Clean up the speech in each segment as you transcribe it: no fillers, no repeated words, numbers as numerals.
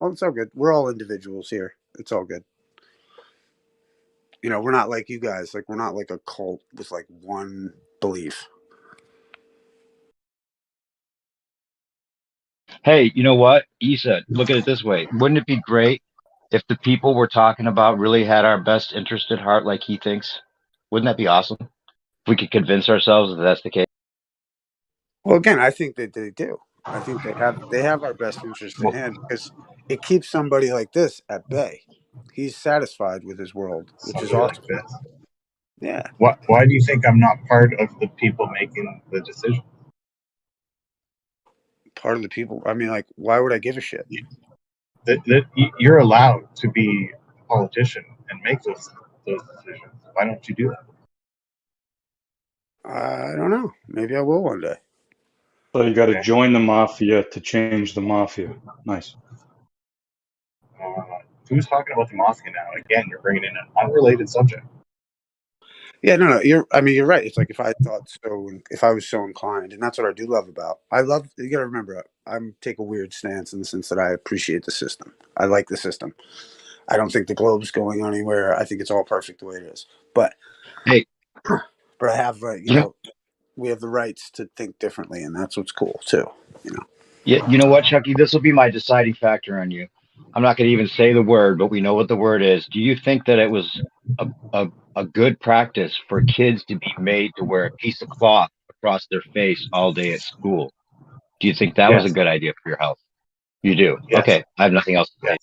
Well, it's all good. We're all individuals here. It's all good. You know, we're not like you guys. Like, we're not like a cult with like one belief. Hey, you know what, Issa? Look at it this way. Wouldn't it be great if the people we're talking about really had our best interest at heart, like he thinks? Wouldn't that be awesome? If we could convince ourselves that that's the case. Well, again, I think that they do. I think they have our best interest in Well, hand because it keeps somebody like this at bay. He's satisfied with his world, which is Somebody like awesome. this. Yeah. Why do you think I'm not part of the people making the decision? Part of the people. I mean, like, why would I give a shit? You're allowed to be a politician and make those decisions. Why don't you do that? I don't know. Maybe I will one day. So you got to join the mafia to change the mafia. Nice. Who's talking about the mafia now? Again, you're bringing in an unrelated subject. Yeah, no. You're right. It's like if I thought so, if I was so inclined, and that's what I do love about. I love. You got to remember, I take a weird stance in the sense that I appreciate the system. I like the system. I don't think the globe's going anywhere. I think it's all perfect the way it is. But hey, but I have, you know, we have the rights to think differently, and that's what's cool too. You know. Yeah, you know what, Chucky? This will be my deciding factor on you. I'm not going to even say the word, but we know what the word is. Do you think that it was a good practice for kids to be made to wear a piece of cloth across their face all day at school? Do you think that was a good idea for your health? You do? Yes. Okay, I have nothing else to say.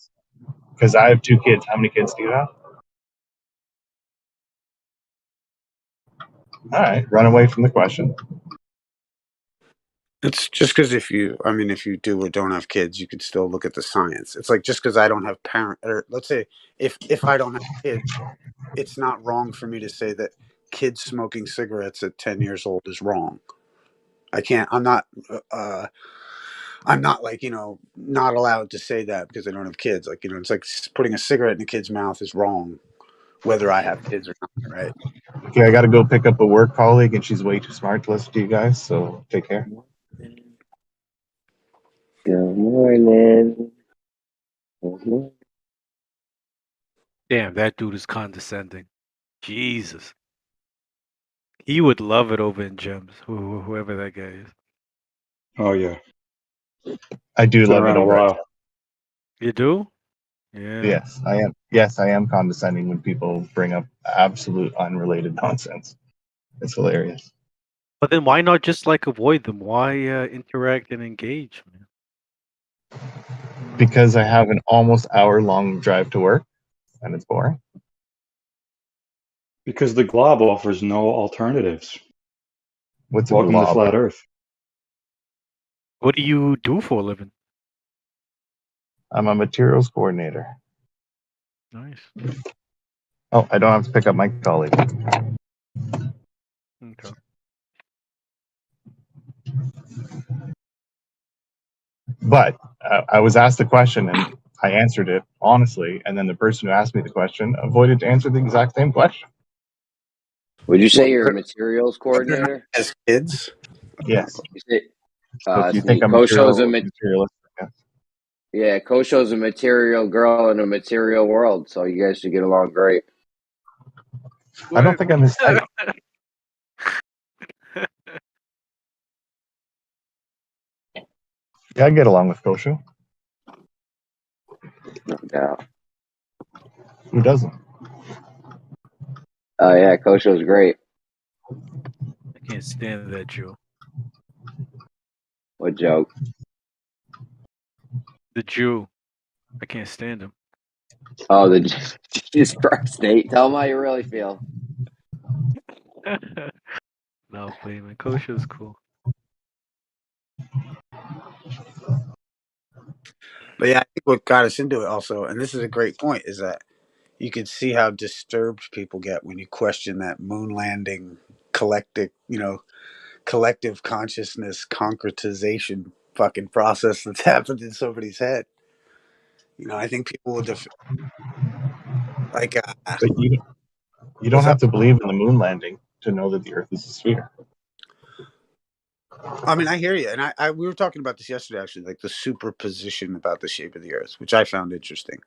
Because I have 2 kids. How many kids do you have? All right, run away from the question. It's just because if you do or don't have kids, you could still look at the science. It's like just because I don't have or let's say if I don't have kids, it's not wrong for me to say that kids smoking cigarettes at 10 years old is wrong. I can't. I'm not like, you know, not allowed to say that because I don't have kids. Like, you know, it's like putting a cigarette in a kid's mouth is wrong, whether I have kids or not. Right? Okay, I got to go pick up a work colleague, and she's way too smart to listen to you guys. So take care. Good morning. Damn, that dude is condescending. Jesus. He would love it over in Gems, whoever that guy is. Oh yeah. I do love it over at. You do? Yeah. Yes, I am. Yes, I am condescending when people bring up absolute unrelated nonsense. It's hilarious. But then why not just like avoid them? Why interact and engage, man? Because I have an almost hour-long drive to work, and it's boring. Because the glob offers no alternatives. What's a Welcome to glob? Flat Earth. What do you do for a living? I'm a materials coordinator. Nice. Oh, I don't have to pick up my colleague. Okay. But I was asked the question, and I answered it honestly, and then the person who asked me the question avoided to answer the exact same question. Would you say you're a materials coordinator? As kids? Yes. You say, So if you think I'm Kosho's materialistic, yes. Yeah, Kosho's a material girl in a material world, so you guys should get along great. I don't think I'm his type. Yeah, I get along with Kosho. No doubt. Who doesn't? Oh yeah, Kosho's great. I can't stand that Jew. What joke? The Jew. I can't stand him. Oh, the Jesus Christ, Nate. Tell him how you really feel. No, play, man. Kosher's cool. But yeah, I think what got us into it also, and this is a great point, is that you can see how disturbed people get when you question that moon landing collective consciousness concretization fucking process that's happened in somebody's head. You know, I think people will like. But you don't have to believe in the moon landing to know that the Earth is a sphere. I mean, I hear you, and we were talking about this yesterday, actually, like the superposition about the shape of the Earth, which I found interesting.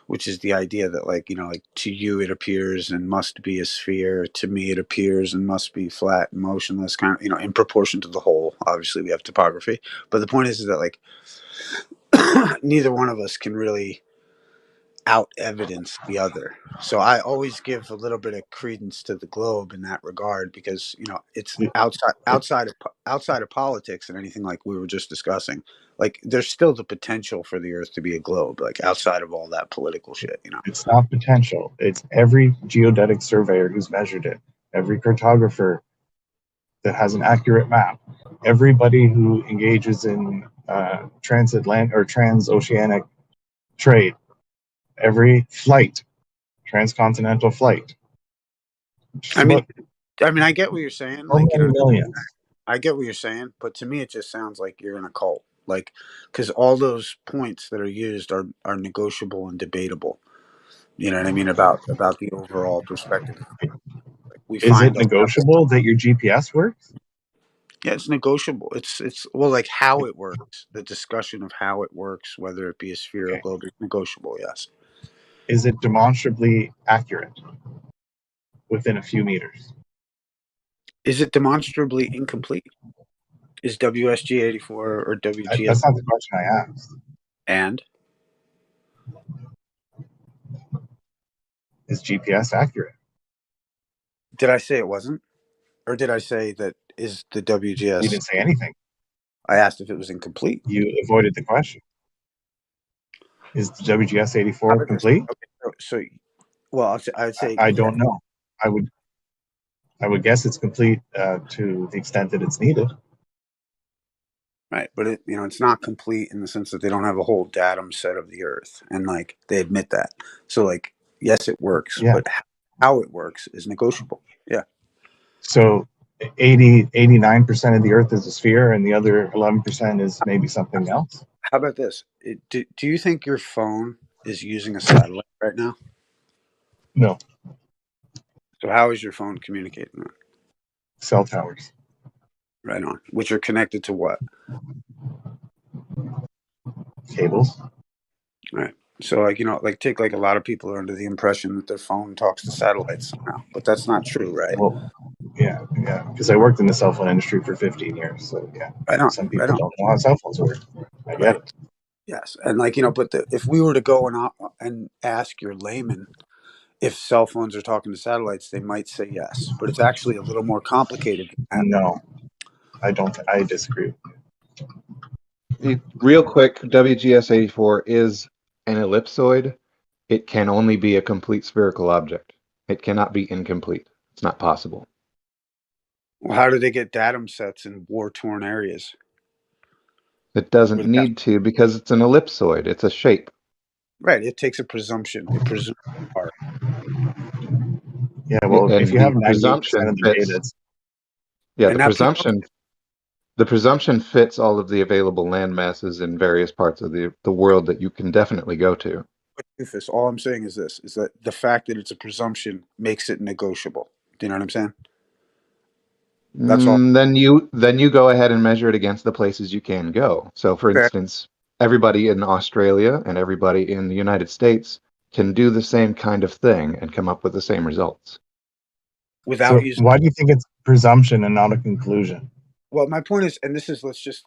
Which is the idea that, like, you know, like to you it appears and must be a sphere. To me, it appears and must be flat and motionless, kind of, you know, in proportion to the whole. Obviously, we have topography, but the point is that like neither one of us can really out evidence the other. So I always give a little bit of credence to the globe in that regard because, you know, it's It- outside of politics and anything like we were just discussing. Like there's still the potential for the Earth to be a globe, like outside of all that political shit, you know. It's not potential. It's every geodetic surveyor who's measured it, every cartographer that has an accurate map, everybody who engages in transatlantic or transoceanic trade, every flight, transcontinental flight. Just I mean, about I get what you're saying. so Like, you many know, millions. I get what you're saying, but to me, it just sounds like you're in a cult. Like, because all those points that are used are negotiable and debatable. You know what I mean about the overall perspective. Like, we Is it find a level. negotiable that your GPS works? Yeah, it's negotiable. It's well, like how it works. The discussion of how it works, whether it be a sphere or Okay. globe, is negotiable. Yes. Is it demonstrably accurate within a few meters? Is it demonstrably incomplete? Is WSG 84 or WGS That's not the question I asked. and Is GPS accurate? did I say it wasn't? Or did I say that is the You WGS? didn't say anything. I asked if it was incomplete. You avoided the question. Is the WGS How 84 about this? complete? Okay, so well, I would say I yeah, don't know. I would guess it's complete to the extent that it's needed. right, but it, you know, it's not complete in the sense that they don't have a whole datum set of the Earth, and like they admit that. So like, yes, it works, Yeah. but how it works is negotiable. Yeah. So 89% of the Earth is a sphere, and the other 11% is maybe something else. How about this? Do you think your phone is using a satellite right now? No, So how is your phone communicating? That? cell towers, Right on. Which are connected to what? cables. Right. So like, you know, like take like a lot of people are under the impression that their phone talks to satellites somehow, but that's not true, right? Well, yeah, because I worked in the cell phone industry for 15 years. So yeah, Right on. some Right people on. don't know how cell phones work. I get Right. it. Yes. And like, you know, but if we were to go and ask your layman if cell phones are talking to satellites, they might say yes, but it's actually a little more complicated than that. No, I don't. I disagree. Real quick, WGS 84 is an ellipsoid. It can only be a complete spherical object. It cannot be incomplete. It's not possible. Well, how do they get datum sets in war-torn areas? It doesn't need to because it's an ellipsoid. It's a shape. Right. It takes a presumption. It presumes part. Yeah, well, if And you the have 98% presumption of the fits. data, it's Yeah, And the presumption fits all of the available land masses in various parts of the world that you can definitely go to. Doofus, all I'm saying is this: is that the fact that it's a presumption makes it negotiable. Do you know what I'm saying? That's all. Then you go ahead and measure it against the places you can go. So, for Fair. instance, everybody in Australia and everybody in the United States can do the same kind of thing and come up with the same results. Without so using. why do you think it's presumption and not a conclusion? Well, my point is, and this is let's just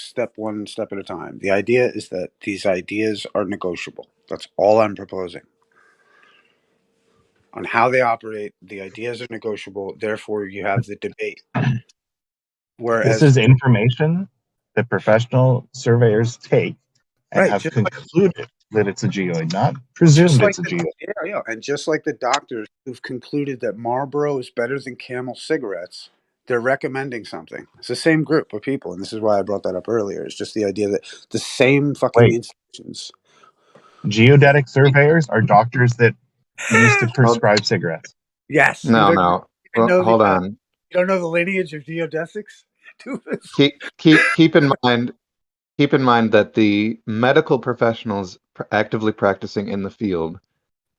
step one step at a time. The idea is that these ideas are negotiable. That's all I'm proposing. On how they operate, the ideas are negotiable. Therefore, you have the debate. This Whereas, is information that professional surveyors take and right, have concluded that it's a geoid, not just presumed like it's a geoid. and just like the doctors who've concluded that Marlboro is better than Camel cigarettes, they're recommending something. It's the same group of people, and this is why I brought that up earlier. It's just the idea that the same fucking Wait, institutions. geodetic surveyors are doctors that used to prescribe cigarettes. Yes, and No. you Well, know hold on. you don't know the lineage of geodesics. Doofus. Keep in mind. Keep in mind that the medical professionals actively practicing in the field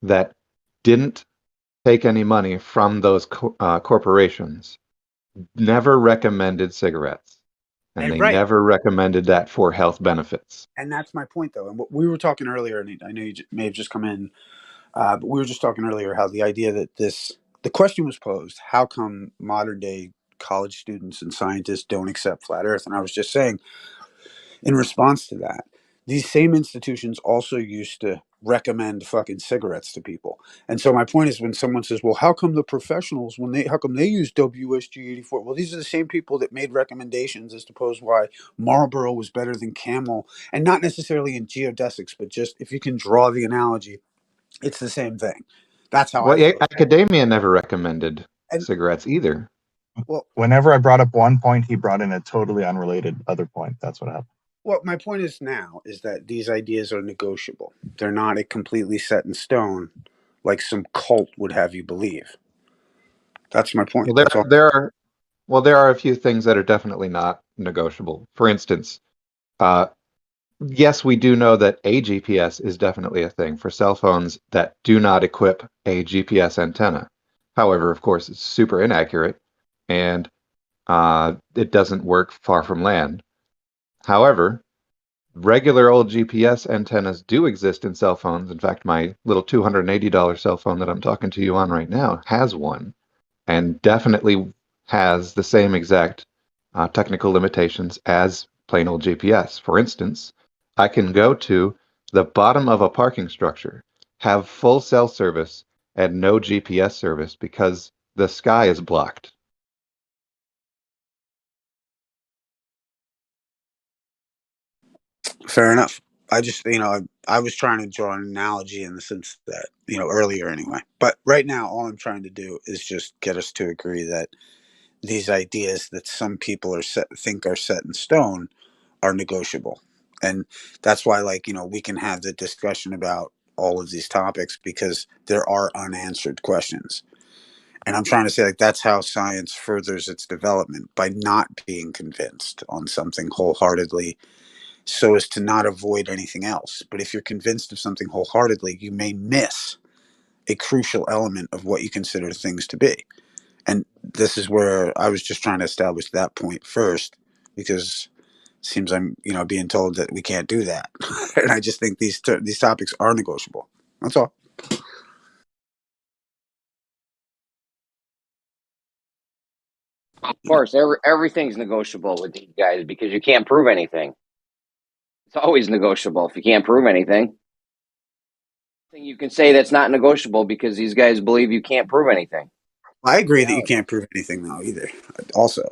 that didn't take any money from those corporations never recommended cigarettes. and And they right. never recommended that for health benefits. And that's my point, though. And what we were talking earlier, and I know you may have just come in, but we were just talking earlier how the idea that the question was posed: how come modern day college students and scientists don't accept flat Earth? And I was just saying, in response to that, these same institutions also used to recommend fucking cigarettes to people. And so my point is, when someone says, well, how come the professionals, how come they use WSG 84? Well, these are the same people that made recommendations as to pose why Marlboro was better than Camel, and not necessarily in geodesics, but just if you can draw the analogy, it's the same thing. That's how I Well, feel. academia never recommended And cigarettes either. well, Whenever I brought up one point, he brought in a totally unrelated other point. That's what happened. well, my point is now is that these ideas are negotiable. They're not a completely set in stone, like some cult would have you believe. That's my point. Well, That's all. there are a few things that are definitely not negotiable. For instance, uh, yes, we do know that a GPS is definitely a thing for cell phones that do not equip a GPS antenna. However, of course, it's super inaccurate, and it doesn't work far from land. However, regular old GPS antennas do exist in cell phones. In fact, my little $280 cell phone that I'm talking to you on right now has one, and definitely has the same exact technical limitations as plain old GPS. For instance, I can go to the bottom of a parking structure, have full cell service, and no GPS service because the sky is blocked. Fair enough. I just, I was trying to draw an analogy in the sense that, earlier anyway. But right now, all I'm trying to do is just get us to agree that these ideas that some people think are set in stone are negotiable. And that's why, like, we can have the discussion about all of these topics because there are unanswered questions. And I'm trying to say, like, that's how science furthers its development, by not being convinced on something wholeheartedly so as to not avoid anything else. But if you're convinced of something wholeheartedly, you may miss a crucial element of what you consider things to be. And this is where I was just trying to establish that point first, because it seems I'm, being told that we can't do that. And I just think these topics are negotiable. That's all. Of course, everything's negotiable with these guys because you can't prove anything. It's always negotiable if you can't prove anything. You can say that's not negotiable because these guys believe you can't prove anything. I agree that you Yeah. can't prove anything though either. Also,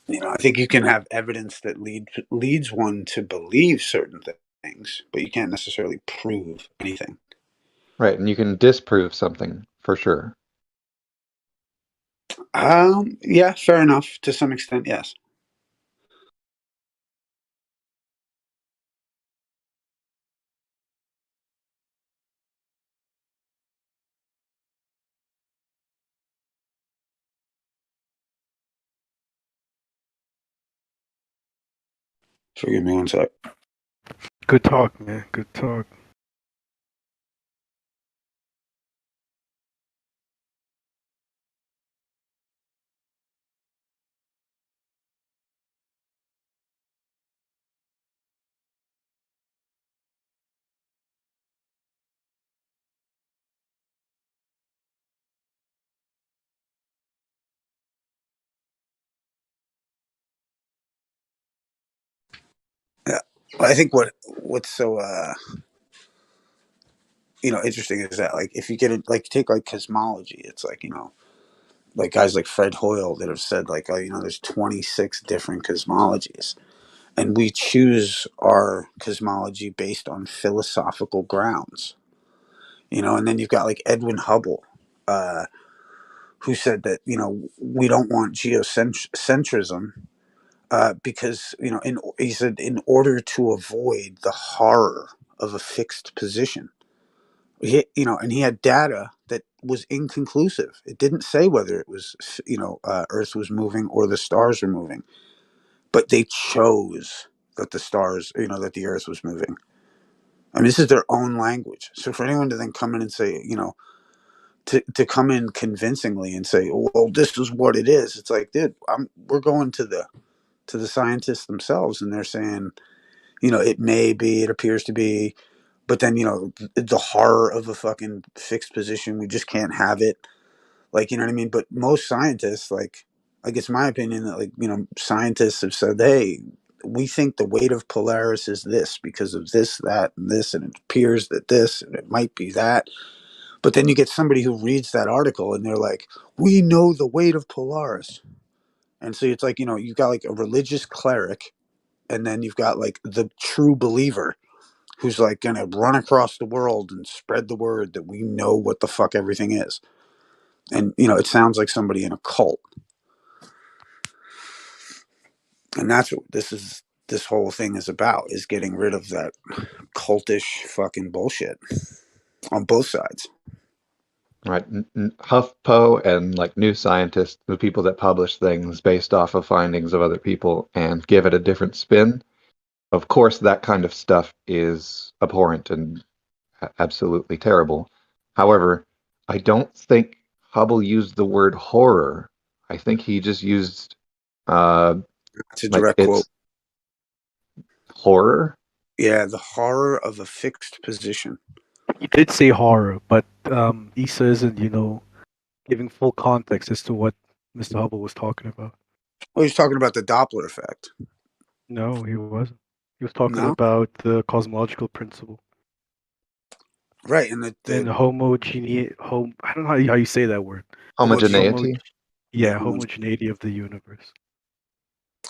I think you can have evidence that leads one to believe certain things, but you can't necessarily prove anything. Right, and you can disprove something for sure. Yeah, fair enough to some extent. Yes. Forgive me one sec. Good talk, man. Good talk. Yeah, I think what's so interesting is that, like, if you get it, like, take like cosmology, it's like, like guys like Fred Hoyle that have said, like, there's 26 different cosmologies, and we choose our cosmology based on philosophical grounds. And then you've got like Edwin Hubble, who said that we don't want geocentrism, because he said, in order to avoid the horror of a fixed position. And he had data that was inconclusive. It didn't say whether it was, Earth was moving or the stars were moving, but they chose that the stars, that the Earth was moving. I mean, this is their own language. So for anyone to then come in and say, to come in convincingly and say, well, this is what it is. It's like, dude, we're going to the scientists themselves, and they're saying, it may be, it appears to be, but then, the horror of a fucking fixed position, we just can't have it. Like, you know what I mean? But most scientists, like it's my opinion that, like, scientists have said, hey, we think the weight of Polaris is this because of this, that, and this, and it appears that this, and it might be that. But then you get somebody who reads that article and they're like, we know the weight of Polaris. And so it's like, you've got like a religious cleric, and then you've got like the true believer who's like going to run across the world and spread the word that we know what the fuck everything is. And, it sounds like somebody in a cult. And that's what this whole thing is about, is getting rid of that cultish fucking bullshit on both sides. Right. HuffPo and like New Scientist, the people that publish things based off of findings of other people and give it a different spin. Of course, that kind of stuff is abhorrent and absolutely terrible. However, I don't think Hubble used the word horror. I think he just used It's a direct quote. Horror? Yeah, the horror of a fixed position. He did say horror, but Issa isn't, giving full context as to what Mr. Hubble was talking about. Well, he's talking about the Doppler effect. No, he wasn't. He was talking about the cosmological principle. Right, and and homogeneity. I don't know how you say that word. Homogeneity. Homogeneity of the universe.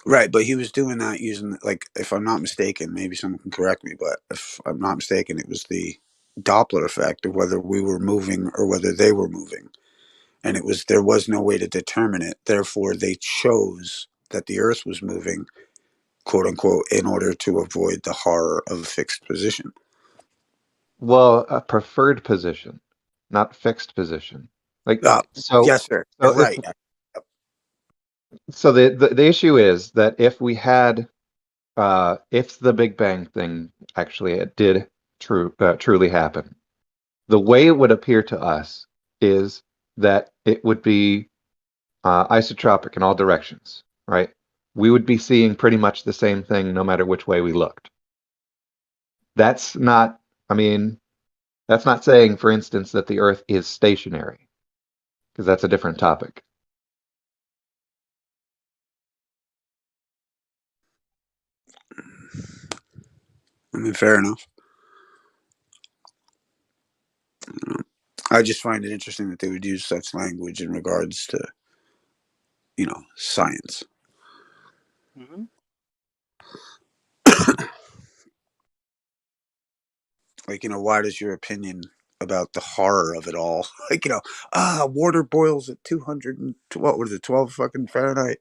Right, but he was doing that using, like, if I'm not mistaken, maybe someone can correct me, but if I'm not mistaken, it was the Doppler effect of whether we were moving or whether they were moving. And there was no way to determine it. Therefore, they chose that the Earth was moving, quote unquote, in order to avoid the horror of a fixed position. Well, a preferred position, not fixed position. Like yes, sir. So right. So the issue is that if we had, if the Big Bang thing actually did truly happen, the way it would appear to us is that it would be isotropic in all directions, right? We would be seeing pretty much the same thing no matter which way we looked. That's not saying, for instance, that the Earth is stationary, because that's a different topic. I mean, fair enough. I just find it interesting that they would use such language in regards to, science. Mm-hmm. Like, why does your opinion about the horror of it all, like, water boils at 200 and what was it, 12 fucking Fahrenheit?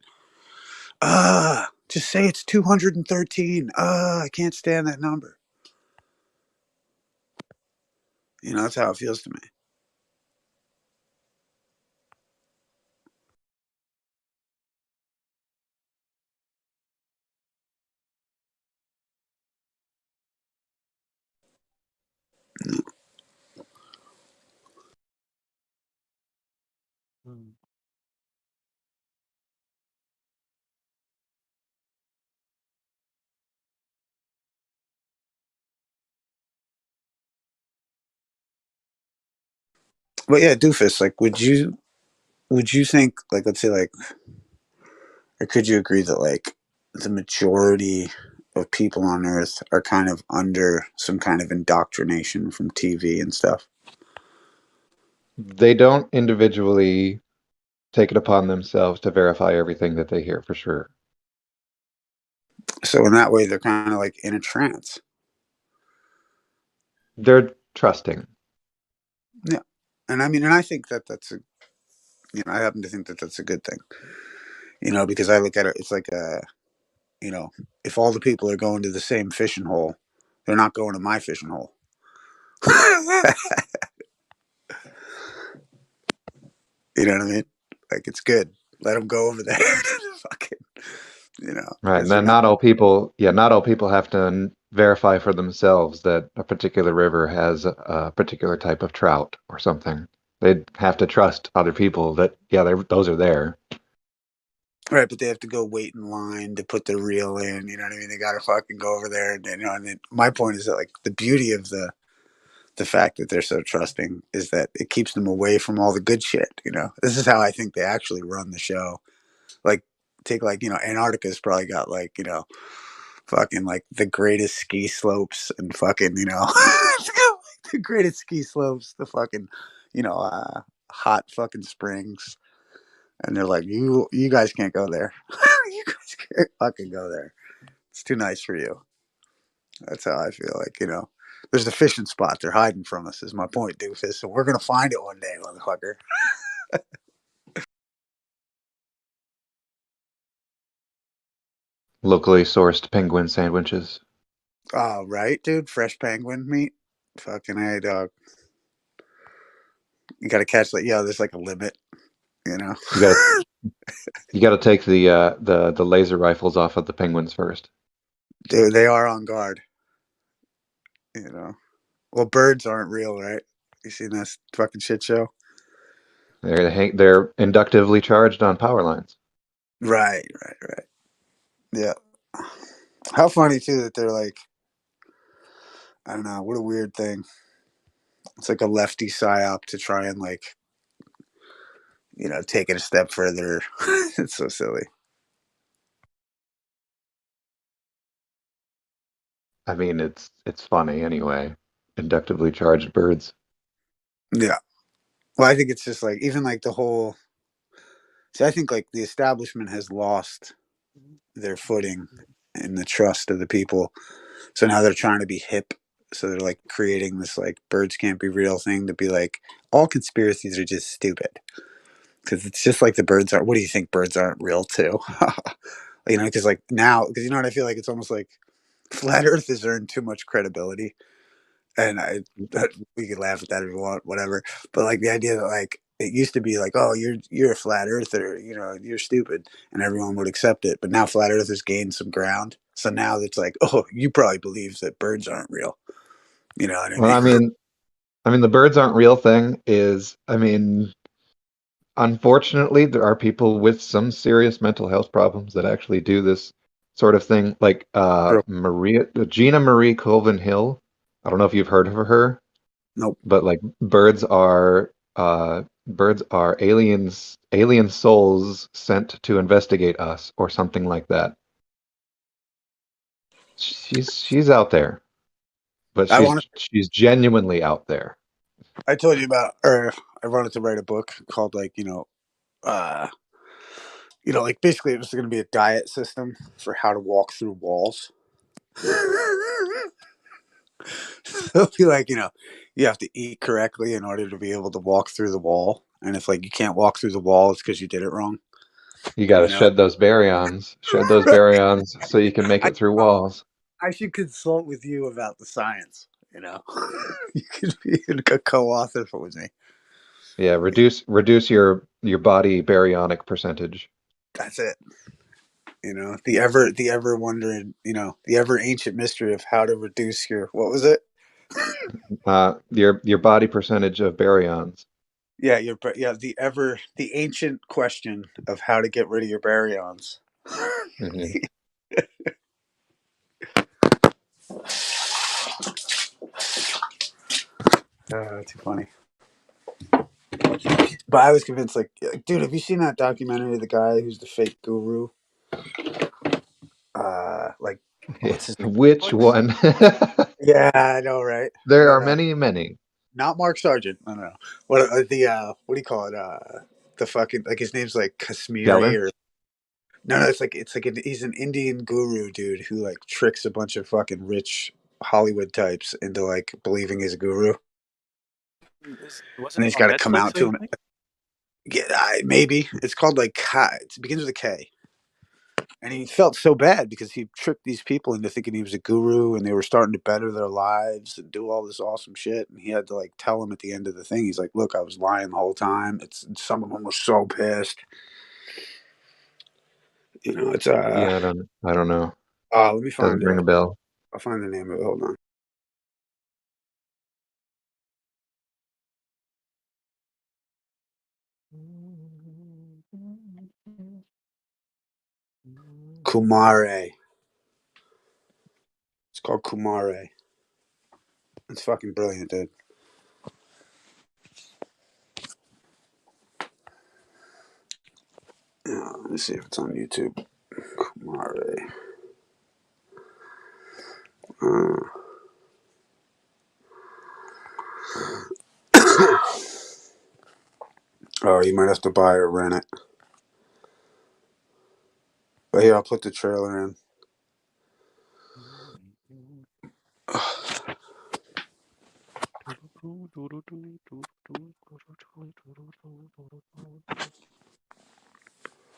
Just say it's 213. I can't stand that number. That's how it feels to me. But yeah, Doofus, like, would you think, like, let's say, like, or could you agree that, like, the majority of people on Earth are kind of under some kind of indoctrination from TV and stuff? They don't individually take it upon themselves to verify everything that they hear, for sure. So in that way, they're kind of like in a trance. They're trusting. Yeah. And I think that that's I happen to think that that's a good thing, because I look at it, it's like, if all the people are going to the same fishing hole, they're not going to my fishing hole. You know what I mean? Like, it's good. Let them go over there. Fucking, Right. And then not all people have to verify for themselves that a particular river has a particular type of trout or something. They'd have to trust other people that, yeah, those are there. Right, but they have to go wait in line to put their reel in. You know what I mean? They got to fucking go over there. And, you know, and then my point is that, like, the beauty of the fact that they're so trusting is that it keeps them away from all the good shit. You know, this is how I think they actually run the show. Like, take, like, you know, Antarctica's probably got, like, you know, fucking like the greatest ski slopes and fucking, you know, the greatest ski slopes, the fucking, you know, hot fucking springs. And they're like, you guys can't go there. You guys can't fucking go there. It's too nice for you. That's how I feel. Like, you know, there's a fishing spot. They're hiding from us, is my point, doofus. And we're going to find it one day, motherfucker. Locally sourced penguin sandwiches. Oh, right, dude. Fresh penguin meat. Fucking A, dog. You got to catch, like, yeah, there's like a limit, you know? You got to take the laser rifles off of the penguins first. Dude, they are on guard, you know? Well, birds aren't real, right? You seen this fucking shit show? They're inductively charged on power lines. Right. Yeah. How funny, too, that they're like, I don't know, what a weird thing. It's like a lefty psyop to try and, like, you know, take it a step further. It's so silly. I mean, it's funny anyway. Inductively charged birds. Yeah. Well, I think it's just like, even like the whole. See, I think like the establishment has lost their footing and the trust of the people. So now they're trying to be hip. So they're like creating this like birds can't be real thing to be like, all conspiracies are just stupid. Because it's just like the birds are. What do you think birds aren't real too? You know, because like now, because you know what I feel like, it's almost like flat Earth has earned too much credibility, and we could laugh at that if we want, whatever. But like the idea that like it used to be like, oh, you're a flat earther, you know, you're stupid, and everyone would accept it. But now flat Earth has gained some ground, so now it's like, oh, you probably believe that birds aren't real. You know what I Well, mean? I mean, the birds aren't real thing is, I mean, unfortunately, there are people with some serious mental health problems that actually do this sort of thing. Like Gina Marie Colvin Hill. I don't know if you've heard of her, Nope. but like birds are alien souls sent to investigate us or something like that. She's out there, but she's genuinely out there. I told you about, or I wanted to write a book called like, like basically it was going to be a diet system for how to walk through walls. So it'll be like, you have to eat correctly in order to be able to walk through the wall. And if like you can't walk through the wall, it's because you did it wrong. You got to You know, shed those baryons. Shed those baryons so you can make it through walls. I should consult with you about the science. You know, you could be a co-author with me. Yeah, reduce your body baryonic percentage. That's it. You know, the ever wondering, the ever ancient mystery of how to reduce your, what was it? Your body percentage of baryons. Yeah, the ancient question of how to get rid of your baryons. Mm-hmm. Too funny. But I was convinced, like, dude, have you seen that documentary of the guy who's the fake guru? Like, what's his name? Which one? Yeah, I know, right? There are many. Not Mark Sargent. No. What what do you call it? The fucking, like, his name's like Kashmiri Sheldon? or no, he's an Indian guru dude who like tricks a bunch of fucking rich Hollywood types into like believing he's a guru. Wasn't And it he's on got to come Netflix? out to him. Yeah, maybe it's called like K. It begins with a K. And he felt so bad because he tricked these people into thinking he was a guru, and they were starting to better their lives and do all this awesome shit. And he had to like tell them at the end of the thing, he's like, "Look, I was lying the whole time." Some of them were so pissed. It's Yeah, I don't know. let me find Doesn't ring it. a bell. I'll find the name of it. Hold on. Kumare. It's called Kumare. It's fucking brilliant, dude. Let me see if it's on YouTube. Kumare. Oh, you might have to buy or rent it. But here, I'll put the trailer in.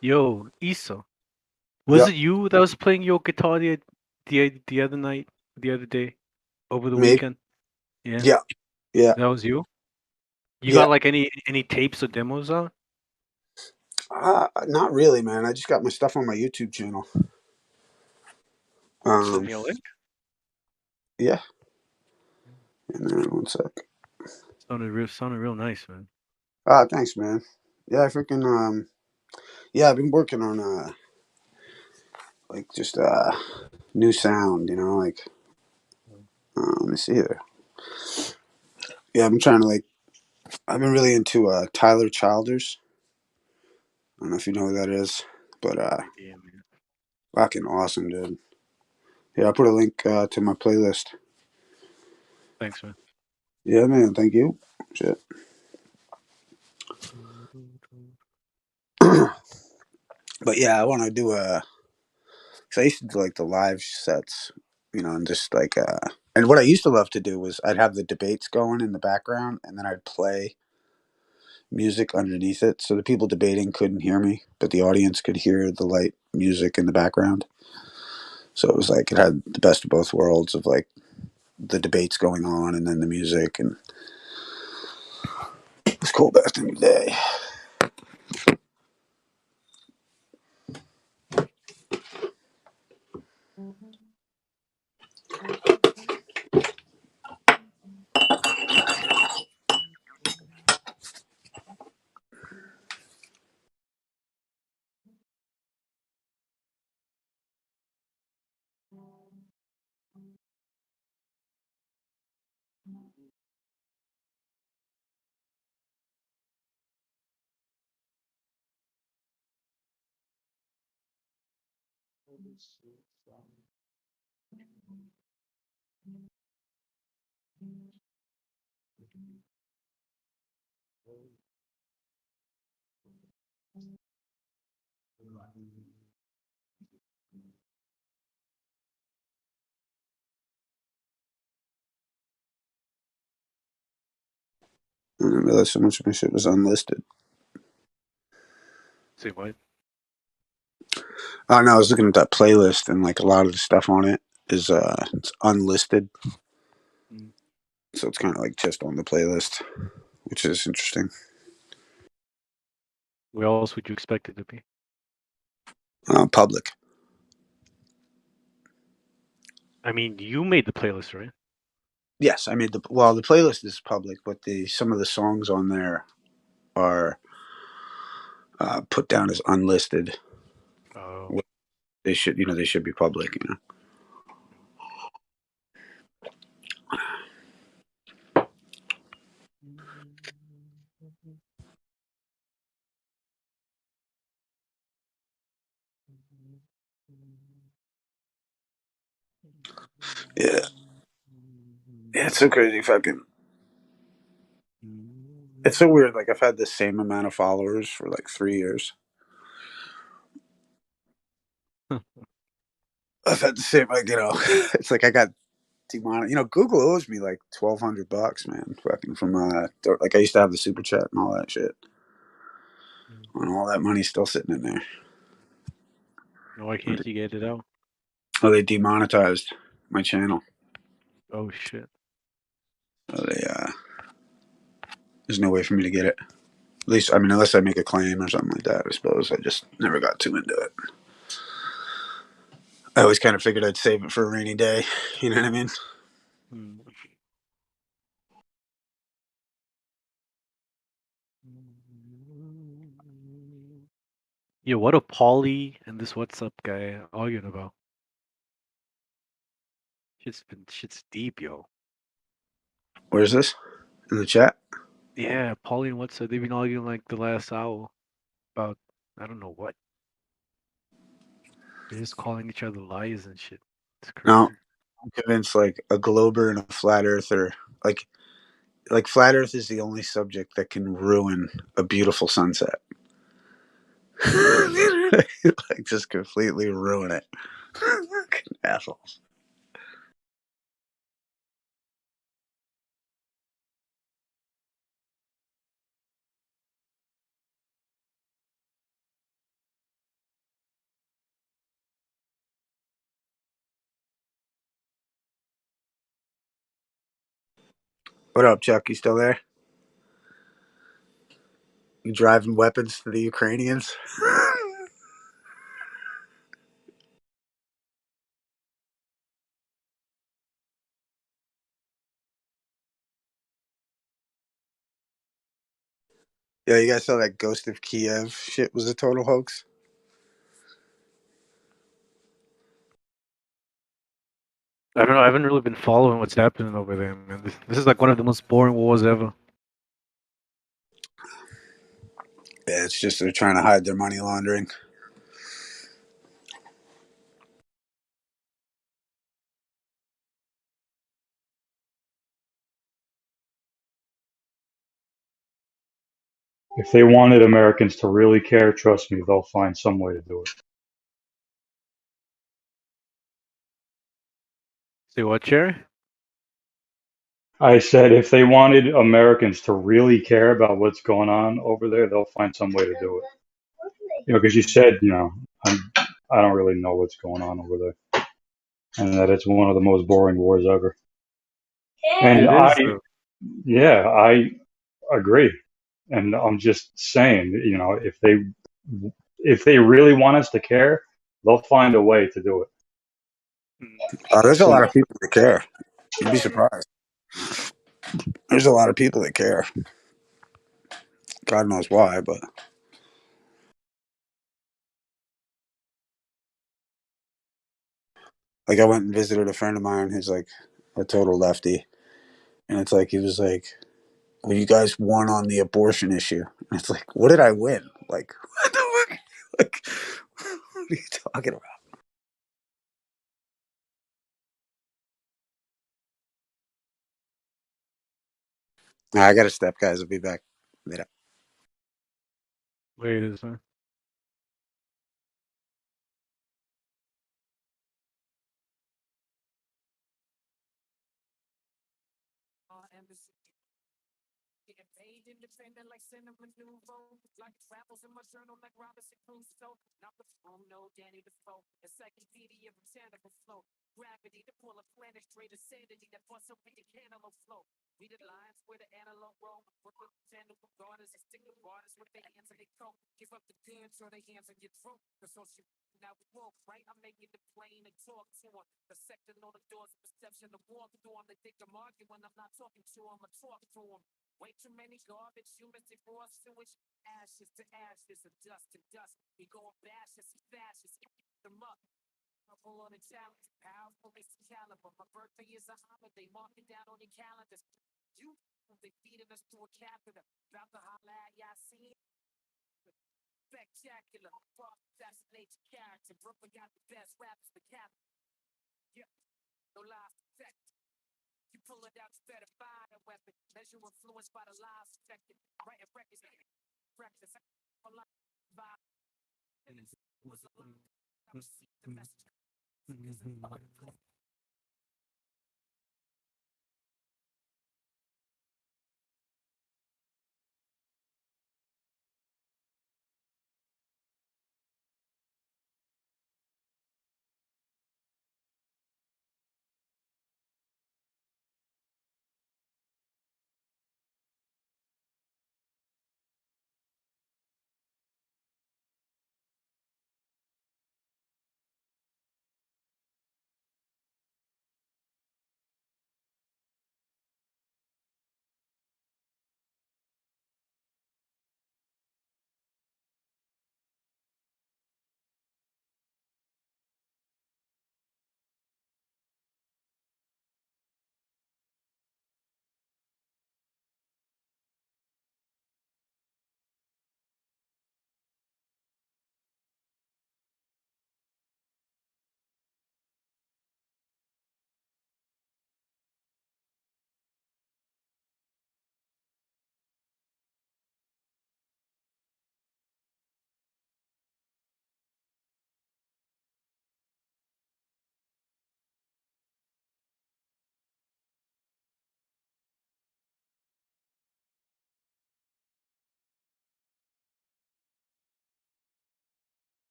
Yo, Isa, was Yep. it you that was playing your guitar the other night, the other day, over the Maybe. weekend? Yeah, Yeah. Yeah. that was you. You Yeah. got like any tapes or demos out? Not really, man. I just got my stuff on my YouTube channel. Send me a link. Yeah. And then 1 sec. Sounded real nice, man. Thanks, man. Yeah, I freaking yeah, I've been working on like just new sound, you know, like let me see here. Yeah, I've been trying to like I've been really into Tyler Childers. I don't know if you know who that is, but Yeah, man. fucking awesome, dude. Yeah, I'll put a link to my playlist. Thanks, man. Yeah, man, thank you. Shit. But yeah, I want to do cause I used to do like the live sets, you know, and just like and what I used to love to do was I'd have the debates going in the background and then I'd play music underneath it so the people debating couldn't hear me, but the audience could hear the light music in the background. So it was like it had the best of both worlds of like the debates going on and then the music, and it was cool back in the day. I didn't realize so much of my shit was unlisted. Say what? Oh no, I was looking at that playlist and like a lot of the stuff on it is it's unlisted. So it's kind of like just on the playlist, which is interesting. Where else would you expect it to be? Public. I mean, you made the playlist, right? Yes, I made the playlist is public, but the some of the songs on there are put down as unlisted. Oh. They should, you know, they should be public, you know. Yeah. Yeah, it's so crazy. Fucking, it's so weird. Like I've had the same amount of followers for like 3 years. I've had the same, like, you know, it's like I got demonic. You know, Google owes me like $1,200, man. Fucking from like I used to have the super chat and all that shit, and all that money's still sitting in there. Why can't you get it out? Oh, they demonetized my channel. Oh shit. So there's no way for me to get it. At least, I mean, unless I make a claim or something like that. I suppose I just never got too into it. I always kind of figured I'd save it for a rainy day. You know what I mean? Yo, what are Paulie and this what's up guy arguing about? Shit's deep, yo. Where's this? In the chat? Yeah, Paulie and what's up? They've been arguing like the last hour about I don't know what. They're just calling each other liars and shit. It's No, crazy. I'm convinced like a glober and a flat earther, like flat Earth is the only subject that can ruin a beautiful sunset. Like just completely ruin it. Fucking assholes. What up, Chuck? You still there? You driving weapons to the Ukrainians? Yeah, you guys saw that Ghost of Kiev shit was a total hoax? I don't know. I haven't really been following what's happening over there, man. This is like one of the most boring wars ever. Yeah, it's just they're trying to hide their money laundering. If they wanted Americans to really care, trust me, they'll find some way to do it. See what, Cherry? I said if they wanted Americans to really care about what's going on over there, they'll find some way to do it. You know, because you said, I don't really know what's going on over there, and that it's one of the most boring wars ever. And It is though. yeah, I agree. And I'm just saying, if they really want us to care, they'll find a way to do it. There's a lot Simple. of people that care. You'd be surprised. There's a lot of people that care. God knows why, but like I went and visited a friend of mine who's like a total lefty, and it's like he was like, "Well, you guys won on the abortion issue," and it's like, "What did I win? Like, what the fuck? Like, what are you talking about?" Nah, I got to step, guys. I'll be back later. Wait a second.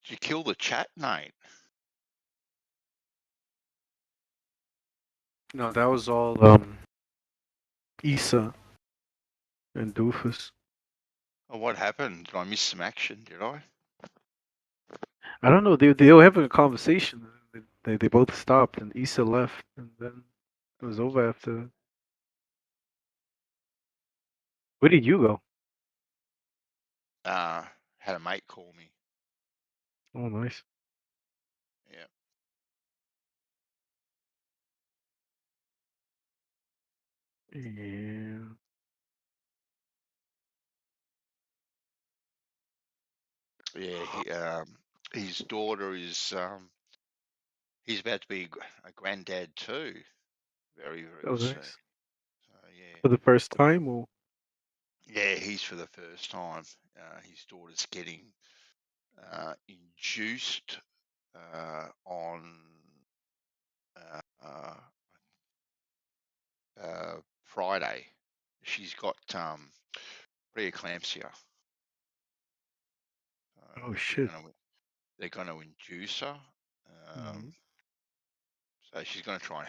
Did you kill the chat, Nate? No, that was all Issa and Doofus. Oh, what happened? Did I miss some action? Did I? I don't know. They were having a conversation. They both stopped, and Issa left, and then it was over after that. Where did you go? Had a mate call me. Oh, nice. Yeah. Yeah. Yeah. His daughter is he's about to be a granddad too, very Oh, soon. nice. So yeah. For the first time, or Yeah, he's for the first time. His daughter's getting induced on Friday. She's got preeclampsia. oh shit. They're going to induce her. Mhm. So she's going to try and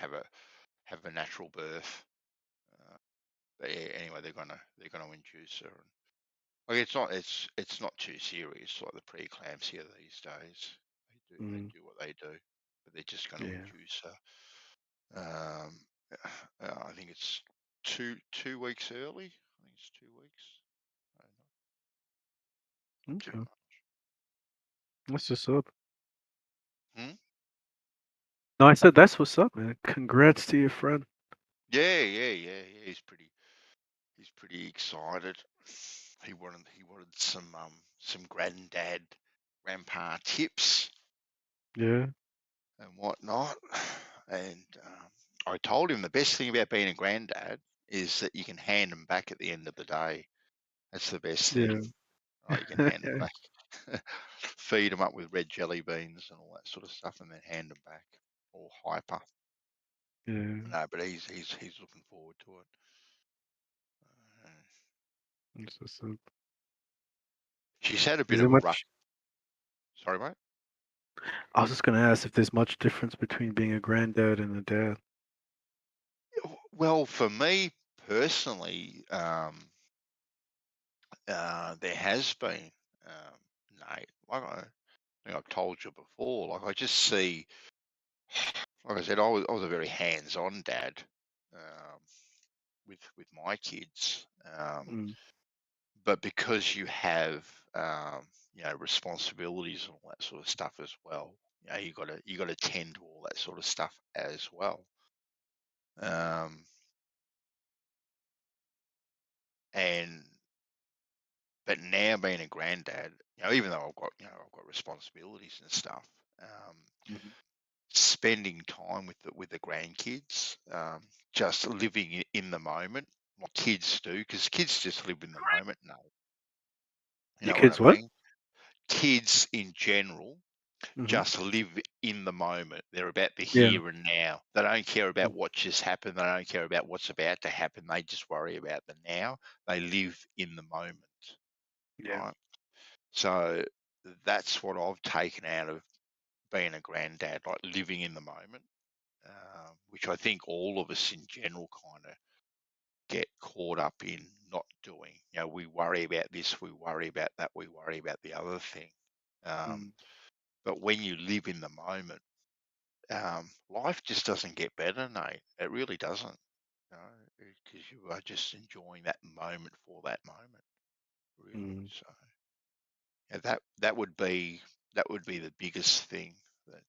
have a natural birth. But yeah, anyway, they're going to induce her. Like it's not too serious like the preeclampsia these days. They do what they do, but they're just going to Yeah. induce her. I think it's 2 weeks early. I think it's 2 weeks. Not too Okay. much. That's what's up. Hmm? No, I said that's what's up, man. Congrats to your friend. Yeah. He's pretty excited. He wanted some grandpa tips Yeah. and whatnot. And I told him the best thing about being a granddad is that you can hand them back at the end of the day. That's the best thing. Yeah. Right, you can hand them back, feed them up with red jelly beans and all that sort of stuff, and then hand them back. Or hyper. Yeah. No, but he's looking forward to it. That's what's up. She's had a bit Is of there a rough. much? Sorry, mate. I was just gonna ask if there's much difference between being a granddad and a dad. Well, for me personally, there has been, Nate. Like I think I've told you before. Like I just see, like I said, I was a very hands-on dad with my kids. Mm. But because you have responsibilities and all that sort of stuff as well, you got to tend to all that sort of stuff as well. But now being a granddad, even though I've got responsibilities and stuff, spending time with the grandkids, just living in the moment, what kids do, because kids just live in the moment. No, you Your know what I kids what? mean? Kids in general Mm-hmm. just live in the moment. They're about the Yeah. here and now. They don't care about what just happened. They don't care about what's about to happen. They just worry about the now. They live in the moment, Yeah. right? So that's what I've taken out of being a granddad, like living in the moment, which I think all of us in general kind of get caught up in not doing. We worry about this, we worry about that, we worry about the other thing. But when you live in the moment, life just doesn't get better, Nate. It really doesn't, because you are just enjoying that moment for that moment, really. So yeah, that would be the biggest thing that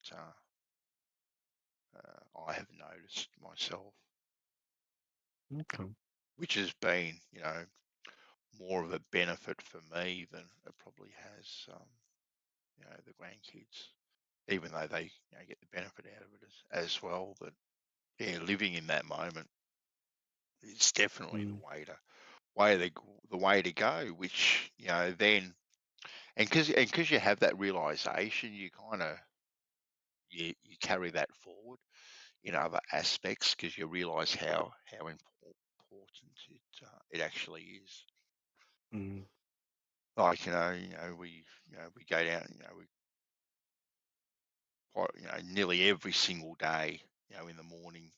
I have noticed myself, Okay. which has been, more of a benefit for me than it probably has, the grandkids, even though they get the benefit out of it as well. But yeah, living in that moment is definitely the way to go. Which then, and because you have that realization, you kind of you carry that forward in other aspects because you realize how important it actually is. Like we go down, nearly every single day. In the morning,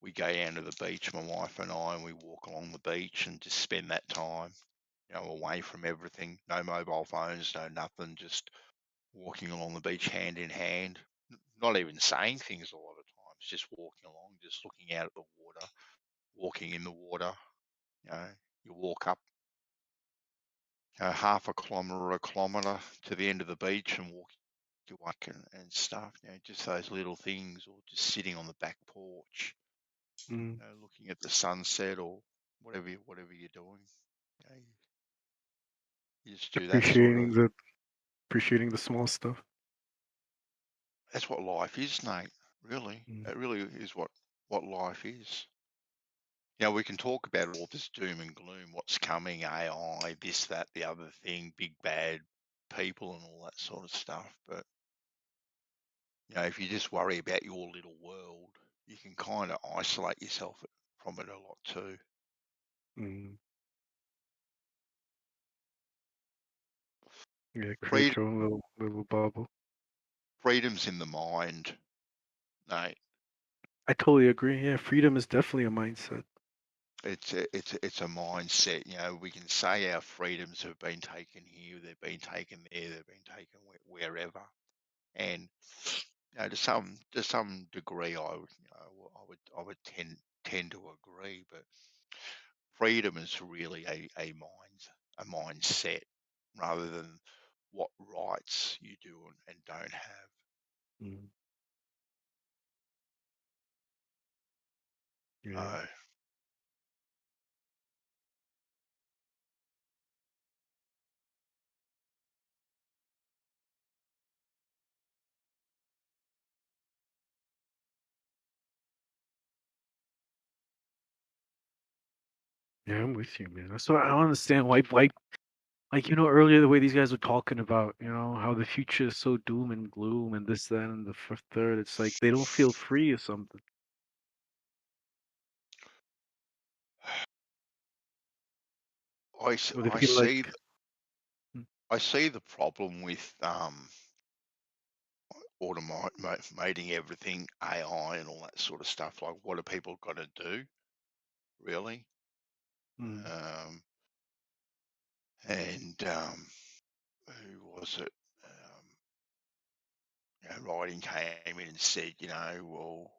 we go down to the beach, my wife and I, and we walk along the beach and just spend that time, away from everything. No mobile phones, no nothing, just walking along the beach hand in hand, not even saying things a lot of times, just walking along, just looking out at the water, walking in the water. You walk up half a kilometre or a kilometre to the end of the beach and walk your walk and stuff. Just those little things, or just sitting on the back porch, looking at the sunset or whatever you're doing. You just do that sort of. Appreciating the small stuff. That's what life is, Nate. Really, it really is what life is. We can talk about all this doom and gloom, what's coming, AI, this, that, the other thing, big bad people, and all that sort of stuff. But if you just worry about your little world, you can kind of isolate yourself from it a lot too. Yeah, create your own little bubble. Freedom's in the mind, Nate. I totally agree. Yeah, freedom is definitely a mindset. It's a mindset. We can say our freedoms have been taken here, they've been taken there, they've been taken wherever, and to some degree, I would tend to agree. But freedom is really a mindset, rather than what rights you do and don't have. Yeah. Yeah, I'm with you, man. So I don't understand why, earlier the way these guys were talking about, how the future is so doom and gloom and this, that, and the third. It's like they don't feel free or something. I Or they feel like, see the problem with automating everything, AI and all that sort of stuff. Like, what are people got to do, really? And who was it? Writing came in and said, well,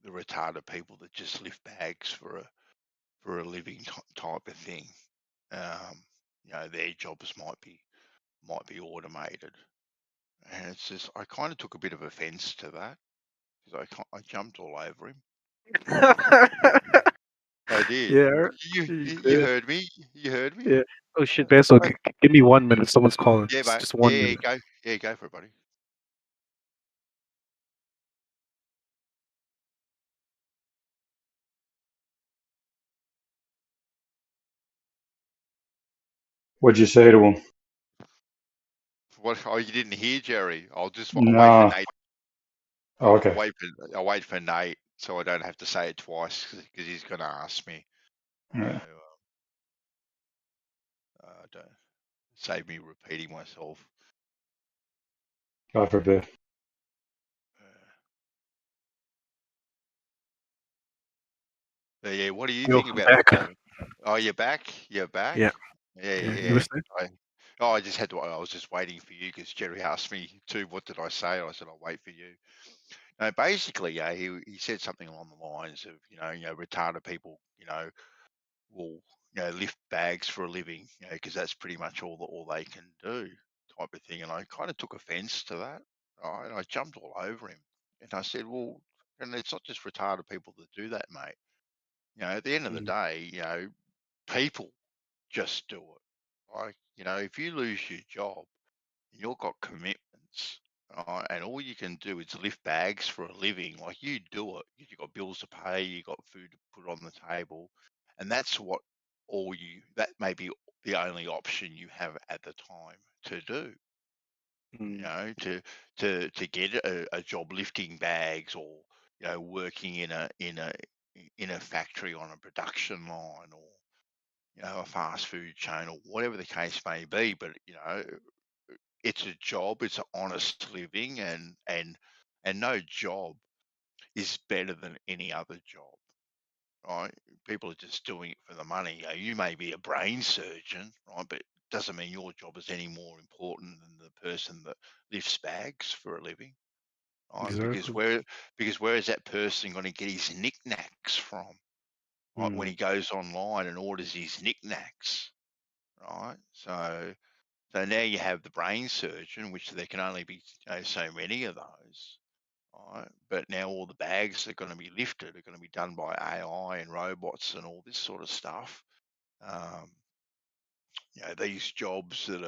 the retarded people that just lift bags for a living type of thing, their jobs might be automated. And it's just, I kind of took a bit of offence to that, because I jumped all over him. I did. Yeah. You heard me. You heard me. Yeah. Oh shit, man. So give me 1 minute. Someone's calling. Yeah, mate. Just 1 minute. Go. Yeah, go for it, buddy. What'd you say to him? What? Oh, you didn't hear, Jerry? I'll wait for No. Nate. Oh, okay. I'll wait for Nate, so I don't have to say it twice, because he's going to ask me. Yeah. Don't save me repeating myself. God forbid. Yeah. What do you Yo, think I'm about back. the moment? Oh, you're back. You're back. Yeah. Yeah. You listening? I just had to. I was just waiting for you, because Jerry asked me too. What did I say? I said I'll wait for you. No, basically, yeah, he said something along the lines of, retarded people, will, lift bags for a living, because that's pretty much all they can do, type of thing. And I kind of took offence to that. And I jumped all over him, and I said, well, and it's not just retarded people that do that, mate. At the end of the day, people just do it. Like, if you lose your job, you've got commitments, and all you can do is lift bags for a living. Like, you do it. You've got bills to pay, you've got food to put on the table, and that's what that may be the only option you have at the time to do. To get a job lifting bags, or working in a factory on a production line, or a fast food chain, or whatever the case may be. But it's a job, it's an honest living, and no job is better than any other job, right? People are just doing it for the money. You may be a brain surgeon, right, but it doesn't mean your job is any more important than the person that lifts bags for a living, right? Exactly. Because where is that person going to get his knickknacks from, right? When he goes online and orders his knickknacks, right? So now you have the brain surgeon, which there can only be so many of those, right? But now all the bags that are going to be lifted are going to be done by AI and robots and all this sort of stuff. These jobs that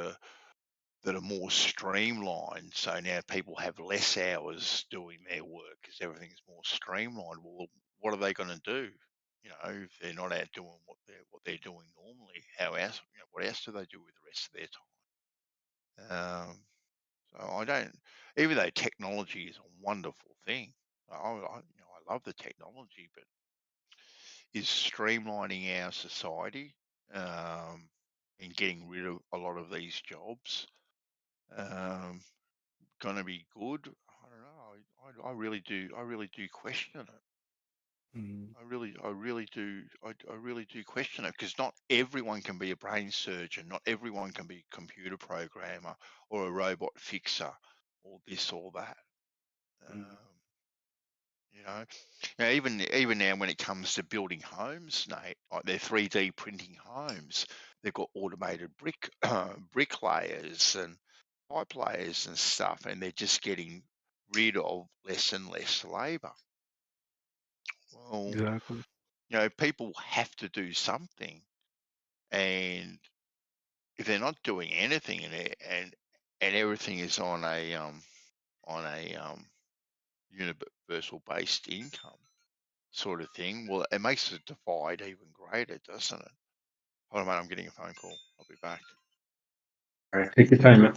are more streamlined. So now people have less hours doing their work because everything's more streamlined. Well, what are they going to do? If they're not out doing what they're doing normally, how else? What else do they do with the rest of their time? So I don't. Even though technology is a wonderful thing, I love the technology, but is streamlining our society and getting rid of a lot of these jobs going to be good? I don't know. I really do. I really do question it. I really do question it, because not everyone can be a brain surgeon. Not everyone can be a computer programmer or a robot fixer or this or that. Even now when it comes to building homes, Nate, like they're 3D printing homes, they've got automated bricklayers and pipe layers and stuff, and they're just getting rid of less and less labour. Well, Exactly. people have to do something, and if they're not doing anything, and everything is on a universal based income sort of thing, well, it makes the divide even greater, doesn't it? Hold on, mate, I'm getting a phone call. I'll be back. All right, take your time, man.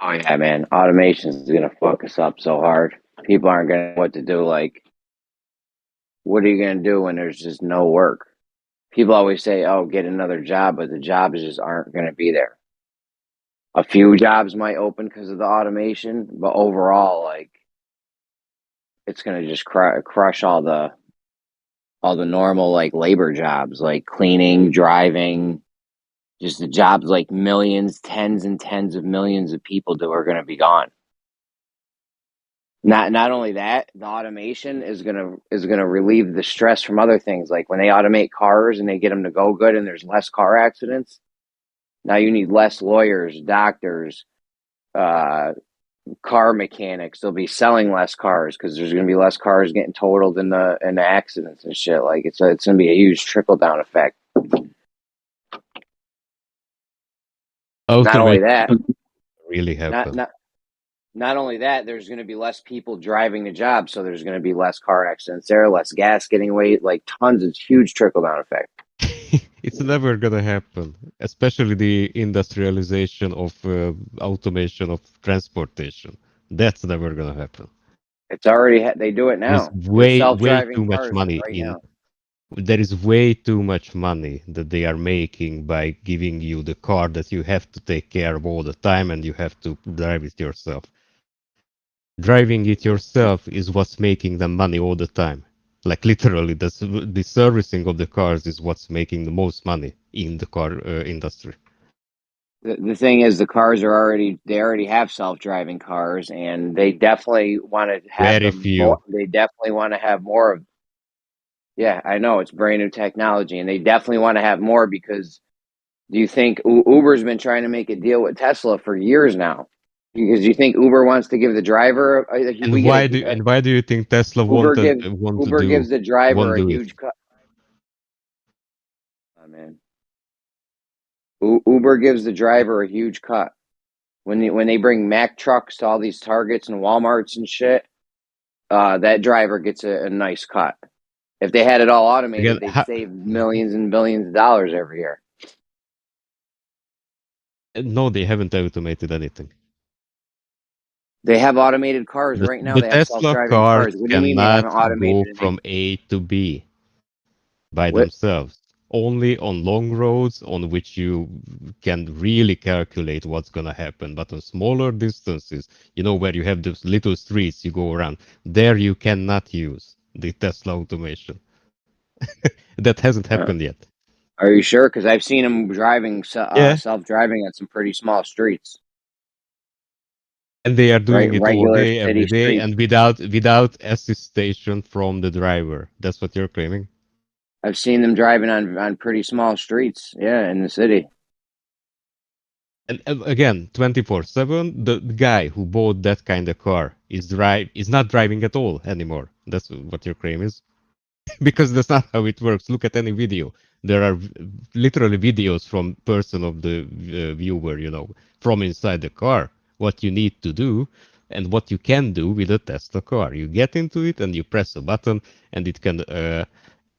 Oh yeah, man. Automation is gonna fuck us up so hard. People aren't gonna know what to do. Like, what are you gonna do when there's just no work? People always say, "Oh, get another job," but the jobs just aren't gonna be there. A few jobs might open because of the automation, but overall, like, it's gonna just crush all the normal like labor jobs, like cleaning, driving, just the jobs like millions, tens and tens of millions of people do are gonna be gone. Not only that, the automation is gonna relieve the stress from other things. Like when they automate cars and they get them to go good, and there's less car accidents. Now you need less lawyers, doctors, car mechanics. They'll be selling less cars because there's gonna be less cars getting totaled in the accidents and shit. Like it's gonna be a huge trickle down effect. Not only that, really happen. Not only that, there's going to be less people driving the job, so there's going to be less car accidents there, less gas getting away, like tons of huge trickle-down effect. It's never gonna happen, especially the industrialization of automation of transportation. That's never gonna happen. It's already, they do it There's now. way Self-driving too much cars money right in. now. There is way too much money that they are making by giving you the car that you have to take care of all the time and you have to drive it yourself. Driving it yourself is what's making them money all the time. Like literally, the servicing of the cars is what's making the most money in the car industry. The thing is, the cars are they already have self-driving cars, and they definitely want to have Very them more. few. They definitely want to have more of. Yeah, I know it's brand new technology, and they definitely want to have more because do you think Uber's been trying to make a deal with Tesla for years now? Because you think Uber wants to give the driver we And get why do you think Tesla Uber wanted gives want to Uber do gives the driver won't a do it? huge cut. Oh, man, Uber gives the driver a huge cut when they bring Mack trucks to all these Targets and WalMarts and shit. That driver gets a nice cut. If they had it all automated, Again, they'd save millions and billions of dollars every year. no, they haven't automated anything. They have automated cars right now. The They have Tesla self-driving cars cars. What do you mean they cannot haven't go automated anything? from A to B by What? themselves. Only on long roads on which you can really calculate what's going to happen. But on smaller distances, where you have those little streets you go around, there you cannot use the Tesla automation. That hasn't happened yet. Are you sure? Because I've seen them driving Yeah. self-driving on some pretty small streets. And they are doing it all Regular day, every city day, streets. and without assistation from the driver. That's what you're claiming? I've seen them driving on pretty small streets. Yeah, in the city. And again, 24/7, the guy who bought that kind of car is not driving at all anymore. That's what your claim is. Because that's not how it works. Look at any video. There are literally videos from person of the viewer, from inside the car, what you need to do and what you can do with a Tesla car. You get into it and you press a button and it can,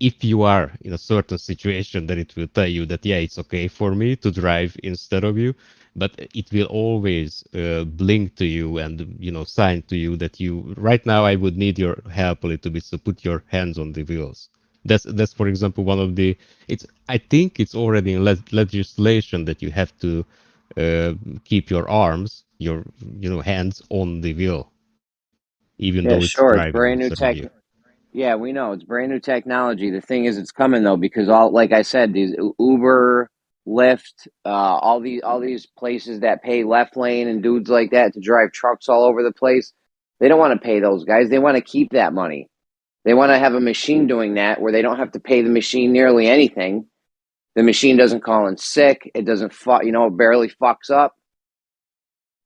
if you are in a certain situation, then it will tell you that, yeah, it's okay for me to drive instead of you. But it will always blink to you and, sign to you that right now I would need your help a little bit. So put your hands on the wheels. That's for example, one of the, I think it's already in legislation that you have to keep your arms, your, hands on the wheel, even Yeah, though it's sure. It's driving brand new instead of tech. you. Yeah, we know it's brand new technology. The thing is, it's coming though because like I said, these Uber, Lyft, all these places that pay left lane and dudes like that to drive trucks all over the place. They don't want to pay those guys. They want to keep that money. They want to have a machine doing that where they don't have to pay the machine nearly anything. The machine doesn't call in sick. It doesn't barely fucks up.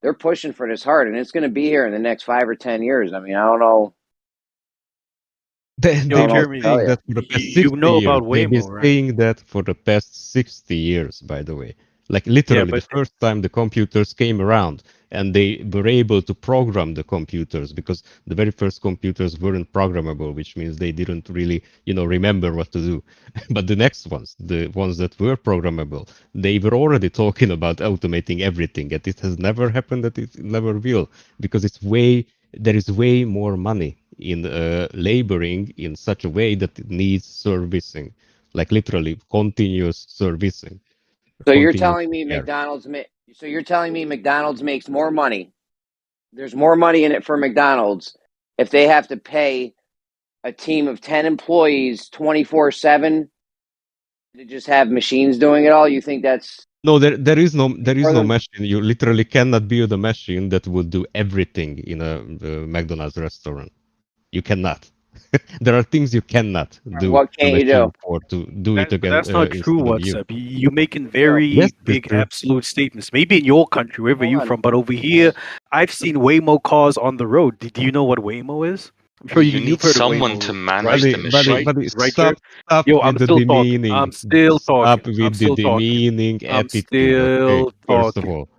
They're pushing for this hard, and it's going to be here in the next 5 or 10 years. I mean, I don't know. They've I don't know what been to Jeremy, tell saying you. that for the past you 60 know years. about They've been Waymo, right? saying that for the past 60 years, by the way. Like Yeah, literally, the but first time the computers came around and they were able to program the computers because the very first computers weren't programmable, which means they didn't really, remember what to do. But the next ones, the ones that were programmable, they were already talking about automating everything. And it has never happened, that it never will, because there is way more money in laboring in such a way that it needs servicing, like literally continuous servicing, So you're continuous telling me care. McDonald's makes more money. There's more money in it for McDonald's if they have to pay a team of 10 employees 24/7 to just have machines doing it all. You think that's No, there is for no them? machine. You literally cannot build a machine that would do everything in a McDonald's restaurant. You cannot. There are things you cannot do What a can't you do? machine for to do it but again that's not true, instead of you. WhatsApp. You're making Yes, very it is big true. absolute statements. Maybe in your country, wherever Hold you're on. from, but over here, I've seen Waymo cars on the road. Do you know what Waymo is? I'm sure You you've need heard of someone to Waymo, right? manage the Buddy, machine. Right, Jer? stop Yo, with I'm the still talking. demeaning. I'm still Stop talking. I'm with the still talking. demeaning I'm attitude, okay? still First of talking. all,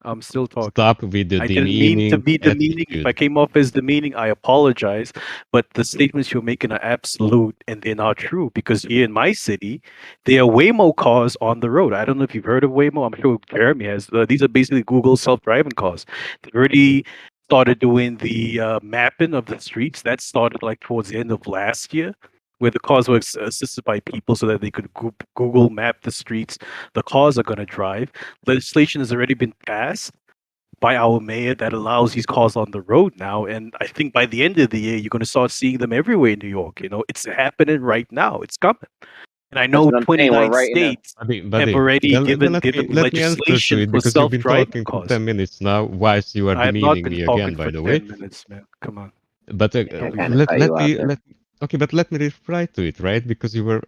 I'm still talking. stop with the I didn't mean to demeaning be demeaning. If I attitude. came off as demeaning, I apologize. But the statements you're making are absolute and they're not true because here in my city, there are Waymo cars on the road. I don't know if you've heard of Waymo. I'm sure Jeremy has. These are basically Google self-driving cars. They already started doing the mapping of the streets. That started like towards the end of last year, where the cars were assisted by people so that they could Google map the streets the cars are going to drive. Legislation has already been passed by our mayor that allows these cars on the road now. And I think by the end of the year, you're going to start seeing them everywhere in New York. You know, it's happening right now. It's coming. And I That's know what I'm saying. We're 29 right in the. states have Buddy, already then given let me answer to legislation it for because you've been self-driving talking for cars. 10 minutes now, whilst you are I have not demeaning been me talking again, by for the way. 10 minutes, man. Come on. But I kind of cut you off there. okay, but let me reply to it, right? Because you were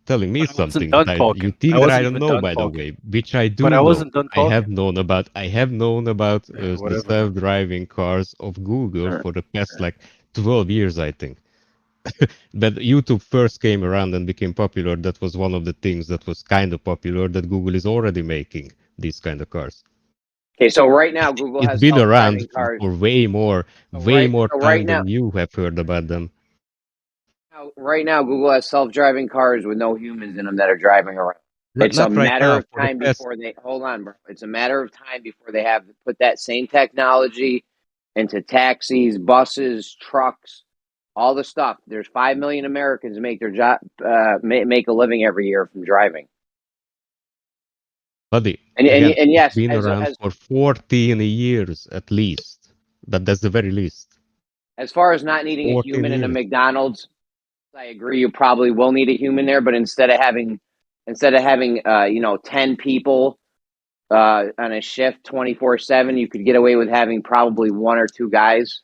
telling me But I wasn't something done that you talking. I think that I wasn't don't even know, done by the talking. way, which I do But I know. wasn't done I have talking. known about Yeah, the whatever, man. self-driving cars of Google Sure. for the past like 12 years, I think. But YouTube first came around and became popular. That was one of the things that was kind of popular, that Google is already making these kind of cars. Okay, so right now Google It's has been around self-driving cars. for way more So time than you have heard about them. right now Google has self-driving cars with no humans in them that are driving around. It's a Not right matter now, of for the time past before they hold on, bro. It's a matter of time before they have put that same technology into taxis, buses, trucks, all the stuff. There's 5 million Americans make their job, make a living every year from driving. buddy, And again, and it's yes, been around for 14 years at least. But that's the very least. as far as not needing a 14 human in a years. McDonald's, I agree. You probably will need a human there, but instead of having 10 people on a shift 24/7, you could get away with having probably one or two guys.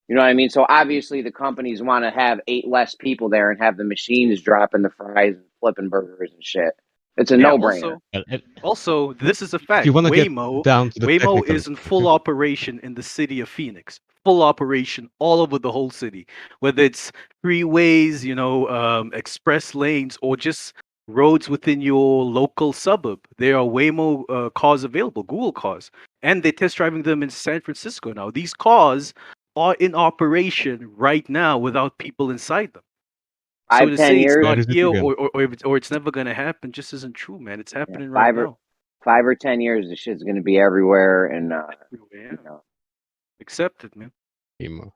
You know what I mean? So obviously the companies want to have 8 less people there and have the machines dropping the fries and flipping burgers and shit. It's a no-brainer. Also, this is a fact. you wanna get Waymo down to the technical- is in full operation in the city of Phoenix. Full operation all over the whole city. Whether it's freeways, express lanes, or just roads within your local suburb. There are Waymo cars available, Google cars. And they're test driving them in San Francisco now. These cars are in operation right now without people inside them. So 5, to 10 say it's years. not here or it's never going to happen just isn't true, man. It's happening right now. 5 or 10 years, the shit's going to be everywhere and accepted, man. Emo.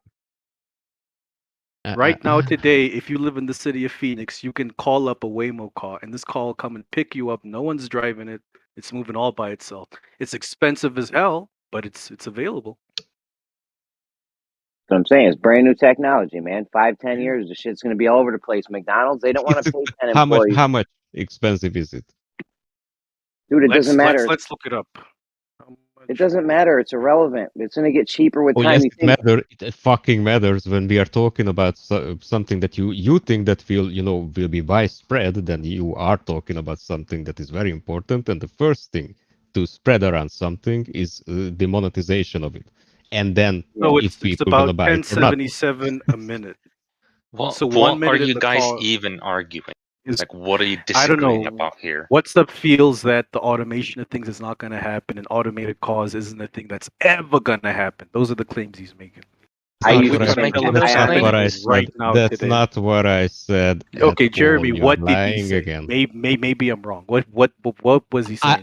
Right now, today, if you live in the city of Phoenix, you can call up a Waymo car, and this car will come and pick you up. No one's driving it; it's moving all by itself. It's expensive as hell, but it's available. That's what I'm saying. It's brand new technology, man. 5, 10 years, the shit's going to be all over the place. McDonald's, they don't want to pay 10 employees. How much expensive is it? Dude, it doesn't matter. Let's look it up. It doesn't matter. It's irrelevant. It's going to get cheaper with time. Yes, it fucking matters when we are talking about something that you think that will be widespread. Then you are talking about something that is very important, and the first thing to spread around something is the monetization of it, and then if people gonna buy it or not. $10.77 a minute. Well, so 1 what minute are in you the guys car even arguing? is, Like, what are you I don't disagreeing know. about here? WhatsApp feels that the automation of things is not going to happen, and automated cars isn't a thing that's ever going to happen. Those are the claims he's making. That's not what I said. Right now, That's today. not what I said. Okay, Jeremy, You're what did he lying say? again. Maybe I'm wrong. What was he saying?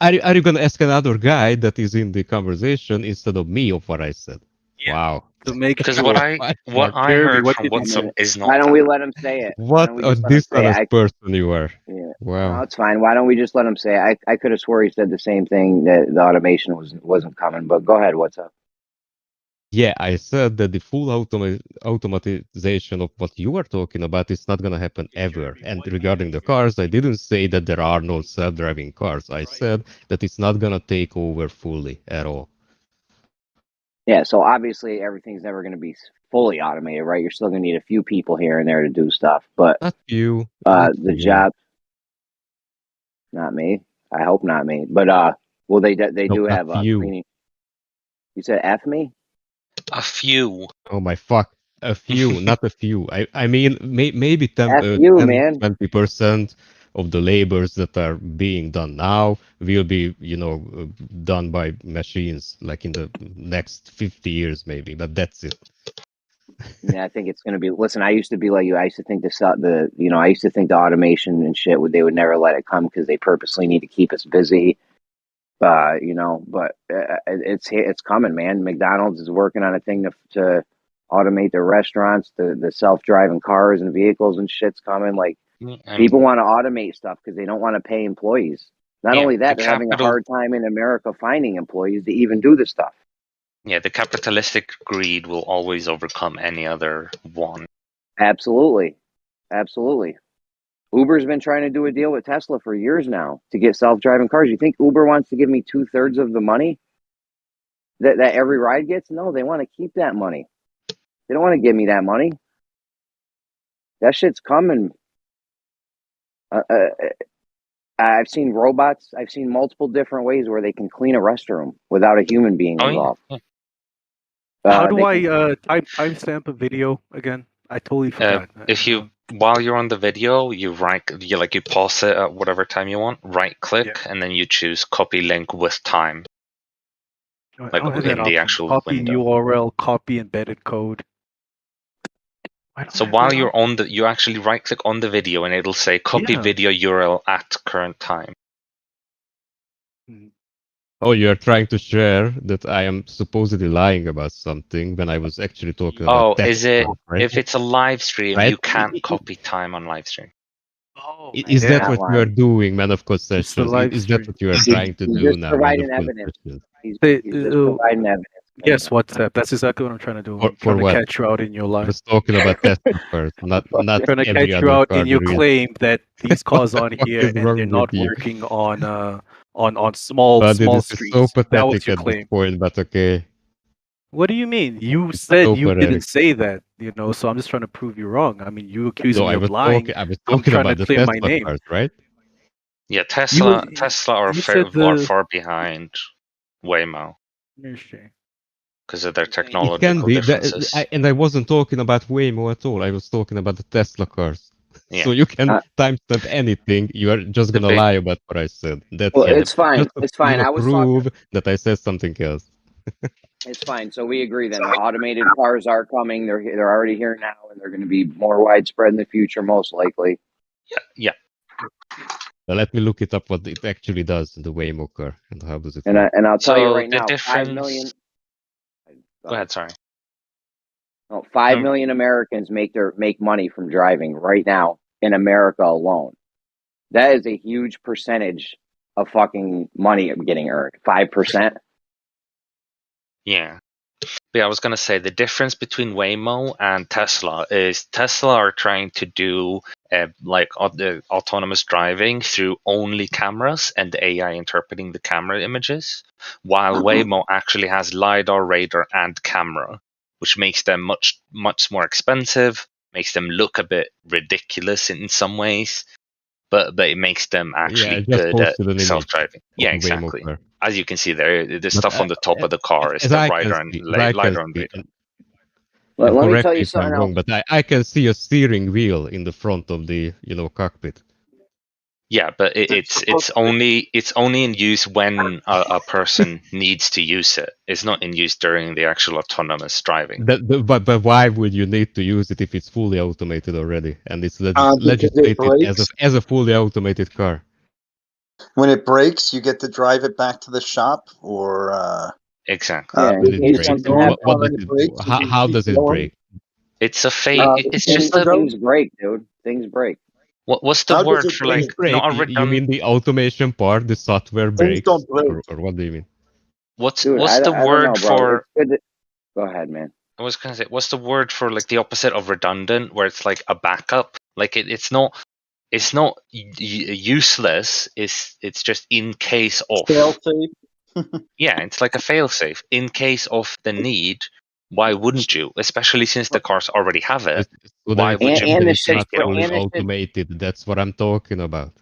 Are you gonna ask another guy that is in the conversation instead of me of what I said? Wow. To make Because sure. what I Jeremy, heard what from did he WhatsApp say? is not Why don't that. we let him say it? What a dishonest person you are. Yeah. Wow. No, it's fine. Why don't we just let him say it? I could have swore he said the same thing, that the automation wasn't coming. But go ahead. What's up? Yeah, I said that the full automatization of what you are talking about is not going to happen ever. And regarding the cars, I didn't say that there are no self-driving cars. I said that it's not going to take over fully at all. Yeah, so obviously everything's never going to be fully automated, right? You're still going to need a few people here and there to do stuff, but not you. The job, not me. I hope not me, but well, they do have cleaning. You said F me? A few. Oh my fuck! A few, not a few. I mean, maybe 10, F you, man. 20% of the labors that are being done now will be, done by machines, like in the next 50 years, maybe. But that's it. Yeah, I think it's going to be. Listen, I used to be like you. I used to think I used to think the automation and shit they would never let it come because they purposely need to keep us busy. But it's coming, man. McDonald's is working on a thing to automate their restaurants. The self-driving cars and vehicles and shit's coming. Like people want to automate stuff because they don't want to pay employees. Not Yeah, only that, the they're having a capital. hard time in America finding employees to even do this stuff. Yeah, the capitalistic greed will always overcome any other want. Absolutely. Absolutely. Uber's been trying to do a deal with Tesla for years now to get self-driving cars. You think Uber wants to give me 2/3 of the money that every ride gets? No, they want to keep that money. They don't want to give me that money. That shit's coming. I've seen robots. I've seen multiple different ways where they can clean a restroom without a human being Oh involved. yeah. How do They I can- timestamp a video again? I totally forgot. If you while you're on the video, you pause it at whatever time you want. Right click, and then you choose copy link with time. I don't have that in the option. actual Copy window. URL, copy embedded code. So while you're on you actually right click on the video and it'll say copy Yeah. video URL at current time. Oh, you're trying to share that I am supposedly lying about something when I was actually talking about Oh, text, is it? right? If it's a live stream, Right? you can't copy time on live stream. Oh, Is that not what lying. you're doing, man of concessions? It's the live Is that stream. what you are He's trying to do just now, man providing of evidence. concessions? He's Say, just providing evidence. Yes, WhatsApp. That's exactly what I'm trying to do. For I'm trying to what? catch you out in your I lie. was talking about Tesla first, not Trying to every catch you other out car in your there is. claim that these cars What on the fuck here is and wrong they're with not you? working on small Buddy, small this is streets. so That was pathetic your at this claim. point, but okay. What do you mean? You said So you pathetic. didn't say that, so I'm just trying to prove you wrong. I mean, you accusing No, me I of was lying. I was I'm talking trying to about the clear my Tesla name. cars, right? Yeah, Tesla are You said are far behind Waymo Interesting. because of their It technological can be. differences. And I wasn't talking about Waymo at all. I was talking about the Tesla cars. Yeah. So you can timestamp anything. You are just gonna lie about what I said. That's Well, all. it's fine. Just to, It's fine. I was talking. prove that I said something else. It's fine. So we agree then. The automated cars are coming. They're already here now, and they're going to be more widespread in the future, most likely. Yeah. Well, let me look it up. What it actually does, the Waymo car, and how does it? And work. I'll tell you right the now, difference... 5 million. Go ahead. Sorry. No, 5 million Americans make money from driving right now in America alone. That is a huge percentage of fucking money getting earned. 5%. Yeah. But I was going to say the difference between Waymo and Tesla is Tesla are trying to do the autonomous driving through only cameras and the AI interpreting the camera images, while Waymo actually has LiDAR, radar, and camera, which makes them much more expensive, makes them look a bit ridiculous in some ways, but it makes them actually good at self-driving. Yeah, exactly. As you can see there, the stuff on the top of the car is the LiDAR and radar. Let me tell you if I'm something wrong, else. but I can see a steering wheel in the front of the cockpit. Yeah, but it's only in use when a person needs to use it. It's not in use during the actual autonomous driving. But why would you need to use it if it's fully automated already and it's legislated as a fully automated car? When it breaks, you get to drive it back to the shop, or exactly. How does it break? It's a fake. It's just things break, dude. Things break. What's the word for like? Not a you mean the automation part, the software breaks, or what do you mean? What's the word for? Go ahead, man. I was gonna say, what's the word for like the opposite of redundant, where it's like a backup? Like it's not useless. It's just in case of. Fail-safe. Yeah, it's like a fail-safe in case of the need. Why wouldn't you? Especially since the cars already have it. Why would you? And the shit's not fully automated. That's what I'm talking about.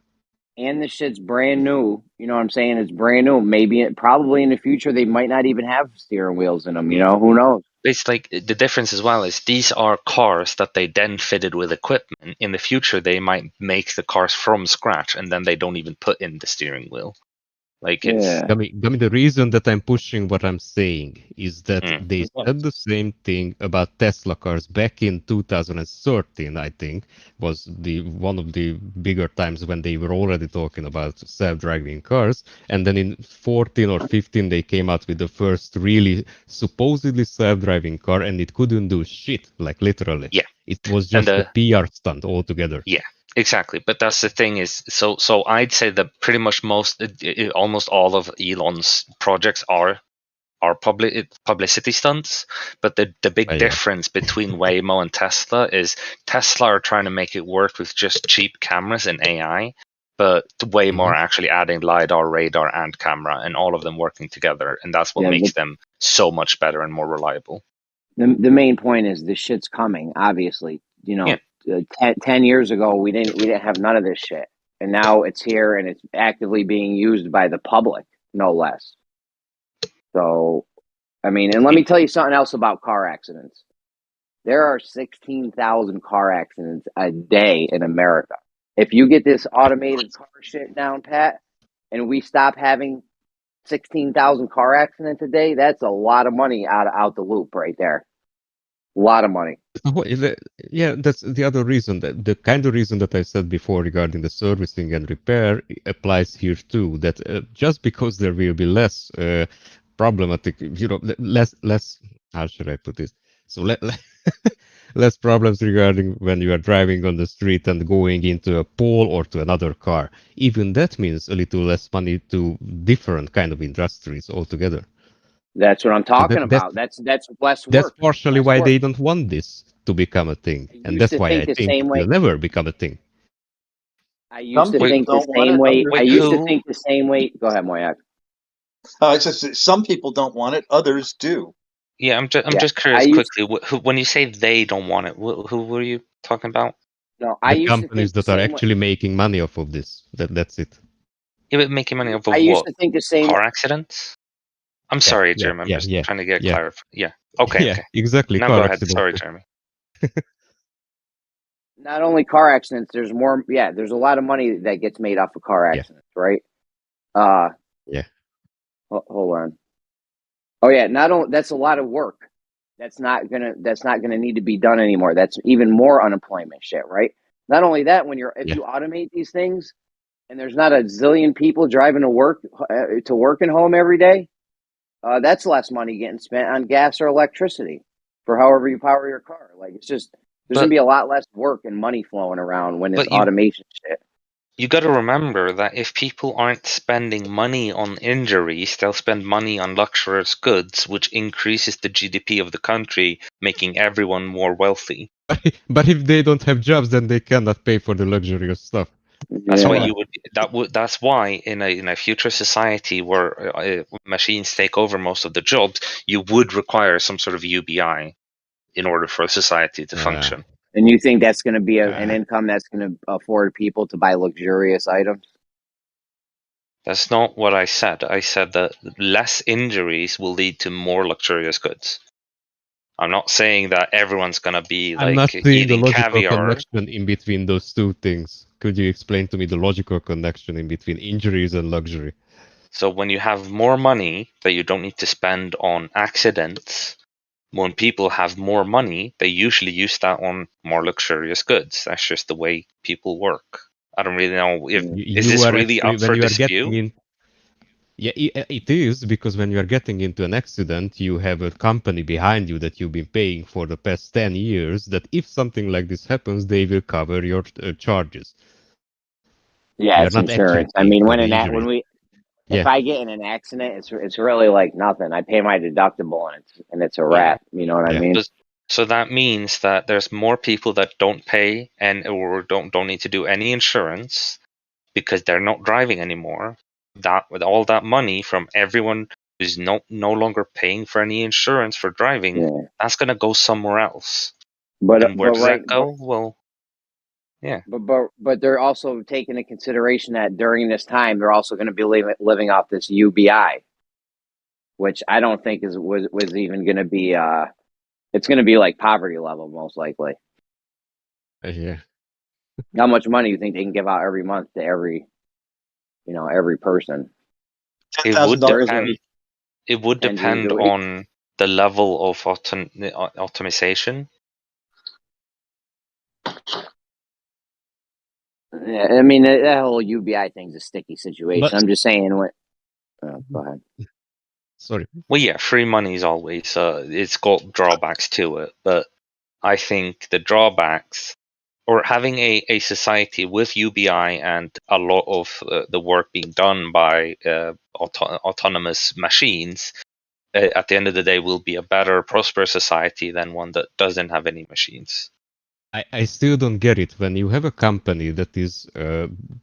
And the shit's brand new. You know what I'm saying? It's brand new. Probably in the future, they might not even have steering wheels in them. Who knows? It's like the difference as well is these are cars that they then fitted with equipment. In the future, they might make the cars from scratch, and then they don't even put in the steering wheel. Like it's the reason that I'm pushing what I'm saying is that they said the same thing about Tesla cars back in 2013. I think was one of the bigger times when they were already talking about self-driving cars, and then in 14 or 15 they came out with the first really supposedly self-driving car, and it couldn't do shit, like literally. Yeah, it was just a PR stunt altogether. Yeah. Exactly, but that's the thing is, so I'd say that pretty much almost all of Elon's projects are publicity stunts. But the big Yeah. difference between Waymo and Tesla is Tesla are trying to make it work with just cheap cameras and AI, but Waymo are actually adding LiDAR, radar, and camera, and all of them working together, and that's what makes them so much better and more reliable. The main point is this shit's coming. Obviously, 10 years ago we didn't have none of this shit, and now it's here and it's actively being used by the public, no less. So, I mean, and let me tell you something else about car accidents. There are 16,000 car accidents a day in America. If you get this automated car shit down pat, and we stop having 16,000 car accidents a day, that's a lot of money out the loop right there. A lot of money. Yeah, that's the other reason. The kind of reason that I said before regarding the servicing and repair applies here too. That just because there will be less problematic, less. How should I put this? So less problems regarding when you are driving on the street and going into a pole or to another car. Even that means a little less money to different kind of industries altogether. That's what I'm talking about. That's less work. That's partially why they don't want this to become a thing, and that's why I think it will never become a thing. I used to think the same way. I used to think the same way. Go ahead, Moyak. It's just some people don't want it, others do. Yeah, I'm just curious quickly. When you say they don't want it, who were you talking about? No, the companies that are actually making money off of this. That's it. Yeah, but making money off of what? Used to think the same. Car accidents? I'm sorry, Jeremy. I'm just trying to get clarified. Yeah. Okay. Yeah, exactly. Now go ahead. Sorry, Jeremy. Not only car accidents, there's more. Yeah, there's a lot of money that gets made off of car accidents, right? Yeah. Hold on. Oh yeah, not only that's a lot of work. That's not gonna need to be done anymore. That's even more unemployment shit, right? Not only that, if you automate these things, and there's not a zillion people driving to work and home every day, that's less money getting spent on gas or electricity for however you power your car. Like there's gonna be a lot less work and money flowing around when it's automation shit. You got to remember that if people aren't spending money on injuries, they'll spend money on luxurious goods, which increases the GDP of the country, making everyone more wealthy. But if they don't have jobs, then they cannot pay for the luxurious stuff. That's why That's why in a future society where machines take over most of the jobs, you would require some sort of UBI in order for society to function. And you think that's going to be an income that's going to afford people to buy luxurious items? That's not what I said. I said that less injuries will lead to more luxurious goods. I'm not saying that everyone's going to be I'm not seeing the eating logical caviar. connection in between those two things. Could you explain to me the logical connection in between injuries and luxury? So when you have more money that you don't need to spend on accidents, when people have more money, they usually use that on more luxurious goods. That's just the way people work. I don't really know if is this really up for dispute. Yeah, it is, because when you are getting into an accident, you have a company behind you that you've been paying for the past 10 years, that if something like this happens, they will cover your charges. Yeah, it's insurance. I mean, if I get in an accident, it's really like nothing. I pay my deductible and it's a wrap. You know what I mean? So that means that there's more people that don't pay or don't need to do any insurance because they're not driving anymore. That with all that money from everyone who's no longer paying for any insurance for driving, that's going to go somewhere else. And where does that go? Well, yeah. But they're also taking into consideration that during this time they're also going to be living off this UBI, which I don't think was even going to be. It's going to be like poverty level most likely. Yeah. How much money do you think they can give out every month to every person? It would depend on the level of automation. Yeah, I mean that whole UBI thing's a sticky situation. I'm just saying. Go ahead. Sorry. Well, yeah, free money is always it's got drawbacks to it, but I think the drawbacks or having a society with UBI and a lot of the work being done by autonomous machines, at the end of the day will be a better, prosperous society than one that doesn't have any machines. I still don't get it. When you have a company that is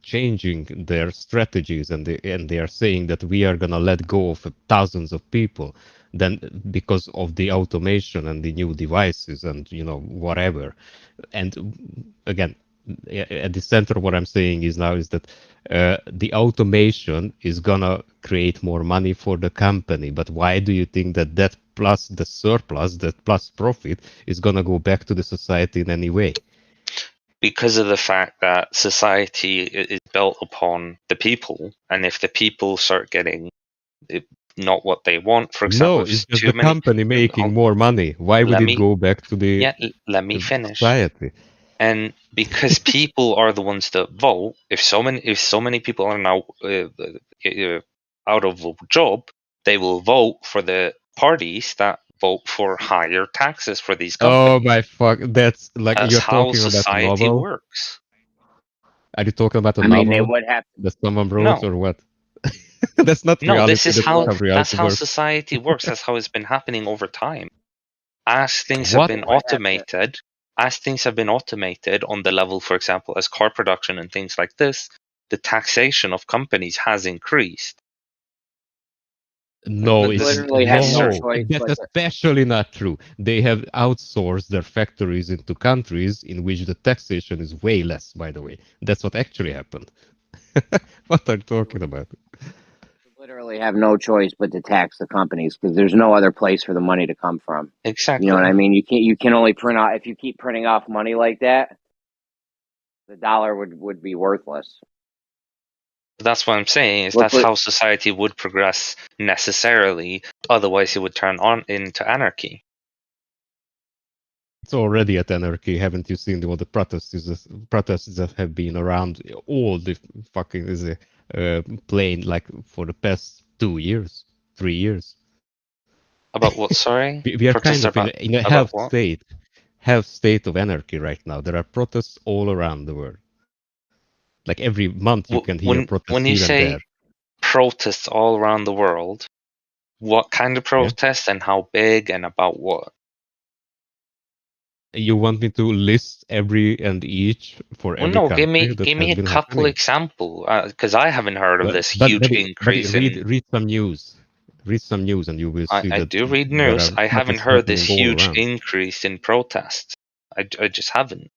changing their strategies and they are saying that we are gonna let go of thousands of people, then because of the automation and the new devices and whatever, and again, at the center of what I'm saying is that the automation is gonna create more money for the company. But why do you think that plus the surplus, that plus profit, is gonna go back to the society in any way? Because of the fact that society is built upon the people, and if the people start getting not what they want, for example, No, it's just the company making more money. Why would it go back to the let me finish. society? And because people are the ones that vote, if so many people are now out of a job, they will vote for the parties that vote for higher taxes for these companies. Oh my fuck! That's like you're talking about a novel. Works. Are you talking about a I mean, novel they would have that someone wrote, No. or what? That's not No, reality. this is That's how not reality that's how works. society works. That's how it's been happening over time. As things What? have been automated, on the level, for example, as car production and things like this, the taxation of companies has increased. No, They it's literally have no no. choice That's but to, especially not true. They have outsourced their factories into countries in which the taxation is way less. By the way, that's what actually happened. What are you talking about? literally have no choice but to tax the companies because there's no other place for the money to come from. Exactly. You know what I mean? You can only print out if you keep printing off money like that, the dollar would be worthless. That's what I'm saying. Is that's how society would progress necessarily. Otherwise, it would turn on into anarchy. It's already at anarchy. Haven't you seen all the protests that have been around all the fucking plane like for the past 2 years, 3 years? About what? Sorry, we are kind of in a health state of anarchy right now. There are protests all around the world. Like every month you can hear protests when you here say and there. Protests all around the world, what kind of protests and how big and about what? You want me to list every and each for every country? Give me a couple examples, because I haven't heard of this huge increase in. Read some news. Read some news, and you will see I that do read news. I haven't heard this huge increase in protests. I just haven't.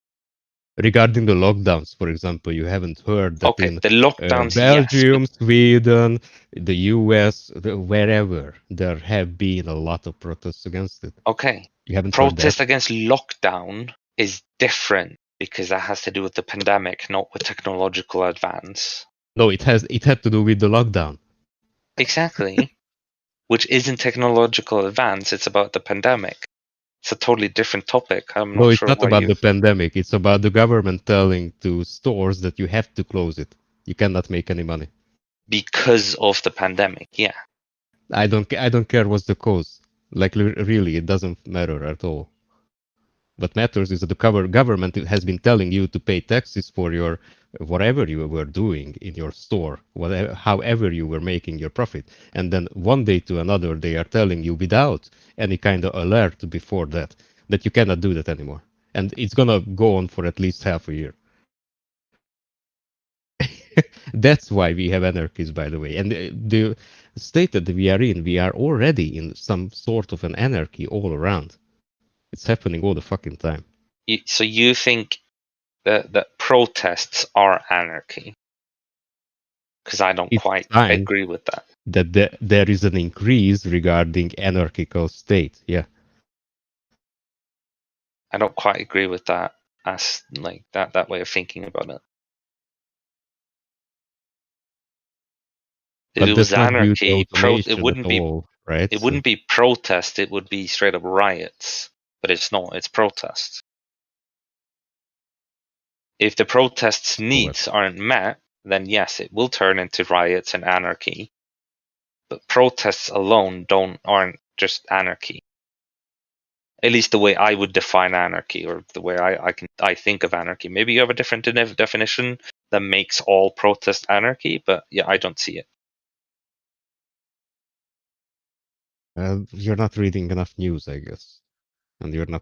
Regarding the lockdowns, for example, you haven't heard that in the lockdowns, Belgium, yes, Sweden, the US, wherever, there have been a lot of protests against it. Okay. You haven't Protest heard that? against lockdown is different because that has to do with the pandemic, not with technological advance. No, it had to do with the lockdown. Exactly. Which isn't technological advance, it's about the pandemic. It's a totally different topic. No, it's not about the pandemic. It's about the government telling to stores that you have to close it. You cannot make any money. Because of the pandemic, yeah. I don't care what's the cause. Like really, it doesn't matter at all. What matters is that the government has been telling you to pay taxes for your whatever you were doing in your store, however you were making your profit. And then one day to another, they are telling you without any kind of alert before that you cannot do that anymore. And it's going to go on for at least half a year. That's why we have anarchies, by the way. And the state that we are already in some sort of an anarchy all around. It's happening all the fucking time. So you think that protests are anarchy? Because I don't quite agree with that. That there is an increase regarding anarchical state, yeah. I don't quite agree with that as like that way of thinking about it. If it was anarchy, it wouldn't be right? It wouldn't be protest. It would be straight up riots. But it's not. It's protests. If the protests' needs aren't met, then yes, it will turn into riots and anarchy. But protests alone aren't just anarchy. At least the way I would define anarchy, or the way I think of anarchy. Maybe you have a different definition that makes all protest anarchy, but yeah, I don't see it. You're not reading enough news, I guess, and you're not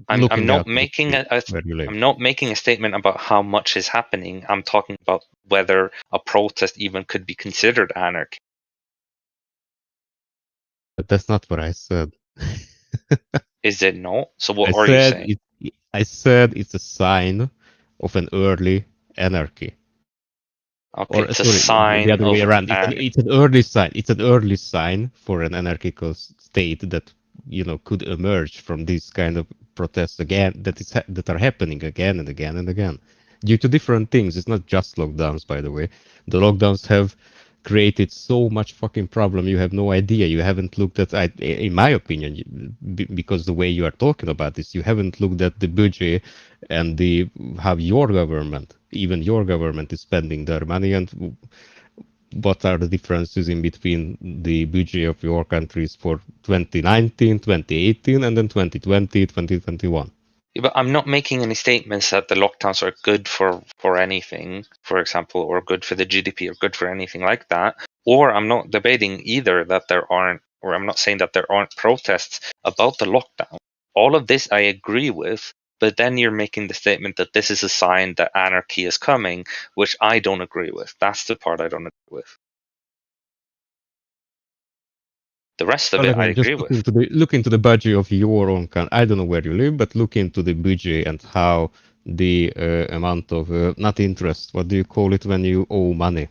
I'm looking not out to making see where you live. I'm not making a statement about how much is happening. I'm talking about whether a protest even could be considered anarchy. But that's not what I said. Is it not? So what I are you said saying? I said it's a sign of an early anarchy. Okay, Or it's a sorry, the sign other way of around. anarchy. It's an early sign. It's an early sign for an anarchical state that could emerge from these kind of protests again. That are happening again and again and again, due to different things. It's not just lockdowns, by the way. The lockdowns have created so much fucking problem. You have no idea. You haven't looked at, in my opinion, because the way you are talking about this, you haven't looked at the budget and how your government, even your government, is spending their money, and what are the differences in between the budget of your countries for 2019, 2018, and then 2020, 2021. Yeah, but I'm not making any statements that the lockdowns are good for anything, for example, or good for the GDP, or good for anything like that. Or I'm not debating either that there aren't, or I'm not saying that there aren't protests about the lockdown. All of this I agree with, but then you're making the statement that this is a sign that anarchy is coming, which I don't agree with. That's the part I don't agree with. The rest of Well, it I again, just agree look with. into the budget of your own country. I don't know where you live, but look into the budget and how the amount of not interest. What do you call it when you owe money?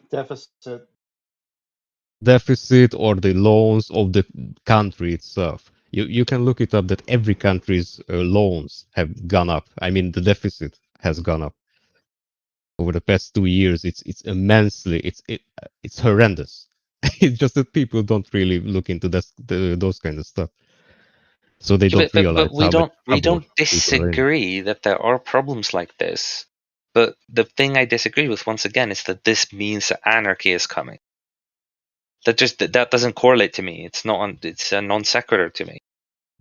Deficit. Deficit, or the loans of the country itself. You can look it up that every country's loans have gone up. I mean, the deficit has gone up over the past 2 years. It's immensely. It's horrendous. It's just that people don't really look into those kind of stuff, so they don't realize But how much we trouble don't people are in. disagree that there are problems like this. But the thing I disagree with once again is that this means that anarchy is coming. That doesn't correlate to me. It's a non sequitur to me.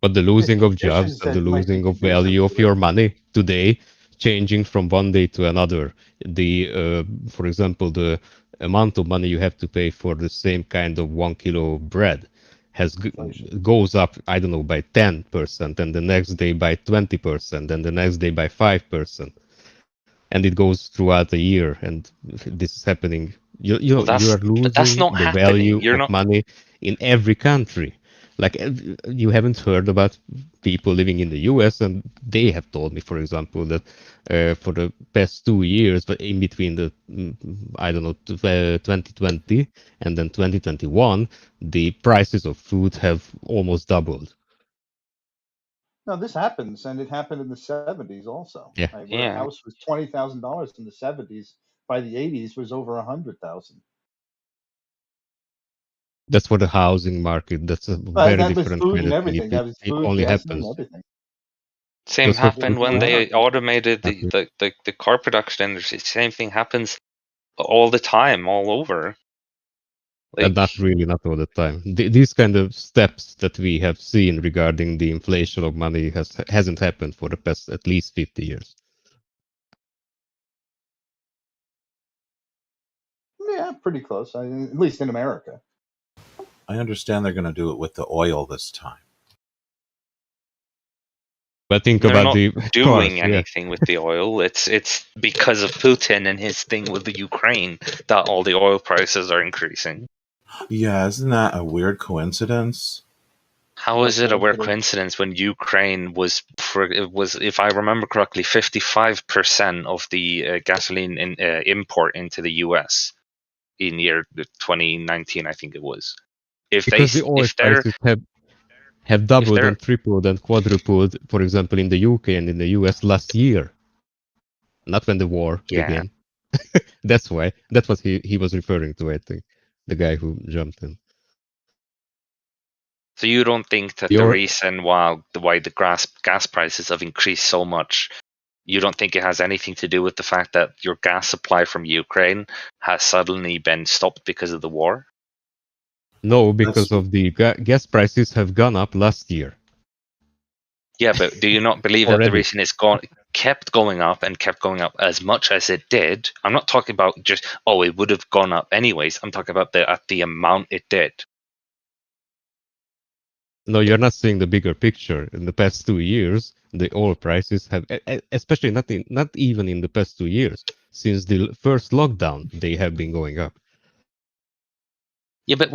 But the losing of jobs Conditions and the that might be losing of conducive value of to it. your money today, changing from one day to another. For example, the amount of money you have to pay for the same kind of 1 kilo of bread goes up, I don't know, by 10%, and the next day by 20%, and the next day by 5%, and it goes throughout the year. And this is happening. You are But that's losing not the happening. value You're of not. money in every country. Like, you haven't heard about people living in the US, and they have told me, for example, that for the past 2 years, but in between the I don't know 2020 and then 2021, the prices of food have almost doubled. No, this happens, and it happened in the 70s also. Yeah. Right? Where a house was $20,000 in the 70s, by the 80s was over 100,000. That's for the housing market. That's a And very that was different food kind and of thing. everything. That was It food, only gasoline, happens. everything. Same Just for happened food when and they automated the car production industry. Same thing happens all the time, all over. Not really, not all the time. These kind of steps that we have seen regarding the inflation of money hasn't happened for the past at least 50 years. Yeah, pretty close. At least in America. I understand they're going to do it with the oil this time. But think They're about not the doing cars, anything with the oil. It's because of Putin and his thing with the Ukraine that all the oil prices are increasing. Yeah, isn't that a weird coincidence? How is it a weird coincidence when Ukraine was, if I remember correctly, 55% of the gasoline import into the US in year 2019, I think it was. Because the oil prices have doubled and tripled and quadrupled, for example, in the UK and in the US last year. Not when the war began. That's why. That's what he was referring to, I think. The guy who jumped in. So you don't think that the reason why the gas prices have increased so much, you don't think it has anything to do with the fact that your gas supply from Ukraine has suddenly been stopped because of the war? No, because of the gas prices have gone up last year. Yeah, but do you not believe that the Already. reason it's kept going up and kept going up as much as it did? I'm not talking about just it would have gone up anyways. I'm talking about the amount it did. No, you're not seeing the bigger picture. In the past 2 years, the oil prices have, especially not even in the past 2 years, since the first lockdown, they have been going up. Yeah, but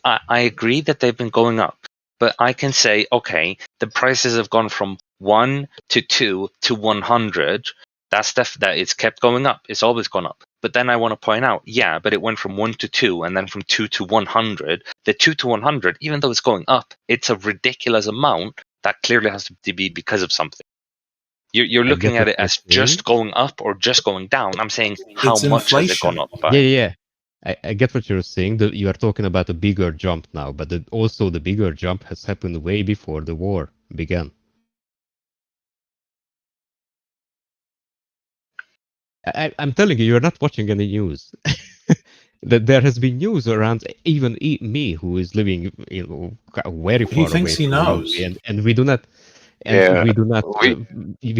I agree that they've been going up, but I can say, okay, the prices have gone from 1 to 2 to 100. That it's kept going up. It's always gone up. But then I want to point out, yeah, but it went from 1 to 2 and then from 2 to 100. The 2 to 100, even though it's going up, it's a ridiculous amount that clearly has to be because of something. You're looking at it as just going up or just going down. I'm saying how much has it gone up by? Yeah. I get what you're saying. You are talking about a bigger jump now, but also the bigger jump has happened way before the war began. I'm telling you, you're not watching any news. That there has been news around even me, who is living very far He away thinks he from knows. the UK, and we do not. And Yeah, we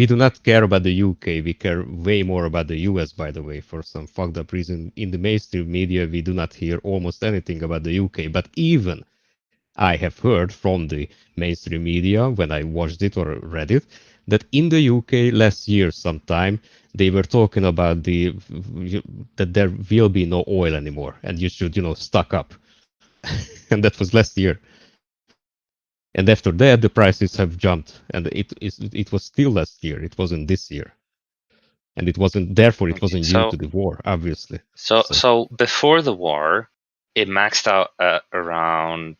do not care about the UK. We care way more about the US, by the way, for some fucked up reason. In the mainstream media, we do not hear almost anything about the UK. But even I have heard from the mainstream media when I watched it or read it that in the UK last year sometime they were talking about that there will be no oil anymore and you should stock up. And that was last year. And after that, the prices have jumped, and it was still last year. It wasn't this year, and it wasn't due to the war, obviously. So before the war, it maxed out at around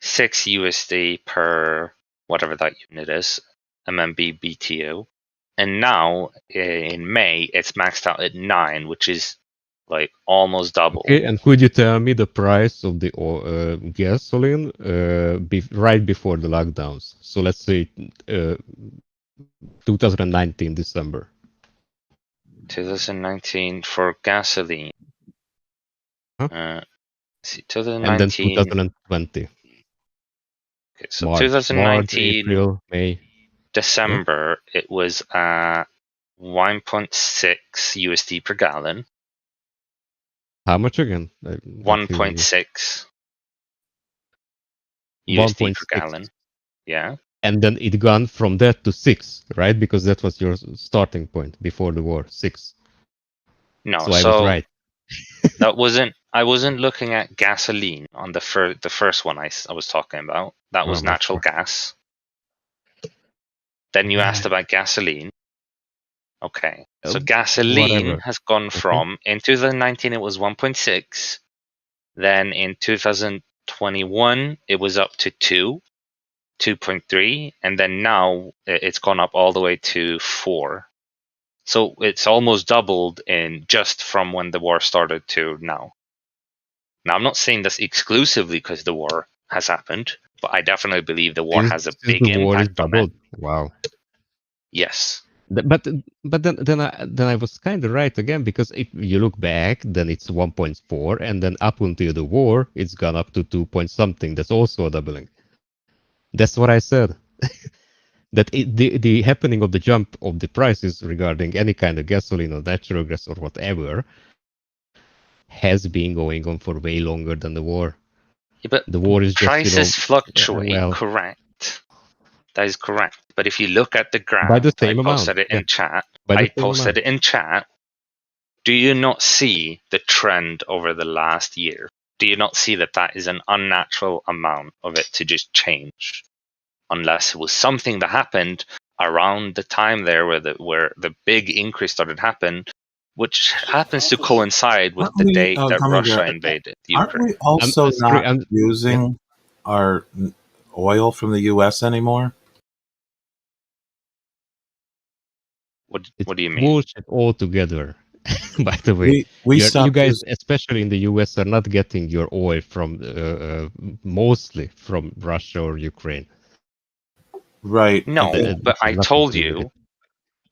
$6 USD per whatever that unit is, MMB BTU, and now in May it's maxed out at 9, which is like almost double. Okay, and could you tell me the price of the gasoline right before the lockdowns? So let's say 2019 December. 2019 for gasoline. See, 2019. And then 2020. Okay, so March, 2019 April, May. December, it was 1.6 USD per gallon. How much again? 1.6 USD per gallon. Yeah. And then it gone from that to 6, right? Because that was your starting point before the war, 6. No, so I was right. I wasn't looking at gasoline on the first one I was talking about. That was natural gas. Then you asked about gasoline. Okay. So gasoline has gone from, in 2019 it was 1.6. Then in 2021 it was up to 2.3, and then now it's gone up all the way to 4. So it's almost doubled in just from when the war started to now. Now, I'm not saying this exclusively because the war has happened, but I definitely believe the war has a big impact on it. Wow. Yes. But then I was kind of right again, because if you look back, then it's 1.4, and then up until the war, it's gone up to 2 point something. That's also a doubling. That's what I said. That the happening of the jump of the prices regarding any kind of gasoline or natural gas or whatever has been going on for way longer than the war. Yeah, but the war is prices just, fluctuate. Correct. That is correct. But if you look at the graph, by the same I posted amount. it in chat. I posted it in chat. Do you not see the trend over the last year? Do you not see that is an unnatural amount of it to just change? Unless it was something that happened around the time there where the big increase started to happen, which happens to coincide with the date that Russia invaded Ukraine. Aren't we also not using our oil from the U.S. anymore? What do you mean? Bullshit altogether. By the way, you guys, especially in the US, are not getting your oil from mostly from Russia or Ukraine. Right. No, but I told you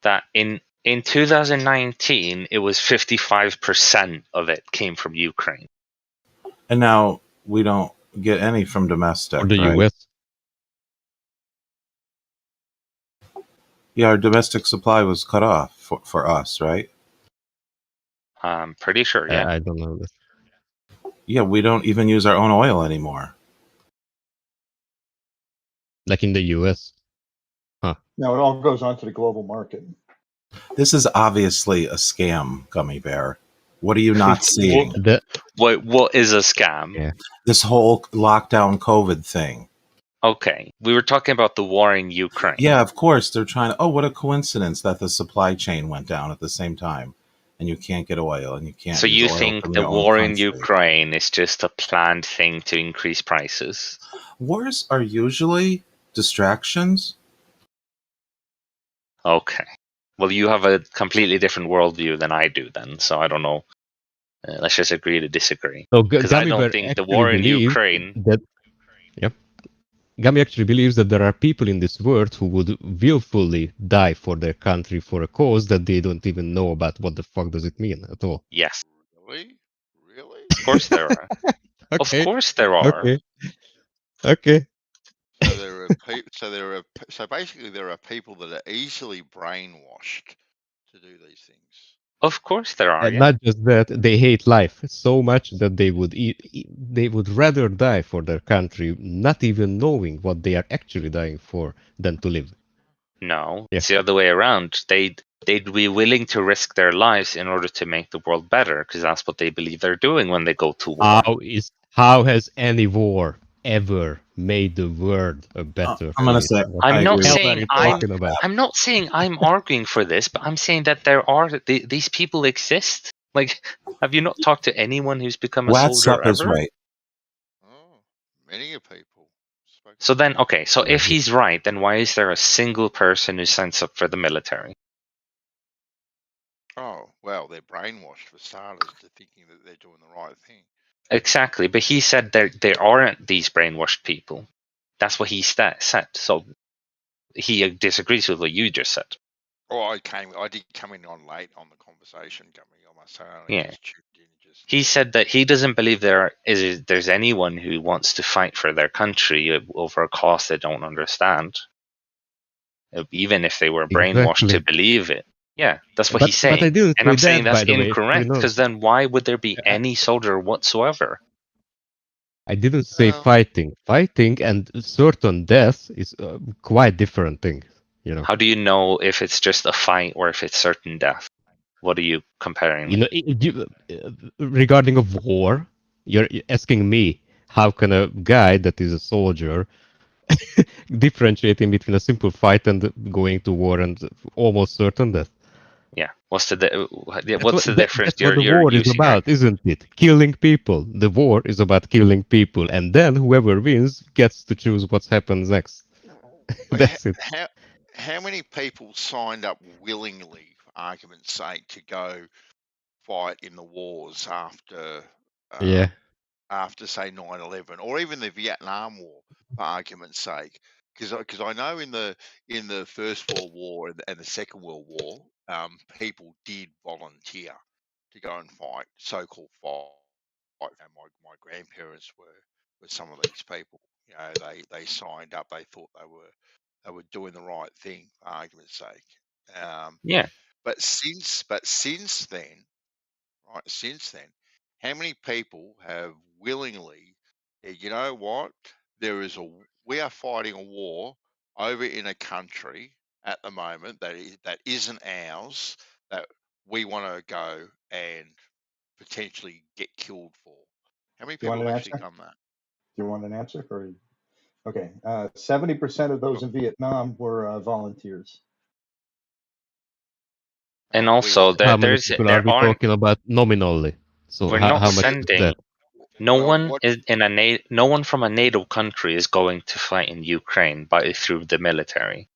that in 2019 it was 55% of it came from Ukraine. And now we don't get any from domestic, Or the right? US. Yeah, our domestic supply was cut off for us, right? I'm pretty sure, yeah. I don't know this. Yeah, we don't even use our own oil anymore. Like in the US. Huh. No, it all goes onto the global market. This is obviously a scam, Gummy Bear. What are you not seeing? What is a scam? Yeah. This whole lockdown COVID thing. Okay, we were talking about the war in Ukraine. Yeah, of course. They're trying to... Oh, what a coincidence that the supply chain went down at the same time. And you can't get oil, and you can't So use you oil think from the your own war in country. Ukraine is just a planned thing to increase prices? Wars are usually distractions. Okay. Well, you have a completely different worldview than I do then, so I don't know. Let's just agree to disagree. So Because I Gummy don't Bear think the actually war in believes Ukraine... that... Yep. Gummy actually believes that there are people in this world who would willfully die for their country for a cause that they don't even know about what the fuck does it mean at all. Yes. Really? Really? Of course there are. Okay. Of course there are. Okay. Okay. So there are so basically there are people that are easily brainwashed to do these things. Of course there are, And yeah. not just that, they hate life so much that they would rather die for their country, not even knowing what they are actually dying for, than to live. No, Yeah. it's the other way around. They'd be willing to risk their lives in order to make the world better, because that's what they believe they're doing when they go to war. How has any war ever made the world a better I'm gonna place? say What I'm the not hell saying are you talking about? I'm not saying I'm arguing for this, but I'm saying that there are these people exist. Like, have you not talked to anyone who's become a soldier WhatsApp is ever? right. Oh, many of people. So then, okay, so if he's right, then why is there a single person who signs up for the military? Oh, well, they're brainwashed for starters to thinking that they're doing the right thing. Exactly, but he said there aren't these brainwashed people. That's what he said. So he disagrees with what you just said. Oh, I did come in on late on the conversation, Gummy. I must say, I only Yeah. just tuned in. He said that he doesn't believe there's anyone who wants to fight for their country over a cause they don't understand, even if they were brainwashed to believe it. Yeah, that's what he's saying. But I didn't And say I'm saying that, that's by the way. incorrect, because then why would there be any soldier whatsoever? I didn't say fighting. Fighting and certain death is quite different thing. You know. How do you know if it's just a fight or if it's certain death? What are you comparing? You know, regarding of war, you're asking me how can a guy that is a soldier differentiating between a simple fight and going to war and almost certain death? Yeah. What's the difference? That's what the war is about, isn't it? Killing people. The war is about killing people, and then whoever wins gets to choose what happens next. That's it. How many people signed up willingly, for argument's sake, to go fight in the wars after say 9/11, or even the Vietnam War, for argument's sake? Because I know in the First World War and the Second World War, people did volunteer to go and fight, so-called fight. And my grandparents were some of these people. You know, they signed up. They thought they were doing the right thing, for argument's sake. Yeah. But since then, how many people have willingly, you know what? We are fighting a war over in a country at the moment that isn't ours, that we want to go and potentially get killed for. How many people have actually done that? Do you want an answer? Or okay, 70% of those in Vietnam were volunteers. And also, how many people are we talking about nominally? So we're how not much is sending. that? No one from a NATO country is going to fight in Ukraine through the military.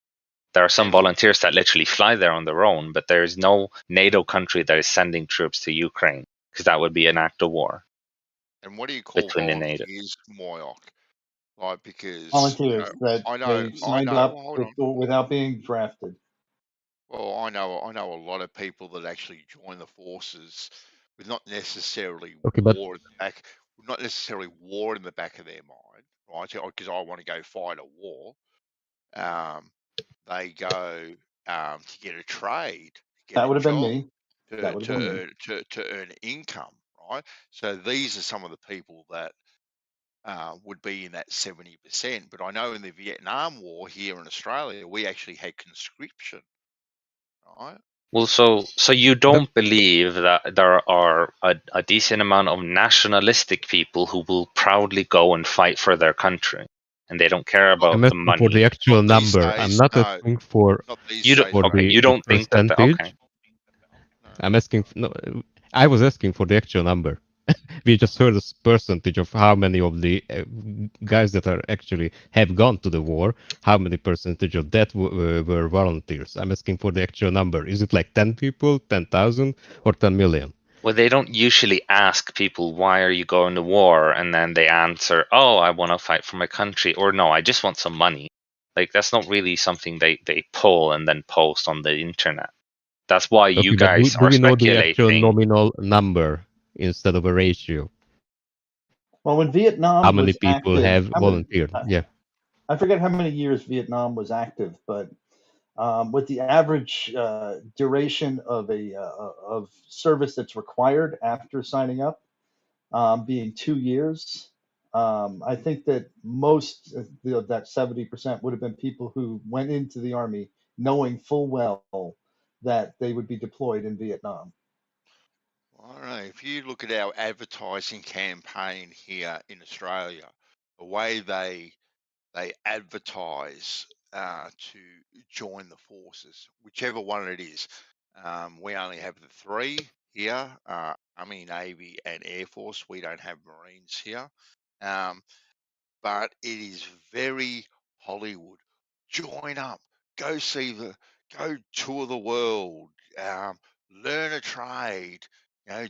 There are some volunteers that literally fly there on their own, but there is no NATO country that is sending troops to Ukraine, because that would be an act of war. And what do you call between the NATO? volunteers, Moyoc? Like, because Volunteers that they signed up without being drafted. Well, I know a lot of people that actually join the forces with not necessarily Okay, but war at the back, not necessarily war in the back of their mind, right? Because I want to go fight a war. They go to get a trade, to get That a would have been job, me. That would have been me. to earn income, right? So these are some of the people that would be in that 70%. But I know in the Vietnam War here in Australia, we actually had conscription, right? Well, so you don't believe that there are a decent amount of nationalistic people who will proudly go and fight for their country, and they don't care about I'm the asking for the money. actual Not these number. I'm days, not no. asking for Not these You don't. days. for Okay, you the don't think that. Okay. percentage. I'm asking. No, I was asking for the actual number. We just heard a percentage of how many of the guys that are actually have gone to the war. How many percentage of that were volunteers? I'm asking for the actual number. Is it like 10 people, 10,000, or 10 million? Well, they don't usually ask people, why are you going to war? And then they answer, oh, I want to fight for my country. Or no, I just want some money. Like, that's not really something they pull and then post on the internet. That's why you Okay, but guys do are we know the actual speculating. nominal number instead of a ratio? Well, when Vietnam How many was people active, have volunteered? Yeah. I forget how many years Vietnam was active, but with the average duration of of service that's required after signing up being 2 years, I think that most of that 70% would have been people who went into the army knowing full well that they would be deployed in Vietnam. I don't know. If you look at our advertising campaign here in Australia, the way they advertise to join the forces, whichever one it is. We only have the three here: Army, Navy, and Air Force. We don't have Marines here, but it is very Hollywood. Join up, go tour the world, learn a trade.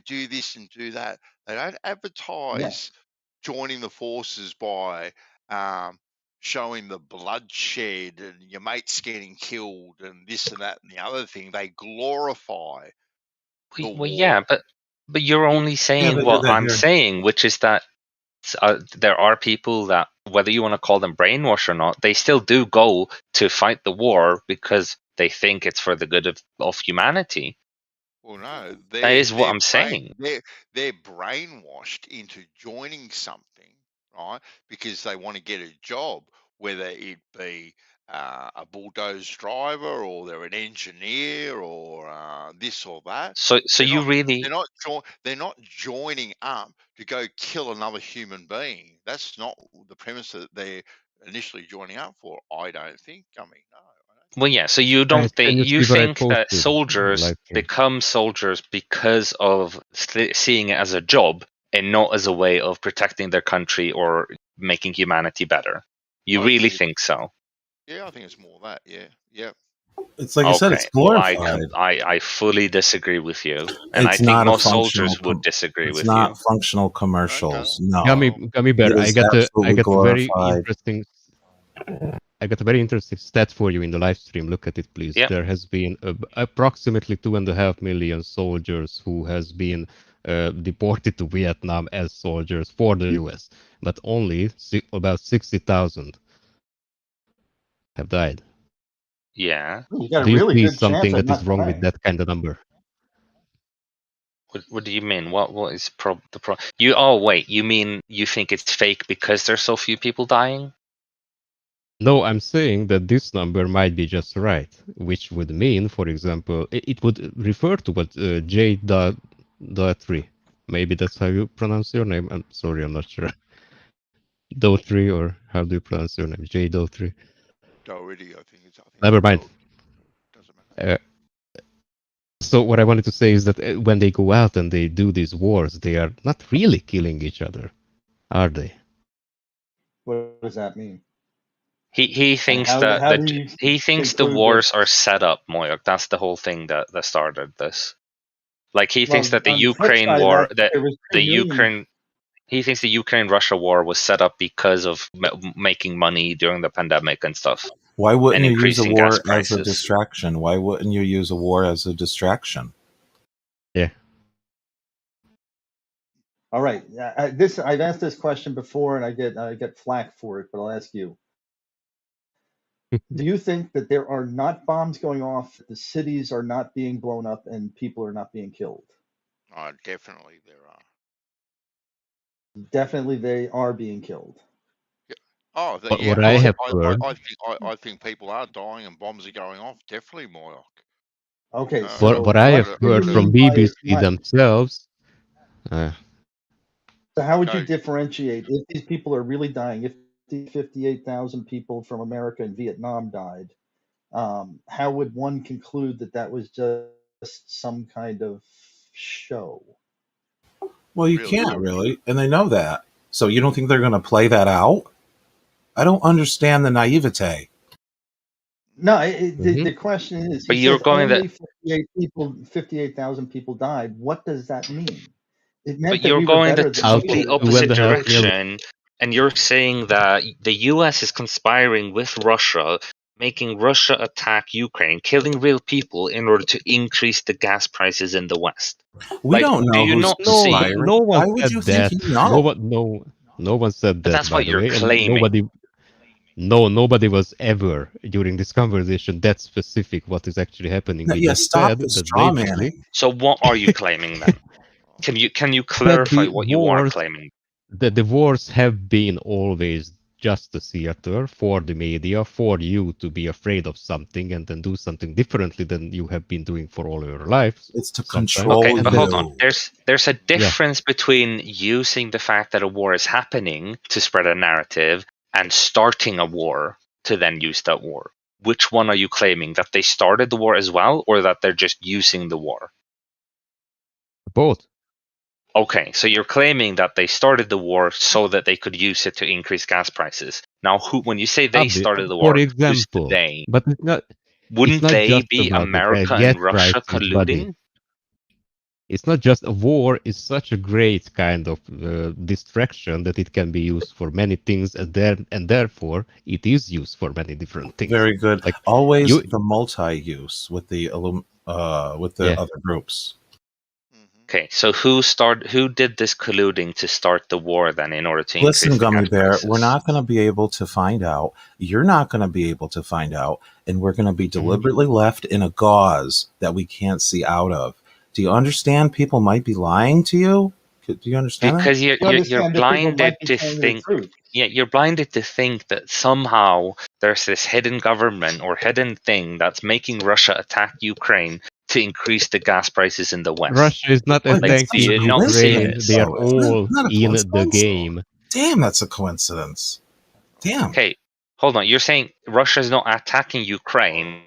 Do this and do that. They don't Yeah. advertise joining the forces by showing the bloodshed and your mates getting killed and this and that and the other thing. They glorify the Well, war. yeah, but you're only saying they do what that I'm here. saying, which is that there are people that, whether you want to call them brainwash or not, they still do go to fight the war because they think it's for the good of humanity. Well, no, That is what I'm saying. They're brainwashed into joining something, right? Because they want to get a job, whether it be a bulldoze driver or they're an engineer or this or that. So They're you not. really, They're not joining up to go kill another human being. That's not the premise that they're initially joining up for. I don't think. I mean, no. well, yeah. So you Guys, don't think, can you you see what I think that posted in the soldiers live stream? become soldiers because of seeing it as a job and not as a way of protecting their country or making humanity better. You I really think think so? Yeah, I think it's more that. Yeah. It's like I said, it's Okay, well, glorified. I fully disagree with you, and I It's think not a most functional. soldiers would disagree It's with you. not functional Okay. commercials. No, Gummy Bear, it I is got a absolutely very glorified. interesting. I got a very interesting stat for you in the live stream. Look at it, please. Yeah. There has been approximately 2.5 million soldiers who has been deported to Vietnam as soldiers for the US, but only about 60,000 have died. Yeah. You got a Do you really see good chance something of that is not wrong with dying. that kind of number? What do you mean? What is the problem? You oh wait, you mean you think it's fake because there's so few people dying? No, I'm saying that this number might be just right, which would mean, for example, it would refer to what J.3. Maybe that's how you pronounce your name. I'm sorry, I'm not sure. Do3, or how do you pronounce your name? J.3. Doherty, I think it's. Never mind. Doesn't matter. So what I wanted to say is that when they go out and they do these wars, they are not really killing each other, are they? What does that mean? He thinks how that do you he thinks the conclude wars that? are set up, Moyok. That's the whole thing that started this. Like he thinks Well, that the on the flip Ukraine side of war, that, that there was the 2 million. Ukraine, he thinks the Ukraine-Russia war was set up because of making money during the pandemic and stuff, Why wouldn't and you use a increasing gas war as a prices. distraction? Why wouldn't you use a war as a distraction? Yeah. All right. I've asked this question before, and I get flack for it, but I'll ask you. Do you think that there are not bombs going off, the cities are not being blown up, and people are not being killed? Definitely there are. Definitely, they are being killed. Oh, yeah. What I have heard, I think people are dying and bombs are going off. Definitely, Moyoc. Okay, what so what I what have do you heard from mean by it's BBC not? themselves, uh, So how would you Go. differentiate if these people are really dying? If 58,000 people from America and Vietnam died, how would one conclude that that was just some kind of show? Well, you Really? can't really, and they know that. So you don't think they're going to play that out? I don't understand the naivete. No, mhm. the question is, he But you're said going that. only 58,000 people died. What does that mean? It But meant that you're we were going the better than Out of totally NATO. That we opposite 2.5 were. million. direction, and you're saying that the US is conspiring with Russia, making Russia attack Ukraine, killing real people in order to increase the gas prices in the West. We Like, don't do know you who's not No, see? conspiring. no one Why would you said think that. you know? No one said But that, that's by what the you're way, and claiming. nobody was ever during this conversation that specific what is actually happening. We Yeah, just stop said the that straw basically manning. So what are you claiming then? Can you that clarify the what you are wars claiming? that the wars have been always just a theater for the media, for you to be afraid of something and then do something differently than you have been doing for all your lives It's to sometimes. Okay, control And but then, hold on. you. There's a yeah, difference between using the fact that a war is happening to spread a narrative and starting a war to then use that war. Which one are you claiming? That they started the war as well, or that they're just using the war? both. Okay, so you're claiming that they started the war so that they could use it to increase gas prices. Now, when you say they started the For war, who's the example, they? but it's Wouldn't not they just be about the America gas and Russia prices, buddy. colluding? It's not just a war is such a great kind of distraction that it can be used for many things, and therefore it is used for many different things. Very good. Like Always you, the multi-use with the yeah, other groups. Okay, so who did this colluding to start the war then in order to Listen, increase the Gummy gas Bear, we're prices? not going to be able to find out. You're not going to be able to find out, and we're going to be deliberately left in a gauze that we can't see out of. Do you understand? People might be lying to you. Do you understand that? Because You you're understand that people blinded might be to telling you the think. truth. Yeah, you're blinded to think that somehow there's this hidden government or hidden thing that's making Russia attack Ukraine to increase the gas prices in the West. Russia is not Wait, that's Do attacking such a you not see Ukraine. it? coincidence, They are though. all Isn't that a in the coincidence? game. Damn, that's a coincidence. Damn. Okay, hold on. You're saying Russia's not attacking Ukraine.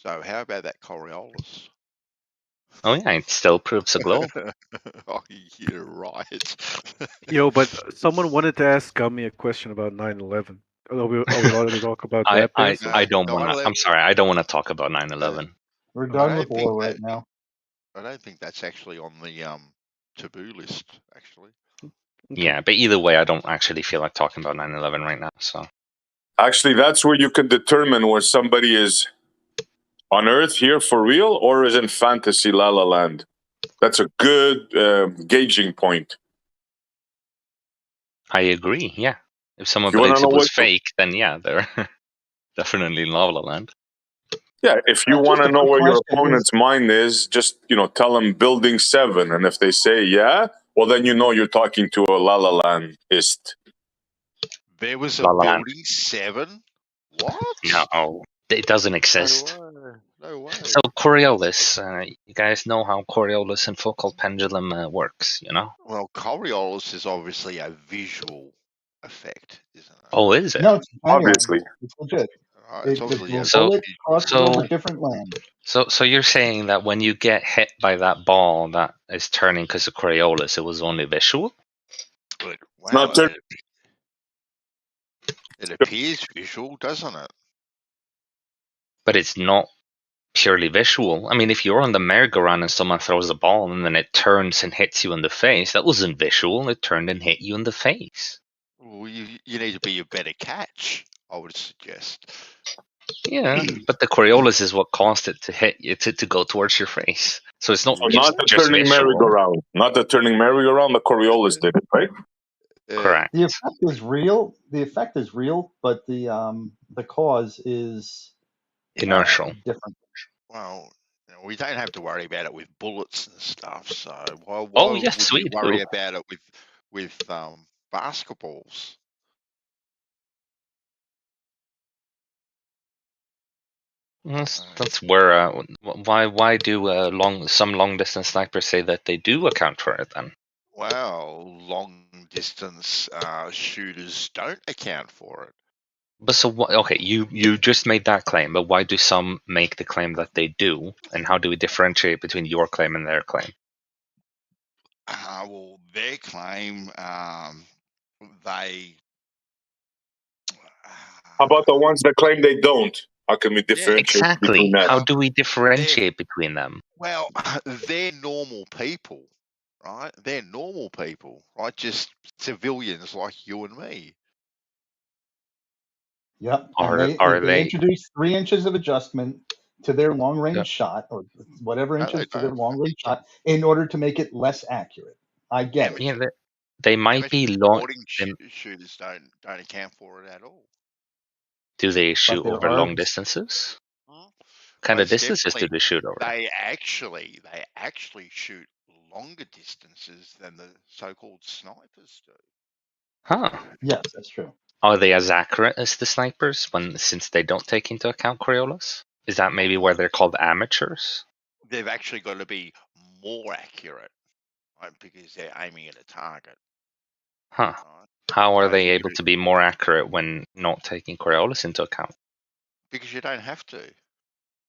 So how about that Coriolis? Oh yeah, it still proves a globe. Oh, you're right. Yo, but someone wanted to ask Gummy a question about 9/11. Are we allowed to talk about I that, Bears? don't want to. I'm sorry, I don't want to talk about 9/11. We're I done don't with think war right that. now. I don't think that's actually on the taboo list. Actually. Yeah, but either way, I don't actually feel like talking about 9/11 right now. So Actually, that's where you can determine where somebody is on Earth here for real or is in fantasy La La Land. That's a good gauging point. I agree. Yeah, if someone You want to believes know it was what? fake, then yeah, they're definitely in La La Land. Yeah, if you want Just to a know quick where your question. opponent's mind is, just tell them Building 7, and if they say yeah, well then you know you're talking to a La La Landist. There was a La La Land. Building 7? What? No, it doesn't exist. No way. So Coriolis, you guys know how Coriolis and focal pendulum works, you know? Well, Coriolis is obviously a visual effect, isn't it? Oh, is it? No, it's a pendulum. Obviously. It's legit. It's The obviously a bullet crosses so- over different land. So you're saying that when you get hit by that ball that is turning because of Coriolis, it was only visual? But It's not wow, it appears visual, doesn't it? But it's not purely visual. I mean, if you're on the merry-go-round and someone throws a ball and then it turns and hits you in the face, that wasn't visual. It turned and hit you in the face. Well, you need to be a better catch, I would suggest. Yeah, but the Coriolis is what caused it to hit you, to go towards your face. So it's not So just, not the just turning visual. merry-go-round. Not the turning merry-go-round, the Coriolis did it, right? Correct. The effect is real. The effect is real, but the cause is Inertial. different. Well, we don't have to worry about it with bullets and stuff. So why Oh, yes, would we we worry do. about it with basketballs? That's where. Why do some long distance snipers say that they do account for it then? Well, long distance shooters don't account for it. But so okay, you just made that claim, but why do some make the claim that they do, and how do we differentiate between your claim and their claim? Well, their claim, they. How about the ones that claim they don't? How can we differentiate between Exactly. that? How do we differentiate between them? Well, they're normal people, right? They're normal people, right? Just civilians like you and me. Yep. Are And they they? introduced 3 inches of adjustment to their long range Yep. shot, or whatever No, inches they to their don't. long range shot, in order to make it less accurate. I get it. Yeah, they might be long. Sporting shooters don't account for it at all. Do they shoot there over are- long distances? What kind of distances do they shoot over? They actually shoot longer distances than the so-called snipers do. Huh. Yes, that's true. Are they as accurate as the snipers since they don't take into account Coriolis? Is that maybe where they're called amateurs? They've actually got to be more accurate, right? Because they're aiming at a target. Huh. Right? How are So they able to be more accurate when not taking Coriolis into account? Because you don't have to.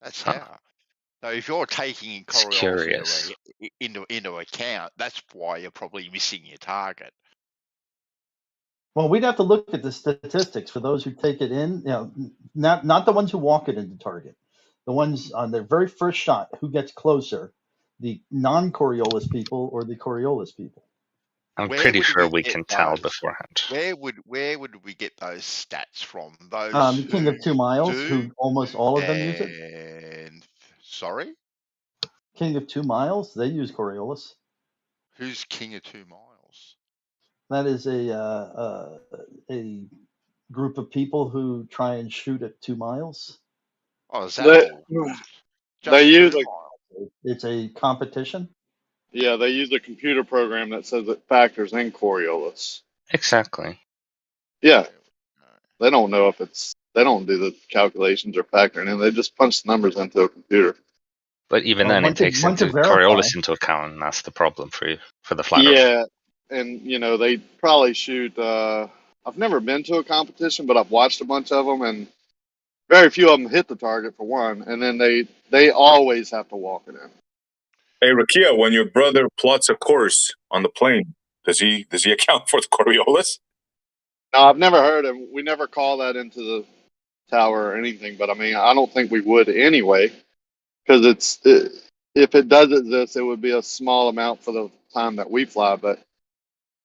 That's Huh. how. So if you're taking It's Coriolis curious. into account, that's why you're probably missing your target. Well, we'd have to look at the statistics for those who take it in. Not the ones who walk it into target. The ones on their very first shot, who gets closer, the non-Coriolis people or the Coriolis people. I'm Where pretty would sure we we get can tell those? beforehand. Where would we get those stats from? Those The King of 2 Miles, who almost all of them use it. And sorry, King of 2 Miles, they use Coriolis. who's King of 2 Miles? That is a group of people who try and shoot at 2 miles. Oh, is that all? They use It's a competition. Yeah, they use a computer program that says it factors in Coriolis. Exactly. Yeah. They don't know if they don't do the calculations or factoring in. They just punch the numbers into a computer. But even then, it takes Coriolis into account, and that's the problem for the flat earth. Yeah, and they probably shoot. I've never been to a competition, but I've watched a bunch of them, and Very few of them hit the target for one, and then they always have to walk it in. Hey, Rakia, when your brother plots a course on the plane, does he account for the Coriolis? No, I've never heard him. We never call that into the tower or anything, but I mean, I don't think we would anyway, because if it does exist, it would be a small amount for the time that we fly. But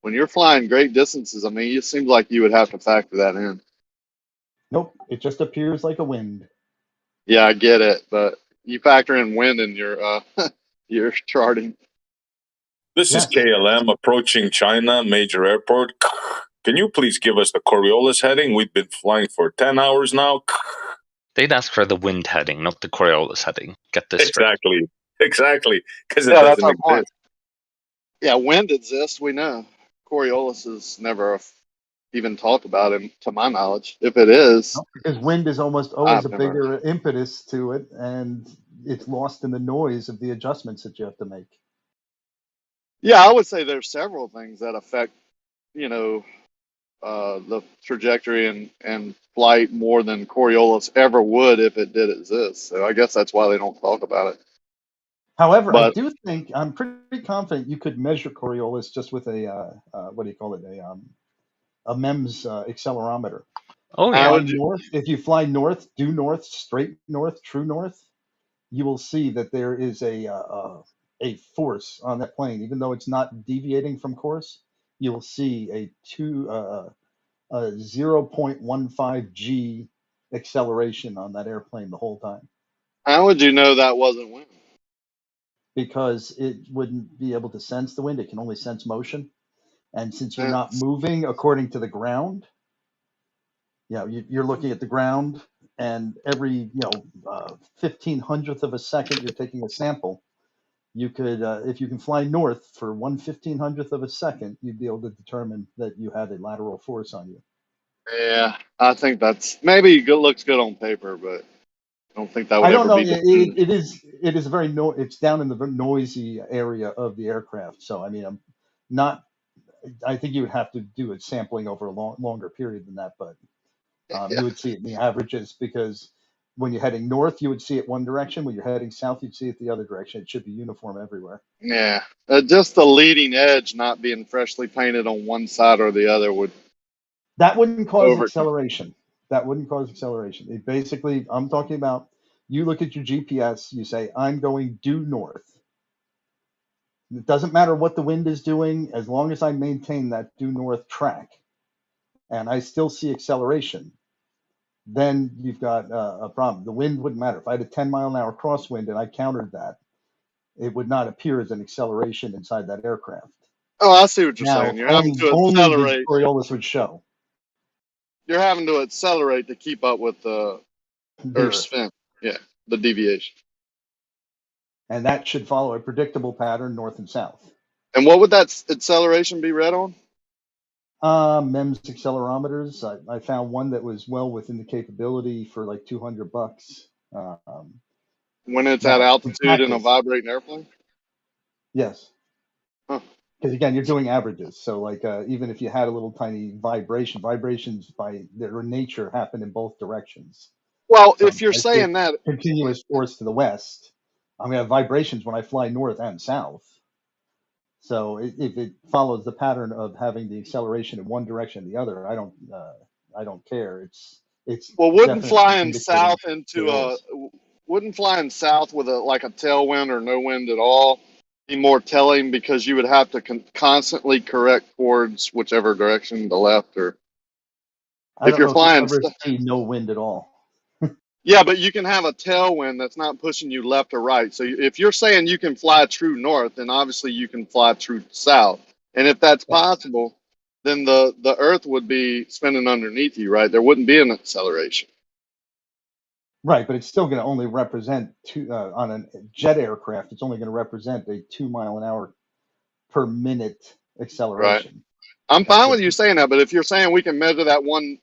when you're flying great distances, I mean, it seems like you would have to factor that in. Nope, it just appears like a wind. Yeah, I get it, but you factor in wind in your your charting. This is Yes. KLM approaching China major airport. Can you please give us the Coriolis heading? We've been flying for 10 hours now. They'd ask for the wind heading, not the Coriolis heading. Get this straight. Exactly, because it Yeah, that's doesn't our point. exist. Yeah, wind exists, we know. Coriolis is never even talked about, him, to my knowledge. If it is, No, because wind is almost always I've a never. bigger impetus to it, and it's lost in the noise of the adjustments that you have to make. Yeah, I would say there's several things that affect, you know, the trajectory and flight more than Coriolis ever would if it did exist. So I guess that's why they don't talk about it. However, I But do think I'm pretty confident you could measure Coriolis just with a what do you call it, a MEMS accelerometer. Oh how yeah. would you? North, if you fly north, due north, straight north, true north, you will see that there is a force on that plane, even though it's not deviating from course. You will see a 0.15 g acceleration on that airplane the whole time, How would you know that wasn't wind? because it wouldn't be able to sense the wind. It can only sense motion, and since you're not That's, moving according to the ground, you're looking at the ground, and every 1500th of a second you're taking a sample. You could, if you can fly north for 1/1500th of a second, you'd be able to determine that you had a lateral force on you. yeah, I think that's maybe good. Looks good on paper, but I don't think that would I don't ever know. be definitive. It is a very it's down in the very noisy area of the aircraft. So I mean, I'm not. I think you would have to do it sampling over a longer period than that, but Yeah, you would see it in the averages, because when you're heading north, you would see it one direction. When you're heading south, you'd see it the other direction. It should be uniform everywhere. yeah. Just the leading edge not being freshly painted on one side or the other would That wouldn't cause overcome. acceleration. That wouldn't cause acceleration. It basically, I'm talking about, you look at your GPS, you say, I'm going due north. It doesn't matter what the wind is doing, as long as I maintain that due north track and I still see acceleration, then you've got a problem. The wind wouldn't matter. If I had a 10-mile-an-hour crosswind and I countered that, it would not appear as an acceleration inside that aircraft. Oh, I see what you're Now, saying. You're having to only the accelerate. Coriolis would show You're having to accelerate to keep up with the the Earth's Earth. spin. Yeah, the deviation. And that should follow a predictable pattern north and south. And what would that acceleration be read on? MEMS accelerometers. I found one that was well within the capability for like $200. When it's at Now, in altitude in a practice, vibrating airplane? yes, Huh. because again, you're doing averages. So like even if you had a little tiny vibrations by their nature happen in both directions. Well, So if you're I see saying that, continuous force to the west, I'm gonna have vibrations when I fly north and south. So if it follows the pattern of having the acceleration in one direction or the other, I don't care. It's well, wouldn't definitely flying indicating south into Coriolis. wouldn't flying south with like a tailwind or no wind at all be more telling, because you would have to constantly correct towards whichever direction, the left or I if don't you're know if you flying. ever see no wind at all. Yeah, but you can have a tailwind that's not pushing you left or right. So if you're saying you can fly true north, then obviously you can fly true south. And if that's possible, then the Earth would be spinning underneath you, right? There wouldn't be an acceleration. Right, but it's still going to only represent on a jet aircraft. It's only going to represent a 2 mile an hour per minute Right. acceleration. I'm That's fine what. with you saying that, but if you're saying we can measure that one,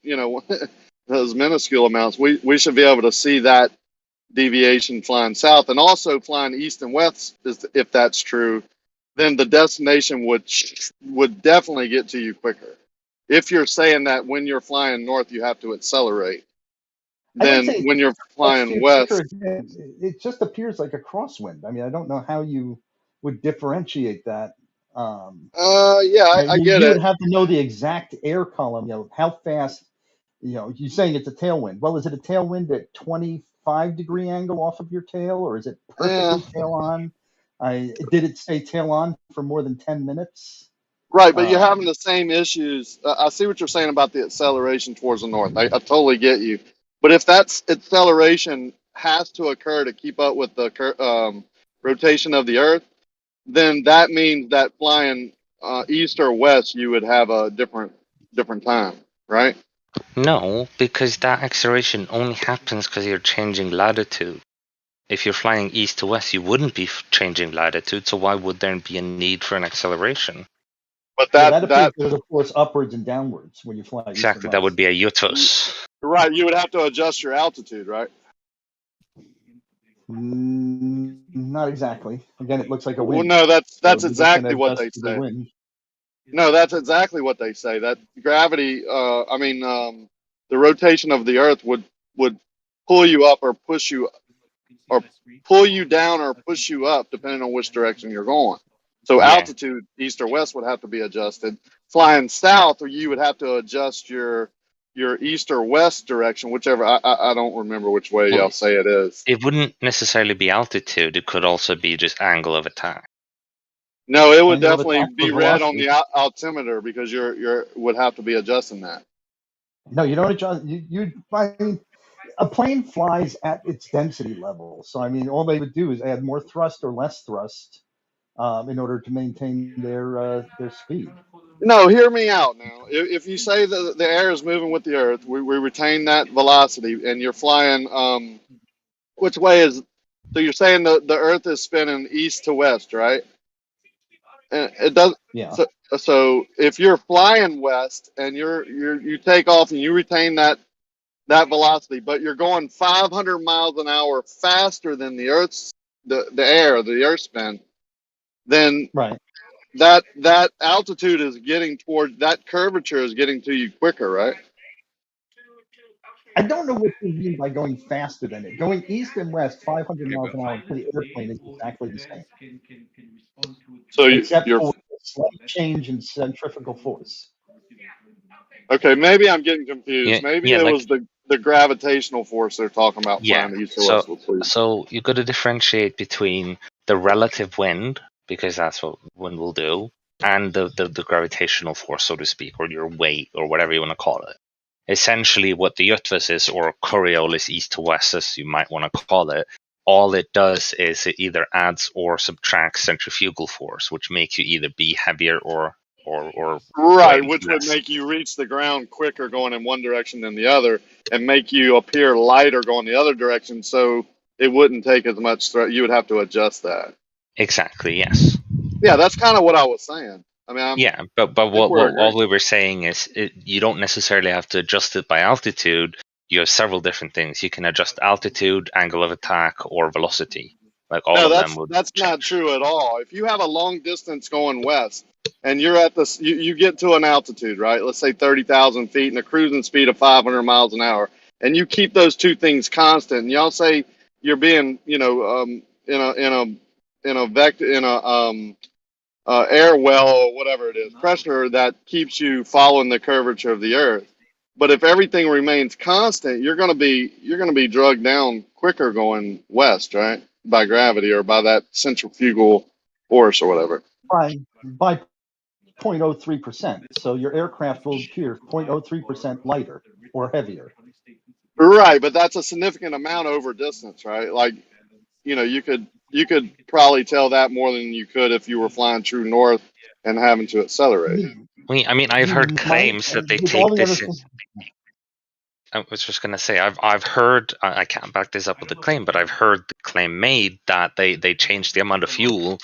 those minuscule amounts, we should be able to see that deviation flying south, and also flying east and west. If that's true, then the destination would definitely get to you quicker. If you're saying that when you're flying north, you have to accelerate. I would then say when you're it flying steer quicker. west, It just appears like a crosswind. I mean, I don't know how you would differentiate that. yeah, I get You would it. have to know the exact air column. How fast. You're saying it's a tailwind. Well, is it a tailwind at 25-degree angle off of your tail, or is it Yeah, perfectly tail on? Did it stay tail on for more than 10 minutes? right, but you're having the same issues. I see what you're saying about the acceleration towards the north. I totally get you. But if that acceleration has to occur to keep up with the rotation of the Earth, then that means that flying east or west, you would have a different time, right? No, because that acceleration only happens because you're changing latitude. If you're flying east to west, you wouldn't be changing latitude, so why would there be a need for an acceleration? But that appears to force upwards and downwards when you fly east and Exactly, west. that would be a UTVS. Right, you would have to adjust your altitude, right? Not exactly. Again, it looks like a Well, wind. no, that's So you're just gonna exactly what adjust they to the say. wind. No, that's exactly what they say. That gravity, the rotation of the Earth would pull you up or push you, or pull you down or push you up, depending on which direction you're going. So Yeah. altitude, east or west, would have to be adjusted. Flying south, or you would have to adjust your east or west direction, whichever. I don't remember which way y'all say it is. It wouldn't necessarily be altitude, it could also be just angle of attack. No, it would Angle of definitely attack be for read on velocity. the altimeter, because you're would have to be adjusting that. No, you don't adjust. I mean, a plane flies at its density level. So I mean, all they would do is add more thrust or less thrust in order to maintain their speed. No, hear me out now. If you say that the air is moving with the Earth, we retain that velocity, and you're flying. Which way is? So you're saying the Earth is spinning east to west, right? And it does. Yeah. So if you're flying west and you take off and you retain that velocity, but you're going 500 miles an hour faster than the Earth's the Earth spin, then right. That altitude is getting toward, that curvature is getting to you quicker, right? I don't know what you mean by going faster than it. Going east and west 500 miles an hour for the airplane is exactly the same. So Except you're for a slight change in centrifugal force. okay. Maybe I'm getting confused. Yeah, Maybe yeah, it like- was the gravitational force they're talking about Yeah, flying east or west. so you got to differentiate between the relative wind, because that's what wind will do, and the gravitational force, so to speak, or your weight, or whatever you want to call it. Essentially, what the UTVS is, or Coriolis east to west, as you might want to call it, all it does is it either adds or subtracts centrifugal force, which makes you either be heavier or Right, weighing which would less. make you reach the ground quicker going in one direction than the other, and make you appear lighter going the other direction, so it wouldn't take as much thrust. You would have to adjust that. Exactly, yes. Yeah, that's kind of what I was saying. I mean, Yeah, but what all we were saying is you don't necessarily have to adjust it by altitude. You have several different things. You can adjust altitude, angle of attack, or velocity. Like all no, of them would that's not true at all. If you have a long distance going west, and you're at this, you get to an altitude, right? Let's say 30,000 feet and a cruising speed of 500 miles an hour, and you keep those two things constant. And y'all say you're being, air well or whatever it is, pressure that keeps you following the curvature of the Earth. But if everything remains constant, you're gonna be drugged down quicker going west, right? By gravity or by that centrifugal force or whatever. By 0.03%. So your aircraft will appear 0.03% lighter or heavier. Right, but that's a significant amount over distance, right? Like, you could probably tell that more than you could if you were flying true north and having to accelerate. I mean, I've heard claims that they take this. I was just going to say, I've heard, I can't back this up with the claim, but I've heard the claim made that they changed the amount of fuel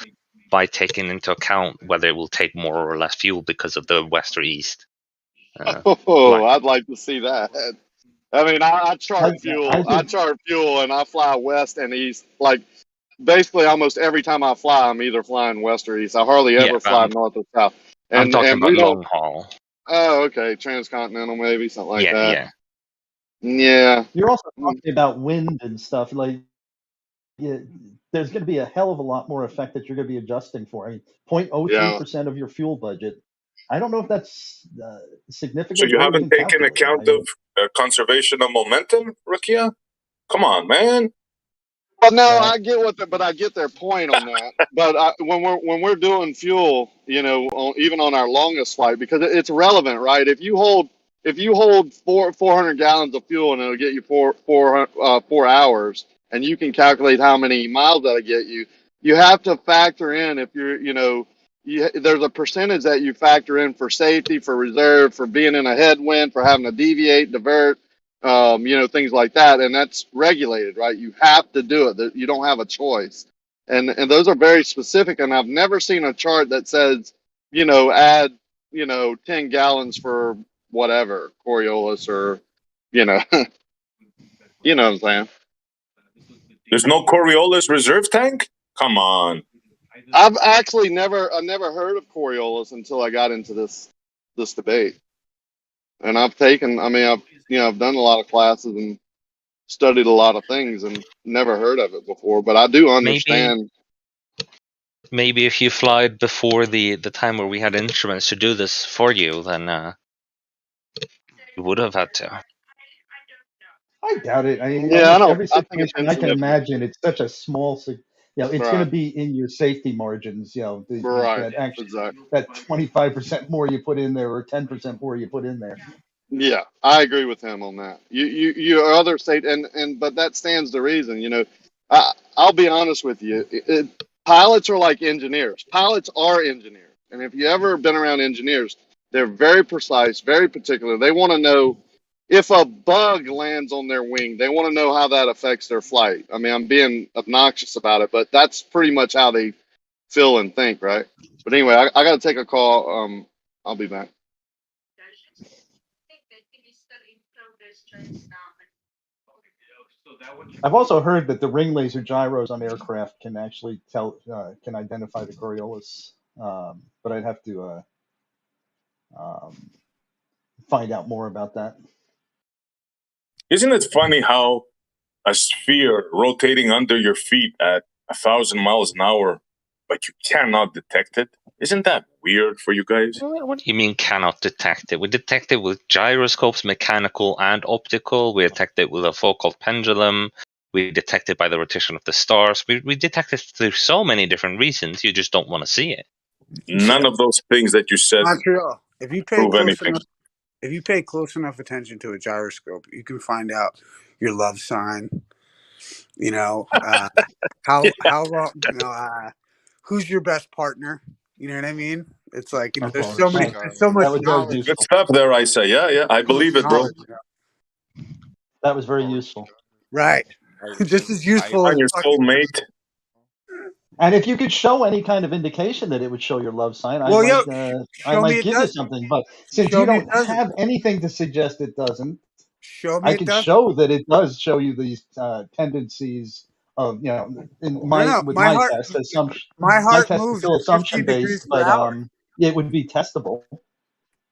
by taking into account whether it will take more or less fuel because of the west or east. I'd like to see that. I mean, I chart fuel. I chart fuel, and I fly west and east. Like, basically, almost every time I fly, I'm either flying west or east. I hardly ever fly north or south. I'm talking about we don't. long haul. Oh, okay, transcontinental, maybe something like that. Yeah. Yeah. You're also talking about wind and stuff. Like, yeah, there's going to be a hell of a lot more effect that you're going to be adjusting for. I mean, Yeah. 0.03% of your fuel budget. I don't know if that's So significant you or haven't even taken calculated. account of conservation of momentum, Rukia? Come on, man. Well, no, I get but I get their point on that. But when we're doing fuel, you know, even on our longest flight, because it's relevant, right? If you hold 400 gallons of fuel and it'll get you 4 hours, and you can calculate how many miles that'll get you. You have to factor in if you're, you know, there's a percentage that you factor in for safety, for reserve, for being in a headwind, for having to deviate, divert. You know, things like that, and that's regulated, right? You have to do it. You don't have a choice, and those are very specific. And I've never seen a chart that says, you know, add, you know, 10 gallons for whatever Coriolis or, you know, you know what I'm saying. There's no Coriolis reserve tank? Come on. I've actually never heard of Coriolis until I got into this debate, and I've taken. I mean, I've done a lot of classes and studied a lot of things and never heard of it before, but I do understand. Maybe if you fly before the time where we had instruments to do this for you, then you would have had to. I doubt it. I mean, Yeah, almost every I think it's situation I can insignificant. imagine, it's such a small, you know, it's going Right. to be in your safety margins. You know, Right. that actually Exactly. that 25% more you put in there or 10% more you put in there. Yeah, I agree with him on that. You other state but that stands to reason. You know, I'll be honest with you. Pilots are like engineers. Pilots are engineers, and if you ever been around engineers, they're very precise, very particular. They want to know if a bug lands on their wing. They want to know how that affects their flight. I mean, I'm being obnoxious about it, but that's pretty much how they feel and think, right? But anyway, I got to take a call. I'll be back. I've also heard that the ring laser gyros on aircraft can actually can identify the Coriolis, but I'd have to find out more about that. Isn't it funny how a sphere rotating under your feet at 1,000 miles an hour, but you cannot detect it? Isn't that weird for you guys? What do you mean cannot detect it? We detect it with gyroscopes, mechanical and optical. We detect it with a focal pendulum. We detect it by the rotation of the stars. We detect it through so many different reasons. You just don't want to see it. None of those things that you said Montreal. If you pay prove close anything. enough, if you pay close enough attention to a gyroscope, you can find out your love sign. You know, how long. You know, who's your best partner? You know what I mean? It's like, you know, there's so much knowledge. Good stuff there, I say. Yeah, I believe it, bro. That was very useful. Right. Just as useful as Find your soulmate. And if you could show any kind of indication that it would show your love sign, Well, I show me might it give you doesn't. something. But since Show you me don't it doesn't. have anything to suggest it doesn't, Show me I it could doesn't. show that it does show you these tendencies of, you know, with My my heart, test assumption. my My heart test is moves still at 15 assumption based, degrees per but hour. it would be testable.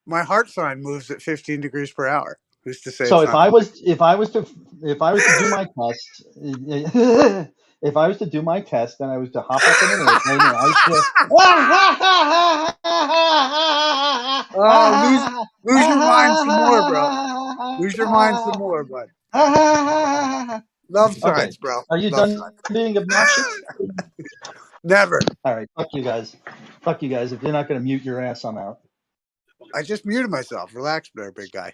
My heart sign moves at 15 degrees per hour. Who's to say So it's if not? I was to do my test, if I was to do my test, then I was to hop up in an airplane and I was Oh, lose your mind some more, bro. Lose your mind some more, bud. Love signs, Okay. bro. Are you Love done signs. being obnoxious? Never. All right. Fuck you guys. Fuck you guys. If you're not going to mute your ass, I'm out. I just muted myself. Relax there, big guy.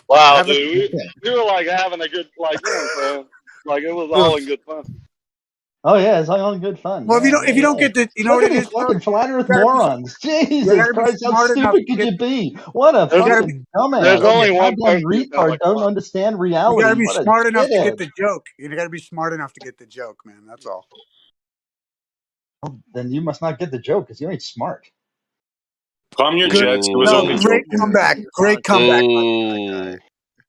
Wow, dude, we were like having a good, like, you know what I'm saying? Like, it was all in good fun. Oh yeah, it's all in good fun. Well, Yeah, if you don't get the, you know look what at it these is, bro? fucking flat Earth You morons. Jesus gotta be Christ, how smart enough stupid to could you be? What a fucking dumbass! There's only one Goddamn person who felt retard like don't understand You reality. gotta be What a smart enough to shithead. get the joke. You gotta be smart enough to get the joke, man. That's all. Then you must not get the joke because you ain't smart. Calm your Good. jets. It was No, only great joking. comeback. Great comeback. Ooh.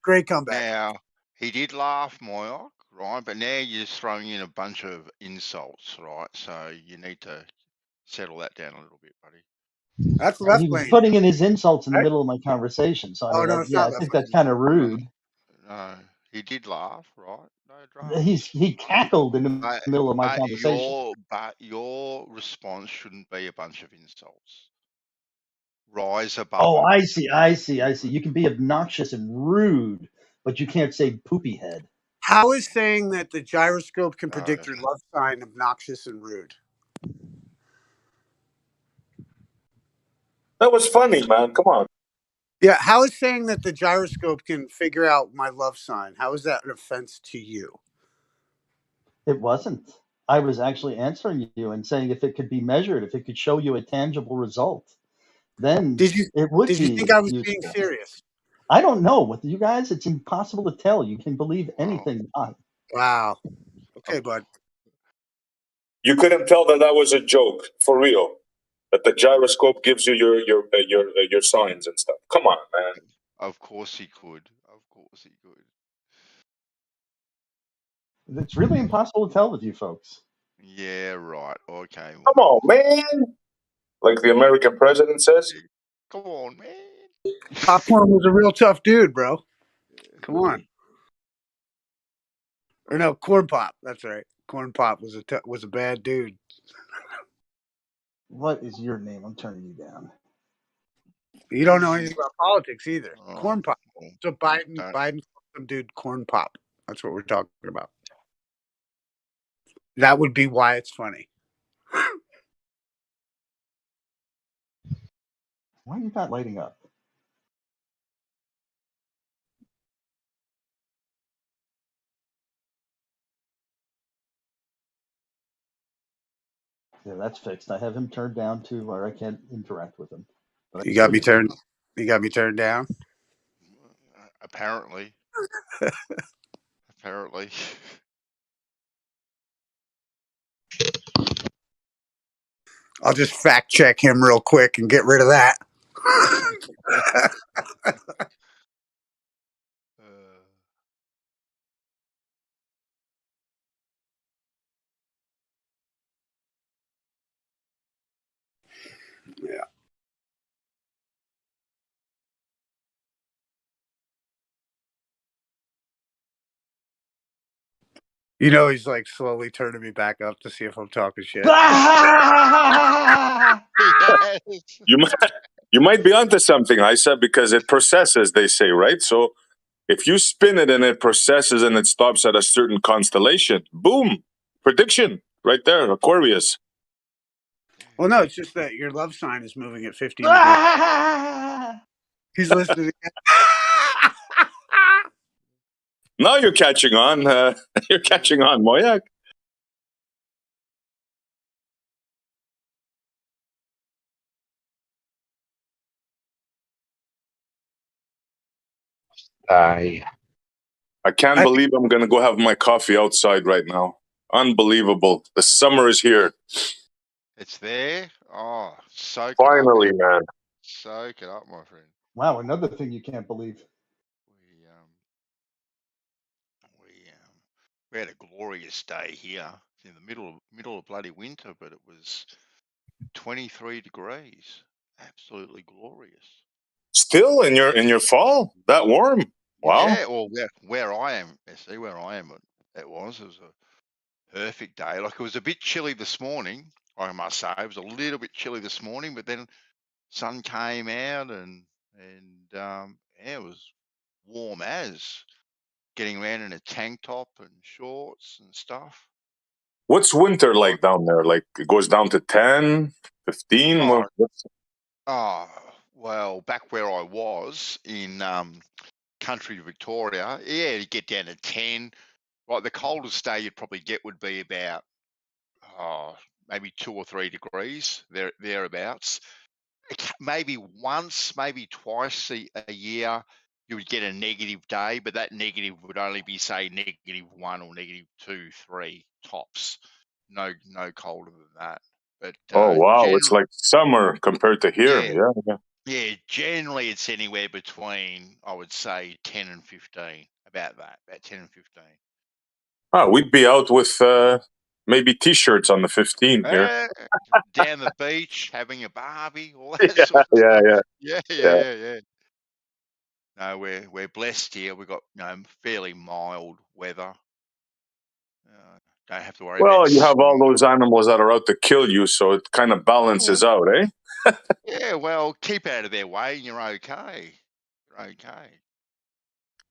Great comeback. Now, he did laugh, Moyoc, right? But now you're just throwing in a bunch of insults, right? So you need to settle that down a little bit, buddy. That's He left was lane. putting in his insults in the Right? middle of my conversation, so Oh no, it's not I left think lane. that's kind of rude. No, He did laugh, right? No drama. He cackled in the But, middle of my conversation. your response shouldn't be a bunch of insults. Rise above Oh, it. I see. You can be obnoxious and rude, but you can't say poopy head. How is saying that the gyroscope can No. predict your love sign obnoxious and rude? That was funny, man. Come on. Yeah, how is saying that the gyroscope can figure out my love sign? How is that an offense to you? It wasn't. I was actually answering you and saying if it could be measured, if it could show you a tangible result, then Did you it would think be I was being useful. serious? I don't know. With you guys, it's impossible to tell. You can believe anything. Wow. Okay, bud. You couldn't tell that was a joke, for real. That the gyroscope gives you your signs and stuff. Come on, man. Of course he could. Of course he could. It's really impossible to tell with you folks. Yeah, right. Okay. Come on, man. Like the American president says. Come on, man. Popcorn was a real tough dude, bro. Come on. Or no, Corn Pop. That's right. Corn Pop was a bad dude. What is your name? I'm turning you down. You don't know anything about politics either. Oh, Corn Pop. So Biden called some dude Corn Pop. That's what we're talking about. That would be why it's funny. Why are you not lighting up? Yeah, that's fixed. I have him turned down to where I can't interact with him. But You got me turned down? Apparently. Apparently. I'll just fact check him real quick and get rid of that. Yeah. You know, he's like slowly turning me back up to see if I'm talking shit. You might be onto something, Isa, because it processes, they say, right? So if you spin it and it processes and it stops at a certain constellation, boom, prediction right there, Aquarius. Well, no, it's just that your love sign is moving at 15 degrees. He's listening again. Now you're catching on. You're catching on, Moyak. I can't believe I'm going to go have my coffee outside right now. Unbelievable. The summer is here. It's there? Oh, soak Finally, it up. man. Soak it up, my friend. Wow, another thing you can't believe. We had a glorious day here in the middle of bloody winter, but it was 23 degrees. Absolutely glorious. Still in your fall? That warm? Wow. Yeah, well, where I am, it was a perfect day. Like, it was a bit chilly this morning, I must say. It was a little bit chilly this morning, but then sun came out and yeah, it was warm as. Getting around in a tank top and shorts and stuff. What's winter like down there? Like, it goes down to 10, 15? Well, back where I was in country Victoria, yeah, you get down to 10. Like, the coldest day you'd probably get would be about maybe 2 or 3 degrees thereabouts. Maybe once, maybe twice a year you would get a negative day, but that negative would only be, say, -1 or -2, 3 tops. No colder than that. But Oh, wow. It's like summer compared to here. Yeah. Yeah, generally it's anywhere between, I would say, 10 and 15. About 10 and 15. We'd be out with maybe T-shirts on the 15 here. Down the beach, having a barbie, all that sort of stuff. Yeah. No, we're blessed here. We've got fairly mild weather. Don't have to worry Well, about you have all snow. those animals that are out to kill you, so it kind of balances out, eh? Yeah, well, keep out of their way and you're okay. You're okay.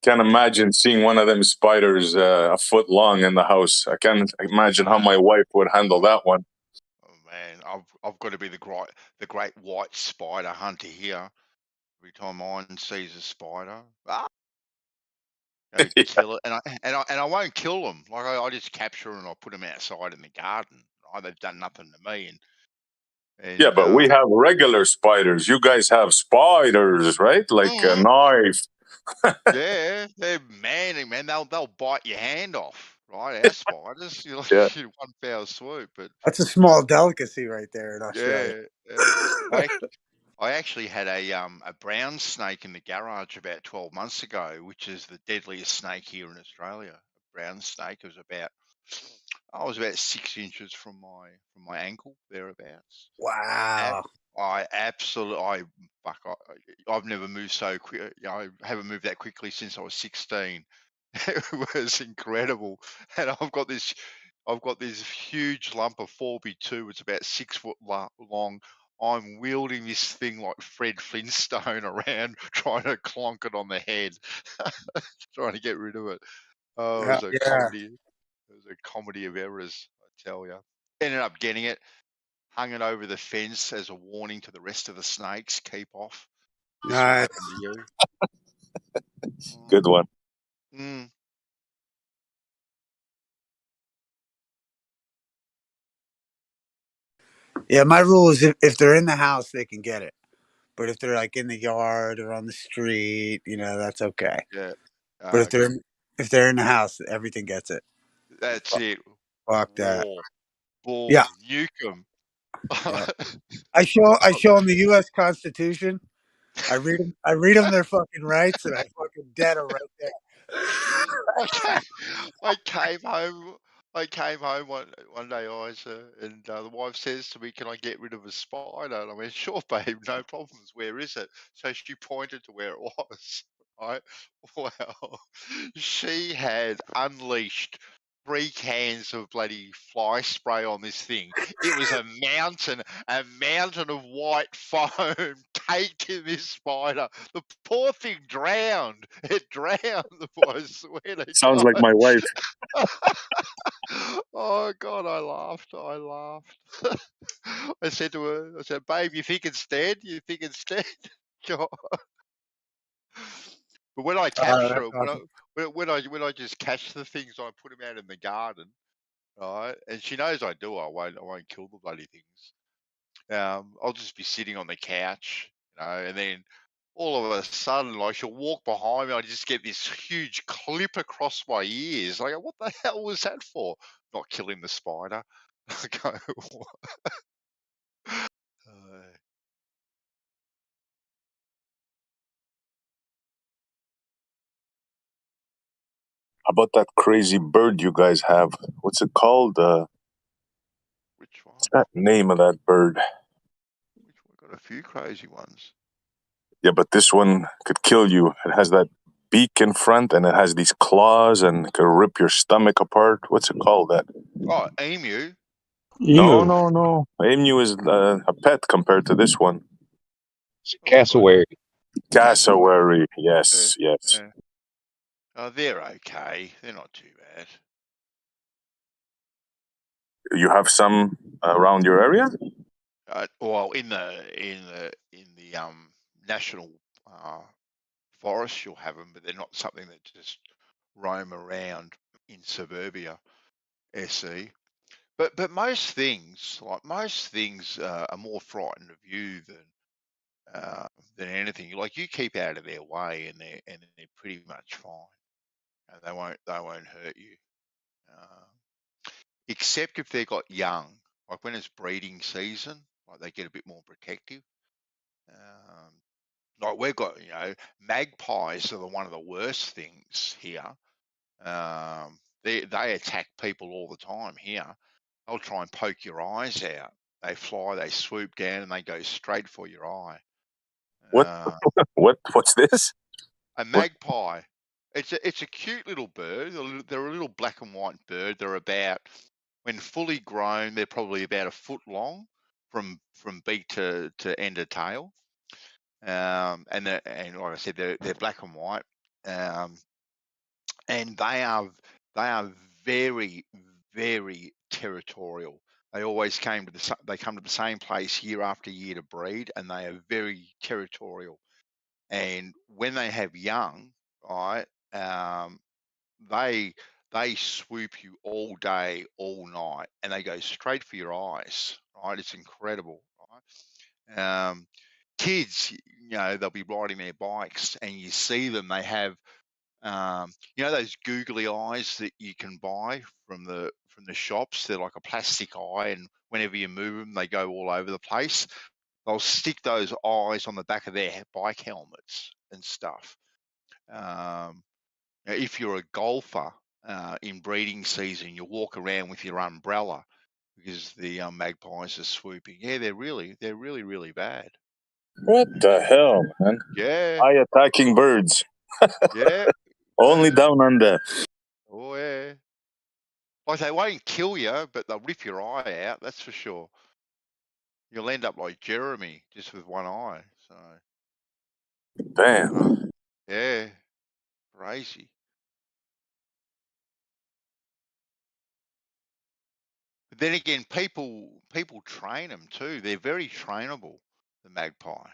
Can't imagine seeing one of them spiders a foot long in the house. I can't imagine how my wife would handle that one. Oh man, I've got to be the great white spider hunter here. Every time mine sees a spider, kill it, and I won't kill them. Like I just capture them and I put them outside in the garden. Right? They've done nothing to me, Yeah, but we have regular spiders. You guys have spiders, right? Like a knife. yeah, they're manly, man. They'll bite your hand off, right? Our spiders, you Yeah. one foul swoop, but That's a small delicacy right there in Australia. yeah. I actually had a brown snake in the garage about 12 months ago, which is the deadliest snake here in Australia. A brown snake. It was about 6 inches from my ankle thereabouts. Wow. I've never moved so quick. I haven't moved that quickly since I was 16. It was incredible, and I've got this huge lump of 4B2. It's about 6 foot long. I'm wielding this thing like Fred Flintstone around, trying to clonk it on the head, trying to get rid of it. Oh, it was a comedy. It was a comedy of errors, I tell you. Ended up getting it, hung it over the fence as a warning to the rest of the snakes. Keep off. This will happen to you. Good one. Mm. Yeah, my rule is if they're in the house, they can get it. But if they're like in the yard or on the street, that's okay. Yeah. But if they're in the house, everything gets it. That's it. Fuck that. Boom. Yeah. Nuke them. Yeah. I show them the U.S. Constitution. I read them their fucking rights, and I fucking dead them right there. I came home. one day, Isa, and the wife says to me, "Can I get rid of a spider?" And I went, "Sure, babe, no problems. Where is it?" So she pointed to where it was. Right? Well, she had unleashed 3 cans of bloody fly spray on this thing. It was a mountain of white foam caked in this spider. The poor thing drowned. It drowned. I swear to Sounds God. like my wife. Oh God, I laughed. I said to her, "Babe, you think it's dead? You think it's dead?" God. But when I capture it, Awesome. when I just catch the things, I put them out in the garden, right? And she knows I do. I won't kill the bloody things. I'll just be sitting on the couch, and then all of a sudden, like she'll walk behind me, I just get this huge clip across my ears. I go, "What the hell was that for?" Not killing the spider. I go, How about that crazy bird you guys have? What's it called? which one? What's that name of that bird? We've got a few crazy ones. Yeah, but this one could kill you. It has that beak in front, and it has these claws, and it could rip your stomach apart. What's it called? That? Oh, emu. No. Emu is a pet compared to this one. Cassowary. Cassowary. Yes. Oh, they're okay. They're not too bad. You have some around your area? Well, in the national forest, you'll have them, but they're not something that just roam around in suburbia. SE. But most things, are more frightened of you than anything. Like you keep out of their way, and they're pretty much fine. And they won't hurt you. Except if they got young, like when it's breeding season, like they get a bit more protective. Like we've got, magpies are one of the worst things here. They attack people all the time here. They'll try and poke your eyes out. They fly, they swoop down, and they go straight for your eye. What's this? A magpie. It's a cute little bird. They're a little black and white bird. They're about, when fully grown, they're probably about a foot long from beak to end of tail. And like I said, they're black and white. And they are very, very territorial. They always come to the same place year after year to breed, and they are very territorial. And when they have young, right, they swoop you all day, all night, and they go straight for your eyes. Right, it's incredible. Right, kids, they'll be riding their bikes, and you see them. They have, those googly eyes that you can buy from the shops. They're like a plastic eye, and whenever you move them, they go all over the place. They'll stick those eyes on the back of their bike helmets and stuff. If you're a golfer in breeding season, you walk around with your umbrella because the magpies are swooping. Yeah, they're really, really bad. What the hell, man? Yeah. Eye attacking birds. Yeah. Only down under. Oh yeah. Like, they won't kill you, but they'll rip your eye out. That's for sure. You'll end up like Jeremy, just with one eye. So. Damn. Yeah. Crazy. But then again, people train them too. They're very trainable, the magpie.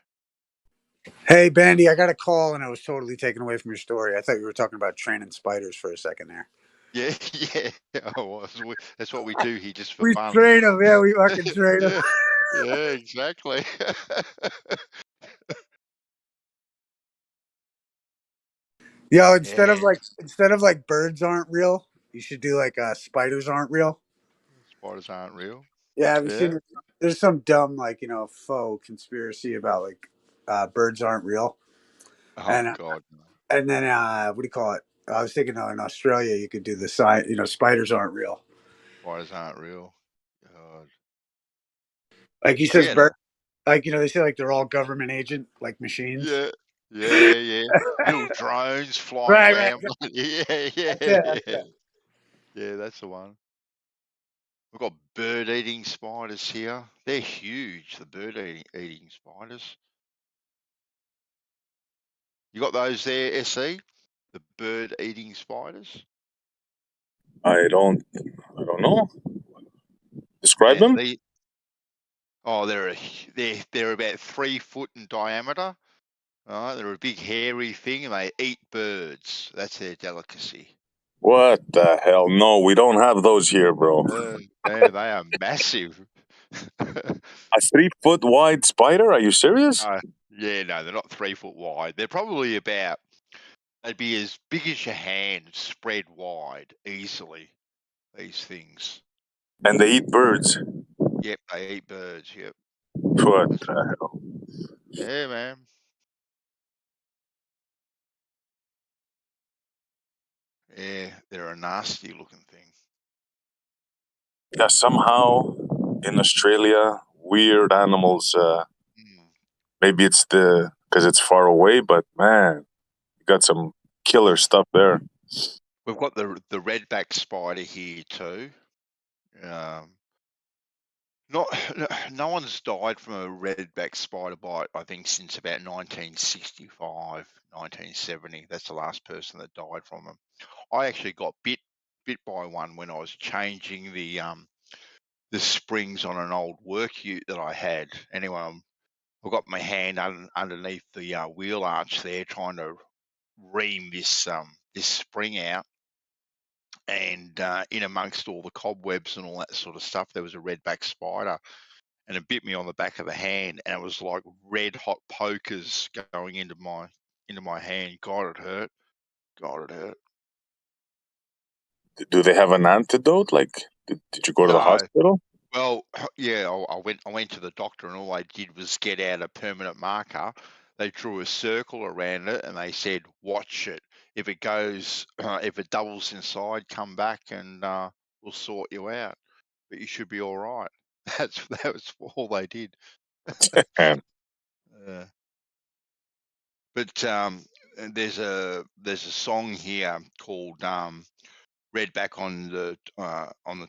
Hey, Bandy, I got a call and I was totally taken away from your story. I thought you were talking about training spiders for a second there. Yeah, yeah. Oh, that's what we do here, just for We fun. train them, yeah. We fucking train them. Yeah, exactly. Yo, instead of like birds aren't real, you should do like spiders aren't real. Spiders aren't real. Yeah, have you Yeah. seen it? There's some dumb faux conspiracy about birds aren't real. Oh God. And then what do you call it? I was thinking in Australia you could do the side. Spiders aren't real. Spiders aren't real. God. Like he says, bird. Like they say like they're all government agent like machines. Yeah. Yeah. Little drones flying around. Right. Yeah. That's it. Yeah, that's the one. We've got bird-eating spiders here. They're huge, the bird-eating spiders. You got those there, SE? The bird-eating spiders? I don't know. Describe them. They're about 3 foot in diameter. They're a big hairy thing, and they eat birds. That's their delicacy. What the hell? No, we don't have those here, bro. They are massive. A 3 foot wide spider? Are you serious? Yeah, no, they're not 3 foot wide. They're probably they'd be as big as your hand, spread wide easily. These things. And they eat birds. Yep, they eat birds. Yep. What the hell? Yeah, man. Yeah, they're a nasty looking thing. Yeah, somehow in Australia, weird animals. Maybe it's because it's far away, but man, you got some killer stuff there. We've got the redback spider here too. No one's died from a redback spider bite, I think, since about 1965, 1970. That's the last person that died from them. I actually got bit by one when I was changing the springs on an old work ute that I had. Anyway, I've got my hand underneath the wheel arch there, trying to ream this spring out. And in amongst all the cobwebs and all that sort of stuff, there was a redback spider, and it bit me on the back of the hand, and it was like red hot pokers going into my hand. God, it hurt. Do they have an antidote? Like, did you go to the hospital? Well, yeah, I went to the doctor, and all I did was get out a permanent marker. They drew a circle around it, and they said, "Watch it. If it goes, if it doubles inside, come back, and we'll sort you out. But you should be all right." That was all they did. But there's a song here called "Red Back on the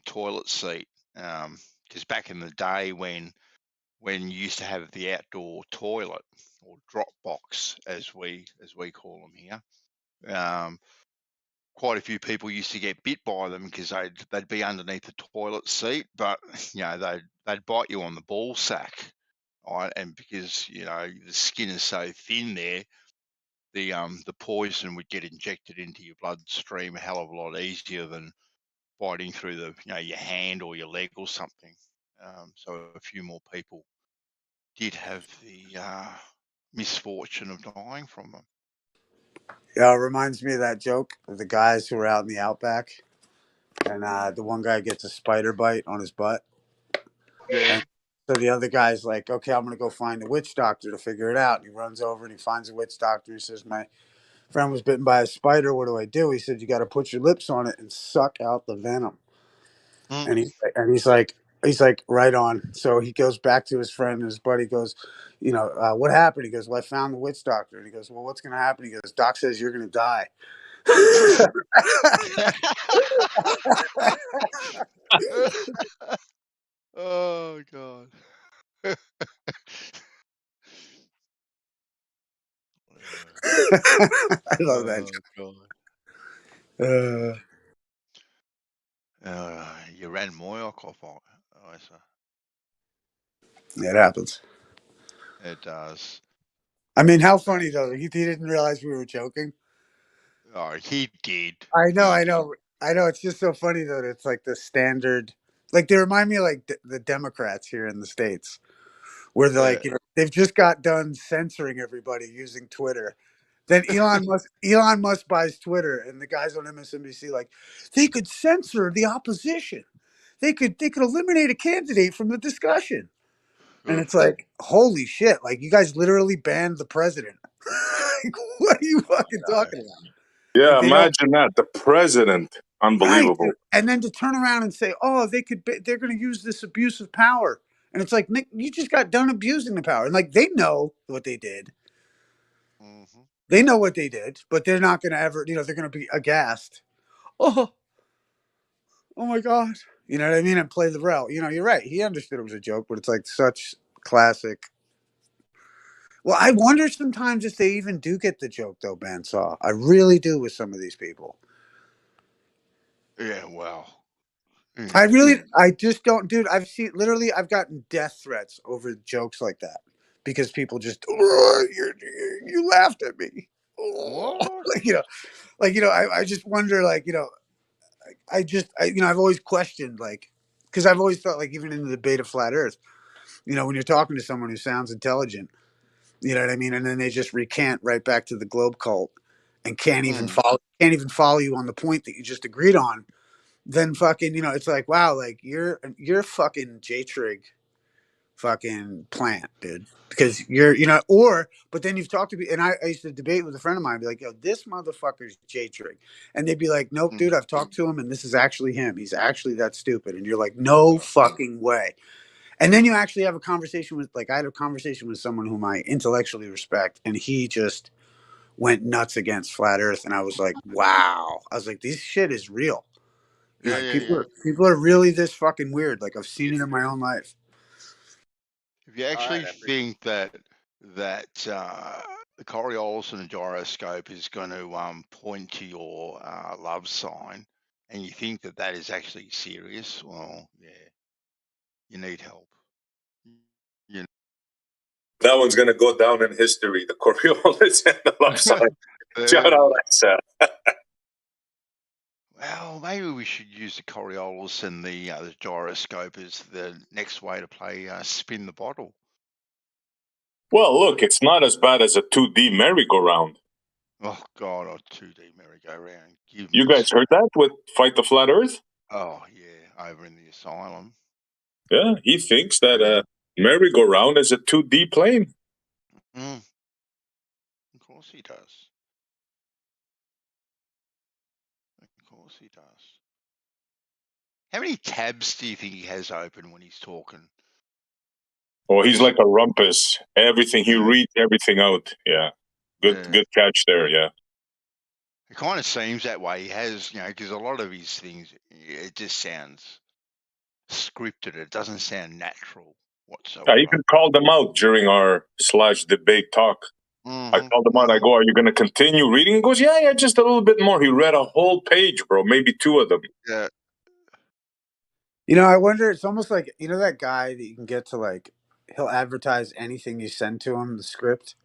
Toilet Seat," because back in the day when you used to have the outdoor toilet or drop box as we call them here, quite a few people used to get bit by them because they'd be underneath the toilet seat, but they'd bite you on the ball sack, right? And because the skin is so thin there, the poison would get injected into your bloodstream a hell of a lot easier than biting through your hand or your leg or something. So a few more people did have the misfortune of dying from them. Yeah, it reminds me of that joke of the guys who were out in the outback, and the one guy gets a spider bite on his butt. Yeah. And so the other guy's like, okay, I'm going to go find a witch doctor to figure it out. And he runs over and he finds a witch doctor. He says, my friend was bitten by a spider. What do I do? He said, you got to put your lips on it and suck out the venom. And he's like, right on. So he goes back to his friend and his buddy goes, what happened? He goes, well, I found the witch doctor. And he goes, well, what's going to happen? He goes, Doc says you're going to die. Oh God. I love that. You ran Moyock off. It happens. It does. I mean, how funny though? He didn't realize we were joking. Oh, he did. I know. It's just so funny though. That it's like the standard. Like they remind me of like the Democrats here in the States, where they're like, they've just got done censoring everybody using Twitter. Then Elon Musk buys Twitter, and the guys on MSNBC like, they could censor the opposition. They could eliminate a candidate from the discussion. And it's like, holy shit! Like you guys literally banned the president. Like, what are you fucking talking about? Yeah, Like, imagine that. The president. Unbelievable. Right. And then to turn around and say, oh, they're going to use this abuse of power. And it's like, Nick, you just got done abusing the power. And like, they know what they did. Mm-hmm. They know what they did, but they're not going to ever, they're going to be aghast. Oh my God. You know what I mean? And play the rel. You're right. He understood it was a joke, but it's like such classic. Well, I wonder sometimes if they even do get the joke, though, Bandsaw. I really do with some of these people. Yeah, well. I just don't, dude. I've gotten death threats over jokes like that because people just, you laughed at me. What? I just wonder, I've always questioned, because I've always thought, even in the debate of flat Earth, when you're talking to someone who sounds intelligent, you know what I mean, and then they just recant right back to the globe cult and can't even follow you on the point that you just agreed on. Then fucking, it's like, wow, you're fucking J-Trig fucking plant, dude. Because but then you've talked to me, and I used to debate with a friend of mine, be like, yo, this motherfucker's J-Trig. And they'd be like, nope, dude, I've talked to him, and this is actually him. He's actually that stupid. And you're like, no fucking way. And then you actually have a conversation with, I had a conversation with someone whom I intellectually respect, and he just went nuts against flat Earth. And I was like, wow. I was like, this shit is real. People are really this fucking weird. Like I've seen it in my own life. If you actually think that the Coriolis and the gyroscope is going to point to your love sign, and you think that is actually serious, well, yeah, you need help. That one's going to go down in history. The Coriolis and the love sign. Shout out, Alexa. Well, maybe we should use the Coriolis and the gyroscope as the next way to play spin the bottle. Well, look, it's not as bad as a 2D merry-go-round. Oh, God, a 2D merry-go-round. You guys heard that with Fight the Flat Earth? Oh, yeah, over in the asylum. Yeah, he thinks that a merry-go-round is a 2D plane. Of course he does. Of course he does. How many tabs do you think he has open when he's talking? Oh, he's like a rumpus. Everything, he reads everything out. Yeah. Good catch there. Yeah. It kind of seems that way. He has, because a lot of his things, it just sounds scripted. It doesn't sound natural whatsoever. I even called them out during our /debate talk. I called him out. I go, "Are you going to continue reading?" He goes, "Yeah, just a little bit more." He read a whole page, bro, maybe 2 of them. Yeah. I wonder. It's almost like that guy that you can get to like. He'll advertise anything you send to him, the script.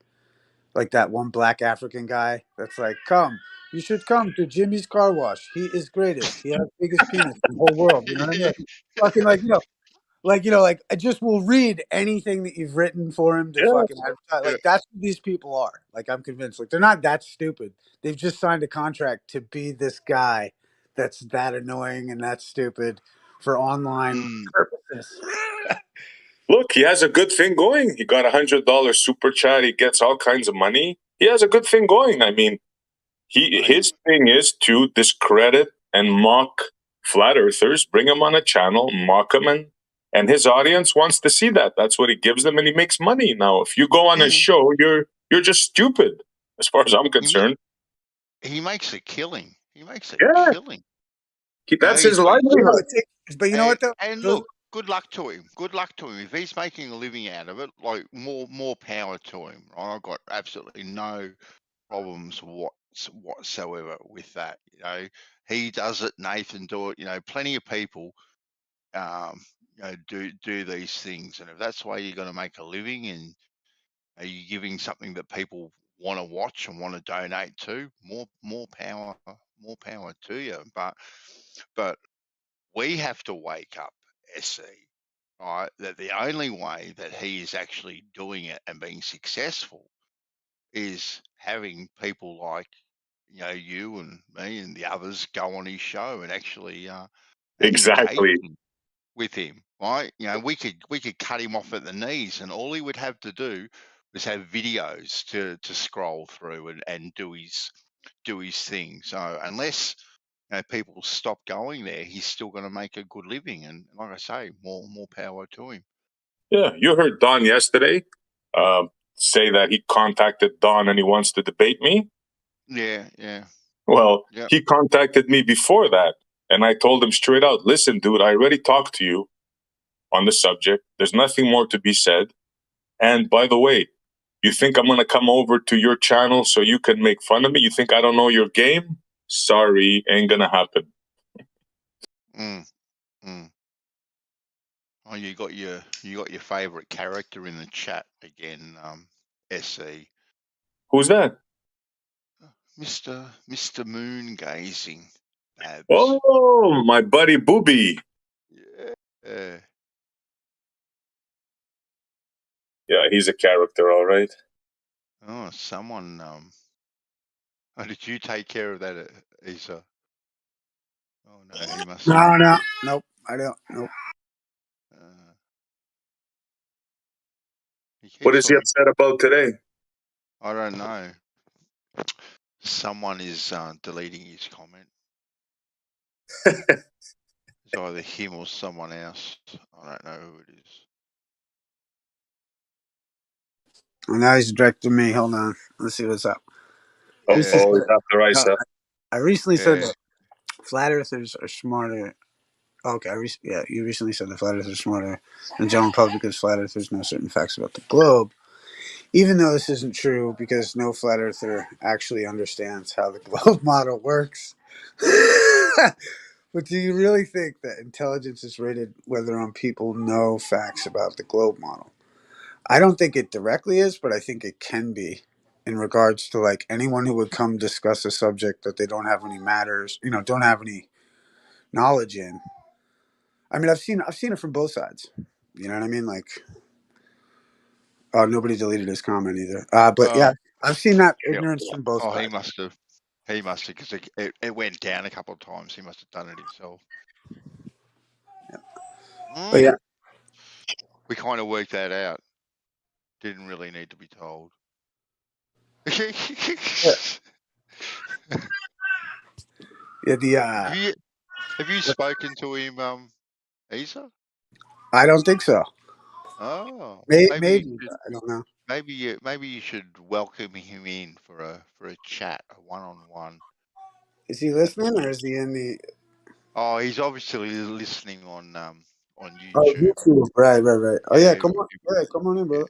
Like that one black African guy that's like, "Come, you should come to Jimmy's car wash. He is greatest. He has the biggest penis in the whole world." You know what I mean? Fucking like I just will read anything that you've written for him to fucking advertise. Like that's who these people are. Like I'm convinced. Like they're not that stupid. They've just signed a contract to be this guy that's that annoying and that stupid for online purposes. Look, he has a good thing going. He got $100 super chat. He gets all kinds of money. He has a good thing going. I mean, his thing is to discredit and mock flat earthers, bring them on a channel, mock them, and his audience wants to see that. That's what he gives them, and he makes money. Now, if you go on a show, you're just stupid, as far as I'm concerned. He makes a killing. He makes a killing. That's his livelihood. But you know what, though? And look, good luck to him. Good luck to him. If he's making a living out of it, like more power to him. I've got absolutely no problems whatsoever with that. He does it. Nathan do it. Plenty of people, do these things. And if that's the way you're going to make a living, and are you giving something that people want to watch and want to donate to, more power to you. But we have to wake up, SC, right? That the only way that he is actually doing it and being successful is having people like you and me and the others go on his show and actually Exactly engage with him, right? We could cut him off at the knees, and all he would have to do was have videos to scroll through and do his thing. So unless people stop going there, he's still going to make a good living. And like I say, more power to him. Yeah, you heard Don yesterday say that he contacted Don and he wants to debate me. Yeah. Well, he contacted me before that, and I told him straight out, "Listen, dude, I already talked to you on the subject. There's nothing more to be said. And by the way, you think I'm going to come over to your channel so you can make fun of me? You think I don't know your game? Sorry, ain't going to happen." Oh, you got your favorite character in the chat again, SC. Who's that? Mr. Moon Gazing. Babs. Oh, my buddy Booby. Yeah. Yeah, he's a character, all right. Oh, someone. Oh, did you take care of that, Isa? Oh no, he must. No, nope. I don't. Nope. What is he upset about today? I don't know. Someone is deleting his comment. It's either him or someone else. I don't know who it is. Well, now he's directing me. Hold on. Let's see what's up. Oh, he's after Isa. I recently said that flat earthers are smarter. Okay, you recently said that flat earthers are smarter than general public because flat earthers know certain facts about the globe. Even though this isn't true, because no flat earther actually understands how the globe model works. But do you really think that intelligence is rated whether on people know facts about the globe model? I don't think it directly is, but I think it can be in regards to like anyone who would come discuss a subject that they don't have any don't have any knowledge in. I mean, I've seen it from both sides. You know what I mean? Like, nobody deleted his comment either. But yeah, I've seen that ignorance from both sides. He must have, because it went down a couple of times. He must have done it himself. Yeah. But yeah, we kind of worked that out. Didn't really need to be told. Yeah. Have you spoken to him, Isa? I don't think so. Oh, maybe I don't know. maybe you should welcome him in for a chat, a one-on-one. Is he listening or is he in the? Oh, he's obviously listening on Oh, YouTube. YouTube. Right. Oh yeah, Yeah, come on. Yeah, come on in, brother.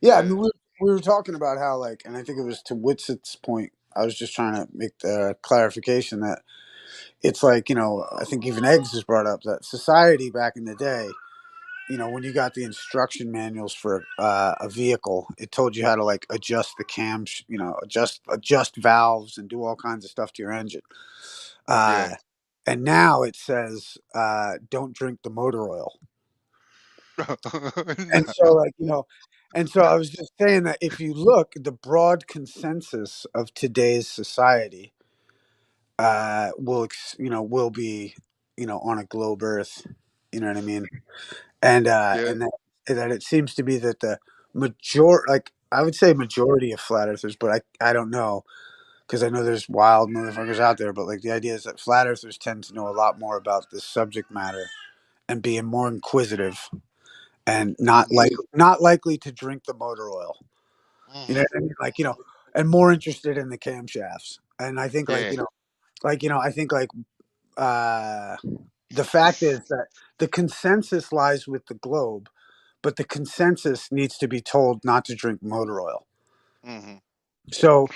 Yeah, I mean, we were talking about how, like, and I think it was to Witset's point. I was just trying to make the clarification that it's like, I think even Eggs has brought up that society back in the day, when you got the instruction manuals for a vehicle, it told you how to like adjust the cams, adjust valves and do all kinds of stuff to your engine. yeah. And now it says, don't drink the motor oil. And so, like, and so I was just saying that if you look, the broad consensus of today's society will be, on a globe Earth. You know what I mean? And Yeah. and that it seems to be that the like I would say majority of flat earthers, but I don't know because I know there's wild motherfuckers out there. But like the idea is that flat earthers tend to know a lot more about this subject matter and being more inquisitive and not likely to drink the motor oil. You know what I mean? Like, and more interested in the camshafts. And I think Yeah. I think the fact is that the consensus lies with the globe, but the consensus needs to be told not to drink motor oil. Mm-hmm. So,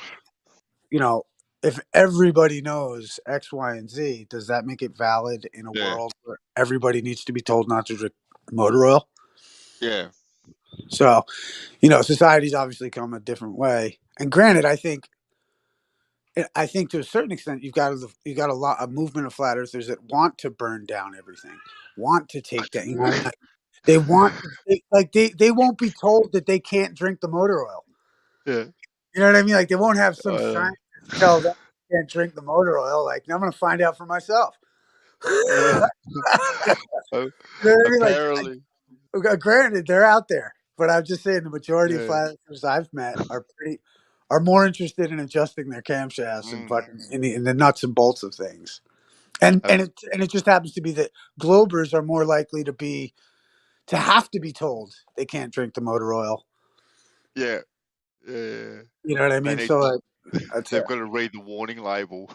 if everybody knows X, Y, and Z, does that make it valid in a world where everybody needs to be told not to drink motor oil? Yeah. So, society's obviously come a different way. And granted, I think to a certain extent, you've got a movement of flat earthers that want to burn down everything, want to take down. Like, they want they won't be told that they can't drink the motor oil. Yeah. You know what I mean? Like they won't have some scientist tell them they can't drink the motor oil. Like I'm going to find out for myself. You know what I mean? Apparently. Granted, they're out there, but I'm just saying the majority of Yeah. flat earthers I've met are more interested in adjusting their camshafts and fucking in the nuts and bolts of things. And it just happens to be that globers are more likely to have to be told they can't drink the motor oil. Yeah. Yeah. You know what I mean? So they've got to read the warning label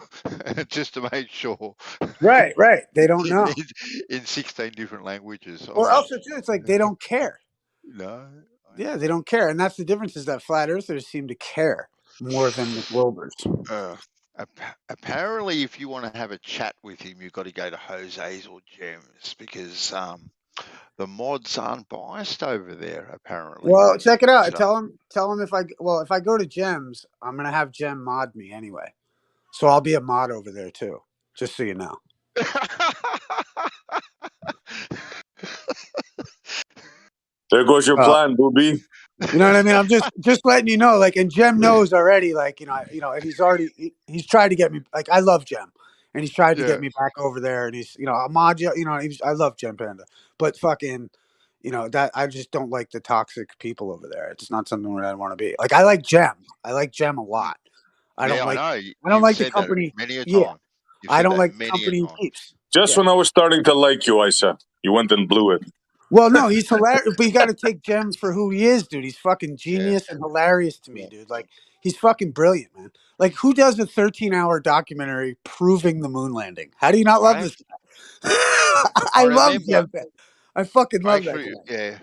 just to make sure. Right. They don't know. in 16 different languages. Well, also too, it's like they don't care. No. Yeah, they don't care, and that's the difference. Is that flat earthers seem to care more than the globers. Apparently, if you want to have a chat with him, you've got to go to Jose's or Gems because the mods aren't biased over there. Apparently. Well, check it out. Tell him if I go to Gems, I'm gonna have Gem mod me anyway, so I'll be a mod over there too. Just so you know. There goes your plan, booby. You know what I mean? I'm just letting you know. Like, and Jem knows already. Like, and he's tried to get me. Like, I love Jem, and he's tried to get me back over there. And he's, I'll mod you. I love Jem Panda, but fucking, that I just don't like the toxic people over there. It's not something where I want to be. Like, I like Jem. I like Jem a lot. I don't like the company. Many a time. Yeah, I don't like the company he keeps. Just when I was starting to like you, Isa, you went and blew it. Well, no, he's hilarious, but you got to take Jem for who he is, dude. He's fucking genius and hilarious to me, dude. Like, he's fucking brilliant, man. Like, who does a 13-hour documentary proving the moon landing? How do you not love this guy? I love Jem. I fucking love that guy. Yeah.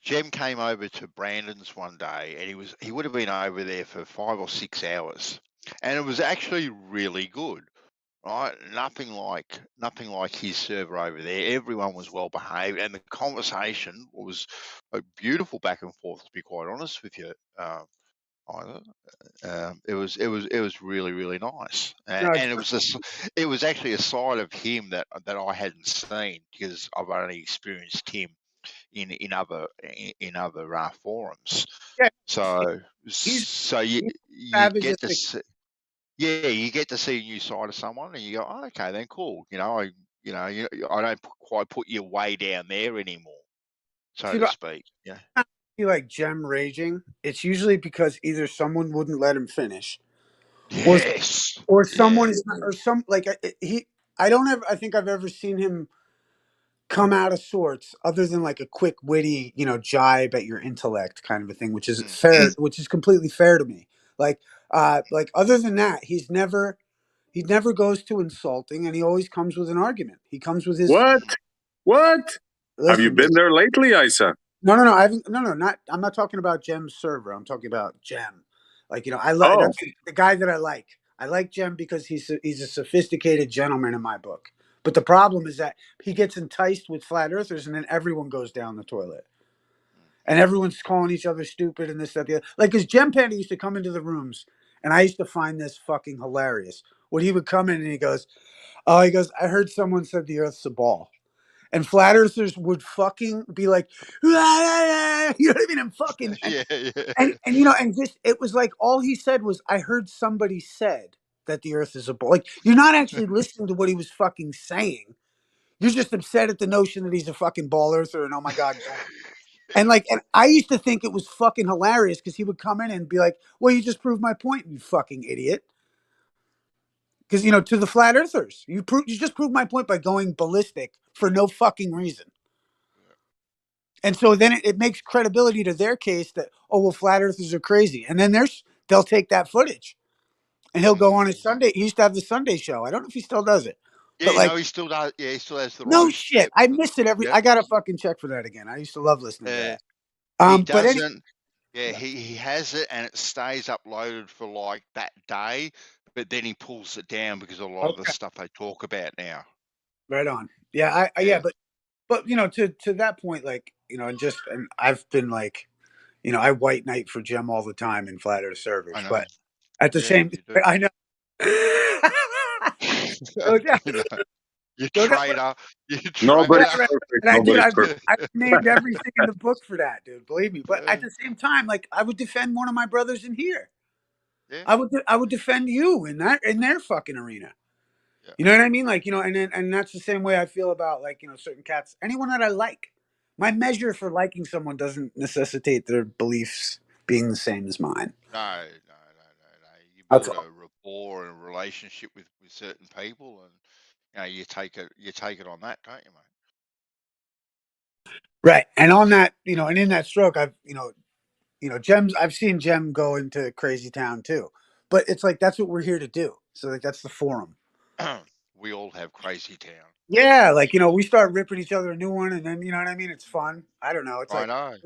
Jem came over to Brandon's one day, and he would have been over there for 5 or 6 hours, and it was actually really good. Right, nothing like his server over there. Everyone was well behaved, and the conversation was a beautiful back and forth. To be quite honest with you, it was really really nice, and it was actually a side of him that I hadn't seen because I've only experienced him in other forums. Yeah. So you get to see. Yeah, you get to see a new side of someone, and you go, oh, "Okay, then cool." I don't quite put you way down there anymore, so to speak. Yeah. You like Jem raging? It's usually because either someone wouldn't let him finish, or someone is not, or some like he. I don't have. I think I've ever seen him come out of sorts other than like a quick witty, jibe at your intellect kind of a thing, which is fair, which is completely fair to me. Like other than that, he never goes to insulting, and he always comes with an argument. He comes with his What? Have you listen. been there lately, Isa? No, I haven't. No, not. I'm not talking about Gem's server. I'm talking about Gem. Like I like Oh, that's the guy that I like. I like Gem because he's a sophisticated gentleman in my book. But the problem is that he gets enticed with flat earthers, and then everyone goes down the toilet, and everyone's calling each other stupid and this, that, the other. Like, because Gem Panda used to come into the rooms, and I used to find this fucking hilarious. When he would come in and he goes, I heard someone said the Earth's a ball. And flat earthers would fucking be like, you know what I mean? And fucking, Yeah. and just, it was like, all he said was, I heard somebody said that the earth is a ball. Like, you're not actually listening to what he was fucking saying. You're just upset at the notion that he's a fucking ball earther and oh my God. And I used to think it was fucking hilarious because he would come in and be like, well, you just proved my point, you fucking idiot. Because, to the flat earthers, you just proved my point by going ballistic for no fucking reason. And so then it makes credibility to their case that, oh, well, flat earthers are crazy. And then they'll take that footage and he'll go on his Sunday. He used to have the Sunday show. I don't know if he still does it. But Yeah, no, he still does. Yeah, he still has the no roast. shit. Yep. I miss it Yep. I got to fucking check for that again. I used to love listening to that. He But doesn't. He has it and it stays uploaded for like that day, but then he pulls it down because of a lot of the stuff they talk about now. Right on. Yeah, but to that point, and I've been I white knight for Gem all the time in flat earth servers, I know. but at the same, I know. You traitor. You traitor. Nobody's Right. perfect. And Nobody's I've perfect. named everything in the book for that, dude. Believe me. But at the same time, I would defend one of my brothers in here. Yeah. I would defend you in their fucking arena. Yeah. You know what I mean? And that's the same way I feel about certain cats. Anyone that I like. My measure for liking someone doesn't necessitate their beliefs being the same as mine. No. You That's build all. a rapport and a relationship with certain people, and you take it on that, don't you, mate? Right. And on that, and in that stroke, Gem's. I've seen Gem go into Crazy Town too, but it's like that's what we're here to do. So that's the forum. We all have Crazy Town. Yeah, we start ripping each other a new one, and then you know what I mean. It's fun. I don't know. It's I know.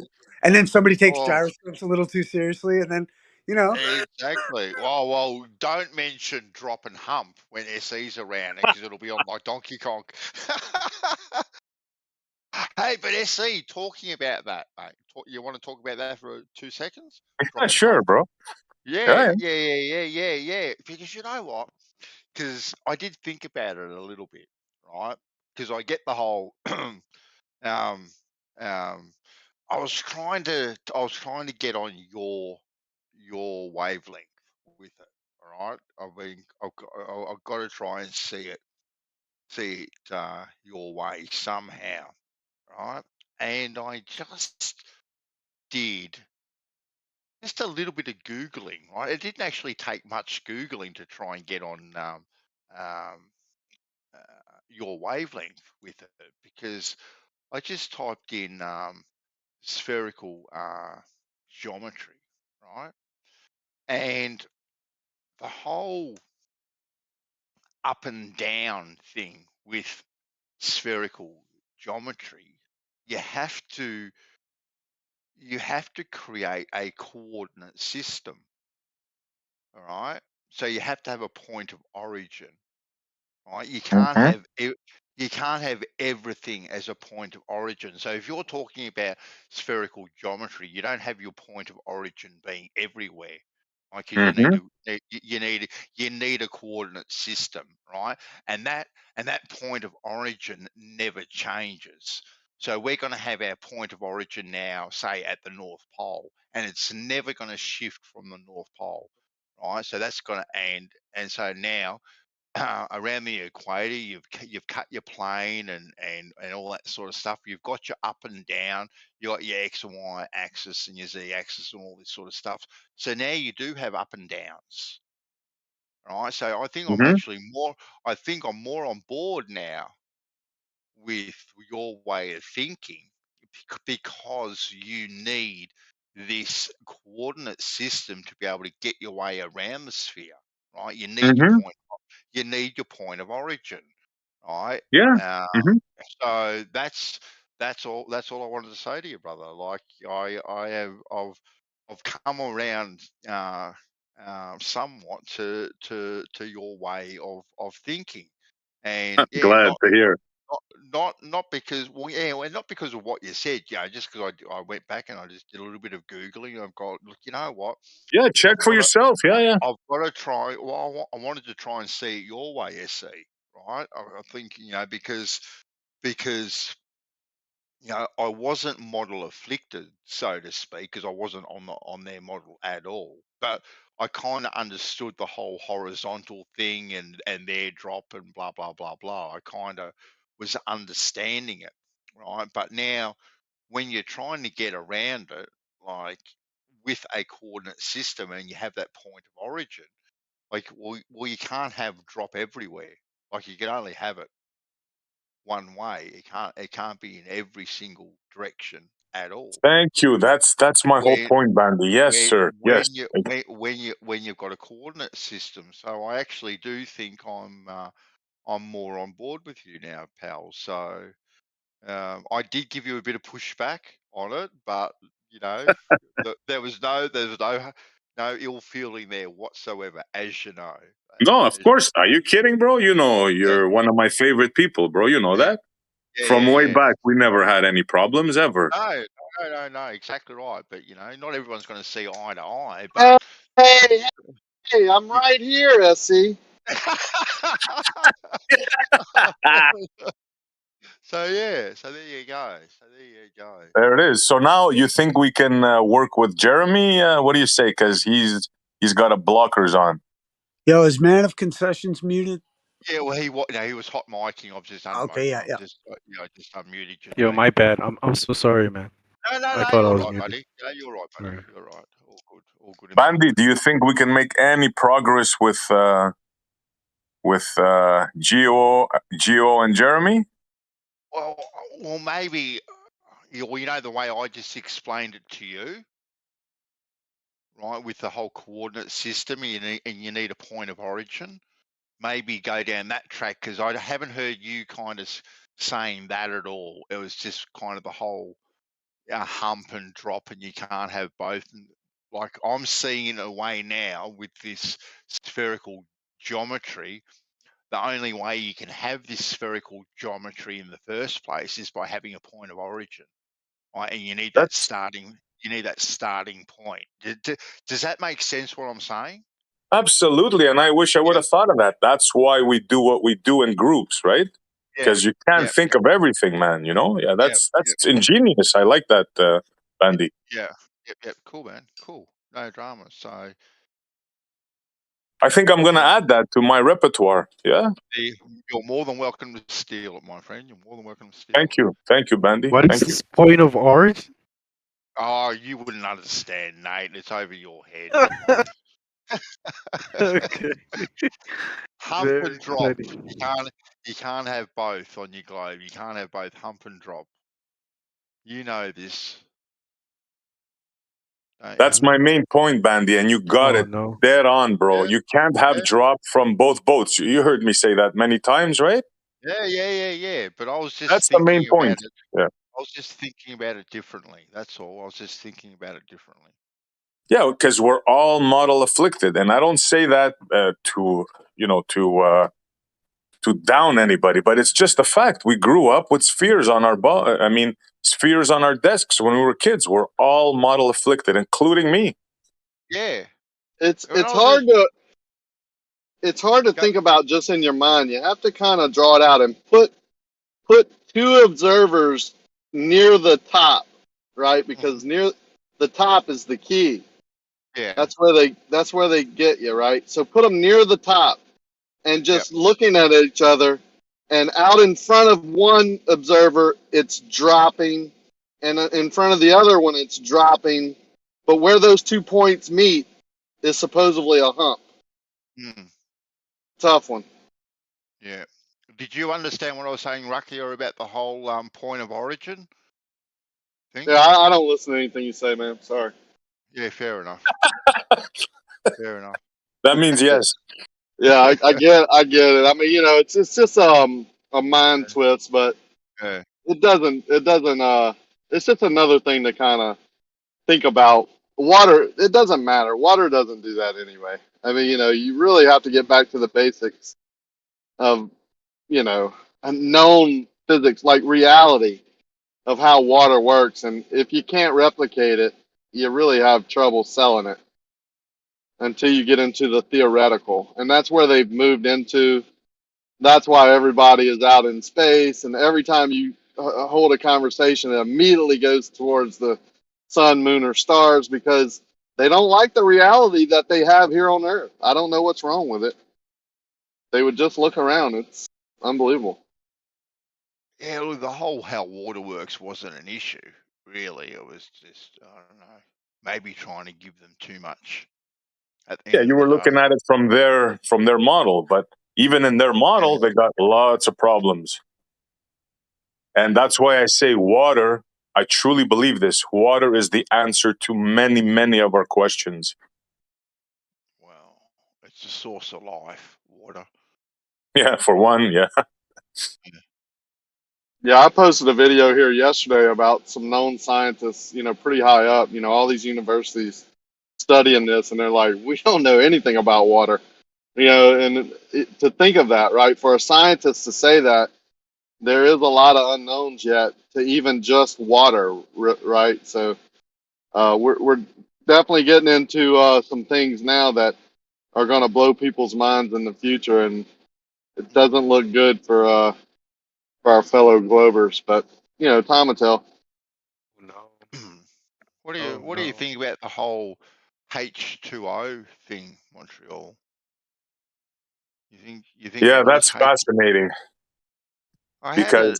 And then somebody takes Oh, gyroscopes a little too seriously, and then exactly. Well, don't mention drop and hump when SE's around because it'll be on like Donkey Kong. Hey, but SE, talking about that, mate. You want to talk about that for 2 seconds? Yeah, sure, bro. Yeah. Because you know what? Because I did think about it a little bit, right? Because I get the whole, um, I was trying to get on your wavelength with it. All right, I've got to try and see it your way somehow, right? And I just did just a little bit of googling. Right, it didn't actually take much googling to try and get on your wavelength with it because I just typed in spherical geometry, right? And the whole up and down thing with spherical geometry, you have to create a coordinate system. All right. So you have to have a point of origin. Right? You can't have everything as a point of origin. So if you're talking about spherical geometry, you don't have your point of origin being everywhere. Right? Because you need a coordinate system, right? And that point of origin never changes. So we're going to have our point of origin now, say at the North Pole, and it's never going to shift from the North Pole, right? So that's going to end. And so now around the equator, you've cut your plane and all that sort of stuff. You've got your up and down, you got your X and Y axis and your Z axis and all this sort of stuff. So now you do have up and downs, right? So I think I'm more on board now with your way of thinking because you need this coordinate system to be able to get your way around the sphere, right? You need your Mm-hmm. you need your point of origin, right? Yeah. Mm-hmm. So that's all I wanted to say to you, brother. Like I've come around somewhat to your way of thinking, and yeah, Glad to hear. not because not because of what you said, just because I went back and I just did a little bit of googling. I've got, look, you know what? Yeah, check for yourself. Yeah. I've got to try. Well, I wanted to try and see it your way, SC. Right? I think because I wasn't model afflicted, so to speak, because I wasn't on their model at all. But I kind of understood the whole horizontal thing and their drop and blah blah blah blah. I kind of was understanding it, right? But now, when you're trying to get around it, like with a coordinate system, and you have that point of origin, like well you can't have drop everywhere. Like you can only have it one way. It can't be in every single direction at all. Thank you. That's my whole When point, Bandy. Yes, sir. Yes. when you've got a coordinate system. So I actually do think I'm more on board with you now, pal. So I did give you a bit of pushback on it, but there was no ill feeling there whatsoever, as you know. No, of course. Are you kidding, bro? You're one of my favorite people, bro. You know that. From way Yeah. back, we never had any problems ever. No, exactly right. But not everyone's going to see eye to eye. But Hey, I'm right here, SC. So there you go. There it is. So now you think we can work with Jeremy? What do you say? Because he's got a blockers on. Yo, is Man of Concessions muted? Yeah, well, he was hot micing. I've just Okay, yeah. just unmuted you. Yo, mate. my bad. I'm so sorry, man. No, I thought I you're was right, muted. buddy. No, you're right, buddy. Right. You're right. All good in that. Bandy, do you think we can make any progress with Geo and Jeremy? Well, maybe. The way I just explained it to you, right? With the whole coordinate system, and you need a point of origin. Maybe go down that track, because I haven't heard you kind of saying that at all. It was just kind of the whole hump and drop, and you can't have both. And like I'm seeing in a way now with this spherical geometry, the only way you can have this spherical geometry in the first place is by having a point of origin, right? And you need that starting point. Does that make sense what I'm saying? Absolutely, and I wish I would have thought of that. That's why we do what we do in groups, right? Because you can't think of everything, man. Yeah, that's ingenious. I like that, Bandy. Yeah. Cool, man. Cool. No drama. So I think I'm gonna add that to my repertoire. Yeah. you're more than welcome to steal it, my friend. You're more than welcome to steal it. Thank you, Bandy. What is this point of origin? Oh, you wouldn't understand, Nate. It's over your head. Okay. Hump Very and drop. funny. You can't have both on your globe. You can't have both hump and drop. You know this. That's my main point, Bandy, and you got it dead on, bro. You can't have drop from both boats. You heard me say that many times, right? Yeah. But I was just That's the main point. Yeah. I was just thinking about it differently. That's all. I was just thinking about it differently. Yeah, because we're all model afflicted, and I don't say that to down anybody, but it's just a fact. We grew up with spheres on our spheres on our desks when we were kids. We're all model afflicted, including me. Yeah, it's hard to think about just in your mind. You have to kind of draw it out and put two observers near the top, right? Because near the top is the key. Yeah, that's where they get you, right? So put them near the top and just looking at each other, and out in front of one observer it's dropping, and in front of the other one it's dropping, but where those 2 points meet is supposedly a hump. Tough one. Yeah. did you understand what I was saying, Rucky, about the whole point of origin thing? Yeah, I don't listen to anything you say, man. Sorry. Yeah, fair enough. Fair enough. That means yes. Yeah, I get it. I mean, you know, it's just a mind twist, but Yeah. it doesn't it's just another thing to kind of think about. Water, it doesn't matter. Water doesn't do that anyway. I mean, you know, you really have to get back to the basics of, you know, a known physics, like reality of how water works. And if you can't replicate it, you really have trouble selling it until you get into the theoretical. And that's where they've moved into. That's why everybody is out in space. And every time you hold a conversation, it immediately goes towards the sun, moon, or stars because they don't like the reality that they have here on Earth. I don't know what's wrong with it. They would just look around. It's unbelievable. Yeah, look, the whole how water works wasn't an issue, really. It was just, I don't know, maybe trying to give them too much at the Yeah, end you of were the looking day. at it from their model, but even in their model, they got lots of problems. And that's why I say water, I truly believe this. Water is the answer to many, many of our questions. Well, it's the source of life, water. Yeah, for one, yeah. Yeah, I posted a video here yesterday about some known scientists, you know, pretty high up, you know, all these universities studying this, and they're like, we don't know anything about water, you know, and to think of that, right, for a scientist to say that, there is a lot of unknowns yet to even just water, right? So we're definitely getting into some things now that are going to blow people's minds in the future, and it doesn't look good for our fellow Globers, but you know, time will tell. What do you think about the whole H2O thing, Montreal? You think Yeah, it was that's fascinating I had because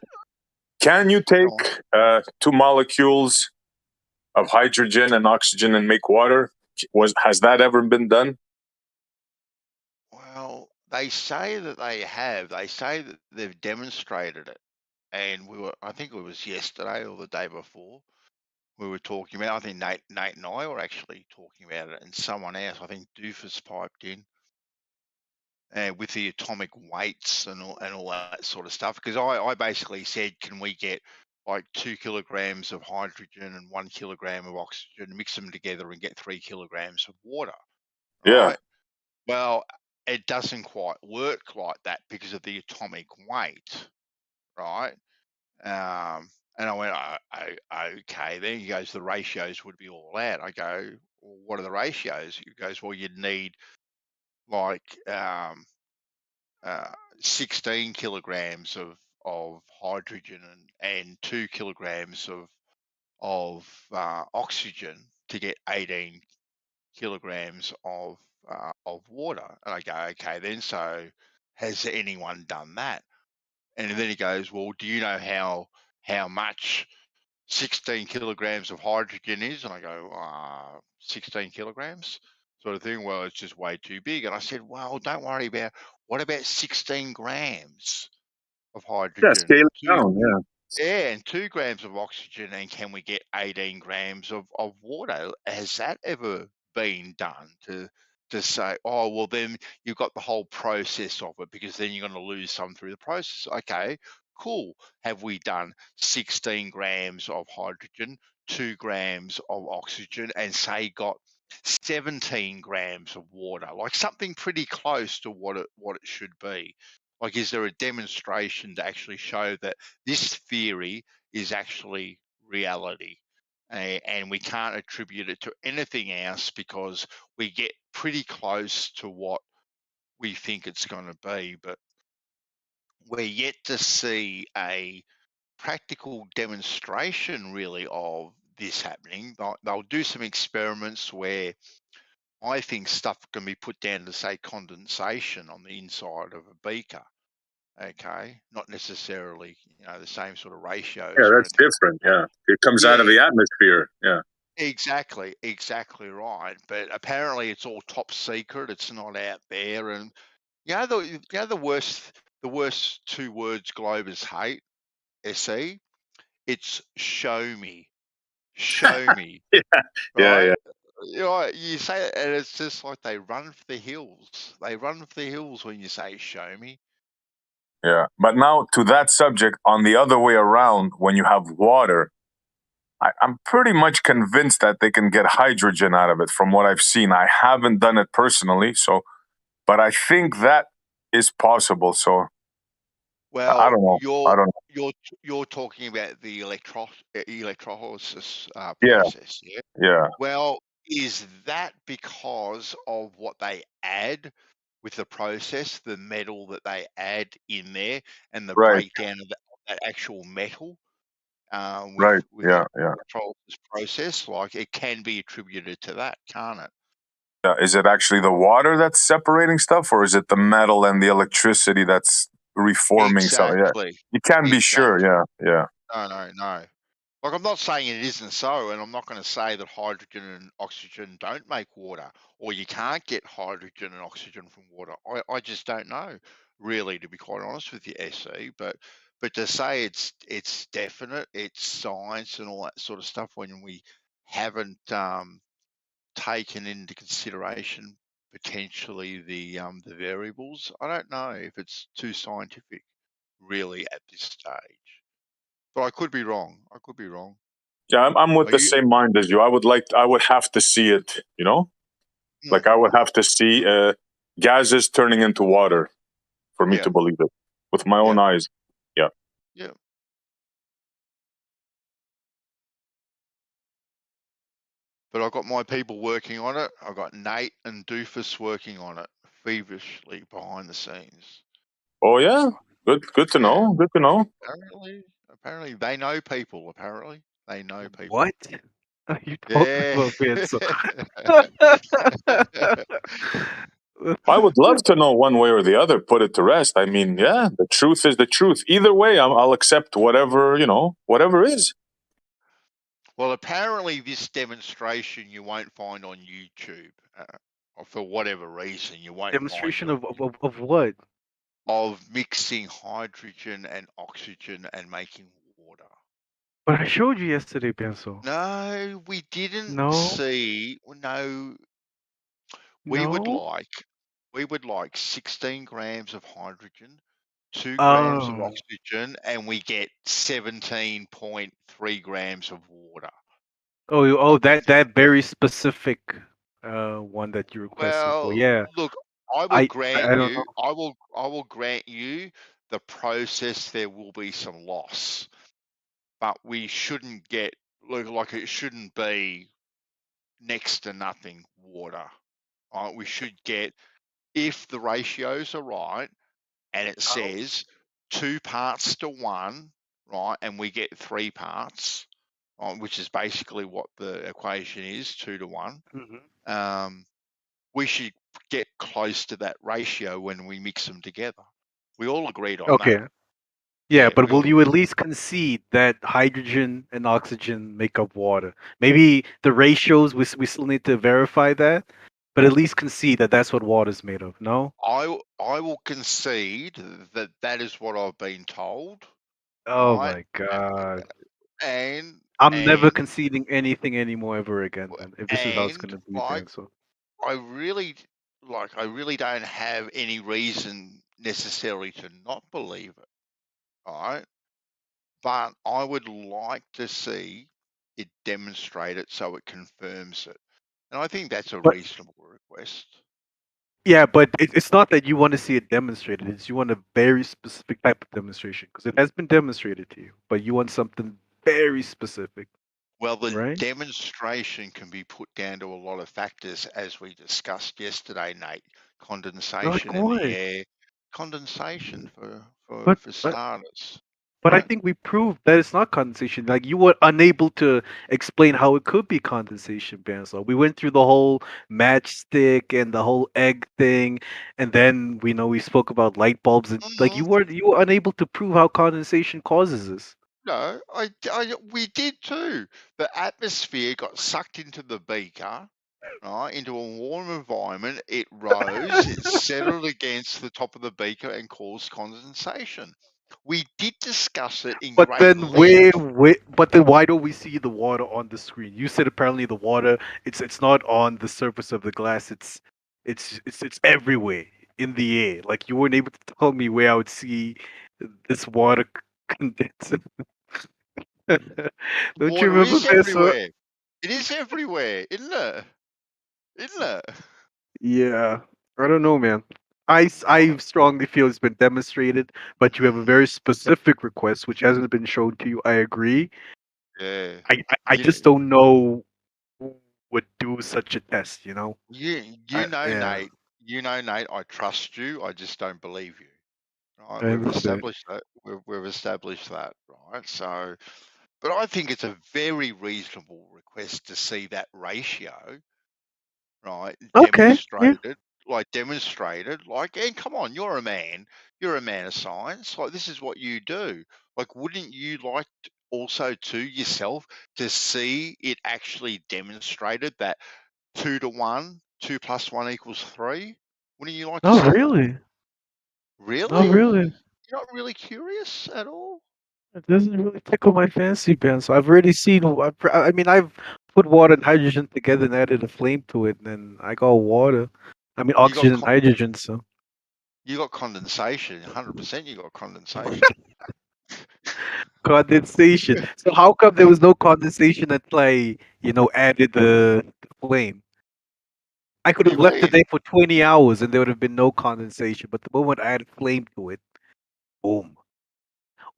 can you take two molecules of hydrogen and oxygen and make water? Has that ever been done? Well, they say that they have. They say that they've demonstrated it. And I think it was yesterday or the day before, we were talking about, I think Nate and I were actually talking about it, and someone else, I think Doofus piped in, with the atomic weights and all that sort of stuff. Because I basically said, can we get like 2 kilograms of hydrogen and 1 kilogram of oxygen, mix them together and get 3 kilograms of water, Yeah. right? Well, it doesn't quite work like that because of the atomic weight, right? And I went, okay. Then he goes, the ratios would be all out. I go, well, what are the ratios? He goes, well, you'd need like 16 kilograms of hydrogen and 2 kilograms of oxygen to get 18 kilograms of water. And I go, okay, then so has anyone done that? And then he goes, well, do you know how much 16 kilograms of hydrogen is? And I go, 16 kilograms sort of thing. Well, it's just way too big. And I said, well, don't worry about, what about 16 grams of Yeah, hydrogen scale and it down. Yeah. and 2 grams of oxygen, and can we get 18 grams of water? Has that ever been done to say, oh, well, then you've got the whole process of it, because then you're going to lose some through the process. Okay, cool. Have we done 16 grams of hydrogen, 2 grams of oxygen, and say got 17 grams of water, like something pretty close to what it should be? Like, is there a demonstration to actually show that this theory is actually reality? And we can't attribute it to anything else because we get pretty close to what we think it's going to be, but we're yet to see a practical demonstration really of this happening. They'll do some experiments where I think stuff can be put down to, say, condensation on the inside of a beaker. Okay, not necessarily, the same sort of ratios Yeah, or that's anything. different. Yeah. It comes out of Yeah, the atmosphere. Yeah. exactly right. But apparently, it's all top secret. It's not out there, and the worst the worst two words Globers hate, SE, it's show me. Show me. Yeah, Right? yeah. You know, you say it, and it's just like they run for the hills. They run for the hills when you say show me. Yeah. But now to that subject, on the other way around, when you have water, I'm pretty much convinced that they can get hydrogen out of it from what I've seen. I haven't done it personally, but I think that is possible. So I Well, don't know. I don't know. you're talking about the electrolysis Yeah, process, yeah? yeah. Well, is that because of what they add with the process, the metal that they add in there, and the Right, breakdown of that actual metal right. with Yeah, that yeah. electrolysis process? Like it can be attributed to that, can't it? Yeah. Is it actually the water that's separating stuff, or is it the metal and the electricity that's reforming something? Yeah, Exactly. you can be sure. Exactly. Yeah, yeah. No. Like I'm not saying it isn't so, and I'm not going to say that hydrogen and oxygen don't make water, or you can't get hydrogen and oxygen from water. I just don't know, really, to be quite honest with you, SE. But to say it's definite, it's science and all that sort of stuff when we haven't taken into consideration potentially the variables, I don't know if it's too scientific, really, at this stage. But I could be wrong. I could be wrong. Yeah, I'm with Are the you? same mind as you. I would have to see it. You know, Mm, like I would have to see gases turning into water for me yeah, to believe it with my yeah, own eyes. Yeah. yeah. But I've got my people working on it. I've got Nate and Doofus working on it feverishly behind the scenes. Oh yeah. Good to Yeah, know. Good to know. apparently they know people. Apparently they know people. What are you talking Yeah. about, Benzo? I would love to know one way or the other. Put it to rest. I mean, yeah, the truth is the truth. Either way, I'll accept whatever whatever is. Well, apparently this demonstration you won't find on YouTube. Or for whatever reason, you won't find it Demonstration on of what? of mixing hydrogen and oxygen and making water. But I showed you yesterday, Benzo. No, we didn't No, see. No, we would no. like 16 grams of hydrogen, 2 grams of Oh, oxygen, and we get 17.3 grams of water. that very specific one that you requested for. Well, Yeah, look, I will I grant don't know. you, I will grant you the process. There will be some loss, but we shouldn't get like it shouldn't be next to nothing water. Right? We should get, if the ratios are right and it says 2 parts to 1, right, and we get 3 parts, right, which is basically what the equation is, 2 to 1. We should get close to that ratio when we mix them together. We all agreed on Okay. that. Yeah, Yeah, but we all will you at agreed. least concede that hydrogen and oxygen make up water? Maybe the ratios we still need to verify that, but at least concede that that's what water is made of. No? I will concede that that is what I've been told, Oh right? my God. And I'm never and conceding anything anymore ever again, then, if this is how it's and gonna be, like Benzo. I really don't have any reason necessarily to not believe it, all right? But I would like to see it demonstrated so it confirms it. And I think that's a But reasonable request. yeah, but it's not that you want to see it demonstrated. It's you want a very specific type of demonstration because it has been demonstrated to you, but you want something very specific, Well, the right? demonstration can be put down to a lot of factors, as we discussed yesterday, Nate. Like Condensation in the what? air, condensation But for but starters, but I right? think we proved that it's not condensation. Like you were unable to explain how it could be condensation, Benzo. We went through the whole matchstick and the whole egg thing, and then we spoke about light bulbs and like Hmm. you were unable to prove how condensation causes this. No, we did too. The atmosphere got sucked into the beaker, right, into a warm environment, it rose, it settled against the top of the beaker and caused condensation. We did discuss it in But great then where, length. but then why don't we see the water on the screen? You said apparently the water it's not on the surface of the glass. It's everywhere in the air. Like you weren't able to tell me where I would see this water condensing. Don't you Water remember, is Bessa? everywhere. It is everywhere, isn't it? Isn't it? Yeah, I don't know, man. I Right. strongly feel it's been demonstrated, but you have a Mm, very specific request which hasn't been shown to you. I agree. yeah. I just don't know who would do such a test, you know? You know, Yeah, Nate. You know, Nate. I trust you. I just don't believe you. Right? I We've understand. established that. We've established that, right? So, but I think it's a very reasonable request to see that ratio, right? Okay, yeah. Demonstrated. Like, and come on, you're a man. You're a man of science. Like, this is what you do. Like, wouldn't you like also to yourself to see it actually demonstrated that 2 to 1, 2 + 1 = 3? Wouldn't you like to Oh, see that? really? Oh, Really? really? You're not really curious at all? It doesn't really tickle my fancy, Ben. So I've already seen. I mean, I've put water and hydrogen together and added a flame to it, and then I got water. I mean, You got oxygen and hydrogen. So you got condensation. 100% you got condensation. condensation. So how come there was no condensation until I, added the flame? I could What do have you left it mean? there for 20 hours and there would have been no condensation. But the moment I added flame to it, boom.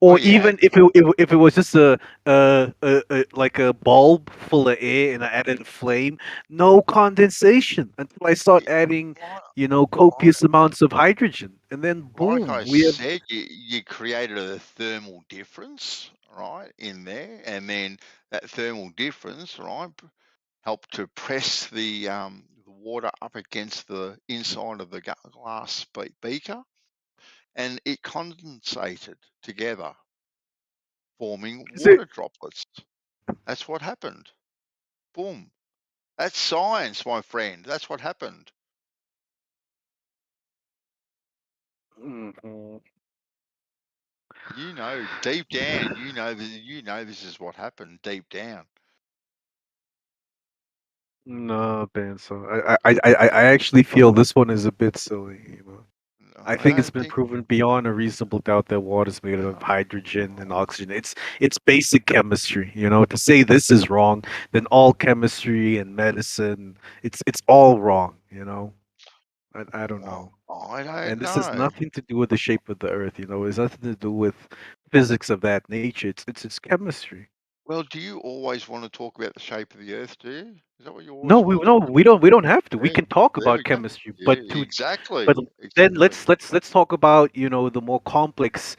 Oh Or yeah. even if it was just like a bulb full of air and I added a flame, no condensation until I start adding, Like, copious amounts of hydrogen, and then like boom, I we have. said, you created a thermal difference, right, in there, and then that thermal difference, right, helped to press the water up against the inside of the glass beaker, and it condensated together, forming Is it? water droplets. That's what happened. Boom. That's science, my friend. That's what happened. Mhm. You know, deep down, you know this is what happened deep down. No, Ben. So I actually feel this one is a bit silly. I I think it's don't been think. proven beyond a reasonable doubt that water is made of hydrogen and oxygen. It's basic chemistry. To say this is wrong, then all chemistry and medicine, it's all wrong. I don't know. I don't And this has know. nothing to do with the shape of the earth. It's nothing to do with physics of that nature. It's chemistry. Well, do you always want to talk about the shape of the Earth? Do you? Is that what you No, always we want to no, talk we don't have to. We about? can talk There about we go. chemistry, Yeah, but exactly, then exactly. let's talk about the more complex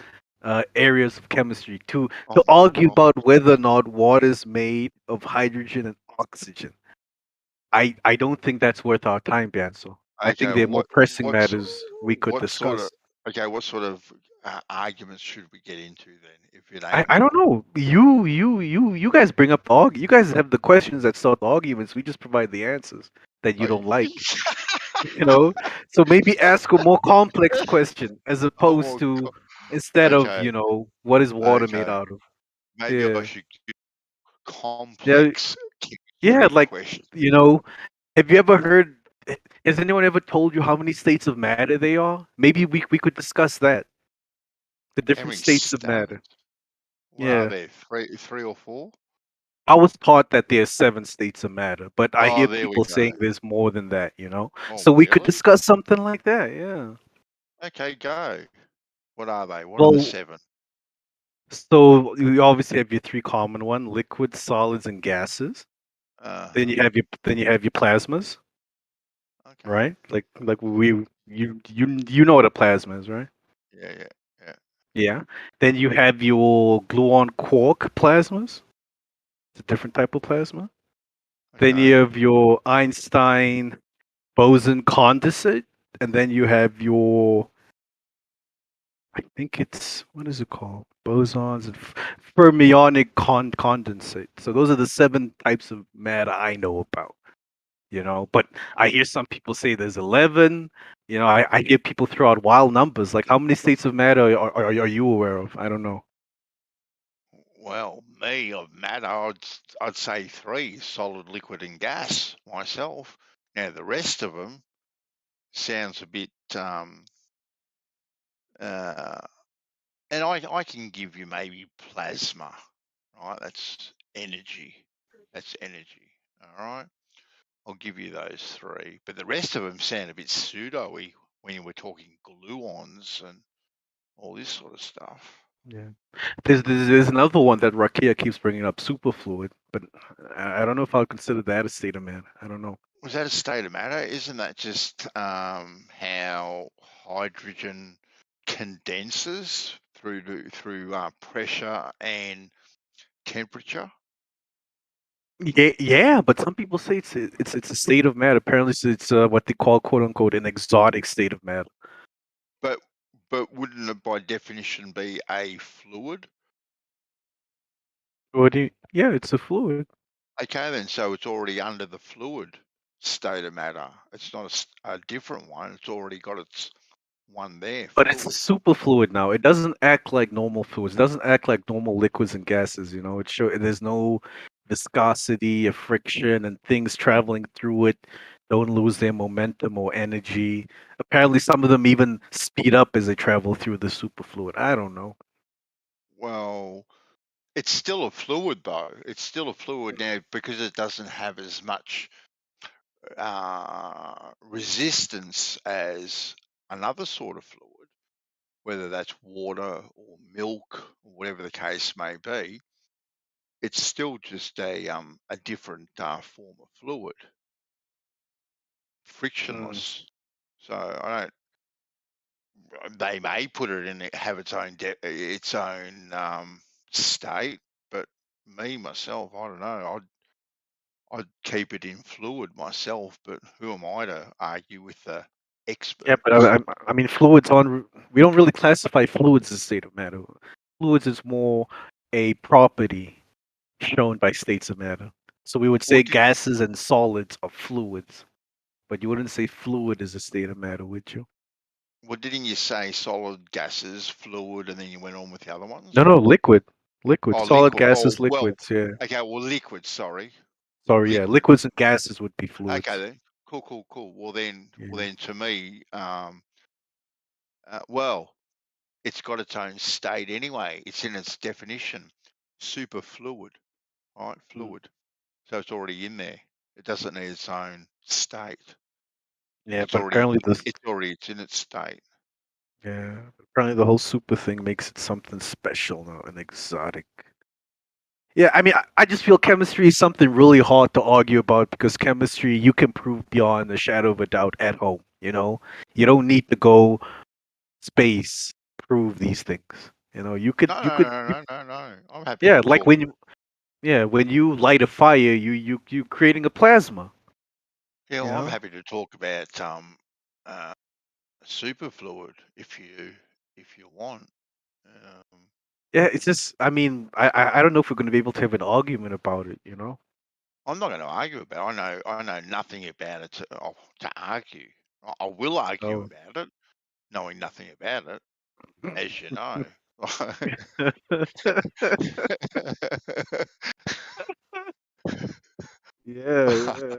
areas of chemistry to Oh, argue oh, about whether or not water is made of hydrogen and oxygen. I don't think that's worth our time, Bianso. I okay. think there are more pressing What's matters we could what sort of discuss. okay? What sort of arguments should we get into then, if it I, ain't? I don't know. You guys bring up the you guys have the questions that start the arguments. We just provide the answers that you Oh, don't like. So maybe ask a more complex question as oh opposed well, to instead of okay, what is water made okay. out of. Maybe I Yeah. should do Yeah, complex yeah, chemistry like questions. have you ever heard has anyone ever told you how many states of matter they are? Maybe we could discuss that. The How different many states of states? matter. What are Yeah. there? Three or four? I was taught that there's 7 states of matter, but I Oh, hear there we people go. saying there's more than that. Oh, So we could really? discuss something like that, yeah. Okay, go. What are they? What are the Well, 7? so you obviously have your three common one: liquids, solids, and gases. Then Uh-huh. you have your plasmas, Okay. right? Like you know what a plasma is, right? Yeah, yeah, yeah. Yeah. Then you have your gluon quark plasmas. It's a different type of plasma. Then you Okay. have your Einstein boson condensate, and then you have your I think it's what is it called? Bosons and fermionic condensate. So those are the 7 types of matter I know about. you know. But I hear some people say there's 11. You know, I hear people throw out wild numbers. Like, how many states of matter are you aware of? I don't know. Well, me of matter, I'd say 3: solid, liquid, and gas. Myself. Now the rest of them sounds a bit. And I can give you maybe plasma, right? That's energy. That's energy. All right. I'll give you those 3, but the rest of them sound a bit pseudo-y when you were talking gluons and all this sort of stuff. Yeah. There's another one that Rakia keeps bringing up, superfluid, but I don't know if I'll consider that a state of matter. I don't know. Was that a state of matter? Isn't that just how hydrogen condenses through pressure and temperature? Yeah, but some people say it's a state of matter. Apparently, it's what they call "quote unquote" an exotic state of matter. But wouldn't it by definition be a fluid? Yeah, it's a fluid. Okay, then, so it's already under the fluid state of matter. It's not a different one. It's already got its one there, But it's a fluid. superfluid now. It doesn't act like normal fluids. It doesn't act like normal liquids and gases. You know, there's no viscosity or friction, and things traveling through it don't lose their momentum or energy. Apparently, some of them even speed up as they travel through the superfluid. I don't know. Well, it's still a fluid, though. It's still a fluid now because it doesn't have as much resistance as another sort of fluid, whether that's water or milk or whatever the case may be. It's still just a different form of fluid, frictionless. So I don't. They may put it in have its own state, but me myself, I don't know. I'd keep it in fluid myself, but who am I to argue with the Yeah, but experts? I mean, fluids on. We don't really classify fluids as state of matter. Fluids is more a property shown by states of matter. So we would Well, say gases and solids are fluids, but you wouldn't say fluid is a state of matter, would you? didn't you say solid, gases, fluid, and then you went on with the other ones? No, liquid. Liquid. Oh, Solid liquid. gases, Well, liquids, yeah. okay. Well, liquid. Sorry, Sorry, yeah. liquid. Liquids and gases would be Okay fluids. then. Cool. Well then, Yeah. to me, well, it's got its own state anyway. It's in its definition, superfluid, right? Fluid. So it's already in there. It doesn't need its own state. Yeah, It's but already apparently it's in its state. yeah, apparently the whole super thing makes it something special now, and exotic. Yeah, I mean, I just feel chemistry is something really hard to argue about because chemistry you can prove beyond a shadow of a doubt at home. You know, you don't need to go space to prove these things. You know, you could, No. I'm happy yeah, to like talk. when you light a fire, you creating a plasma. Yeah, You well, I'm know, happy to talk about superfluid if you want. Um, yeah, it's just, I mean, I don't know if we're going to be able to have an argument about it. You know, I'm not going to argue about it. I know nothing about it to argue. I will argue so. about it, knowing nothing about it, as you know. Yeah.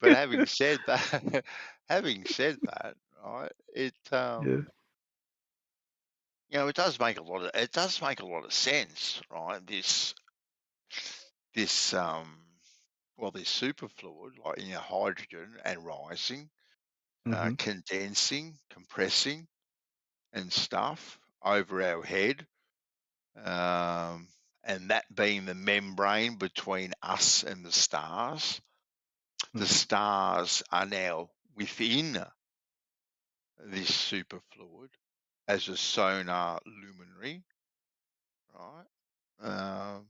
But having said that, right, it Yeah. it does make a lot of sense, right? This this superfluid, like hydrogen and rising, Hmm. condensing, compressing, and stuff over our head, and that being the membrane between us and the stars. The stars are now within this superfluid as a sonar luminary, right?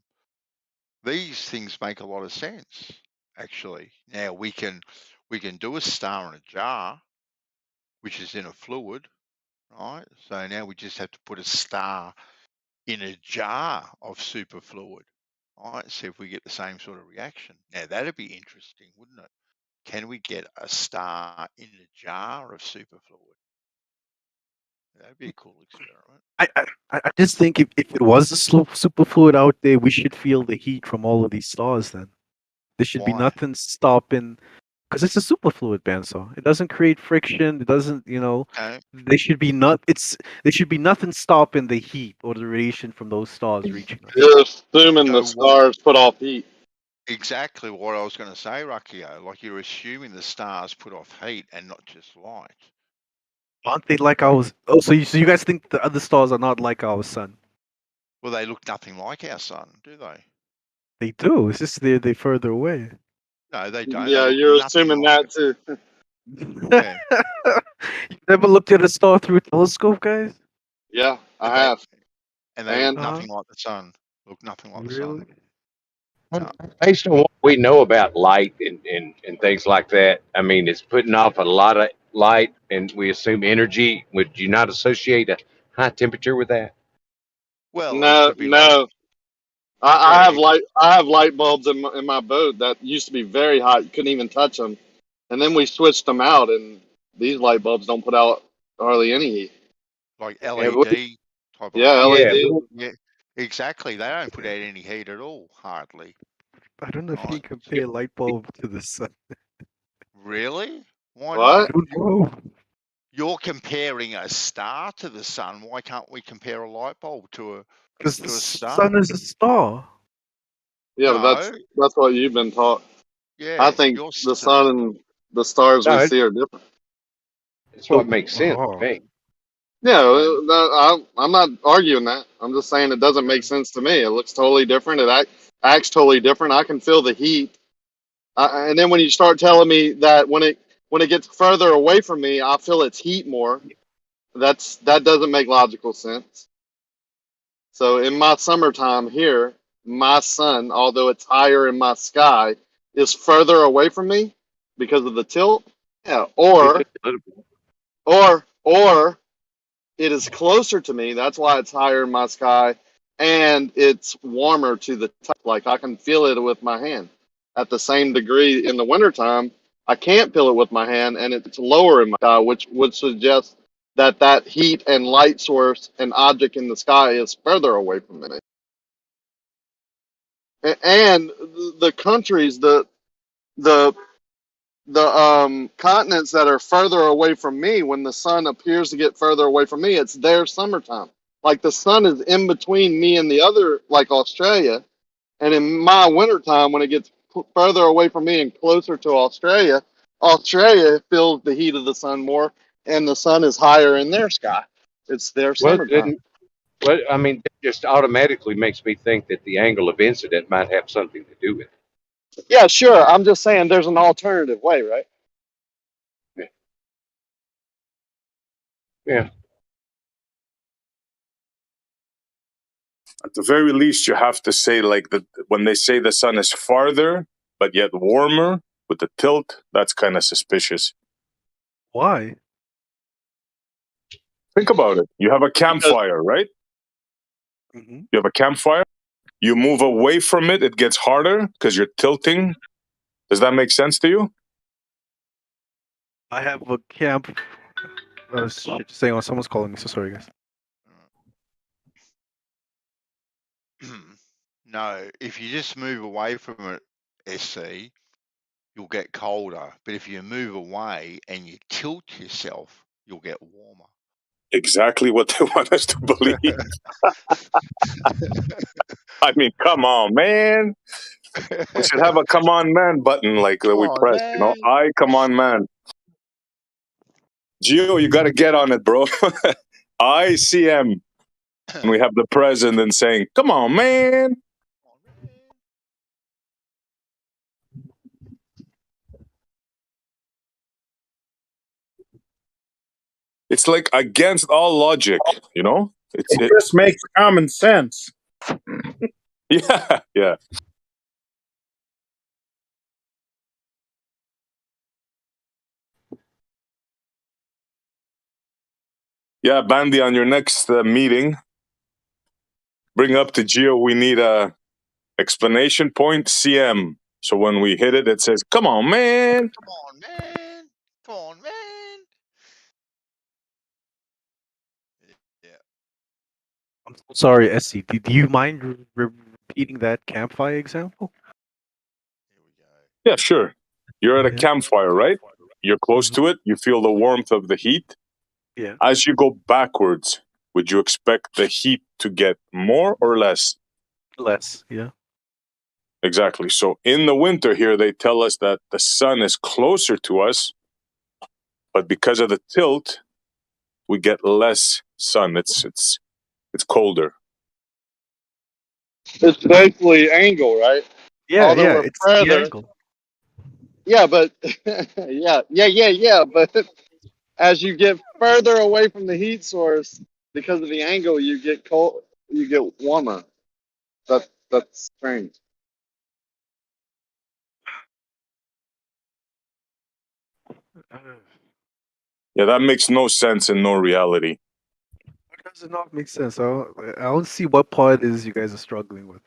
These things make a lot of sense, actually. Now we can do a star in a jar, which is in a fluid, right? So now we just have to put a star in a jar of superfluid, All right, see if we get the same sort of reaction. Now that'd be interesting, wouldn't it? Can we get a star in a jar of superfluid? That'd be a cool experiment. I just think if it was a superfluid out there, we should feel the heat from all of these stars. Then there should be Why? nothing stopping, because it's a superfluid bandsaw. It doesn't create friction. It doesn't, Okay. There should be there should be nothing stopping the heat or the radiation from those stars reaching us. You're assuming the So what? stars put off heat. Exactly what I was going to say, Ruckio. Like you're assuming the stars put off heat and not just light. Aren't they like ours? Oh, so you guys think the other stars are not like our sun? Well, they look nothing like our sun, do they? They do. It's just they're further away. No, they don't. Yeah, They look you're nothing assuming like that too. Yeah. You never looked at a star through a telescope, guys? Yeah, And I they have. and they look And nothing like the sun. Look nothing like the sun. Really? No. Based on what we know about light and things like that, I mean, it's putting off a lot of light, and we assume energy. Would you not associate a high temperature with that? Well, it no, could be like no. I have it light bulbs in my boat that used to be very hot. You couldn't even touch them, and then we switched them out, and these light bulbs don't put out hardly any heat. like And LED type of Yeah, light. yeah, LED. Yeah, exactly. They don't put out any heat at all, hardly. I don't know if you Right. can compare a light bulb to the sun. Really? Why What? I not? don't know. You're comparing a star to the sun. Why can't we compare a light bulb to Because the a star? sun is a star. Yeah, but No. that's what you've been taught. Yeah, I think you're the sun and the stars we no, see are different. that's what makes sense to Oh. me. Yeah, No. I'm not arguing that. I'm just saying it doesn't make sense to me. It looks totally different. It acts totally different. I can feel the heat, and then when you start telling me that when it gets further away from me, I feel its heat more. That doesn't make logical sense. So in my summertime here, my sun, although it's higher in my sky, is further away from me because of the tilt. Yeah, or it is closer to me. That's why it's higher in my sky, and it's warmer to the touch. Like I can feel it with my hand. At the same degree in the wintertime, I can't feel it with my hand, and it's lower in my sky, which would suggest that heat and light source and object in the sky is further away from me. And the countries, the continents that are further away from me, when the sun appears to get further away from me, it's their summertime. Like the sun is in between me and the other, like Australia. And in my wintertime, when it gets further away from me and closer to Australia, Australia feels the heat of the sun more, and the sun is higher in their sky. It's their Well, summertime. I mean, it just automatically makes me think that the angle of incident might have something to do with it. Yeah, sure. I'm just saying there's an alternative way, right? Yeah. At the very least, you have to say like when they say the sun is farther but yet warmer with the tilt, that's kind of suspicious. Why? Think about it. You have a campfire, right? Mm-hmm. You have a campfire. You move away from it, it gets harder because you're tilting. Does that make sense to you? I have a camp. Shit, just saying, oh, someone's calling me. So sorry, guys. No, if you just move away from it, SC, you'll get colder. But if you move away and you tilt yourself, you'll get warmer. Exactly what they want us to believe. I mean, come on, man. We should have a "come on, man" button like that we press. You know, come on, man. Gio, you got to get on it, bro. ICM. And we have the president saying, "Come on, man." It's like against all logic, you know? It just makes common sense. Yeah, yeah. Yeah, Bandy, on your next meeting, bring up to Gio, we need Explanation point CM. So when we hit it, it says, "Come on, man! Come on, man! Come on, man!" Yeah. I'm so sorry, Essie. Do you mind repeating that campfire example? Yeah, sure. You're at a campfire, right? You're close to it. You feel the warmth of the heat. Yeah. As you go backwards, would you expect the heat to get more or less? Less, yeah. Exactly. So in the winter here, they tell us that the sun is closer to us, but because of the tilt, we get less sun. It's colder. It's basically angle, right? Yeah, Although yeah, we're it's the further. angle. Yeah, but yeah. But as you get further away from the heat source, because of the angle, you get cold. You get warmer. That's strange. Yeah, that makes no sense and no reality. Why does it not make sense? I don't see what part is you guys are struggling with.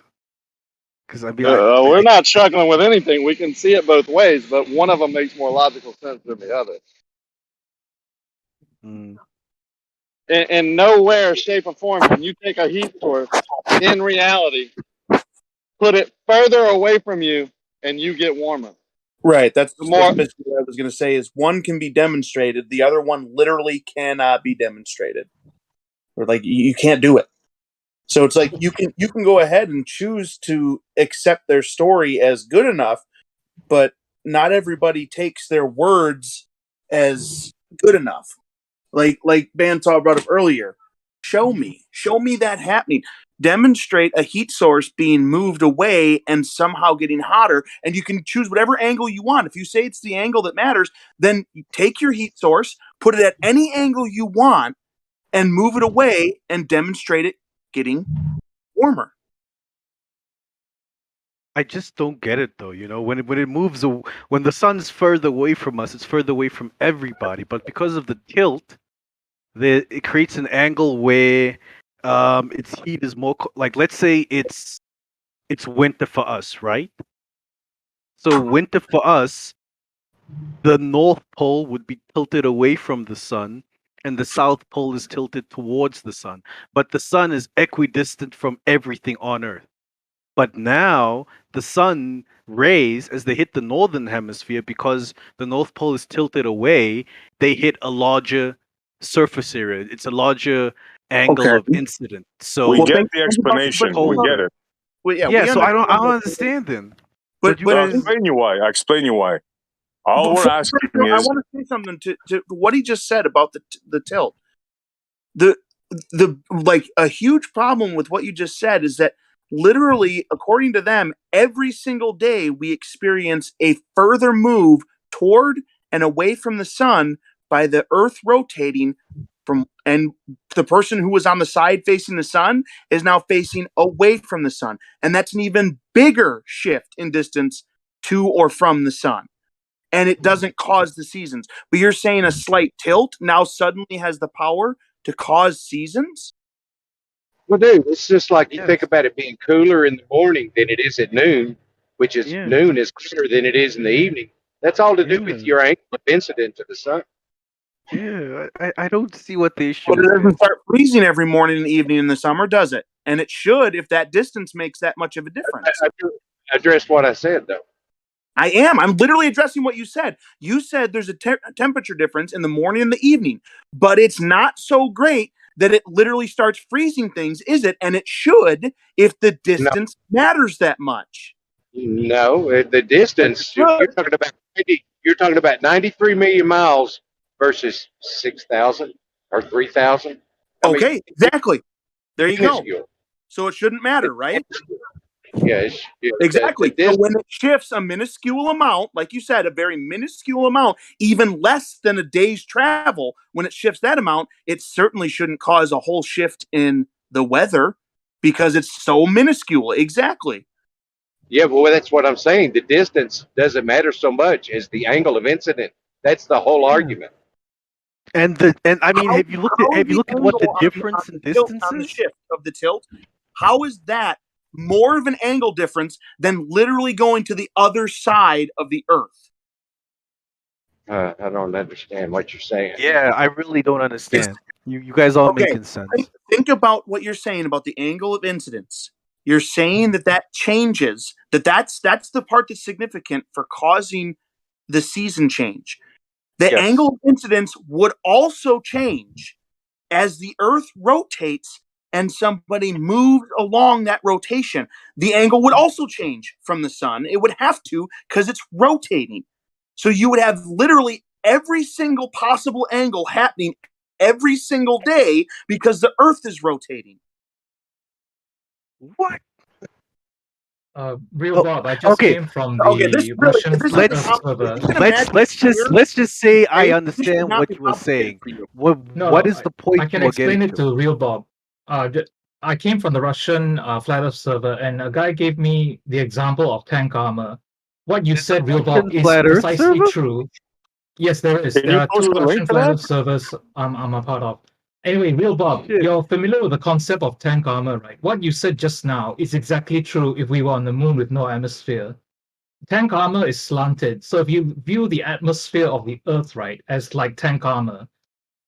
Because I mean, We're not struggling with anything. We can see it both ways, but one of them makes more logical sense than the other. In nowhere, shape, or form can you take a heat source in reality, put it further away from you, and you get warmer. Right. That's more. basically what I was going to say. Is one can be demonstrated, the other one literally cannot be demonstrated, or like you can't do it. So it's like you can go ahead and choose to accept their story as good enough, but not everybody takes their words as good enough. Like Bantal brought up earlier, show me that happening. Demonstrate a heat source being moved away and somehow getting hotter, and you can choose whatever angle you want. If you say it's the angle that matters, then you take your heat source, put it at any angle you want, and move it away and demonstrate it getting warmer. I just don't get it though. You know, when it moves, when the sun's further away from us, it's further away from everybody. But because of the tilt, it creates an angle where its heat is more like, let's say it's winter for us, right? So winter for us, the North Pole would be tilted away from the sun, and the South Pole is tilted towards the sun. But the sun is equidistant from everything on Earth. But now the sun rays, as they hit the northern hemisphere, because the North Pole is tilted away, they hit a larger surface area. It's a larger angle of incident. So we get the explanation. We get it. Well, yeah. So I don't understand then. But I'll explain you why. All we're asking I is, want to say something to what he just said about the tilt. The like a huge problem with what you just said is that literally, according to them, every single day we experience a further move toward and away from the sun by the Earth rotating from, and the person who was on the side facing the sun is now facing away from the sun, and that's an even bigger shift in distance to or from the sun. And it doesn't cause the seasons. But you're saying a slight tilt now suddenly has the power to cause seasons? Well, dude, it's just like you think about it being cooler in the morning than it is at noon, which is noon is cooler than it is in the evening. That's all to do with your angle of incident to the sun. Yeah, I don't see what the issue But it is. doesn't start freezing every morning and evening in the summer, does it? And it should if that distance makes that much of a difference. I addressed what I said, though. I am. I'm literally addressing what you said. You said there's a temperature difference in the morning and the evening, but it's not so great that it literally starts freezing things, is it? And it should if the distance matters that much. No, the distance you're talking about 93 million miles versus 6,000 or 3,000. Okay, exactly. There you go. So it shouldn't matter, right? Yes. Exactly. So when it shifts a minuscule amount, like you said, a very minuscule amount, even less than a day's travel, when it shifts that amount, it certainly shouldn't cause a whole shift in the weather because it's so minuscule. Exactly. Yeah, well, that's what I'm saying. The distance doesn't matter so much as the angle of incident. That's the whole argument. And I mean, have you looked at what the difference in distance on the is? shift of the tilt? How is that more of an angle difference than literally going to the other side of the Earth. I don't understand what you're saying. Yeah, I really don't understand. You guys all Okay, making sense. think about what you're saying about the angle of incidence. You're saying that changes, that's the part that's significant for causing the season change. The angle of incidence would also change as the Earth rotates and somebody moves along that rotation. The angle would also change from the sun. It would have to, because it's rotating. So you would have literally every single possible angle happening every single day because the Earth is rotating. What? Real Bob, I just came from the Russian flat Earth server. Let's just say I This understand should not what be you were complicated saying. for you. What is the point I can you were explain getting it to Real Bob. I came from the Russian flat Earth server, and a guy gave me the example of tank armor. What you said, Real Bob, Russian is flat Earth precisely server? true. Yes, there is. Can There you are post two a link Russian to flat that? Earth servers I'm a part of. Anyway, Real Bob, you're familiar with the concept of tank armor, right? What you said just now is exactly true if we were on the moon with no atmosphere. Tank armor is slanted. So if you view the atmosphere of the Earth, right, as like tank armor,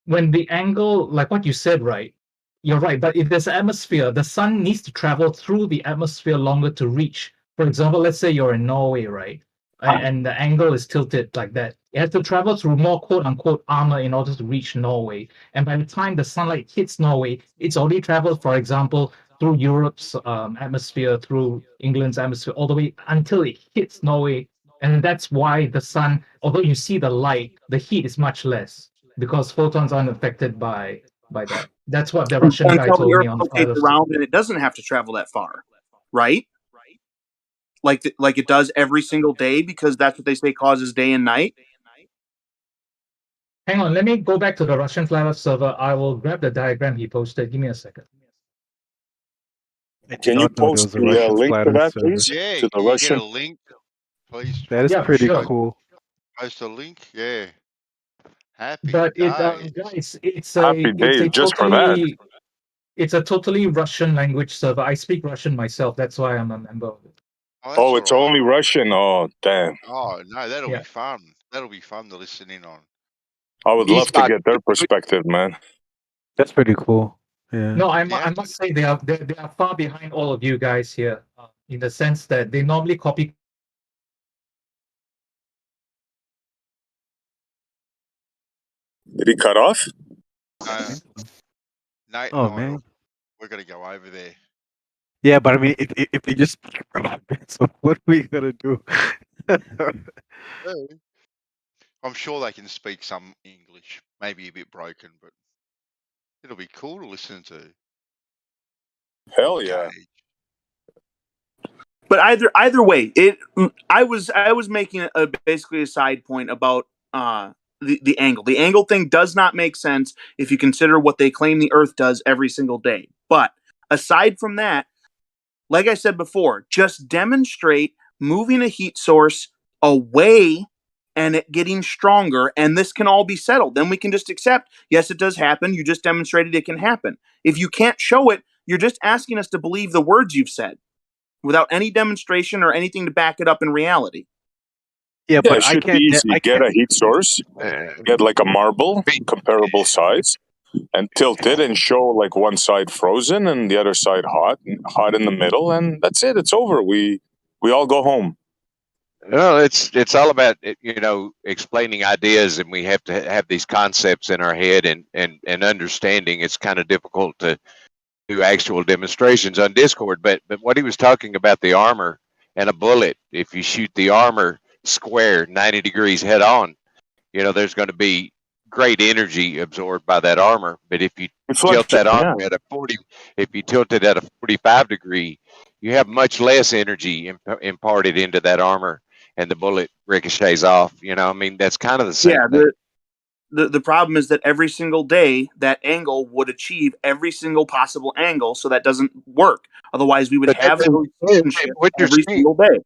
when the angle, like what you said, right, you're right. But if there's an atmosphere, the sun needs to travel through the atmosphere longer to reach. For example, let's say you're in Norway, right? And the angle is tilted like that. It has to travel through more quote unquote armor in order to reach Norway. And by the time the sunlight hits Norway, it's already traveled, for example, through Europe's atmosphere, through England's atmosphere, all the way until it hits Norway. And that's why the sun, although you see the light, the heat is much less because photons aren't affected by that. That's what the Russian guy Until the told me Earth on the rotates flat Earth. around and it doesn't have to travel that far, right? Like it does every single day, because that's what they say causes day and night. Hang on, let me go back to the Russian flat Earth server. I will grab the diagram he posted. Give me a second. Can you post the link to that, please? Yeah, To the can you get Russian. a link, please? That is Yeah, pretty sure. cool. Post a link, yeah. Happy But it, days. guys, it's Happy a days just for that. it's a totally Russian language server. I speak Russian myself. That's why I'm a member of it. Oh, it's only Russian. Oh, damn. Oh no, that'll Yeah. be fun. That'll be fun to listen in on. I would love to get their perspective, man. That's pretty cool. Yeah. No, I must say they are far behind all of you guys here, in the sense that they normally copy. Did he cut off? Nate Oh, and I, man. we're gonna go over there. Yeah, but I mean, if they just so what are we gonna do? I'm sure they can speak some English, maybe a bit broken, but it'll be cool to listen to. Hell yeah. But either way, I was making basically a side point about the angle. The angle thing does not make sense if you consider what they claim the Earth does every single day. But aside from that, like I said before, just demonstrate moving a heat source away and it getting stronger, and this can all be settled. Then we can just accept, yes, it does happen. You just demonstrated it can happen. If you can't show it, you're just asking us to believe the words you've said without any demonstration or anything to back it up in reality. Yeah, but it should be easy. Get a heat source, get like a marble, comparable size, and tilt it and show like one side frozen and the other side hot in the middle, and that's it. It's over. We all go home. Well, it's all about explaining ideas, and we have to have these concepts in our head and understanding. It's kind of difficult to do actual demonstrations on Discord, but what he was talking about, the armor and a bullet, if you shoot the armor square 90 degrees head on, there's going to be great energy absorbed by that armor. But if you tilt that armor at a 40, if you tilt it at a 45 degree, you have much less energy imparted into that armor, and the bullet ricochets off. I mean, that's kind of the same thing. The problem is that every single day that angle would achieve every single possible angle, so that doesn't work. Otherwise, we would have a relationship every single day.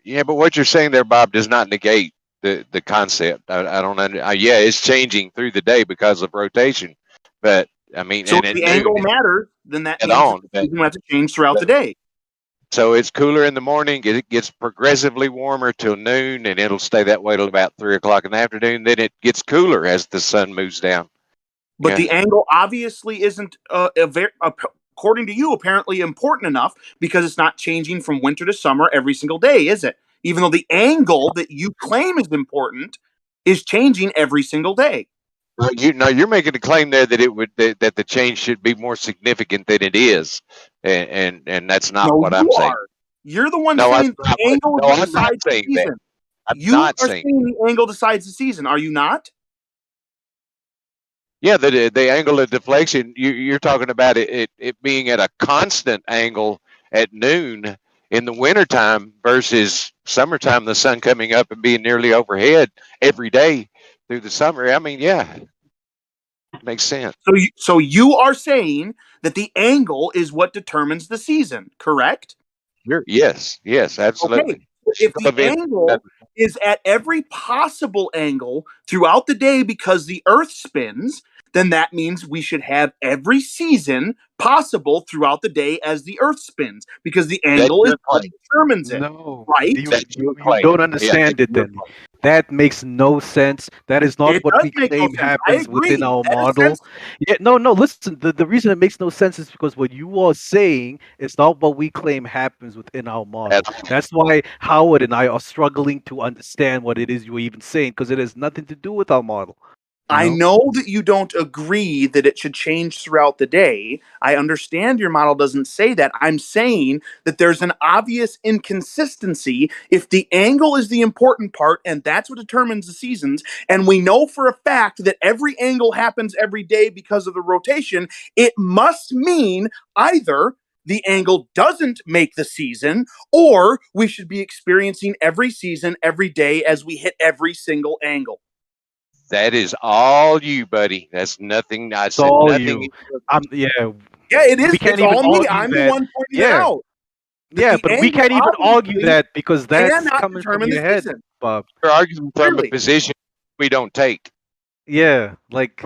Yeah, but what you're saying there, Bob, does not negate the concept. I don't yeah, it's changing through the day because of rotation, but I mean, so and if the angle matters, then that means on, it's going to have to change throughout the day. So it's cooler in the morning. It gets progressively warmer till noon, and it'll stay that way till about 3 o'clock in the afternoon. Then it gets cooler as the sun moves down. But Yeah. the angle obviously isn't, according to you, apparently important enough because it's not changing from winter to summer every single day, is it? Even though the angle that you claim is important is changing every single day. You're making a claim there that that the change should be more significant than it is, and that's not what I'm saying. You're the one No, saying that's the angle no, I'm not decides the saying that. season. I'm You not are saying. saying the angle decides the season, are you not? Yeah, the angle of deflection. You're talking about it being at a constant angle at noon in the wintertime versus summertime. The sun coming up and being nearly overhead every day through the summer. I mean, yeah, makes sense. So you are saying that the angle is what determines the season, correct? Yes, absolutely. Okay. If the angle is at every possible angle throughout the day because the Earth spins, then that means we should have every season possible throughout the day as the Earth spins because the angle is what determines it. No, right? you don't understand it then. That makes no sense. That is not It what does we make no claim sense. I happens within agree. our That is model. sense. Yeah, no, listen, the reason it makes no sense is because what you are saying is not what we claim happens within our model. That's why Howard and I are struggling to understand what it is you're even saying, because it has nothing to do with our model. I know that you don't agree that it should change throughout the day. I understand your model doesn't say that. I'm saying that there's an obvious inconsistency if the angle is the important part and that's what determines the seasons. And we know for a fact that every angle happens every day because of the rotation. It must mean either the angle doesn't make the season, or we should be experiencing every season every day as we hit every single angle. That is all you, buddy. That's nothing. I said all nothing. you. Yeah, it is. we can't It's even all me. argue I'm that. the one pointing it Yeah. out. Yeah, the but we angle can't even argue obviously that because that's cannot coming from determine your the head, season. Bob. You're arguing from Clearly. a position we don't take. Yeah, like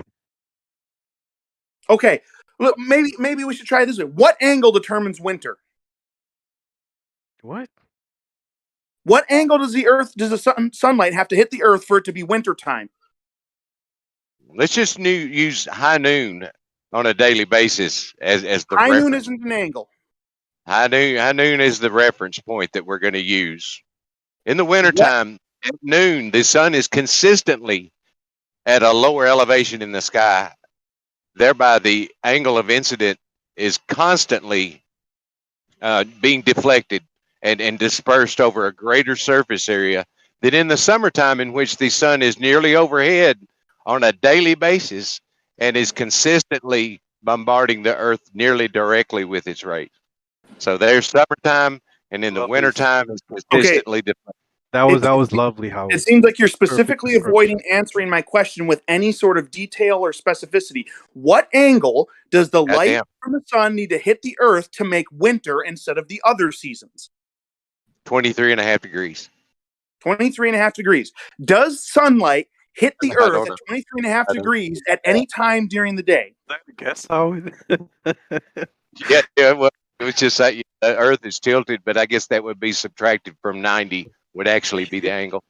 Okay, look, maybe we should try it this way. What angle determines winter? what? What angle does the sunlight have to hit the Earth for it to be winter time? Let's just use high noon on a daily basis as the High reference. noon isn't an angle. High noon is the reference point that we're going to use. In the wintertime, at noon, the sun is consistently at a lower elevation in the sky. Thereby, the angle of incident is constantly being deflected and dispersed over a greater surface area than in the summertime, in which the sun is nearly overhead on a daily basis and is consistently bombarding the Earth nearly directly with its rays. So there's summertime, and in the wintertime, it's consistently deflected. That was lovely, Howard. It seems like you're specifically avoiding answering my question with any sort of detail or specificity. What angle does the light from the sun need to hit the Earth to make winter instead of the other seasons? 23.5 degrees. 23.5 degrees. Does sunlight hit the Earth at 23.5 degrees at any time during the day? I guess so. Yeah, well, it was just that the Earth is tilted, but I guess that would be subtracted from 90, would actually be the angle.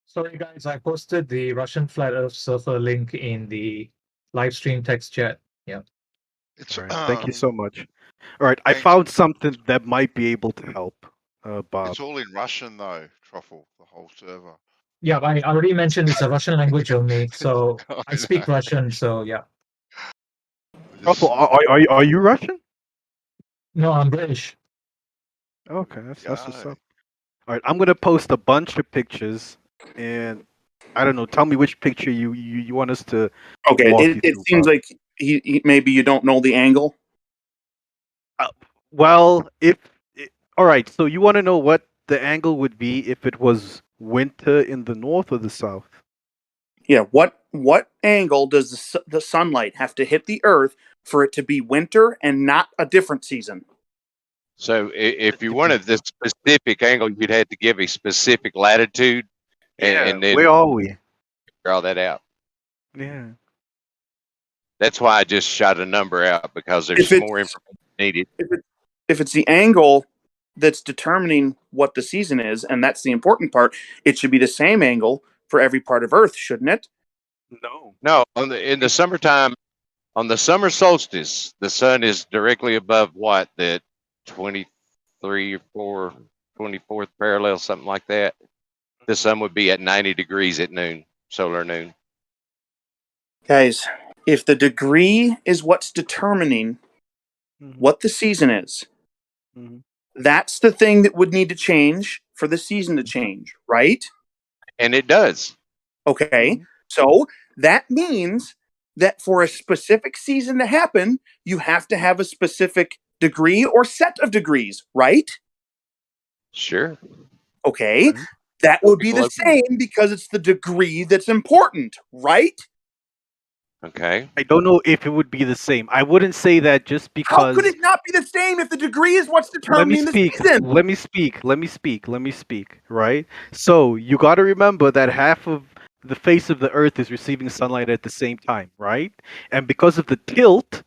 Sorry, guys, I posted the Russian Flat Earth Surfer link in the live stream text chat. Yeah. All right, thank you so much. All right, I found something that might be able to help, Bob. It's all in Russian though, Truffle, the whole server. Yeah, I already mentioned it's a Russian language only, so I speak Russian, so yeah. Truffle, are you Russian? No, I'm British. Okay, that's what's up. All right, I'm gonna post a bunch of pictures, and I don't know. Tell me which picture you want us to. Okay, walk it you through, seems Bob. like he maybe you don't know the angle. Well, all right. So you want to know what the angle would be if it was winter in the north or the south? Yeah, what angle does the sunlight have to hit the Earth for it to be winter and not a different season? So if you wanted this specific angle, you'd have to give a specific latitude, and then where are we? figure all that out. Yeah. That's why I just shot a number out, because there's more information needed. If it's the angle that's determining what the season is, and that's the important part, it should be the same angle for every part of Earth, shouldn't it? No, in the summertime, on the summer solstice, the sun is directly above what, the 23 or 24th parallel, something like that. The sun would be at 90 degrees at noon, solar noon. Guys, if the degree is what's determining what the season is, that's the thing that would need to change for the season to change, right? And it does. Okay, so that means that for a specific season to happen, you have to have a specific degree or set of degrees, right? Sure. Okay, that would be the same because it's the degree that's important, right? Okay. I don't know if it would be the same. I wouldn't say that just because. How could it not be the same if the degree is what's determining the season? Let me speak, right? So you got to remember that half of the face of the Earth is receiving sunlight at the same time, right? And because of the tilt,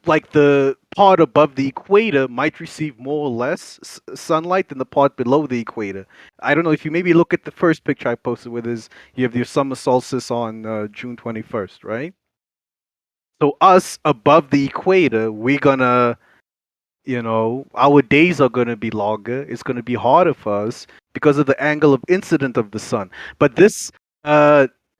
like the part above the equator might receive more or less sunlight than the part below the equator. I don't know if you maybe look at the first picture I posted, where you have your summer solstice on June 21st, right? So us above the equator, we're gonna, our days are gonna be longer. It's gonna be harder for us because of the angle of incidence of the sun. But this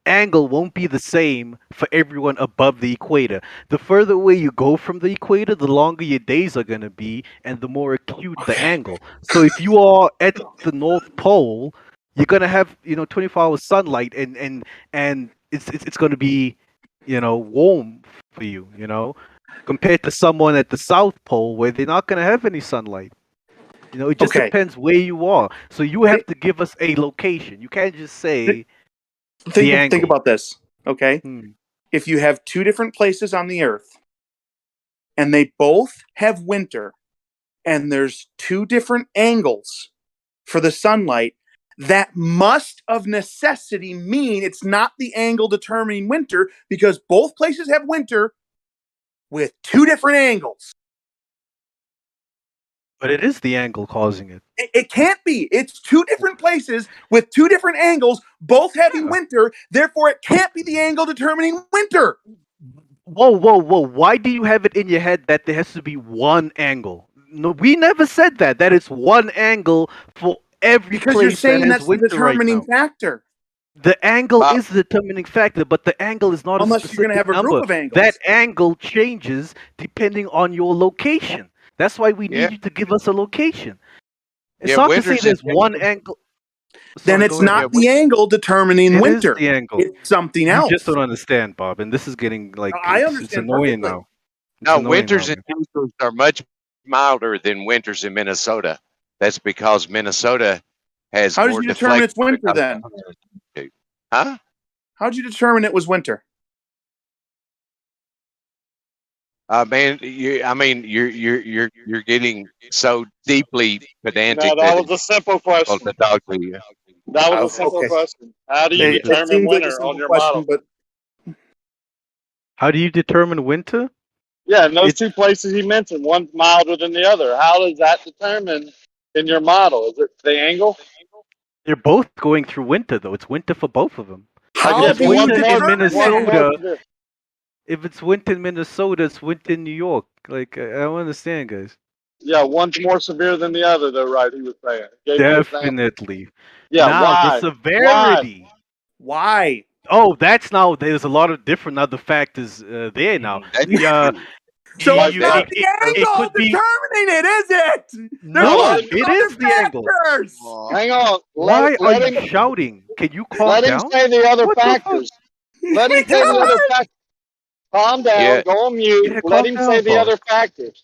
angle won't be the same for everyone above the equator. The further away you go from the equator, the longer your days are gonna be, and the more acute the angle. So if you are at the North Pole, you're gonna have 24 hours sunlight, and it's gonna be warm for you, compared to someone at the South Pole where they're not going to have any sunlight. It just depends where you are. So you have to give us a location. You can't just say think about this, okay? If you have two different places on the Earth and they both have winter and there's two different angles for the sunlight, that must of necessity mean it's not the angle determining winter, because both places have winter with two different angles. But it is the angle causing it. It can't be. It's two different places with two different angles, both having winter. Therefore, it can't be the angle determining winter. Whoa. Why do you have it in your head that there has to be one angle? No, we never said that. That it's one angle for every because place you're saying that has that's the winter determining right now. factor. The angle is the determining factor, but the angle is not unless a specific you're going to have a number. group of angles. That angle changes depending on your location. That's why we need you to give us a location. It's not to say there's one angle. Then it's not the angle determining winter. It is the angle. It's something else. You just don't understand, Bob, and this is getting like I it's understand annoying perfectly. now. No, winters in Texas are much milder than winters in Minnesota. That's because Minnesota has How more did you determine it's deflection winter because- then? Huh? How did you determine it was winter? Man, you're getting so deeply pedantic. No, that was a simple question. To talk to you. That was a simple question. How do you It determine seems like a winter simple on your question, model? but How do you determine winter? Yeah, in those two places you mentioned, one's milder than the other. How is that determined in your model? Is it the angle? They're both going through winter, though. It's winter for both of them. How Like if do it's you winter in determine Minnesota, if it's winter in Minnesota, it's winter in New York. Like I don't understand, guys. Yeah, one's more severe than the other, though, right? He was saying. Gave you an example. Definitely. Yeah, now why? the severity. Why? Oh, that's now. There's a lot of different other factors there now. So it's not the it angle could be- determining it, is it? No, There's it other is the angle. factors. Hang on. Why Let are you him, shouting? Can you calm let him down? say the other What the fuck? factors. Let him say the other factors. Calm down. Yeah. Go on mute. Yeah, let calm him down, say the Bob. other factors.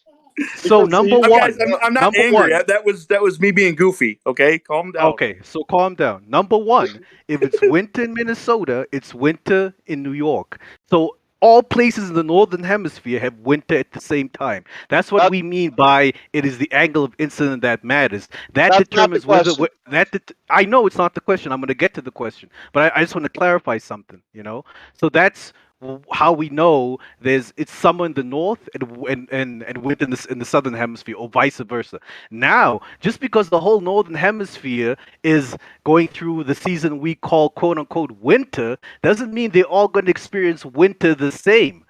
So Because number you- one, Guys, I'm not number angry. one. That was me being goofy. Okay, calm down. Okay, so calm down. Number one, if it's winter in Minnesota, it's winter in New York. So all places in the northern hemisphere have winter at the same time. That's what we mean by it is the angle of incidence that matters. That That's not the determines whether question. I know it's not the question. I'm going to get to the question, but I just want to clarify something. So that's how we know it's summer in the north and winter in the southern hemisphere, or vice versa. Now, just because the whole northern hemisphere is going through the season we call quote unquote winter, doesn't mean they're all going to experience winter the same.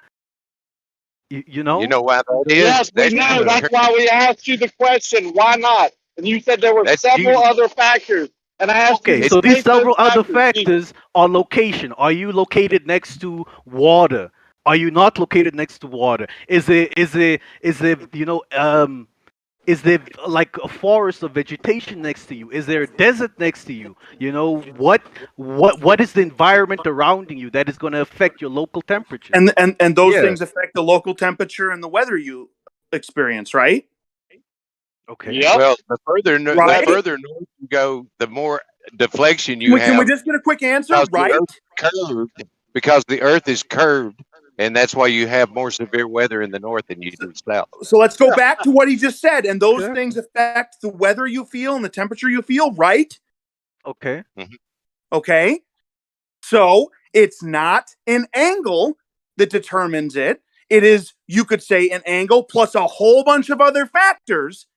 You know? You know why that is? Yes, we know. That's why we asked you the question, why not? And you said there were several other factors. And I asked you Okay, to so these state those several other factors. factors are location. Are you located next to water? Are you not located next to water? Is there is there like a forest of vegetation next to you? Is there a desert next to you? You know, what is the environment around you that is going to affect your local temperature? And those Yeah. things affect the local temperature and the weather you experience, right? Okay. Yep. Well, the further Right? the further north you go, the more deflection you Can we have. just get a quick answer? Because the Right? Earth is curved, because the Earth is curved, and that's why you have more severe weather in the north than you do south. So let's go back to what he just said. And those things affect the weather you feel and the temperature you feel, right? Okay. Okay. So it's not an angle that determines it. It is, you could say, an angle plus a whole bunch of other factors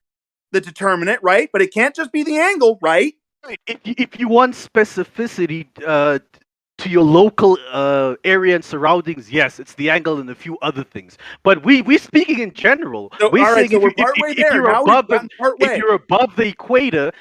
that determine it, right? But it can't just be the angle, right? If you want specificity to your local area and surroundings, yes, it's the angle and a few other things. But we're speaking in general. So, We're all right, saying so we're partway if there. you're Now we've above gotten partway. if you're above the equator,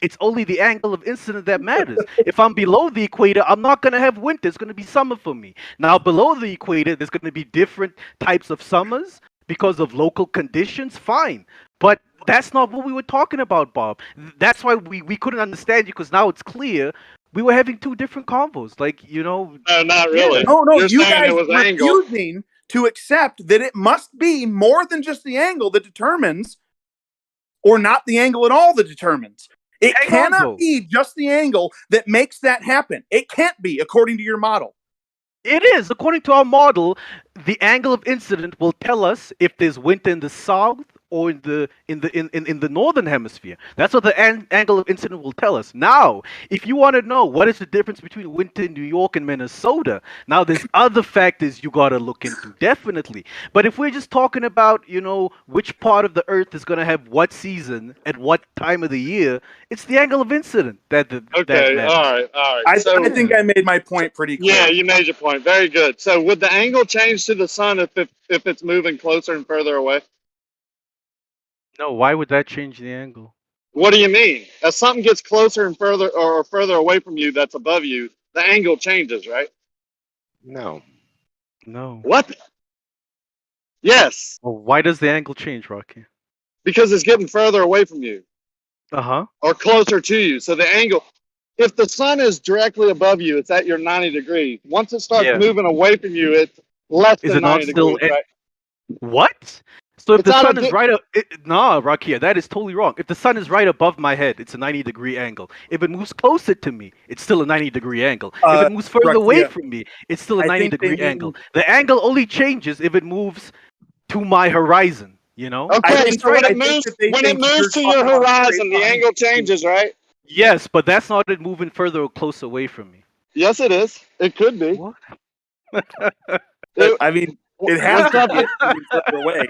it's only the angle of incident that matters. If I'm below the equator, I'm not going to have winter. It's going to be summer for me. Now, below the equator, there's going to be different types of summers because of local conditions. Fine. But that's not what we were talking about, Bob. That's why we couldn't understand you, because now it's clear we were having two different combos. Like, you know. No, not really. No, You're you saying guys it was are angle. refusing to accept that it must be more than just the angle that determines, or not the angle at all that determines. It cannot be just the angle that makes that happen. It can't be, according to your model. It is. According to our model, the angle of incident will tell us if there's winter in the south or in the northern hemisphere. That's what the angle of incident will tell us. Now, if you want to know what is the difference between winter in New York and Minnesota, now there's other factors you got to look into, definitely. But if we're just talking about, you know, which part of the earth is going to have what season at what time of the year, it's the angle of incident that Okay, matters. all right. I think I made my point pretty clear. Yeah, you made your point. Very good. So would the angle change to the sun if it's moving closer and further away? No, why would that change the angle? What do you mean? As something gets closer and further or further away from you that's above you, the angle changes, right? No. No. What? Yes. Well, why does the angle change, Rocky? Because it's getting further away from you. Uh-huh. Or closer to you. So the angle, if the sun is directly above you, it's at your 90 degrees. Once it starts moving away from you, it's less Is than it not 90 still degrees, right? What? So if It's the out sun of is right up, nah, Rakia, that is totally wrong. If the sun is right above my head, it's a 90-degree angle. If it moves closer to me, it's still a 90-degree angle. If it moves further away from me, it's still a 90-degree angle. The angle only changes if it moves to my horizon. You know? Okay, so when it moves to your horizon, the angle changes, right? Yes, but that's not it moving further or closer away from me. Yes, it is. It could be. What? I mean, it has to be moving further away.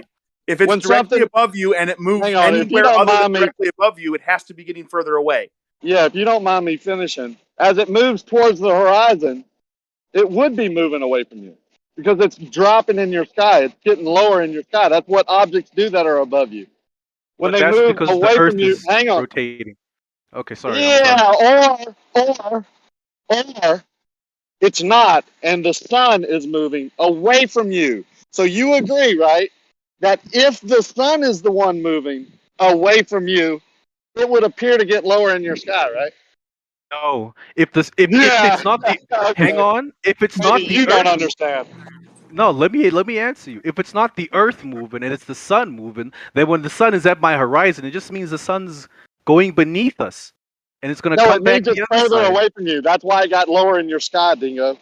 If it's directly above you and it moves anywhere other than directly above you, it has to be getting further away. Yeah, if you don't mind me finishing. As it moves towards the horizon, it would be moving away from you because it's dropping in your sky. It's getting lower in your sky. That's what objects do that are above you. When they move away from you, hang on. Rotating. Okay, sorry. Yeah, or it's not, and the sun is moving away from you. So you agree, right? That if the sun is the one moving away from you, it would appear to get lower in your sky, right? No, if it's not the hang on, if it's not the you don't understand. No, let me answer you. If it's not the Earth moving and it's the sun moving, then when the sun is at my horizon, it just means the sun's going beneath us, and it's going to come back the other side. Further away from you. That's why it got lower in your sky, Dingo.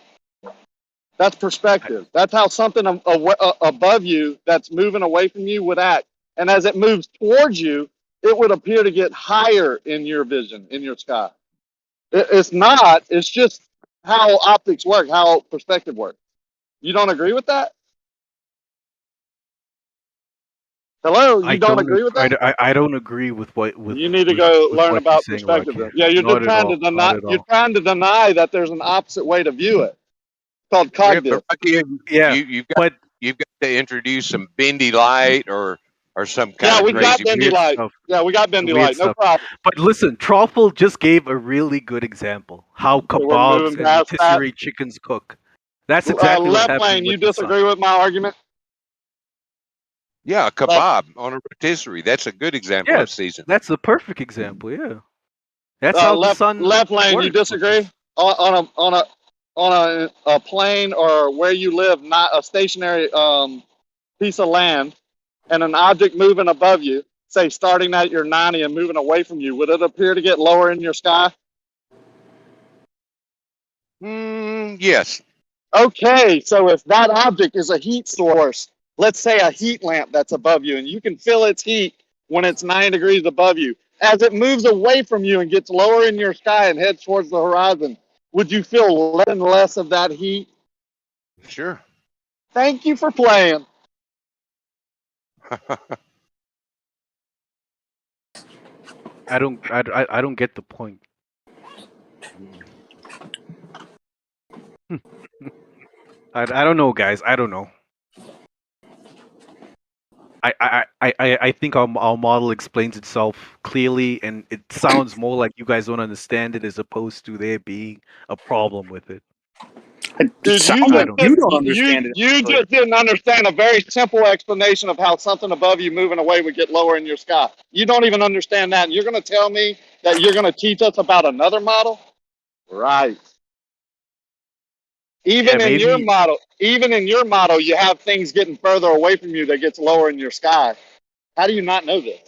That's perspective. That's how something above you that's moving away from you would act. And as it moves towards you, it would appear to get higher in your vision, in your sky. It's not. It's just how optics work, how perspective works. You don't agree with that? Hello, you don't agree with that? I don't agree with what You need to go learn what you're about saying, perspective. Rocky. Yeah, you're Not just at trying all. to Not deny. at You're all. trying to deny that there's an opposite way to view it. It's called cognitive. But Rocky, Yeah, you've got to introduce some bendy light or some kind Yeah, of we got crazy bendy weird light. stuff. Yeah, we got bendy Weird light. No stuff. problem. But listen, Truffle just gave a really good example how So we're moving kebabs and past that. rotisserie chickens cook. That's exactly what's Left happening lane, you with the sun. disagree with my argument? Yeah, a kebab on a rotisserie. That's a good example Yeah, of season. that's the perfect example. Yeah, that's how the sun Left lane, you works. disagree on a plane or where you live, not a stationary piece of land, and an object moving above you, say starting at your 90 and moving away from you, would it appear to get lower in your sky? Yes. Okay, so if that object is a heat source, let's say a heat lamp that's above you, and you can feel its heat when it's 9 degrees above you, as it moves away from you and gets lower in your sky and heads towards the horizon, would you feel less and less of that heat? Sure. Thank you for playing. I don't get the point. I don't know, guys. I don't know. I think our model explains itself clearly, and it sounds more like you guys don't understand it as opposed to there being a problem with it. Dude, you don't understand it. You just didn't understand a very simple explanation of how something above you moving away would get lower in your sky. You don't even understand that. And you're going to tell me that you're going to teach us about another model? Right. Even in your model, you have things getting further away from you that gets lower in your sky. How do you not know this?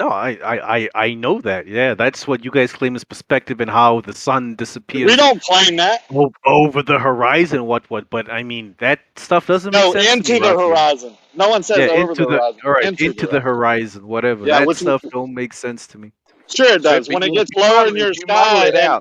No, I know that. Yeah, that's what you guys claim is perspective and how the sun disappears. We don't claim that. Over the horizon, what? But I mean, that stuff doesn't make No, sense into to me, the Rocky. horizon. No one says over the horizon. All right, Into into the horizon, whatever. Yeah, that which stuff don't make sense to me. Sure it does. When it gets lower in your sky,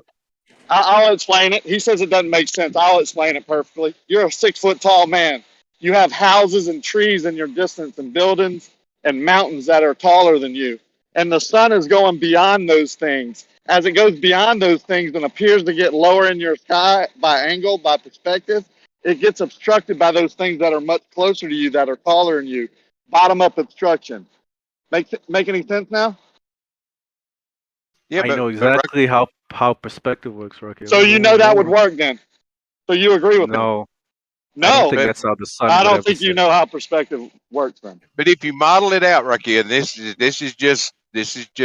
I'll explain it. He says it doesn't make sense. I'll explain it perfectly. You're a 6 foot tall man. You have houses and trees in your distance and buildings and mountains that are taller than you. And the sun is going beyond those things. As it goes beyond those things and appears to get lower in your sky by angle, by perspective, it gets obstructed by those things that are much closer to you, that are taller than you. Bottom up obstruction. Make any sense now? Yeah, I know exactly how perspective works, Rocky. So you know that would work then. So you agree with me? No. No. I don't think that's how the sun. I don't think you know how perspective works then. But if you model it out, Rocky, and this is just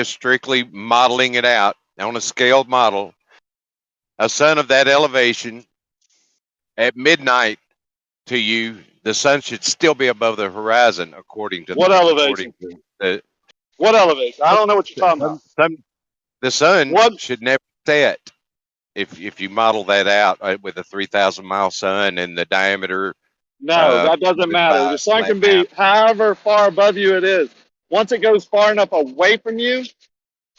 strictly modeling it out on a scaled model, a sun of that elevation at midnight to you, the sun should still be above the horizon according to what elevation? What elevation? I don't know what you're talking about. The sun should never set if you model that out with a 3,000 mile sun and the diameter. No, that doesn't matter. The sun can be however far above you it is. Once it goes far enough away from you,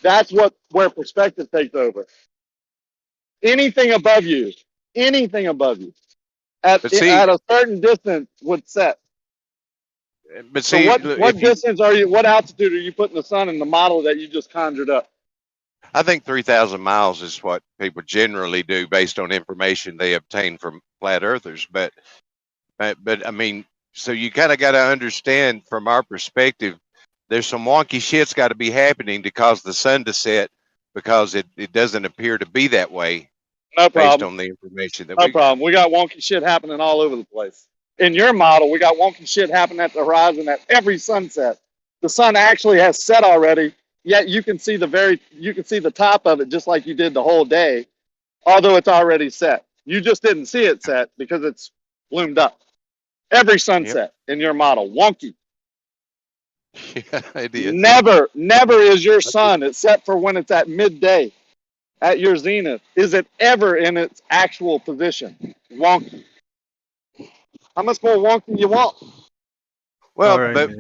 that's where perspective takes over. Anything above you, at a certain distance would set. But see, so what distance are you? What altitude are you putting the sun in the model that you just conjured up? I think 3,000 miles is what people generally do based on information they obtain from flat earthers. But I mean, so you kind of got to understand from our perspective, there's some wonky shit's got to be happening to cause the sun to set, because it doesn't appear to be that way. No problem. Based on the information that no problem. We got wonky shit happening all over the place. In your model, we got wonky shit happening at the horizon at every sunset. The sun actually has set already. Yet you can see the top of it just like you did the whole day, although it's already set. You just didn't see it set because it's loomed up. Every sunset in your model, wonky. Yeah, it is. Never is your sun, except for when it's at midday, at your zenith, is it ever in its actual position. Wonky. How much more wonky you want? Well, right, but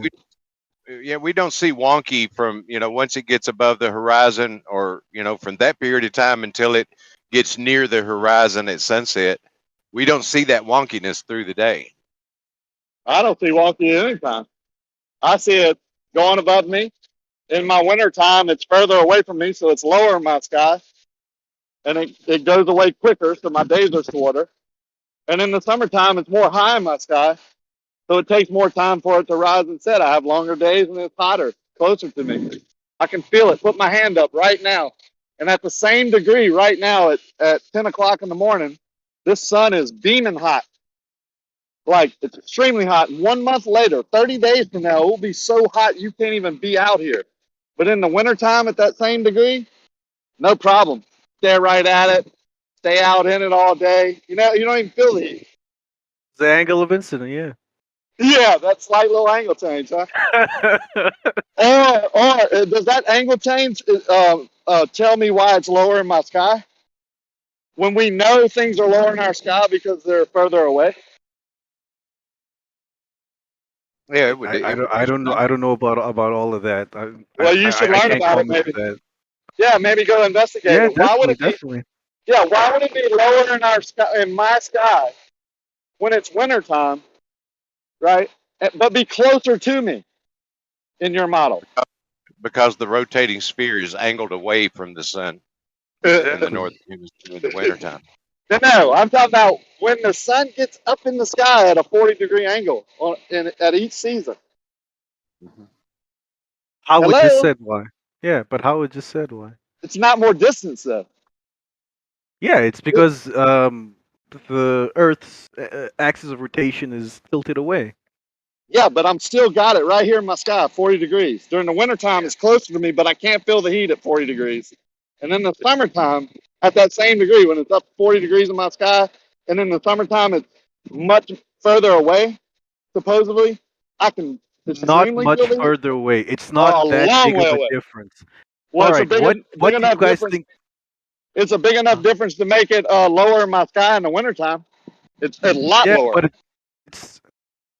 we don't see wonky from, once it gets above the horizon, or, from that period of time until it gets near the horizon at sunset. we don't see that wonkiness through the day. I don't see wonky at any time. I see it going above me. In my winter time, it's further away from me, so it's lower in my sky. And it goes away quicker, so my days are shorter. And in the summertime, it's more high in my sky, so it takes more time for it to rise and set. I have longer days and it's hotter, closer to me. I can feel it. Put my hand up right now. And at the same degree right now at 10 o'clock in the morning, this sun is beaming hot. Like, it's extremely hot. And 1 month later, 30 days from now, it will be so hot you can't even be out here. But in the wintertime at that same degree, no problem. Stare right at it. Stay out in it all day. You know, you don't even feel the heat. The angle of incident, yeah. Yeah, that slight little angle change, huh? or does that angle change tell me why it's lower in my sky? When we know things are lower in our sky because they're further away? Yeah, it would. I don't know. I don't know about all of that. Well, you should learn about it, maybe. That. Yeah, maybe go investigate Yeah, it. Why would it be? Definitely. Yeah, why would it be lower in our sky, in my sky, when it's wintertime, right? But be closer to me in your model? Because the rotating sphere is angled away from the sun in the northern hemisphere in the wintertime. No, I'm talking about when the sun gets up in the sky at a 40-degree angle at each season. Howard just said why. Yeah, but Howard just said why. It's not more distance, though. Yeah, it's because the Earth's axis of rotation is tilted away. Yeah, but I'm still got it right here in my sky, 40 degrees. During the wintertime, it's closer to me, but I can't feel the heat at 40 degrees. And in the summertime, at that same degree, when it's up 40 degrees in my sky, and in the summertime, it's much further away, supposedly, I can Not much further away. It's not that big of a difference. Well, All it's right, a what do you guys think? It's a big enough difference to make it lower in my sky in the wintertime. It's a lot lower. But it's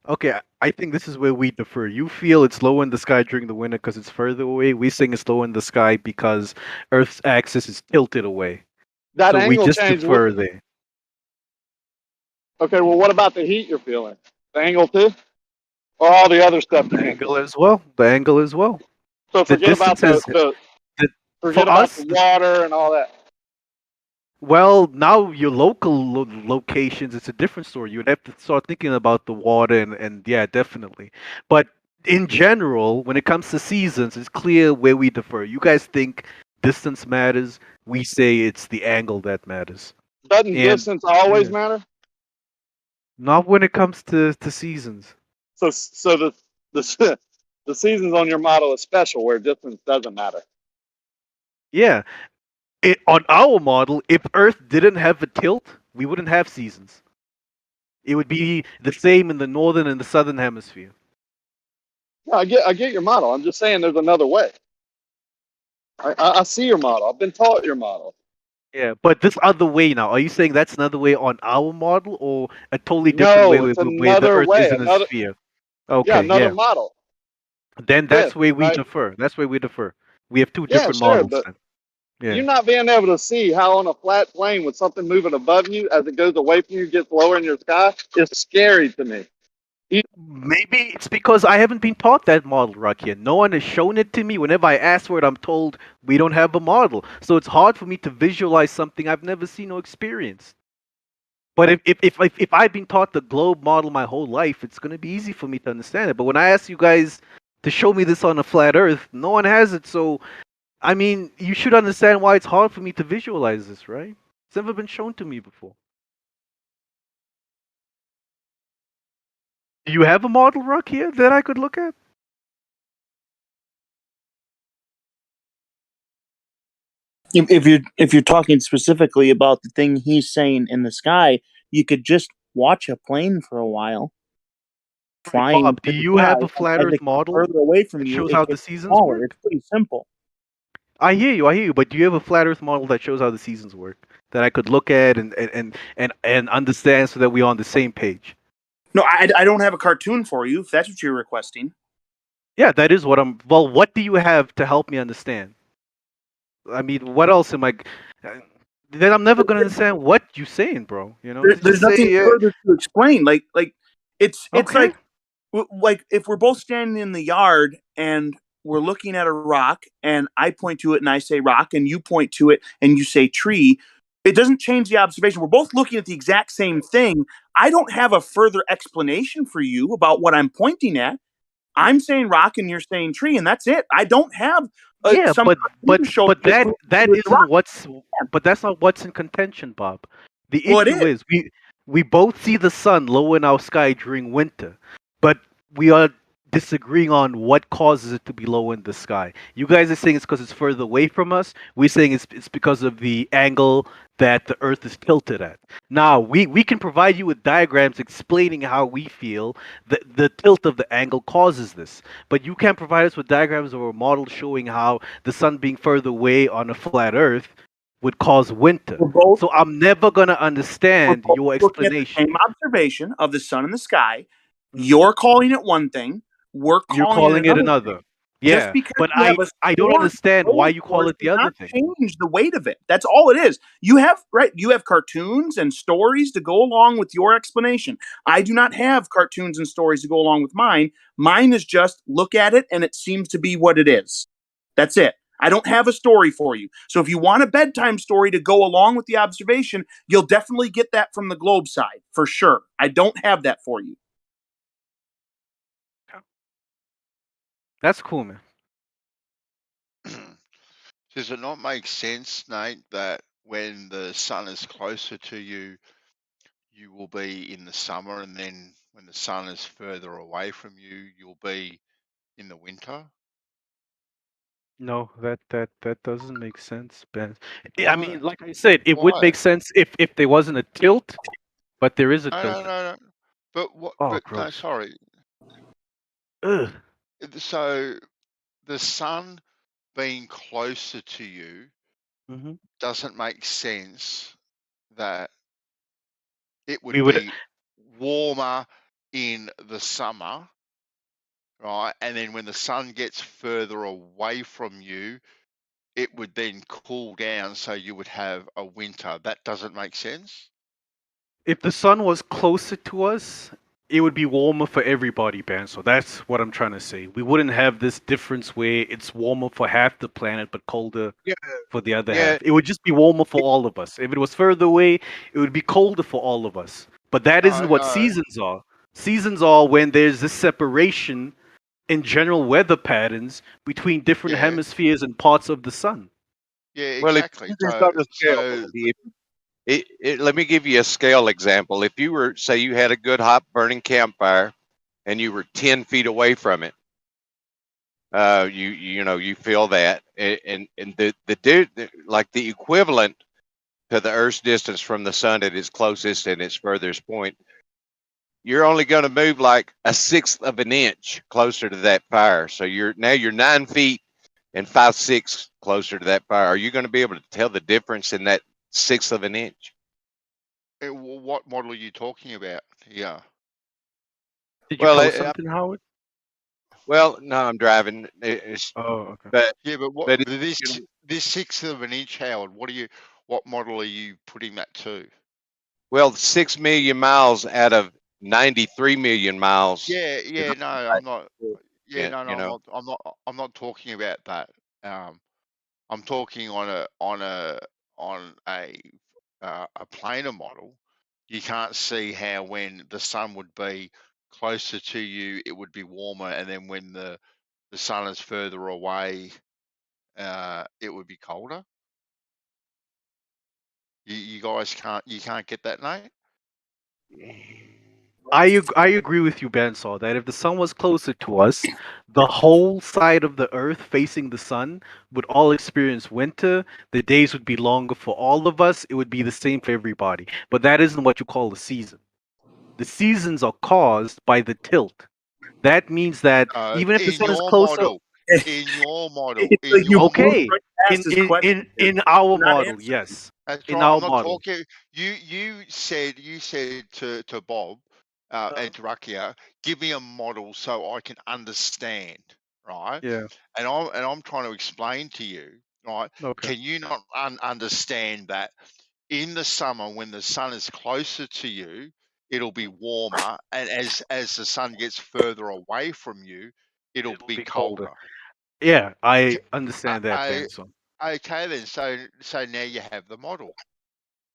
okay. I think this is where we differ. You feel it's low in the sky during the winter because it's further away. We think it's low in the sky because Earth's axis is tilted away. That so we angle just change differ there. Okay, well, what about the heat you're feeling? The angle too? Or all the other stuff? The angle as well. The angle as well. So forget about the water and all that. Well, now your local locations, it's a different story. You'd have to start thinking about the water and yeah, definitely. But in general, when it comes to seasons, it's clear where we differ. You guys think distance matters. We say it's the angle that matters. Doesn't distance always matter? Not when it comes to seasons. So the seasons on your model is special where distance doesn't matter. Yeah. On our model, if Earth didn't have a tilt, we wouldn't have seasons. It would be the same in the northern and the southern hemisphere. Yeah, I get your model. I'm just saying there's another way. I see your model. I've been taught your model. Yeah, but this other way now, are you saying that's another way on our model or a totally different way it's where the Earth isn't a sphere? Okay, yeah, another model. Then that's where we differ. That's where we differ. We have two different models then. Yeah. You're not being able to see how on a flat plane with something moving above you as it goes away from you gets lower in your sky is scary to me. Maybe it's because I haven't been taught that model, Rakia. No one has shown it to me. Whenever I ask for it, I'm told we don't have a model. So it's hard for me to visualize something I've never seen or experienced. But if I've been taught the globe model my whole life, it's going to be easy for me to understand it. But when I ask you guys to show me this on a flat Earth, no one has it. So I mean, you should understand why it's hard for me to visualize this, right? It's never been shown to me before. Do you have a model, Rock, here that I could look at? If you're talking specifically about the thing he's saying in the sky, you could just watch a plane for a while. Flying. Bob, do you have a flat Earth model further away from that you, shows it how the gets seasons smaller. work? It's pretty simple. I hear you, but do you have a flat Earth model that shows how the seasons work that I could look at and understand so that we're on the same page? No, I don't have a cartoon for you, if that's what you're requesting. Yeah, that is what I'm... Well, what do you have to help me understand? I mean, what else am I... then I'm never gonna understand what you're saying, bro. You know, There's just nothing say further to explain. Like it's okay. like if we're both standing in the yard and we're looking at a rock and I point to it and I say rock and you point to it and you say tree, it doesn't change the observation. We're both looking at the exact same thing. I don't have a further explanation for you about what I'm pointing at. I'm saying rock and you're saying tree, and that's it. I don't have Yeah, some but to show but this that with that the rock. isn't what's but that's not what's in contention, Bob. The Well, it issue is. is we both see the sun low in our sky during winter, but we are disagreeing on what causes it to be low in the sky. You guys are saying it's because it's further away from us. We're saying it's because of the angle that the Earth is tilted at. Now we can provide you with diagrams explaining how we feel the tilt of the angle causes this. But you can't provide us with diagrams or a model showing how the sun being further away on a flat Earth would cause winter. So I'm never gonna understand We're both your looking at the explanation. same observation of the sun in the sky. You're calling it one thing. We're You're calling it calling it another thing. another. Just Yeah, because but you have a I don't source, understand why solar you call source it the does other not thing. change the weight of it. That's all it is. You have You have cartoons and stories to go along with your explanation. I do not have cartoons and stories to go along with mine. Mine is just look at it and it seems to be what it is. That's it. I don't have a story for you. So if you want a bedtime story to go along with the observation, you'll definitely get that from the globe side for sure. I don't have that for you. That's cool, man. Does it not make sense, Nate, that when the sun is closer to you, you will be in the summer, and then when the sun is further away from you, you'll be in the winter? No, that doesn't make sense, Ben. I Why? mean, like I said, it would Why? make sense if there wasn't a tilt, but there is a No, tilt. no, no, no. But what? Oh, But no, gross. sorry. Ugh. So the sun being closer to you hmm doesn't make sense that it We would would. be warmer in the summer, right? And then when the sun gets further away from you, it would then cool down, so you would have a winter. That doesn't make sense. If the sun was closer to us, it would be warmer for everybody, Ben. So that's what I'm trying to say. We wouldn't have this difference where it's warmer for half the planet but colder Yeah, for the other yeah. half. It would just be warmer for all of us. If it was further away, it would be colder for all of us. But that No, isn't what no. seasons are. Seasons are when there's this separation in general weather patterns between different Yeah, hemispheres and parts of the sun. yeah, Well, if exactly. you use this on a scale, Bobby, let me give you a scale example. If you were, say, you had a good hot burning campfire, and you were 10 feet away from it, you know you feel that, and like the equivalent to the Earth's distance from the sun at its closest and its furthest point, you're only going to move like a sixth of an inch closer to that fire. So you're 9 feet and 5/6 closer to that fire. Are you going to be able to tell the difference in that sixth of an inch? What model are you talking about? Yeah. Did you Well, post something, Howard? well, no, I'm driving. Oh, okay. But Yeah, but but this sixth of an inch, Howard? What model are you putting that to? well, 6 million miles out of 93 million miles. Yeah, yeah. No, I'm not. Yeah, Yeah, no, you know. I'm not talking about that. I'm talking on a planar model. You can't see how when the sun would be closer to you, it would be warmer, and then when the sun is further away, it would be colder. You guys can't get that, Nate? I agree with you, Bensaw, that if the sun was closer to us, the whole side of the earth facing the sun would all experience winter. The days would be longer for all of us. It would be the same for everybody. But that isn't what you call a season. The seasons are caused by the tilt. That means that even if the In sun is your closer, model, in your model, It's like you moved okay, right past his question. in our Not model, answering. yes, That's in right. our I'm not model, talking. You said to Bob and to Rakia, give me a model so I can understand, right? yeah, And I'm trying to explain to you, right? okay. Can you not understand that in the summer when the sun is closer to you, it'll be warmer, and as the sun gets further away from you, it'll be colder. Yeah, I understand that, I, Benson. okay then. So now you have the model.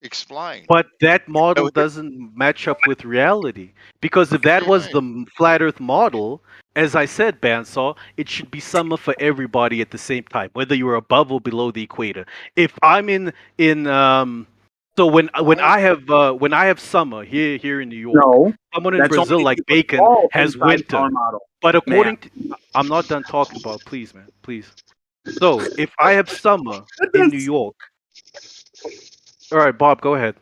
Explain. But that model doesn't match up with reality. Because if that was the flat Earth model, as I said, Bandsaw, it should be summer for everybody at the same time, whether you're above or below the equator. If I'm so when I have summer here in New York, No, someone in that's Brazil only if like you put Bacon ball has inside winter. our model. But according Man. to, I'm not done talking about, please, man, please. So if I have summer in New York, all right, Bob, go ahead.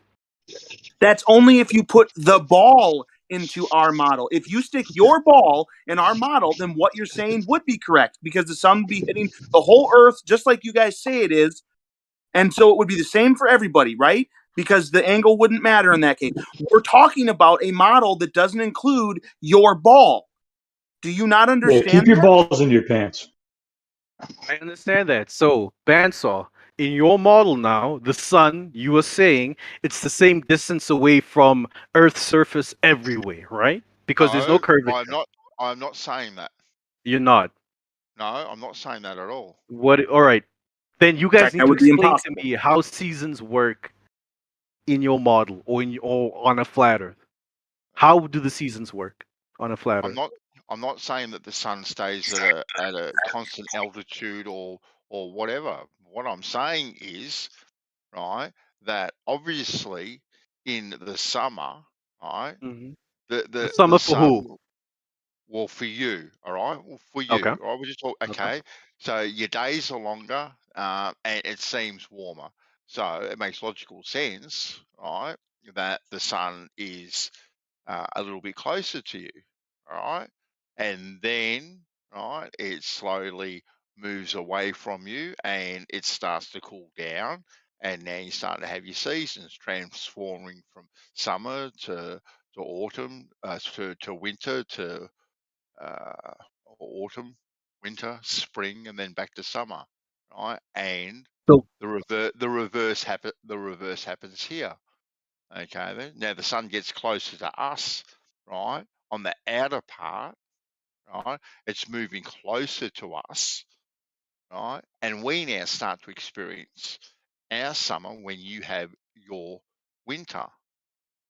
That's only if you put the ball into our model. If you stick your ball in our model, then what you're saying would be correct because the sun would be hitting the whole Earth just like you guys say it is. And so it would be the same for everybody, right? Because the angle wouldn't matter in that case. We're talking about a model that doesn't include your ball. Do you not Yeah, understand keep your that? balls in your pants. I understand that. So, Bandsaw, in your model now, the sun, you are saying it's the same distance away from Earth's surface everywhere, right? Because there's no No, curvature. I'm not saying that. You're not. No, I'm not saying that at all. What? All right. Then you guys That need to would be explain to impossible. me how seasons work in your model or on a flat Earth. How do the seasons work on a flat Earth? I'm not saying that the sun stays at a constant altitude or whatever. What I'm saying is, right, that obviously in the summer, right, Mm-hmm. the Summer for sun, who? well, for you, all right, well, for Okay. you, all right, we just talk, Okay. okay. So your days are longer, and it seems warmer. So it makes logical sense, right, that the sun is a little bit closer to you, all right? And then, right, it slowly moves away from you and it starts to cool down. And now you start to have your seasons transforming from summer to autumn, to winter, to uh, autumn, winter, spring, and then back to summer, right? And So the reverse happens here. Okay, then now the sun gets closer to us, right? On the outer part, right? It's moving closer to us, right? And we now start to experience our summer when you have your winter.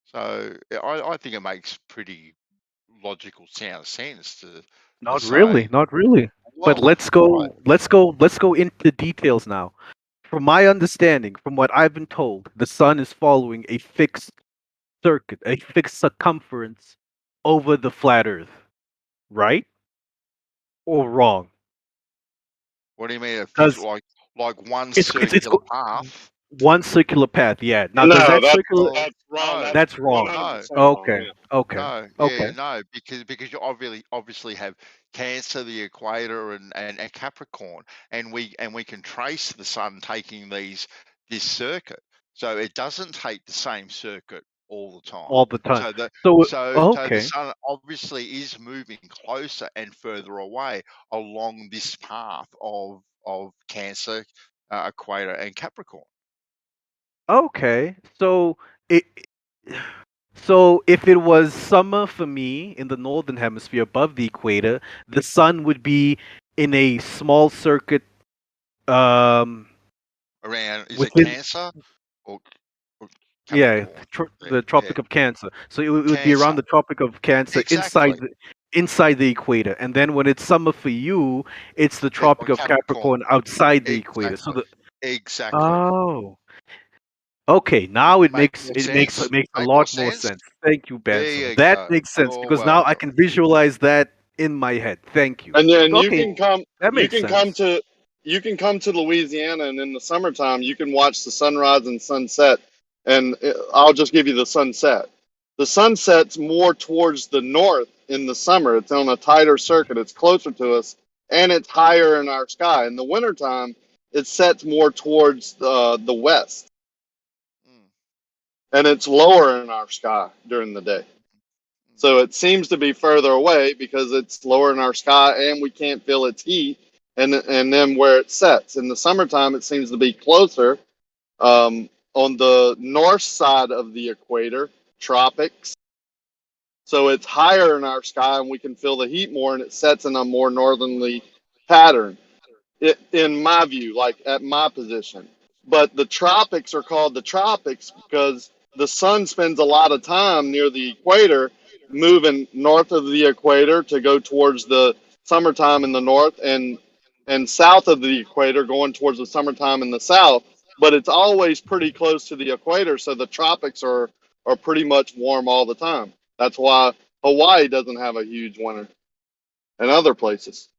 So I think it makes pretty logical sound sense to not really, say, not really. But well, right, let's go into details now. From my understanding, from what I've been told, the sun is following a fixed circuit, a fixed circumference over the flat Earth, right? Or wrong? what do you mean? A fixed, Because like one it's circular path? one circular path. Yeah. Now, does No, that circular? Well, that's wrong. no, That's wrong. 100% wrong. Okay. Yeah. Okay. no, Okay. yeah, no, because you obviously have Cancer, the Equator, and Capricorn, and we can trace the sun taking this circuit. So it doesn't take the same circuit all the time. All the time. So so the Okay. sun obviously is moving closer and further away along this path of Cancer, Equator, and Capricorn. Okay. It. So if it was summer for me in the northern hemisphere above the equator, the sun would be in a small circuit um Around, is it within Cancer or yeah, Capricorn? the Yeah, Tropic of Cancer. So it would be around Cancer. the Tropic of Cancer Exactly. inside the equator. And then when it's summer for you, it's the Tropic On of Capricorn. Capricorn outside the equator. So Exactly. the Exactly. Oh. Okay, now it Make makes more it makes sense? it makes a Make more lot more sense? sense. Thank you, There Benson. you That go. makes sense You're because now I welcome. can visualize that in my head. Thank you. And then you Okay, can come that you makes can come sense. to you can come to Louisiana, and in the summertime you can watch the sunrise and sunset. And I'll just give you the sunset. The sunset's more towards the north in the summer. It's on a tighter circuit. It's closer to us, and it's higher in our sky. In the wintertime, it sets more towards the west, and it's lower in our sky during the day. So it seems to be further away because it's lower in our sky and we can't feel its heat. And then where it sets in the summertime, it seems to be closer, on the north side of the equator, tropics. So it's higher in our sky and we can feel the heat more and it sets in a more northerly pattern, in my view, like at my position. But the tropics are called the tropics because the sun spends a lot of time near the equator, moving north of the equator to go towards the summertime in the north, and south of the equator going towards the summertime in the south. But it's always pretty close to the equator, so the tropics are pretty much warm all the time. That's why Hawaii doesn't have a huge winter, and other places.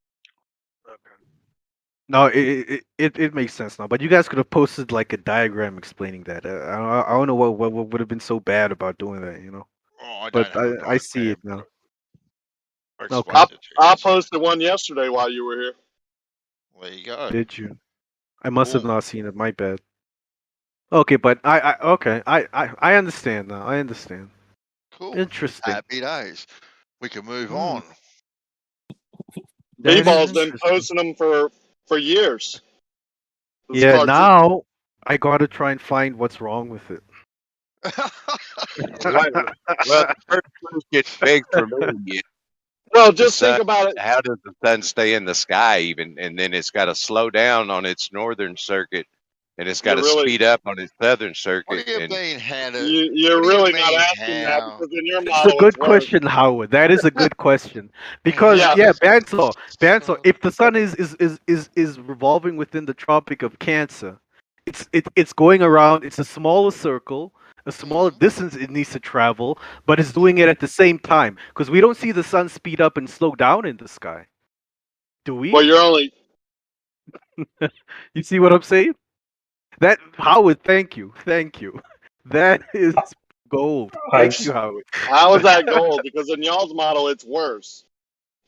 No, it makes sense now. But you guys could have posted like a diagram explaining that. I don't know what would have been so bad about doing that, you know. Oh, I But don't have a I see it diagram. now. Okay. I posted one yesterday while you were here. There you go. Did you? I must have Cool. not seen it. My bad. Okay, but I understand now. I understand. Cool. Interesting. Happy days. We can move Hmm. on. That is B-Ball's been interesting. posting them for years. This Yeah, cartoon. now I gotta try and find what's wrong with it. Well, the first clue gets big for me. Well, The just think sun, about it. how does the sun stay in the sky even? And then it's got to slow down on its northern circuit, and it's got to really- speed up on its southern What circuit. do you And mean, Hannah? You're What do you really not mean, asking that how? because in your It's a model good it's worse. question, Howard. That is a good question because Yeah. Bansal, if the sun is revolving within the Tropic of Cancer, it's going around. It's a smaller circle, a smaller distance it needs to travel, but it's doing it at the same time because we don't see the sun speed up and slow down in the sky, do we? Well, you're only You see what I'm saying? That Howard, thank you. That is gold. I've Thank you, Howard. how is that gold? Because in y'all's model it's worse.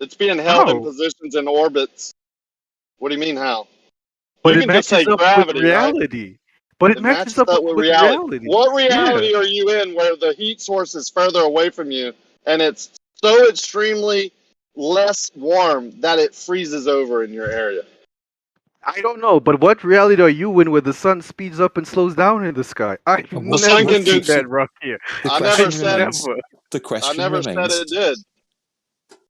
It's being held in How? positions and orbits. What do you mean how? But You it can just say matches up gravity, with right? reality. But it matches up with with reality. reality. What Yeah. reality are you in where the heat source is further away from you and it's so extremely less warm that it freezes over in your area? I don't know, but what reality are you in where the sun speeds up and slows down in the sky? I've The sun never can do seen that rough here. I never said Never. The question I never said remains. it did.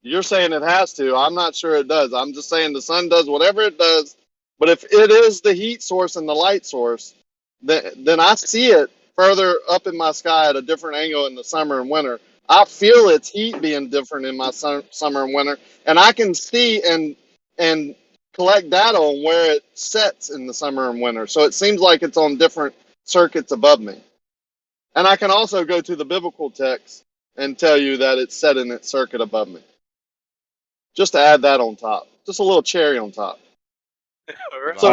You're saying it has to. I'm not sure it does. I'm just saying the sun does whatever it does. But if it is the heat source and the light source, then I see it further up in my sky at a different angle in the summer and winter. I feel its heat being different in my summer and winter, and I can see and collect data on where it sets in the summer and winter. So it seems like it's on different circuits above me. And I can also go to the biblical text and tell you that it's set in its circuit above me. Just to add that on top, just a little cherry on top. So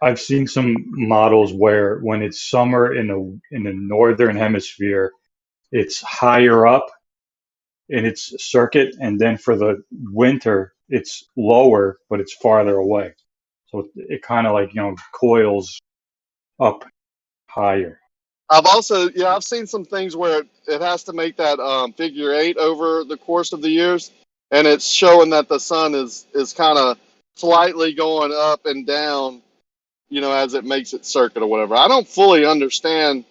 I've seen some models where when it's summer in the northern hemisphere, it's higher up in its circuit, and then for the winter, it's lower, but it's farther away. So it kind of like coils up higher. I've seen some things where it has to make that figure 8 over the course of the years, and it's showing that the sun is kind of slightly going up and down, as it makes its circuit or whatever. I don't fully understand,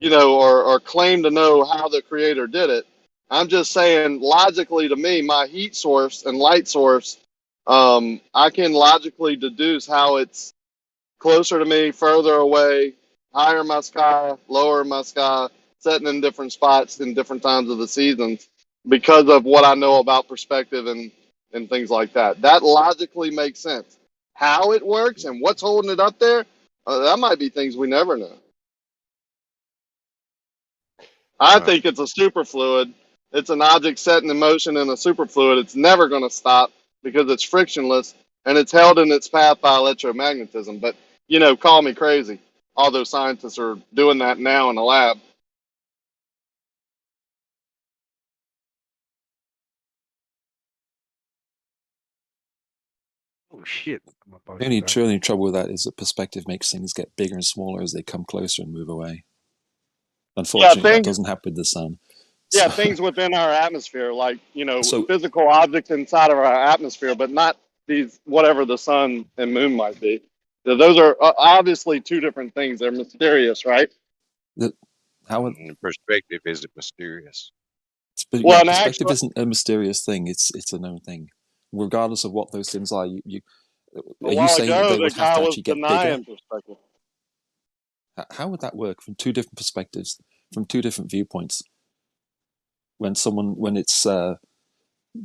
or claim to know how the creator did it. I'm just saying logically to me, my heat source and light source, I can logically deduce how it's closer to me, further away, higher in my sky, lower in my sky, setting in different spots in different times of the seasons because of what I know about perspective and things like that. That logically makes sense. How it works and what's holding it up there, that might be things we never know. I think it's a superfluid. It's an object set in motion in a superfluid. It's never going to stop because it's frictionless and it's held in its path by electromagnetism. But, call me crazy. Although scientists are doing that now in the lab. Oh shit! The only trouble with that is that perspective makes things get bigger and smaller as they come closer and move away. Unfortunately, that doesn't happen with the sun. Yeah, things within our atmosphere, like, physical objects inside of our atmosphere, but not these, whatever the sun and moon might be. Those are obviously two different things. They're mysterious, right? How perspective isn't mysterious. But Well, yeah, perspective actually, isn't a mysterious thing. It's a known thing, regardless of what those things are. Are a you while saying that ago, they the would have guy to was actually get bigger? denying perspective. How would that work from two different perspectives, from two different viewpoints? When it's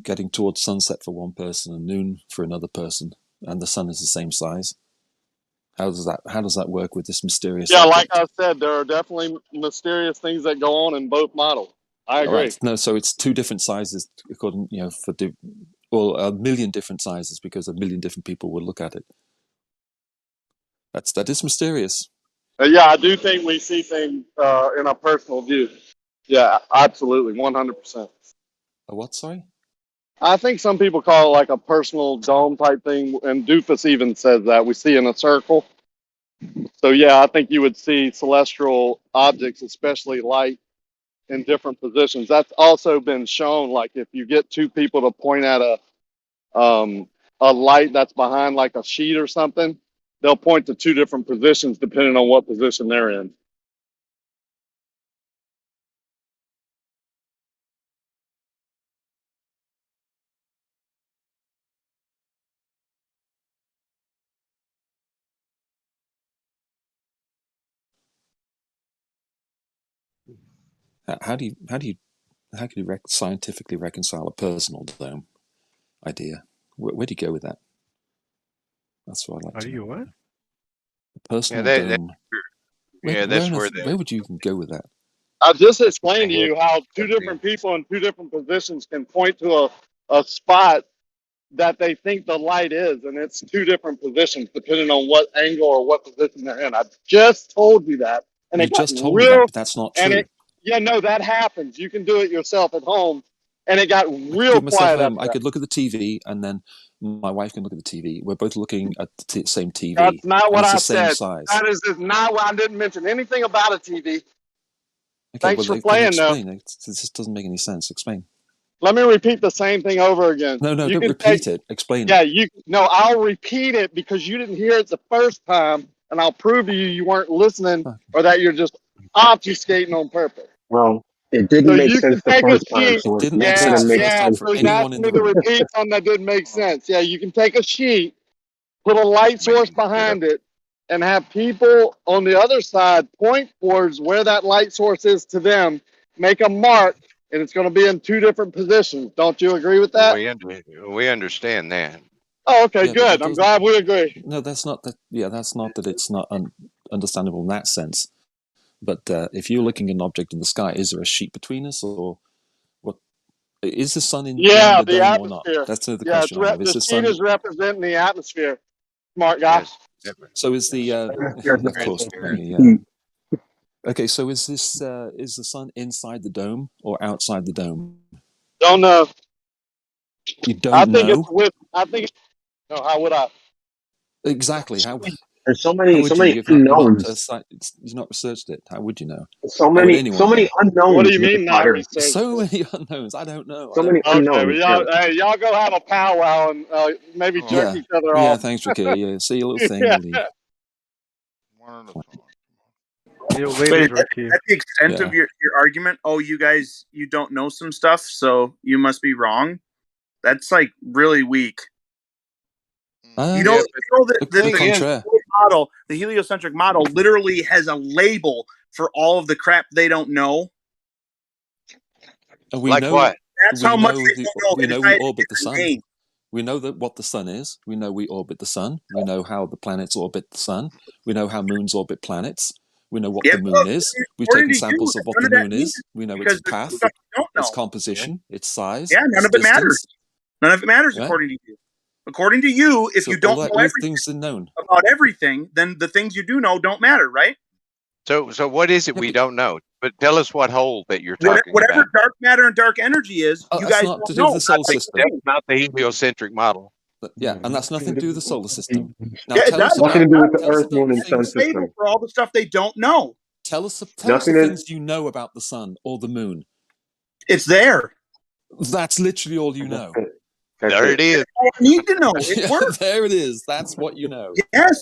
getting towards sunset for one person and noon for another person, and the sun is the same size, how does that work with this mysterious Yeah, like object? I said, there are definitely mysterious things that go on in both models. I agree. All right, no, so it's two different sizes according, or a million different sizes because a million different people will look at it. That is mysterious. Yeah, I do think we see things in a personal view. Yeah, absolutely, 100%. A what? Sorry. I think some people call it like a personal dome type thing, and Doofus even says that we see in a circle. So yeah, I think you would see celestial objects, especially light, in different positions. That's also been shown. Like if you get two people to point at a light that's behind like a sheet or something, they'll point to two different positions depending on what position they're in. How can you scientifically reconcile a personal dome idea? Where do you go with that? That's what I'd like to know. What? A personal dome. Where would you even go with that? I just explained to you how two different people in two different positions can point to a spot that they think the light is, and it's two different positions depending on what angle or what position they're in. I just told you that, and You it got just told me real. that, but that's not true. That happens. You can do it yourself at home, and it got real Give myself quiet. I could look at the TV, and then my wife can look at the TV. We're both looking at the same TV. That's not what I said. said. That is not what I didn't mention anything about a TV. Okay, Thanks for playing, though. It just doesn't make any sense. Explain. Let me repeat the same thing over again. No, don't repeat it. Explain it. Yeah, I'll repeat it because you didn't hear it the first time, and I'll prove to you weren't listening or that you're just obfuscating on purpose. Well, it didn't make sense the first time, so it didn't make sense the first time for anyone in the room. Repeat something that didn't make sense. Yeah, you can take a sheet, put a light source behind it, and have people on the other side point towards where that light source is to them, make a mark, and it's going to be in two different positions. Don't you agree with that? We understand that. Oh, okay, good. I'm glad we agree. No, that's not that. Yeah, that's not that. It's not understandable in that sense. But if you're looking at an object in the sky, is there a sheet between us, or what? Is the sun in the dome atmosphere. or not? That's the question I have. The sheet is representing the atmosphere. Smart guy. Yes. So is the of course, Okay, so is the sun inside the dome or outside the dome? Don't know. You don't know? No, how would I? Exactly. How? There's so many unknowns. You've not researched it. How would you know? So many unknowns. What do you mean not researched? So many unknowns. I don't know. So many unknowns. Okay, y'all go have a powwow and maybe jerk each other off. Yeah, thanks, Ricky. Yeah, see your little thing. Wait, at the extent of your argument, you guys, you don't know some stuff, so you must be wrong. That's like really weak. You know the model, the heliocentric model, literally has a label for all of the crap they don't know. We know what? That's how much they don't know. We know we orbit the sun. We know what the sun is. We know we orbit the sun. We know how the planets orbit the sun. We know how moons orbit planets. We know what the moon is. We've taken samples of what the moon is. We know its path, its composition, its size. Yeah, none of it matters. None of it matters according to you. According to you, if you don't know everything about everything, then the things you do know don't matter, right? So what is it we don't know? But tell us what hole that you're talking about. Whatever dark matter and dark energy is, you guys not don't to do know. with the solar system. That's not the heliocentric model. Yeah, and that's nothing to do with the solar system. Now, it does. Nothing to do with the Earth, Moon, and Sun system. For all the stuff they don't know. Tell us the things you know about the sun or the moon. It's there. That's literally all you know. There it is. I need to know. It works. There it is. That's what you know. Yes.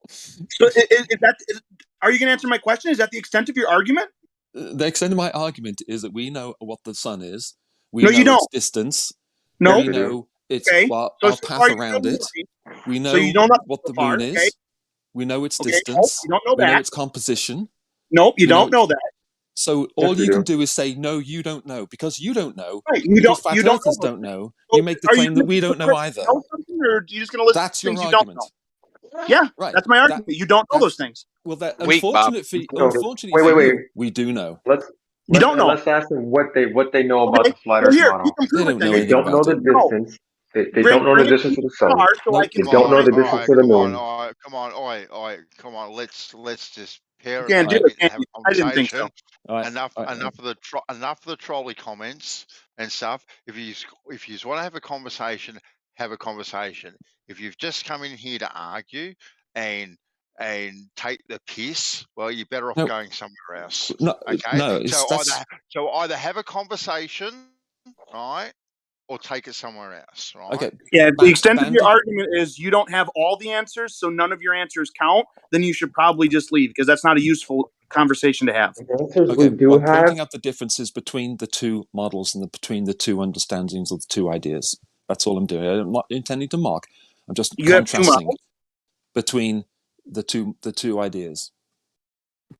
So are you going to answer my question? Is that the extent of your argument? The extent of my argument is that we know what the sun is. We No, know you don't. its distance. No. We know its our path around it. We know you don't know what the far, moon is. okay? We know its Okay, distance. you don't know We know that. its composition. Nope, you We don't know that. So all you can do is say, no, you don't know. Because you don't know. Right, you because don't. flat You don't earthers know. don't know. So You make the are you claim that gonna we don't know either. know something, or are you just going to listen That's to your things you argument. don't know? Yeah, Right. that's my argument. You don't know those things. Well, that Weak, Bob. unfortunately So, for wait. you, we do know. You don't know. Let's ask them what they know about Okay, the flat well, Earth here, you model. can prove They it don't then. know They anything don't know about the it. distance. They Bring don't know the it distance to to the sun. car so I can They don't know the distance to the moon. Come on. Let's just pair You it can't back do it, and can have you? a I didn't think conversation. so. Enough of the trolley comments and stuff. If you want to have a conversation, have a conversation. If you've just come in here to argue and take the piss, well, you're better off going somewhere else. Okay. So either have a conversation, right, or take it somewhere else, right? Okay. Yeah, the extent of your argument is you don't have all the answers, so none of your answers count. Then you should probably just leave because that's not a useful conversation to have. Okay, well, pointing out the differences between the two models and between the two understandings of the two ideas. That's all I'm doing. I'm not intending to mock. I'm just contrasting between the two ideas.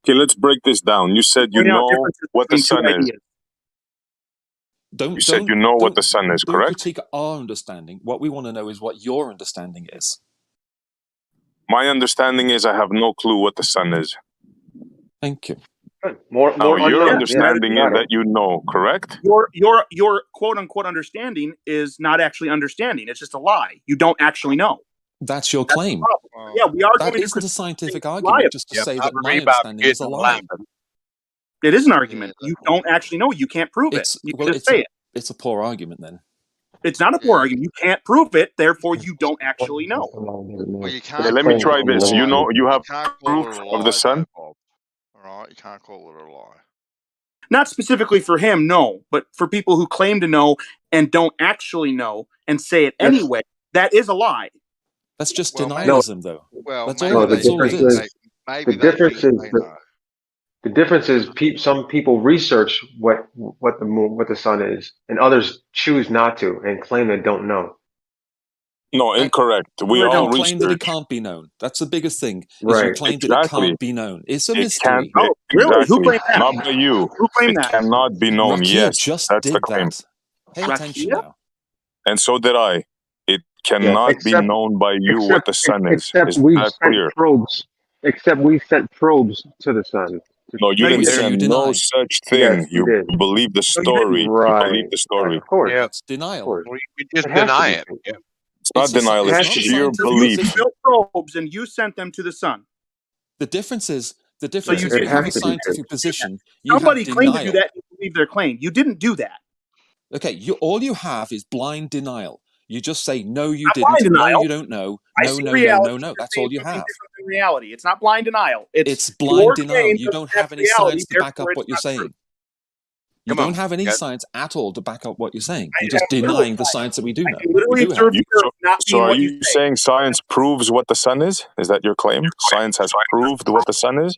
Okay, let's break this down. You said you know what the sun is. You said you know what the sun is, correct? Don't critique our understanding. What we want to know is what your understanding is. My understanding is I have no clue what the sun is. Thank you. Now, your understanding is that you know, correct? Your quote unquote understanding is not actually understanding. It's just a lie. You don't actually know. That's your claim. Yeah, we are that going isn't to a scientific argument just to say that my understanding is a lie. It is an argument. You don't actually know. You can't prove it. You just say it. It's a poor argument then. It's not a poor argument. You can't prove it, therefore you don't actually know. Well, you can't. Okay, let me try this. You know, you have proof of the sun? All right, you can't call it a lie. Not specifically for him, no, but for people who claim to know and don't actually know and say it anyway, that is a lie. That's just denialism, though. Well, that's all it is. The difference is some people research what the sun is, and others choose not to and claim they don't know. No, incorrect. We all claim that it research. can't be known. That's the biggest thing. Right. You claim that it can't be known. It's a mystery. Really? Who claimed that? Not by you. Who claimed it that? cannot be known. Rakia yes, just that's did the claim. that. Pay attention now. And so did I. It cannot be known by you what the sun is. Is that clear? Except we sent probes to the sun. No, you didn't send no such thing. Yes, you did. believe the story. Right. You believe the story. Of course. It's denial. We just deny it. It's not denial. It's sheer belief. You built probes and you sent them to the sun. The difference is you it have a has to be scientific position. Somebody have claimed denial. to do that and you believe their claim. You didn't do that. Okay, all you have is blind denial. You just say, no, you Not didn't. blind No, denial. you don't know. I No, see no, reality. no, no, no. You're That's saying all you something have. different than reality. It's not blind denial. It's blind your denial. claim You doesn't don't have any reality, science to back up therefore what it's you're not saying. true. You don't have any science at all to back up what you're saying. You're I just have little denying the science. science that we do know. can literally We do observe have. the Earth not So being are what you say. saying science proves what the sun is? Is that your claim? Science has proved what the sun is?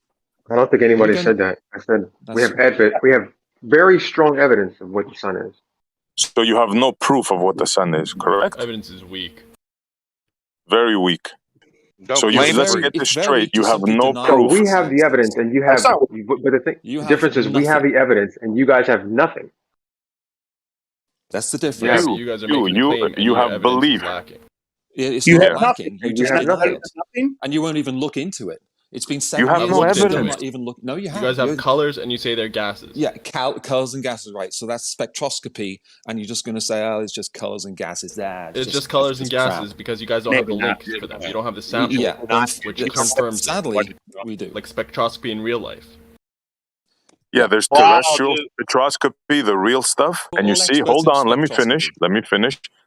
I don't think anybody said that. I said we have very strong evidence of what the sun is. So you have no proof of what the sun is, correct? Evidence is weak. Very weak. Don't So blame let's it. get this It's very straight. weak to You have simply no deny So proof. we have the evidence, and you have. But the difference is we have nothing. the evidence, and you guys have nothing. That's the difference. Yeah, but you guys are making the claim, and you your have evidence belief. is lacking. It's You not have lacking. nothing. You You just have deny nothing. it. And you won't even look into it. It's been 7 You have years. no You're still evidence. not even look. No, you have. You guys have colors, and you say they're gases. Yeah, colors and gases, right? So that's spectroscopy, and you're just going to say, "Oh, it's just colors and gases." It's just colors and gases because you guys don't have the links for them. You don't have the sample, which confirms sadly, we do. Like spectroscopy in real life. Yeah, there's terrestrial spectroscopy, the real stuff. And you see, hold on, let me finish.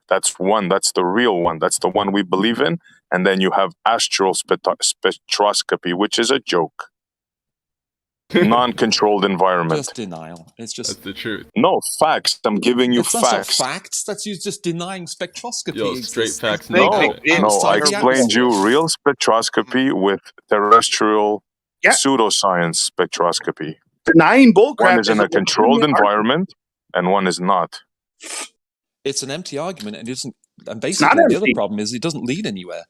That's one. That's the real one. That's the one we believe in. And then you have astral spectroscopy, which is a joke. non-controlled environment. Just denial. It's just That's the truth. No facts. I'm giving you that's not facts. facts. That's you just denying spectroscopy. Yo, straight exists facts. No, Nailed it. no. I outside the explained atmosphere. you real spectroscopy with terrestrial pseudoscience spectroscopy. Denying bullcrap One is in is a a controlled legitimate environment, and one is not. It's an empty argument, and it doesn't. And not basically, the other empty. problem is it doesn't lead anywhere.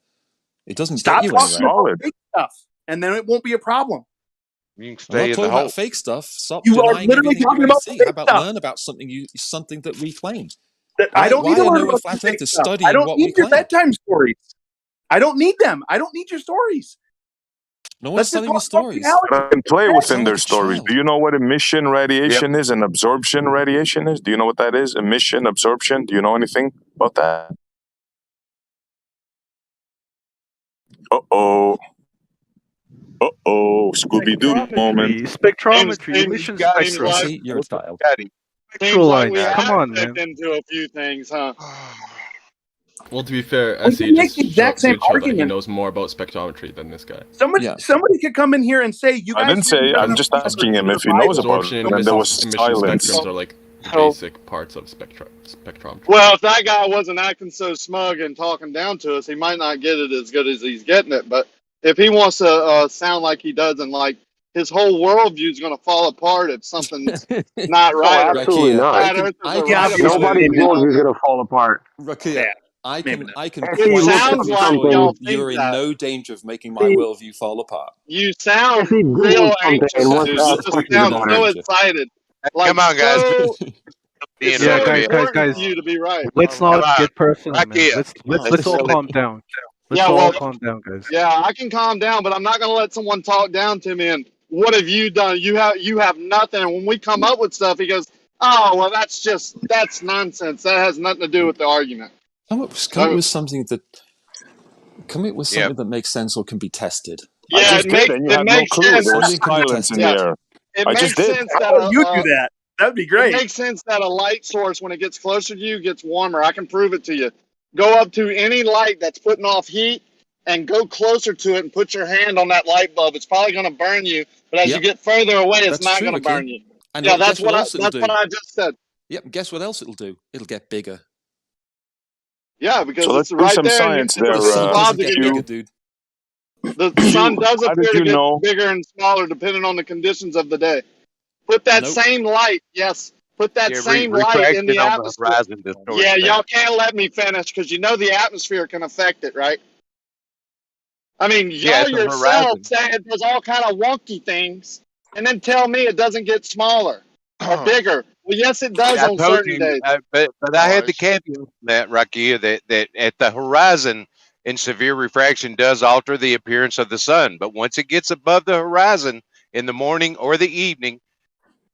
It doesn't Stop get you talking anywhere. about fake stuff, and then it won't be a problem. You can I'm not stay in talking the hole. about fake stuff. Stop You are denying literally everything talking you about see. fake How about stuff. learn about something that we claimed? I don't need Why to are learn no about flat fake earthers stuff. I studying don't what we need your claim? bedtime stories. I don't need them. I don't need your stories. No one's Let's just telling you talk about stories. reality. I can play Yeah. within Sound their like a stories. child. Do you know what emission radiation is and absorption radiation is? Do you know what that is? Emission, absorption. Do you know anything about that? Uh-oh. Uh-oh. Scooby-Doo moment. Spectrometry, emission spectra. See, you're a child. Spectral like we lines. have Come on, checked man. into a few things, huh? Well, to be fair, We SE can make just the exact same did show that he argument. knows more about spectrometry than this guy. Somebody could come in here and say, "You I guys." didn't say. I'm just asking him if he knows about it. Absorption And then there was emission silence. spectrums are like basic parts of spectrometry. Well, if that guy wasn't acting so smug and talking down to us, he might not get it as good as he's getting it. But if he wants to sound like he does, and like his whole worldview is going to fall apart if something's not right, or absolutely not. flat earthers are right about Nobody's it, world is gonna fall apart. Rakia, I can It quite sounds like sure y'all think you're in that. no danger of making my worldview fall apart. You sound If he real Googled something anxious, and wants dude. to You ask just questions sound about so it. excited. Like, Come on, guys. so, Being it's a so little bit. important to you to be right. Let's Come not on. get personal, man. Rakia. Let's all calm down. Let's Yeah, all well, calm down, guys. yeah, I can calm down, but I'm not going to let someone talk down to me. And what have you done? You have nothing. And when we come up with stuff, he goes, "Oh, well, that's nonsense. That has nothing to do with the argument." Come up with something that makes sense or can be tested. Yeah, I just did, and you had no clue. There was Something can be silence in the tested. air. It I makes just did. sense How that about you do that? That'd be great. It makes sense that a light source, when it gets closer to you, gets warmer. I can prove it to you. Go up to any light that's putting off heat and go closer to it and put your hand on that light bulb. It's probably going to burn you, but as you get further away, it's That's not true, going to Ricky. burn you. And Yeah, guess what else it'll do? what I just said. Yep, guess what else it'll do? It'll get bigger. Yeah, because So it's let's do right some there. science there. The sun doesn't get Q. bigger, dude. The sun does How appear did to you get know? bigger and smaller depending on the conditions of the day. Put that same light, put that same light in the refraction on the atmosphere. horizon distorts Yeah, things. y'all can't let me finish because you know the atmosphere can affect it, right? I mean, Yeah, y'all it's the yourself horizon. say it does all kind of wonky things, and then tell me it doesn't get smaller or bigger. Well, yes, it does I on told certain you, days. but I had the caveat on that, Rakia, that at the horizon, in severe refraction does alter the appearance of the sun. But once it gets above the horizon in the morning or the evening,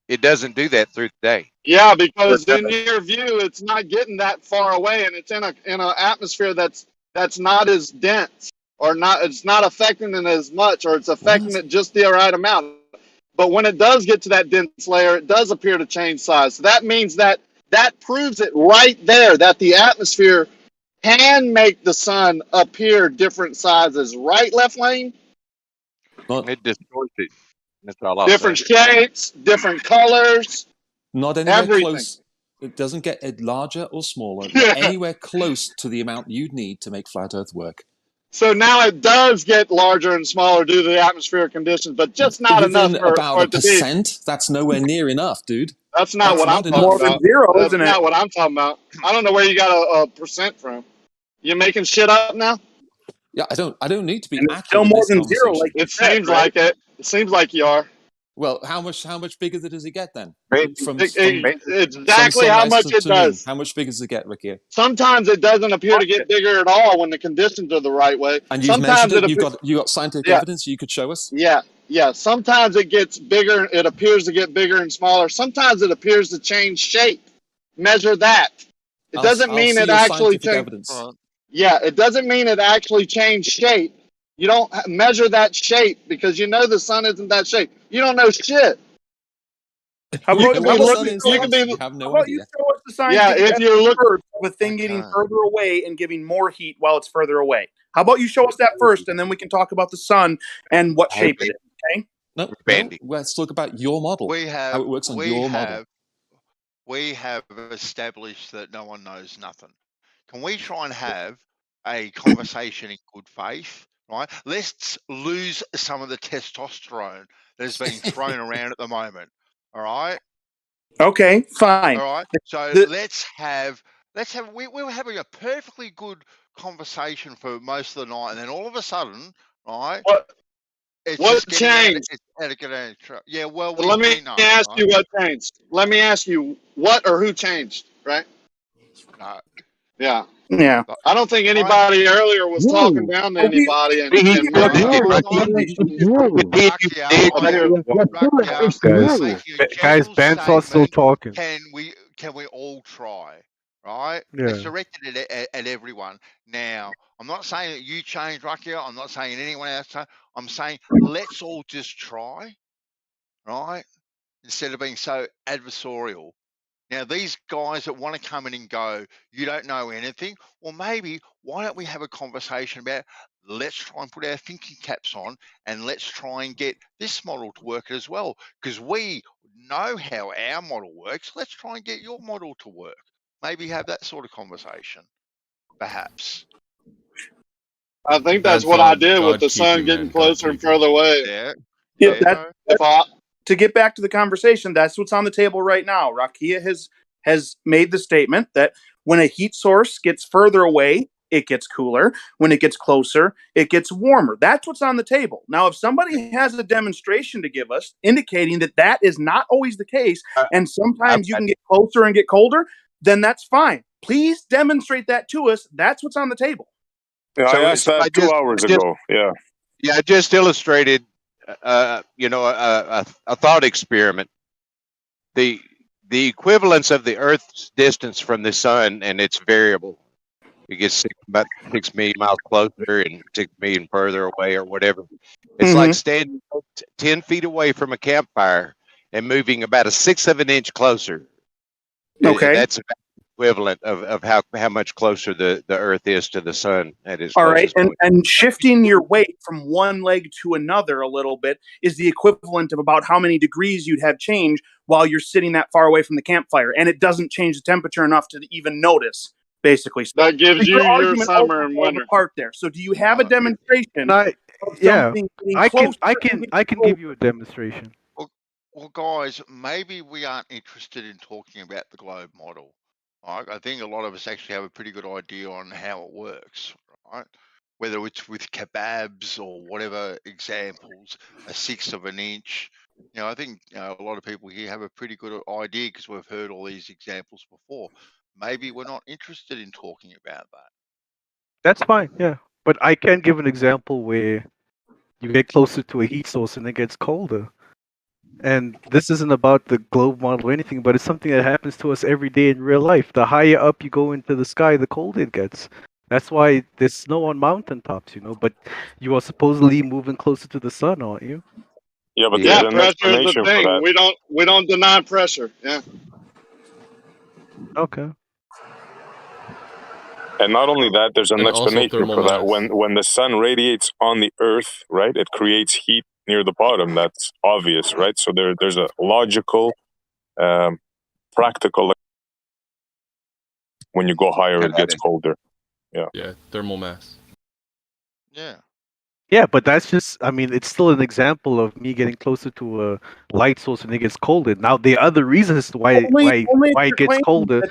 it doesn't do that through the day. Yeah, because in your view, it's not getting that far away, and it's in an atmosphere that's not as dense, or not. It's not affecting it as much, or it's affecting it just the right amount. But when it does get to that dense layer, it does appear to change size. So that means that proves it right there that the atmosphere can make the sun appear different sizes. Right, left lane? It distorts it. That's all I'll Different say. shapes, different colors. Not anywhere everything. close. It doesn't get larger or smaller. Not anywhere close to the amount you'd need to make flat Earth work. So now it does get larger and smaller due to the atmospheric conditions, but just not enough Within for about it to be. %, that's nowhere near enough, dude. That's not what I'm talking enough. about. That's not what I'm talking about. I don't know where you got a percent from. You making shit up now? Yeah, I don't need to be accurate. Still in more this than zero. conversation. Like It seems like it. It seems like you are. Well, how much bigger does it get then? Exactly how much it does. How much bigger does it get, Ricky? Sometimes it doesn't appear to get bigger at all when the conditions are the right way. And you've Sometimes measured it. You got scientific evidence you could show us. Yeah. Sometimes it gets bigger. It appears to get bigger and smaller. Sometimes it appears to change shape. Measure that. It doesn't mean it actually changed. Yeah, it doesn't mean it actually changed shape. You don't measure that shape because you know the sun isn't that shape. You don't know shit. How about You you have no how about idea. you show us the scientific if you're looking of a thing getting further away and giving more heat while it's further away? How about you show us that first, and then we can talk about the sun and what shape it is, okay? No, Bandy. let's talk about your model. We have how it works on your model. We have established that no one knows nothing. Can we try and have a conversation in good faith? Right? Let's lose some of the testosterone that is being thrown around at the moment. All right. Okay, fine. All right. So let's have. We were having a perfectly good conversation for most of the night, and then all of a sudden, right? What changed? Yeah, well, Let me ask you what changed. Let me ask you what or who changed, right? No. Yeah. Yeah. I don't think anybody earlier was talking down to anybody, and Guys, Bansaw's still talking. Can we all try? Right? Yeah. It's directed at everyone. Now, I'm not saying that you change, Rakia. I'm not saying anyone else. I'm saying let's all just try, right? Instead of being so adversarial. Now, these guys that want to come in and go, you don't know anything. Well, maybe why don't we have a conversation about let's try and put our thinking caps on and let's try and get this model to work as well. Because we know how our model works. Let's try and get your model to work. Maybe have that sort of conversation, perhaps. I think that's what I did with the sun getting closer and further away. To get back to the conversation, that's what's on the table right now. Rakia has made the statement that when a heat source gets further away, it gets cooler. When it gets closer, it gets warmer. That's what's on the table. Now, if somebody has a demonstration to give us indicating that that is not always the case, and sometimes you can get closer and get colder, then that's fine. Please demonstrate that to us. That's what's on the table. Yeah, I asked that 2 hours ago. Yeah. Yeah, I just illustrated, a thought experiment. The equivalence of the Earth's distance from the sun, and it's variable. It gets about 6 million miles closer and 6 million further away or whatever. It's like standing 10 feet away from a campfire and moving about 1/6 of an inch closer. Okay. That's equivalent of how much closer the Earth is to the sun at its All right, closest point. and shifting your weight from one leg to another a little bit is the equivalent of about how many degrees you'd have change while you're sitting that far away from the campfire, and it doesn't change the temperature enough to even notice, basically. So that gives you your argument summer and winter. apart there. So, do you have a demonstration? Yeah, I can give you a demonstration. Well, guys, maybe we aren't interested in talking about the globe model. Right? I think a lot of us actually have a pretty good idea on how it works, right? Whether it's with kebabs or whatever examples, 1/6 of an inch. You know, I think a lot of people here have a pretty good idea because we've heard all these examples before. Maybe we're not interested in talking about that. That's fine, yeah. But I can give an example where you get closer to a heat source and it gets colder. And this isn't about the globe model or anything, but it's something that happens to us every day in real life. The higher up you go into the sky, the colder it gets. That's why there's snow on mountaintops, you know. But you are supposedly moving closer to the sun, aren't you? Yeah, but there's an pressure is explanation the for thing. that. We don't deny pressure. Yeah. Okay. And not only that, there's an And also explanation thermal for that. mass. When the sun radiates on the Earth, right, it creates heat near the bottom. That's obvious, right? So there's a logical, practical. When you go higher, it gets colder. Yeah. Yeah, thermal mass. Yeah. Yeah, but that's just, I mean, it's still an example of me getting closer to a light source and it gets colder. Now, the other reasons why it gets colder,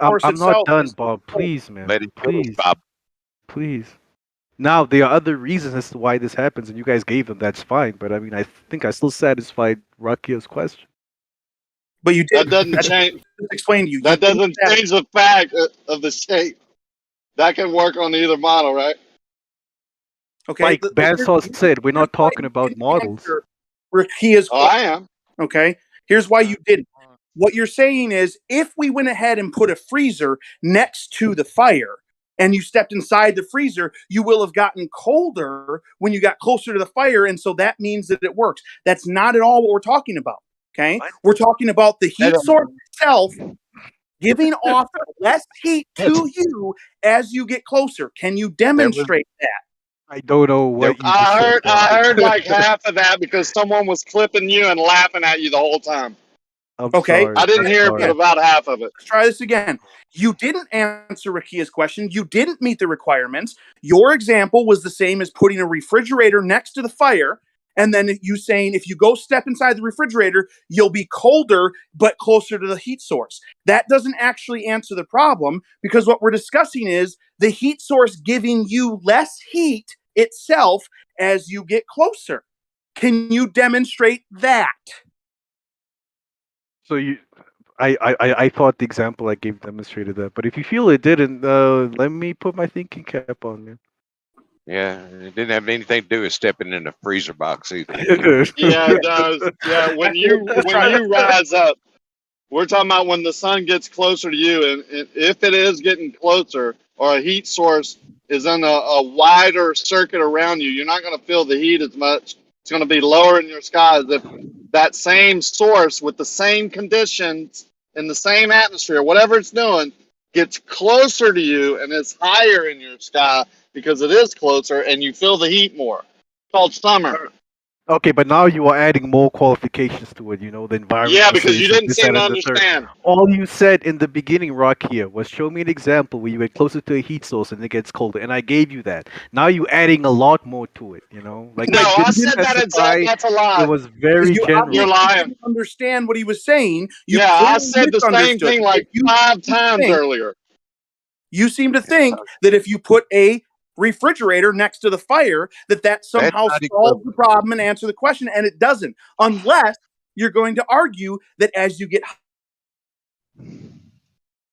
I'm not done, Bob. Please, man. Let it Please. Bob. Please. Now, there are other reasons as to why this happens, and you guys gave them. That's fine. But, I mean, I think I still satisfied Rakia's question. But you did. That doesn't change. Explain to you. That doesn't change the fact of the shape. That can work on either model, right? Okay. Like Bansaw said, we're not talking about models. Rakia's I am. Okay. Here's why you didn't. What you're saying is if we went ahead and put a freezer next to the fire and you stepped inside the freezer, you will have gotten colder when you got closer to the fire. And so that means that it works. That's not at all what we're talking about. Okay. We're talking about the heat source itself giving off less heat to you as you get closer. Can you demonstrate that? I don't know what you just said. I heard like half of that because someone was clipping you and laughing at you the whole time. Okay. I didn't hear it, but about half of it. Let's try this again. You didn't answer Rakia's question. You didn't meet the requirements. Your example was the same as putting a refrigerator next to the fire, and then you saying if you go step inside the refrigerator, you'll be colder but closer to the heat source. That doesn't actually answer the problem, because what we're discussing is the heat source giving you less heat itself as you get closer. Can you demonstrate that? So I thought the example I gave demonstrated that, but if you feel it didn't, let me put my thinking cap on, man. Yeah, it didn't have anything to do with stepping in the freezer box either. Yeah, it does. Yeah, when you rise up, we're talking about when the sun gets closer to you, and if it is getting closer, or a heat source is in a wider circuit around you, you're not going to feel the heat as much. It's going to be lower in your sky as if that same source with the same conditions in the same atmosphere, whatever it's doing, gets closer to you and is higher in your sky because it is closer and you feel the heat more. It's called summer. Okay, but now you are adding more qualifications to it, the environment. Yeah, because you didn't this, seem that, to and the third. understand. All you said in the beginning, Rock, here, was show me an example where you get closer to a heat source and it gets colder, and I gave you that. Now you're adding a lot more to it, Like No, I didn't said that exactly. That's a lie. It was very general. You're lying. Didn't understand what he was saying. You Yeah, I clearly said the same misunderstood. thing like 5 times earlier. You seem to think that if you put a refrigerator next to the fire, that somehow solves the problem and answer the question, and it doesn't, unless you're going to argue that as you get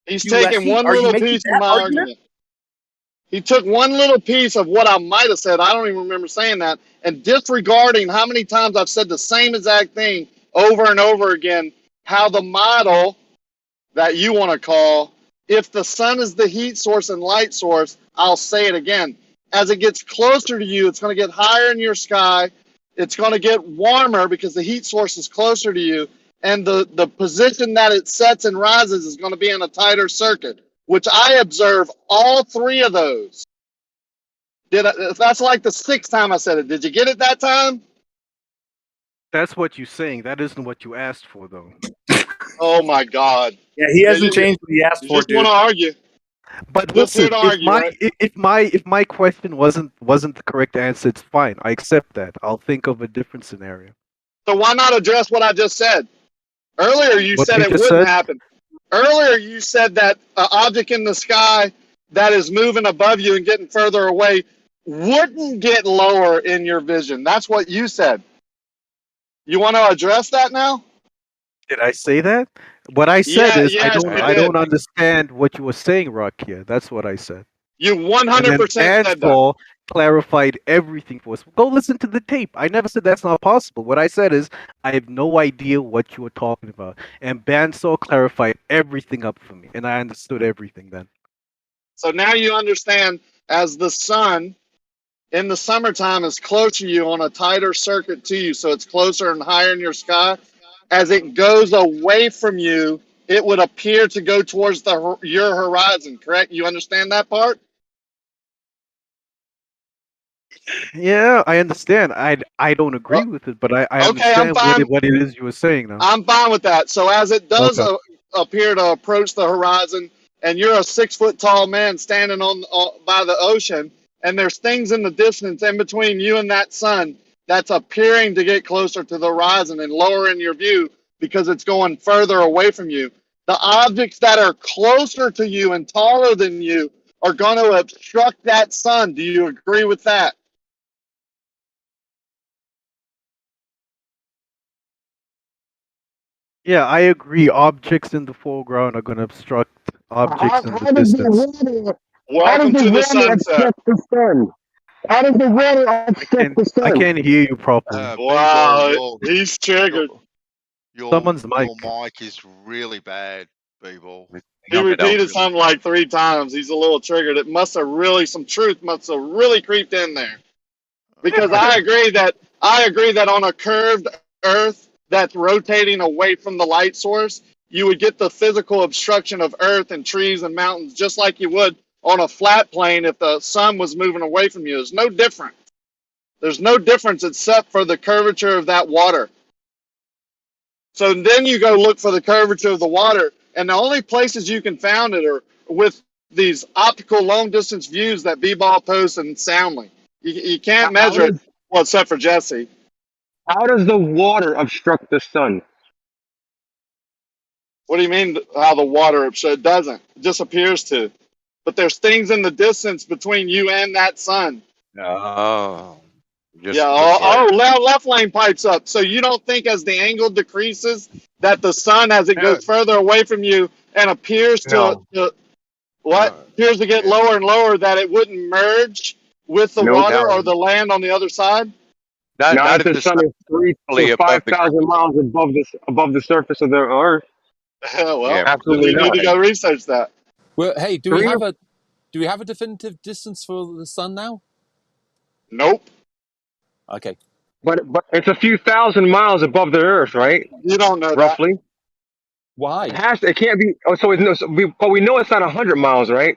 he's taking one little piece of my argument. He took one little piece of what I might have said. I don't even remember saying that, and disregarding how many times I've said the same exact thing over and over again, how the model that you want to call, if the sun is the heat source and light source, I'll say it again. As it gets closer to you, it's going to get higher in your sky. It's going to get warmer because the heat source is closer to you. And the position that it sets and rises is going to be in a tighter circuit, which I observe all 3 of those. That's like the 6th time I said it. Did you get it that time? That's what you're saying. That isn't what you asked for, though. Oh my God! Yeah, he hasn't changed what he asked for. You just want to argue. But listen, if my question wasn't the correct answer, it's fine. I accept that. I'll think of a different scenario. So why not address what I just said? Earlier you said it wouldn't happen. Earlier you said that an object in the sky that is moving above you and getting further away wouldn't get lower in your vision. That's what you said. You want to address that now? Did I say that? What I said is yes, I don't understand what you were saying, Rakia. That's what I said. You 100% said that. Clarified everything for us. Go listen to the tape. I never said that's not possible. What I said is I have no idea what you were talking about. And Bandsaw clarified everything up for me. And I understood everything then. So now you understand, as the sun in the summertime is closer to you on a tighter circuit to you, so it's closer and higher in your sky. As it goes away from you, it would appear to go towards your horizon, correct? You understand that part? Yeah, I understand. I don't agree with it, but I understand what it is you were saying now. I'm fine with that. So as it does appear to approach the horizon, and you're a 6 foot tall man standing by the ocean, and there's things in the distance in between you and that sun that's appearing to get closer to the horizon and lower in your view because it's going further away from you. The objects that are closer to you and taller than you are going to obstruct that sun. Do you agree with that? Yeah, I agree. Objects in the foreground are going to obstruct objects in the distance. Welcome to the sunset. How does the water obstruct the sun? I can't hear you properly. Wow, he's triggered. Someone's mic. Your mic is really bad, people. He repeated something like 3 times. He's a little triggered. It must have really, some truth must have really creeped in there. Because I agree that on a curved Earth that's rotating away from the light source, you would get the physical obstruction of Earth and trees and mountains just like you would on a flat plane if the sun was moving away from you. There's no difference. There's no difference except for the curvature of that water. So then you go look for the curvature of the water, and the only places you can find it are with these optical long distance views that B-Ball posts and Soundly. You can't measure it, well, except for Jesse. How does the water obstruct the sun? What do you mean how the water it doesn't? It just appears to. But there's things in the distance between you and that sun. Oh. Yeah, left lane pipes up. So you don't think as the angle decreases that the sun, as it goes further away from you and appears to appears to get lower and lower, that it wouldn't merge with the water or the land on the other side? Not if the sun is 3,000 to 5,000 miles above the surface of the Earth. Well, absolutely you need to go research that. Well, hey, do we have a definitive distance for the sun now? Nope. Okay. But it's a few thousand miles above the Earth, right? You don't know roughly. that. Why? It can't be. Oh, so but we know it's not 100 miles, right?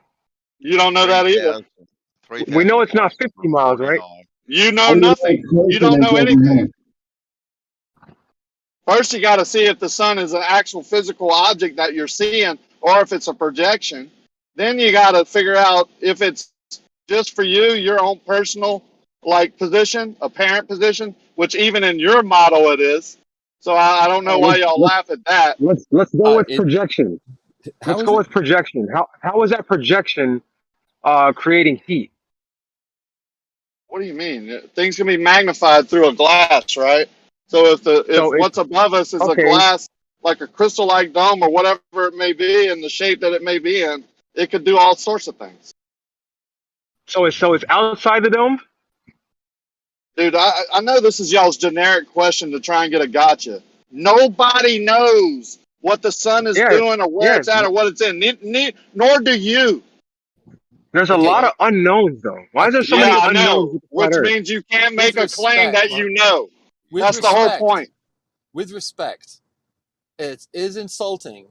You don't know that either. We know it's not 50 miles, right? You know nothing. You don't know anything. First, you got to see if the sun is an actual physical object that you're seeing or if it's a projection. Then you got to figure out if it's just for you, your own personal position, apparent position, which even in your model it is. So I don't know why y'all laugh at that. Let's go with projection. Let's go with projection. How is that projection creating heat? What do you mean? Things can be magnified through a glass, right? So if what's above us is a glass, like a crystal-like dome or whatever it may be, and the shape that it may be in, it could do all sorts of things. So it's outside the dome? Dude, I know this is y'all's generic question to try and get a gotcha. Nobody knows what the sun is doing or where it's at or what it's in. Nor do you. There's a lot of unknowns, though. Why is there so many unknowns? Which means you can't make a claim that you know. That's the whole point. With respect, it is insulting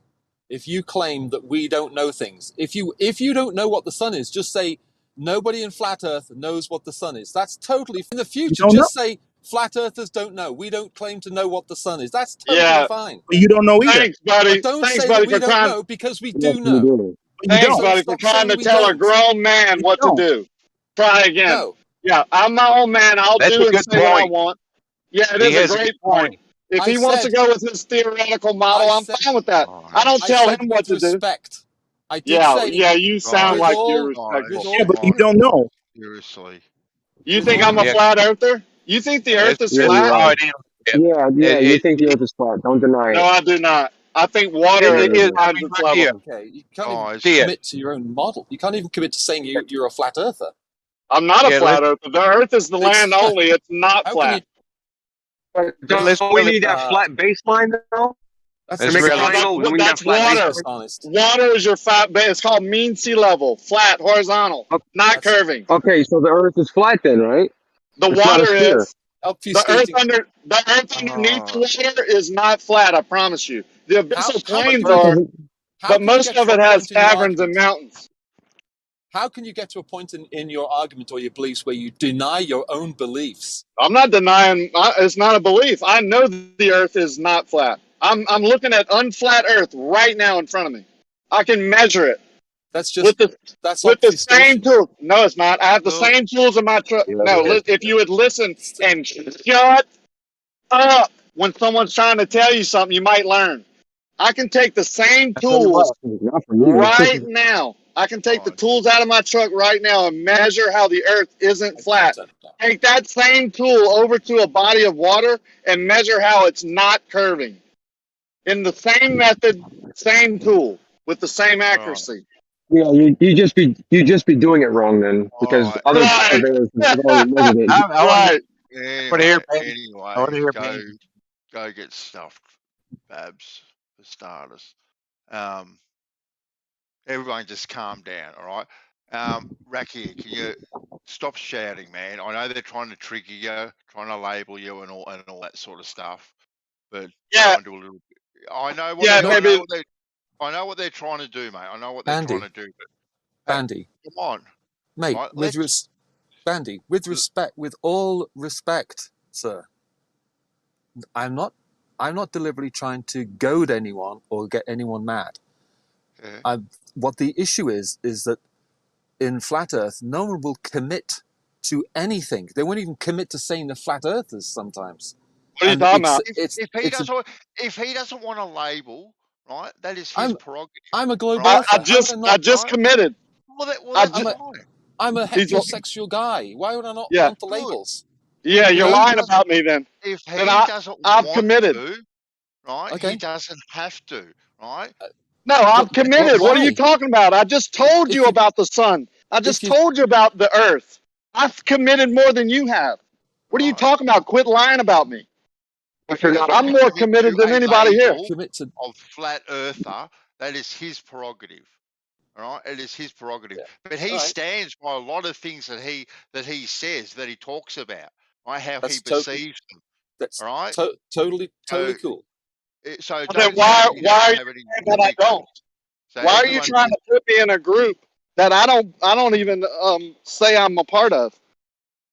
if you claim that we don't know things. If you don't know what the sun is, just say nobody in flat Earth knows what the sun is. That's totally in the future. Just say flat earthers don't know. We don't claim to know what the sun is. That's totally fine. But you don't know either. Thanks, buddy. But don't say that we don't know because we do know. Thanks, buddy, for trying to tell a grown man what to do. Try again. No. Yeah, I'm my own man. I'll do and say what I want. Yeah, it is a great point. If he wants to go with his theoretical model, I'm fine with that. I don't tell him what to do. I did say, you sound like you're respectful. Yeah, but you don't know. Seriously. You think I'm a flat earther? You think the Earth is flat? Yeah, you think the Earth is flat. Don't deny it. No, I do not. I think water is behind this level. Okay, you can't even commit to your own model. You can't even commit to saying you're a flat earther. I'm not a flat earther. The Earth is the land only. It's not flat. Don't we need that flat baseline, though? That's water. Water is your flat base. It's called mean sea level, flat, horizontal, not curving. Okay, so the Earth is flat then, right? The water is. The Earth underneath the water is not flat. I promise you. The abyssal plains are, but most of it has caverns and mountains. How can you get to a point in your argument or your beliefs where you deny your own beliefs? I'm not denying. It's not a belief. I know the Earth is not flat. I'm looking at unflat Earth right now in front of me. I can measure it. That's just with the same tools. No, it's not. I have the same tools in my truck. No, if you would listen and shut up when someone's trying to tell you something, you might learn. I can take the same tools right now. I can take the tools out of my truck right now and measure how the Earth isn't flat. Take that same tool over to a body of water and measure how it's not curving. In the same method, same tool, with the same accuracy. Yeah, you just be doing it wrong then, because other surveyors have already measured it. Right. Anyway, go get stuffed, Babs, for starters. Everyone just calm down, all right? Raki, can you stop shouting, man? I know they're trying to trigger you, trying to label you and all that sort of stuff, but try and do a little bit. I know what I know what they're trying to do, mate. I know what they're trying to do. But Bandy. Come on, mate. right, Bandy, with all respect, sir, I'm not deliberately trying to goad anyone or get anyone mad. Yeah. What the issue is that in Flat Earth, no one will commit to anything. They won't even commit to saying they're Flat Earthers sometimes. What are you talking about? If he doesn't want a label, right, that is his prerogative. I'm a globe right? earther. I just committed. Well, that's fine. I'm a heterosexual guy. Why would I not Yeah. want the labels? Yeah, you're If he lying doesn't- about me then. If he Then doesn't I've want committed. to, right, Okay. he doesn't have to, right? No, I'm committed. What are you talking about? I just told you about the sun. I just told you about the earth. I've committed more than you have. What are you talking about? Quit lying about me. I'm more committed than anybody here. Of flat earther, that is his prerogative. All right, it is his prerogative. But he stands by a lot of things that he says, that he talks about, right? How he perceives them. That's all right. Totally cool. So Well, don't then why say are you saying that I don't? So Why are you everyone trying to put me in a group that I don't even say I'm a part of?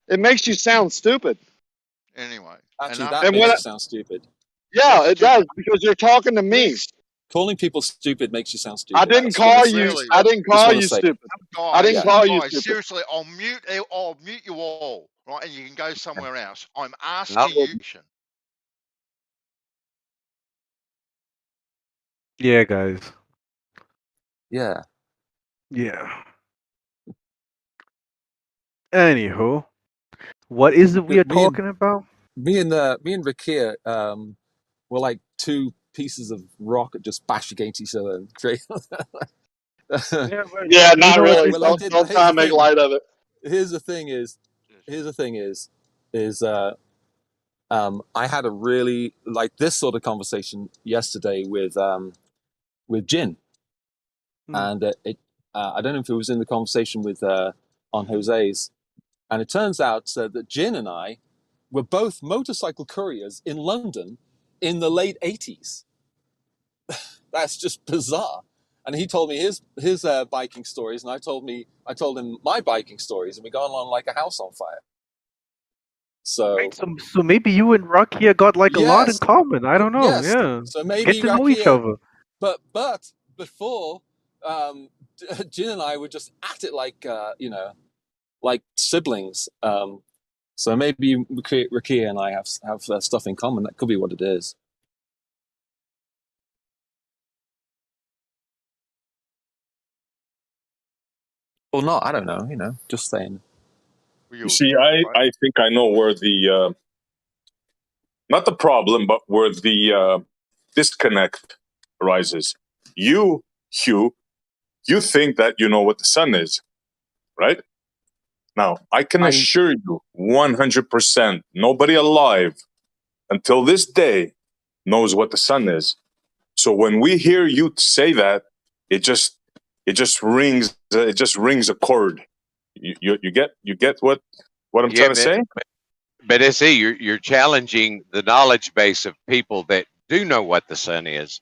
It makes you sound stupid. Anyway, Actually, enough. that makes you sound stupid. Yeah, it does, because you're talking to me. Calling people stupid makes you sound stupid. I didn't call you. I didn't call you stupid. I didn't call you stupid. Seriously, I'll mute you all, right? And you can go somewhere else. I'm asking you. Yeah, guys. Yeah. Yeah. Anywho, what is it we are talking about? Me and Rakia were like two pieces of rock that just bash against each other and create. Yeah, not really. Don't try and make light of it. Here's the thing is, I had a really like this sort of conversation yesterday with Jin, and I don't know if it was in the conversation with on Jose's, and it turns out that Jin and I were both motorcycle couriers in London in the late 80s. That's just bizarre. And he told me his biking stories, and I told him my biking stories, and we got along like a house on fire. So maybe you and Rakia got like a lot in common. I don't know. Yes. Yeah. So maybe get to know each Rakia- other. But before, Jin and I were just at it like like siblings. So maybe Rakia and I have stuff in common. That could be what it is. Or not, I don't know, just saying. You see, I think I know where the, not the problem, but where the disconnect arises. You, Hugh, you think that you know what the sun is, right? Now, I can assure you 100%, nobody alive until this day knows what the sun is. So when we hear you say that, it just rings a chord. You get what I'm trying to say? But see, you're challenging the knowledge base of people that do know what the sun is,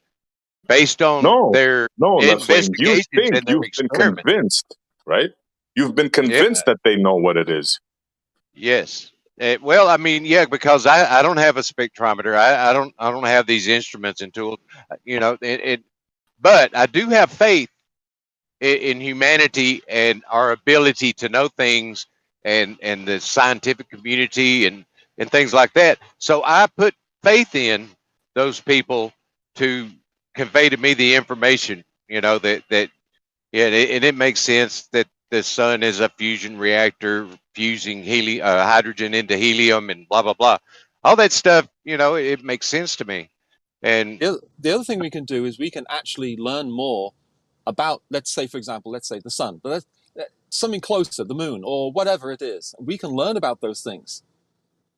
based on their investigations and their you've been convinced, right? You've been convinced that they know what it is. Yes. Well, I mean, yeah, because I don't have a spectrometer. I don't have these instruments and tools, but I do have faith in humanity and our ability to know things and the scientific community and things like that. So I put faith in those people to convey to me the information, that it makes sense that the sun is a fusion reactor fusing hydrogen into helium and blah blah blah. All that stuff, it makes sense to me. And the other thing we can do is we can actually learn more about, let's say, for example, the sun, but something closer, the moon or whatever it is. We can learn about those things,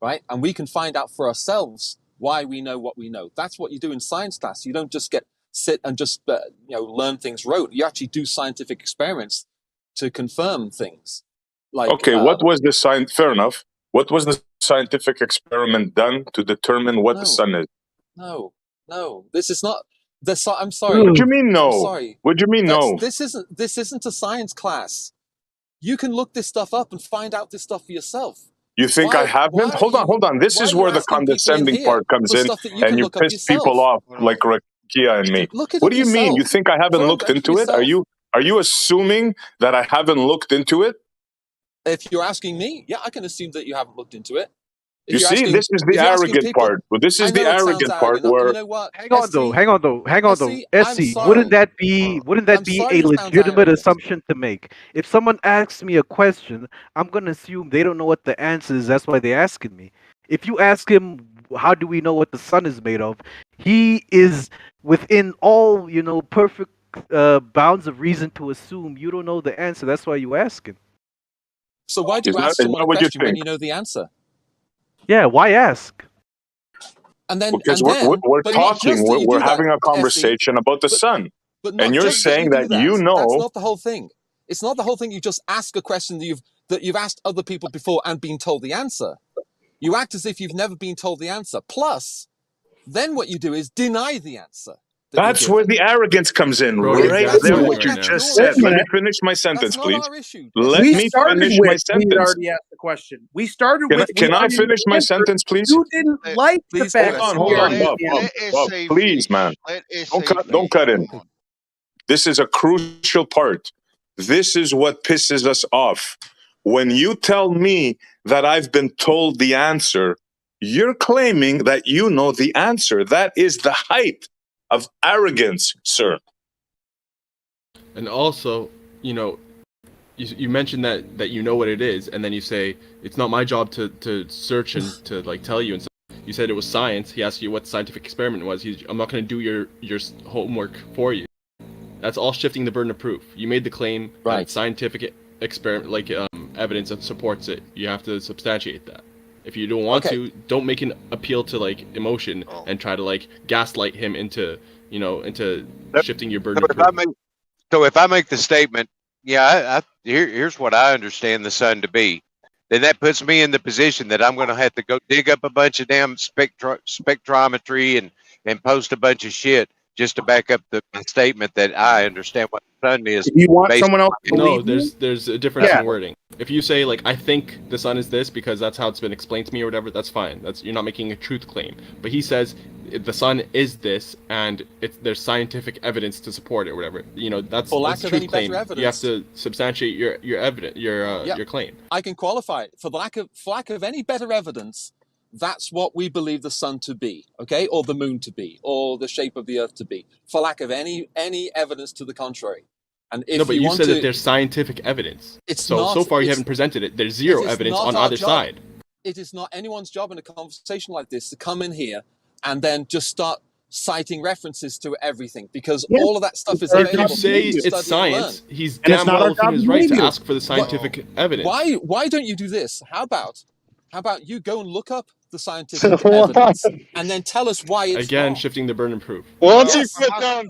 right? And we can find out for ourselves why we know what we know. That's what you do in science class. You don't just sit and just learn things rote. You actually do scientific experiments to confirm things. Like okay, what was the science? Fair enough. What was the scientific experiment done to determine what the sun is? No. This is not. I'm sorry. What do you mean I'm no? sorry. What do you mean no? This isn't a science class. You can look this stuff up and find out this stuff for yourself. You think I haven't? Hold on. This is where the condescending part comes in, and you piss people off like Rakia and me. What do you mean? You think I haven't looked into it? Are you assuming that I haven't looked into it? If you're asking me, yeah, I can assume that you haven't looked into it. You see, this is the arrogant part. Well, this is the arrogant part where. You know what? Hang on though. Essie, wouldn't that be a legitimate assumption to make? If someone asks me a question, I'm gonna assume they don't know what the answer is. That's why they're asking me. If you ask him, how do we know what the sun is made of? He is within all perfect bounds of reason to assume you don't know the answer. That's why you ask him. So why do you ask someone a question when you know the answer? Yeah, why ask? And then because we're talking, we're having a conversation about the sun, and you're saying that you know. That's not the whole thing. It's not the whole thing. You just ask a question that you've asked other people before and been told the answer. You act as if you've never been told the answer. Plus, then what you do is deny the answer. That's where the arrogance comes in, right there. What you just said. Let me finish my sentence, please. Let me finish my sentence. We already asked the question. We started with. Can I finish my sentence, please? You didn't like the fact. Hold on, Bob, please, man. Don't cut in. This is a crucial part. This is what pisses us off. When you tell me that I've been told the answer, you're claiming that you know the answer. That is the height of arrogance, sir. And also, you mentioned that you know what it is, and then you say it's not my job to search and to tell you. And so you said it was science. He asked you what the scientific experiment was. I'm not going to do your homework for you. That's all shifting the burden of proof. You made the claim that scientific experiment, evidence that supports it. You have to substantiate that. If you don't want to, don't make an appeal to emotion and try to gaslight him into shifting your burden of proof. So if I make the statement, here's what I understand the sun to be, then that puts me in the position that I'm going to have to go dig up a bunch of damn spectrometry and post a bunch of shit just to back up the statement that I understand what the sun is. If you want someone else to No, there's a difference in wording. If you say I think the sun is this because that's how it's been explained to me or whatever, that's fine. You're not making a truth claim. But he says the sun is this and there's scientific evidence to support it or whatever. That's a truth claim. You have to substantiate your evidence, your claim. I can qualify it for lack of any better evidence. That's what we believe the sun to be, okay, or the moon to be, or the shape of the earth to be, for lack of any evidence to the contrary. And if but you said that there's scientific evidence. So far you haven't presented it. There's zero evidence on either side. It is not anyone's job in a conversation like this to come in here and then just start citing references to everything, because all of that stuff is available. If you say it's science, he's damn well within his right to ask for the scientific evidence. Why don't you do this? How about you go and look up the scientific evidence and then tell us why it's wrong. Shifting the burden of proof. Once you put down,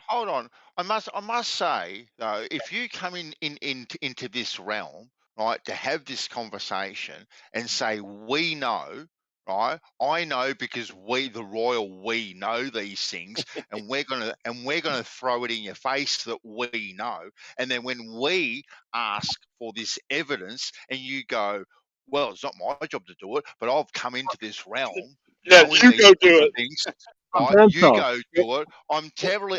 hold on. I must say though, if you come into this realm, right, to have this conversation and say we know, right, I know because we know these things, and we're gonna throw it in your face that we know, and then when we ask for this evidence and you go, well, it's not my job to do it, but I've come into this realm. Yeah, you go do it. Things, right? You go do it. I'm terribly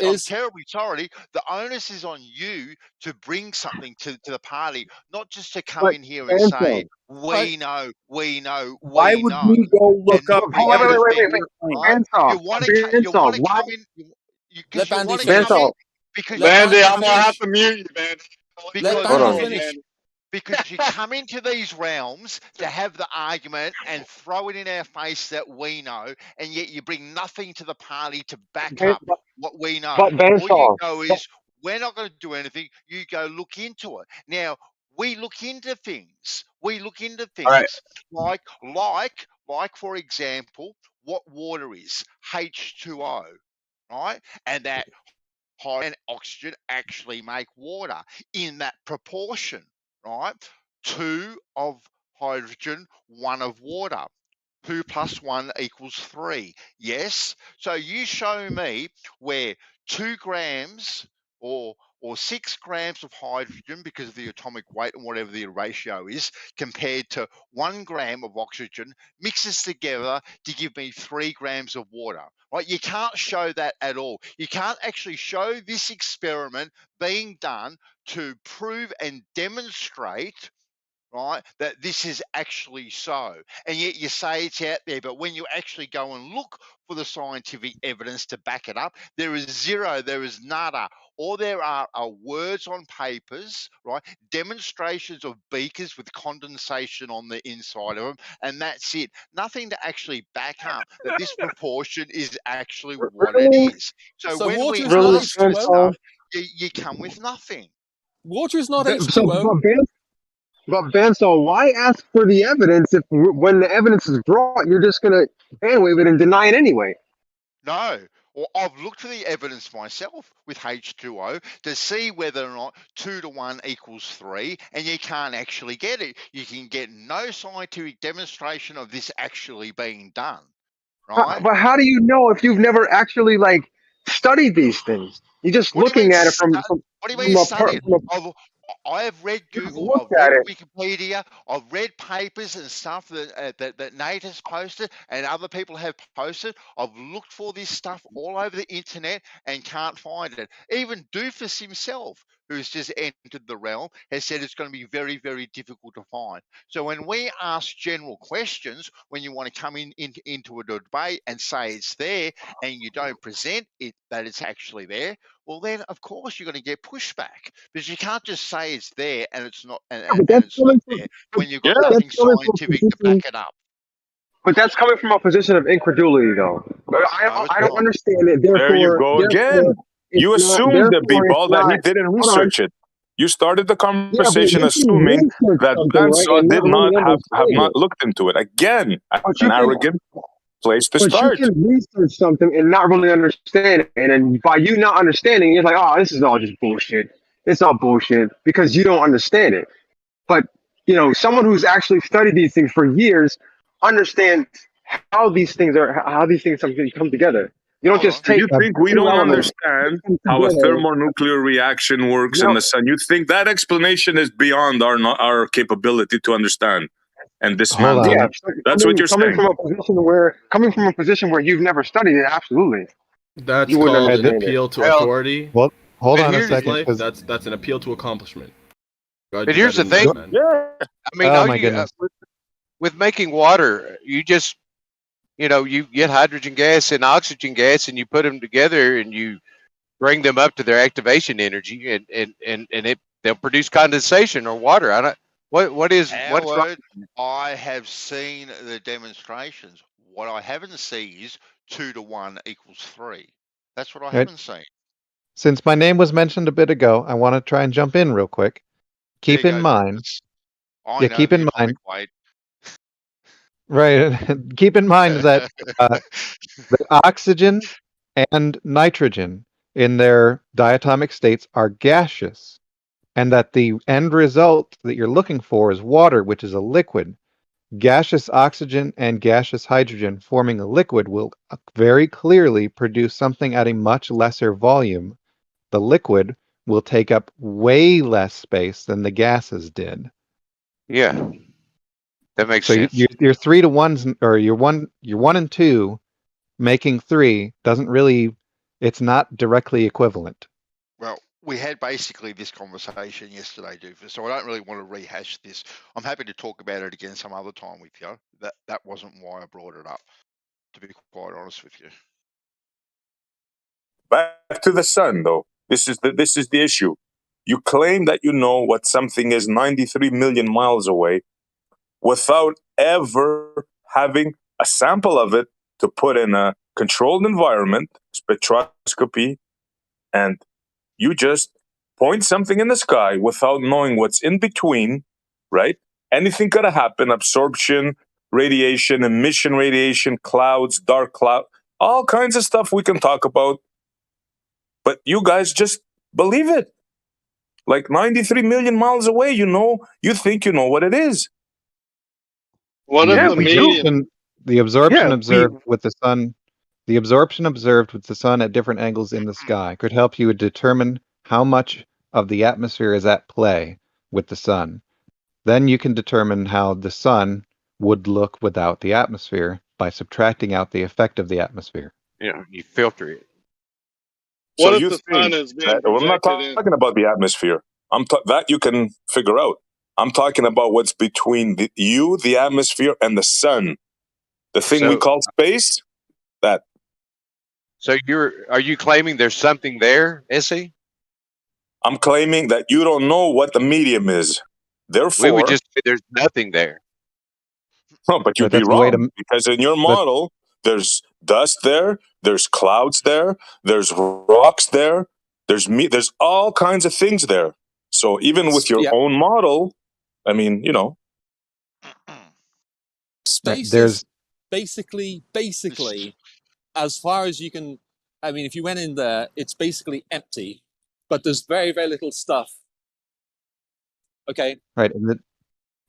sorry. The onus is on you to bring something to the party, not just to come in here and say, we know. Why would we go look up? Wait. You want to come in because you want to come in because Bandy, I'm gonna have to mute you, Bandy. Because you come into these realms to have the argument and throw it in our face that we know, and yet you bring nothing to the party to back up what we know. All you go is, we're not going to do anything. You go look into it. Now, we look into things. Right. Like, for example, what water is, H2O, right? And that hydrogen and oxygen actually make water in that proportion. Right, 2 of hydrogen, 1 of water. 2 + 1 = 3. Yes. So you show me where 2 grams or 6 grams of hydrogen, because of the atomic weight and whatever the ratio is, compared to 1 gram of oxygen mixes together to give me 3 grams of water. Right? You can't show that at all. You can't actually show this experiment being done to prove and demonstrate, right, that this is actually so. And yet you say it's out there, but when you actually go and look for the scientific evidence to back it up, there is zero, there is nada. All there are words on papers, right, demonstrations of beakers with condensation on the inside of them, and that's it. Nothing to actually back up that this proportion is actually what it is. So when water we is not ask for H2O? stuff, you come with nothing. Water is not So, H2O. but Bansal, why ask for the evidence if when the evidence is brought, you're just gonna hand wave it and deny it anyway? No. Well, I've looked for the evidence myself with H2O to see whether or not 2 to 1 = 3, and you can't actually get it. You can get no scientific demonstration of this actually being done, right? But how do you know if you've never actually like studied these things? You're just What do you mean? looking at it from What do you mean studied? I have read Google, I've looked at read it. Wikipedia, I've read papers and stuff that Nate has posted and other people have posted. I've looked for this stuff all over the internet and can't find it. Even Doofus himself, who's just entered the realm, has said it's going to be very, very difficult to find. So when we ask general questions, when you want to come into a debate and say it's there and you don't present it that it's actually there, well then of course you're going to get pushback, because you can't just say it's there and it's not and But that's it's not coming there from, when you've got that's nothing coming from a scientific to position. back it up. But that's coming from a position of incredulity, though. But No, it's I don't not. understand it. There you go again. You assumed the B-ball that he didn't Hold on. research it. You started the Yeah, but conversation you can assuming research that something, right, Bansaw and did not not really have understand not it. looked into it. Again, But an you can, arrogant place to but you start. can research something and not really understand it, and then by you not understanding, you're like, oh, this is all just bullshit. It's all bullshit because you don't understand it. But you know, someone who's actually studied these things for years understands how these things come together. You don't Hold just on. So take you think we two don't elements, put understand them how a together. thermonuclear reaction works in No, the sun? You think that explanation is beyond our capability to understand and Hold dismantle? yeah, on. so That's what you're coming saying. from a position where you've never studied it, absolutely, That's you wouldn't called an understand it. appeal to Well, authority. Well, hold but on a His here's second, life. because That's an appeal to accomplishment. God but did here's that the in thing. man. Yeah. I mean, oh all my you goodness, with making water, you just you get hydrogen gas and oxygen gas, and you put them together, and you bring them up to their activation energy, and they'll produce condensation or water. I don't. What's wrong? Howard, I have seen the demonstrations. What I haven't seen is 2 to 1 = 3. That's what I Right. haven't seen. Since my name was mentioned a bit ago, I want to try and jump in real quick. There Keep you in go, mind, Doofus. I yeah, know keep the in mind, atomic weight. right? Keep in mind that the oxygen and nitrogen in their diatomic states are gaseous, and that the end result that you're looking for is water, which is a liquid. Gaseous oxygen and gaseous hydrogen forming a liquid will very clearly produce something at a much lesser volume. The liquid will take up way less space than the gases did. Yeah, that makes So sense. your 3 to 1s, or your 1 and 2 making 3 doesn't really, it's not directly equivalent. Well, we had basically this conversation yesterday, Doofus, so I don't really want to rehash this. I'm happy to talk about it again some other time with you. That wasn't why I brought it up, to be quite honest with you. Back to the sun, though. This is the issue. You claim that you know what something is 93 million miles away without ever having a sample of it to put in a controlled environment, spectroscopy, and you just point something in the sky without knowing what's in between, right? Anything could have happened: absorption, radiation, emission radiation, clouds, dark cloud, all kinds of stuff we can talk about. But you guys just believe it. Like 93 million miles away, you think you know what it is. What if Yeah, the we medium? do. The absorption Yeah, observed with the sun, the absorption observed with the sun at different angles in the sky could help you determine how much of the atmosphere is at play with the sun. Then you can determine how the sun would look without the atmosphere by subtracting out the effect of the atmosphere. You filter it. So What if you the sun think is being that well, I'm not projected in? talking about the atmosphere. That you can figure out. I'm talking about what's between the atmosphere, and the sun. The thing we So, call space. That. so are you claiming there's something there, Essie? I'm claiming that you don't know what the medium is. Therefore, We would just say there's nothing there. no, but you'd But be that's a way wrong to. because in your But model, there's dust there, there's clouds there, there's rocks there, there's all kinds of things there. So even with your Yeah, own model, I mean, space there's is basically, as far as you can. I mean, if you went in there, it's basically empty, but there's very, very little stuff. Okay. right, and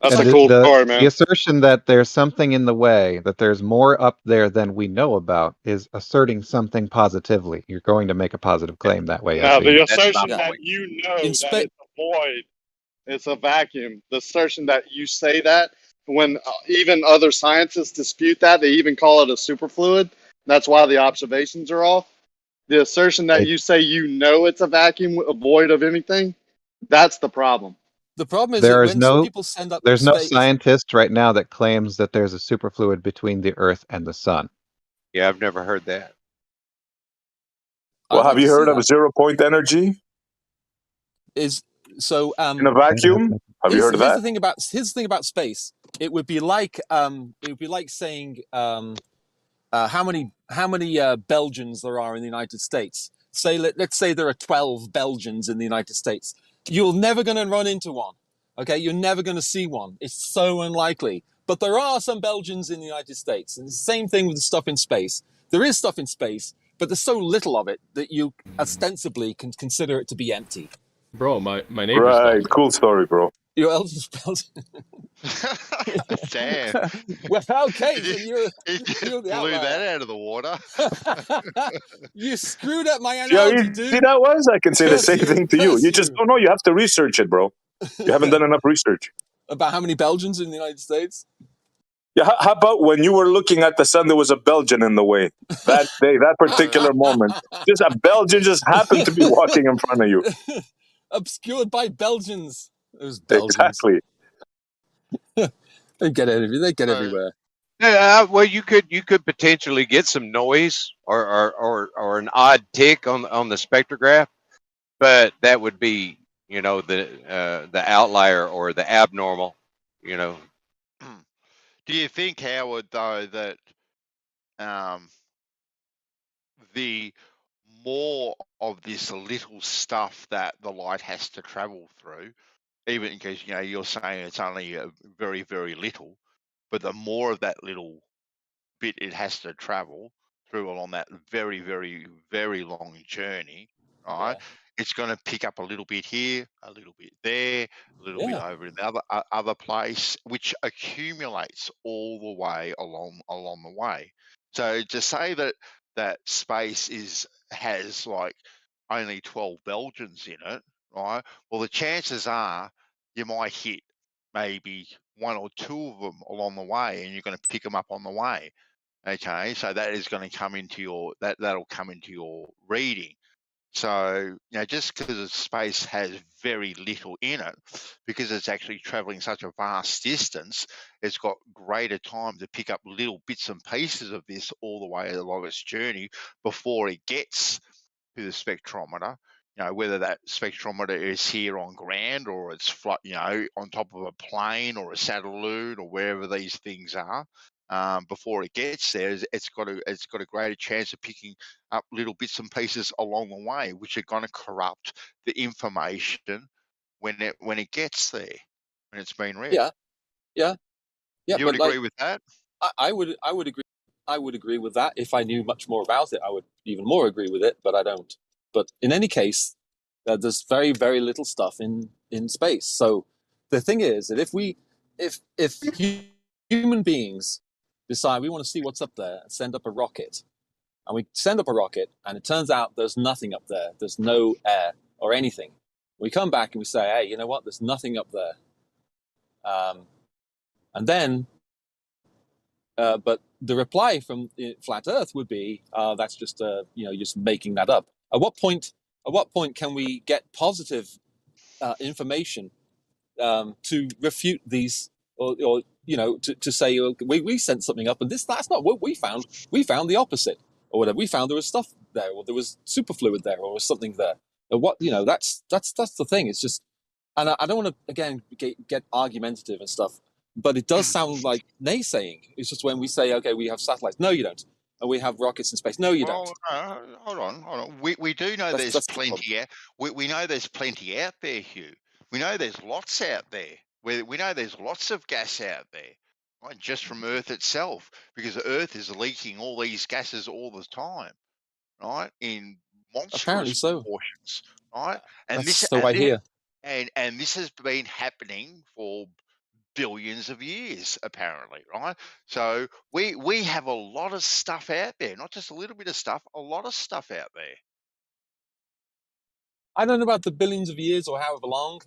That's and a cool story, the man. assertion that there's something in the way, that there's more up there than we know about, is asserting something positively. You're going to make a positive claim that way, Now, SE. the That's my assertion Yeah. that point. you know In that space, it's a void, it's a vacuum. The assertion that you say that when even other scientists dispute that, they even call it a superfluid. That's why the observations are off. The assertion that Right. you say you know it's a vacuum, a void of anything, that's the problem. the problem is that when people send up There's no space, scientist right now that claims that there's a superfluid between the Earth and the Sun. Yeah, I've never heard that. well, I'd have like you to see heard of that. 0-point energy Is so in a vacuum? Have you heard of here's that? the thing about space. It would be like saying how many Belgians there are in the United States. Let's say there are 12 Belgians in the United States. You're never going to run into one. Okay, you're never going to see one. It's so unlikely. But there are some Belgians in the United States, and it's the same thing with the stuff in space. There is stuff in space, but there's so little of it that you ostensibly can consider it to be empty. Bro, my neighbor's Right, Belgian. cool story, bro. Your eldest Belgian. Damn. Well, okay, then you're the Blew outlier. that out of the water. You screwed up my See how analogy, easy dude. that was? I can say the Curse same you, thing to you. curse You just you. don't know. You have to research it, bro. You haven't done enough research. About how many Belgians in the United States? Yeah, how about when you were looking at the sun, there was a Belgian in the way that day, that particular moment? Just a Belgian just happened to be walking in front of you. Obscured by Belgians. Those Belgians. Exactly. They get everywhere. Well, you could potentially get some noise or an odd tick on the spectrograph, but that would be the outlier or the abnormal. Do you think, Howard, though, that the more of this little stuff that the light has to travel through, even because you're saying it's only a very, very little, but the more of that little bit it has to travel through along that very, very, very long journey, right? Yeah. It's going to pick up a little bit here, a little bit there, a little bit over in the other place, which accumulates all the way along the way. So to say that space has like only 12 Belgians in it, right? Well, the chances are you might hit maybe one or two of them along the way, and you're going to pick them up on the way. Okay, so that is going to come into that'll come into your reading. So just because space has very little in it, because it's actually traveling such a vast distance, it's got greater time to pick up little bits and pieces of this all the way along its journey before it gets to the spectrometer. Whether that spectrometer is here on ground or it's on top of a plane or a satellite or wherever these things are. Before it gets there, it's got a greater chance of picking up little bits and pieces along the way, which are going to corrupt the information when it gets there, when it's been read. Yeah. You would agree with that? I would agree. I would agree with that. If I knew much more about it, I would even more agree with it, but I don't. But in any case, there's very, very little stuff in space. So the thing is that if human beings decide we want to see what's up there and send up a rocket. And we send up a rocket, and it turns out there's nothing up there. There's no air or anything. We come back and we say, hey, you know what? There's nothing up there. And then, but the reply from Flat Earth would be, that's just, you're just making that up. At what point can we get positive information to refute these, or to say we sent something up and that's not what we found. We found the opposite, or whatever. We found there was stuff there, or there was superfluid there, or something there. Or what that's the thing. It's just, and I don't want to again get argumentative and stuff, but it does sound like naysaying. It's just when we say, okay, we have satellites. No, you don't. And we have rockets in space. No, you don't. Hold on. We do know there's plenty out. We know there's plenty out there, Hugh. We know there's lots out there. We know there's lots of gas out there, right? Just from Earth itself, because Earth is leaking all these gases all the time, right? In monstrous proportions, right? And that's the way here. And this has been happening for billions of years, apparently, right? So we have a lot of stuff out there, not just a little bit of stuff, a lot of stuff out there. I don't know about the billions of years or however long,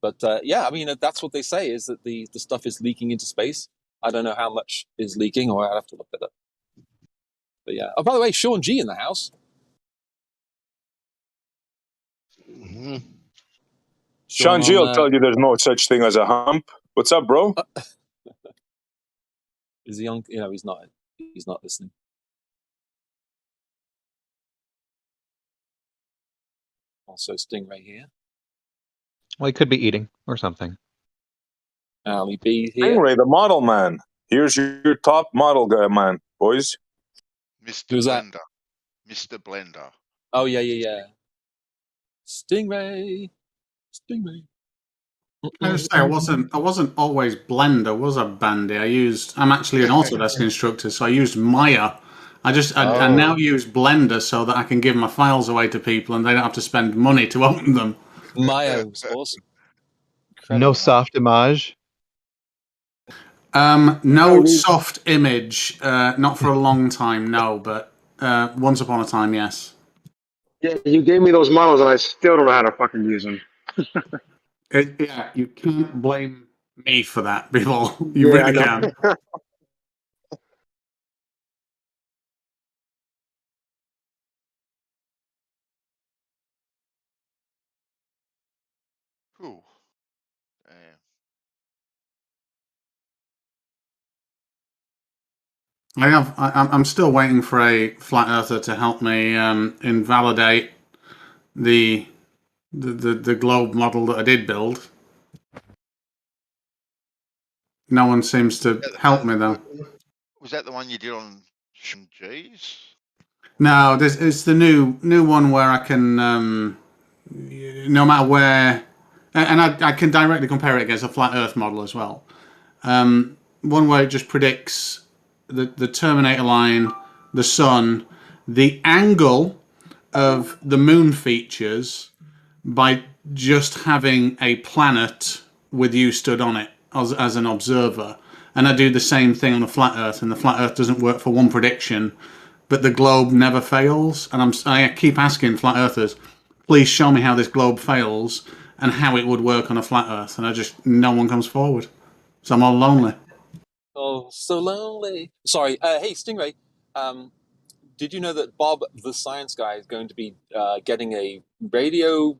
but yeah, I mean, that's what they say, is that the stuff is leaking into space. I don't know how much is leaking, or I'll have to look at it. But yeah. Oh, by the way, Sean G in the house. Mm-hmm. Sean G will tell you there's no such thing as a hump. What's up, bro? Is he on? He's not. He's not listening. Also, Stingray here. Well, he could be eating or something. Ali B here. Stingray, the model man. Here's your top model guy, man, boys. Mr. Who's Blender. that? Mr. Blender. Oh yeah. Stingray. I just say I wasn't always Blender, was I, Bandy? I'm actually an Autodesk instructor, so I used Maya. I now use Blender so that I can give my files away to people and they don't have to spend money to open them. Maya was awesome. No soft image. No soft image, not for a long time, no, but once upon a time, yes. Yeah, you gave me those models and I still don't know how to fucking use them. Yeah, you can't blame me for that, people. You really can. Cool. I'm still waiting for a flat earther to help me invalidate the globe model that I did build. No one seems to help me though. Was that the one you did on G's? No, it's the new one where I can, no matter where, and I can directly compare it against a flat Earth model as well. One where it just predicts the terminator line, the sun, the angle of the moon features by just having a planet with you stood on it as an observer. And I do the same thing on the flat Earth, and the flat Earth doesn't work for one prediction, but the globe never fails. And I keep asking flat earthers, please show me how this globe fails and how it would work on a flat Earth. And no one comes forward. So I'm all lonely. Oh, so lonely. Sorry. Hey, Stingray. Did you know that Bob, the science guy, is going to be getting a radio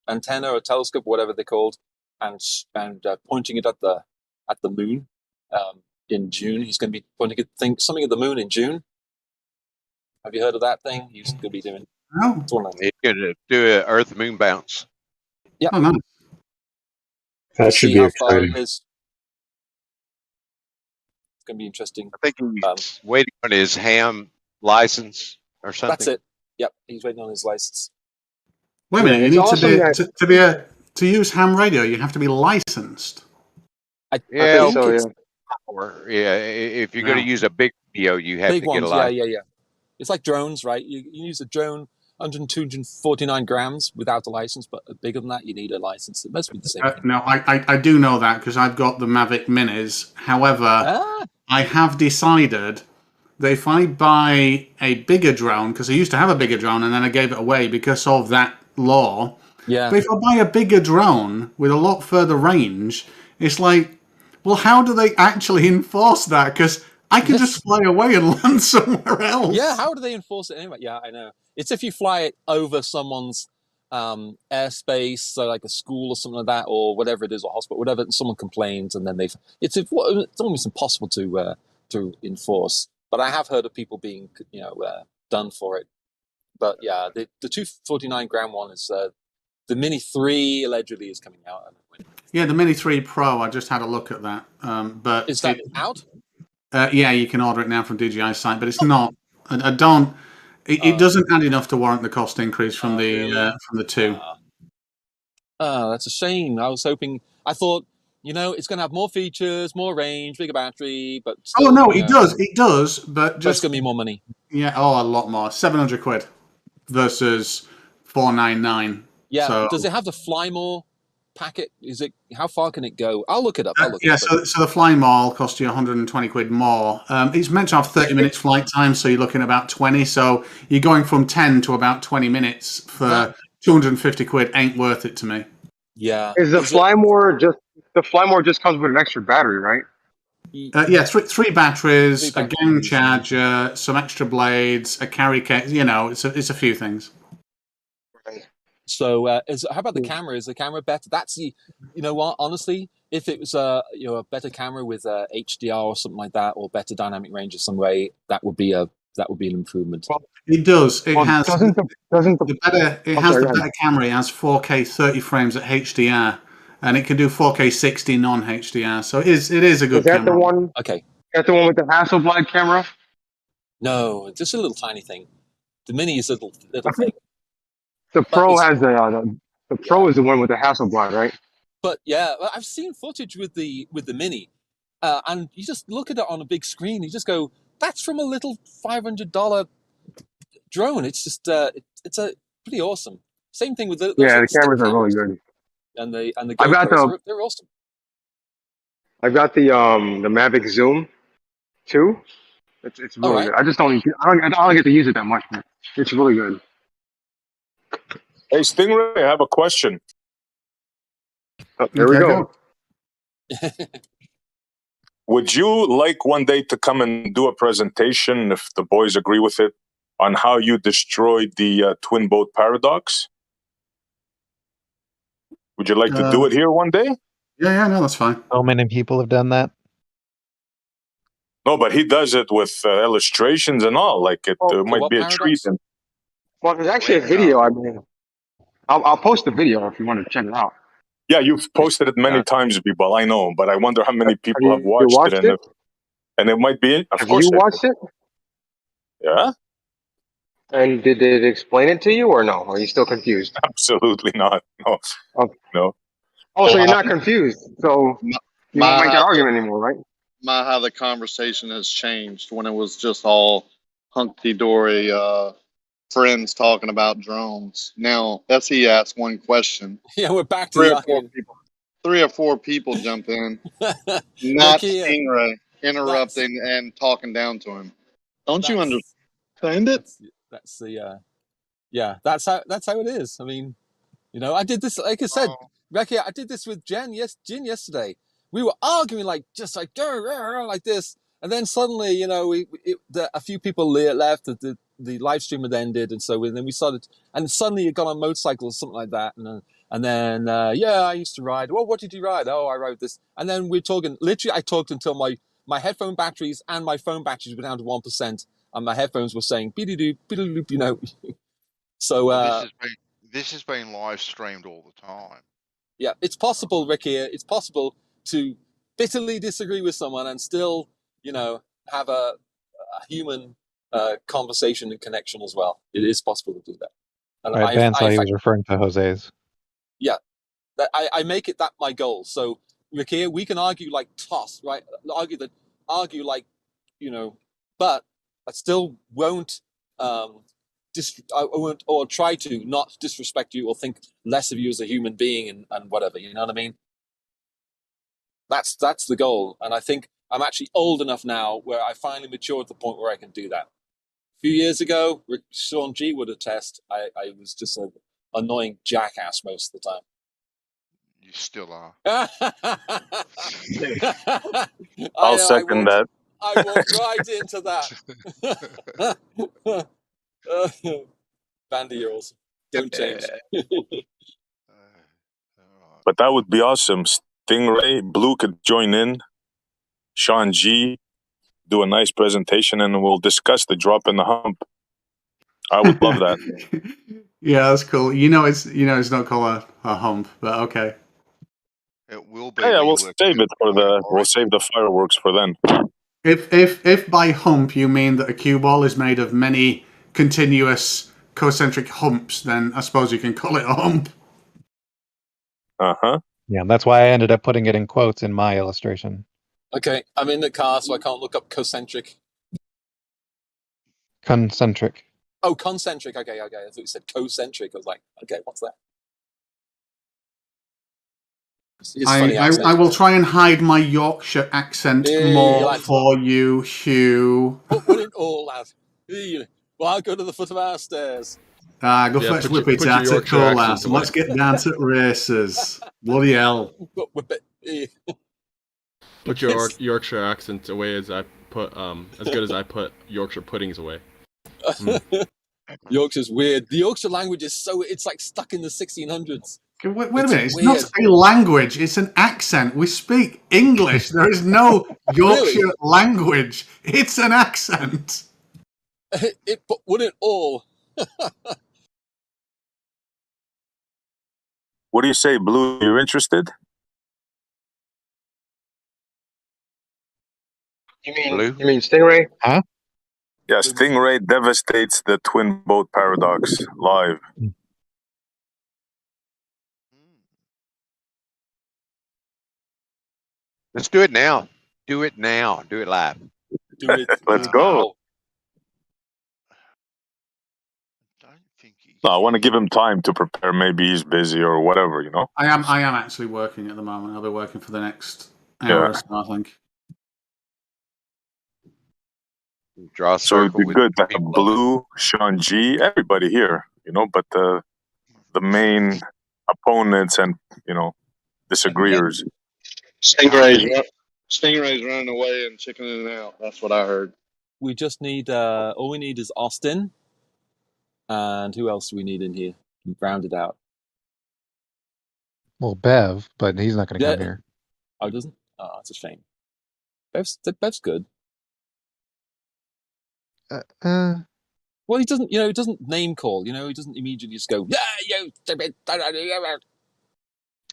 antenna or telescope, whatever they're called, and pointing it at the moon in June? He's going to be pointing something at the moon in June. Have you heard of that thing? He's going to be doing. No. He's going to do an Earth moon bounce. Yeah. Oh, nice. That should be exciting. It's going to be interesting. I think he's waiting on his ham license or something. That's it. Yep, he's waiting on his license. Wait a minute, you need to use ham radio, you have to be licensed. I think so, yeah. If you're going to use a big video, you have to get a license. Yeah. It's like drones, right? You use a drone 149 grams without a license, but bigger than that, you need a license. It must be the same thing. No, I do know that because I've got the Mavic Minis. However, I have decided that if I buy a bigger drone, because I used to have a bigger drone and then I gave it away because of that law. Yeah. But if I buy a bigger drone with a lot further range, it's like, well, how do they actually enforce that? Because I can just fly away and land somewhere else. Yeah, how do they enforce it anyway? Yeah, I know. It's if you fly it over someone's airspace, so like a school or something like that, or whatever it is, or hospital, whatever. And someone complains, and then it's almost impossible to enforce. But I have heard of people being done for it. But yeah, the 249 gram one is the Mini 3 allegedly is coming out. Yeah, the Mini 3 Pro. I just had a look at that. But is that out? Yeah, you can order it now from DJI's site, but it's not. I don't. It doesn't add enough to warrant the cost increase from the 2. Oh, that's a shame. I was hoping. I thought, it's going to have more features, more range, bigger battery, but still, oh no, it does. It does, but just it's going to be more money. Yeah. Oh, a lot more. 700 quid versus 499. Yeah. So, does it have the Fly More packet? Is it? How far can it go? I'll look it up. So the Fly More will cost you 120 quid more. It's meant to have 30 minutes flight time, so you're looking at about 20. So you're going from 10 to about 20 minutes for 250 quid. Ain't worth it to me. Yeah. Is the Fly More just comes with an extra battery, right? Yeah, three batteries, a gang charger, some extra blades, a carry case. It's a few things. So, how about the camera? Is the camera better? That's what? Honestly, if it was a better camera with HDR or something like that, or better dynamic range of some way, that would be an improvement. Well, it does. It has the better camera. It has 4K 30 frames at HDR, and it can do 4K 60 non-HDR. So it is a good camera. Is that the one? Okay. Is that the one with the Hasselblad camera? No, just a little tiny thing. The Mini is a little thing. The Pro has the Pro is the one with the Hasselblad, right? But yeah, I've seen footage with the Mini, and you just look at it on a big screen. You just go, "That's from a little $500 drone." It's just it's a pretty awesome. Same thing with the cameras are really good. And the I've got they're awesome. I've got the Mavic Zoom 2. It's really good. I just don't get to use it that much, man. It's really good. Hey, Stingray, I have a question. Oh, there we go. Would you like one day to come and do a presentation, if the boys agree with it, on how you destroyed the twin boat paradox? Would you like to do it here one day? Yeah, no, that's fine. So many people have done that. No, but he does it with illustrations and all. Like it might be a treat. Well, there's actually a video. I mean, I'll post the video if you want to check it out. Yeah, you've posted it many times, people. I know, but I wonder how many people have watched it. And it might be. Of course, you watched it? Yeah. And did it explain it to you, or no? Are you still confused? Absolutely not. No. No. Oh, so you're not confused. So you won't make that argument anymore, right? How the conversation has changed when it was just all hunky-dory friends talking about drones. Now, SE asked one question. Yeah, we're back to Three or four people jump in. Not Stingray interrupting and talking down to him. Don't you understand it? That's the that's how it is. I mean, I did this, like I said, Becky, I did this with Jen yesterday. We were arguing like like this, and then suddenly, a few people left. The live stream had ended, and so then we started. And suddenly, you got on a motorcycle or something like that, and then I used to ride. Well, what did you ride? Oh, I rode this. And then we're talking. Literally, I talked until my headphone batteries and my phone batteries were down to 1%, and my headphones were saying beep-de-doop, beep-de-doop, So this is being live streamed all the time. Yeah, it's possible, Ricky. It's possible to bitterly disagree with someone and still, have a human conversation and connection as well. It is possible to do that. And Dan thought he was referring to Jose's. Yeah, I make it that my goal. So, Ricky, we can argue like toss, right? Argue like, but I still won't. I won't, or try to not disrespect you or think less of you as a human being and whatever. You know what I mean? That's the goal, and I think I'm actually old enough now where I finally matured to the point where I can do that. A few years ago, Sean G would attest, I was just an annoying jackass most of the time. You still are. I'll second that. I walked right into that. Bandy, you're awesome. Don't change. But that would be awesome. Stingray, Blue could join in. Sean G, do a nice presentation, and we'll discuss the drop in the hump. I would love that. Yeah, that's cool. It's not called a hump, but okay. It will be. Yeah, we'll save it for we'll save the fireworks for then. If by hump you mean that a cue ball is made of many continuous concentric humps, then I suppose you can call it a hump. Uh-huh. Yeah, that's why I ended up putting it in quotes in my illustration. Okay, I'm in the car, so I can't look up concentric. Concentric. Oh, concentric. Okay. I thought you said concentric. I was like, okay, what's that? I will try and hide my Yorkshire accent more for you, Hugh. Put it all, lad. Well, I'll go to the foot of our stairs. Go fetch whip it out at call out. Let's get down to races. Bloody hell. Put your Yorkshire accent away as good as I put Yorkshire puddings away. Yorkshire's weird. The Yorkshire language is it's like stuck in the 1600s. Wait a minute, it's not a language, it's an accent. We speak English. There is no Yorkshire language. It's an accent. But wouldn't all? What do you say, Blue? You're interested? You mean Stingray? Huh? Yeah, Stingray devastates the twin boat paradox live. Let's do it now. Do it now. Do it live. Do it. Let's go. No, I want to give him time to prepare. Maybe he's busy or whatever, you know. I am actually working at the moment. I'll be working for the next hour or so, I think. Draw a so it'd circle be good to have Blue, Sean G, everybody here, you know. But the main opponents and disagreeers. Stingray's running away and chickening out. That's what I heard. We just need all we need is Austin, and who else do we need in here? Round it out. Well, Bev, but he's not going to come here. Oh, he doesn't? Oh, that's a shame. Bev's good. Well, he doesn't. He doesn't name call. He doesn't immediately just go, "Yeah, you stupid."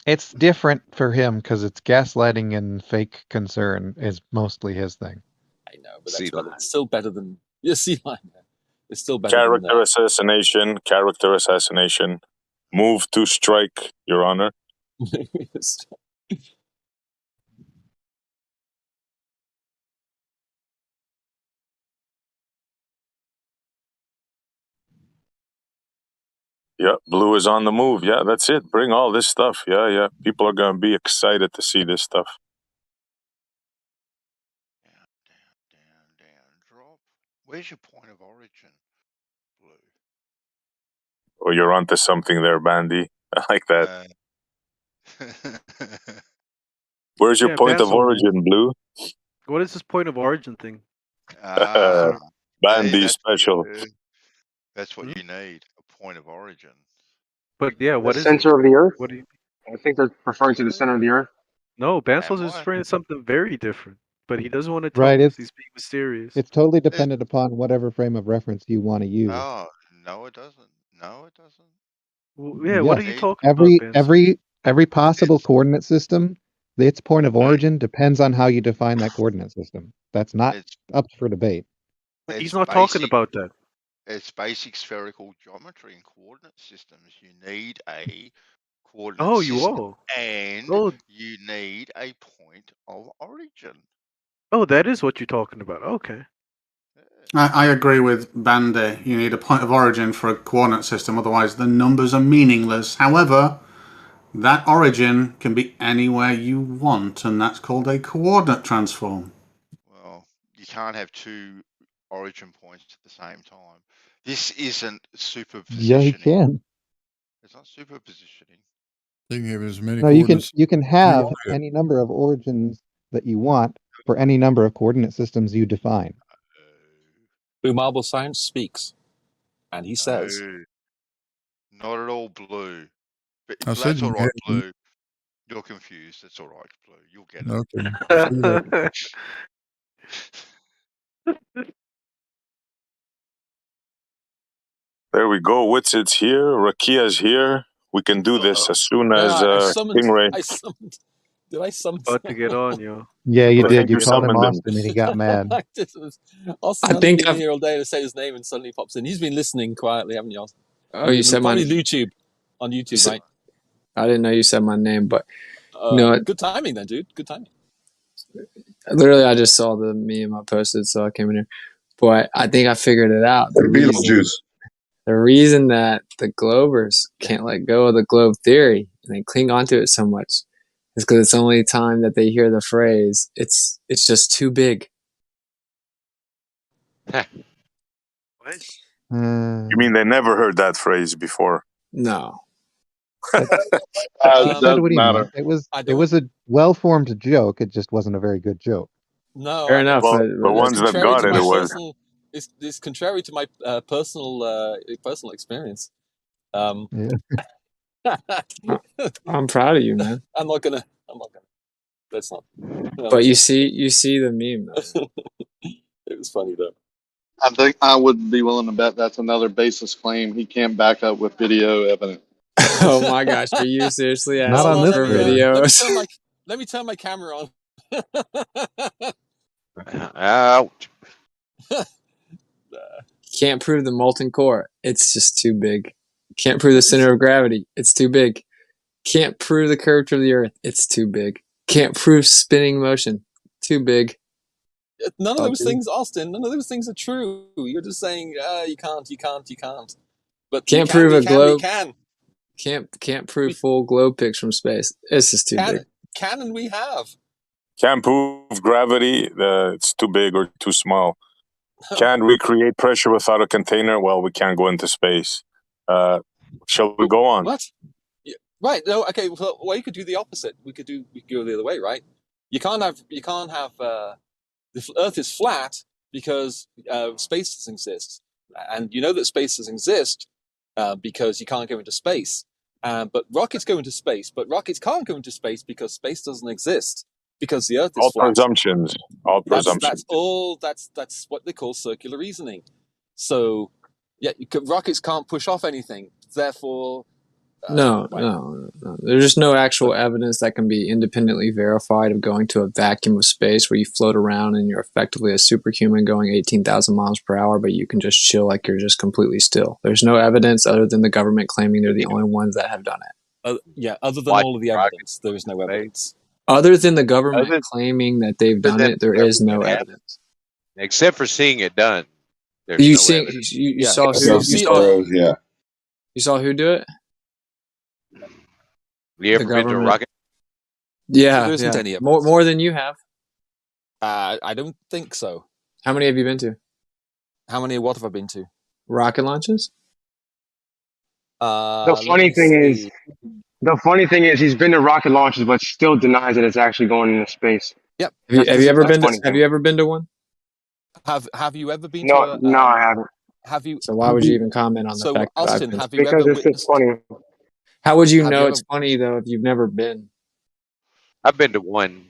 It's different for him because it's gaslighting and fake concern is mostly his thing. I know, but it's still better than C-line. It's still better. Character assassination. Move to strike, Your Honor. Yeah, Blue is on the move. Yeah, that's it. Bring all this stuff. Yeah. People are going to be excited to see this stuff. Drop. Where's your point of origin, Blue? Oh, you're onto something there, Bandy. I like that. Where's your point of origin, Blue? What is this point of origin thing? Bandy special. That's what you need, a point of origin. But yeah, what the is center it? of the Earth? What do you? I think they're referring to the center of the Earth. No, Bansels is referring to something very different, but he doesn't want to tell Right, us. He's being mysterious. It's totally dependent upon whatever frame of reference you want to use. Oh, no, it doesn't. No, it doesn't. Well, yeah, what are you talking about? Bansels? Every possible coordinate system, its point of origin depends on how you define that coordinate system. That's not up for debate. He's not talking about that. It's basic spherical geometry and coordinate systems. You need a coordinate system, and you need a point of origin. Oh, that is what you're talking about. Okay. I agree with Bandy. You need a point of origin for a coordinate system, otherwise the numbers are meaningless. However, that origin can be anywhere you want, and that's called a coordinate transform. you can't have two origin points at the same time. This isn't Yeah, he superpositioning. can. It's not superpositioning. They can have as many No, you can coordinates you have want it. any number of origins that you want for any number of coordinate systems you define. Blue Marble Science speaks, and he says, No, not at all, Blue. But I said that's you all can right, have. Blue. You're confused. That's all right, Blue. You'll get it. Okay. I see that. There we go. Witsit's here. Rakia's here. We can do this as soon as I summoned. Stingray. I summoned. Did I summon? About to get on, yo. Yeah, you I did. think You you called him summoned him. Austin and he got mad. I did. Austin I hasn't think been I've. here all day to say his name, and suddenly pops in. He's been listening quietly, haven't you, Austin? Oh, you said my. Probably You YouTube on YouTube, said, right? I didn't know you said my name, but no, Good timing then, dude. Good timing. literally, I just saw the meme I posted, so I came in here. But I think I figured it out. The reason that the Globers can't let go of the globe theory and they cling onto it so much is because it's the only time that they hear the phrase, it's just too big. What? You mean they never heard that phrase before? No. Said what he meant. It was a well-formed joke. It just wasn't a very good joke. No, Fair enough. Well, the ones that got it, it was. It's contrary to my personal experience. Yeah. I'm proud of you, man. I'm not gonna. That's not. But you see the meme. Though. It was funny though. I think I would be willing to bet that's another baseless claim he can't back up with video evidence. Oh my gosh, are you seriously asking Not on this for video. videos? Let me turn my camera on. Ouch. Can't prove the molten core. It's just too big. Can't prove the center of gravity. It's too big. Can't prove the curvature of the Earth. It's too big. Can't prove spinning motion. Too big. None of those things, Austin. None of those things are true. You're just saying you can't. But can't prove a globe. We can. Can't prove full globe pics from space. It's just too big. Can and we have. Can't prove gravity. It's too big or too small. Can't recreate pressure without a container. Well, we can't go into space. Shall we go on? What? Yeah, right. No. Okay. Well, you could do the opposite. We could go the other way, right? You can't have. The Earth is flat because space doesn't exist, and you know that space doesn't exist because you can't go into space. But rockets go into space, but rockets can't go into space because space doesn't exist because the Earth is flat. Presumptions. All presumptions. That's what they call circular reasoning. So, yeah, rockets can't push off anything. Therefore, no. There's just no actual evidence that can be independently verified of going to a vacuum of space where you float around and you're effectively a superhuman going 18,000 miles per hour, but you can just chill like you're just completely still. There's no evidence other than the government claiming they're the only ones that have done it. Other than all of the evidence, there is no evidence. Other than the government claiming that they've done it, there is no evidence. Except for seeing it done. You saw who? You saw who do it? You ever been to a rocket? Yeah, there isn't any evidence. More than you have. I don't think so. How many have you been to? How many? What have I been to? Rocket launches. The funny thing is, he's been to rocket launches, but still denies that it's actually going into space. Yep. Have you ever been to one? Have you ever been No, to a, no, I haven't. Have you? So why would you even comment on the fact that Austin, I've have been? you ever Because it's witnessed? funny. How would you know it's funny though if you've never been? I've been to one.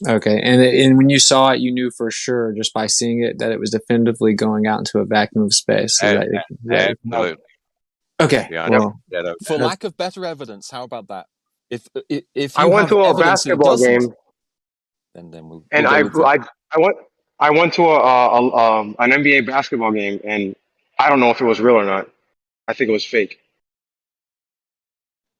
Okay, and when you saw it, you knew for sure just by seeing it that it was definitively going out into a vacuum of space. Absolutely. Okay. Well, for lack of better evidence, how about that? If I you went have to a evidence that it basketball doesn't, game, then we'll and go with it. I went to an NBA basketball game, and I don't know if it was real or not. I think it was fake.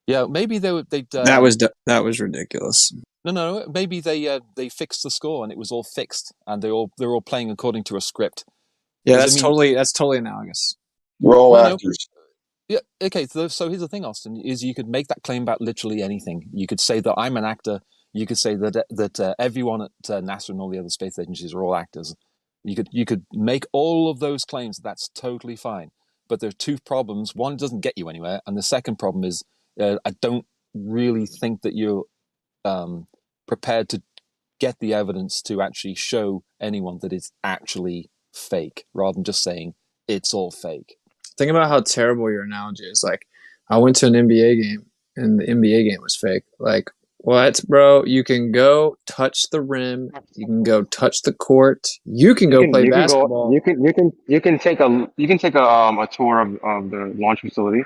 Yeah, maybe they'd. that was ridiculous. No. Maybe they fixed the score and it was all fixed, and they're all playing according to a script. Yeah, that's totally analogous. We're all actors. Yeah. Okay. So here's the thing, Austin, is you could make that claim about literally anything. You could say that I'm an actor You could say that everyone at NASA and all the other space agencies are all actors. You could make all of those claims. That's totally fine. But there are two problems. One, it doesn't get you anywhere, and the second problem is I don't really think that you're prepared to get the evidence to actually show anyone that it's actually fake, rather than just saying it's all fake. Think about how terrible your analogy is. Like, I went to an NBA game, and the NBA game was fake. Like, what, bro? You can go touch the rim. You can go touch the court. You can go play basketball. You can take a tour of the launch facility.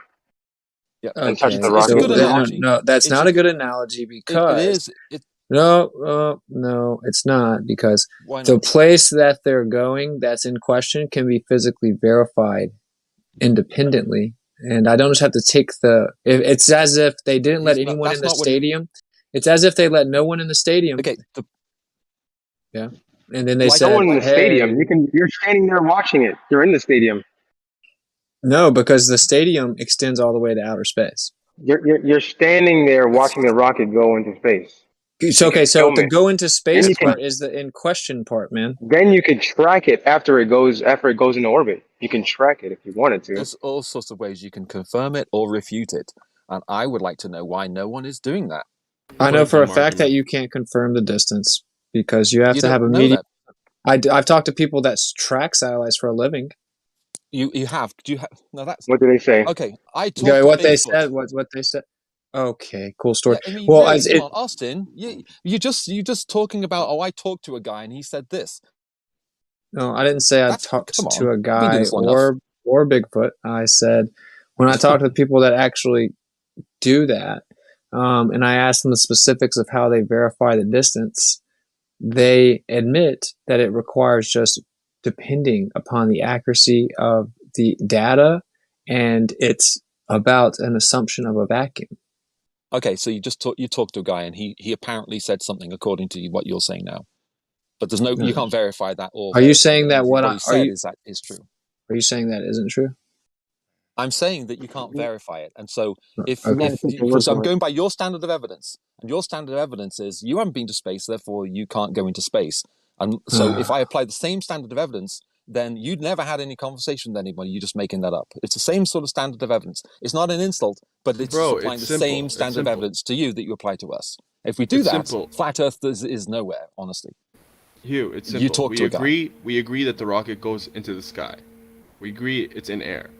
Yeah, and touch the So rocket. no, that's not a good analogy because no, it's not, because the place that they're going that's in question can be physically verified independently, and I don't just have to take it's as if they didn't let anyone in the stadium. It's as if they let no one in the stadium. Okay. Yeah, and then they said, "No one in the hey, stadium. You're standing there watching it. You're in the stadium." No, because the stadium extends all the way to outer space. You're standing there watching the rocket go into space. So the go into space part is the in question part, man. Then you can track it after it goes into orbit. You can track it if you wanted to. There's all sorts of ways you can confirm it or refute it, and I would like to know why no one is doing that. I know for a fact that you can't confirm the distance because you have to have a media. I've talked to people that track satellites for a living. You have? Do you have? No, that's. What do they say? Okay, I talked to what Bigfoot. They said. What they said. Okay, cool story. Yeah, I mean, well, really, come on, Austin, you just talking about, I talked to a guy and he said this. No, I didn't say I talked to a guy or Bigfoot. I said when I talk to people that actually do that, and I ask them the specifics of how they verify the distance, they admit that it requires just depending upon the accuracy of the data, and it's about an assumption of a vacuum. Okay, so you talked to a guy and he apparently said something according to what you're saying now, but there's no you can't verify that. Or are you saying that what he said is true? Are you saying that isn't true? I'm saying that you can't verify it, and so because I'm going by your standard of evidence, and your standard of evidence is you haven't been to space, therefore you can't go into space. And so if I apply the same standard of evidence, then you'd never had any conversation with anybody. You're just making that up. It's the same sort of standard of evidence. It's not an insult, but it's applying the same standard of evidence to you that you apply to us. If we do that, flat Earth is nowhere, honestly. Hugh, it's simple. You talk to a guy. We agree that the rocket goes into the sky. We agree it's in air.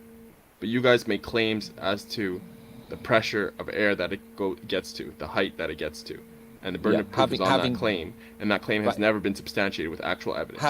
But you guys make claims as to the pressure of air that it gets to, the height that it gets to. And the burden of proof is on that claim. And that claim has never been substantiated with actual evidence.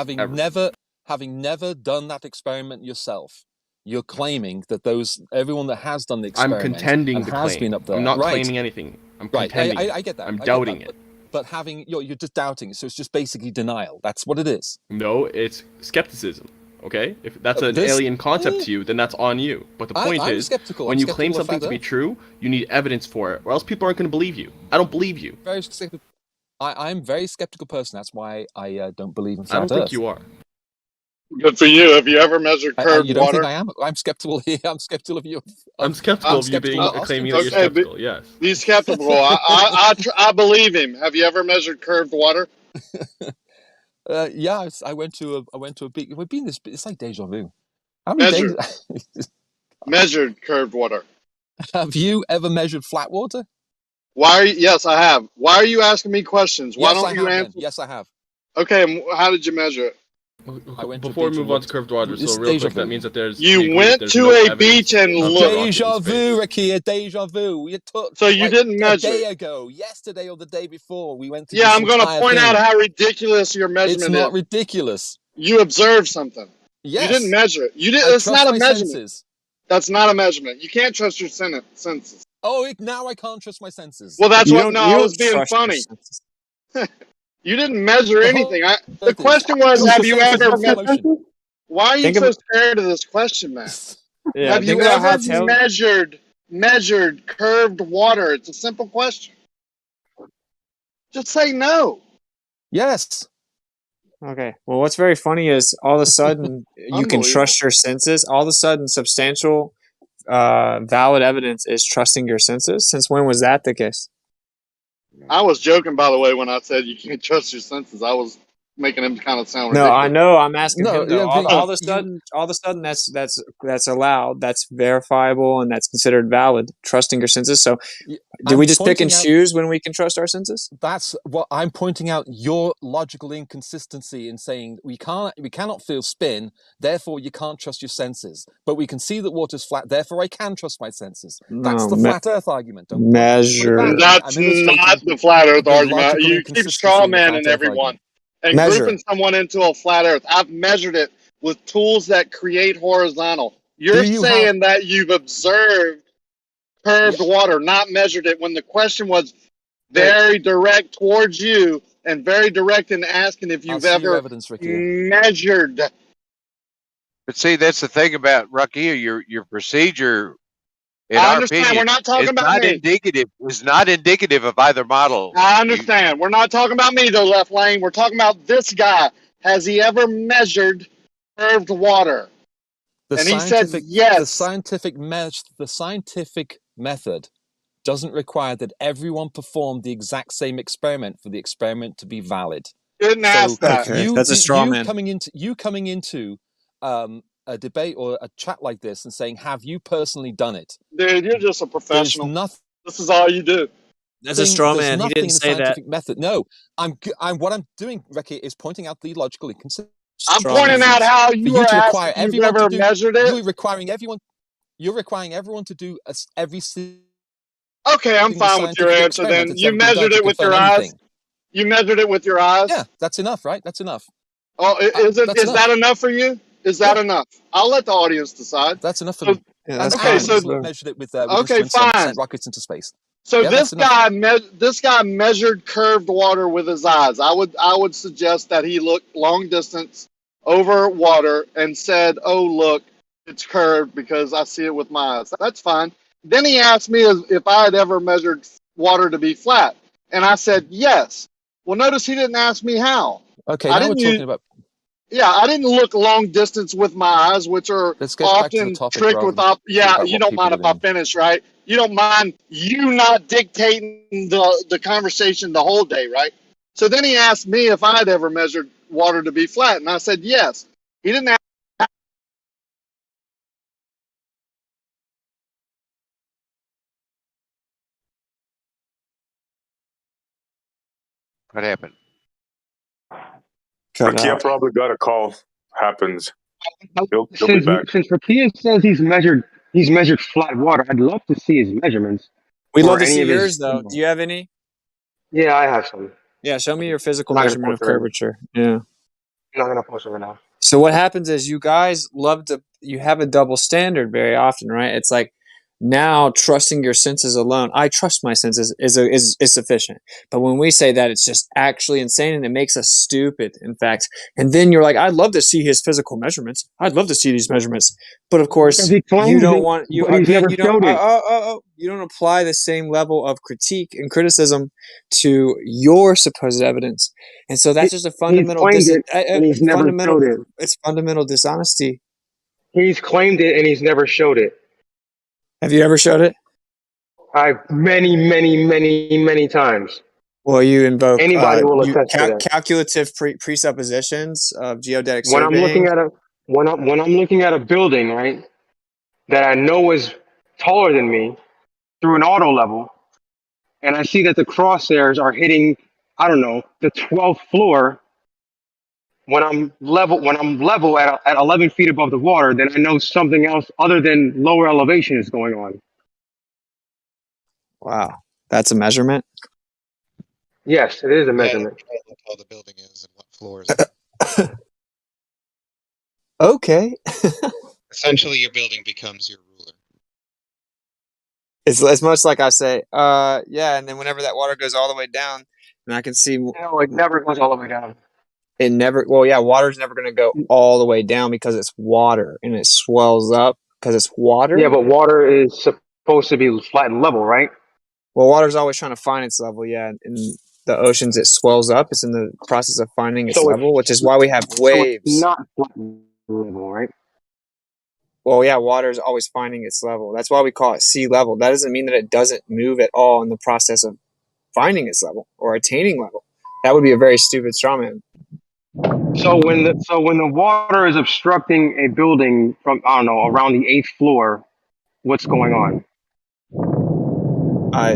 Having never done that experiment yourself, you're claiming that everyone that has done the experiment I'm contending the has claim. been up there. I'm not claiming anything. I'm contending. I get that. I'm doubting it. But you're just doubting it, so it's just basically denial. That's what it is. No, it's skepticism. Okay, if that's an alien concept to you, then that's on you. But the point is, when you claim something to be true, you need evidence for it, or else people aren't going to believe you. I don't believe you. I'm a very skeptical person. That's why I don't believe in flat Earth. I don't think you are. Good for you. Have you ever measured curved you don't water? Think I am? I'm skeptical here. I'm skeptical of you. I'm skeptical of you claiming that you're skeptical. Yes. Be skeptical. I believe him. Have you ever measured curved water? Yeah, I went to a big. We've been this. It's like deja vu. How many days? Measured curved water. Have you ever measured flat water? Yes, I have. Why are you asking me questions? Why don't you answer? Yes, I have. Okay, how did you measure it? Before we move on to curved water, so real quick, that means that there's... You went to a beach and looked. Deja vu, Rakia, deja vu. So you didn't measure. A day ago, yesterday or the day before, we went to... Yeah, I'm going to point out how ridiculous your measurement is. It's not ridiculous. You observed something. Yes. You didn't measure it. It's not a measurement. Senses. That's not a measurement. You can't trust your senses. Oh, now I can't trust my senses. Well, that's what... No, I was being funny. You didn't measure anything. The question was, have you ever measured? Why are you so scared of this question, man? Yeah, have you ever measured curved water? It's a simple question. Just say no. Yes. Okay. Well, what's very funny is all of a sudden you can trust your senses. All of a sudden, substantial, valid evidence is trusting your senses. Since when was that the case? I was joking, by the way, when I said you can't trust your senses. I was making him kind of sound No, I ridiculous. know. I'm asking No, him though. yeah, but All of a sudden, that's allowed. That's verifiable, and that's considered valid. Trusting your senses. So, do I'm we just pick and pointing out choose when we can trust our senses? that's what I'm pointing out, your logical inconsistency in saying we cannot feel spin, therefore you can't trust your senses. But we can see that water's flat, therefore I can trust my senses. That's No, the flat Earth argument. Don't put it measure. back. That's I'm illustrating not the flat Earth the argument. logical You keep inconsistency straw in the manning flat Earth everyone argument. and Measure. grouping someone into a flat Earth. I've measured it with tools that create horizontal. You're Do you have? saying that you've observed curved water, not measured it, when the question was very direct towards you and very direct in asking if I'll you've see your ever evidence, Ricky. measured. But see, that's the thing about Rocky. Your procedure, in I our understand. opinion, We're not talking is about not me. indicative. Is not indicative of either model. I understand. We're not talking about me, though, Left Lane. We're talking about this guy. Has he ever measured curved water? And he said yes. The scientific method doesn't require that everyone perform the exact same experiment for the experiment to be valid. Didn't ask that. Okay, that's a straw man. Coming into a debate or a chat like this and saying, "Have you personally done it?" Dude, you're just a professional. There's nothing. This is all you do. That's a straw There's man. He nothing didn't in the say that. scientific method. No, what I'm doing, Ricky, is pointing out the logical inconsistency. I'm pointing out how For you you were to asked require if you've everyone ever to do, measured it. you're requiring everyone to do every single Okay, I'm fine with your scientific answer experiment then. that's You ever been done measured to it with confirm your anything. eyes. You measured it with your eyes. Yeah, that's enough, right? That's enough. Oh, is That's that enough for you? Is that enough? I'll let the audience decide. That's enough for So, me. Yeah, And okay, I so measured it with okay, instruments and fine. sent rockets into space. So Yeah, this that's enough. guy measured curved water with his eyes. I would suggest that he looked long distance over water and said, "Oh, look, it's curved because I see it with my eyes." That's fine. Then he asked me if I had ever measured water to be flat, and I said yes. Well, notice he didn't ask me how. Okay, I now we're didn't talking about. Yeah, I didn't look long distance with my eyes, which are Let's get back to the often topic tricked rather with than talking yeah, about you what don't people mind are if I doing. finish, right? You don't mind you not dictating the conversation the whole day, right? So then he asked me if I'd ever measured water to be flat, and I said yes. He didn't ask. What happened? Rakia probably got a call. Happens. He'll be Since back. since Rakia says he's measured flat water, I'd love to see his measurements. We'd or love to any see of his. yours though. Do you have any? Yeah, I have some. Yeah, show me your physical I'm not gonna measurement of post it right now. curvature. Yeah. I'm not gonna post it right now. So what happens is you guys you have a double standard very often, right? It's like now trusting your senses alone. I trust my senses is sufficient. But when we say that, it's just actually insane and it makes us stupid, in fact. And then you're like, I'd love to see his physical measurements. I'd love to see these measurements. But of course, Because he you claims don't it, want you but he's again. never You don't. showed it. You don't apply the same level of critique and criticism to your supposed evidence, and so that's just a He's fundamental claimed it and he's never showed it. it's fundamental dishonesty. He's claimed it and he's never showed it. Have you ever showed it? Many times. Well, you invoke Anybody will attest to that. calculative presuppositions of geodetic When I'm looking surveying. when I'm looking at a building, right, that I know is taller than me through an auto level, and I see that the crosshairs are hitting, I don't know, the 12th floor. When I'm level at 11 feet above the water, then I know something else other than lower elevation is going on. Wow, that's a measurement. Yes, it is a measurement. How tall the building is and what floors. Okay. Essentially, your building becomes your ruler. It's much like I say, yeah, and then whenever that water goes all the way down, and I can see. No, it never goes all the way down. It never. Well, yeah, water's never going to go all the way down because it's water and it swells up because it's water. Yeah, but water is supposed to be flat and level, right? Well, water's always trying to find its level. Yeah, in the oceans, it swells up. It's in the process of finding its level, which is why we have waves. So it's not flat and level, right? Well, yeah, water is always finding its level. That's why we call it sea level. That doesn't mean that it doesn't move at all in the process of finding its level or attaining level. That would be a very stupid straw man. So when the water is obstructing a building from, I don't know, around the 8th floor, what's going on?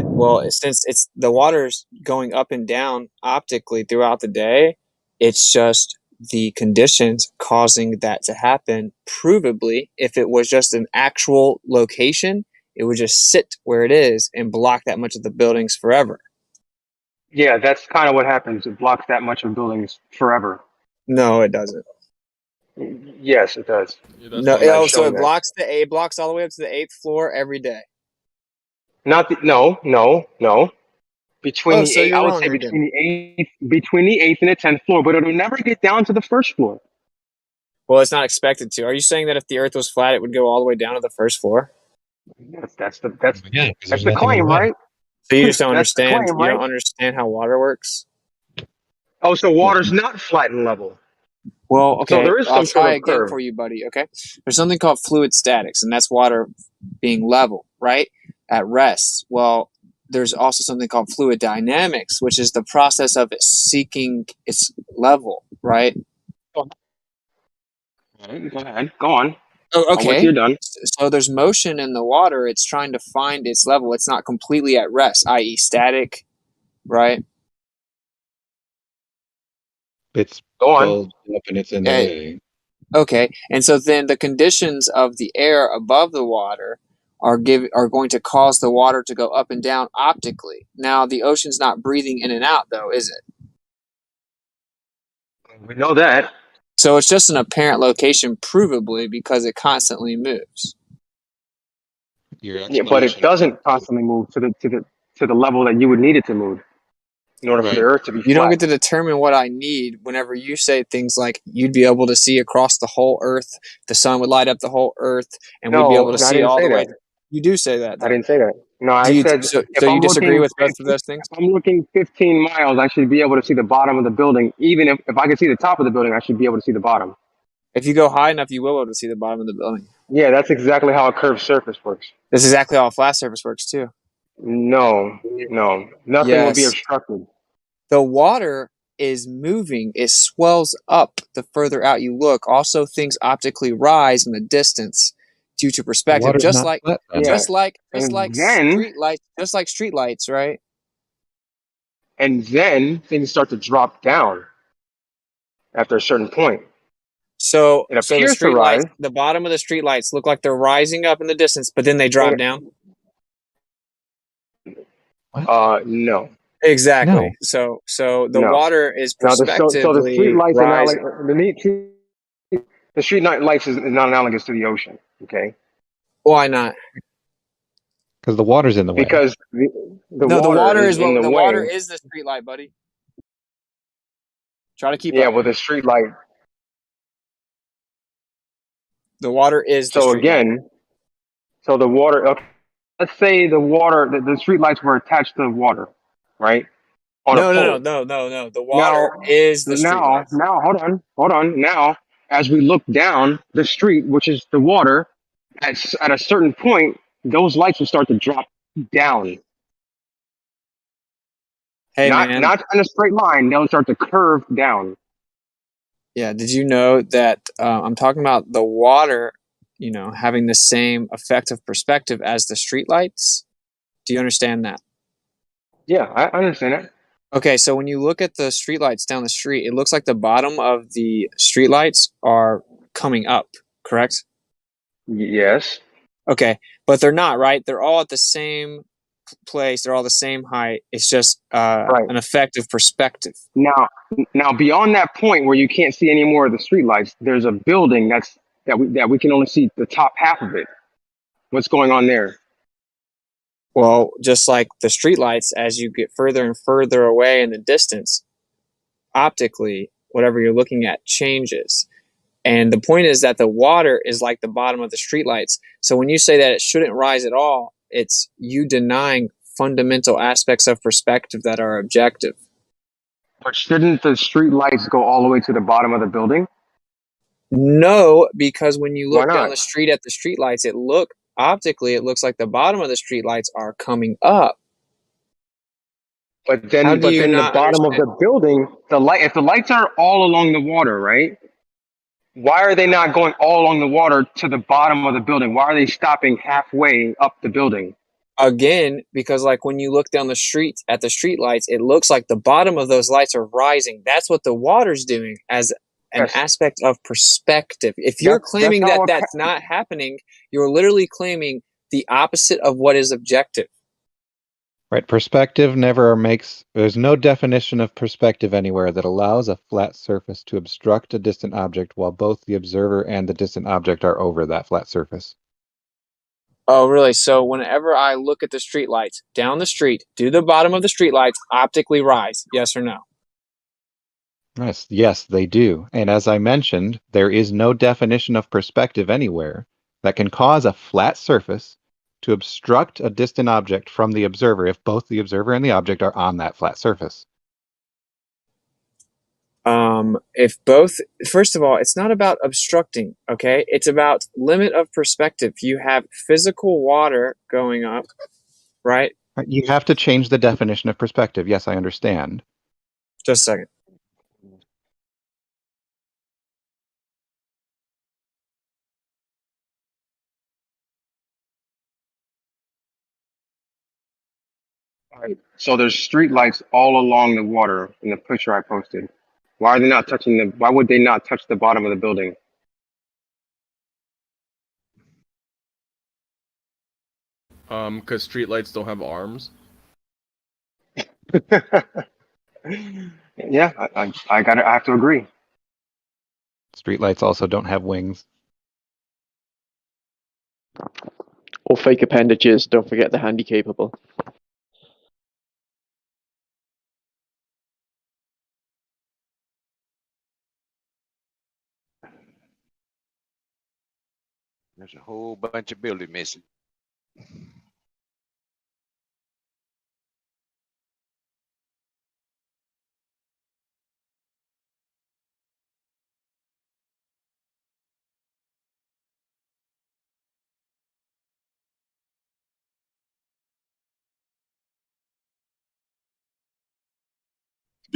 Well, since it's the water's going up and down optically throughout the day, it's just the conditions causing that to happen. Provably, if it was just an actual location, it would just sit where it is and block that much of the buildings forever. Yeah, that's kind of what happens. It blocks that much of buildings forever. No, it doesn't. Yes, it does. Yeah, No, And I've so shown it that. blocks all the way up to the 8th floor every day. Not the, no. Between Oh, the so eight, I you're would wrong say again. between the 8th and the 10th floor, but it'll never get down to the 1st floor. Well, it's not expected to. Are you saying that if the Earth was flat, it would go all the way down to the 1st floor? That's the there's the nothing in the claim, water. right? So you just don't That's the understand. claim, You right? don't understand how water works. Oh, so water's not flat and level. Well, So okay, there is I'll some sort try of again curve. for you, buddy. Okay, there's something called fluid statics, and that's water being level, right, at rest. Well, there's also something called fluid dynamics, which is the process of it seeking its level, right? Go ahead. Go on. Oh, I'll wait till okay. you're done. So there's motion in the water. It's trying to find its level. It's not completely at rest, i.e., static, right? It's Go on. bulged up and it's in the way. Okay, and so then the conditions of the air above the water are going to cause the water to go up and down optically. Now the ocean's not breathing in and out, though, is it? We know that. So it's just an apparent location, provably, because it constantly moves. Yeah, but it doesn't constantly move to the level that you would need it to move in order for the Earth to be You don't flat. get to determine what I need whenever you say things like you'd be able to see across the whole Earth, the sun would light up the whole Earth, and we'd be No, able to I see didn't all say the way. that. You do say that, I though. didn't say that. No, Do I you? said So if I'm you disagree looking with both of those things? if I'm looking 15 miles, I should be able to see the bottom of the building. Even if I can see the top of the building, I should be able to see the bottom. If you go high enough, you will be able to see the bottom of the building. Yeah, that's exactly how a curved surface works. That's exactly how a flat surface works, too. No, nothing will be Yes. obstructed. The water is moving. It swells up the further out you look. Also, things optically rise in the distance due to perspective, water's just not like flat, then. just like And then street lights, right? things start to drop down after a certain point. So It the appears to street lights, rise. the bottom of the street lights look like they're rising up in the distance, but then they drop down. No. Exactly. So the No. water is So the street prospectively lights are not like rising. the street lights is not analogous to the ocean. Okay. Why not? Because the water's in the way. Because the The water is is in the the way. water is the street light, buddy. Try to keep up. Yeah, with a street light. The water is the So street light. again, so the water. Okay, let's say the street lights were attached to the water, right? On a pole. No. The water is the street light. Now, hold on. Now, as we look down the street, which is the water, at a certain point, those lights will start to drop down. Hey, not man. not in a straight line. They'll start to curve down. Yeah. Did you know that I'm talking about the water, having the same effective perspective as the streetlights? Do you understand that? Yeah, I understand that. Okay, so when you look at the streetlights down the street, it looks like the bottom of the streetlights are coming up, correct? Yes. Okay, but they're not, right? They're all at the same place. They're all the same height. It's just an effective perspective. Now, beyond that point where you can't see any more of the streetlights, there's a building that we can only see the top half of it. What's going on there? Well, just like the streetlights, as you get further and further away in the distance, optically, whatever you're looking at changes. And the point is that the water is like the bottom of the streetlights. So when you say that it shouldn't rise at all, it's you denying fundamental aspects of perspective that are objective. But shouldn't the streetlights go all the way to the bottom of the building? No, because when you look Why down not? the street at the streetlights, it looks like the bottom of the streetlights are coming up. But then, How do you the not bottom of understand? the building, if the lights are all along the water, right? Why are they not going all along the water to the bottom of the building? Why are they stopping halfway up the building? Again, because like when you look down the street at the street lights, it looks like the bottom of those lights are rising. That's what the water's doing as an Yes. aspect of perspective. If you're claiming not that what that's not happening, you're literally claiming the opposite of what is objective. Right, perspective never makes. There's no definition of perspective anywhere that allows a flat surface to obstruct a distant object while both the observer and the distant object are over that flat surface. Oh, really? So whenever I look at the street lights down the street, do the bottom of the street lights optically rise? Yes or no? Yes, they do. And as I mentioned, there is no definition of perspective anywhere that can cause a flat surface to obstruct a distant object from the observer if both the observer and the object are on that flat surface. If both, first of all, it's not about obstructing, okay? It's about limit of perspective. You have physical water going up, right? You have to change the definition of perspective. Yes, I understand. Just a second. All right. So there's street lights all along the water in the picture I posted. Why are they not touching the? Why would they not touch the bottom of the building? Because streetlights don't have arms. Yeah, I have to agree. Streetlights also don't have wings. Or fake appendages. Don't forget the handy capable. There's a whole bunch of building missing.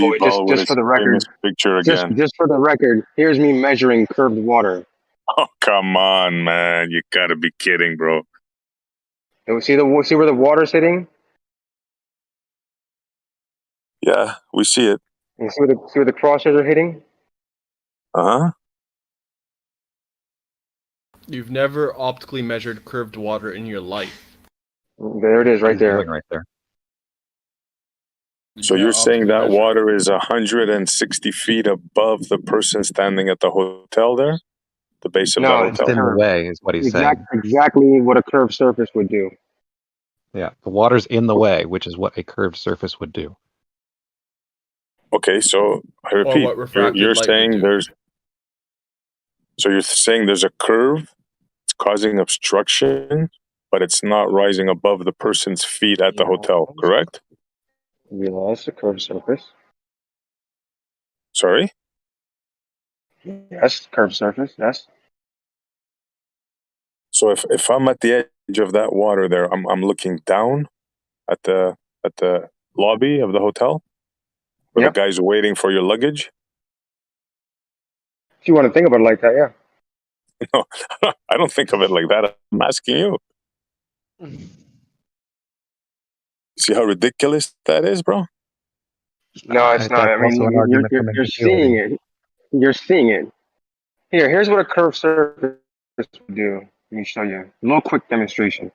Oh, just for the record, picture again. just for the record, here's me measuring curved water. Oh, come on, man! You gotta be kidding, bro. See where the water's hitting? Yeah, we see it. You see where the crosshairs are hitting? Uh-huh. You've never optically measured curved water in your life. There it is, right there. Right there. So you're saying that water is 160 feet above the person standing at the hotel there? The base of the hotel? It's in the way, is what he's saying. Exactly what a curved surface would do. Yeah, the water's in the way, which is what a curved surface would do. Okay, so I repeat, what refracted you're light saying would do. you're saying there's a curve, it's causing obstruction, but it's not rising above the person's feet at the hotel, correct? Yes, a curved surface. Sorry? Yes, curved surface, yes. So if I'm at the edge of that water there, I'm looking down at the lobby of the hotel where the guy's waiting for your luggage. If you want to think about it like that, yeah. No, I don't think of it like that. I'm asking you. See how ridiculous that is, bro? No, it's not. I mean, you're seeing it. You're seeing it. Here's what a curved surface would do. Let me show you. A little quick demonstration.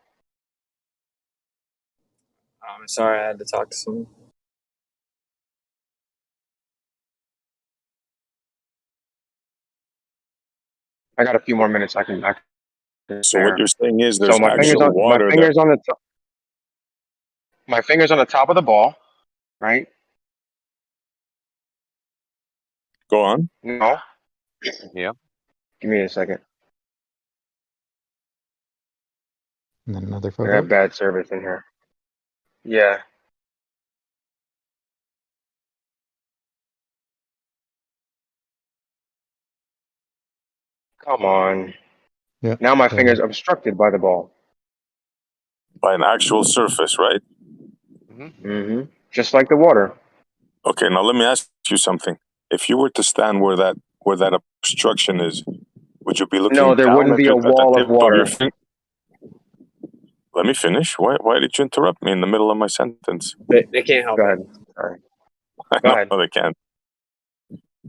I'm sorry, I had to talk to someone. I got a few more minutes. I can. So what you're saying is there's my fingers actual water there. on the top. My fingers on the top of the ball, right? Go on. No. Yeah. Give me a second. And then another I photo. have bad service in here. Yeah. Come on. Yeah. Now my finger's obstructed by the ball. By an actual surface, right? Mm-hmm. just like the water. Okay, now let me ask you something. If you were to stand where that obstruction is, would you be looking No, there down wouldn't at, be your, a at the wall tip of of your water. finger? Let me finish. Why did you interrupt me in the middle of my sentence? They can't help Go it. ahead. Sorry. I Go know ahead. they can't.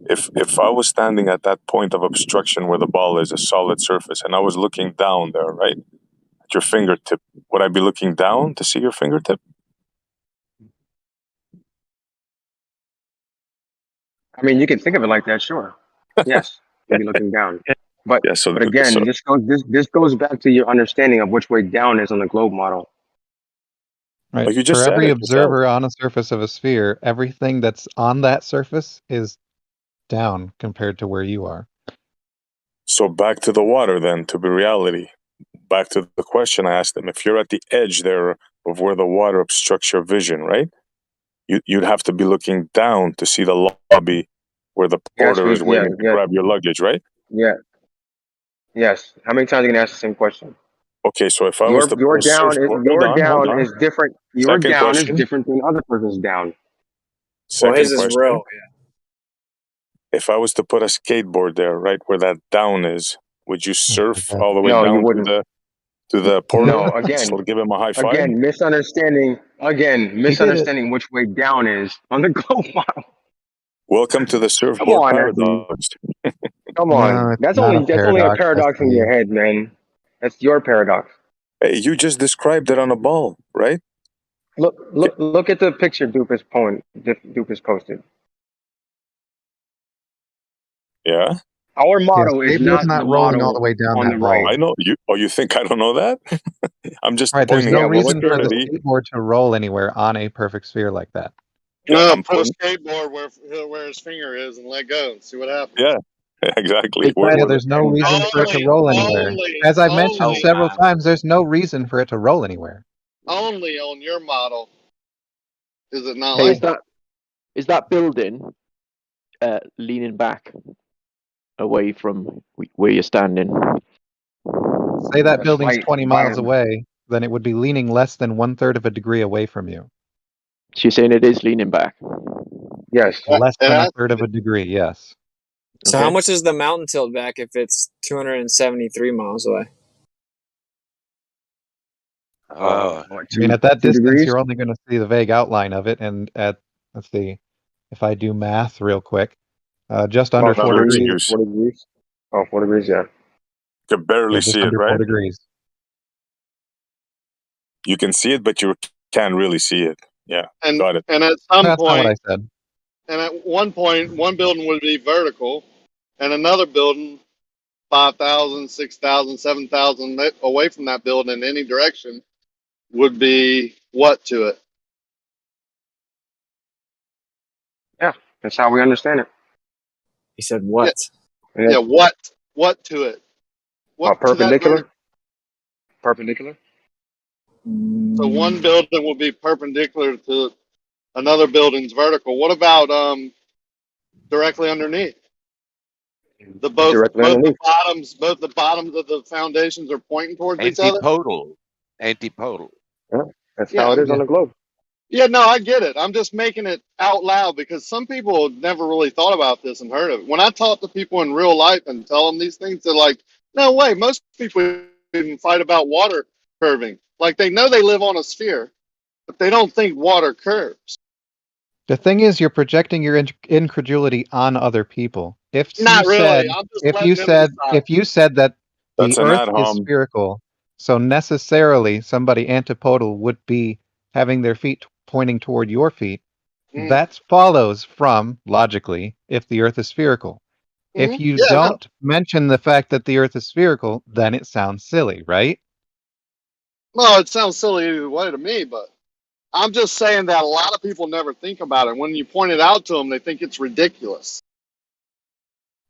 If I was standing at that point of obstruction where the ball is a solid surface and I was looking down there, right, at your fingertip, would I be looking down to see your fingertip? I mean, you can think of it like that, sure. Yes, you'd be looking down. But Yeah, so, but again, so this goes back to your understanding of which way down is on the globe model. Right. like you just For said every it yourself. observer on a surface of a sphere, everything that's on that surface is down compared to where you are. So back to the water then, to be reality. Back to the question I asked them. If you're at the edge there of where the water obstructs your vision, right? You'd have to be looking down to see the lobby where the Yes, porter is waiting to yeah, grab your luggage, right? yeah, yes. How many times are you gonna ask the same question? Okay, so if I was Your to your put a down is surfboard, your hold down on. is different. Your Second down is question. different than other person's down. Well, his Second is question. real. If I was to put a skateboard there, right where that down is, would you surf all the way No, you down wouldn't. to the porter? No, again, Still give him a high five? again, misunderstanding. Again, He did it. misunderstanding which way down is on the globe model. Welcome to the Come surfboard on, paradox. come No, on. it's not a That's only a paradox. I paradox in see. your head, man. That's your paradox. Hey, you just described it on a ball, right? Look at the picture Dupas posted. Yeah. Our Yeah, model is skateboard's not the not rolling all the model way down on the that right. ball. I know you. Oh, you think I don't know that? I'm just Right, there's pointing no out reason for the absurdity. skateboard to roll anywhere on a perfect sphere like that. Yeah, No, I'm put a pointing. skateboard where his finger is and let go and see what happens. Yeah, exactly. Yeah, there's no reason for it to roll anywhere. As I've mentioned several times, there's no reason for it to roll anywhere. Only on your model is it not Hey, like is that building leaning back away from where you're standing? Say that building's By 20 miles away, then it would be leaning less than 1/3 of a degree away from you. So you're saying it is leaning back? Yes. Less than 1/3 of a degree, yes. So how much is the mountain tilt back if it's 273 miles away? I mean, at that distance, you're only going to see the vague outline of it, and at, let's see, if I do math real quick, just under 4 degrees. 4 degrees. Oh, 4 degrees, yeah. You can barely Yeah, just see it, under 4 right? degrees. You can see it, but you can't really see it. Yeah, got it. and at some That's not what I point said. and at one point one building would be vertical and another building 5,000, 6,000, 7,000 away from that building in any direction would be what to it? Yeah, that's how we understand it. He said what? Yeah, what to it? What to that perpendicular? Perpendicular? So one building will be perpendicular to another building's vertical. What about directly underneath? Both the bottoms of the foundations are pointing towards each other. Antipodal. Yeah, that's how it is on the globe. Yeah, no, I get it. I'm just making it out loud because some people have never really thought about this and heard of it. When I talk to people in real life and tell them these things, they're like, no way. Most people even fight about water curving. Like they know they live on a sphere, but they don't think water curves. The thing is, you're projecting your incredulity on other people. If Not you really. said, I'm just if letting you them said, decide. if you said that the That's an Earth ad is hom. spherical, so necessarily somebody antipodal would be having their feet pointing toward your feet. That follows from, logically, if the Earth is spherical. If you don't mention the fact that the Earth is spherical, then it sounds silly, right? Well, it sounds silly either way to me, but I'm just saying that a lot of people never think about it. When you point it out to them, they think it's ridiculous.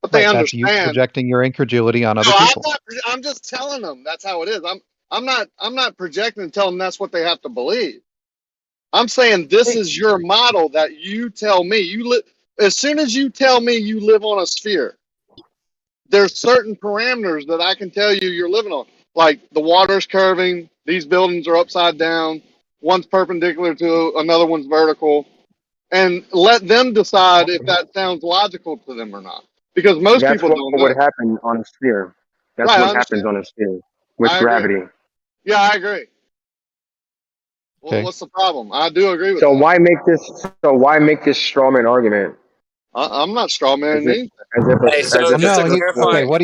But they Right, that's you understand. projecting your incredulity on other No, people. I'm just telling them that's how it is. I'm not projecting and telling them that's what they have to believe. I'm saying this is your model that you tell me you live. As soon as you tell me you live on a sphere, there's certain parameters that I can tell you you're living on. Like the water's curving, these buildings are upside down, one's perpendicular to another one's vertical, and let them decide if that sounds logical to them or not. Because most That's people what don't would know. happen on a sphere. That's Right, I what happens understand. on a sphere with I agree. gravity. Yeah, I agree. Well, Okay. what's the problem? I do agree with So that. why make this? So why make this strawman argument? I'm not straw As manning if, anything. as if, Hey, a, so as if just it's to No, he clarify, okay. truthful.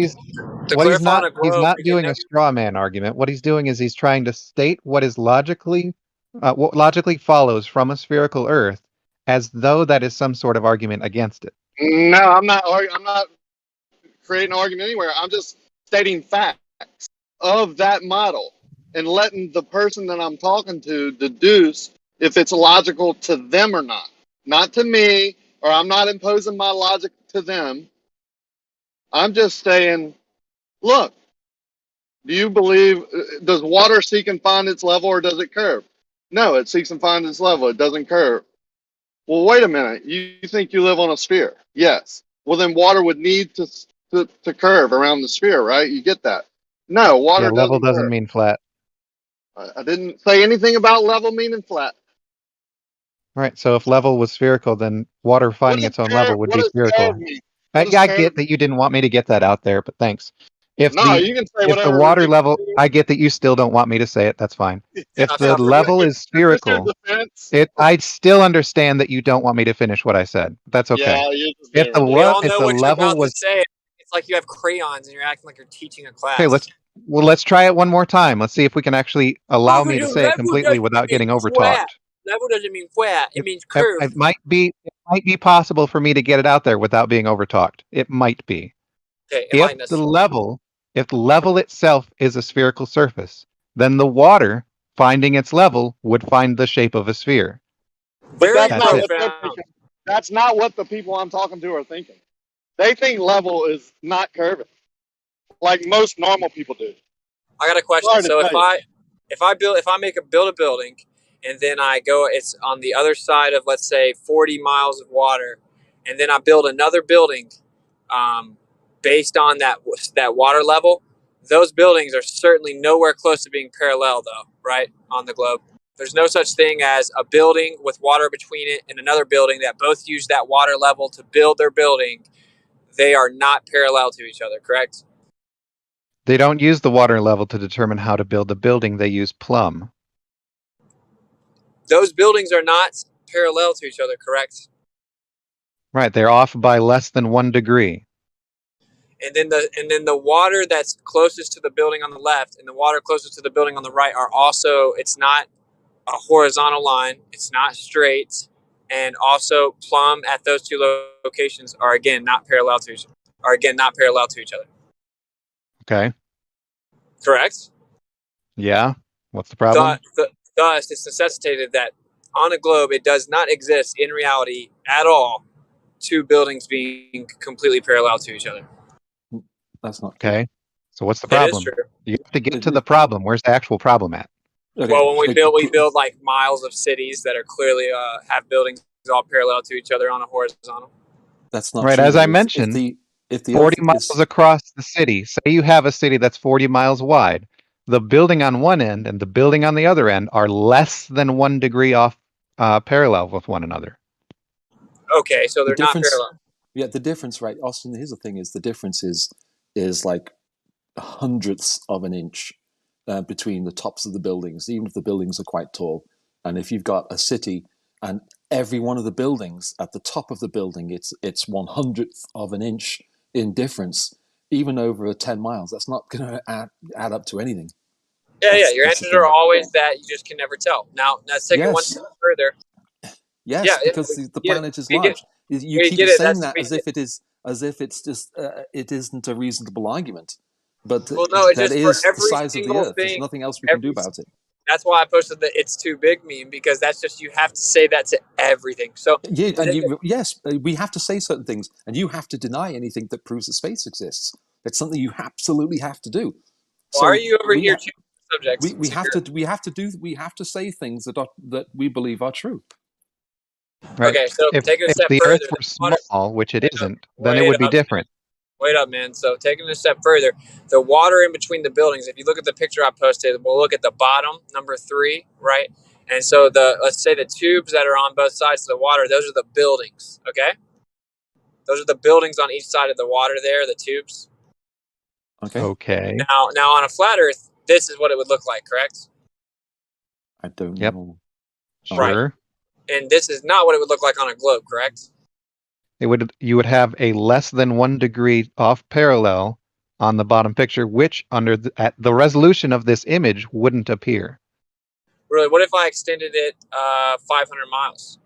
He's on a globe, not we can doing a never. straw man argument. What he's doing is he's trying to state what is what logically follows from a spherical Earth, as though that is some sort of argument against it. No, I'm not. I'm not creating an argument anywhere. I'm just stating facts of that model and letting the person that I'm talking to deduce if it's logical to them or not. Not to me, or I'm not imposing my logic to them. I'm just saying, look, do you believe, does water seek and find its level or does it curve? No, it seeks and finds its level. It doesn't curve. Well, wait a minute. You think you live on a sphere? Yes. Well, then water would need to curve around the sphere, right? You get that? No, Yeah, water level doesn't doesn't curve. mean flat. I didn't say anything about level meaning flat. Right. So if level was spherical, then water What finding does its own level would what be does curve spherical. mean? What does I curve get that you didn't want me to get that out there, but thanks. If No, you can say if the whatever water ridiculous. level, I get that you still don't want me to say it. That's fine. If Tough, the tough. level is Is this your spherical, defense? I still understand that you don't want me to finish what I said. That's okay. Yeah, you're just If being the We ridiculous. all if know the what you're level about to was say. It's like you have crayons and you're acting like you're teaching a okay, class. let's try it one more time. Let's see if we can actually allow me to say it Level completely doesn't without mean getting flat. overtalked. Level doesn't mean flat. It means It, curve. it might be possible for me to get it out there without being overtalked. It might be. Okay, it If might the necessarily. level itself is a spherical surface, then the water finding its level would find the shape of a sphere. But Very that's That's not it. what they're profound. thinking. That's not what the people I'm talking to are thinking. They think level is not curving, like most normal people do. I got a question. Sorry to So tell you. if I build a building and then I go, it's on the other side of, let's say, 40 miles of water, and then I build another building based on that water level, those buildings are certainly nowhere close to being parallel, though, right, on the globe. There's no such thing as a building with water between it and another building that both use that water level to build their building. They are not parallel to each other, correct? They don't use the water level to determine how to build a building. They use plumb. Those buildings are not parallel to each other, correct? Right. They're off by less than 1 degree. And then the water that's closest to the building on the left and the water closest to the building on the right are also, it's not a horizontal line, it's not straight, and also plumb at those two locations are again not parallel to each other. Okay. Correct? Yeah. What's the problem? Thus, it's necessitated that on a globe it does not exist in reality at all two buildings being completely parallel to each other. That's not true. Okay. So what's the It is problem? true. You have to get to the problem. Where's the actual problem at? Okay, Well, when we build like miles of cities that are clearly have buildings all parallel to each other on a horizontal. that's not Right. true. As I Though. mentioned, If the 40 Earth miles is across the city. Say you have a city that's 40 miles wide. The building on one end and the building on the other end are less than 1 degree off parallel with one another. Okay, so the they're not difference, parallel. yeah, the difference, right, Austin? Here's the thing: is the difference is like hundredths of an inch between the tops of the buildings, even if the buildings are quite tall. And if you've got a city and every one of the buildings at the top of the building, it's 100th of an inch in difference, even over 10 miles. That's not going to add up to anything. Yeah. Your answers are always that you just can never tell. Now, let's take it one step further. Yes, because the planet is large. You keep saying that as if it's just it isn't a reasonable argument, but well, no, it's that just for is the every size of the single Earth. There's thing. nothing else we can do about it. That's why I posted the "it's too big" meme, because that's just, you have to say that to everything. So yes, we have to say certain things, and you have to deny anything that proves that space exists. It's something you absolutely have to do. why are you over here choosing subjects? We have to say things that we believe are true. Right. Okay, so If taking a step the further, Earth were small, which it isn't, then it wait would be up, different. Wait up, man. So taking it a step further, the water in between the buildings, if you look at the picture I posted, we'll look at the bottom, number 3, right? And so let's say the tubes that are on both sides of the water, those are the buildings, okay? Those are the buildings on each side of the water there, the tubes. Okay. Now on a flat Earth, this is what it would look like, correct? I don't Yep. know. Sure. And this is not what it would look like on a globe, correct? You would have a less than 1 degree off parallel on the bottom picture, which at the resolution of this image wouldn't appear. Really, what if I extended it 500 miles?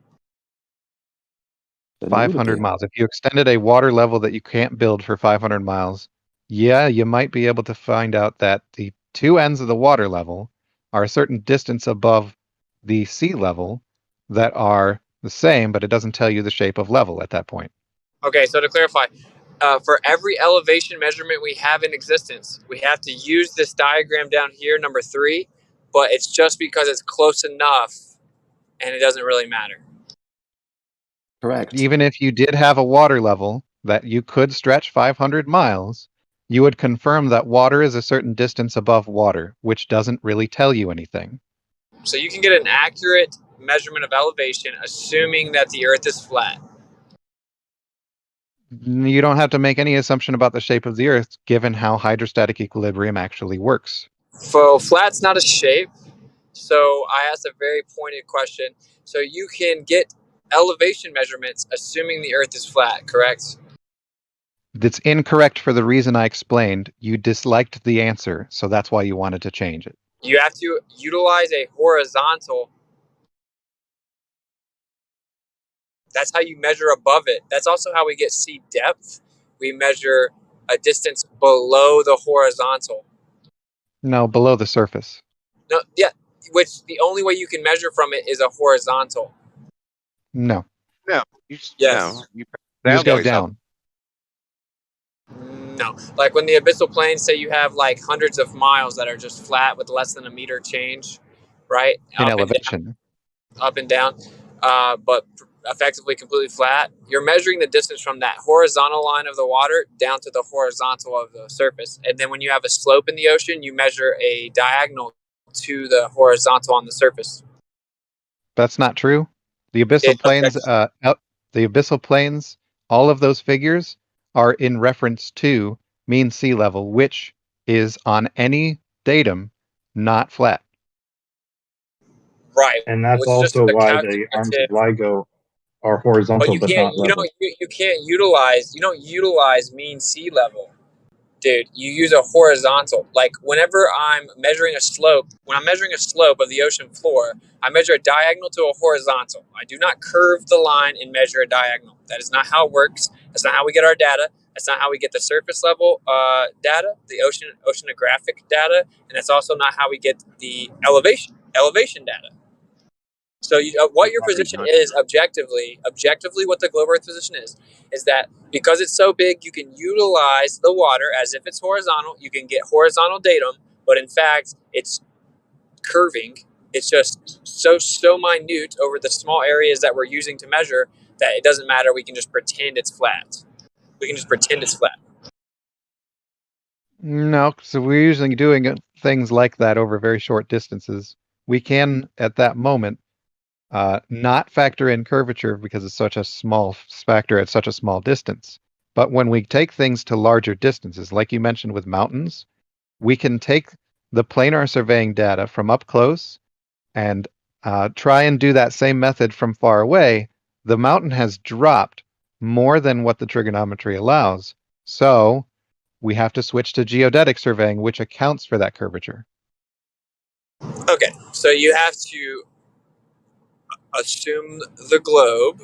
500 miles. If you extended a water level that you can't build for 500 miles, yeah, you might be able to find out that the two ends of the water level are a certain distance above the sea level that are the same, but it doesn't tell you the shape of level at that point. Okay, so to clarify, for every elevation measurement we have in existence, we have to use this diagram down here, number 3, but it's just because it's close enough and it doesn't really matter. Correct. Even if you did have a water level that you could stretch 500 miles, you would confirm that water is a certain distance above water, which doesn't really tell you anything. So you can get an accurate measurement of elevation assuming that the Earth is flat. You don't have to make any assumption about the shape of the Earth, given how hydrostatic equilibrium actually works. So flat's not a shape. So I asked a very pointed question. So you can get elevation measurements assuming the Earth is flat, correct? That's incorrect for the reason I explained. You disliked the answer, so that's why you wanted to change it. You have to utilize a horizontal. That's how you measure above it. That's also how we get sea depth. We measure a distance below the horizontal. No, below the surface. No, yeah, which the only way you can measure from it is a horizontal. No. No. Yes. No. You just go ways down. No. Like when the abyssal plains say you have like hundreds of miles that are just flat with less than a meter change, right? In elevation. Up and down, but effectively completely flat. You're measuring the distance from that horizontal line of the water down to the horizontal of the surface. And then when you have a slope in the ocean, you measure a diagonal to the horizontal on the surface. That's not true. The abyssal plains, all of those figures are in reference to mean sea level, which is on any datum not flat. Right. And that's also why the arms of LIGO are horizontal but not level. You don't utilize mean sea level. Dude, you use a horizontal. Like whenever I'm measuring a slope, when I'm measuring a slope of the ocean floor, I measure a diagonal to a horizontal. I do not curve the line and measure a diagonal. That is not how it works. That's not how we get our data. That's not how we get the surface level data, the oceanographic data, and that's also not how we get the elevation data. So what your position is objectively what the globe Earth position is that because it's so big, you can utilize the water as if it's horizontal. You can get horizontal datum, but in fact, it's curving. It's just so minute over the small areas that we're using to measure that it doesn't matter. We can just pretend it's flat. No, so we're usually doing things like that over very short distances. We can, at that moment, not factor in curvature because it's such a small factor at such a small distance. But when we take things to larger distances, like you mentioned with mountains, we can take the planar surveying data from up close and try and do that same method from far away. The mountain has dropped more than what the trigonometry allows. So we have to switch to geodetic surveying, which accounts for that curvature. Okay, so you have to assume the globe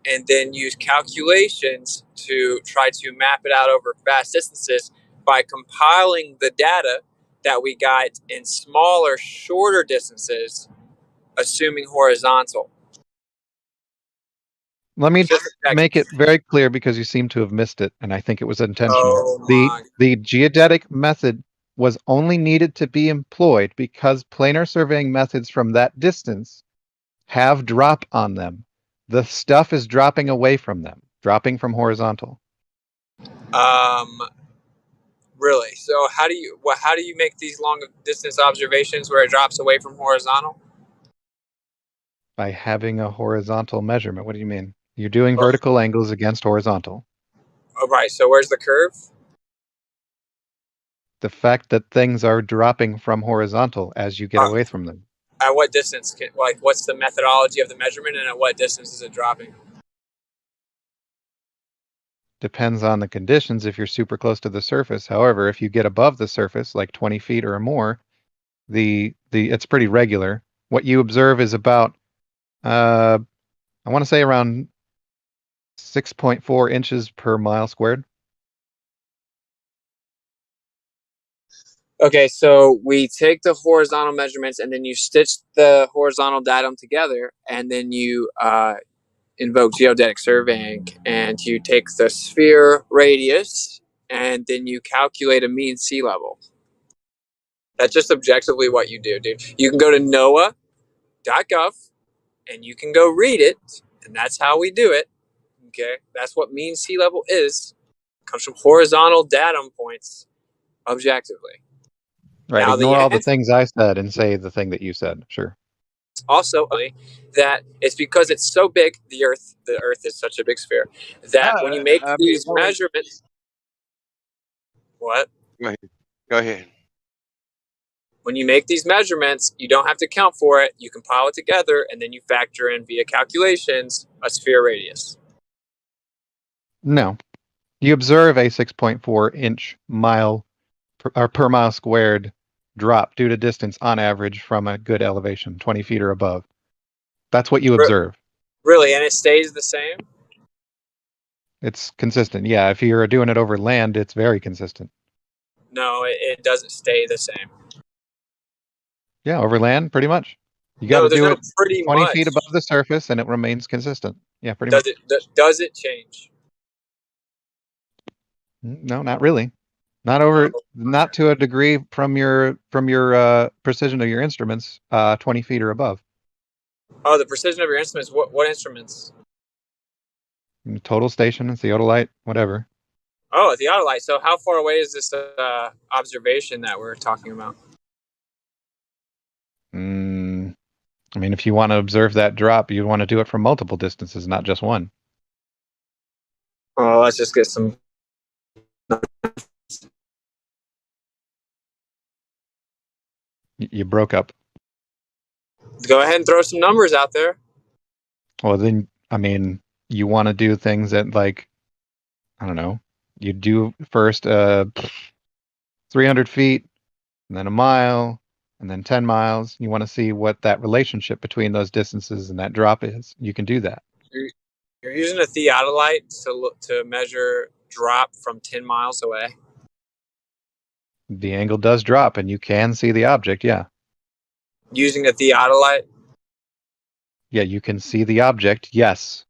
and then use calculations to try to map it out over vast distances by compiling the data that we got in smaller, shorter distances, assuming horizontal. Let me make it very clear because you seem to have missed it, and I think it was intentional. The geodetic method was only needed to be employed because planar surveying methods from that distance have drop on them. The stuff is dropping away from them, dropping from horizontal. Really? So how do you make these long distance observations where it drops away from horizontal? By having a horizontal measurement. What do you mean? You're doing vertical angles against horizontal. Oh, right. So where's the curve? The fact that things are dropping from horizontal as you get away from them. At what distance? What's the methodology of the measurement, and at what distance is it dropping? Depends on the conditions if you're super close to the surface. However, if you get above the surface, like 20 feet or more, it's pretty regular. What you observe is about, I want to say around 6.4 inches per mile squared. Okay, so we take the horizontal measurements, and then you stitch the horizontal datum together, and then you invoke geodetic surveying, and you take the sphere radius, and then you calculate a mean sea level. That's just objectively what you do, dude. You can go to NOAA.gov, and you can go read it, and that's how we do it. Okay, that's what mean sea level is. It comes from horizontal datum points, objectively. Right. Now, Ignore all the things I said and say the thing that you said. Sure. Also, that it's because it's so big, the Earth is such a big sphere, that when you make these measurements. What? Go ahead. When you make these measurements, you don't have to count for it. You compile it together, and then you factor in via calculations a sphere radius. No. You observe a 6.4 inch mile per mile squared drop due to distance on average from a good elevation, 20 feet or above. That's what you observe. Really? And it stays the same? It's consistent. Yeah, if you're doing it over land, it's very consistent. No, it doesn't stay the same. Yeah, over land, pretty much. You got to do it pretty 20 much. feet above the surface, and it remains consistent. Yeah, pretty much. Does it change? No, not really. Not to a degree from your precision of your instruments, 20 feet or above. Oh, the precision of your instruments. What instruments? Total station, theodolite, whatever. Oh, the theodolite. So how far away is this observation that we're talking about? I mean, if you want to observe that drop, you'd want to do it from multiple distances, not just one. Oh, let's just get some. You broke up. Go ahead and throw some numbers out there. Well, then, I mean, you want to do things at like, I don't know, you do first 300 feet, and then a mile, and then 10 miles. You want to see what that relationship between those distances and that drop is. You can do that. You're using a theodolite to measure drop from 10 miles away. The angle does drop, and you can see the object, yeah. Using a theodolite? Yeah, you can see the object, yes.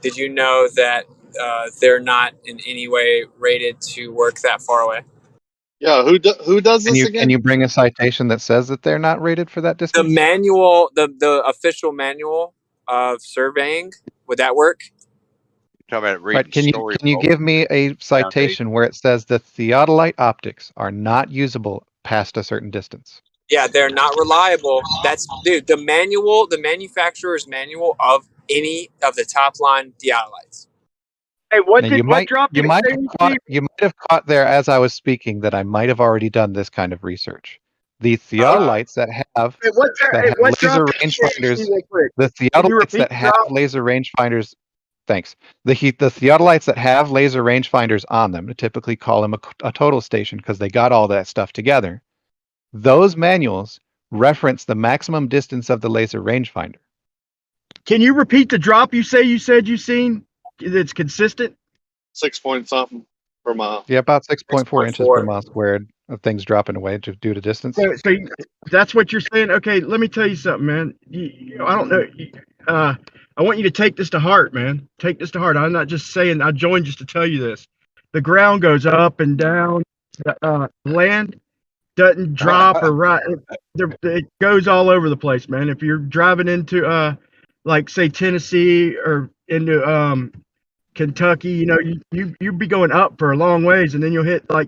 Did you know that they're not in any way rated to work that far away? Yeah, who does this again? Can you bring a citation that says that they're not rated for that distance? The manual, the official manual of surveying, would that work? You're talking about Right, can you give me a citation where it says the theodolite optics are not usable past a certain distance? Yeah, they're not reliable. That's, dude, the manufacturer's manual of any of the top line theodolites. Hey, what Now, did what drop you might have caught there as I was speaking that I might have already done this kind of research. The theodolites that have laser rangefinders, the theodolites that have laser rangefinders. Thanks. The theodolites that have laser rangefinders on them, typically call them a total station because they got all that stuff together. Those manuals reference the maximum distance of the laser rangefinder. Can you repeat the drop you said you've seen? That's consistent. 6 point something per mile. Yeah, about 6.4 inches per mile squared of things dropping away due to distance. So that's what you're saying. Okay, let me tell you something, man. I don't know. I want you to take this to heart, man. Take this to heart. I'm not just saying. I joined just to tell you this. The ground goes up and down. Land doesn't drop or right. It goes all over the place, man. If you're driving into like say Tennessee or into Kentucky, you know, you be going up for a long ways, and then you'll hit like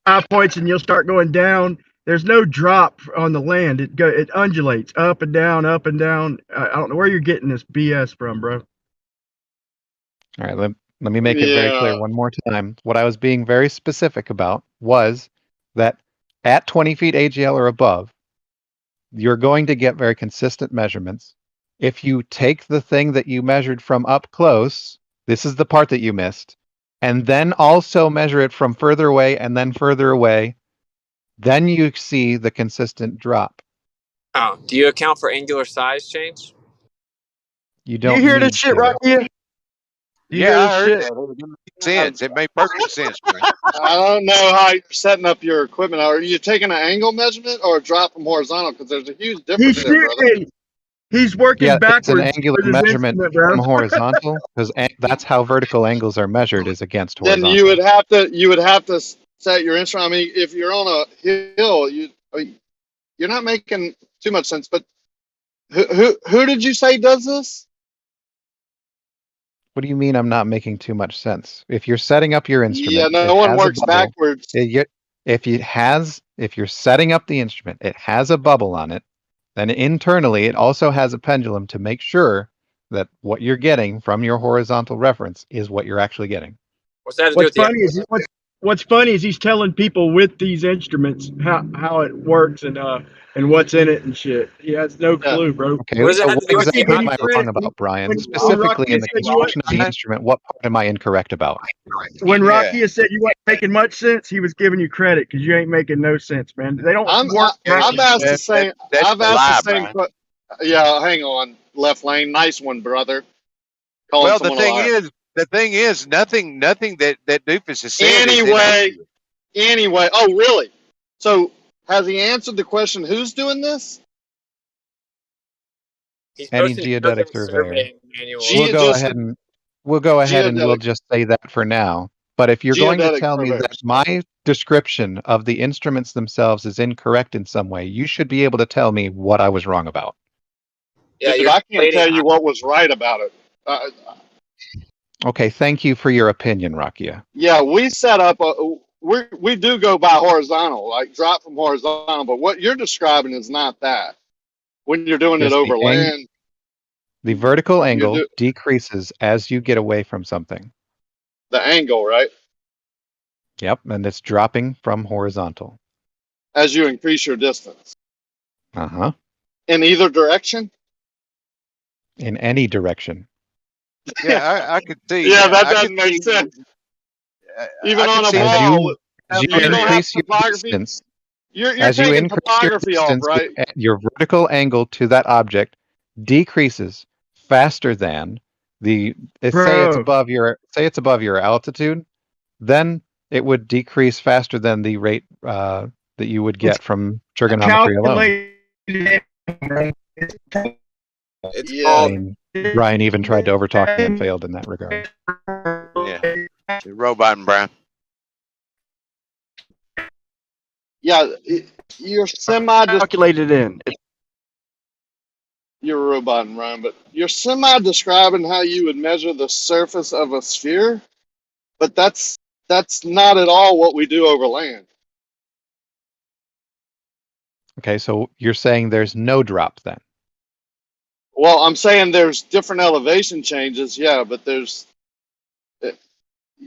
5 points, and you'll start going down. there's no drop on the land. It undulates up and down, up and down. I don't know where you're getting this BS from, bro. All right, let me make it very clear one more time. What I was being very specific about was that at 20 feet AGL or above, you're going to get very consistent measurements. If you take the thing that you measured from up close, this is the part that you missed, and then also measure it from further away and then further away, then you see the consistent drop. Oh, do you account for angular size change? You Do you don't hear this need shit, to. Rocky? Yeah, I heard that. It made sense. It made perfect sense, man. I don't know how you're setting up your equipment. Are you taking an angle measurement or a drop from horizontal? Because there's a huge difference there, brother. He's working Yeah, it's an backwards angular with his measurement instrument, bro. from horizontal, because that's how vertical angles are measured, is against Then horizontal. you would have to set your instrument. I mean, if you're on a hill, you're not making too much sense. But who did you say does this? What do you mean I'm not making too much sense? If you're setting up your instrument, Yeah, no one works backwards. If you're setting up the instrument, it has a bubble on it, then internally it also has a pendulum to make sure that what you're getting from your horizontal reference is what you're actually getting. What's that to do with What's funny is he's telling people with these instruments how it works and what's in it and shit. He has no clue, bro. Okay, what exactly am I wrong about, Brian? Specifically in the construction of the instrument, what part am I incorrect about? When Rocky said you weren't making much sense, he was giving you credit because you ain't making no sense, man. They don't. I've asked the same. Yeah, hang on, left lane. Nice one, brother. Well, the thing is, nothing that Doofus has said. Anyway. Oh, really? So has he answered the question? Who's doing this? Any geodetic surveyor. We'll go ahead and we'll just say that for now. But if you're going to tell me that my description of the instruments themselves is incorrect in some way, you should be able to tell me what I was wrong about. Yeah, I can't tell you what was right about it. Okay, thank you for your opinion, Rakia. Yeah, we set up we do go by horizontal, like drop from horizontal, but what you're describing is not that. When you're doing it over land, the vertical angle decreases as you get away from something. The angle, right? Yep, and it's dropping from horizontal. As you increase your distance. Uh-huh. In either direction? In any direction. Yeah, I could see. Yeah, that doesn't make sense. Even on a ball, as you increase your distance, you're taking topography off, right? Your vertical angle to that object decreases faster than say it's above your altitude, then it would decrease faster than the rate that you would get from trigonometry alone. Brian even tried to overtalk me and failed in that regard. Yeah, robot and Brian. Yeah, you're calculated in. You're a robot and Brian, but you're semi-describing how you would measure the surface of a sphere, but that's not at all what we do over land. Okay, so you're saying there's no drop then? Well, I'm saying there's different elevation changes, yeah, but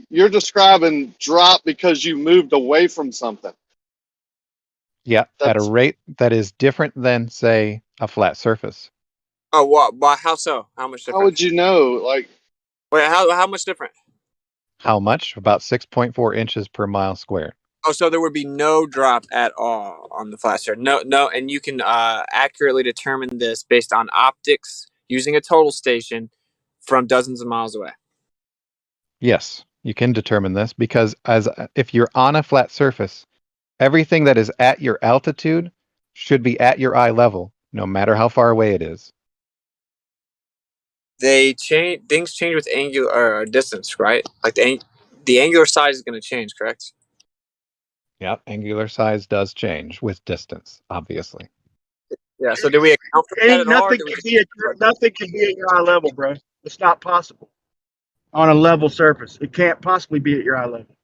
you're describing drop because you moved away from something. Yeah, at a rate that is different than, say, a flat surface. Oh, what? Why? How so? How much different? How would you know? Like, wait, how much different? How much? About 6.4 inches per mile squared. Oh, so there would be no drop at all on the flat surface. No, and you can accurately determine this based on optics using a total station from dozens of miles away. Yes, you can determine this because if you're on a flat surface, everything that is at your altitude should be at your eye level, no matter how far away it is. Things change with angular distance, right? Like the angular size is going to change, correct? Yep, angular size does change with distance, obviously. Yeah. So do we account for that at all? Nothing can be at your eye level, bro. It's not possible on a level surface. It can't possibly be at your eye level.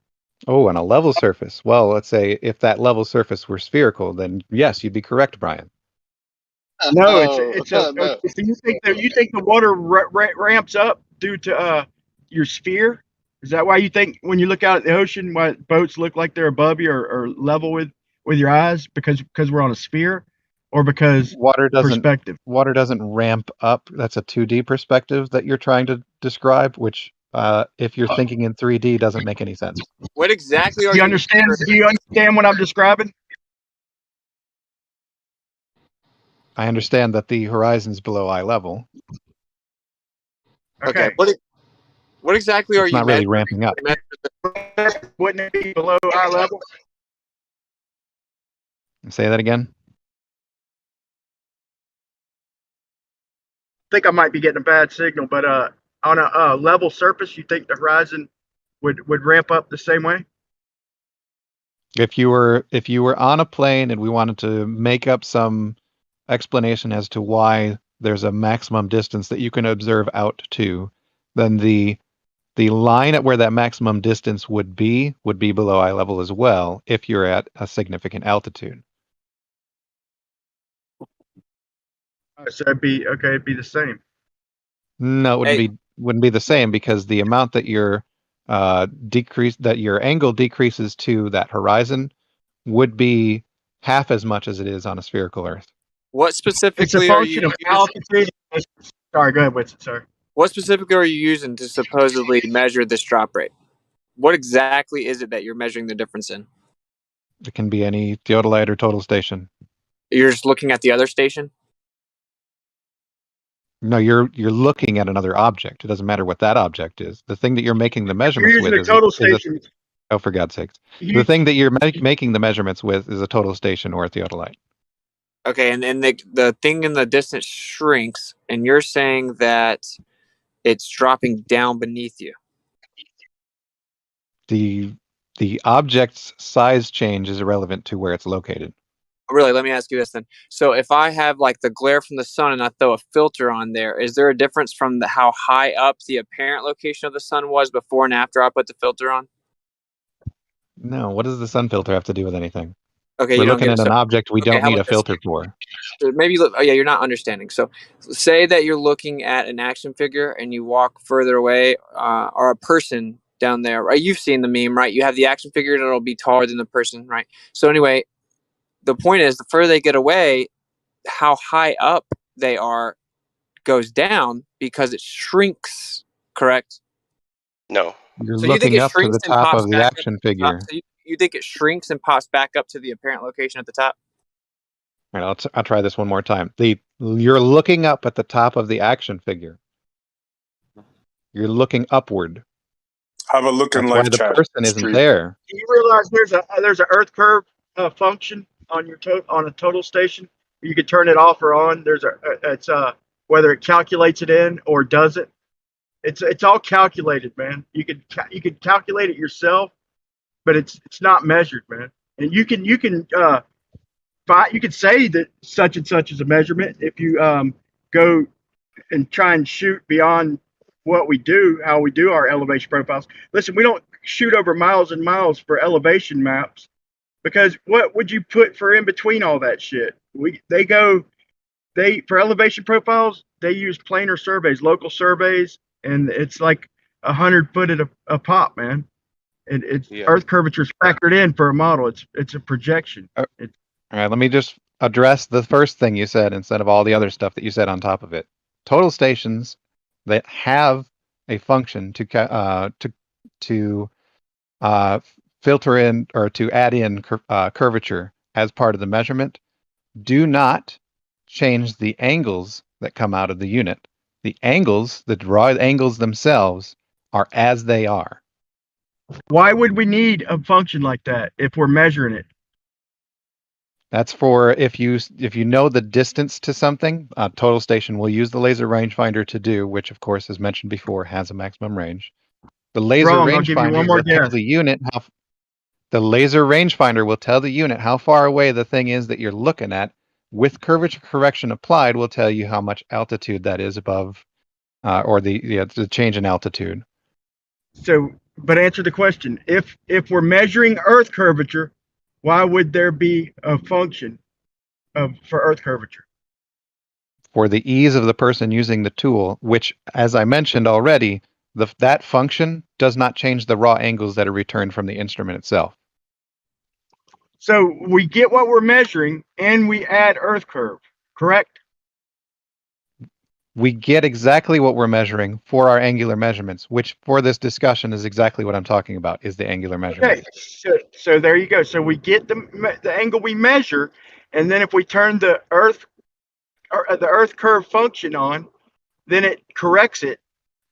Oh, on a level surface. Well, let's say if that level surface were spherical, then yes, you'd be correct, Brian. No, No, no. so you think the water ramps up due to your sphere? Is that why you think when you look out at the ocean, why boats look like they're above you or level with your eyes because we're on a sphere, or because perspective? Water doesn't ramp up. That's a 2D perspective that you're trying to describe, which if you're thinking in 3D doesn't make any sense. What exactly are Do you you understand? Do you understand what I'm describing? I understand that the horizon's below eye level. Okay. What exactly are It's you not really measuring? ramping up. Wouldn't it be below eye level? Say that again. I think I might be getting a bad signal, but on a level surface, you think the horizon would ramp up the same way? If you were on a plane and we wanted to make up some explanation as to why there's a maximum distance that you can observe out to, then the line at where that maximum distance would be below eye level as well if you're at a significant altitude. So it'd be okay. It'd be the same. No, it wouldn't be the same because the amount that your your angle decreases to that horizon would be half as much as it is on a spherical Earth. What It's a specifically are function you of altitude. Sorry, go ahead, Winston. Sorry. What specifically are you using to supposedly measure this drop rate? What exactly is it that you're measuring the difference in? It can be any theodolite or total station. You're just looking at the other station? No, you're looking at another object. It doesn't matter what that object is. The thing that you're making the measurements You're using with a total station. oh, for God's sakes. The thing that you're making the measurements with is a total station or a theodolite. Okay, and then the thing in the distance shrinks, and you're saying that it's dropping down beneath you. The object's size change is irrelevant to where it's located. Really, let me ask you this then. So if I have like the glare from the sun and I throw a filter on there, is there a difference from how high up the apparent location of the sun was before and after I put the filter on? No, what does the sun filter have to do with anything? Okay, We're you don't looking get at it. an So, object we okay, don't how need a about this? filter for. Maybe look. Oh yeah, you're not understanding. So, say that you're looking at an action figure and you walk further away, or a person down there. Right? You've seen the meme, right? You have the action figure that'll be taller than the person, right? So anyway, the point is, the further they get away, how high up they are goes down because it shrinks. Correct? No. You're So you think looking it up to shrinks the and top pops of the back up action to the top? figure. So you think it shrinks and pops back up to the apparent location at the top? All right, I'll try this one more time. You're looking up at the top of the action figure. You're looking upward. Have a look in That's why live the chat. person isn't Street. there. Do you realize there's a Earth curve function on your on a total station? You can turn it off or on. It's whether it calculates it in or doesn't. It's all calculated, man. You could calculate it yourself, but it's not measured, man. And you can say that such and such is a measurement if you go and try and shoot beyond what we do, how we do our elevation profiles. Listen, we don't shoot over miles and miles for elevation maps because what would you put for in between all that shit? For elevation profiles, they use planar surveys, local surveys, and it's like 100 foot at a pop, man. And Earth curvature is factored in for a model. It's a projection. All right, let me just address the first thing you said instead of all the other stuff that you said on top of it. Total stations that have a function to filter in or to add in curvature as part of the measurement do not change the angles that come out of the unit. The angles, the raw angles themselves, are as they are. Why would we need a function like that if we're measuring it? That's for if you know the distance to something. Total station will use the laser rangefinder to do, which of course, as mentioned before, has a maximum range. The laser rangefinder will tell the unit how. The laser rangefinder will tell the unit how far away the thing is that you're looking at. With curvature correction applied, will tell you how much altitude that is above, or the change in altitude. So but answer the question. If we're measuring Earth curvature, why would there be a function for Earth curvature? For the ease of the person using the tool, which, as I mentioned already, that function does not change the raw angles that are returned from the instrument itself. So we get what we're measuring, and we add Earth curve, correct? We get exactly what we're measuring for our angular measurements, which for this discussion is exactly what I'm talking about, is the angular measurement. Okay, so there you go. So we get the angle we measure, and then if we turn the Earth curve function on, then it corrects it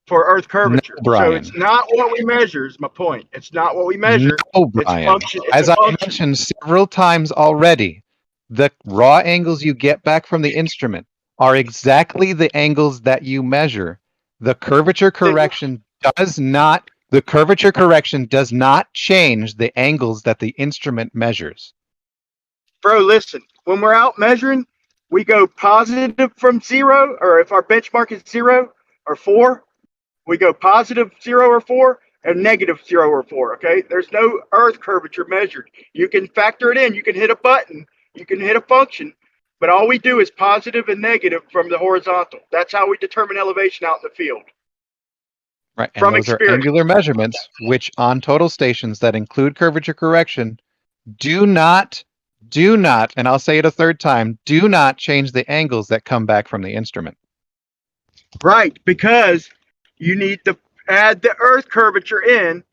for Earth curvature. No, Brian. So it's not what we measure, is my point. It's not what we measure. No, Brian. It's function. It's As a I function. mentioned several times already, the raw angles you get back from the instrument are exactly the angles that you measure. The curvature correction does not change the angles that the instrument measures. Bro, listen, when we're out measuring, we go positive from 0, or if our benchmark is 0 or 4, we go positive 0 or 4 and negative 0 or 4, okay? There's no Earth curvature measured. You can factor it in. You can hit a button. You can hit a function. But all we do is positive and negative from the horizontal. That's how we determine elevation out in the field. Right, and From those experience. are angular measurements, which on total stations that include curvature correction do not, and I'll say it a third time, do not change the angles that come back from the instrument. Right, because you need to add the Earth curvature in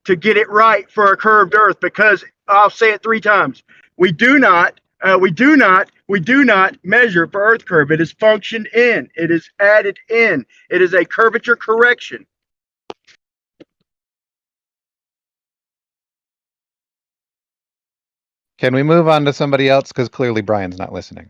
to get it right for a curved Earth, because I'll say it 3 times. We do not measure for Earth curve. It is functioned in. It is added in. It is a curvature correction. Can we move on to somebody else? Because clearly Brian's not listening.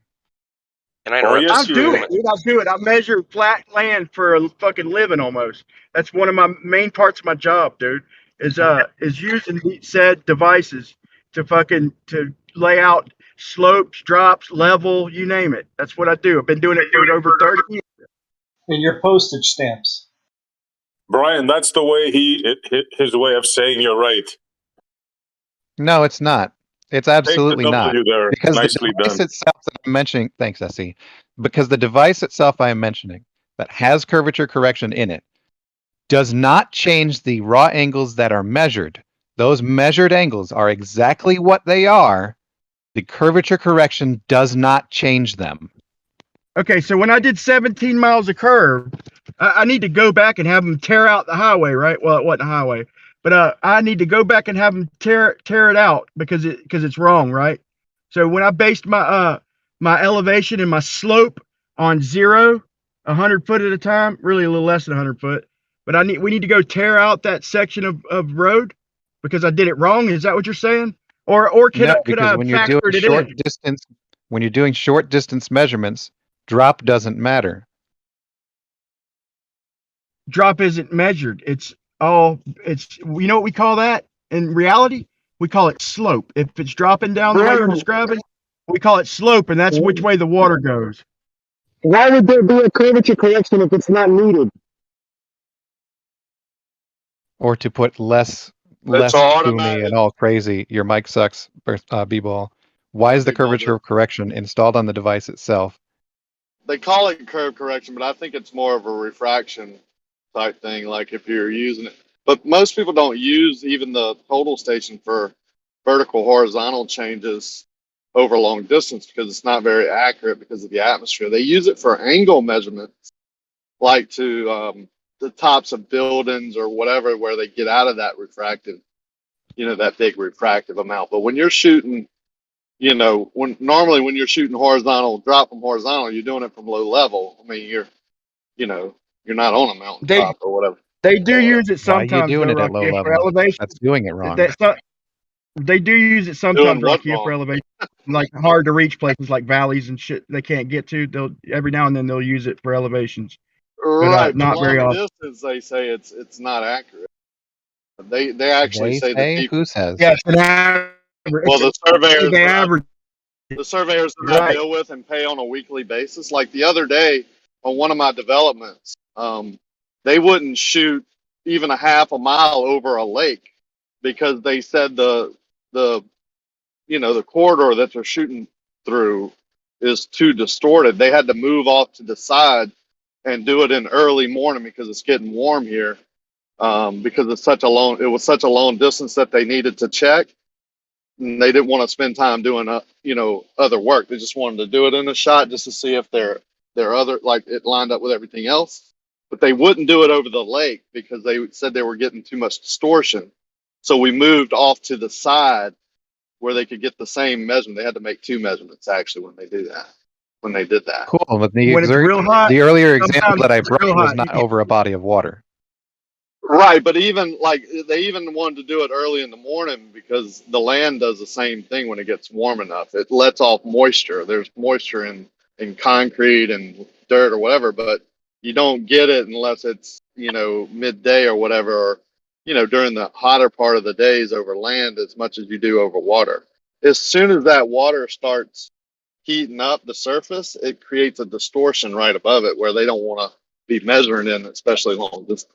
Can I interrupt? I'll do it. I'll do it. I measure flat land for a fucking living almost. That's one of my main parts of my job, dude. Is using said devices to lay out slopes, drops, level, you name it. That's what I do. I've been doing it for over 30 years. And your postage stamps. Brian, that's the way his way of saying you're right. No, it's not. It's absolutely Take the not. W there. Because Nicely the device done. itself that I'm mentioning, thanks, SE. Because the device itself I am mentioning that has curvature correction in it does not change the raw angles that are measured. Those measured angles are exactly what they are. The curvature correction does not change them. Okay, so when I did 17 miles of curve, I need to go back and have them tear out the highway, right? Well, it wasn't a highway, but I need to go back and have them tear it out because it's wrong, right? So when I based my my elevation and my slope on 0, 100 foot at a time, really a little less than 100 foot, but we need to go tear out that section of road because I did it wrong. Is that what you're saying? Or could I when you're factor doing it short in? distance, when you're doing short distance measurements, drop doesn't matter. Drop isn't measured. It's you know what we call that in reality? We call it slope. If it's dropping down the way you're describing, we call it slope, and that's which way the water goes. Why would there be a curvature correction if it's not needed? Or to put less It's gloomy and all crazy, your mic sucks, B-ball. Why is the curvature correction installed on the device itself? They call it curve correction, but I think it's more of a refraction type thing, like if you're using it. But most people don't use even the total station for vertical horizontal changes over long distance because it's not very accurate because of the atmosphere. They use it for angle measurements, like to the tops of buildings or whatever, where they get out of that refractive, that big refractive amount. But when you're shooting, normally when you're shooting horizontal, drop from horizontal, you're doing it from low level. I mean, you're not on a mountaintop or whatever. They do use it Why are sometimes. you doing it at low For level? elevation. That's doing it wrong. They do use it sometimes, Rocky, for elevation, like hard to reach places like valleys and shit they can't get to. They'll every now and then they'll use it for elevations, Right, but not very often. Distance, they say it's not accurate. They actually say that people. Who says? Yeah, it's an average. Well, the surveyors. The average. The surveyors that I deal with and pay on a weekly basis. Like the other day on one of my developments, they wouldn't shoot even a half a mile over a lake because they said the corridor that they're shooting through is too distorted. They had to move off to the side and do it in early morning because it's getting warm here. Because it was such a long distance that they needed to check. And they didn't want to spend time doing other work. They just wanted to do it in a shot just to see if their other, like, it lined up with everything else. But they wouldn't do it over the lake because they said they were getting too much distortion. So we moved off to the side where they could get the same measurement. They had to make 2 measurements actually when they did that. Cool. But the When it's real hot, the earlier example sometimes that I it's real brought was hot. not over a body of water. Right, but even like they even wanted to do it early in the morning because the land does the same thing when it gets warm enough. It lets off moisture. There's moisture in concrete and dirt or whatever, but you don't get it unless it's, midday or whatever, or, during the hotter part of the days over land as much as you do over water. As soon as that water starts heating up the surface, it creates a distortion right above it where they don't want to be measuring in, especially long distance.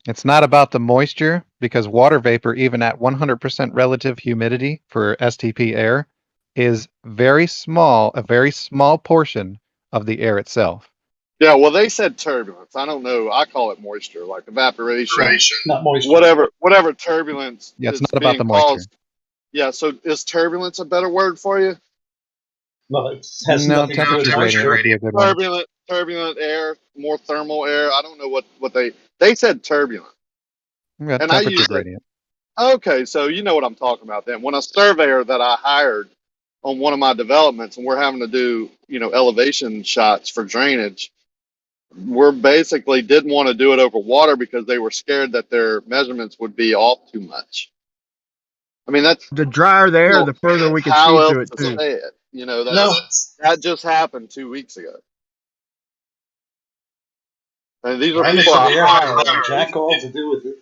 It's not about the moisture because water vapor, even at 100% relative humidity for STP air, is a very small portion of the air itself. Yeah, well, they said turbulence. I don't know. I call it moisture, like evaporation, not moisture. whatever turbulence. Yeah, it's is not about being the moisture. caused. Yeah, so is turbulence a better word for you? No, it has No, nothing to do with temperature gradient moisture. would be a good one. Turbulent air, more thermal air. I don't know what they said turbulent. Yeah, And I temperature use it. gradient. Okay, so you know what I'm talking about then. When a surveyor that I hired on one of my developments and we're having to do, elevation shots for drainage, we're basically didn't want to do it over water because they were scared that their measurements would be off too much. I mean, that's The drier the air, the further we can how see else through it to too. say it. That just happened 2 weeks ago. And these are people I hire. Jack all to do with it.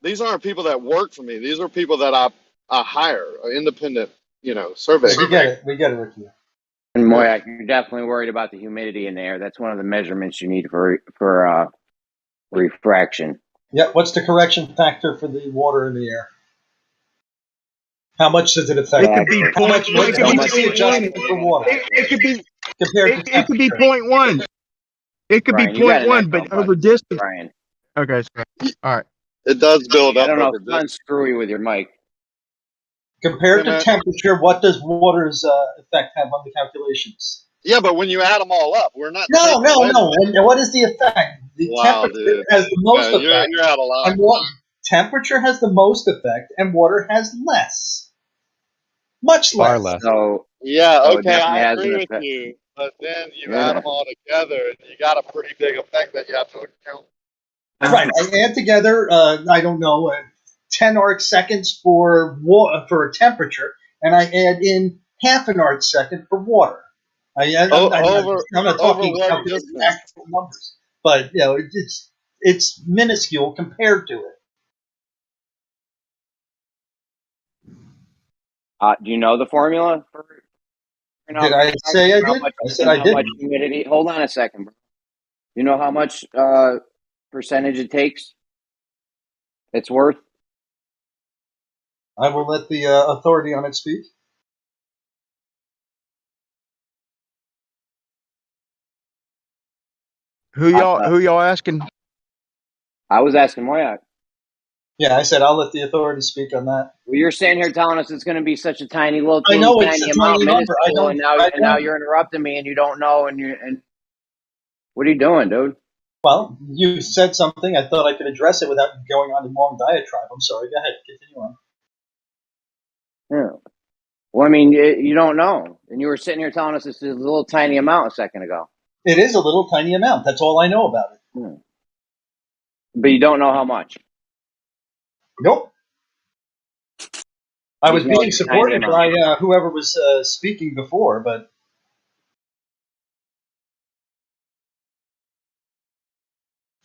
These aren't people that work for me. These are people that I hire, independent, surveyors. We get it, Ricky. And Moyak, you're definitely worried about the humidity in the air. That's one of the measurements you need for refraction. Yeah, what's the correction factor for the water in the air? How much does it affect? It could be What's the adjustment for water? It could be compared to it could be 0.1. It could Brian, be you got an 0.1, echo but button, over distance. Brian. Okay, so, all right. It does build I up don't know. over It's unscrewy with your mic. Compared to temperature, what does water's effect have on the calculations? Yeah, but when you add them all up, we're not. No. And what is the effect? The temperature has the most effect. You're out of line. And temperature has the most effect, and water has less. Much less. Far less. So okay, I agree with you. But then you add them all together, and you got a pretty big effect that you have to account. Right. I add together, I don't know, 10 arc seconds for temperature, and I add in half an arc second for water. I'm not talking actual numbers, but it's minuscule compared to it. Do you know the formula for? Did I say I did? I said I did. Humidity. Hold on a second, bro. You know how much percentage it takes? It's worth. I will let the authority on it speak. Who y'all asking? I was asking Moyak. Yeah, I said I'll let the authority speak on that. Well, you're saying here telling us it's going to be such a tiny little I know it's tiny a amount, tiny number. minuscule, and now you're interrupting me, and you don't know, and what are you doing, dude? Well, you said something. I thought I could address it without going on a long diatribe. I'm sorry. Go ahead. Continue on. Yeah. Well, I mean, you don't know, and you were sitting here telling us it's a little tiny amount a second ago. It is a little tiny amount. That's all I know about it. But you don't know how much. Nope. I was being supported by whoever was speaking before, but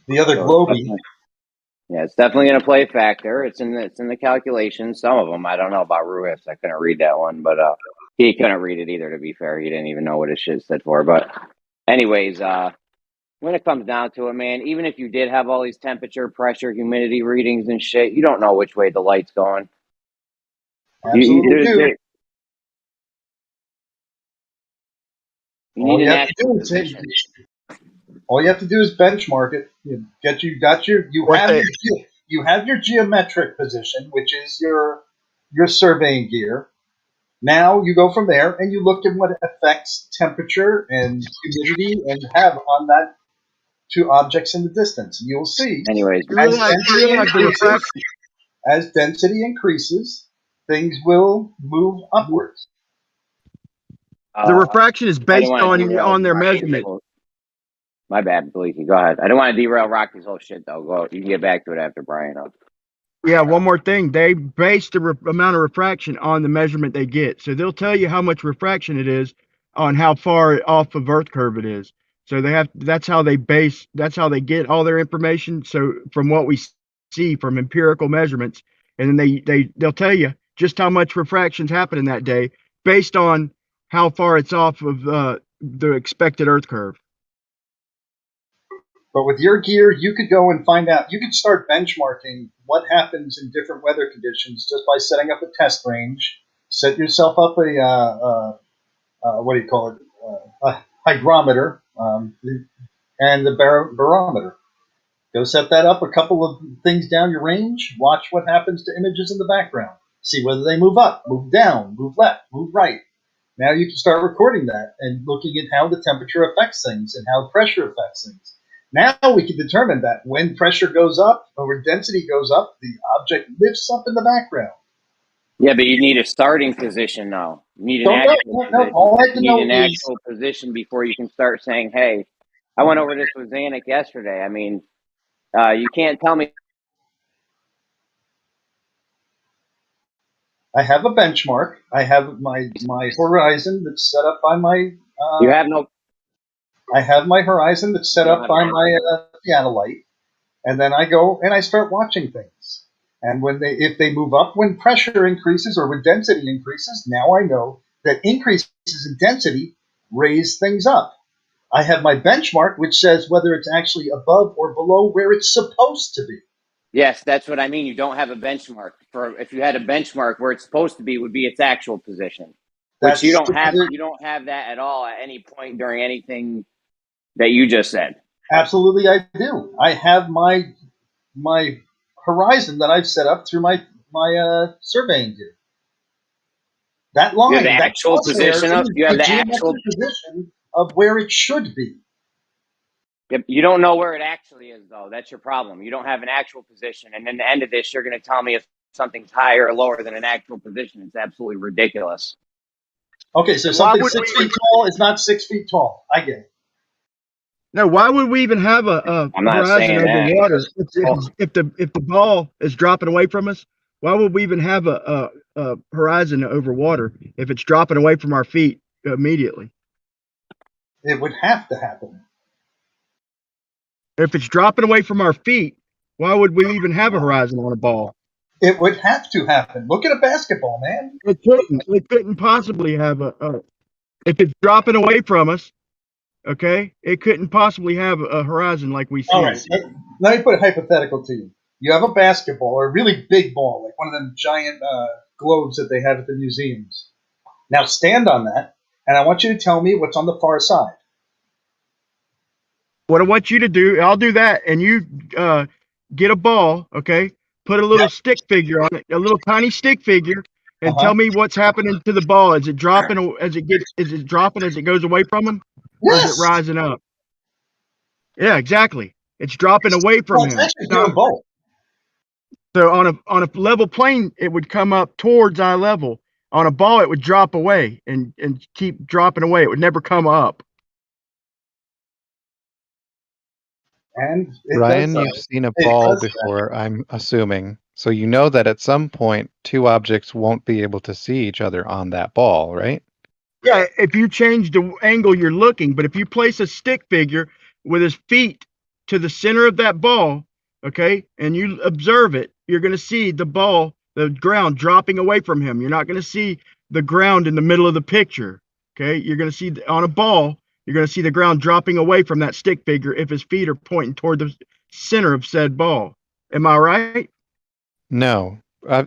the other Globey. Yeah, it's definitely going to play a factor. It's in the calculations. Some of them, I don't know about Ruiz. I couldn't read that one, but he couldn't read it either. To be fair, he didn't even know what his shit stood for. But anyways, when it comes down to it, man, even if you did have all these temperature, pressure, humidity readings and shit, you don't know which way the light's going. Absolutely do. You need an actual position. All you have to do is benchmark it. You have your geometric position, which is your surveying gear. Now you go from there and you look at what affects temperature and humidity and have on that two objects in the distance. You'll see. Anyways, as density increases, things will move upwards. The refraction is based on their measurement. My bad, Bleaky. Go ahead. I don't want to derail Rocky's whole shit, though. Go. You can get back to it after Brian. Yeah, one more thing. They base the amount of refraction on the measurement they get. So they'll tell you how much refraction it is on how far off of Earth curve it is. So that's how they get all their information. So from what we see from empirical measurements, and then they'll tell you just how much refraction's happening that day based on how far it's off of the expected Earth curve. But with your gear, you could go and find out. You could start benchmarking what happens in different weather conditions just by setting up a test range. Set yourself up a hygrometer and the barometer. Go set that up. A couple of things down your range. Watch what happens to images in the background. See whether they move up, move down, move left, move right. Now you can start recording that and looking at how the temperature affects things and how pressure affects things. Now we can determine that when pressure goes up or when density goes up, the object lifts up in the background. Yeah, but you need a starting position now. You need an actual position before you can start saying, hey, I went over this with Zanuck yesterday. I mean, you can't tell me. I have a benchmark. I have my horizon that's set up by my... you have no... I have my horizon that's set up by my theodolite, and then I go and I start watching things. And if they move up when pressure increases or when density increases, now I know that increases in density raise things up. I have my benchmark, which says whether it's actually above or below where it's supposed to be. Yes, that's what I mean. You don't have a benchmark. If you had a benchmark, where it's supposed to be would be its actual position, which you don't have. You don't have that at all at any point during anything that you just said. Absolutely, I do. I have my horizon that I've set up through my surveying gear. That line, you have the actual position of position of where it should be. Yep, you don't know where it actually is, though. That's your problem. You don't have an actual position, and in the end of this, you're going to tell me if something's higher or lower than an actual position. It's absolutely ridiculous. Okay, so something 6 feet tall is not 6 feet tall. I get it. No, why would we even have a horizon over water if the ball is dropping away from us? Why would we even have a horizon over water if it's dropping away from our feet immediately? It would have to happen. If it's dropping away from our feet, why would we even have a horizon on a ball? It would have to happen. Look at a basketball, man. It couldn't possibly have if it's dropping away from us. Okay, it couldn't possibly have a horizon like we see. All right, let me put a hypothetical to you. You have a basketball or a really big ball, like one of them giant globes that they have at the museums. Now stand on that, and I want you to tell me what's on the far side. What I want you to do, I'll do that, and you get a ball, okay? Put a little stick figure on it, a little tiny stick figure, and tell me what's happening to the ball. Is it dropping as it dropping as it goes away from him? Or is it rising up? Yeah, exactly. It's dropping away from him. It's actually doing both. So on a level plane, it would come up towards eye level. On a ball, it would drop away and keep dropping away. It would never come up. And Ryan, you've seen a ball before, I'm assuming. So you know that at some point, two objects won't be able to see each other on that ball, right? Yeah, if you change the angle you're looking, but if you place a stick figure with his feet to the center of that ball, okay, and you observe it, you're going to see the ball, the ground dropping away from him. You're not going to see the ground in the middle of the picture, okay? You're going to see on a ball, you're going to see the ground dropping away from that stick figure if his feet are pointing toward the center of said ball. Am I right? No.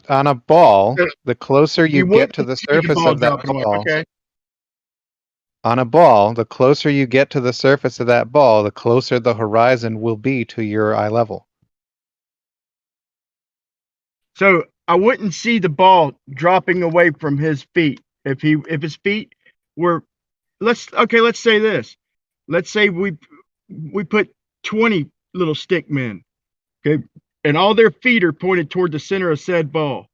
On a ball, the closer you get to the surface of that ball, okay. on a ball, the closer you get to the surface of that ball, the closer the horizon will be to your eye level. So I wouldn't see the ball dropping away from his feet if his feet were. Let's say this. Let's say we put 20 little stick men, okay, and all their feet are pointed toward the center of said ball.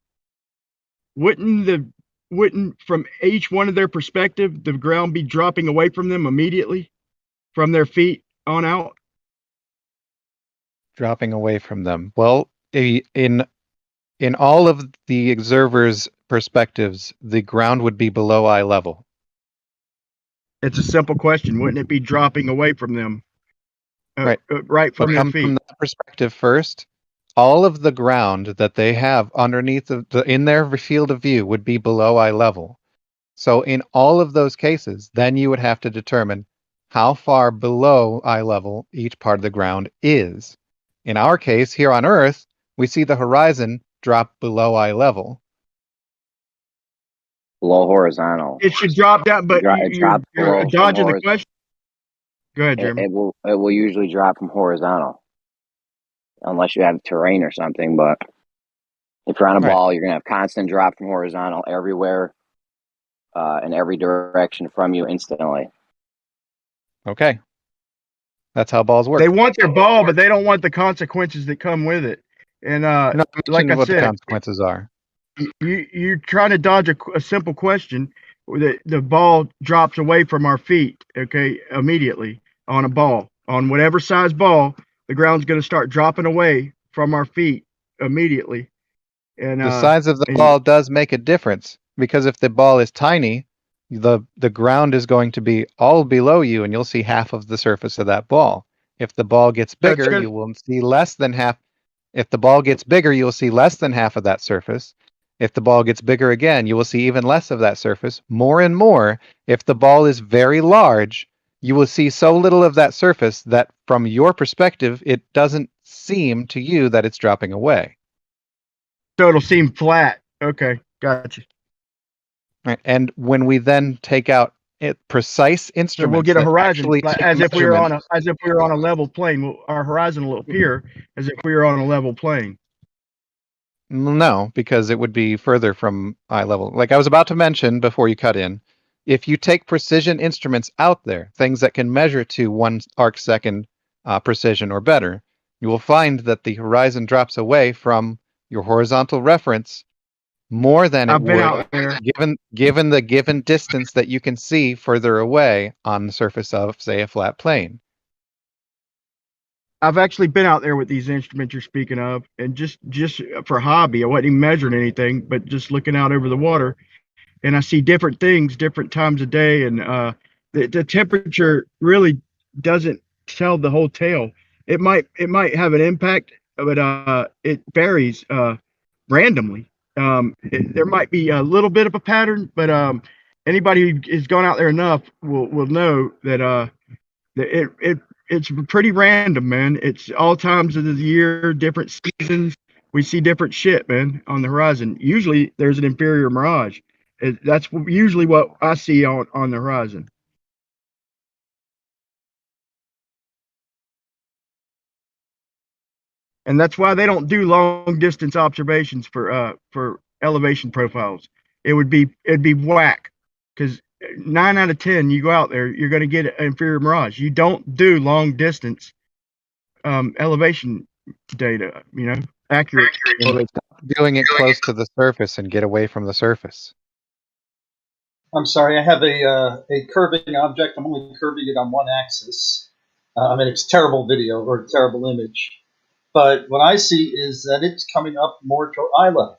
Wouldn't from each one of their perspective the ground be dropping away from them immediately, from their feet on out? Dropping away from them. Well, in all of the observers' perspectives, the ground would be below eye level. It's a simple question. Wouldn't it be dropping away from them? Right. Right from their come feet. From that perspective first. All of the ground that they have underneath in their field of view would be below eye level. So in all of those cases, then you would have to determine how far below eye level each part of the ground is. In our case, here on Earth, we see the horizon drop below eye level. Below horizontal. It should drop down, but you're dodging the question. Go ahead, Jeremy. It will usually drop from horizontal, unless you have terrain or something. But if you're on a ball, you're gonna have constant drop from horizontal everywhere, in every direction from you instantly. Okay. That's how balls work. They want their ball, but they don't want the consequences that come with it. And like I what said, the consequences are. You're trying to dodge a simple question. The ball drops away from our feet, okay, immediately on a ball. On whatever size ball, the ground's going to start dropping away from our feet immediately. And the size of the ball does make a difference, because if the ball is tiny, the ground is going to be all below you, and you'll see half of the surface of that ball. If the ball gets bigger, you will see less than half. If the ball gets bigger, you'll see less than half of that surface. If the ball gets bigger again, you will see even less of that surface. More and more, if the ball is very large, you will see so little of that surface that from your perspective, it doesn't seem to you that it's dropping away. So it'll seem flat. Okay, gotcha. Right. And when we then take out precise instruments, so we'll get a horizon as if we were on a level plane. Our horizon will appear as if we were on a level plane. No, because it would be further from eye level. Like I was about to mention before you cut in, if you take precision instruments out there, things that can measure to 1 arc second precision or better, you will find that the horizon drops away from your horizontal reference more than it would given the given distance that you can see further away on the surface of, say, a flat plane. I've actually been out there with these instruments you're speaking of, and just for hobby. I wasn't even measuring anything, but just looking out over the water, and I see different things, different times of day, and the temperature really doesn't tell the whole tale. It might have an impact, but it varies randomly. There might be a little bit of a pattern, but anybody who has gone out there enough will know that it's pretty random, man. It's all times of the year, different seasons. We see different shit, man, on the horizon. Usually there's an inferior mirage. That's usually what I see on the horizon. And that's why they don't do long distance observations for elevation profiles. It'd be whack, because 9 out of 10, you go out there, you're going to get an inferior mirage. You don't do long distance elevation data, accurate. Doing it close to the surface and get away from the surface. I'm sorry, I have a curving object. I'm only curving it on one axis. It's a terrible video or a terrible image. But what I see is that it's coming up more to eye level.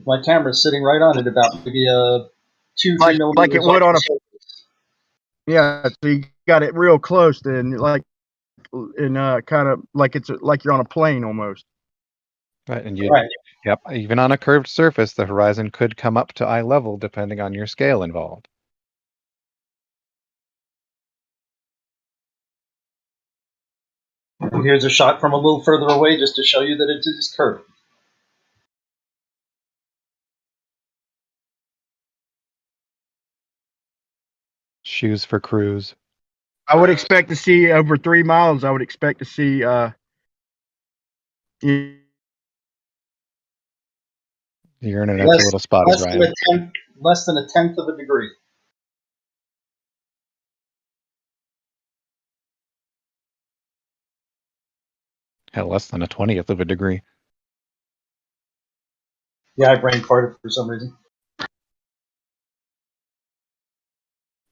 My camera's sitting right on it, about maybe 2-3 millimeters. Like it would on a. Yeah, so you got it real close, then, kind of like it's like you're on a plane almost. Right, and Yep, even on a curved surface, the horizon could come up to eye level depending on your scale involved. Here's a shot from a little further away just to show you that it is curved. Shoes for cruise. I would expect to see over 3 miles. I would expect to see. Your internet's a little spotty, Ryan. Less than a tenth of a degree. Hell, less than a 20th of a degree. Yeah, I brain farted for some reason.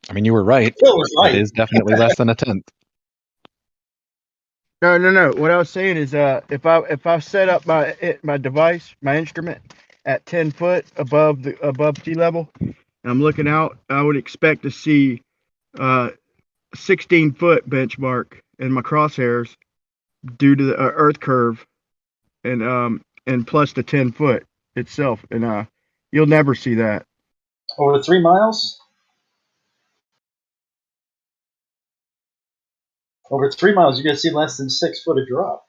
I mean, you were right. Phil was right. It is definitely less than a tenth. No. What I was saying is, if I set up my device, my instrument, at 10 foot above sea level, and I'm looking out, I would expect to see 16 foot benchmark in my crosshairs due to the Earth curve, and plus the 10 foot itself, and you'll never see that over 3 miles. Over 3 miles, you're gonna see less than 6 foot of drop.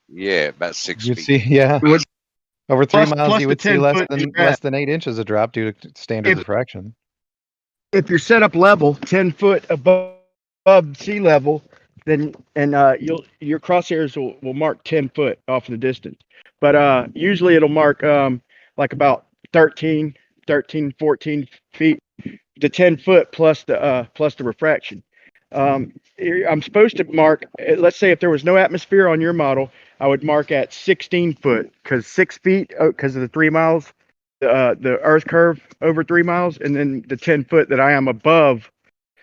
Yeah, about 6 You'd feet. see, yeah. Over 3 Plus miles, you would see less 10 than 8 inches of drop due to standard diffraction. If you're set up level 10 foot above sea level, then your crosshairs will mark 10 foot off the distance. But usually it'll mark like about 13, 14 feet. The 10 foot plus the refraction. I'm supposed to mark, let's say if there was no atmosphere on your model, I would mark at 16 foot, because 6 feet, because of the 3 miles, the Earth curve over 3 miles, and then the 10 foot that I am above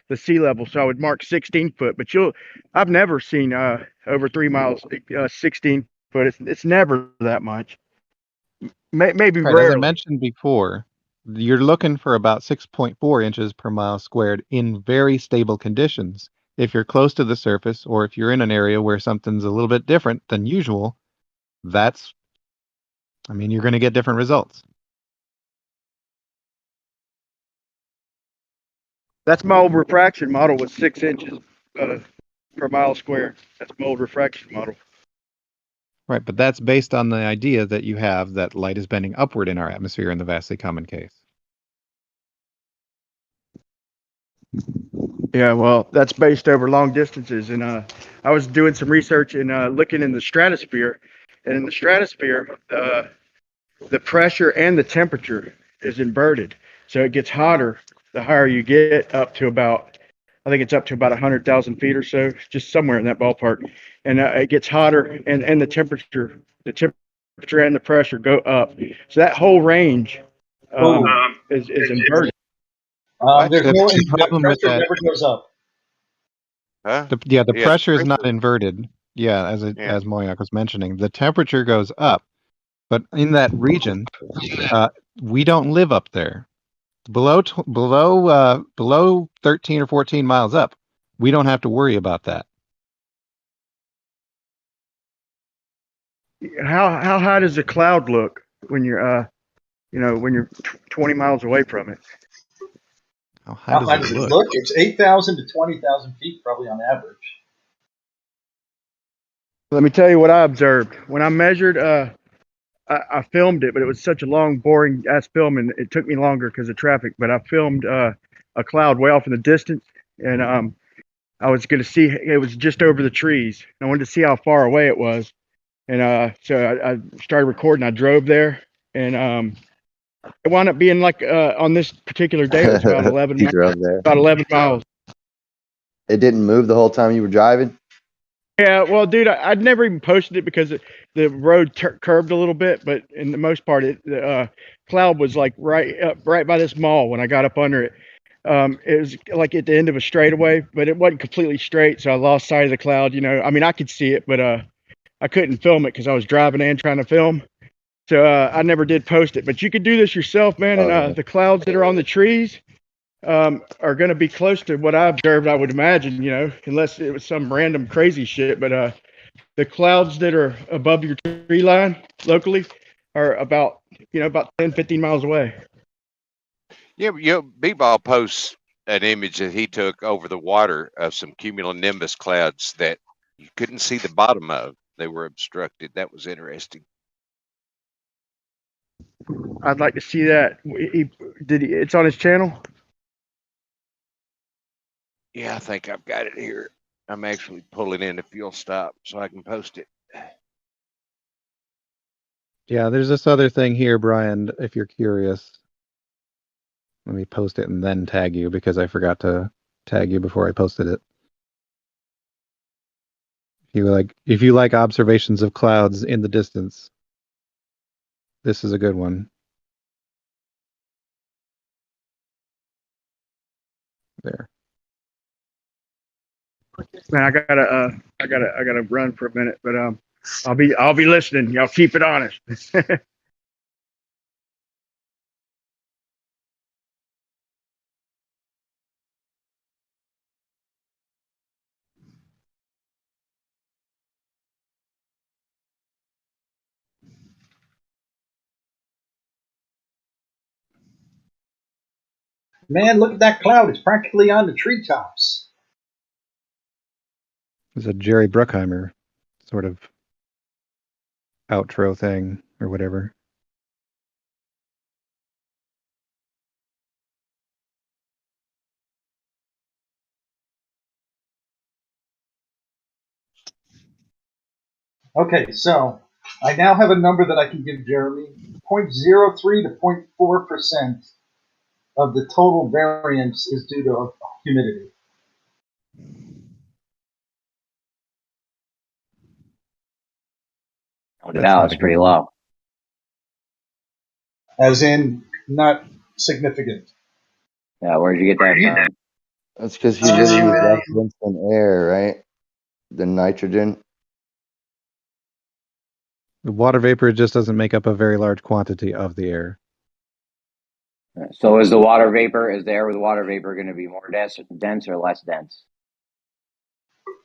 the sea level. So I would mark 16 foot, but I've never seen over 3 miles, 16 foot. It's never that much. Maybe Right, rarely. as I mentioned before, you're looking for about 6.4 inches per mile squared in very stable conditions. If you're close to the surface, or if you're in an area where something's a little bit different than usual, you're going to get different results. That's my old refraction model was 6 inches per mile squared. That's my old refraction model. Right, but that's based on the idea that you have that light is bending upward in our atmosphere in the vastly common case. Yeah, well, that's based over long distances, and I was doing some research and looking in the stratosphere, and in the stratosphere, the pressure and the temperature is inverted, so it gets hotter the higher you get, up to about, I think it's up to about 100,000 feet or so, just somewhere in that ballpark, and it gets hotter, and the temperature and the pressure go up, so that whole range is inverted. There's no the problem with pressure that never goes up. Huh? The pressure is not inverted. Yeah, as Moyak was mentioning, the temperature goes up, but in that region, we don't live up there. Below 13 or 14 miles up, we don't have to worry about that. How high does a cloud look when you're 20 miles away from it? How high does it look? It's 8,000 to 20,000 feet, probably on average. Let me tell you what I observed. When I measured, I filmed it, but it was such a long, boring ass film, and it took me longer because of traffic. But I filmed a cloud way off in the distance, and I was going to see, it was just over the trees. I wanted to see how far away it was. And so I started recording. I drove there, and it wound up being like on this particular day, it was about 11 He drove there. about 11 miles. It didn't move the whole time you were driving? Yeah, well, dude, I'd never even posted it because the road curved a little bit, but in the most part, the cloud was like right by this mall when I got up under it. It was like at the end of a straightaway, but it wasn't completely straight, so I lost sight of the cloud. I mean, I could see it, but I couldn't film it because I was driving and trying to film. So I never did post it. But you could do this yourself, man. And the clouds that are on the trees are going to be close to what I observed, I would imagine, unless it was some random crazy shit. But the clouds that are above your tree line locally are about 10, 15 miles away. Yeah, B-Ball posts an image that he took over the water of some cumulonimbus clouds that you couldn't see the bottom of. They were obstructed. That was interesting. I'd like to see that. It's on his channel? Yeah, I think I've got it here. I'm actually pulling in if you'll stop so I can post it. Yeah, there's this other thing here, Brian, if you're curious. Let me post it and then tag you because I forgot to tag you before I posted it. If you like observations of clouds in the distance, this is a good one. There. Man, I gotta run for a minute, but I'll be listening. Y'all keep it honest. Man, look at that cloud. It's practically on the treetops. It's a Jerry Bruckheimer sort of outro thing or whatever. Okay, so I now have a number that I can give Jeremy. 0.03 to 0.4% of the total variance is due to humidity. That was pretty low. As in, not significant. Yeah, where'd you get that from? That's because humidity is less dense than air, right? Than nitrogen. The water vapor just doesn't make up a very large quantity of the air. So is the water vapor, is the air with water vapor going to be more dense or less dense?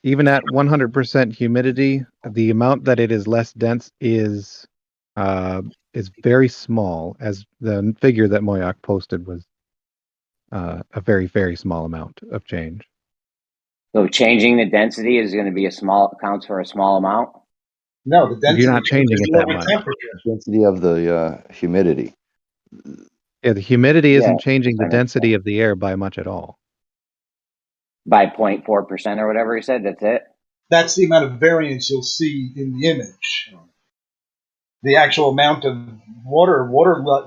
Even at 100% humidity, the amount that it is less dense is very small, as the figure that Moyak posted was a very, very small amount of change. So changing the density is going to be counts for a small amount? No, the density You're not changing it that much. Density of the humidity. Yeah, the humidity isn't changing the density of the air by much at all. By 0.4% or whatever he said, that's it? That's the amount of variance you'll see in the image. The actual amount of water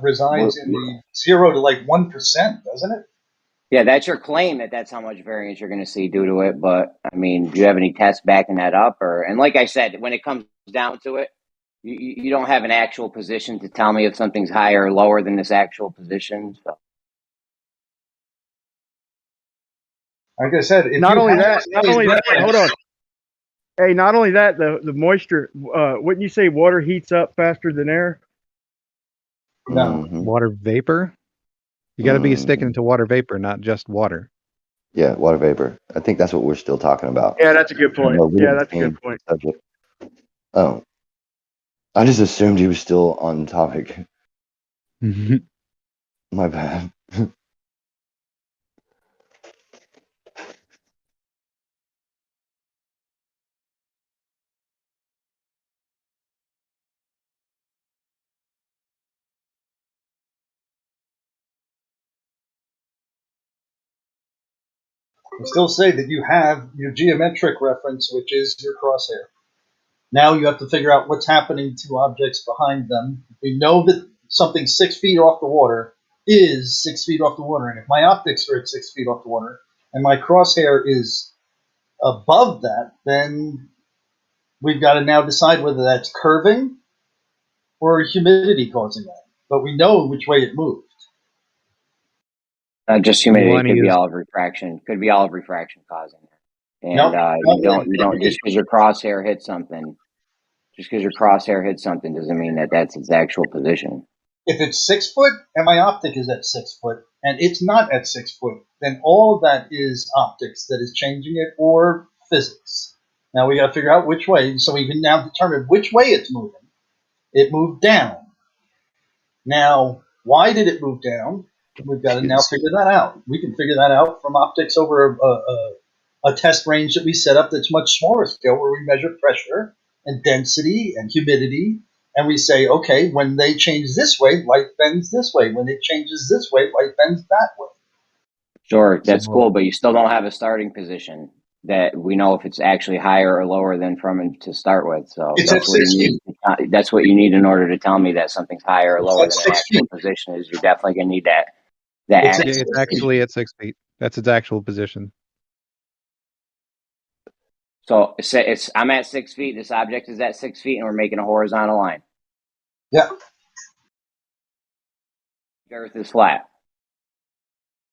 resides in the 0 to like 1%, doesn't it? Yeah, that's your claim that's how much variance you're going to see due to it. But I mean, do you have any tests backing that up? And like I said, when it comes down to it, you don't have an actual position to tell me if something's higher or lower than this actual position. So. Like I said, not only that, hold on. Hey, not only that, the moisture. Wouldn't you say water heats up faster than air? No. Water vapor? You got to be sticking to water vapor, not just water. Yeah, water vapor. I think that's what we're still talking about. Yeah, that's a good point. Yeah, that's a good point. Subject. Oh, I just assumed he was still on topic. My bad. I still say that you have your geometric reference, which is your crosshair. Now you have to figure out what's happening to objects behind them. We know that something 6 feet off the water is 6 feet off the water, and if my optics are at 6 feet off the water, and my crosshair is above that, then we've got to now decide whether that's curving or humidity causing that. But we know which way it moved. Just humidity could be all of refraction. Could be all of refraction causing it. And you don't just because your crosshair hits something. Just because your crosshair hits something doesn't mean that that's its actual position. If it's 6 foot and my optic is at 6 foot and it's not at 6 foot, then all of that is optics that is changing it or physics. Now we got to figure out which way. So we can now determine which way it's moving. It moved down. Now, why did it move down? We've got to now figure that out. We can figure that out from optics over a test range that we set up that's much smaller scale, where we measure pressure and density and humidity, and we say, okay, when they change this way, light bends this way. When it changes this way, light bends that way. Sure, that's cool, but you still don't have a starting position that we know if it's actually higher or lower than from to start with. So It's that's at what 6 you need. That's what you need in order to tell me that something's higher or It's lower at than an 6 actual feet. position is. You're definitely gonna need that. That It's at Yeah, actual. it's actually at 6 feet. That's its actual position. So it's I'm at 6 feet. This object is at 6 feet, and we're making a horizontal line. Yeah. The Earth is flat.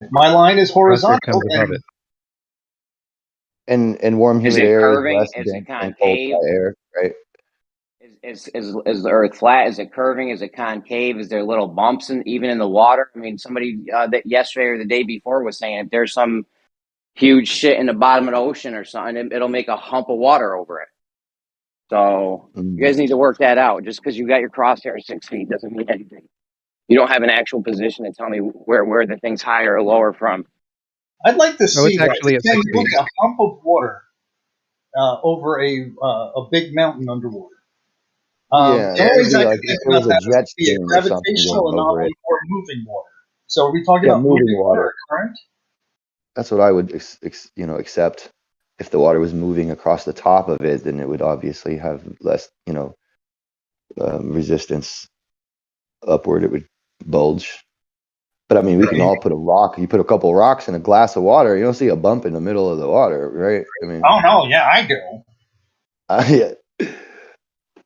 My line is Pressure horizontal. comes above it. And warm, Is humid it air is curving? less Is it dense than cold, concave? dry air, right? Is the Earth flat? Is it curving? Is it concave? Is there little bumps even in the water? I mean, somebody that yesterday or the day before was saying if there's some huge shit in the bottom of the ocean or something, it'll make a hump of water over it. So you guys need to work that out. Just because you got your crosshair at 6 feet doesn't mean anything. You don't have an actual position to tell me where the thing's higher or lower from. I'd like to see it's actually at 6 look feet. at a hump of water over a big mountain underwater. Yeah, The only reason I like can think if there was about a that jet would be a stream or something gravitational going over anomaly it. or moving water. So are we talking Yeah, about moving water or current? That's what I would, accept. If the water was moving across the top of it, then it would obviously have less, resistance upward. It would bulge. But I mean, we can all put a rock. You put a couple rocks in a glass of water, you don't see a bump in the middle of the water, right? I mean, Oh no, yeah, I do. yeah,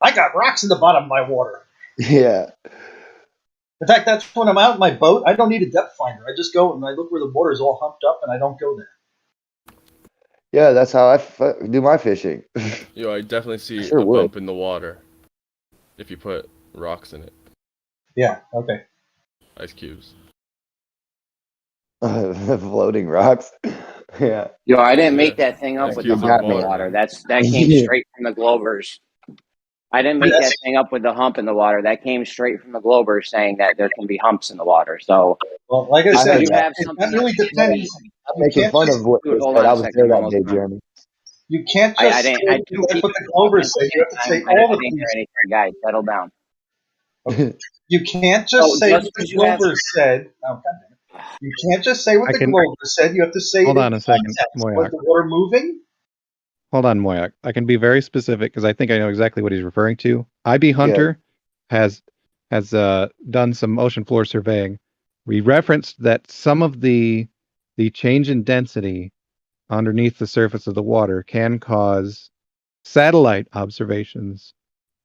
I got rocks in the bottom of my water. yeah. In fact, that's when I'm out in my boat. I don't need a depth finder. I just go and I look where the water is all humped up, and I don't go there. Yeah, that's how I do my fishing. Yo, I definitely see Sure a would. bump in the water if you put rocks in it. Yeah. Okay. Ice cubes. Floating rocks. Yeah. Yo, I didn't make that thing up Ice with the cubes in hump the in the water. water. That came straight from the Globers. I didn't make that thing up with the hump in the water. That came straight from the Globers saying that there can be humps in the water. So, well, like I said, you have it something really depends. I'm making fun of what they Hold said. on I a was second. there I'm that almost day, done. Jeremy. You can't I just didn't. say that's what the Glovers say. You have to say all I of didn't hear these. anything, guys. Settle down. You can't just say what the Glovers said. Oh, you can't just say what the Glovers said. You have to say Hold it in on a second, context. Moyak. Was the water moving? Hold on, Moyak. I can be very specific because I think I know exactly what he's referring to. IB Hunter has done some ocean floor surveying. We referenced that some of the change in density underneath the surface of the water can cause satellite observations,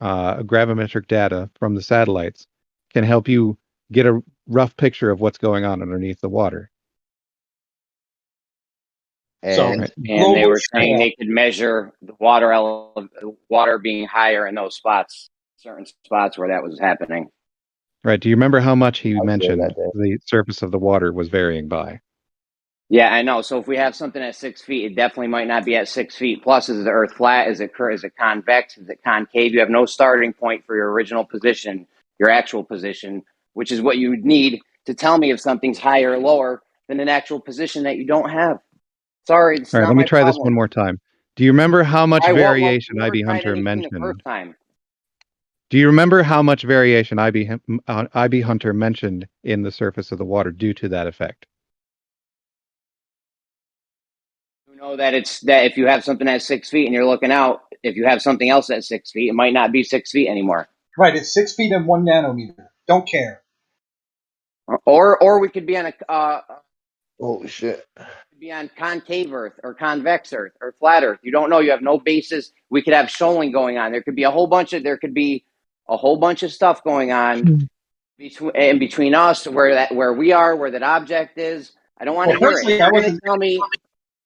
gravimetric data from the satellites can help you get a rough picture of what's going on underneath the water. And they were saying they could measure the water being higher in those spots, certain spots where that was happening. Right. Do you remember how much he mentioned the surface of the water was varying by? Yeah, I know. So if we have something at 6 feet, it definitely might not be at 6 feet. Plus, is the Earth flat? Is it convex? Is it concave? You have no starting point for your original position, your actual position, which is what you would need to tell me if something's higher or lower than an actual position that you don't have. Sorry, it's All right, not let me my try this problem. one more time. Do you remember how much We variation never IB tried Hunter anything the first mentioned? time. Do you remember how much variation IB Hunter mentioned in the surface of the water due to that effect? You know that if you have something at 6 feet and you're looking out, if you have something else at 6 feet, it might not be 6 feet anymore. Right. It's 6 feet and 1 nanometer. Don't care. Or we could be on holy shit. Be on concave Earth or convex Earth or flat Earth. You don't know. You have no basis. We could have shoaling going on. There could be a whole bunch of stuff going on between us, where we are, where that object is. I don't want to hear it.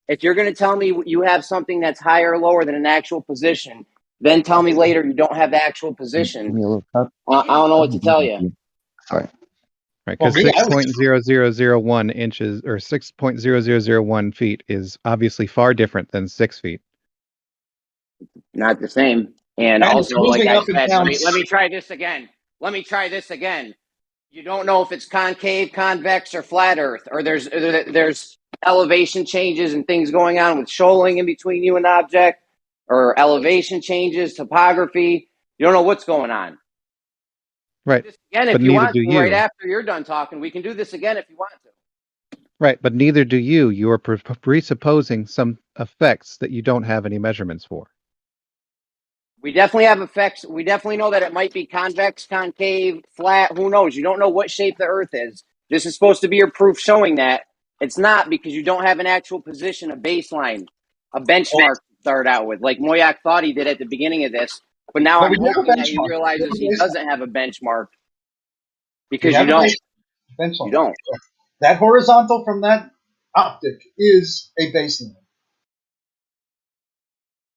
If you're going to tell me you have something that's higher or lower than an actual position, then tell me later you don't have the actual position. I don't know what to tell you. Sorry. Right, because 6.0001 inches or 6.0001 feet is obviously far different than 6 feet. Not the same. And also, like I said, let me try this again. You don't know if it's concave, convex, or flat Earth, or there's elevation changes and things going on with shoaling in between you and the object, or elevation changes, topography. You don't know what's going on. Right. Again, But if you neither want do to, you. right after you're done talking, we can do this again if you want to. Right, but neither do you. You are presupposing some effects that you don't have any measurements for. We definitely have effects. We definitely know that it might be convex, concave, flat. Who knows? You don't know what shape the Earth is. This is supposed to be your proof showing that. It's not, because you don't have an actual position, a baseline, a benchmark to start out with, like Moyak thought he did at the beginning of this. But now But I'm we do have a hoping that he benchmark. realizes he doesn't have a benchmark, We because have you a don't. benchmark. You don't. That horizontal from that optic is a baseline.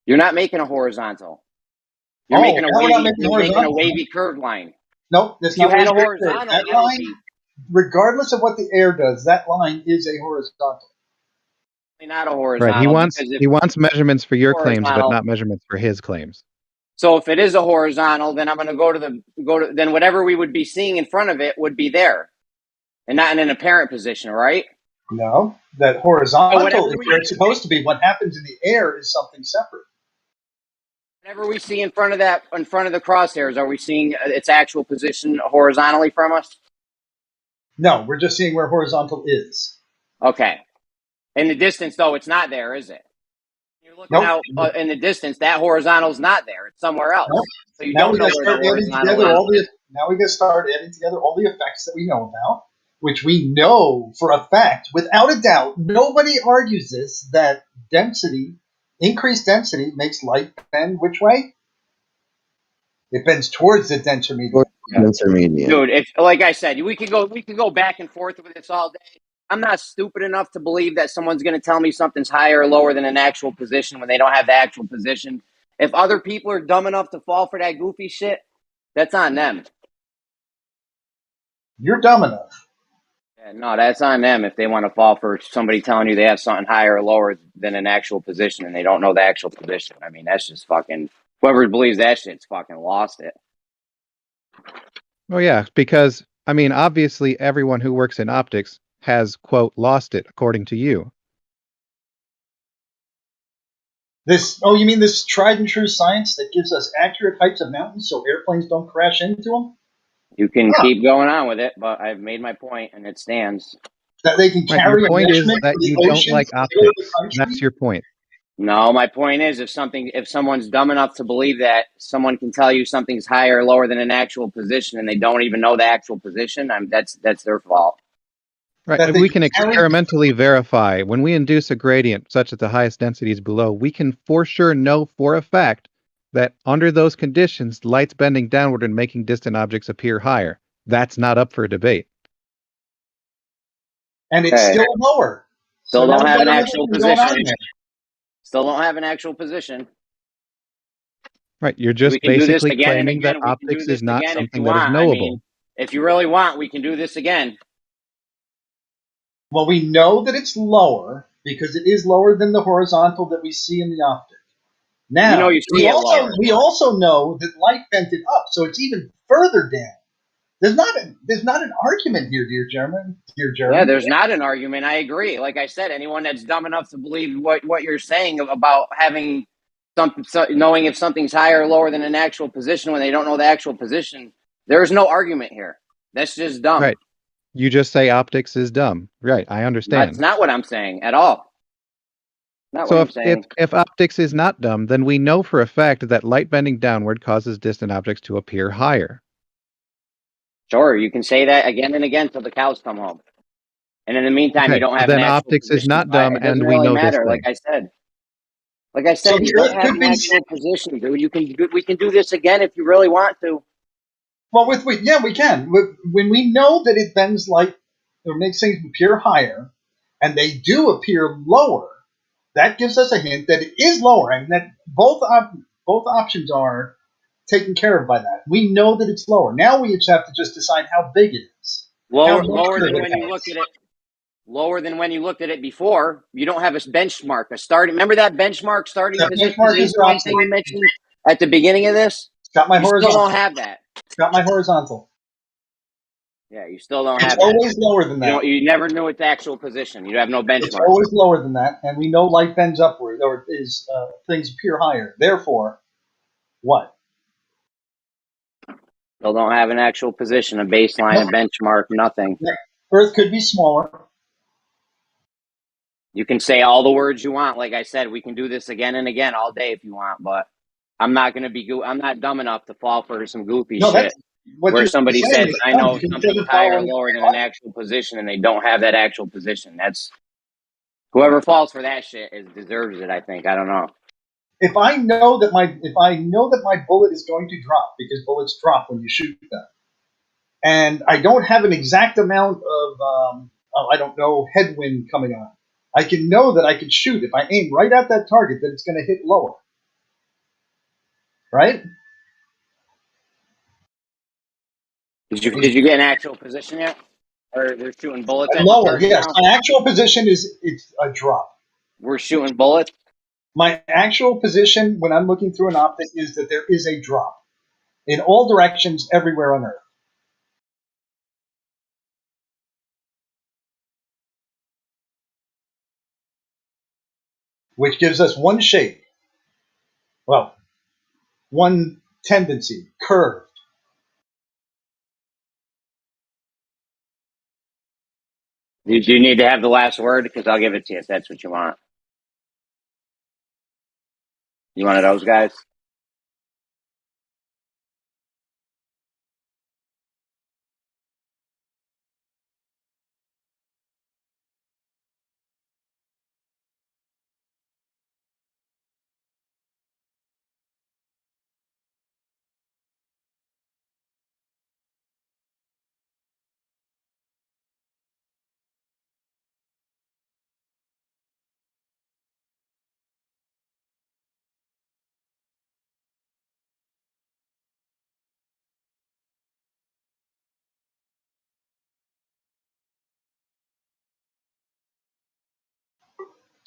You're not making a horizontal. Now we're not making You're making a horizontal. wavy curved line. Nope, that's If you not what had a it's making. horizontal, That it would line, be regardless of what the air does, that line is a horizontal. not a Right. horizontal. Because if He wants measurements for your claims, but horizontal, not measurements for his claims. so if it is a horizontal, then I'm going to go to then whatever we would be seeing in front of it would be there, and not in an apparent position, right? No, that horizontal whatever is where it's supposed to be. What happens in the air is something separate. Whatever we see in front of the crosshairs, are we seeing its actual position horizontally from us? No, we're just seeing where horizontal is. Okay. In the distance, though, it's not there, is it? You're looking out in the distance. That horizontal's not there. It's somewhere else. Nope. So you Now don't we know got to where start the adding horizontal together is. now we got to start adding together all the effects that we know about, which we know for a fact, without a doubt. Nobody argues this, that increased density makes light bend which way? It bends towards the denser medium. Denser medium. Dude, if like I said, we could go back and forth with this all day. I'm not stupid enough to believe that someone's going to tell me something's higher or lower than an actual position when they don't have the actual position. If other people are dumb enough to fall for that goofy shit, that's on them. You're dumb enough. Yeah, no, that's on them if they want to fall for somebody telling you they have something higher or lower than an actual position and they don't know the actual position. I mean, that's just fucking, whoever believes that shit's fucking lost it. Oh yeah, because I mean, obviously, everyone who works in optics has quote lost it, according to you. You mean this tried and true science that gives us accurate heights of mountains so airplanes don't crash into them? You can keep going on with it, but I've made my point and it stands. That they can carry your point a is measurement that for the you don't oceans like in the middle of the optics. country? That's your point. No, my point is if someone's dumb enough to believe that someone can tell you something's higher or lower than an actual position and they don't even know the actual position, that's their fault. Right. We can experimentally verify when we induce a gradient such that the highest density is below, we can for sure know for a fact that under those conditions, light's bending downward and making distant objects appear higher. That's not up for debate. And it's still lower. Still So don't now have an what actual is going on position. there? Still don't have an actual position. Right. You're just We can do this basically again and claiming again. that We can do optics this is not again if you something that is want. knowable. I mean, if you really want, we can do this again. Well, we know that it's lower because it is lower than the horizontal that we see in the optic. Now, we also know that light bent it up, so it's even further down. There's not an argument here, dear German. Yeah, there's not an argument. I agree. Like I said, anyone that's dumb enough to believe what you're saying about having knowing if something's higher or lower than an actual position when they don't know the actual position, there's no argument here. That's just dumb. Right. You just say optics is dumb. Right. I understand. That's not what I'm saying at all. Not what I'm saying. If optics is not dumb, then we know for a fact that light bending downward causes distant objects to appear higher. Sure, you can say that again and again till the cows come home. And in the meantime, you don't have then an actual optics position. is not dumb, It doesn't and we really know matter. this Like thing. I said, So you the don't Earth have could an be actual position, dude. We can do this again if you really want to. Well, we can. When we know that it bends light or makes things appear higher, and they do appear lower, that gives us a hint that it is lower, and that both options are taken care of by that. We know that it's lower. Now we just have to decide how big it is. Lower than when you looked at it. Lower than when you looked at it before. You don't have a benchmark, a starting. Remember that benchmark starting position thing you mentioned at the beginning of this? Got my you horizontal. Still don't have that. Got my horizontal. Yeah, you still don't It's have that. always lower than that. You never knew its actual position. You have no benchmark. It's always lower than that, and we know light bends upward, or things appear higher. Therefore, what? Still don't have an actual position, a baseline, a benchmark, nothing. Earth could be smaller. You can say all the words you want. Like I said, we can do this again and again all day if you want, but I'm not going to be. I'm not dumb enough to fall for some goofy shit where somebody says, "I know something's higher or lower than an actual position," and they don't have that actual position. That's whoever falls for that shit deserves it. I think. I don't know. If I know that my bullet is going to drop, because bullets drop when you shoot them, and I don't have an exact amount of I don't know, headwind coming on, I can know that I can shoot if I aim right at that target that it's going to hit lower. Right? Did you get an actual position yet? Or they're shooting bullets at Lower, the yes. now? My actual position it's a drop. We're shooting bullets? My actual position when I'm looking through an optic is that there is a drop in all directions everywhere on Earth. Which gives us one shape. Well, one tendency, curve. Do you need to have the last word? Because I'll give it to you if that's what you want. You one of those guys?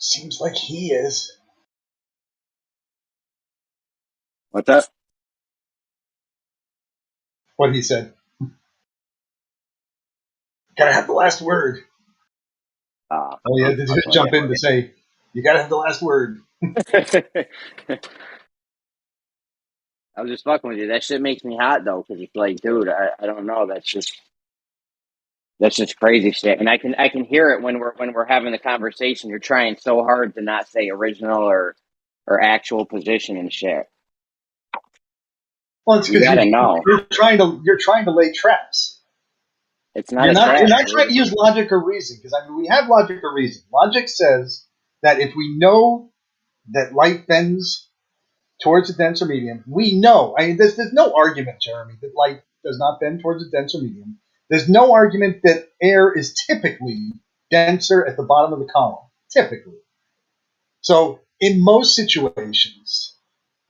Seems like he is. What's up? What he said. Gotta have the last word. Oh yeah, did you jump in to say, you gotta have the last word. I was just fucking with you. That shit makes me hot though, because it's like, dude, I don't know. That's just crazy shit. And I can hear it when we're having the conversation. You're trying so hard to not say original or actual position and shit. Well, it's because you're trying to lay traps. It's not a trap. You're not trying to use logic or reason, because I mean we have logic or reason. Logic says that if we know that light bends towards a denser medium, we know. I mean, there's no argument, Jeremy, that light does not bend towards a denser medium. There's no argument that air is typically denser at the bottom of the column. Typically. So in most situations,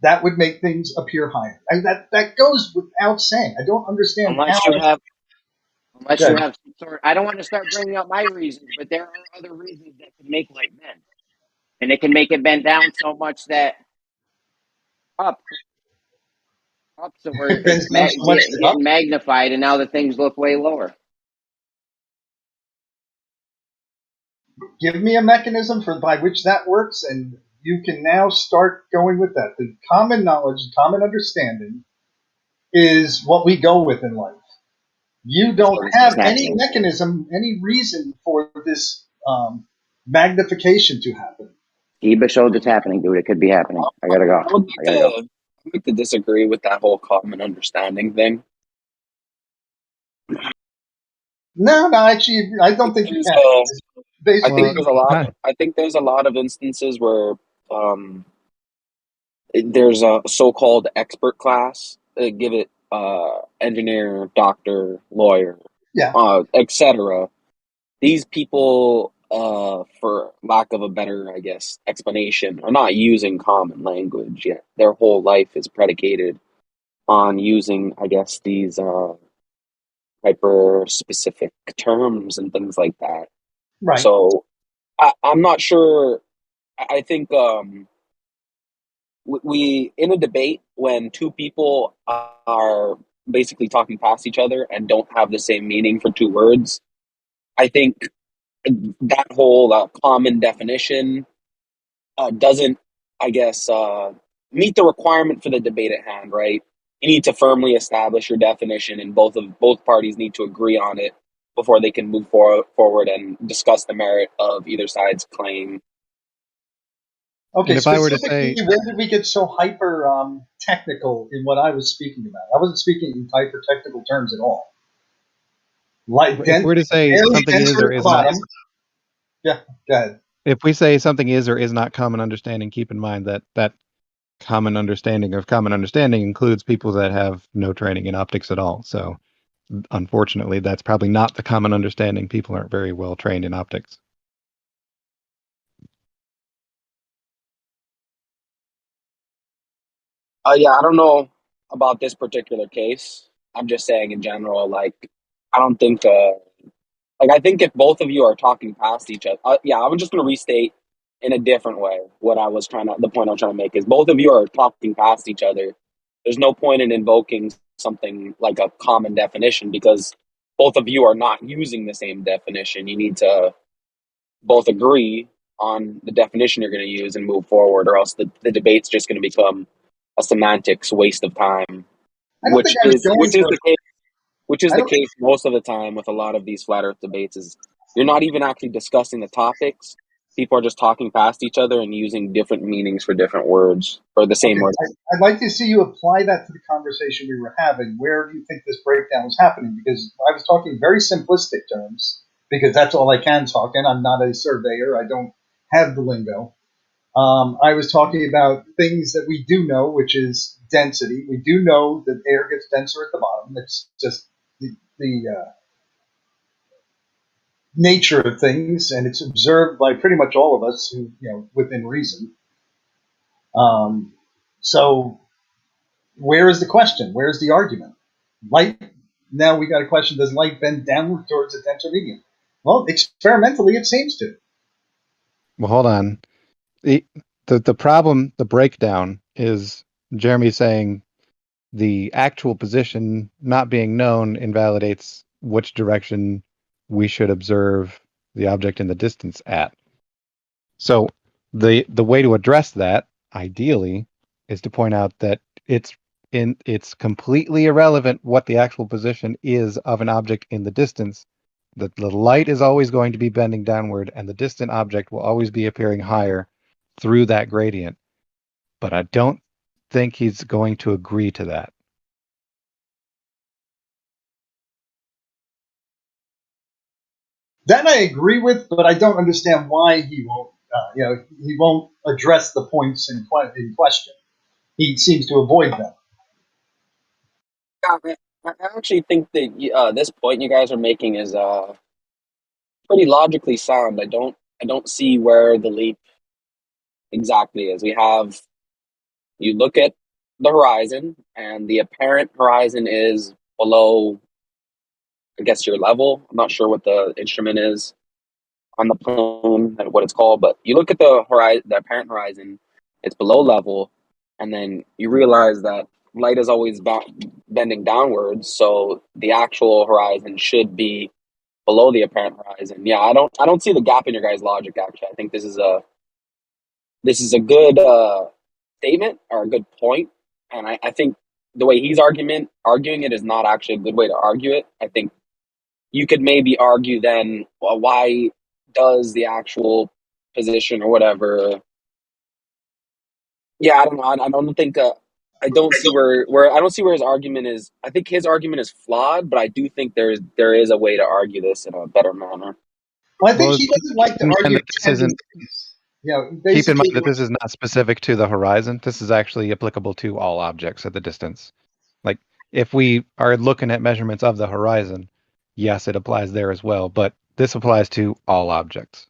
that would make things appear higher. I mean, that goes without saying. I don't understand Unless you have some sort. I don't want to start bringing up my reasons, but there are other reasons that can make light bend, and it can make it bend down so much that up so where it's getting magnified, and now the things look way lower. Give me a mechanism by which that works, and you can now start going with that. The common knowledge, common understanding is what we go with in life. You don't have any mechanism, any reason for this magnification to happen. Eba showed it's happening, dude. It could be happening. I gotta go. I'd like to disagree with that whole common understanding thing. No, actually, I don't think you can. I think there's a lot of instances where there's a so-called expert class. Give it engineer, doctor, lawyer, etc. These people, for lack of a better, I guess, explanation, are not using common language yet. Their whole life is predicated on using, I guess, these hyper-specific terms and things like that. Right. So I'm not sure. I think we in a debate when two people are basically talking past each other and don't have the same meaning for two words. I think that whole common definition doesn't, I guess, meet the requirement for the debate at hand, right? You need to firmly establish your definition, and both parties need to agree on it before they can move forward and discuss the merit of either side's claim. Okay, And if I were to specifically, say, where did we get so hyper technical in what I was speaking about? I wasn't speaking in hyper technical terms at all. If we're to say something is or is not, yeah, go ahead. if we say something is or is not common understanding, keep in mind that that common understanding of common understanding includes people that have no training in optics at all. So unfortunately, that's probably not the common understanding. People aren't very well trained in optics. Yeah, I don't know about this particular case. I'm just saying in general, like, I don't think, I think if both of you are talking past each other, yeah, I'm just going to restate in a different way the point I'm trying to make is both of you are talking past each other. There's no point in invoking something like a common definition because both of you are not using the same definition. You need to both agree on the definition you're going to use and move forward, or else the debate's just going to become a semantics waste of time, which is the case most of the time with a lot of these flat Earth debates. Is you're not even actually discussing the topics. People are just talking past each other and using different meanings for different words or the same word. I'd like to see you apply that to the conversation we were having. Where do you think this breakdown was happening? Because I was talking very simplistic terms, because that's all I can talk in. I'm not a surveyor. I don't have the lingo. I was talking about things that we do know, which is density. We do know that air gets denser at the bottom. It's just the nature of things, and it's observed by pretty much all of us who, within reason. So where is the question? Where is the argument? Light, now we got a question, does light bend downward towards a denser medium? Well, experimentally it seems to. Well, hold on. The problem, the breakdown is Jeremy saying the actual position not being known invalidates which direction we should observe the object in the distance at. So the way to address that, ideally, is to point out that it's completely irrelevant what the actual position is of an object in the distance. The light is always going to be bending downward, and the distant object will always be appearing higher through that gradient. But I don't think he's going to agree to that. That I agree with, but I don't understand why he won't. He won't address the points in question. He seems to avoid them. Yeah, I actually think that this point you guys are making is pretty logically sound. I don't see where the leap exactly is. You look at the horizon, and the apparent horizon is below, I guess, your level. I'm not sure what the instrument is on the plane and what it's called, but you look at the apparent horizon, it's below level, and then you realize that light is always bending downwards, so the actual horizon should be below the apparent horizon. Yeah, I don't see the gap in your guys' logic. Actually, I think this is a good statement or a good point, and I think the way he's arguing it is not actually a good way to argue it. I think you could maybe argue then, well, why does the actual position or whatever? Yeah, I don't know. I don't think. I don't see where I don't see where his argument is. I think his argument is flawed, but I do think there is a way to argue this in a better manner. Well, I think he doesn't like to argue. Keep in mind that this is not specific to the horizon. This is actually applicable to all objects at the distance. Like, if we are looking at measurements of the horizon, yes, it applies there as well, but this applies to all objects.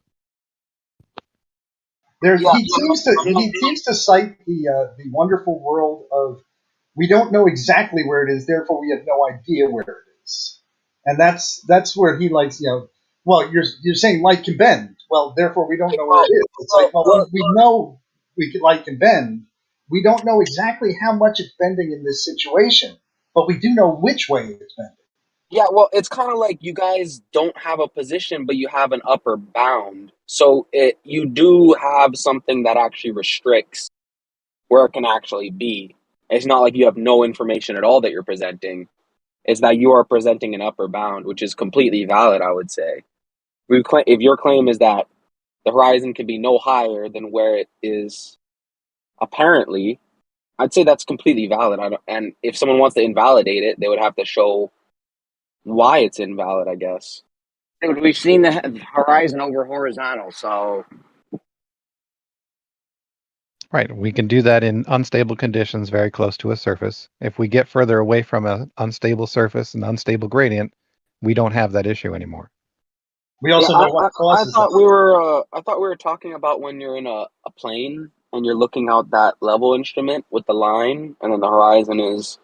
He seems to cite the wonderful world of we don't know exactly where it is, therefore we have no idea where it is, and that's where he likes. Well, you're saying light can bend. Well, therefore we don't know where it is. It's like, well, we know light can bend. We don't know exactly how much it's bending in this situation. but we do know which way it's bending. Yeah, well, it's kind of like you guys don't have a position, but you have an upper bound. So you do have something that actually restricts where it can actually be. It's not like you have no information at all that you're presenting. It's that you are presenting an upper bound, which is completely valid, I would say. If your claim is that the horizon can be no higher than where it is apparently, I'd say that's completely valid. And if someone wants to invalidate it, they would have to show why it's invalid, I guess. We've seen the horizon over horizontal, so Right. We can do that in unstable conditions very close to a surface. If we get further away from an unstable surface and unstable gradient, we don't have that issue anymore. We also know what causes I thought we were talking about when you're in a plane and you're looking out that level instrument with the line, and then the horizon is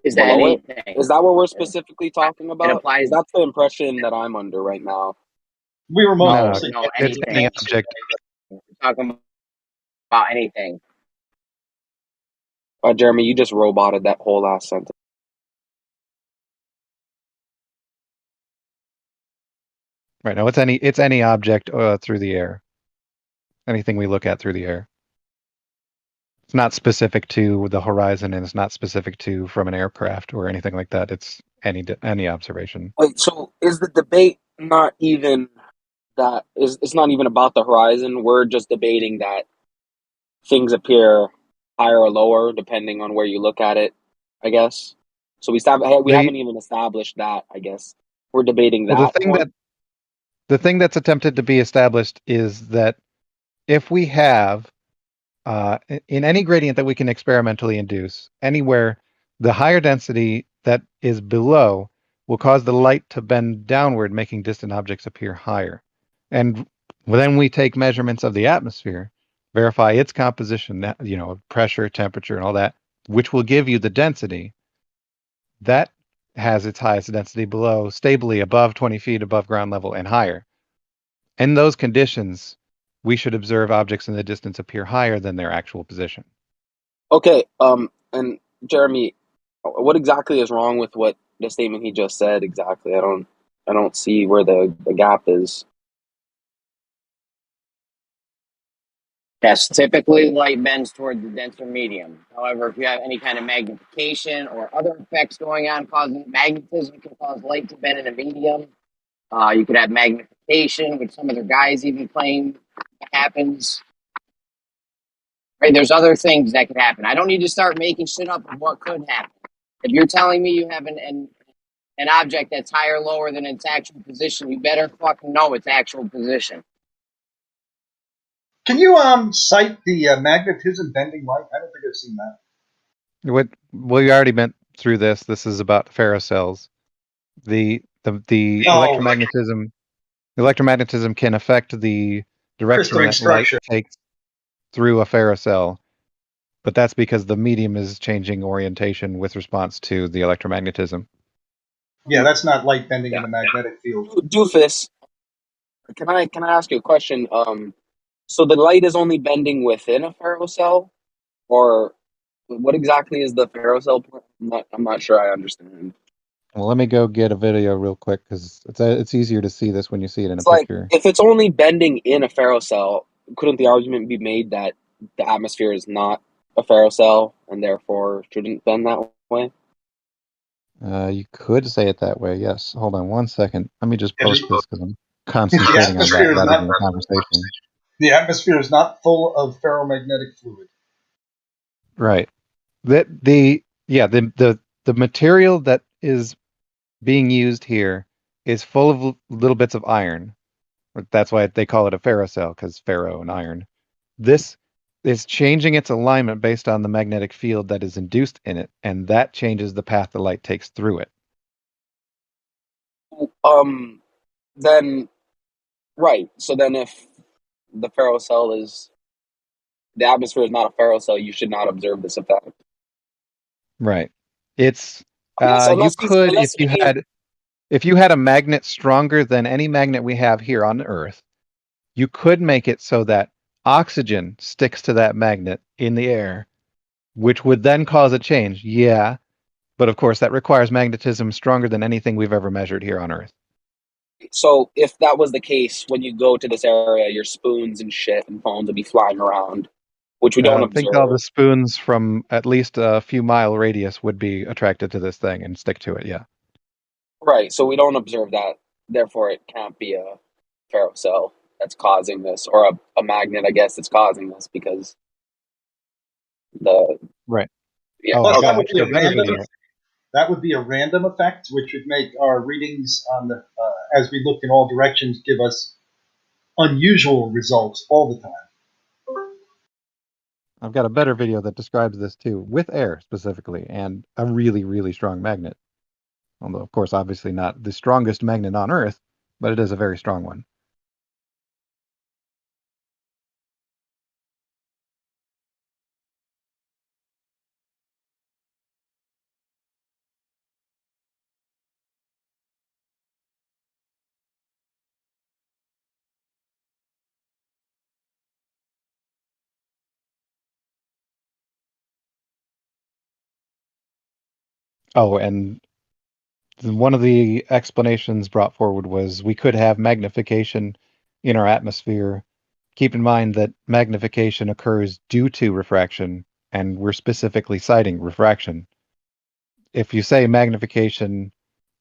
that below it. anything? Is that what we're specifically talking about? applies- That's the impression that I'm under right now. We were mostly It's any object. We're talking about anything. Jeremy, you just roboted that whole last sentence. Right. No, it's any object through the air. Anything we look at through the air. It's not specific to the horizon, and it's not specific to from an aircraft or anything like that. It's any observation. Wait, so is the debate not even that? It's not even about the horizon. We're just debating that things appear higher or lower depending on where you look at it, I guess. So we haven't even established that, I guess. We're debating that. Well, the thing that's attempted to be established is that if we have in any gradient that we can experimentally induce, anywhere the higher density that is below will cause the light to bend downward, making distant objects appear higher. And then we take measurements of the atmosphere, verify its composition, pressure, temperature, and all that, which will give you the density. That has its highest density below, stably above 20 feet above ground level and higher. In those conditions, we should observe objects in the distance appear higher than their actual position. Okay, and Jeremy, what exactly is wrong with what the statement he just said exactly? I don't see where the gap is. Yes, typically light bends toward the denser medium. However, if you have any kind of magnification or other effects going on causing magnetism can cause light to bend in a medium. You could have magnification, which some other guys even claim happens. Right? There's other things that could happen. I don't need to start making shit up of what could happen. If you're telling me you have an object that's higher or lower than its actual position, you better fucking know its actual position. Can you cite the magnetism bending light? I don't think I've seen that. We already went through this. This is about ferrocells. The electromagnetism can affect the direction that light takes through a ferrocell, but that's because the medium is changing orientation with response to the electromagnetism. Yeah, that's not light bending in the magnetic field. Doofus, can I ask you a question? So the light is only bending within a ferrocell, or what exactly is the ferrocell? I'm not sure I understand. Well, let me go get a video real quick because it's easier to see this when you see it in a picture. If it's only bending in a ferrocell, couldn't the argument be made that the atmosphere is not a ferrocell and therefore shouldn't bend that way? You could say it that way, yes. Hold on one second. Let me just post this because I'm concentrating on that rather than the conversation. The atmosphere is not full of ferromagnetic fluid. Right. The material that is being used here is full of little bits of iron. That's why they call it a ferrocell, because ferro and iron. This is changing its alignment based on the magnetic field that is induced in it, and that changes the path the light takes through it. Then, right. So then if the ferrocell is, the atmosphere is not a ferrocell, you should not observe this effect. Right. It's if you had a magnet stronger than any magnet we have here on Earth, you could make it so that oxygen sticks to that magnet in the air, which would then cause a change. Yeah, But of course, that requires magnetism stronger than anything we've ever measured here on Earth. So if that was the case, when you go to this area, your spoons and shit and phones will be flying around, which we don't I think all the observe. spoons from at least a few mile radius would be attracted to this thing and stick to it, yeah. Right, so we don't observe that. Therefore, it can't be a ferrocell that's causing this, or a magnet, I guess, that's causing this, because the... Right. Yeah, Plus, okay. that would be a random. That would be a random effect, which would make our readings on the as we look in all directions give us unusual results all the time. I've got a better video that describes this too, with air specifically, and a really, really strong magnet. Although, of course, obviously not the strongest magnet on Earth, but it is a very strong one. Oh, and one of the explanations brought forward was we could have magnification in our atmosphere. Keep in mind that magnification occurs due to refraction, and we're specifically citing refraction. If you say magnification,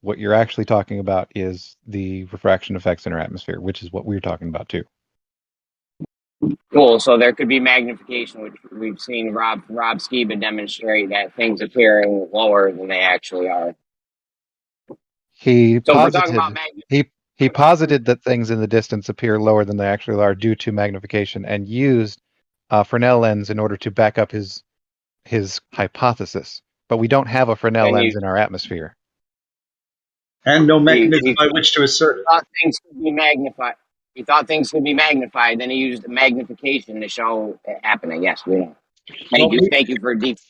what you're actually talking about is the refraction effects in our atmosphere, which is what we're talking about too. Cool. So there could be magnification, which we've seen Rob Skiba demonstrate that things appearing lower than they actually are. He So if we're talking about he posited that things in the distance appear lower than they actually are due to magnification, and used a Fresnel lens in order to back up his hypothesis. But we don't have a Fresnel lens in our atmosphere. And no mechanism by which to assert it. Thought things could be magnified. He thought things could be magnified. Then he used magnification to show it happening. Yes, we know. Thank you for his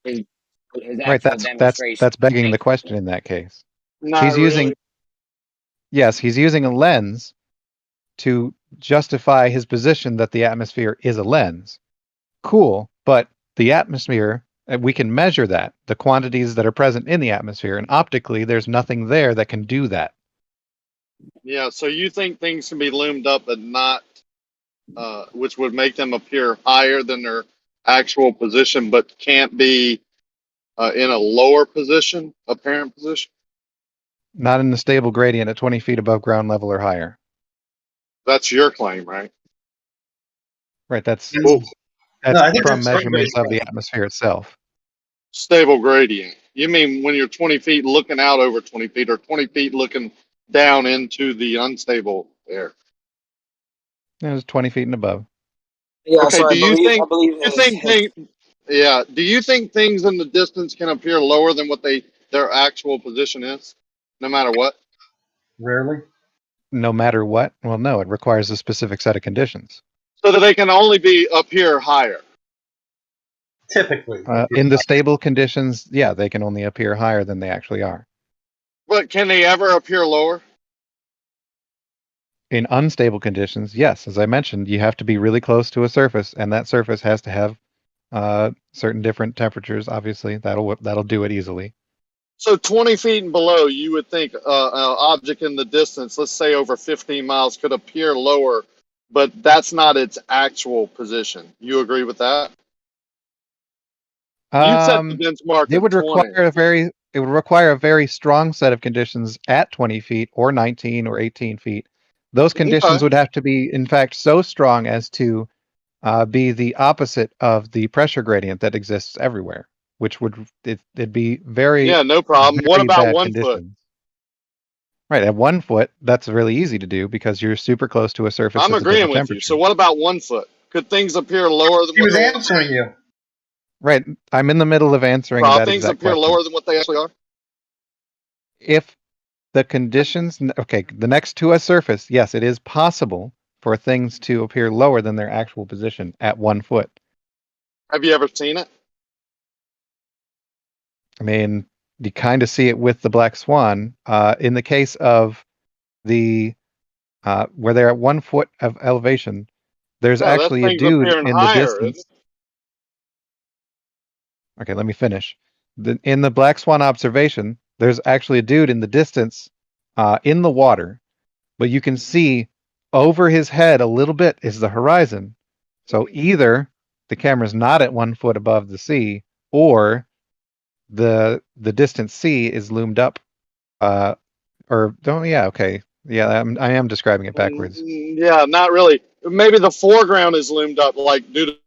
Right, actual demonstration. that's begging the question in that case. Not He's using really. Yes, he's using a lens to justify his position that the atmosphere is a lens. Cool, but the atmosphere, we can measure that, the quantities that are present in the atmosphere, and optically there's nothing there that can do that. Yeah, so you think things can be loomed up but not, which would make them appear higher than their actual position, but can't be in a lower position, apparent position? Not in the stable gradient at 20 feet above ground level or higher. That's your claim, right? Right, that's Well, from measurements of the atmosphere itself. Stable gradient. You mean when you're 20 feet looking out over 20 feet, or 20 feet looking down into the unstable air? It was 20 feet and above. Yeah, okay, so do you think things in the distance can appear lower than what their actual position is, no matter what? Rarely. No matter what? Well, no, it requires a specific set of conditions. So that they can only be appear higher. Typically. In the stable conditions, yeah, they can only appear higher than they actually are. But can they ever appear lower? In unstable conditions, yes. As I mentioned, you have to be really close to a surface, and that surface has to have certain different temperatures. Obviously, that'll do it easily. So 20 feet and below, you would think an object in the distance, let's say over 15 miles, could appear lower, but that's not its actual position. You agree with that? You set the benchmark. It would require a very strong set of conditions at 20 feet or 19 or 18 feet. Those conditions would have to be, in fact, so strong as to be the opposite of the pressure gradient that exists everywhere, which it'd be very no problem. What about 1 foot? Right, at 1 foot, that's really easy to do because you're super close to a surface. I'm agreeing with you. So what about 1 foot? Could things appear lower than he was answering you? Right, I'm in the middle of answering that things exact appear question. lower than what they actually are? If the conditions, the next to a surface, yes, it is possible for things to appear lower than their actual position at 1 foot. Have you ever seen it? I mean, you kind of see it with the black swan. In the case of the where they're at 1 foot of elevation, there's actually a dude in the distance. Okay, let me finish. In the black swan observation, there's actually a dude in the distance, in the water, but you can see over his head a little bit is the horizon. So either the camera's not at 1 foot above the sea, or the distant sea is loomed up. Okay. Yeah, I am describing it backwards. Yeah, not really. Maybe the foreground is loomed up, like due to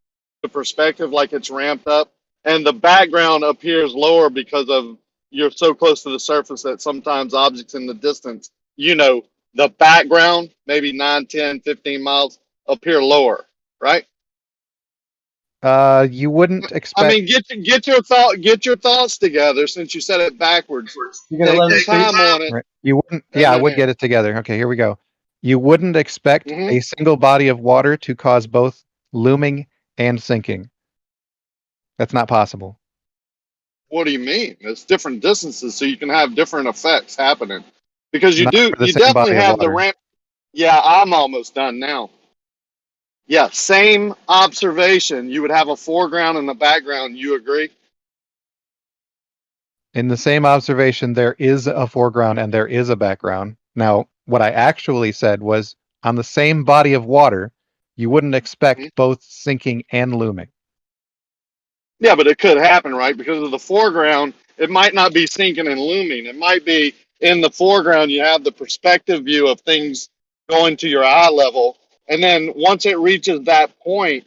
the perspective, like it's ramped up, and the background appears lower because of you're so close to the surface that sometimes objects in the distance, the background, maybe 9, 10, 15 miles, appear lower, right? You wouldn't expect. I mean, get your thoughts together since you said it backwards. You're gonna let Take your time on it. Right. You wouldn't. Yeah, I would get it together. Okay, here we go. You wouldn't expect a single body of water to cause both looming and sinking. That's not possible. What do you mean? It's different distances, so you can have different effects happening. Because you Not for the you same definitely body of have the water. ramp. Yeah, I'm almost done now. Yeah, same observation. You would have a foreground and a background. You agree? In the same observation, there is a foreground and there is a background. Now, what I actually said was on the same body of water, you wouldn't expect both sinking and looming. Yeah, but it could happen, right? Because of the foreground, it might not be sinking and looming. It might be in the foreground, you have the perspective view of things going to your eye level. And then once it reaches that point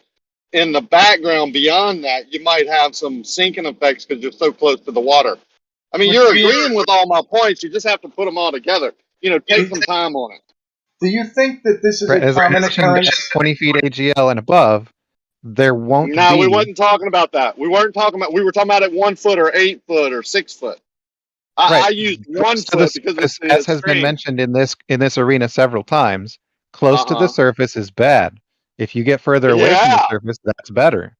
in the background beyond that, you might have some sinking effects because you're so close to the water. I mean, you're agreeing with all my points. You just have to put them all together. Take some time on it. Do you think that this is As a I common mentioned, occurrence? 20 feet AGL and above, there won't No, be. we wasn't talking about that. We were talking about it 1 foot or 8 foot or 6 foot. I used 1 foot because it's the as has been extreme. mentioned in this arena several times, close to the surface is bad. If you get further away from the surface, that's better.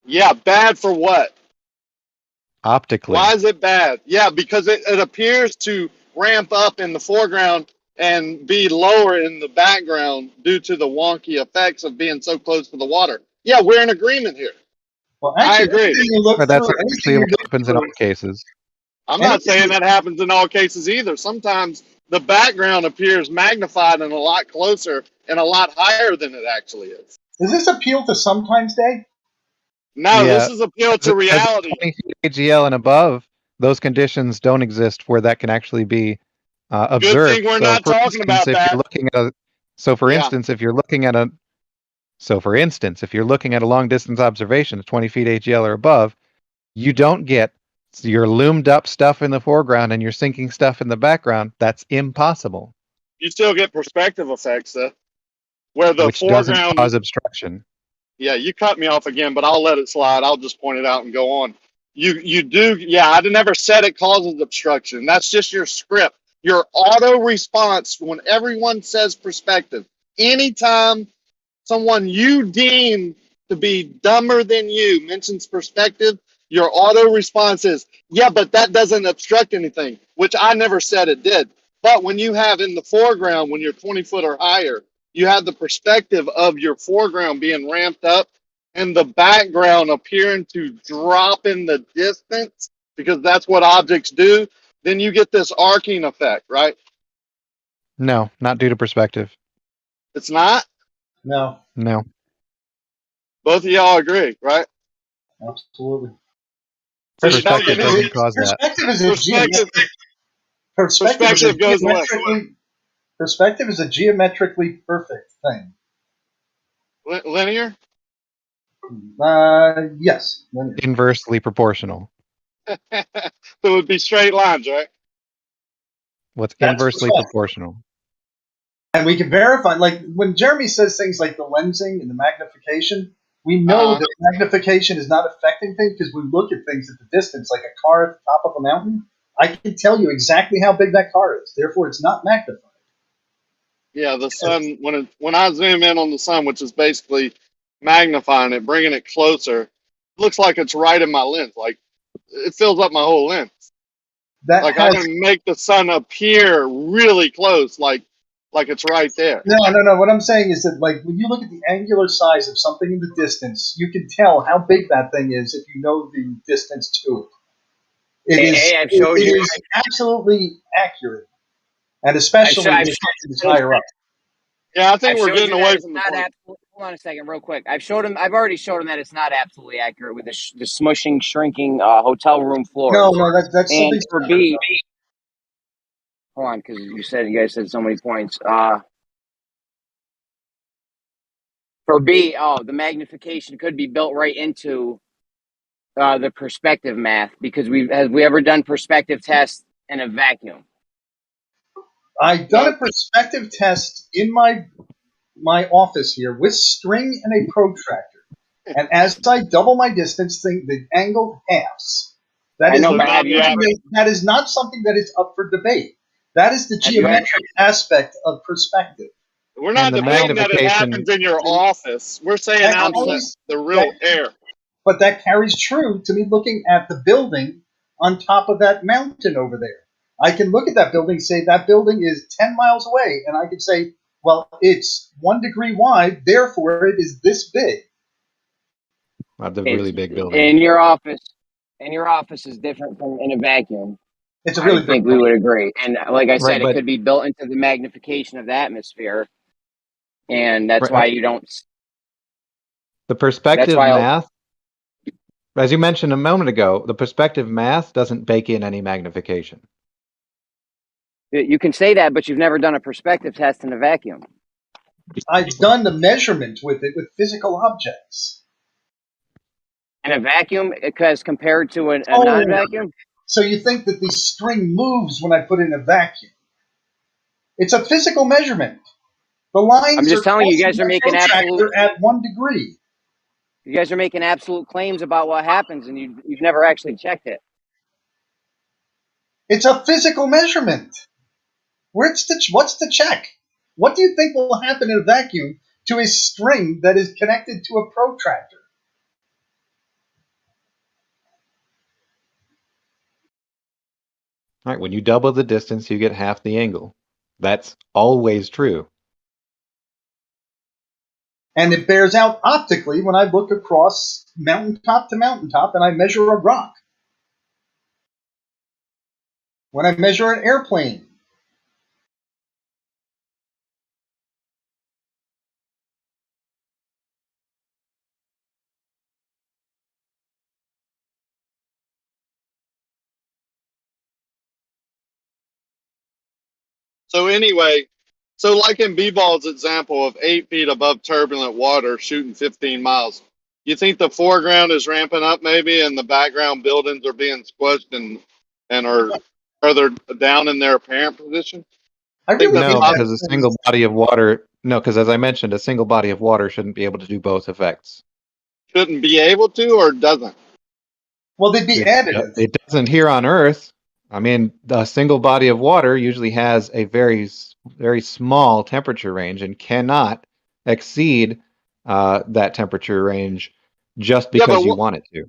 Yeah, bad for what? Optically. Why is it bad? Yeah, because it appears to ramp up in the foreground and be lower in the background due to the wonky effects of being so close to the water. Yeah, we're in agreement here. Well, I agree. But that's actually what happens in all cases. I'm not saying that happens in all cases either. Sometimes the background appears magnified and a lot closer and a lot higher than it actually is. Does this appeal to sometimes day? No, this is appeal to reality. 20 feet AGL and above, those conditions don't exist where that can actually be observed. Good thing we're not talking about that. For instance, if you're looking at a long distance observation of 20 feet AGL or above, you don't get your loomed up stuff in the foreground and your sinking stuff in the background. That's impossible. You still get perspective effects, though, where the Which foreground doesn't cause obstruction. Yeah, you cut me off again, but I'll let it slide. I'll just point it out and go on. You do, yeah, I never said it causes obstruction. That's just your script. Your auto response when everyone says perspective. Anytime someone you deem to be dumber than you mentions perspective, your auto response is, yeah, but that doesn't obstruct anything, which I never said it did. But when you have in the foreground, when you're 20 foot or higher, you have the perspective of your foreground being ramped up and the background appearing to drop in the distance because that's what objects do, then you get this arcing effect, right? No, not due to perspective. It's not? No. No. Both of y'all agree, right? Absolutely. Perspective doesn't cause that. Perspective is a geometrically perfect thing. Linear? Yes. Linear. Inversely proportional. So it would be straight lines, right? What's inversely proportional? And we can verify, like when Jeremy says things like the lensing and the magnification, we know that magnification is not affecting things because we look at things at the distance, like a car at the top of a mountain. I can tell you exactly how big that car is. Therefore, it's not magnified. Yeah, the sun, when I zoom in on the sun, which is basically magnifying it, bringing it closer, it looks like it's right in my lens. Like, it fills up my whole lens. I can make the sun appear really close, like it's right there. No. What I'm saying is that, like, when you look at the angular size of something in the distance, you can tell how big that thing is if you know the distance to it. It I've showed it you. is absolutely accurate, and especially I've if it's higher up. Yeah, I think I've we're showed getting you away that it's from the not point. absolute. Hold on a second, real quick. I've already showed him that it's not absolutely accurate with the smushing, shrinking hotel room floors. No, that's and something for separate. B. Hold on, because you guys said so many points. For B, the magnification could be built right into the perspective math, because have we ever done perspective tests in a vacuum? I've done a perspective test in my office here with string and a protractor, and as I double my distance, the angle halves. That is not something that is up for debate. That is the geometric aspect of perspective. We're not debating that it happens in your office. We're saying out in the real air. But that carries true to me looking at the building on top of that mountain over there. I can look at that building and say that building is 10 miles away, and I can say, well, it's 1 degree wide, therefore it is this big. The really big building. In your office is different from in a vacuum. It's a really I think big we would agree. And like I said, Right, it could be built into the magnification of the atmosphere, and that's why you don't. The perspective math, as you mentioned a moment ago, the perspective math doesn't bake in any magnification. You can say that, but you've never done a perspective test in a vacuum. I've done the measurement with it with physical objects. In a vacuum, because compared to a non-vacuum? So you think that the string moves when I put it in a vacuum? It's a physical measurement. The lines I'm just telling you, guys are making absolute at 1 degree. You guys are making absolute claims about what happens, and you've never actually checked it. It's a physical measurement. What's the check? What do you think will happen in a vacuum to a string that is connected to a protractor? All right, when you double the distance, you get half the angle. That's always true. And it bears out optically when I look across mountaintop to mountaintop and I measure a rock. When I measure an airplane. So anyway, like in B-Ball's example of 8 feet above turbulent water shooting 15 miles, you think the foreground is ramping up maybe and the background buildings are being squished and are further down in their apparent position? I think really that's No, because a single body of water, because as I mentioned, a single body of water shouldn't be able to do both effects. Shouldn't be able to or doesn't? Well, they'd be additive. It doesn't here on Earth. I mean, a single body of water usually has a very, very small temperature range and cannot exceed that temperature range just because you want it to.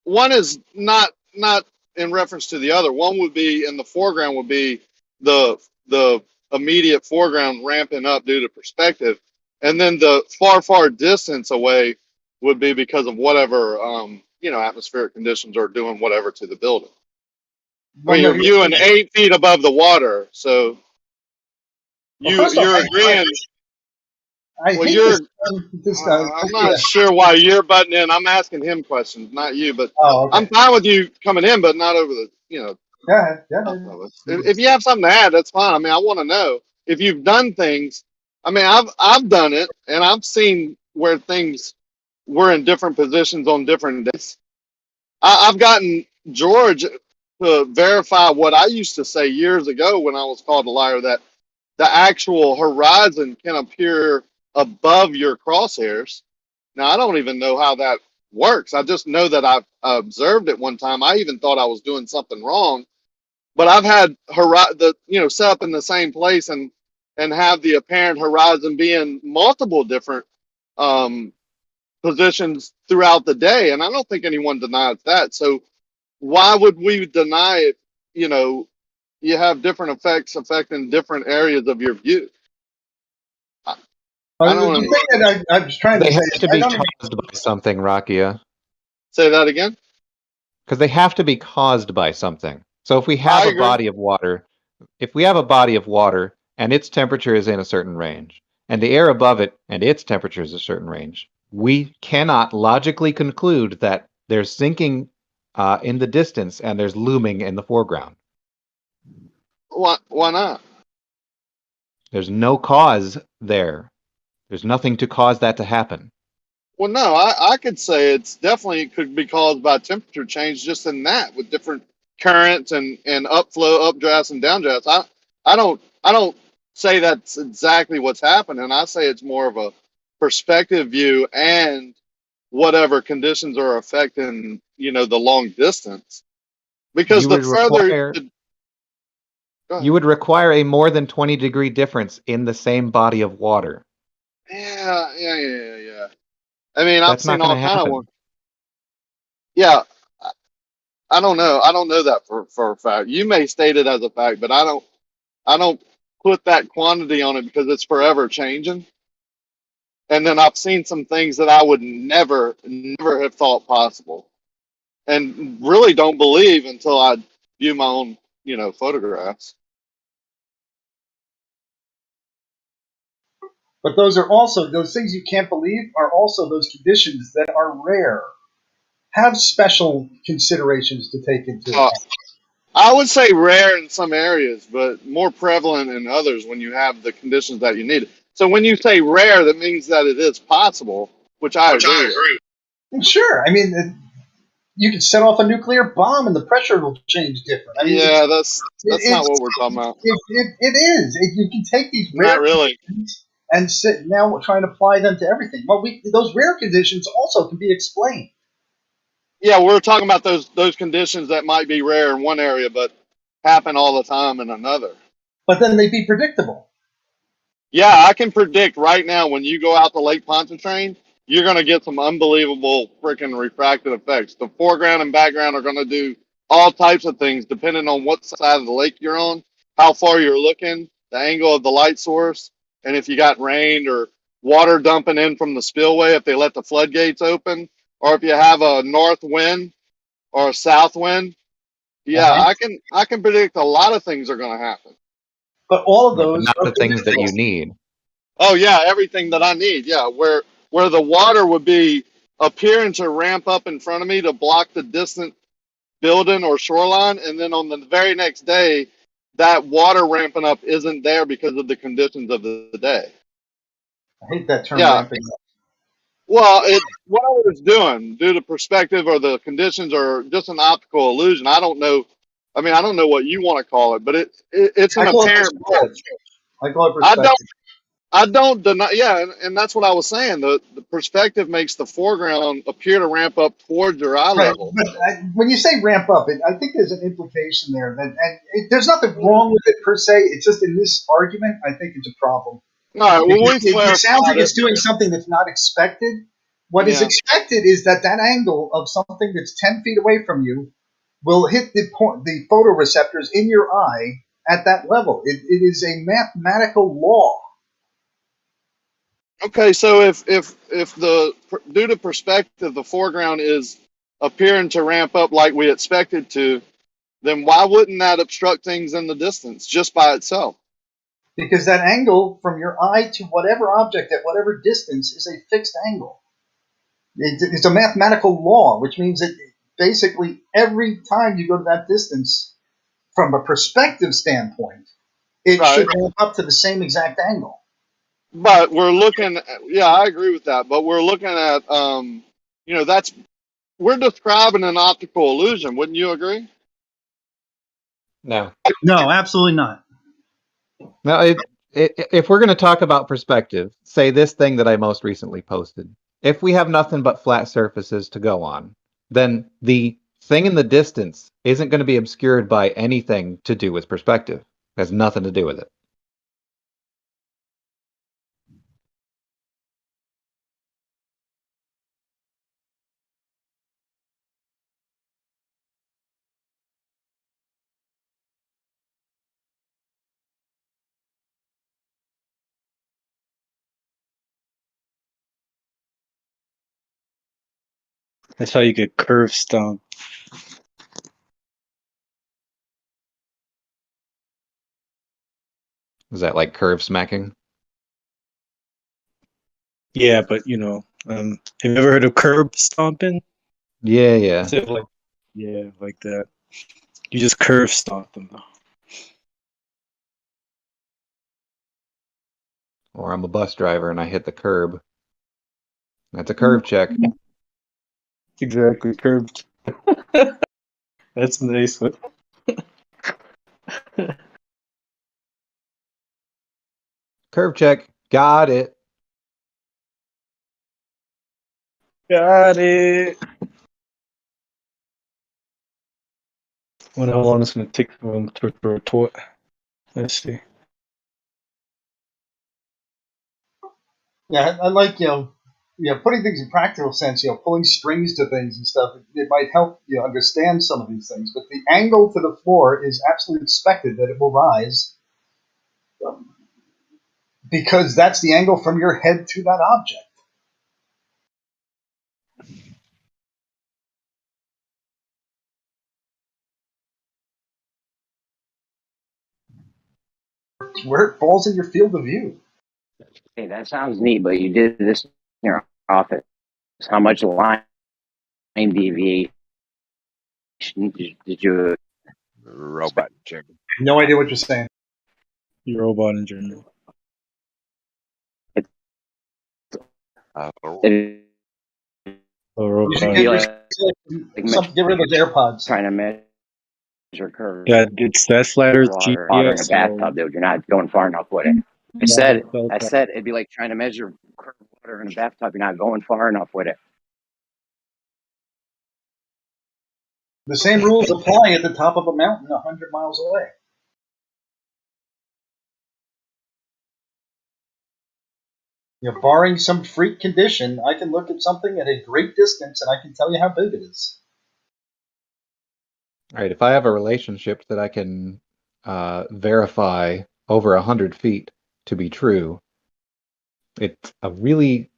One is not in reference to the other. One would be in the foreground would be the immediate foreground ramping up due to perspective, and then the far distance away would be because of whatever atmospheric conditions are doing whatever to the building. I mean, you're viewing 8 feet above the water, so you're agreeing. I'm not sure why you're butting in. I'm asking him questions, not you. But I'm fine with you coming in, but not over the, Go ahead. If you have something to add, that's fine. I mean, I want to know if you've done things. I mean, I've done it, and I've seen where things were in different positions on different days. I've gotten George to verify what I used to say years ago when I was called a liar, that the actual horizon can appear above your crosshairs. Now, I don't even know how that works. I just know that I've observed it one time. I even thought I was doing something wrong, but I've had set up in the same place and have the apparent horizon be in multiple different positions throughout the day. And I don't think anyone denies that. So why would we deny it? You have different effects affecting different areas of your view. I'm just trying They to have say to be caused by something, Rakia. Say that again. because they have to be caused by something. So if we have a body of water, and its temperature is in a certain range, and the air above it and its temperature is a certain range, we cannot logically conclude that there's sinking in the distance and there's looming in the foreground. Why not? There's no cause there. There's nothing to cause that to happen. Well, no, I could say it's definitely could be caused by temperature change just in that with different currents and upflow, updrafts and downdrafts. I don't say that's exactly what's happening. I say it's more of a perspective view and whatever conditions are affecting, the long distance. Because you would require a more than 20-degree difference in the same body of water. Yeah. I mean, I've seen all kind of ones. Yeah, I don't know. I don't know that for a fact. You may state it as a fact, but I don't put that quantity on it because it's forever changing. And then I've seen some things that I would never have thought possible, and really don't believe until I view my own, photographs. But those are also those things you can't believe are also those conditions that are rare. Have special considerations to take into account. I would say rare in some areas, but more prevalent in others when you have the conditions that you need. So when you say rare, that means that it is possible, which I agree with. Sure. I mean, you can set off a nuclear bomb and the pressure will change different. I mean, yeah, that's not what we're talking about. It is. You can take these rare not really and now try and apply them to everything. Well, those rare conditions also can be explained. Yeah, we're talking about those conditions that might be rare in one area, but happen all the time in another. But then they'd be predictable. Yeah, I can predict right now when you go out to Lake Pontchartrain, you're going to get some unbelievable freaking refracted effects. The foreground and background are going to do all types of things depending on what side of the lake you're on, how far you're looking, the angle of the light source, and if you got rain or water dumping in from the spillway, if they let the floodgates open, or if you have a north wind or a south wind. Yeah, I can predict a lot of things are going to happen. But all of those not the things that you need. Oh yeah, everything that I need. Yeah, where the water would be appearing to ramp up in front of me to block the distant building or shoreline, and then on the very next day, that water ramping up isn't there because of the conditions of the day. I hate that term, ramping up. Well, what I was doing due to perspective or the conditions or just an optical illusion. I don't know. I mean, I don't know what you want to call it, but it's an apparent. I call it perspective. I don't deny. Yeah, and that's what I was saying. The perspective makes the foreground appear to ramp up towards your eye level. But when you say ramp up, I think there's an implication there that there's nothing wrong with it per se. It's just in this argument, I think it's a problem. No, it sounds like it's doing something that's not expected. What is expected is that angle of something that's 10 feet away from you will hit the photoreceptors in your eye at that level. It is a mathematical law. Okay, so if due to perspective, the foreground is appearing to ramp up like we expected to, then why wouldn't that obstruct things in the distance just by itself? Because that angle from your eye to whatever object at whatever distance is a fixed angle. It's a mathematical law, which means that basically every time you go to that distance, from a perspective standpoint, it should ramp up to the same exact angle. But we're looking, I agree with that. But we're looking at, we're describing an optical illusion. Wouldn't you agree? No. No, absolutely not. No, if we're going to talk about perspective, say this thing that I most recently posted. If we have nothing but flat surfaces to go on, then the thing in the distance isn't going to be obscured by anything to do with perspective. It has nothing to do with it. That's how you get curved stone. Is that like curve smacking? Yeah, but have you ever heard of curb stomping? Yeah. So like that. You just curve stomp them. Or I'm a bus driver and I hit the curb. That's a curve check. Exactly, curved. That's a nice one. Curve check. Got it. Got it. Wonder how long it's gonna take for him to retort. Let's see. Yeah, I like putting things in practical sense. Pulling strings to things and stuff. It might help you understand some of these things. But the angle to the floor is absolutely expected that it will rise because that's the angle from your head to that object. Where it falls in your field of view. Hey, that sounds neat, but you did this in your office. How much line deviation did you? Robot check. No idea what you're saying. You robot in general. You should get rid of those AirPods. Trying to measure curve. Yeah, it's that slider's Water in a GPS. bathtub, dude. You're not going far enough with it. I said it'd be like trying to measure curved water in a bathtub. You're not going far enough with it. The same rules apply at the top of a mountain 100 miles away. Barring some freak condition, I can look at something at a great distance and I can tell you how big it is. All right, if I have a relationship that I can verify over 100 feet to be true, it's really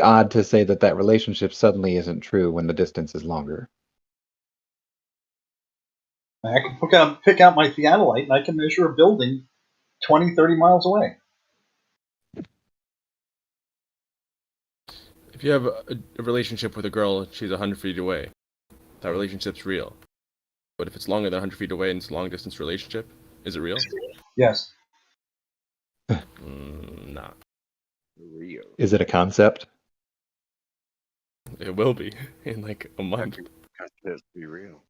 odd to say that relationship suddenly isn't true when the distance is longer. I can pick out my theodolite and I can measure a building 20, 30 miles away. If you have a relationship with a girl, she's 100 feet away. That relationship's real. But if it's longer than 100 feet away and it's a long distance relationship, is it real? Yes. Not real. Is it a concept? It will be in like a month. Let's be real.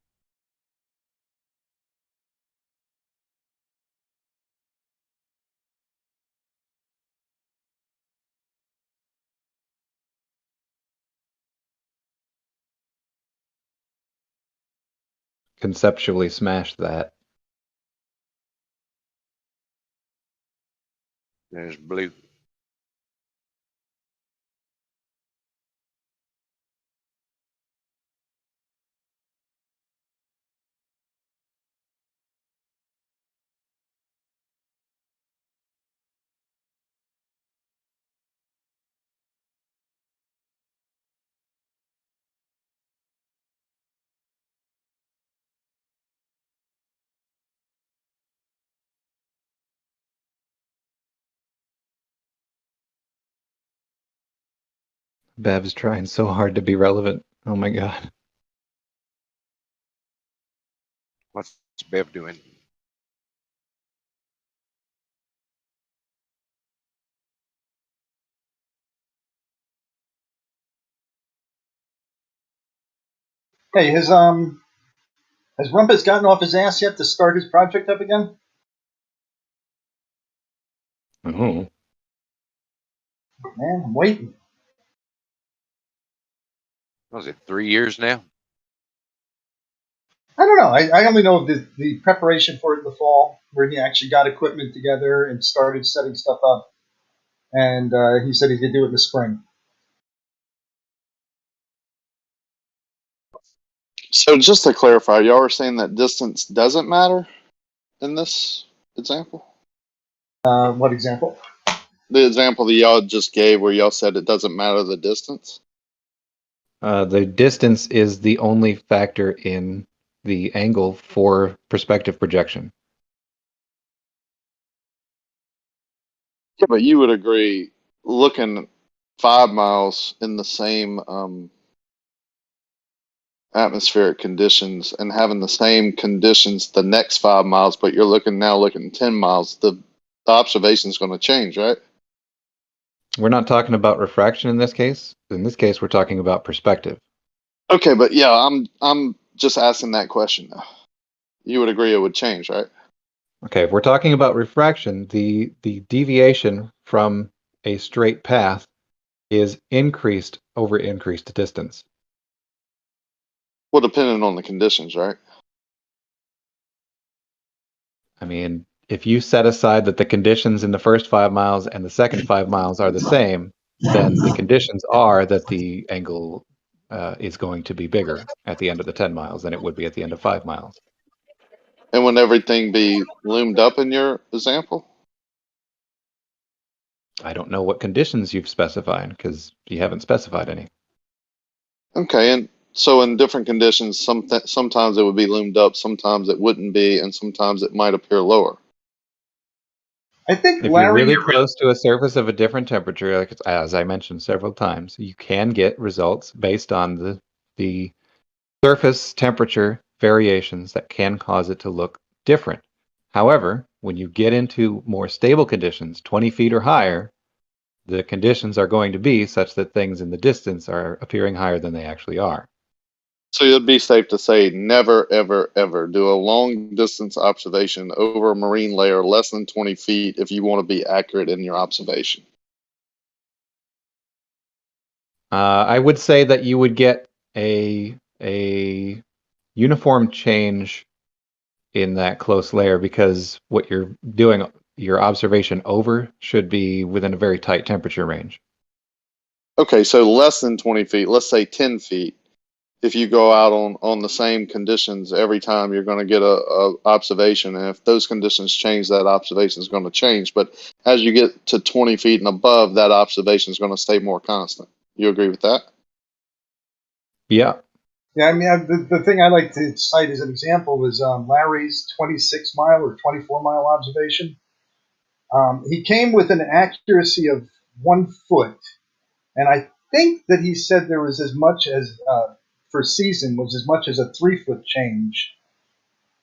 Conceptually smash that. There's blue. Bev's trying so hard to be relevant. Oh my god. What's Bev doing? Hey, has Rumpus gotten off his ass yet to start his project up again? Oh. Man, I'm waiting. Was it 3 years now? I don't know. I only know of the preparation for it in the fall, where he actually got equipment together and started setting stuff up. And he said he could do it in the spring. So just to clarify, y'all are saying that distance doesn't matter in this example? What example? The example that y'all just gave where y'all said it doesn't matter the distance? The distance is the only factor in the angle for perspective projection. Yeah, but you would agree, looking 5 miles in the same atmospheric conditions and having the same conditions the next 5 miles, but you're looking 10 miles, the observation is going to change, right? We're not talking about refraction in this case. In this case, we're talking about perspective. Okay, but yeah, I'm just asking that question now. You would agree it would change, right? Okay, if we're talking about refraction, the deviation from a straight path is increased over increased distance. Well, depending on the conditions, right? I mean, if you set aside that the conditions in the first 5 miles and the second 5 miles are the same, then the conditions are that the angle is going to be bigger at the end of the 10 miles than it would be at the end of 5 miles. And would everything be loomed up in your example? I don't know what conditions you've specified because you haven't specified any. Okay, and so in different conditions, sometimes it would be loomed up, sometimes it wouldn't be, and sometimes it might appear lower. I think, If Larry, you're really close to a surface of a different temperature, like as I mentioned several times, you can get results based on the surface temperature variations that can cause it to look different. However, when you get into more stable conditions, 20 feet or higher, the conditions are going to be such that things in the distance are appearing higher than they actually are. So it'd be safe to say never, ever, ever do a long distance observation over a marine layer less than 20 feet if you want to be accurate in your observation. I would say that you would get a uniform change in that close layer because what you're doing, your observation over, should be within a very tight temperature range. Okay, so less than 20 feet, let's say 10 feet. If you go out on the same conditions every time, you're going to get a observation. And if those conditions change, that observation is going to change. But as you get to 20 feet and above, that observation is going to stay more constant. You agree with that? Yeah. Yeah, I mean, the thing I like to cite as an example was Larry's 26-mile or 24-mile observation. He came with an accuracy of 1 foot, and I think that he said there was as much as, for season, was as much as a 3-foot change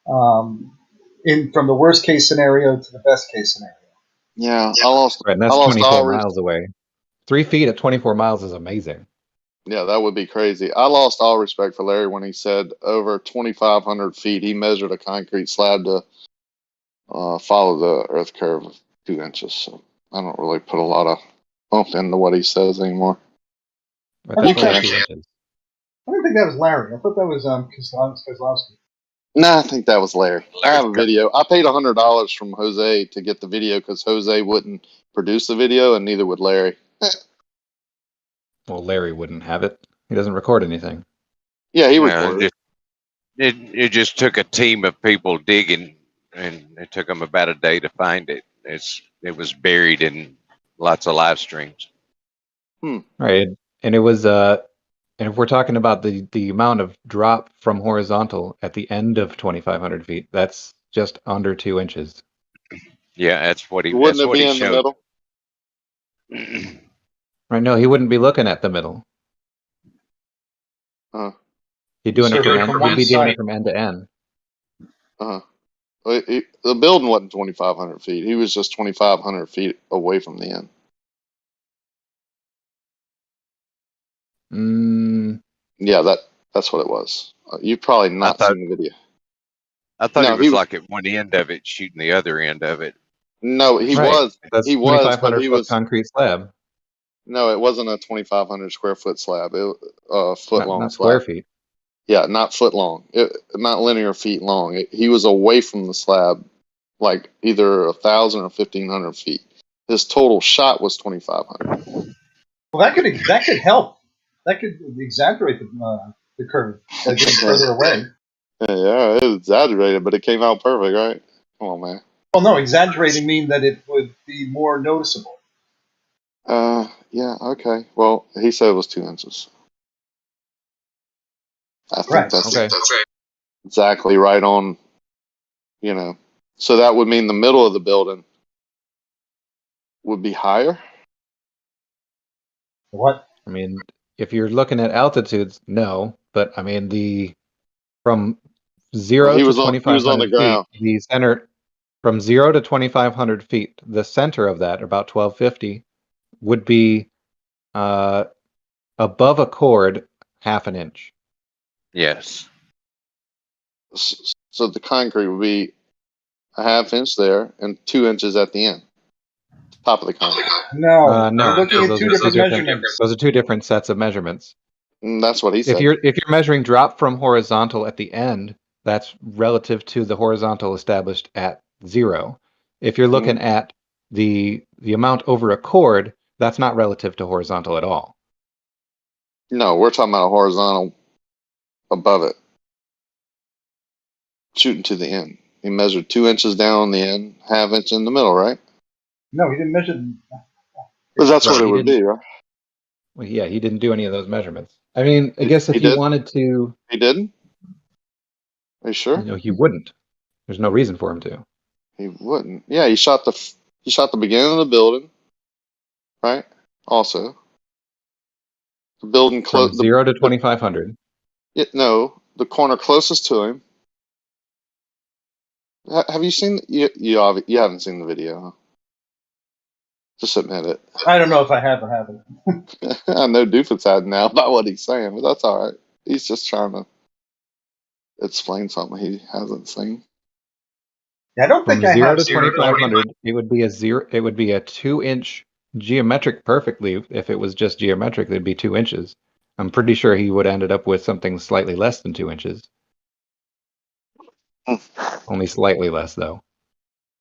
from the worst case scenario to the best case scenario. Yeah, I lost. Right, and that's 24 miles away. 3 feet at 24 miles is amazing. Yeah, that would be crazy. I lost all respect for Larry when he said over 2,500 feet, he measured a concrete slab to follow the Earth curve of 2 inches. So I don't really put a lot of oomph into what he says anymore. But that's only 2 inches. I don't think that was Larry. I thought that was Kozlowski. No, I think that was Larry. I have a video. I paid $100 from Jose to get the video because Jose wouldn't produce the video, and neither would Larry. Well, Larry wouldn't have it. He doesn't record anything. Yeah, he recorded. It just took a team of people digging, and it took them about a day to find it. It was buried in lots of live streams. Right, and it was and if we're talking about the amount of drop from horizontal at the end of 2,500 feet, that's just under 2 inches. Yeah, that's what he. Wouldn't that's it what be he in showed. the middle? Right? No, he wouldn't be looking at the middle. He'd be doing it from end to end. The building wasn't 2,500 feet. He was just 2,500 feet away from the end. Yeah, that's what it was. You've probably not seen the video. I thought he was like at one end of it, shooting the other end of it. No, he Right. was. That's He was, 2,500 but he foot was. concrete slab. No, it wasn't a 2,500 square foot slab. It foot long Not slab. square feet. Yeah, not foot long. Not linear feet long. He was away from the slab, like either 1,000 or 1,500 feet. His total shot was 2,500. Well, that could help. That could exaggerate the curve by getting further away. Yeah, it was exaggerated, but it came out perfect, right? Come on, man. Well, no, exaggerating mean that it would be more noticeable. Yeah, okay. Well, he said it was 2 inches. I think that's exactly right on, So that would mean the middle of the building would be higher. What? I mean, if you're looking at altitudes, no. But I mean, from 0 He to was on 2,500 the feet, ground. the center from 0 to 2,500 feet, the center of that, about 1,250, would be above a chord half an inch. Yes. So the concrete would be a half inch there and 2 inches at the end, top of the concrete. No, No, we're looking at those two are different measurements. Those are two different sets of measurements. That's what he said. If you're measuring drop from horizontal at the end, that's relative to the horizontal established at 0. If you're looking at the amount over a chord, that's not relative to horizontal at all. No, we're talking about a horizontal above it, shooting to the end. He measured 2 inches down the end, half inch in the middle, right? No, he didn't measure. Because that's what it would be, right? Well, yeah, he didn't do any of those measurements. I mean, I guess if he he did? wanted to, He didn't? Are you sure? he wouldn't. There's no reason for him to. He wouldn't. Yeah, he shot the beginning of the building, right? Also, the building From 0 to 2,500. No, the corner closest to him. Have you seen? You haven't seen the video, huh? Just admit it. I don't know if I have or haven't. I know Doofus had now about what he's saying, but that's all right. He's just trying to explain something he hasn't seen. Yeah, I don't From think I 0 have to seen 2,500, it would be a 2-inch geometric perfectly. If it was just geometric, it'd be 2 inches. I'm pretty sure he would have ended up with something slightly less than 2 inches. Only slightly less, though.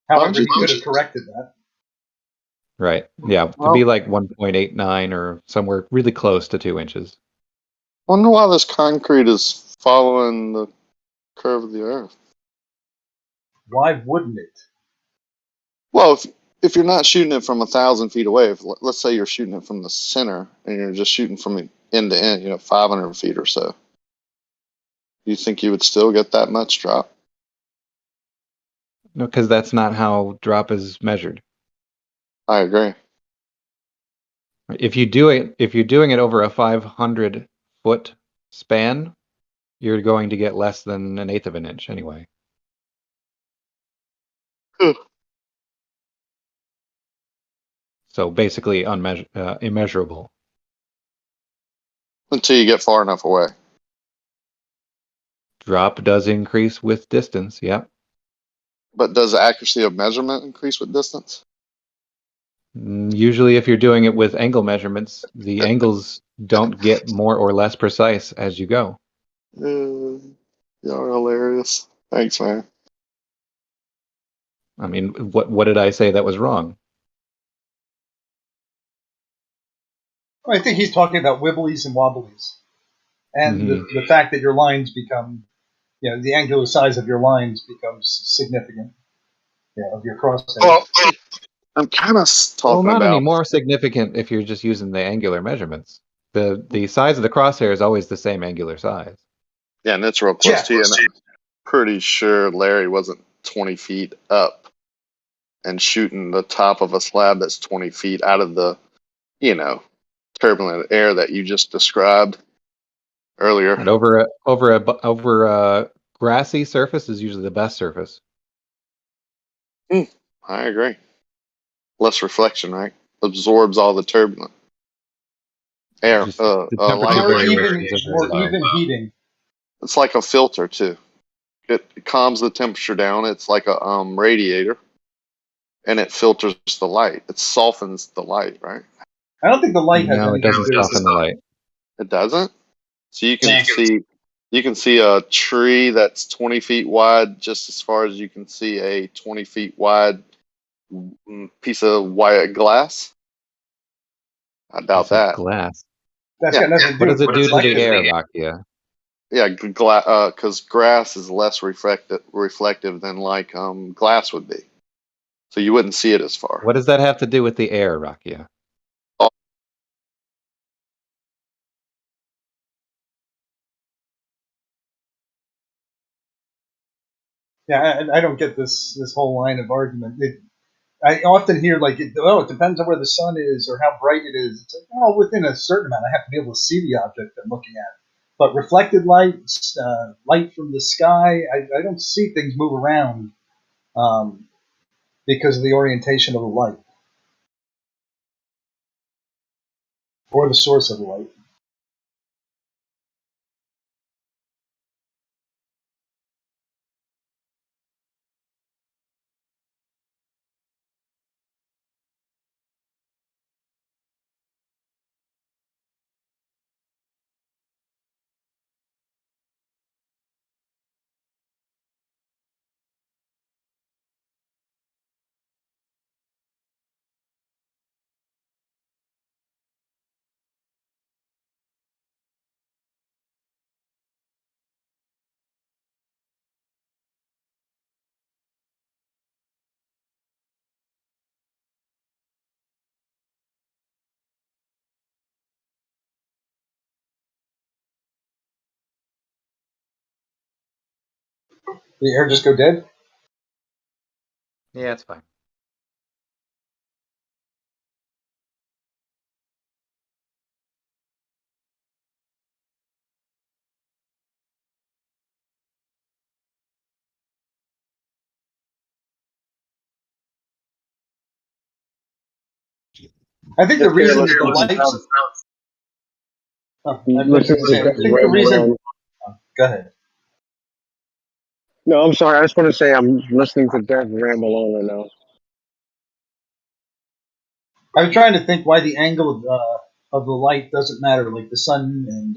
However, he could have corrected that. Right. Yeah, to be like 1.89 or somewhere really close to 2 inches. Wonder why this concrete is following the curve of the Earth. Why wouldn't it? Well, if you're not shooting it from 1,000 feet away, let's say you're shooting it from the center and you're just shooting from end to end, 500 feet or so, you think you would still get that much drop? No, because that's not how drop is measured. I agree. If you're doing it over a 500-foot span, you're going to get less than 1/8 of an inch anyway. So basically immeasurable. Until you get far enough away. Drop does increase with distance, yeah. But does the accuracy of measurement increase with distance? Usually if you're doing it with angle measurements, the angles don't get more or less precise as you go. Y'all are hilarious. Thanks, man. I mean, what did I say that was wrong? I think he's talking about wibblies and wobblies. And the fact that your lines become, the angular size of your lines becomes significant, of your cross section. Well, I'm kind of talking not about... any more significant if you're just using the angular measurements. The size of the crosshair is always the same angular size. Yeah, and it's real close to you. And I'm pretty sure Larry wasn't 20 feet up and shooting the top of a slab that's 20 feet out of the, turbulent air that you just described earlier. And over a grassy surface is usually the best surface. I agree. Less reflection, right? Absorbs all the turbulent air. Or even heating. It's like a filter too. It calms the temperature down. It's like a radiator, and it filters the light. It softens the light, right? I don't think the light has anything to do with it. No, it doesn't soften the light. It doesn't? So you can see a tree that's 20 feet wide just as far as you can see a 20 feet wide piece of white glass? I doubt that. Glass. That's got nothing to do What does it with do to the air, Rakia? Yeah, because grass is less reflective than like glass would be. So you wouldn't see it as far. What does that have to do with the air, Rakia? Yeah, I don't get this whole line of argument. I often hear like, it depends on where the sun is or how bright it is. It's like, oh, within a certain amount, I have to be able to see the object I'm looking at. But reflected light, light from the sky, I don't see things move around because of the orientation of the light or the source of the light. Did your hair just go dead? Yeah, it's fine. I think the reason that the lights. Go ahead. No, I'm sorry. I just want to say I'm listening to Dev ramble on right now. I was trying to think why the angle of the light doesn't matter, like the sun and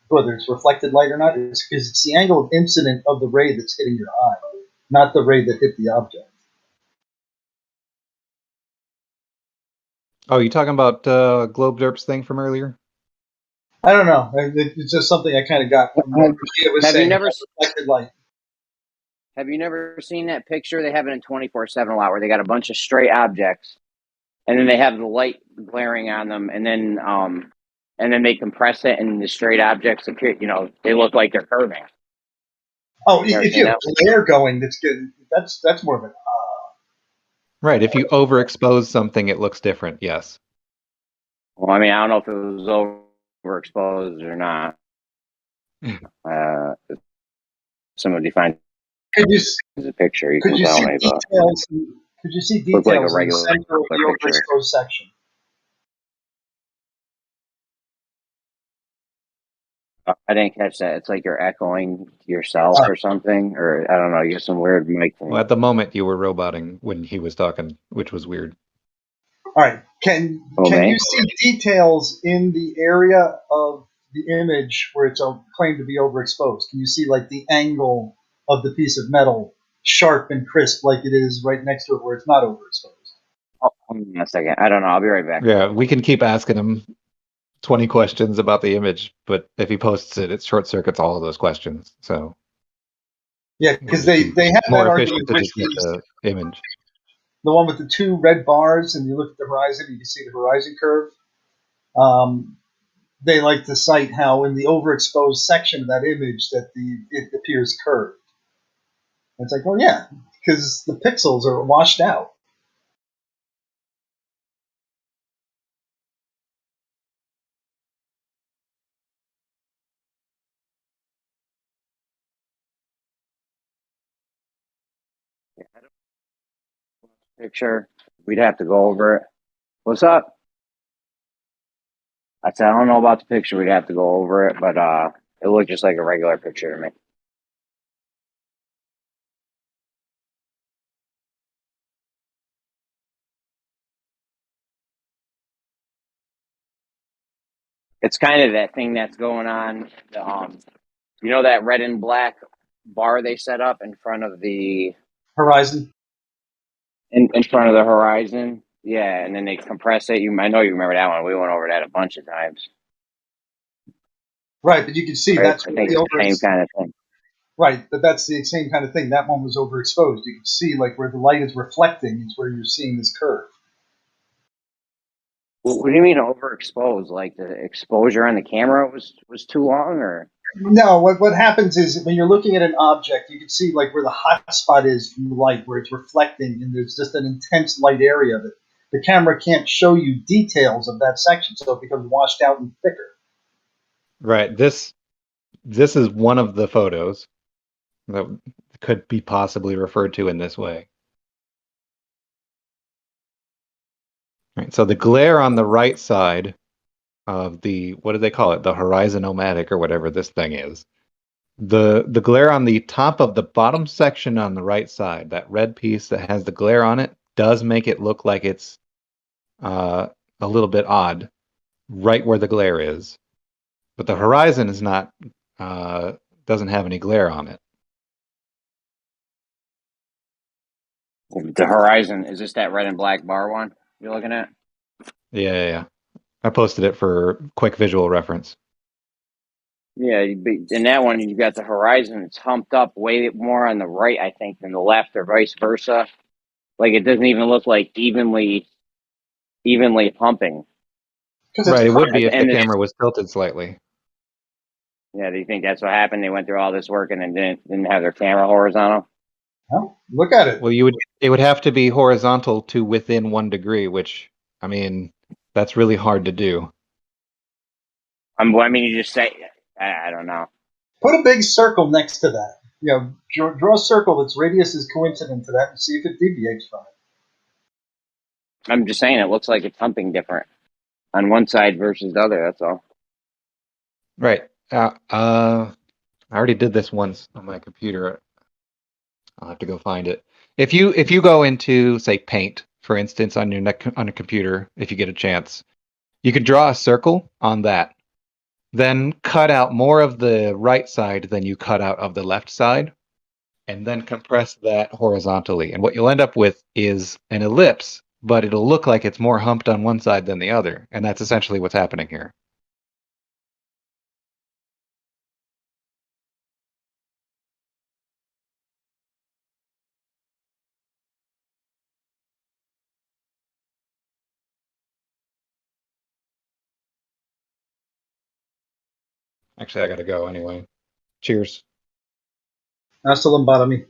whether it's reflected light or not, is because it's the angle of incident of the ray that's hitting your eye, not the ray that hit the object. Oh, you talking about Globe Derp's thing from earlier? I don't know. It's just something I kind of got from what Maria was saying about reflected light. Have you never seen that picture? They have it in 24/7 a lot, where they got a bunch of straight objects, and then they have the light glaring on them, and then they compress it, and the straight objects appear. They look like they're curving. Oh, if you have glare going, that's good. That's more of an Right. If you overexpose something, it looks different. Yes. Well, I mean, I don't know if it was overexposed or not. Someone define. Could you see the picture? You could can you tell see me, but details? Could you see look like a details in the regular center of the picture. overexposed section? I didn't catch that. It's like you're echoing yourself or something, or I don't know. You get some weird mic thing. Well, at the moment you were roboting when he was talking, which was weird. All right. Can you see details in the area of the image where it's claimed to be overexposed? Can you see like the angle of the piece of metal sharp and crisp like it is right next to it where it's not overexposed? Oh, hold on a second. I don't know. I'll be right back. Yeah, we can keep asking him 20 questions about the image, but if he posts it, it short circuits all of those questions. So yeah, because they have more that efficient argument to with just get the image. the one with the two red bars, and you look at the horizon, you can see the horizon curve. They like to cite how in the overexposed section of that image that it appears curved. And it's like, well, yeah, because the pixels are washed out. Picture. We'd have to go over it. What's up? I said I don't know about the picture. We'd have to go over it, but it looked just like a regular picture to me. It's kind of that thing that's going on. That red and black bar they set up in front of the horizon. In front of the horizon, yeah, and then they compress it. I know you remember that one. We went over that a bunch of times. Right, but you can see that's I think it's the same kind of thing. Right, but that's the same kind of thing. That one was overexposed. You can see like where the light is reflecting is where you're seeing this curve. What do you mean overexposed? Like the exposure on the camera was too long, or? No, what happens is when you're looking at an object, you can see like where the hot spot is from the light, where it's reflecting, and there's just an intense light area of it. The camera can't show you details of that section, so it becomes washed out and thicker. Right. This is one of the photos that could be possibly referred to in this way. Right. So the glare on the right side of the, what do they call it? The horizon-o-matic or whatever this thing is. The glare on the top of the bottom section on the right side, that red piece that has the glare on it, does make it look like it's a little bit odd right where the glare is. But the horizon is not, doesn't have any glare on it. The horizon, is this that red and black bar one you're looking at? Yeah. I posted it for quick visual reference. Yeah, in that one, you've got the horizon. It's humped up way more on the right, I think, than the left, or vice versa. Like it doesn't even look like evenly humping. Right, it would be if the camera was tilted slightly. Yeah, do you think that's what happened? They went through all this work and then didn't have their camera horizontal? Well, look at it. Well, it would have to be horizontal to within 1 degree, which, I mean, that's really hard to do. I mean, you just say, I don't know. Put a big circle next to that. Draw a circle that's radius is coincident to that and see if it deviates from it. I'm just saying it looks like it's humping different on one side versus the other. That's all. Right. I already did this once on my computer. I'll have to go find it. If you go into, say, Paint, for instance, on on a computer, if you get a chance, you could draw a circle on that. Then cut out more of the right side than you cut out of the left side, and then compress that horizontally. And what you'll end up with is an ellipse, but it'll look like it's more humped on one side than the other. And that's essentially what's happening here. Actually, I gotta go anyway. Cheers. Hasta lobotomy.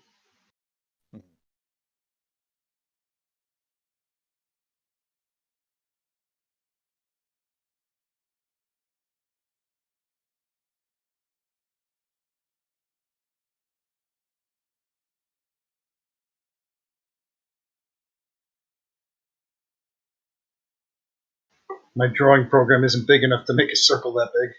My drawing program isn't big enough to make a circle that big.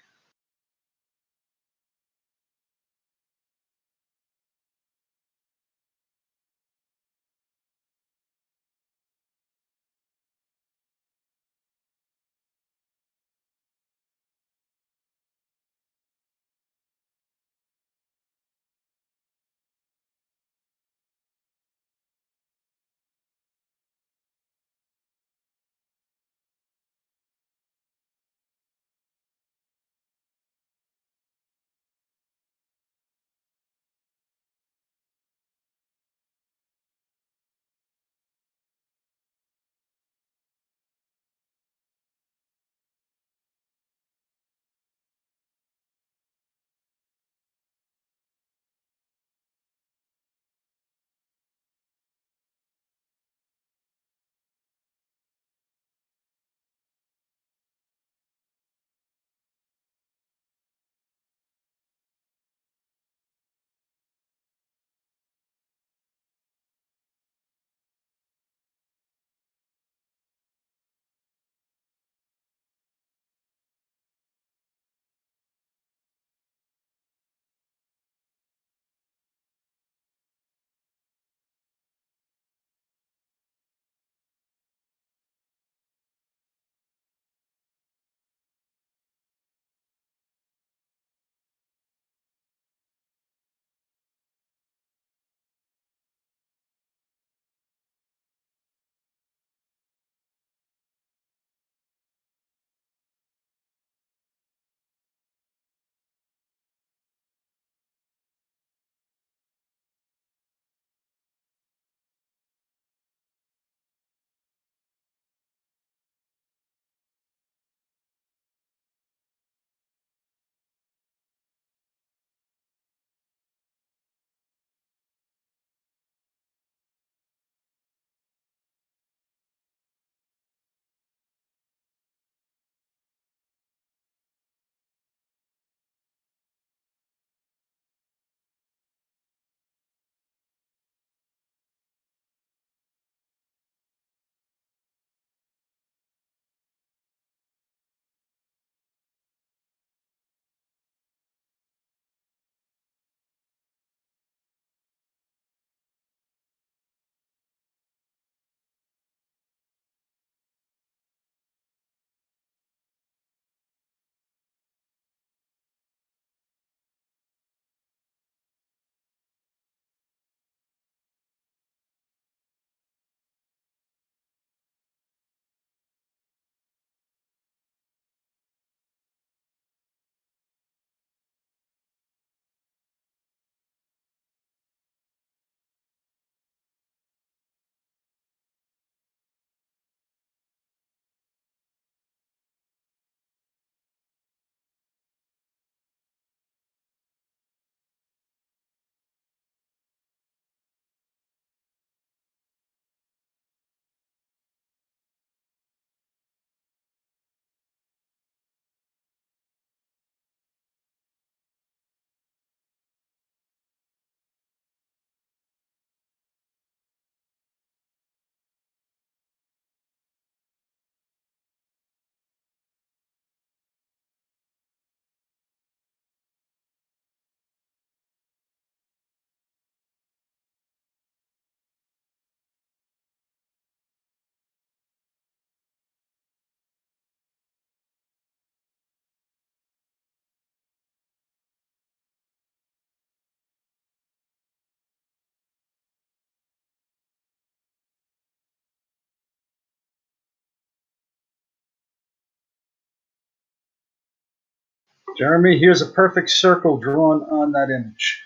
Jeremy, here's a perfect circle drawn on that image.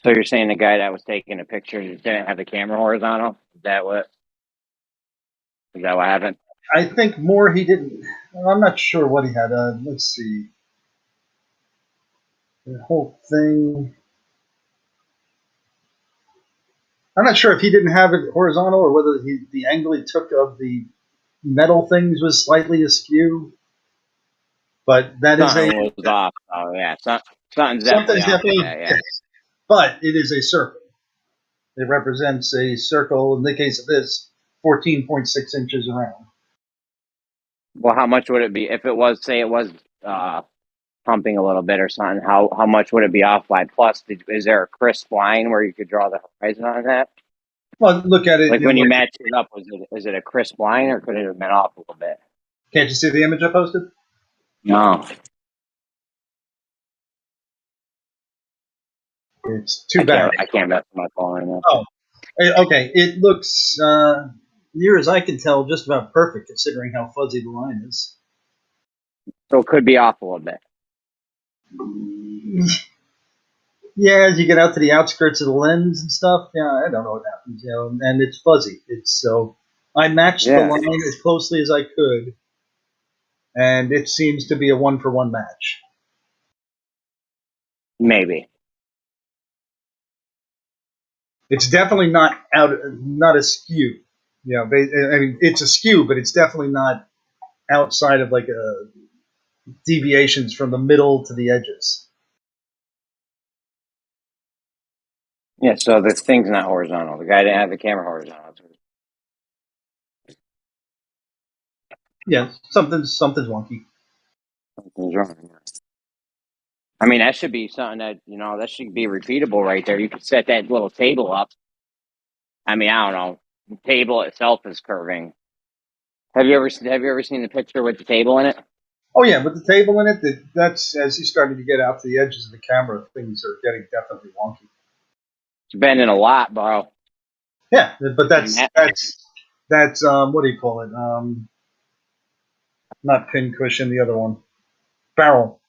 So you're saying the guy that was taking the picture didn't have the camera horizontal? Is that what happened? I think more he didn't. I'm not sure what he had. Let's see. The whole thing. I'm not sure if he didn't have it horizontal or whether the angle he took of the metal things was slightly askew. But that something was off. Oh yeah, something's definitely off with that. Yeah. But it is a circle. It represents a circle. In the case of this, 14.6 inches around. Well, how much would it be if it was? Say it was pumping a little bit or something. How much would it be off by? Plus, is there a crisp line where you could draw the horizon on that? Well, look at it. Like when you match it up, is it a crisp line or could it have been off a little bit? Can't you see the image I posted? No. It's too bad. I can't mess with my phone right now. Oh, okay. It looks, near as I can tell, just about perfect considering how fuzzy the line is. So it could be off a little bit. Yeah, as you get out to the outskirts of the lens and stuff, yeah, I don't know what happens, and it's fuzzy. I matched the line as closely as I could, and it seems to be a 1-for-1 match. Maybe. It's definitely not askew. I mean, it's askew, but it's definitely not outside of like deviations from the middle to the edges. Yeah, so the thing's not horizontal. The guy didn't have the camera horizontal. Yeah, something's wonky. Something's wrong. I mean, that should be something that that should be repeatable right there. You could set that little table up. I mean, I don't know. The table itself is curving. Have you ever seen the picture with the table in it? Oh yeah, with the table in it, that's as you started to get out to the edges of the camera, things are getting definitely wonky. It's bending a lot, bro. Yeah, but that's what do you call it? Not pin cushion, the other one, barrel.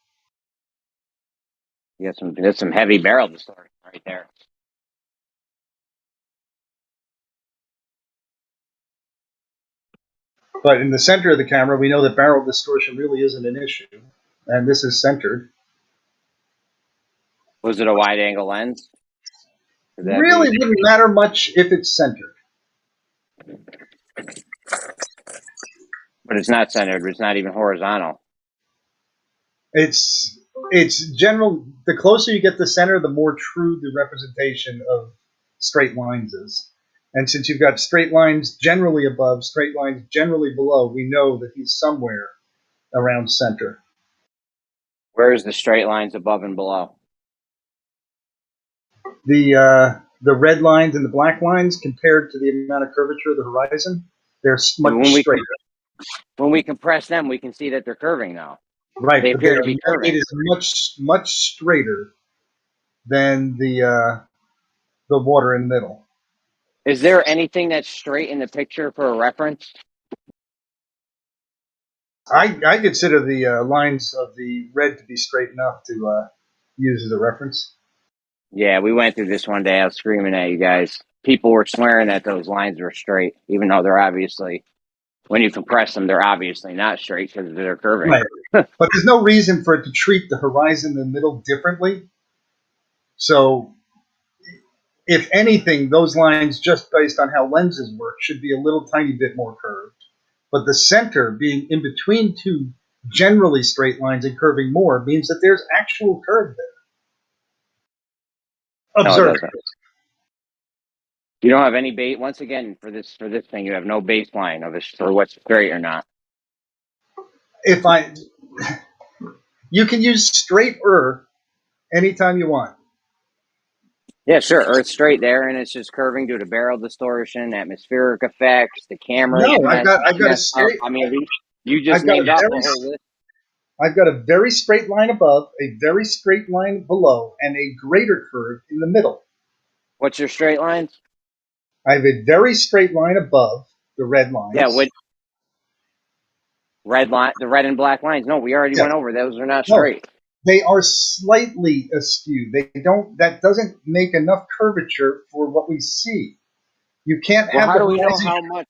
You got some heavy barrel distortion right there. But in the center of the camera, we know that barrel distortion really isn't an issue, and this is centered. Was it a wide angle lens? Really wouldn't matter much if it's centered. But it's not centered. It's not even horizontal. It's general. The closer you get to the center, the more true the representation of straight lines is. And since you've got straight lines generally above, straight lines generally below, we know that he's somewhere around center. Where's the straight lines above and below? The red lines and the black lines compared to the amount of curvature of the horizon, they're much straighter. When we compress them, we can see that they're curving now. Right, they appear to be curving. It is much straighter than the water in the middle. Is there anything that's straight in the picture for a reference? I consider the lines of the red to be straight enough to use as a reference. Yeah, we went through this one day. I was screaming at you guys. People were swearing that those lines were straight, even though they're obviously, when you compress them, they're obviously not straight because they're curving. Right. But there's no reason for it to treat the horizon in the middle differently. So, if anything, those lines, just based on how lenses work, should be a little tiny bit more curved. But the center being in between two generally straight lines and curving more means that there's actual curve there. Observe. No, you don't have any bait. Once again, for this thing, you have no baseline of for what's straight or not. You can use straighter anytime you want. Yeah, sure. Earth's straight there, and it's just curving due to barrel distortion, atmospheric effects, the cameras. No, I've got a messed up. straight. I mean, you just I've got named a off very. a whole list. I've got a very straight line above, a very straight line below, and a greater curve in the middle. What's your straight lines? I have a very straight line above the red lines. Yeah, with red line, the red and black lines. No, we already went over those. Are not straight. No, they are slightly askew. They don't. That doesn't make enough curvature for what we see. You can't have. How do we know how much?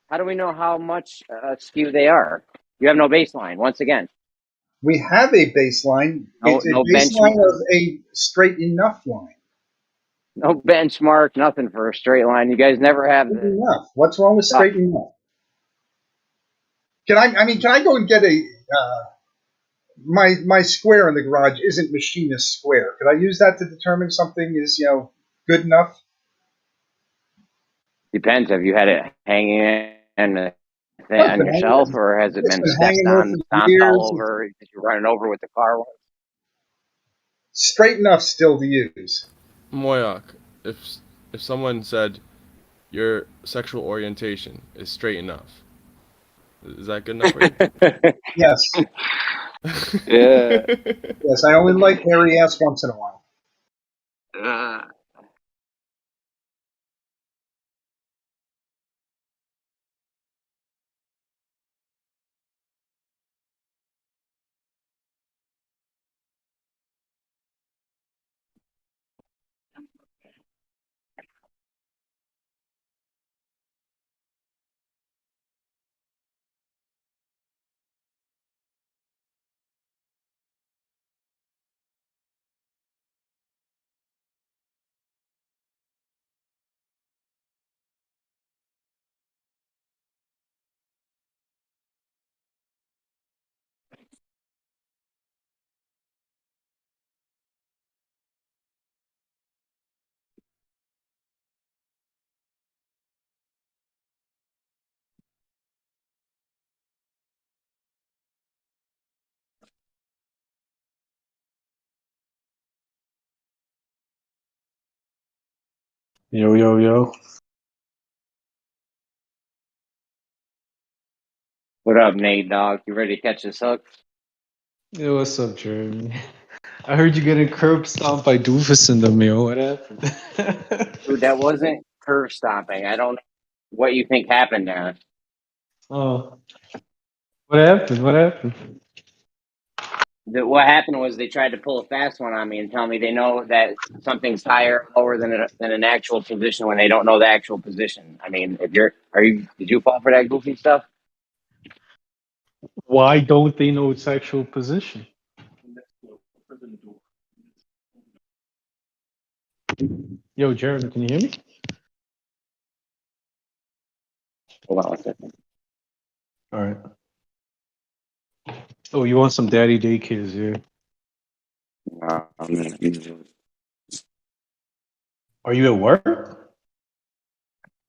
How do we know how much askew they are? You have no baseline. Once again, we have a baseline. It's a baseline of a straight enough line. No benchmark, nothing for a straight line. You guys never have enough. What's wrong with straight enough? Can I go and get a my square in the garage isn't machinist square. Could I use that to determine something is good enough? Depends. Have you had it hanging on your shelf, or has it been stepped on, stomped all over? Did you run it over with the car? Straight enough still to use. Moyak, if someone said your sexual orientation is straight enough, is that good enough for you? Yes. Yeah. Yes, I only like hairy ass once in a while. Yo, yo, yo. What up, Nate, dog? You ready to catch this hook? Yo, what's up, Jeremy? I heard you getting curb stomped by Doofus in the mail. What happened? Dude, that wasn't curve stomping. I don't know what you think happened there. Oh. What happened? What happened? What happened was they tried to pull a fast one on me and tell me they know that something's higher, lower than an actual position when they don't know the actual position. I mean, did you fall for that goofy stuff? Why don't they know its actual position? Yo, Jeremy, can you hear me? Hold on a second. All right. Oh, you want some daddy daycares here? Are you at work?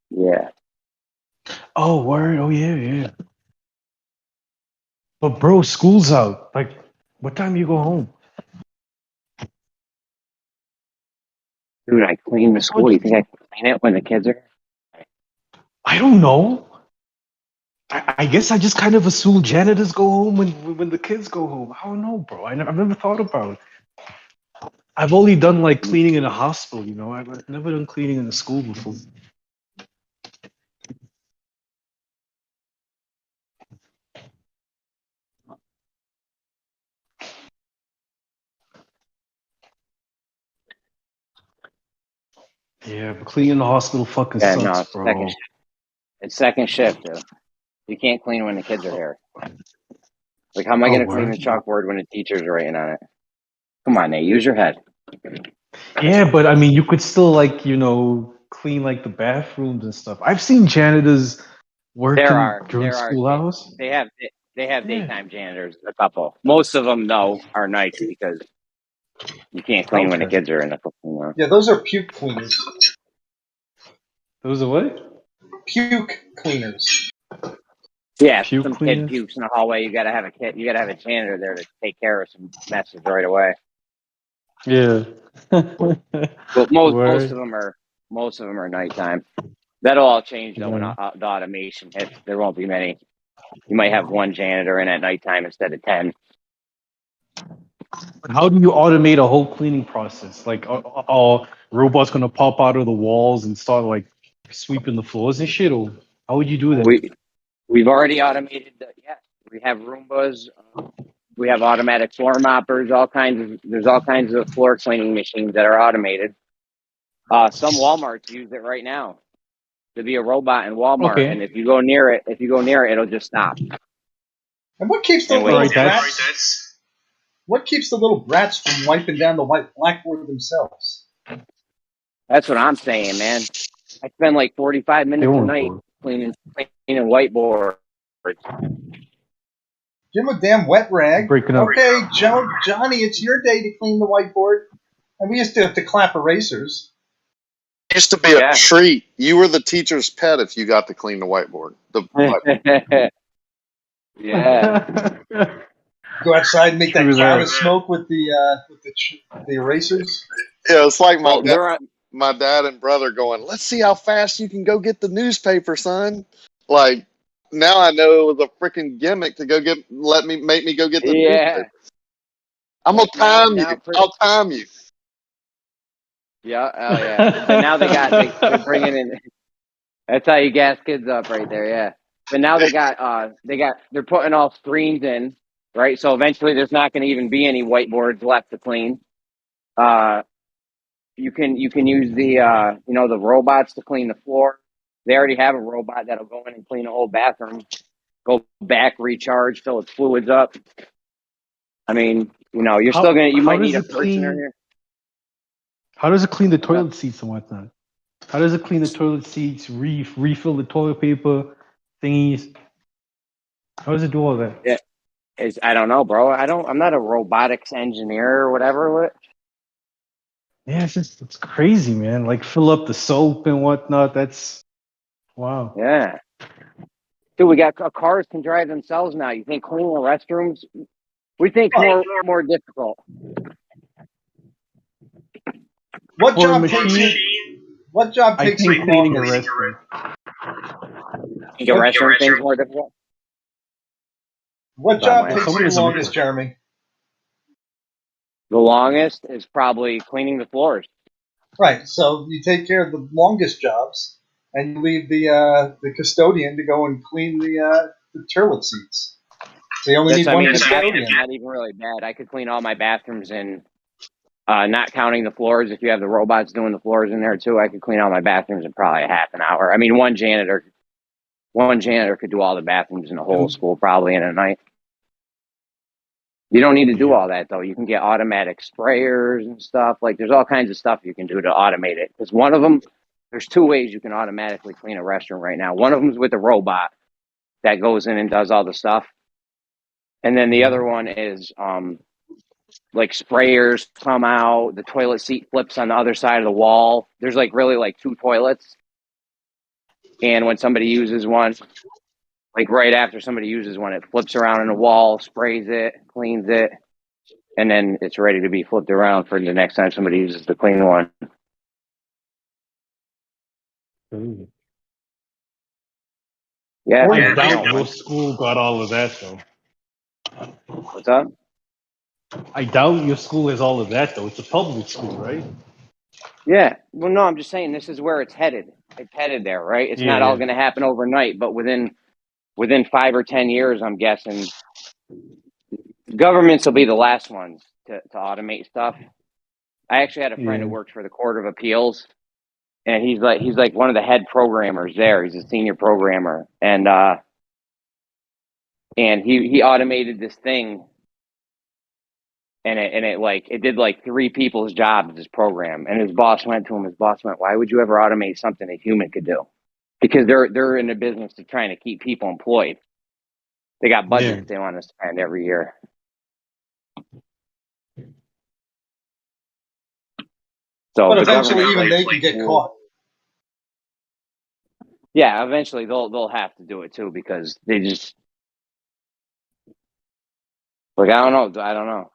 Yeah. Oh, word. Oh, yeah, yeah. But bro, school's out. Like, what time you go home? Dude, I clean the school. You think I can clean it when the kids are? I don't know. I guess I just kind of assume janitors go home when the kids go home. I don't know, bro. I've never thought about it. I've only done like cleaning in a hospital, you know. I've never done cleaning in a school before. Yeah, but cleaning in the hospital fucking sucks, bro. It's second shift, dude. You can't clean when the kids are here. Like, how am I going to clean the chalkboard when the teacher's writing on it? Come on, Nate, use your head. Yeah, but I mean, you could still like, clean like the bathrooms and stuff. I've seen janitors working during school hours. They have daytime janitors, a couple. Most of them, though, are nights because you can't clean when the kids are in the cooking room. Yeah, those are puke cleaners. Those are what? Puke cleaners. Yeah, some kid pukes in the hallway. You gotta have a janitor there to take care of some messes right away. Yeah. But most of them are nighttime. That'll all change though when Yeah. the automation hits. There won't be many. You might have one janitor in at nighttime instead of 10. How do you automate a whole cleaning process? Like, are robots gonna pop out of the walls and start like sweeping the floors and shit? Or how would you do that? We've already automated. We have Roombas. We have automatic floor moppers. There's all kinds of floor cleaning machines that are automated. Some Walmarts use it right now. To be a robot in Walmart, Okay. and if you go near it, it'll just stop. And what keeps the And little wait. brats? What keeps the little brats from wiping down the white blackboard themselves? That's what I'm saying, man. I spend like 45 minutes a night cleaning whiteboards. Give him a damn wet rag. Breaking up. Okay, Johnny, it's your day to clean the whiteboard. And we used to have to clap erasers. It used to be a treat. You were the teacher's pet if you got to clean the whiteboard. Yeah. Go outside and make that cloud of smoke with the erasers. Yeah, it's like my dad and brother going, let's see how fast you can go get the newspaper, son. Like, now I know it was a freaking gimmick to make me go get the newspaper. I'm going to time you. I'll time you. Yeah, oh yeah. But now they're bringing in. That's how you gas kids up right there, yeah. But now they're putting all screens in, right? So eventually there's not going to even be any whiteboards left to clean. You can use the the robots to clean the floor. They already have a robot that'll go in and clean the whole bathroom, go back, recharge, fill its fluids up. I mean, you might need a person in here. How does it clean the toilet seats and whatnot? How does it clean the toilet seats, refill the toilet paper thingies? How does it do all that? Yeah. I don't know, bro. I'm not a robotics engineer or whatever. Yeah, it's crazy, man. Like fill up the soap and whatnot. That's wow. Yeah. Dude, we got cars can drive themselves now. You think cleaning the restrooms? We think more difficult. What job takes you cleaning a longest? restroom? Think a restroom thing's more difficult? What job takes you longest, Jeremy? The longest is probably cleaning the floors. Right. So you take care of the longest jobs, and you leave the custodian to go and clean the toilet seats. So you only need one custodian. It's not even really bad. I could clean all my bathrooms and not counting the floors. If you have the robots doing the floors in there too, I could clean all my bathrooms in probably half an hour. I mean, one janitor could do all the bathrooms in the whole school probably in a night. You don't need to do all that though. You can get automatic sprayers and stuff. Like there's all kinds of stuff you can do to automate it. Because one of them, there's two ways you can automatically clean a restroom right now. One of them is with a robot that goes in and does all the stuff. And then the other one is like sprayers come out, the toilet seat flips on the other side of the wall. There's really two toilets. And when somebody uses one, like right after somebody uses one, it flips around in the wall, sprays it, cleans it, and then it's ready to be flipped around for the next time somebody uses the clean one. Ooh. Yeah. I doubt your school got all of that though. What's up? I doubt your school has all of that though. It's a public school, right? Yeah. Well, no, I'm just saying this is where it's headed. It's headed there, right? It's not all going to happen overnight, but within 5 or 10 years, I'm guessing governments will be the last ones to automate stuff. I actually had a friend who worked for the Court of Appeals, and he's like one of the head programmers there. He's a senior programmer, and he automated this thing. And it did like 3 people's jobs, this program. And his boss went to him. His boss went, "Why would you ever automate something a human could do?" Because they're in the business of trying to keep people employed. They got budgets they want to spend every year. So, but eventually, even they can get caught. Yeah, eventually they'll have to do it too because they just I don't know.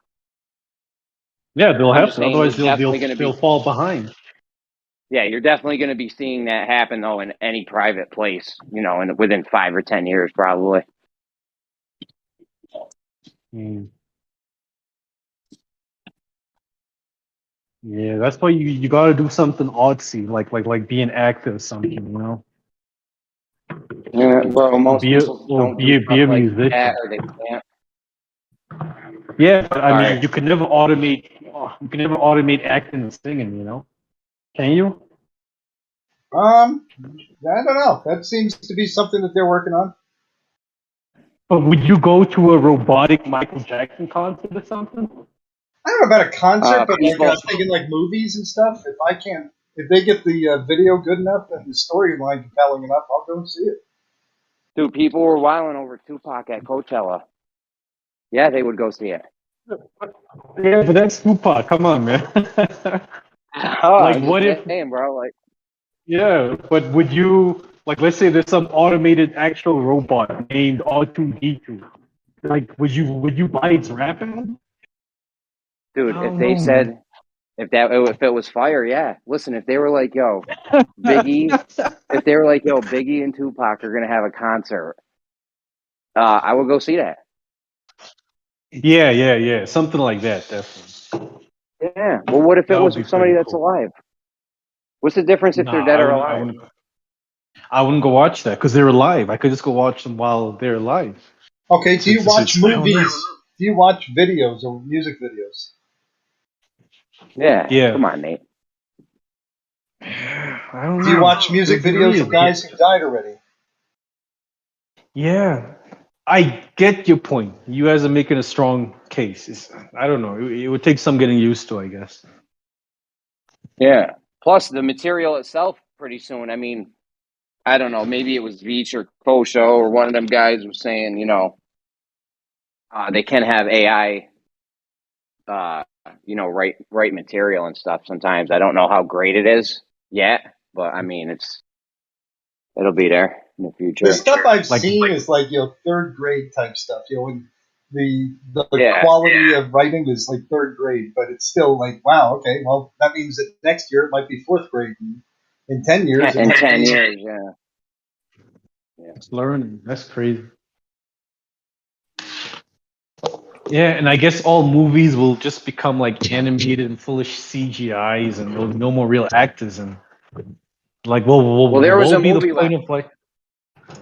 Yeah, they'll I'm have just to. saying you're Otherwise, definitely going to they'll be. fall behind. Yeah, you're definitely going to be seeing that happen though in any private place. Within 5 or 10 years, probably. Mm. Yeah, that's why you got to do something artsy, like be an actor or something, you know. Yeah, bro. Most people don't do Be stuff a like that, musician. or they can't. Yeah, but I Sorry. mean, you can never automate. You can never automate acting and singing, you know. Can you? I don't know. That seems to be something that they're working on. But would you go to a robotic Michael Jackson concert or something? I don't know about a concert, but like I People, was thinking like movies and stuff. If they get the video good enough and the storyline compelling enough, I'll go and see it. dude, people were wilding over Tupac at Coachella. Yeah, they would go see it. Yeah, but that's Tupac. Come on, man. Oh, Like, I'm just what if? saying, bro. Like, Yeah, but would you like? Let's say there's some automated actual robot named R2D2. Like, would you buy its rapping? dude, I if don't they know, man. said if it was fire, yeah. Listen, if they were like, yo, Biggie, if they were like, yo, Biggie and Tupac are gonna have a concert, I would go see that. Yeah, something like that, definitely. Yeah. Well, what if it That would was be somebody pretty that's cool. alive? What's the difference if they're Nah, dead or alive? I wouldn't go watch that because they're alive. I could just go watch them while they're alive. Okay, do you watch I don't know. movies? Do you watch videos or music videos? Yeah. Yeah. Come on, Nate. I don't know. Do you watch music videos of guys who died already? Yeah, I get your point. You guys are making a strong case. I don't know. It would take some getting used to, I guess. Yeah. Plus the material itself pretty soon. I mean, I don't know, maybe it was Veach or Kosho or one of them guys was saying, they can have AI write material and stuff sometimes. I don't know how great it is yet, but I mean it'll be there in the future. The stuff I've seen is like third grade type stuff. And the quality of writing is like third grade, but it's still like, wow, okay, well that means that next year it might be fourth grade. In 10 years, In 10 years, yeah. It's learning. That's crazy. Yeah, and I guess all movies will just become like animated and full of CGIs, and no more real actors. And like, well, there was a be movie the point of like?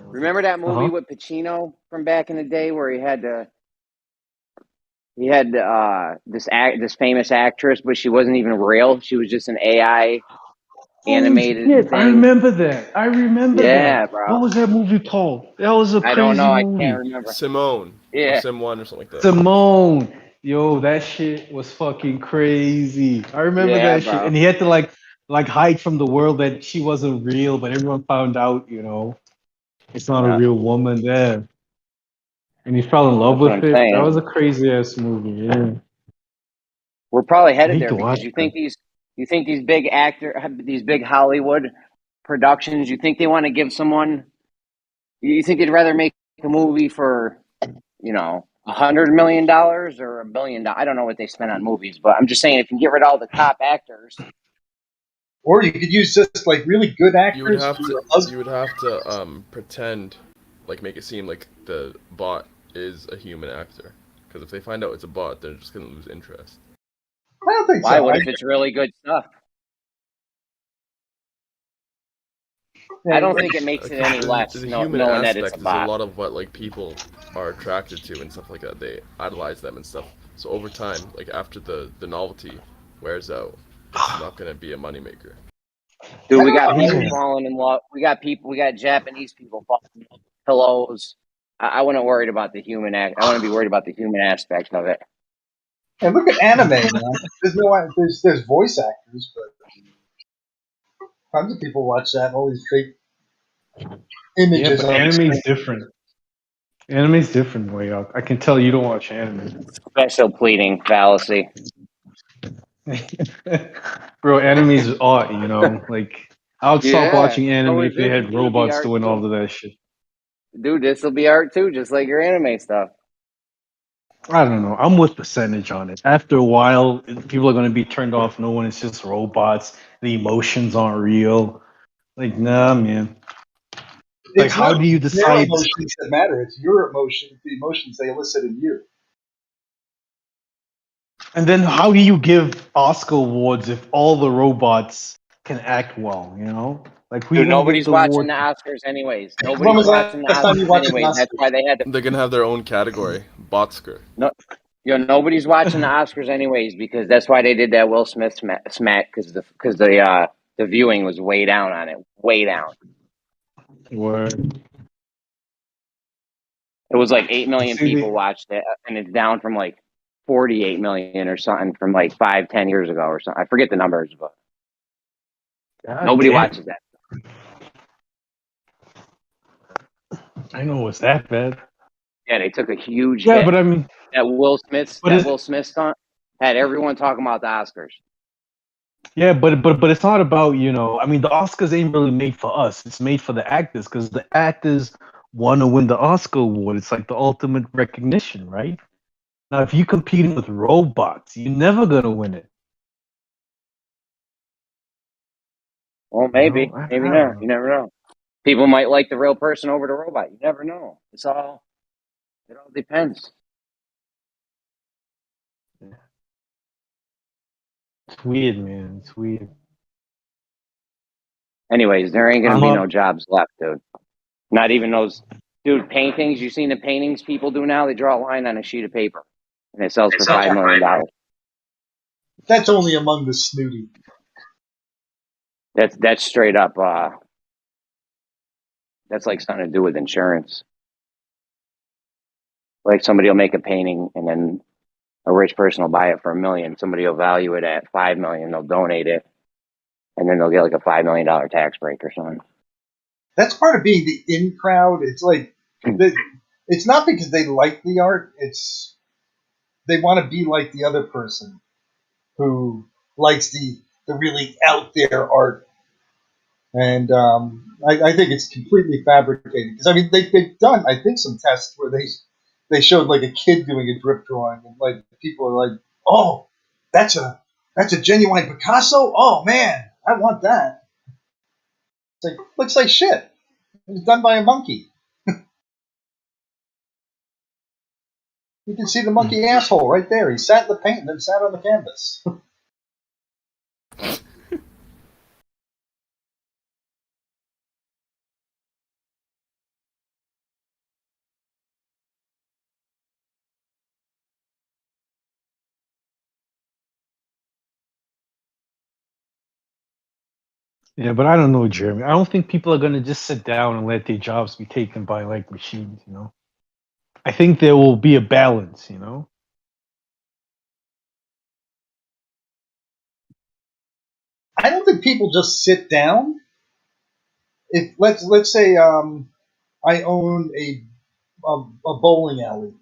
Remember that movie with Pacino from back in the day where he had this famous actress, but she wasn't even real. She was just an AI animated thing. I remember that. Yeah, bro. What was that movie called? That was a crazy I don't know. movie. I can't remember. Simone. Yeah. Or Sim1 or something like that. Simone. Yo, that shit was fucking crazy. I remember that shit. Bro. And he had to like hide from the world that she wasn't real, but everyone found out, it's not a real woman there. And he fell in love with it. That was a crazy ass movie, yeah. We're probably headed there because you think these big Hollywood productions, you think they want to give someone, you think they'd rather make a movie for, $100 million or $1 billion? I don't know what they spend on movies, but I'm just saying if you get rid of all the top actors. Or you could use just like really good actors. You would have to pretend, like make it seem like the bot is a human actor. Because if they find out it's a bot, they're just gonna lose interest. I don't think Why? so. What if it's really good stuff? I don't think it makes it any less knowing that it's a bot. There's a lot of what like people are attracted to and stuff like that. They idolize them and stuff. So over time, like after the novelty wears out, it's not gonna be a moneymaker. Dude, we got people falling in love. We got Japanese people falling in love with pillows. I wasn't worried about the human I want to be worried about the human aspect of it. And look at anime, man. There's voice actors, but tons of people watch that. All these fake images. Yeah, but anime's different. Anime's different, way up. I can tell you don't watch anime. Special pleading fallacy. Bro, anime's art, like I would stop watching anime if they had robots doing all of that shit. Dude, this will be art too, just like your anime stuff. I don't know. I'm with percentage on it. After a while, people are going to be turned off knowing it's just robots. The emotions aren't real. Like, nah, man. Like, It's how not do you their decide? emotions that matter. It's your emotions, the emotions they elicit in you. And then how do you give Oscar awards if all the robots can act well, you know? Like, who you Dude, going to give nobody's the watching award the to? Oscars anyways. When Nobody's was the watching the last time you Oscars watched an anyways. That's Oscar? why they had to. They're gonna have their own category, Botsker. No, nobody's watching the Oscars anyways because that's why they did that Will Smith smack because the viewing was way down on it, way down. Word. It was like 8 million See, people watched it, and it's down from like 48 million or something from like 5-10 years ago or something. I forget the numbers, but nobody watches that. I know it's that bad. Yeah, they took a huge Yeah, hit. but I mean, That Will Smith stunt had everyone talking about the Oscars. yeah, but it's not about, you know. I mean, the Oscars ain't really made for us. It's made for the actors because the actors want to win the Oscar award. It's like the ultimate recognition, right? Now, if you're competing with robots, you're never gonna win it. Well, maybe, maybe not. You never know. People might like the real person over the robot. You never know. It all depends. It's weird, man. It's weird. Anyways, there ain't gonna be no jobs left, dude. Not even those, dude. Paintings. You seen the paintings people do now? They draw a line on a sheet of paper, and it sells for $5 million. That's only among the snooty. That's straight up. That's like something to do with insurance. Like somebody will make a painting, and then a rich person will buy it for $1 million. Somebody will value it at $5 million. They'll donate it, and then they'll get like a $5 million tax break or something. That's part of being the in crowd. It's like it's not because they like the art. It's they want to be like the other person who likes the really out there art. And I think it's completely fabricated because I mean they've done I think some tests where they showed like a kid doing a drip drawing and like people are like, oh, that's a genuine Picasso. Oh man, I want that. It's like looks like shit. It was done by a monkey. You can see the monkey asshole right there. He sat in the paint and then sat on the canvas. Yeah, but I don't know, Jeremy. I don't think people are gonna just sit down and let their jobs be taken by like machines. You know, I think there will be a balance. You know. I don't think people just sit down. If let's say I own a bowling alley,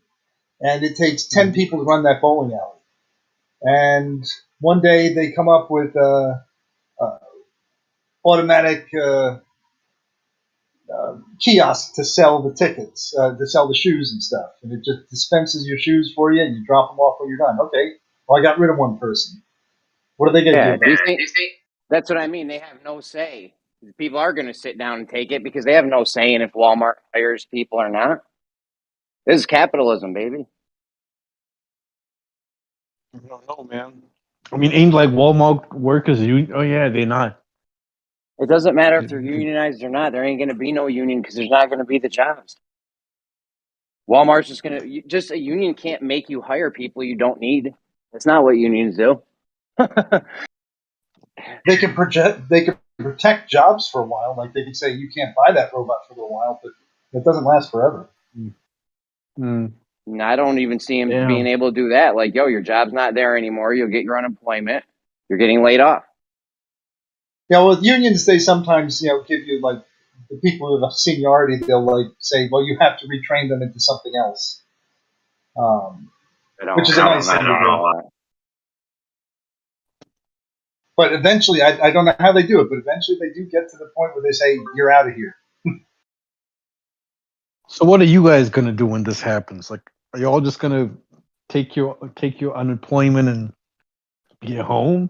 and it takes 10 people to run that bowling alley, and one day they come up with automatic kiosk to sell the tickets, to sell the shoes and stuff, and it just dispenses your shoes for you, and you drop them off when you're done. Okay, well I got rid of one person. What are they going to do? Do you think that's what I mean? They have no say. People are going to sit down and take it because they have no say in if Walmart hires people or not. This is capitalism, baby. I don't know, man. I mean, ain't like Walmart workers union? Oh yeah, they're not. It doesn't matter if they're unionized or not. There ain't going to be no union because there's not going to be the jobs. Walmart's just going to a union can't make you hire people you don't need. That's not what unions do. They can protect jobs for a while. Like they can say you can't buy that robot for a little while, but it doesn't last forever. I don't even see him being able to do that. Like, yo, your job's not there anymore. You'll get your unemployment. You're getting laid off. Yeah, well, with unions, they sometimes give you like the people with seniority. They'll like say, well, you have to retrain them into something else, which is a nice thing to do. But eventually, I don't know how they do it, but eventually they do get to the point where they say, you're out of here. So what are you guys gonna do when this happens? Like, are you all just gonna take your unemployment and get home?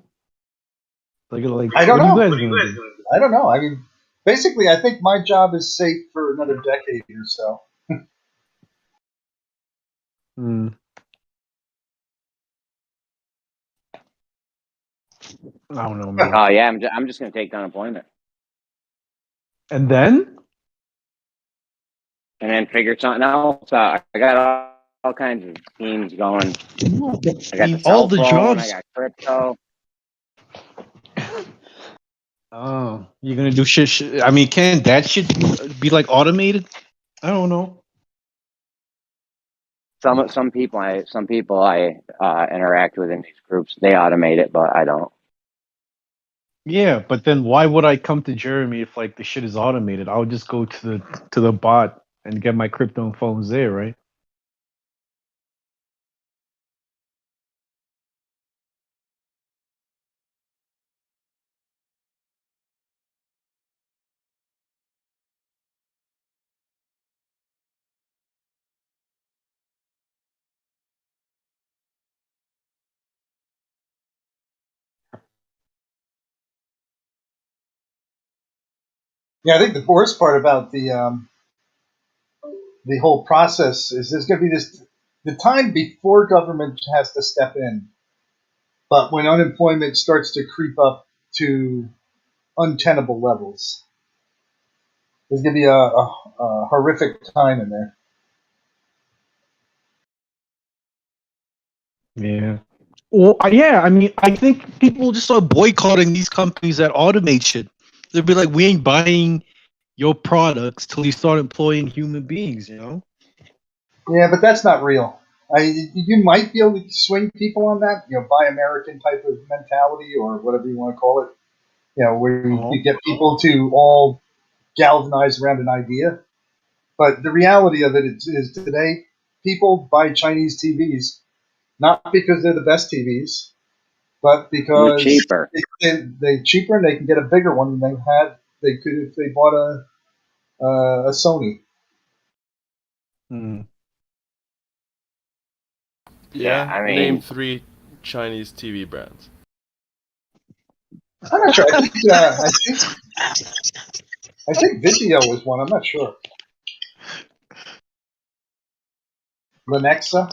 Like I don't what know. are you guys gonna do? I don't know. I mean, basically, I think my job is safe for another decade or so. Hmm. I don't know, man. Oh yeah, I'm just gonna take the unemployment And then? and then figure something else out. I got all kinds of schemes going. I got the All cell the phone. I jobs. got crypto. Oh, you're gonna do shit. I mean, can that shit be like automated? I don't know. Some people I interact with in these groups. They automate it, but I don't. Yeah, but then why would I come to Jeremy if like the shit is automated? I would just go to the bot and get my crypto phones there, right? Yeah, I think the worst part about the whole process is there's going to be the time before government has to step in, but when unemployment starts to creep up to untenable levels, there's going to be a horrific time in there. Yeah. Well, yeah. I mean, I think people will just start boycotting these companies that automate shit. They'll be like, "We ain't buying your products till you start employing human beings." You know? Yeah, but that's not real. You might be able to swing people on that, Buy American type of mentality or whatever you want to call it. Where you get people to all galvanize around an idea. But the reality of it is today, people buy Chinese TVs not because they're the best TVs, but They're because cheaper. they're cheaper and they can get a bigger one than they could if they bought a Sony. Hmm. Yeah, I mean, name 3 Chinese TV brands. I'm not sure. I think Vizio was one. I'm not sure. Lenexa,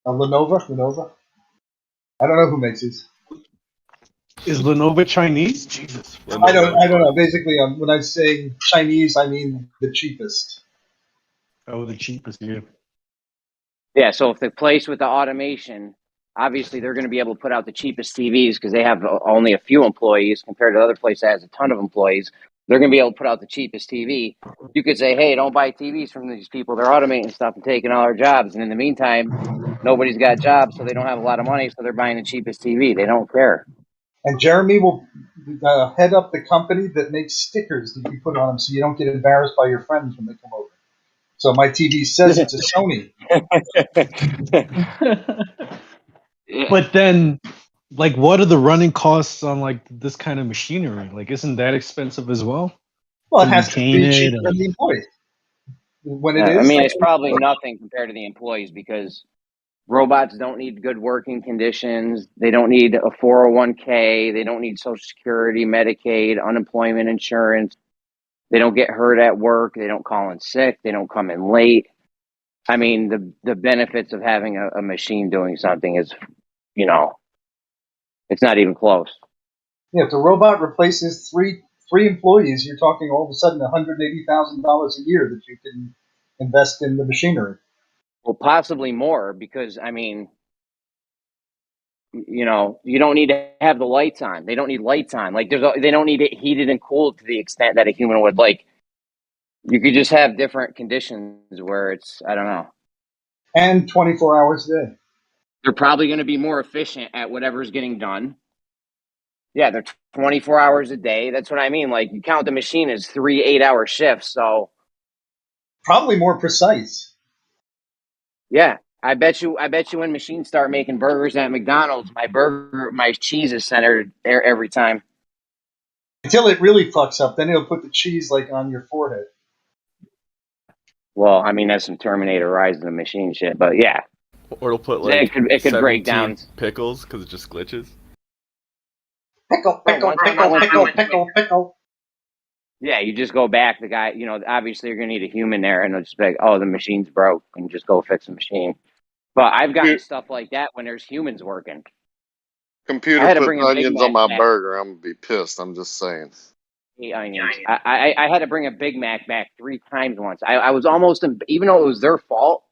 Lenovo. I don't know who makes these. Is Lenovo Chinese? Jesus. I don't know. Basically, when I say Chinese, I mean the cheapest. Oh, the cheapest, yeah. yeah. So if the place with the automation, obviously they're going to be able to put out the cheapest TVs because they have only a few employees compared to the other place that has a ton of employees. They're going to be able to put out the cheapest TV. You could say, hey, don't buy TVs from these people. They're automating stuff and taking all our jobs. And in the meantime, nobody's got jobs, so they don't have a lot of money, so they're buying the cheapest TV. They don't care. And Jeremy will head up the company that makes stickers that you put on them so you don't get embarrassed by your friends when they come over. So my TV says it's a Sony. But then, like, what are the running costs on like this kind of machinery? Like, isn't that expensive as well? Well, it To has to maintain be it cheaper and- than the employee. When it I is, mean, it's probably nothing compared to the employees because robots don't need good working conditions. They don't need a 401k. They don't need Social Security, Medicaid, unemployment insurance. They don't get hurt at work. They don't call in sick. They don't come in late. I mean, the benefits of having a machine doing something is, it's not even close. Yeah, if the robot replaces three employees, you're talking all of a sudden $180,000 a year that you can invest in the machinery. Well, possibly more because, I mean, you don't need to have the lights on. They don't need lights on. Like they don't need it heated and cooled to the extent that a human would. Like you could just have different conditions where it's, I don't know. And 24 hours a day. They're probably going to be more efficient at whatever's getting done. Yeah, they're 24 hours a day. That's what I mean. Like you count the machine as 3 8-hour shifts. So probably more precise. Yeah, I bet you when machines start making burgers at McDonald's, my cheese is centered there every time. Until it really fucks up, then it'll put the cheese like on your forehead. Well, I mean, that's some Terminator Rise of the Machine shit, but yeah. Or it'll put like it could break 17 down. pickles because it just glitches. Pickle, pickle, pickle, pickle, pickle, pickle. Yeah, you just go back. The guy, obviously you're gonna need a human there, and they'll just be like, "Oh, the machine's broke," and just go fix the machine. But I've gotten stuff like that when there's humans working. Computer putting onions on my burger, I'm gonna be pissed. I'm just saying. Onions. I had to bring a Big Mac back 3 times once. I was almost, even though it was their fault,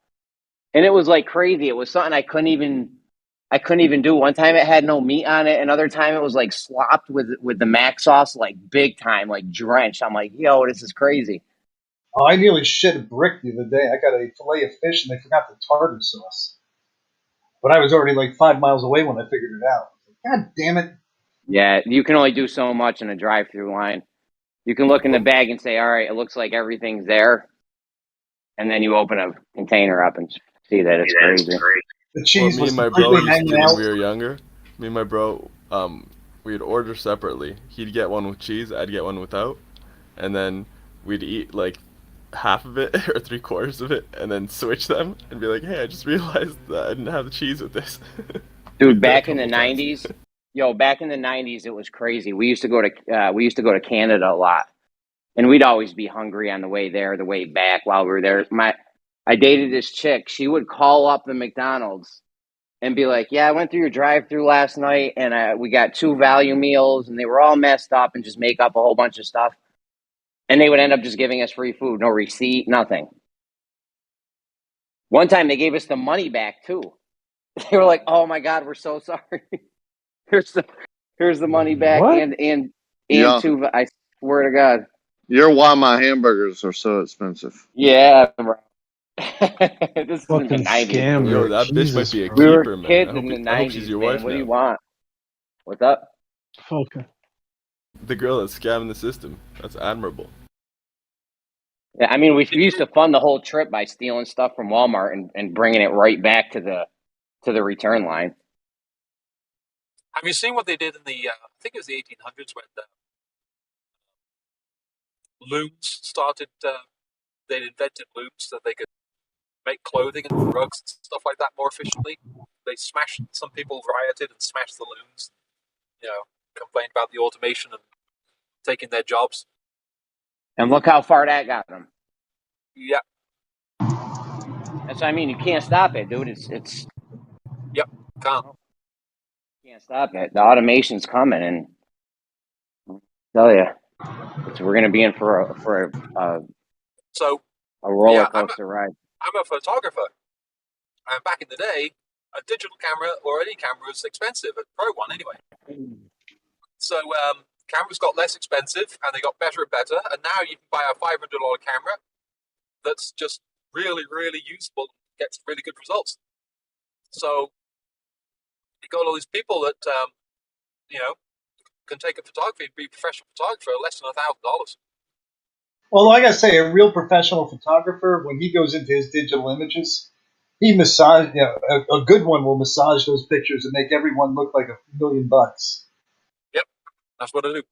and it was like crazy. It was something I couldn't even do. One time it had no meat on it. Another time it was like slopped with the mac sauce, like big time, like drenched. I'm like, yo, this is crazy. Oh, I nearly shit a brick the other day. I got a fillet of fish and they forgot the tartar sauce. But I was already like 5 miles away when I figured it out. God damn it. Yeah, you can only do so much in a drive-through line. You can look in the bag and say, all right, it looks like everything's there. And then you open a container up and see that it's crazy. The cheese me was and my bro completely used to do hanging when out. we were younger. Me and my bro, we'd order separately. He'd get one with cheese, I'd get one without. And then we'd eat like half of it or 3/4 of it and then switch them and be like, hey, I just realized that I didn't have the cheese with this. Dude, back in the 90s, back in the 90s, it was crazy. We used to go to Canada a lot, and we'd always be hungry on the way there, the way back while we were there. I dated this chick. She would call up the McDonald's and be like, yeah, I went through your drive-through last night, and we got 2 value meals, and they were all messed up, and just make up a whole bunch of stuff. And they would end up just giving us free food, no receipt, nothing. One time they gave us the money back too. They were like, "Oh my God, we're so sorry. here's the money back What? and Yeah. 2. I swear to God." You're why my hamburgers are so expensive. Yeah, bro. This is in the Fucking 90s. scammer. Yo, that bitch might Jesus be a Christ. We were keeper, man. kids in the I hope she's 90s, your man. wife What do now. you want? What's up? Okay. The girl that's scamming the system. That's admirable. Yeah, I mean, we used to fund the whole trip by stealing stuff from Walmart and bringing it right back to the return line. Have you seen what they did in the? I think it was the 1800s when the looms started. They'd invented looms so they could make clothing and rugs and stuff like that more efficiently. They smashed. Some people rioted and smashed the looms. Complained about the automation and taking their jobs. And look how far that got them. Yeah. That's what I mean. You can't stop it, dude. It's. Yep. Can't. Can't stop it. The automation's coming, and I'll tell you, we're going to be in for a roller coaster ride. I'm a photographer, and back in the day, a digital camera or any camera was expensive. A pro one, anyway. So cameras got less expensive, and they got better and better. And now you can buy a $500 camera that's just really, really useful, gets really good results. So you got all these people that can take a photography and be a professional photographer for less than $1,000. Well, I gotta say, a real professional photographer, when he goes into his digital images, he a good one will massage those pictures and make everyone look like $1 million. Yep, that's what I do.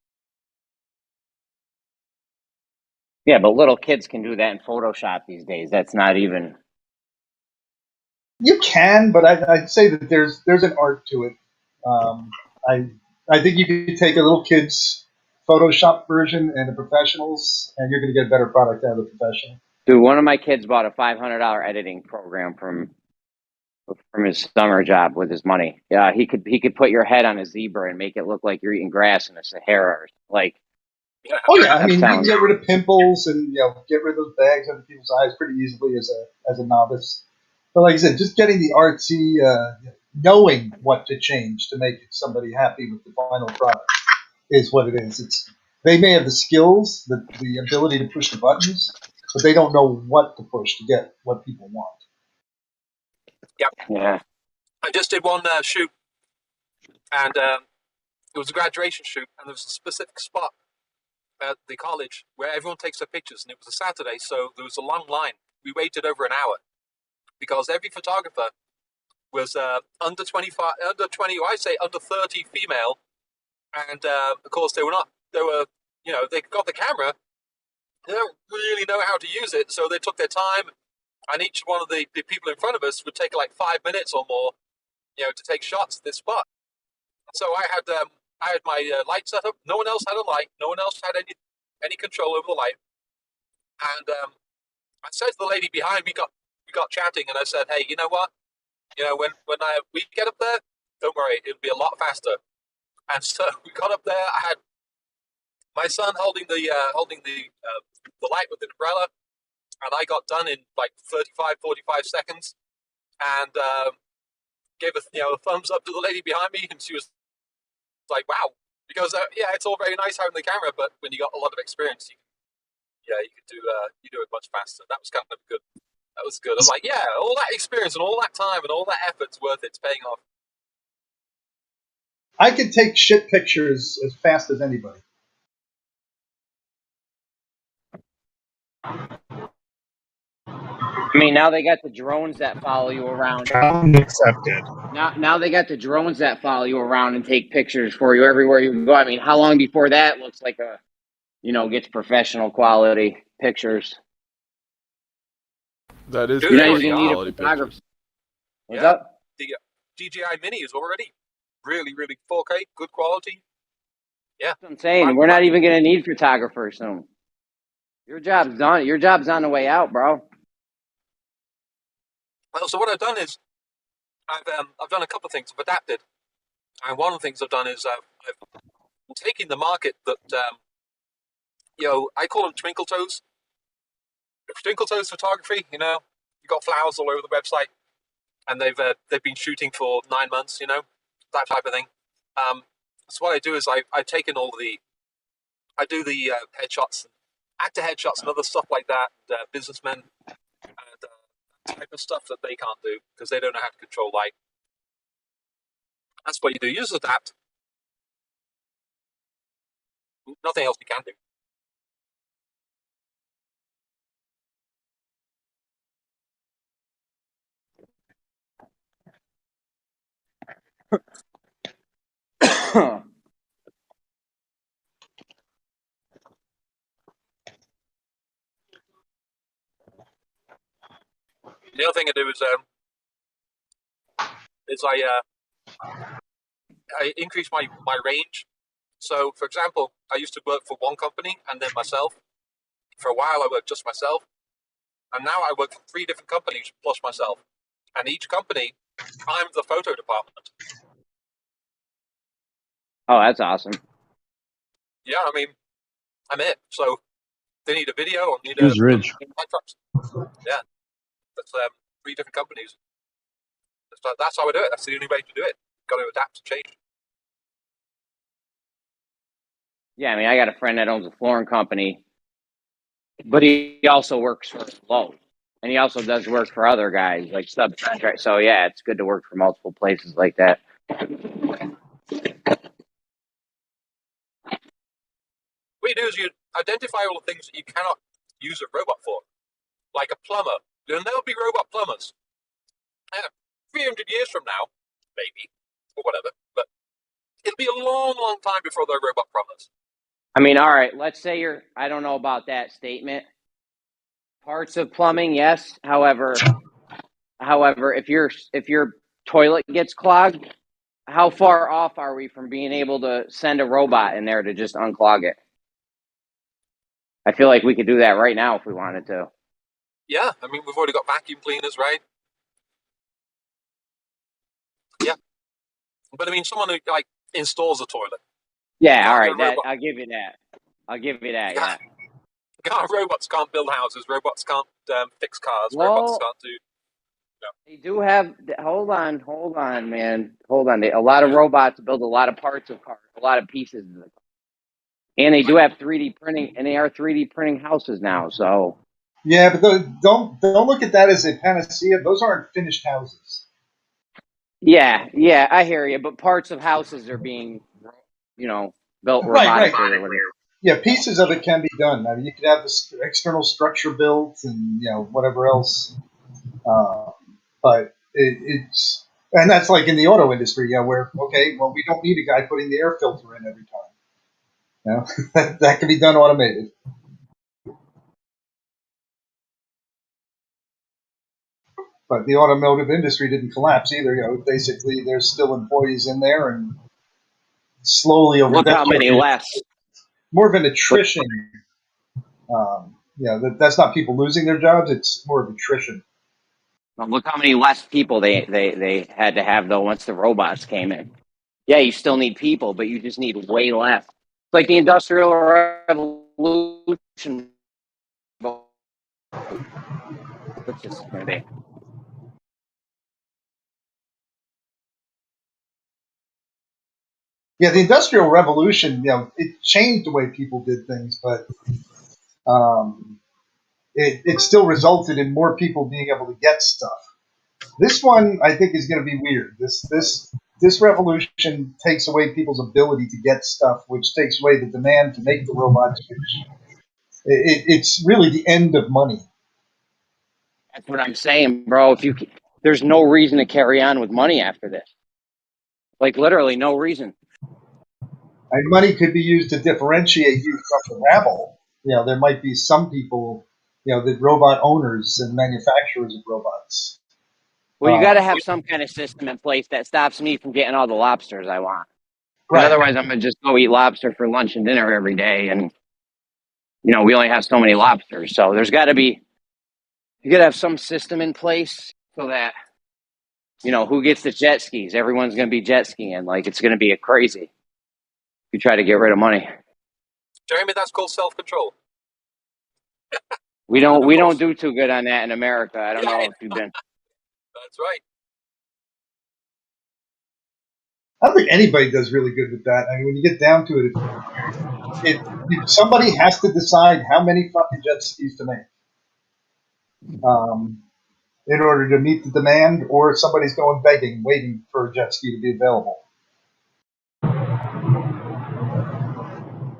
Yeah, but little kids can do that in Photoshop these days. That's not even. You can, but I'd say that there's an art to it. I think you could take a little kid's Photoshop version and a professional's, and you're going to get a better product out of the professional. Dude, one of my kids bought a $500 editing program from his summer job with his money. Yeah, he could put your head on a zebra and make it look like you're eating grass in the Sahara. Oh yeah, I mean, you can get rid of pimples and get rid of those bags under people's eyes pretty easily as a novice. But like I said, just getting the artsy, knowing what to change to make somebody happy with the final product is what it is. They may have the skills, the ability to push the buttons, but they don't know what to push to get what people want. Yep. Yeah. I just did one shoot, and it was a graduation shoot, and there was a specific spot at the college where everyone takes their pictures, and it was a Saturday, so there was a long line. We waited over an hour because every photographer was under 25, under 20, or I'd say under 30 female, and of course they got the camera, they don't really know how to use it, so they took their time, and each one of the people in front of us would take like 5 minutes or more, to take shots at this spot. So I had my light set up. No one else had a light. No one else had any control over the light. And I said to the lady behind me, we got chatting, and I said, "Hey, you know what? When we get up there, don't worry, it'll be a lot faster." And so we got up there. I had my son holding the light with the umbrella, and I got done in like 45 seconds, and gave a thumbs up to the lady behind me, and she was like, "Wow!" Because it's all very nice having the camera, but when you got a lot of experience, you do it much faster. That was kind of good. That was good. I was like, yeah, all that experience and all that time and all that effort's worth it. It's paying off. I could take shit pictures as fast as anybody. I mean, now they got the drones that follow you around. Accepted. Now they got the drones that follow you around and take pictures for you everywhere you go. I mean, how long before that looks like gets professional quality pictures? That is you're not even quality need a photographer. pictures. What's up? The DJI Mini is already really, really 4K, good quality. Yeah, That's what I'm saying. We're not even going to need photographers soon. Your job's done. Your job's on the way out, bro. Well, so what I've done is I've done a couple of things. I've adapted, and one of the things I've done is I've taken the market that I call them twinkle toes. Twinkle toes photography. You got flowers all over the website, and they've been shooting for 9 months. That type of thing. So what I do is I've taken I do the headshots, actor headshots, and other stuff like that. Businessmen and type of stuff that they can't do because they don't know how to control light. That's what you do. You just adapt. Nothing else you can do. The other thing I do is I increase my range. So, for example, I used to work for one company and then myself. For a while, I worked just myself, and now I work for 3 different companies plus myself. And each company, I'm the photo department. Oh, that's awesome. Yeah, I mean, I'm it. So they need a video or need Who's rich? Yeah, that's 3 different companies. That's how I do it. That's the only way to do it. Got to adapt to change. Yeah, I mean, I got a friend that owns a flooring company, but he also works for Lowe's, and he also does work for other guys like subcontract. So yeah, it's good to work for multiple places like that. What you do is you identify all the things that you cannot use a robot for, like a plumber. There'll never be robot plumbers. 300 years from now, maybe, or whatever, but it'll be a long, long time before there are robot plumbers. I mean, all right, let's say I don't know about that statement. Parts of plumbing, yes. However, if your toilet gets clogged, how far off are we from being able to send a robot in there to just unclog it? I feel like we could do that right now if we wanted to. Yeah, I mean, we've already got vacuum cleaners, right? Yeah. But I mean, someone who installs a toilet. Yeah, all right, I'll give you that. Yeah. Robots can't build houses. Robots can't fix cars. Well, robots can't do. They do have. Hold on, man. Hold on. A lot of robots build a lot of parts of cars, a lot of pieces of the car. And they do have 3D printing, and they are 3D printing houses now. So. Yeah, but don't look at that as a panacea. Those aren't finished houses. Yeah, I hear you. But parts of houses are being, built robotically. Right. Yeah, pieces of it can be done. I mean, you could have the external structure built and whatever else. But it's and that's like in the auto industry, where we don't need a guy putting the air filter in every time. That can be done automated. But the automotive industry didn't collapse either. You know, basically, there's still employees in there, and slowly over Look how many left. more of an attrition. That's not people losing their jobs; it's more of attrition. Well, look how many less people they had to have though once the robots came in. Yeah, you still need people, but you just need way less. It's like the Industrial Revolution. What's this going to be? Yeah, the Industrial Revolution, it changed the way people did things, but it still resulted in more people being able to get stuff. This one, I think, is going to be weird. This revolution takes away people's ability to get stuff, which takes away the demand to make the robots. It's really the end of money. That's what I'm saying, bro. There's no reason to carry on with money after this. Like literally, no reason. And money could be used to differentiate you from the rabble. There might be some people, the robot owners and manufacturers of robots. Well, you got to have some kind of system in place that stops me from getting all the lobsters I want. Right. Otherwise, I'm going to just go eat lobster for lunch and dinner every day. And, we only have so many lobsters. So there's got to be, you got to have some system in place so that, who gets the jet skis? Everyone's going to be jet skiing. Like, it's going to be a crazy if you try to get rid of money. Jeremy, that's called self-control. We don't do too good on that in America. I don't know if you've been. That's right. I don't think anybody does really good with that. I mean, when you get down to it, somebody has to decide how many fucking jet skis to make in order to meet the demand, or somebody's going begging, waiting for a jet ski to be available.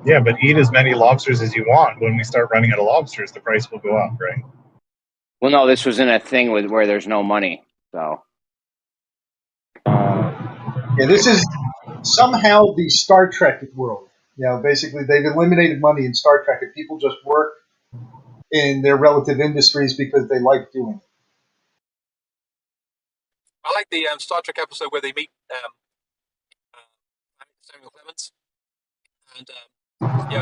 Yeah, but eat as many lobsters as you want. When we start running out of lobsters, the price will go up, right? Well, no, this was in a thing where there's no money, so. Yeah, this is somehow the Star Trek world. Basically, they've eliminated money in Star Trek, and people just work in their relative industries because they like doing it. I like the Star Trek episode where they meet Samuel Clemens, and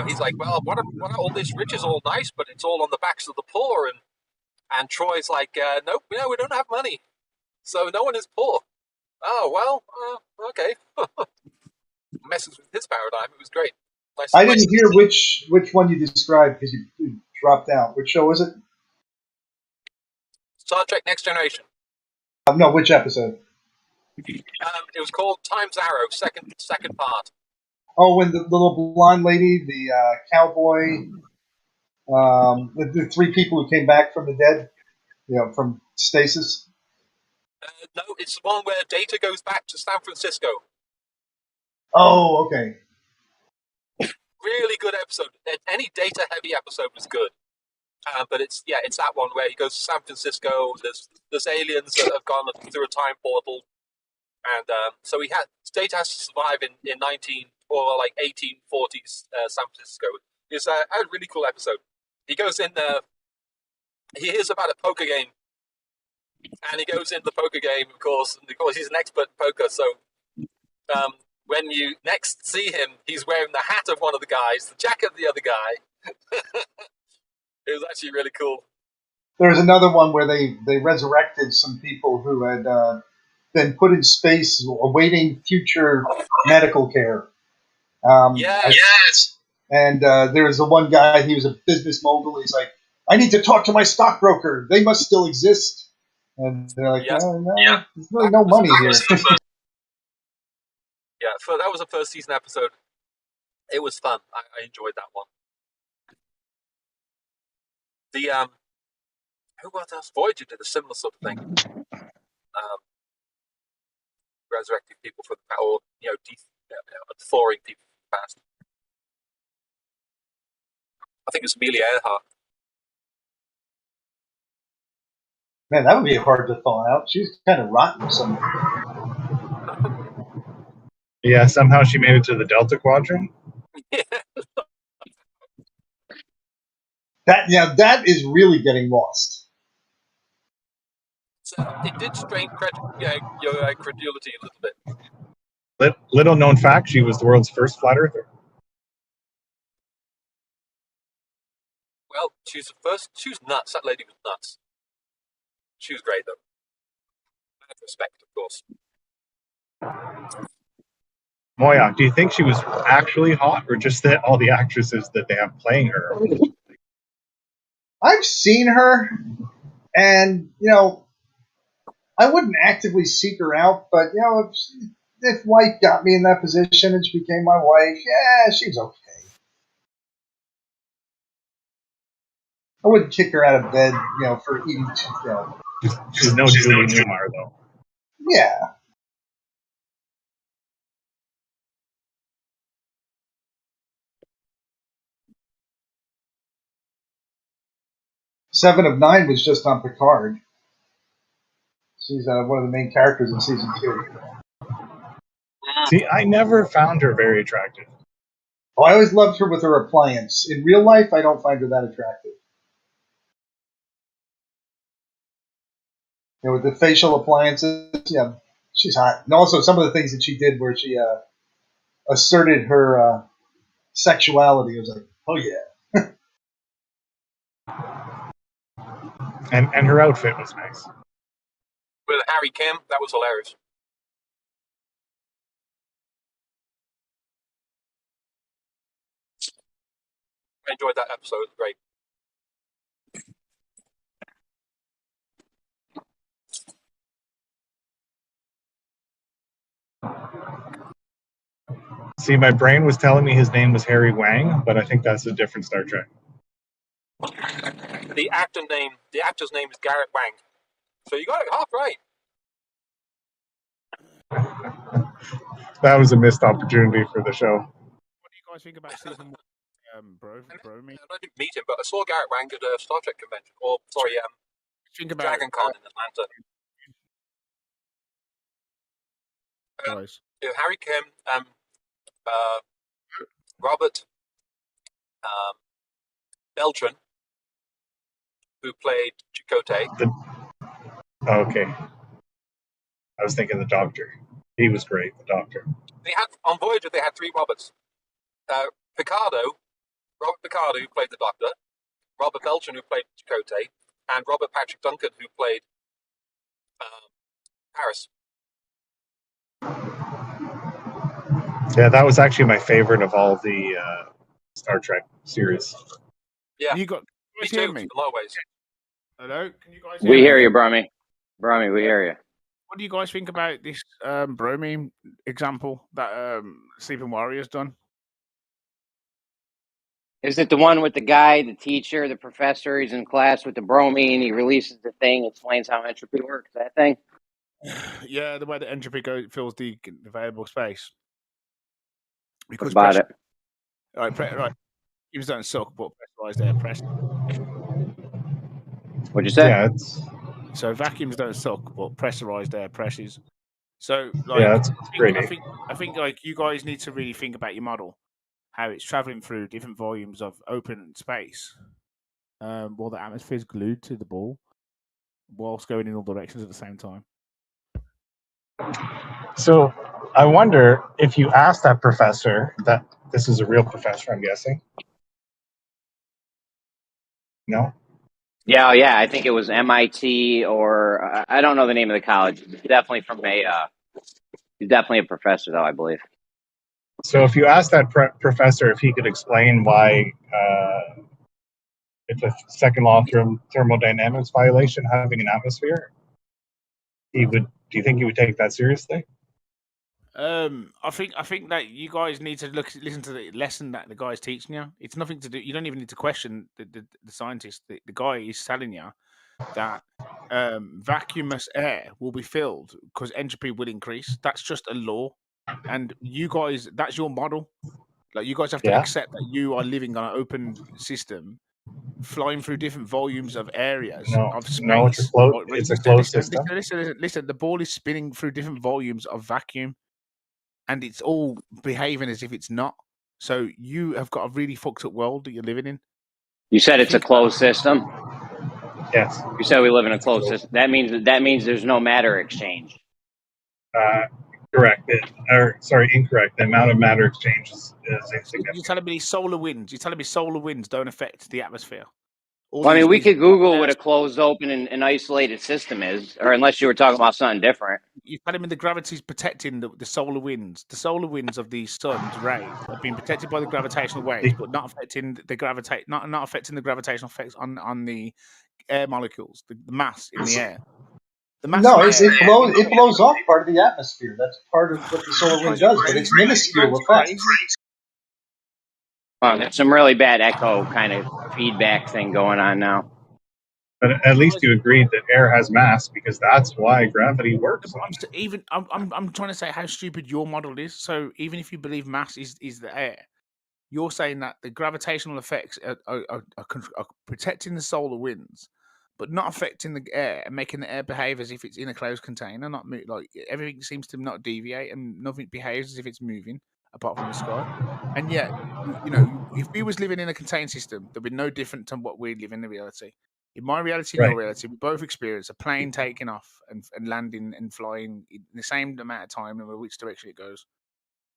he's like, "Well, what are all this riches? All nice, but it's all on the backs of the poor." And Troy's like, "Nope, we don't have money, so no one is poor." Oh well, okay. Messes with his paradigm. It was great. Nice. I didn't hear which one you described because you dropped out. Which show was it? Star Trek Next Generation. No, which episode? It was called Time's Arrow, second part. Oh, when the little blonde lady, the cowboy, the three people who came back from the dead, from stasis. No, it's the one where Data goes back to San Francisco. Oh, okay. Really good episode. Any Data-heavy episode was good. But it's that one where he goes to San Francisco. There's aliens that have gone through a time portal, and so Data has to survive in 1840s San Francisco. It's a really cool episode. He goes in there. He hears about a poker game, and he goes into the poker game, of course. And of course, he's an expert in poker. So when you next see him, he's wearing the hat of one of the guys, the jacket of the other guy. It was actually really cool. There was another one where they resurrected some people who had been put in space awaiting future medical care. Yes. And there was the one guy, he was a business mogul. He's like, I need to talk to my stockbroker. They must still exist. And they're like, no, there's really no money here. Yeah, so that was a first season episode. It was fun. I enjoyed that one. The who else? Voyager did a similar sort of thing. Resurrecting people from the or thawing people from the past. I think it was Amelia Earhart. Man, that would be hard to thaw out. She's kind of rotten or something. Yeah, somehow she made it to the Delta Quadrant. That is really getting lost. So it did strain your credulity a little bit. Little known fact: she was the world's first flat earther. Well, she was nuts. That lady was nuts. She was great, though. I have respect, of course. Moya, do you think she was actually hot, or just that all the actresses that they have playing her? I've seen her, and I wouldn't actively seek her out, but if life got me in that position and she became my wife, yeah, she's okay. I wouldn't kick her out of bed, for eating. She's no Julie Newmar, though. Yeah. Seven of Nine was just on Picard. She's one of the main characters in season 2. See, I never found her very attractive. Oh, I always loved her with her appliance. In real life, I don't find her that attractive. With the facial appliances, she's hot. And also some of the things that she did where she asserted her sexuality. I was like, oh yeah. And her outfit was nice. With Harry Kim, that was hilarious. I enjoyed that episode. It was great. See, my brain was telling me his name was Harry Wang, but I think that's a different Star Trek. The actor's name is Garrett Wang. So you got it half right. That was a missed opportunity for the show. What do you guys think about season 1? Bromie? I didn't meet him, but I saw Garrett Wang at a Star Trek convention. Or, sorry, Dragon Con in Atlanta. Guys. Harry Kim, Robert Beltran, who played Chakotay. Okay. I was thinking the Doctor. He was great, the Doctor. On Voyager, they had 3 Roberts. Robert Picardo, who played the Doctor, Robert Beltran, who played Chakotay, and Robert Patrick Duncan, who played Paris. Yeah, that was actually my favorite of all the Star Trek series. Yeah, me too, in a lot of ways. Hello, can you guys We hear you, Bromie. Bromie, we hear you. What do you guys think about this bromine example that Sleeping Warrior's done? Is it the one with the guy, the teacher, the professor? He's in class with the bromine. He releases the thing, explains how entropy works. That thing. Yeah, the way that entropy fills the available space. Because what about it? Right. Vacuums don't suck, but pressurized air press. What'd you say? Yeah, so vacuums don't suck, but pressurized air presses. So, that's great. I think like you guys need to really think about your model, how it's traveling through different volumes of open space, while the atmosphere is glued to the ball, whilst going in all directions at the same time. So I wonder if you asked that professor, that this is a real professor, I'm guessing. No? Yeah, I think it was MIT or I don't know the name of the college. Definitely from he's definitely a professor, though, I believe. So if you asked that professor if he could explain why it's a second law of thermodynamics violation having an atmosphere, he would. Do you think he would take that seriously? I think that you guys need to listen to the lesson that the guy's teaching you. It's nothing to do. You don't even need to question the scientist. The guy is telling you that vacuumous air will be filled because entropy will increase. That's just a law, and you guys, that's your model. Like you guys have to accept that you are living on an open system, flying through different volumes of areas of space. No, it's a closed system. Listen, the ball is spinning through different volumes of vacuum. And it's all behaving as if it's not. So you have got a really fucked up world that you're living in. You said it's a closed system? Yes. You said we live in a closed system. That means there's no matter exchange. Correct. Incorrect. The amount of matter exchange is insignificant. You're telling me solar winds? You're telling me solar winds don't affect the atmosphere? Well, I mean, we could Google what a closed, open, and isolated system is, or unless you were talking about something different. You're telling me the gravity's protecting the solar winds. The solar winds of the sun's rays have been protected by the gravitational waves, but not affecting the not affecting the gravitational effects on the air molecules, the mass in the air. The mass No, in it the air, blows off part of the atmosphere. That's part of what the solar wind does, but it's minuscule effect. There's some really bad echo kind of feedback thing going on now. But at least you agreed that air has mass because that's why gravity works. I'm trying to say how stupid your model is. So even if you believe mass is the air, you're saying that the gravitational effects are protecting the solar winds, but not affecting the air and making the air behave as if it's in a closed container. Not like everything seems to not deviate and nothing behaves as if it's moving apart from the sky. And yet, if we was living in a contained system, there'd be no different to what we live in reality. In my reality and your reality, we both experience a plane taking off and landing and flying in the same amount of time, no matter which direction it goes.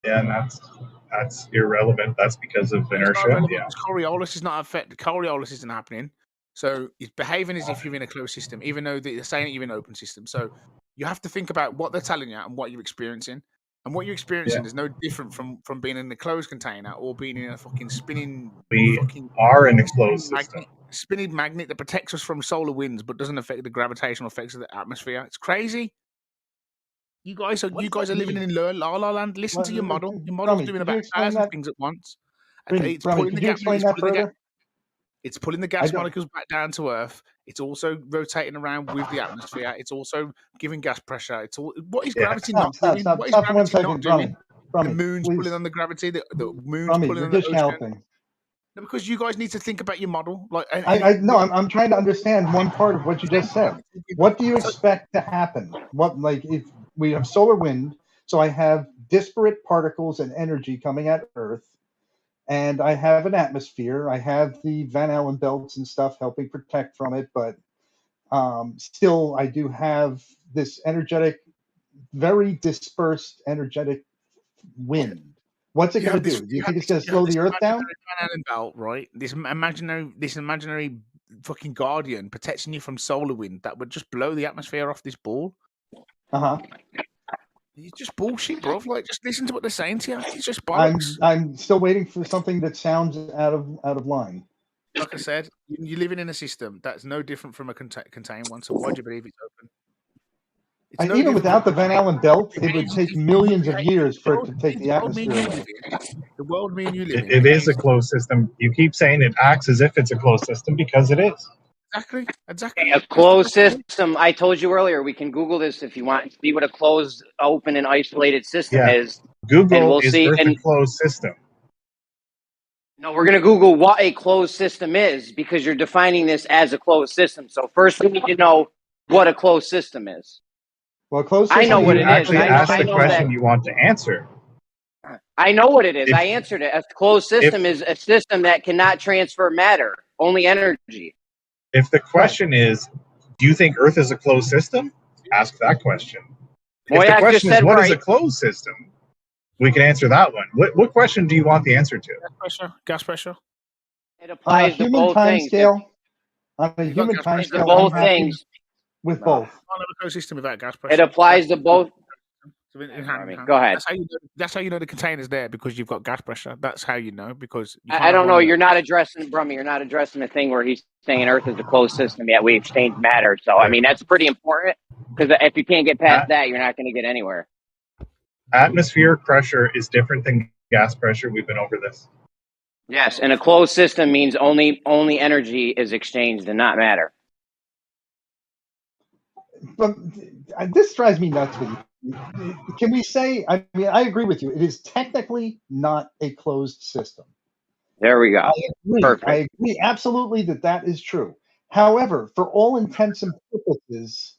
Yeah, and that's irrelevant. That's because of inertia. Yeah. Coriolis is not affected. Coriolis isn't happening. So it's behaving as if you're in a closed system, even though they're saying that you're in an open system. So you have to think about what they're telling you and what you're experiencing. And what you're experiencing is no different from being in a closed container or being in a fucking spinning. We are in a closed system. Spinning magnet that protects us from solar winds but doesn't affect the gravitational effects of the atmosphere. It's crazy. You guys are living in La La Land. Listen to your model. Your model's doing about 1,000 things at once. It's pulling the gas molecules back down to Earth. It's also rotating around with the atmosphere. It's also giving gas pressure. What is gravity not doing? What is gravity not doing? The moon's pulling on the gravity. The moon's pulling on the ocean. Helping. No, because you guys need to think about your model. I'm trying to understand one part of what you just said. What do you expect to happen? If we have solar wind, so I have disparate particles and energy coming at Earth, and I have an atmosphere. I have the Van Allen belts and stuff helping protect from it, but still I do have this energetic, very dispersed energetic wind. What's it going to do? Do you think it's going to slow the Earth down? Belt, right? This imaginary fucking guardian protecting you from solar wind that would just blow the atmosphere off this ball. It's just bullshit, bro. Just listen to what they're saying to you. It's just bollocks. I'm still waiting for something that sounds out of line. Like I said, you're living in a system that's no different from a contained one. So why do you believe it's open? Even without the Van Allen belt, it would take millions of years for it to take the atmosphere. The world me and you live in. It is a closed system. You keep saying it acts as if it's a closed system because it is. Exactly. A closed system. I told you earlier. We can Google this if you want to see what a closed, open, and isolated system is. Google and we'll is see. a closed system. No, we're going to Google what a closed system is because you're defining this as a closed system. So first, we need to know what a closed system is. Well, closed system. I know what it is. Actually, ask the question you want to answer. I know what it is. I answered it. A closed system is a system that cannot transfer matter, only energy. If the question is, do you think Earth is a closed system? Ask that question. If the question is, what is a closed system? We can answer that one. What question do you want the answer to? Gas pressure. It applies to both things. On a human time scale, both things. With both. Can't have a closed system without gas pressure. It applies to both. Go ahead. That's how you know the container's there because you've got gas pressure. That's how you know because I don't know. You're not addressing Brummy. You're not addressing the thing where he's saying Earth is a closed system yet we exchange matter. So I mean that's pretty important because if you can't get past that, you're not going to get anywhere. Atmospheric pressure is different than gas pressure. We've been over this. Yes, and a closed system means only energy is exchanged and not matter. But this drives me nuts with you. Can we say, I agree with you. It is technically not a closed system. There we go. Perfect. I agree absolutely that is true. However, for all intents and purposes,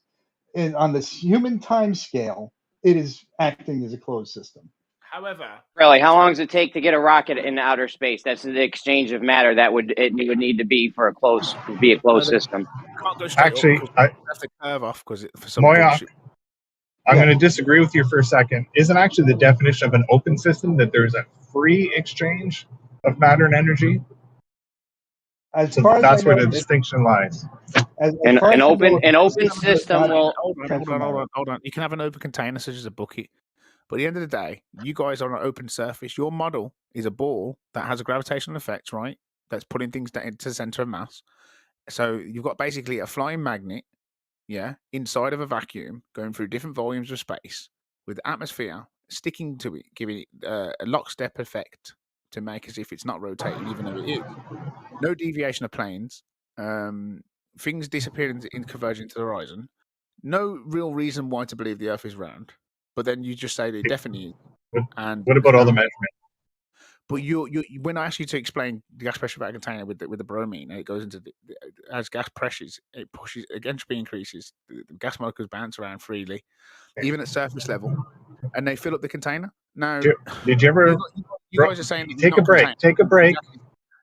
on this human time scale, it is acting as a closed system. However, really, how long does it take to get a rocket in outer space? That's the exchange of matter that would need to be for a closed system. Can't go straight Actually, up. Have to curve off because for some Moyak, bullshit. I'm going to disagree with you for a second. Isn't actually the definition of an open system that there's a free exchange of matter and energy? As So far as that's I where know, the distinction lies. An open system will. Hold on. You can have an open container such as a bucket, but at the end of the day, you guys are on an open surface. Your model is a ball that has a gravitational effect, right? That's putting things into the center of mass. So you've got basically a flying magnet, inside of a vacuum, going through different volumes of space with atmosphere sticking to it, giving it a lockstep effect to make as if it's not rotating, even though it is. No deviation of planes. Things disappearing in converging to the horizon. No real reason why to believe the Earth is round, but then you just say that it definitely is. And what about all the measurements? But you when I ask you to explain the gas pressure of a container with the bromine, and it goes into as gas pressures, it pushes, entropy increases, the gas molecules bounce around freely, even at surface level, and they fill up the container. Now, did you ever? You guys are saying take a break. Take a break.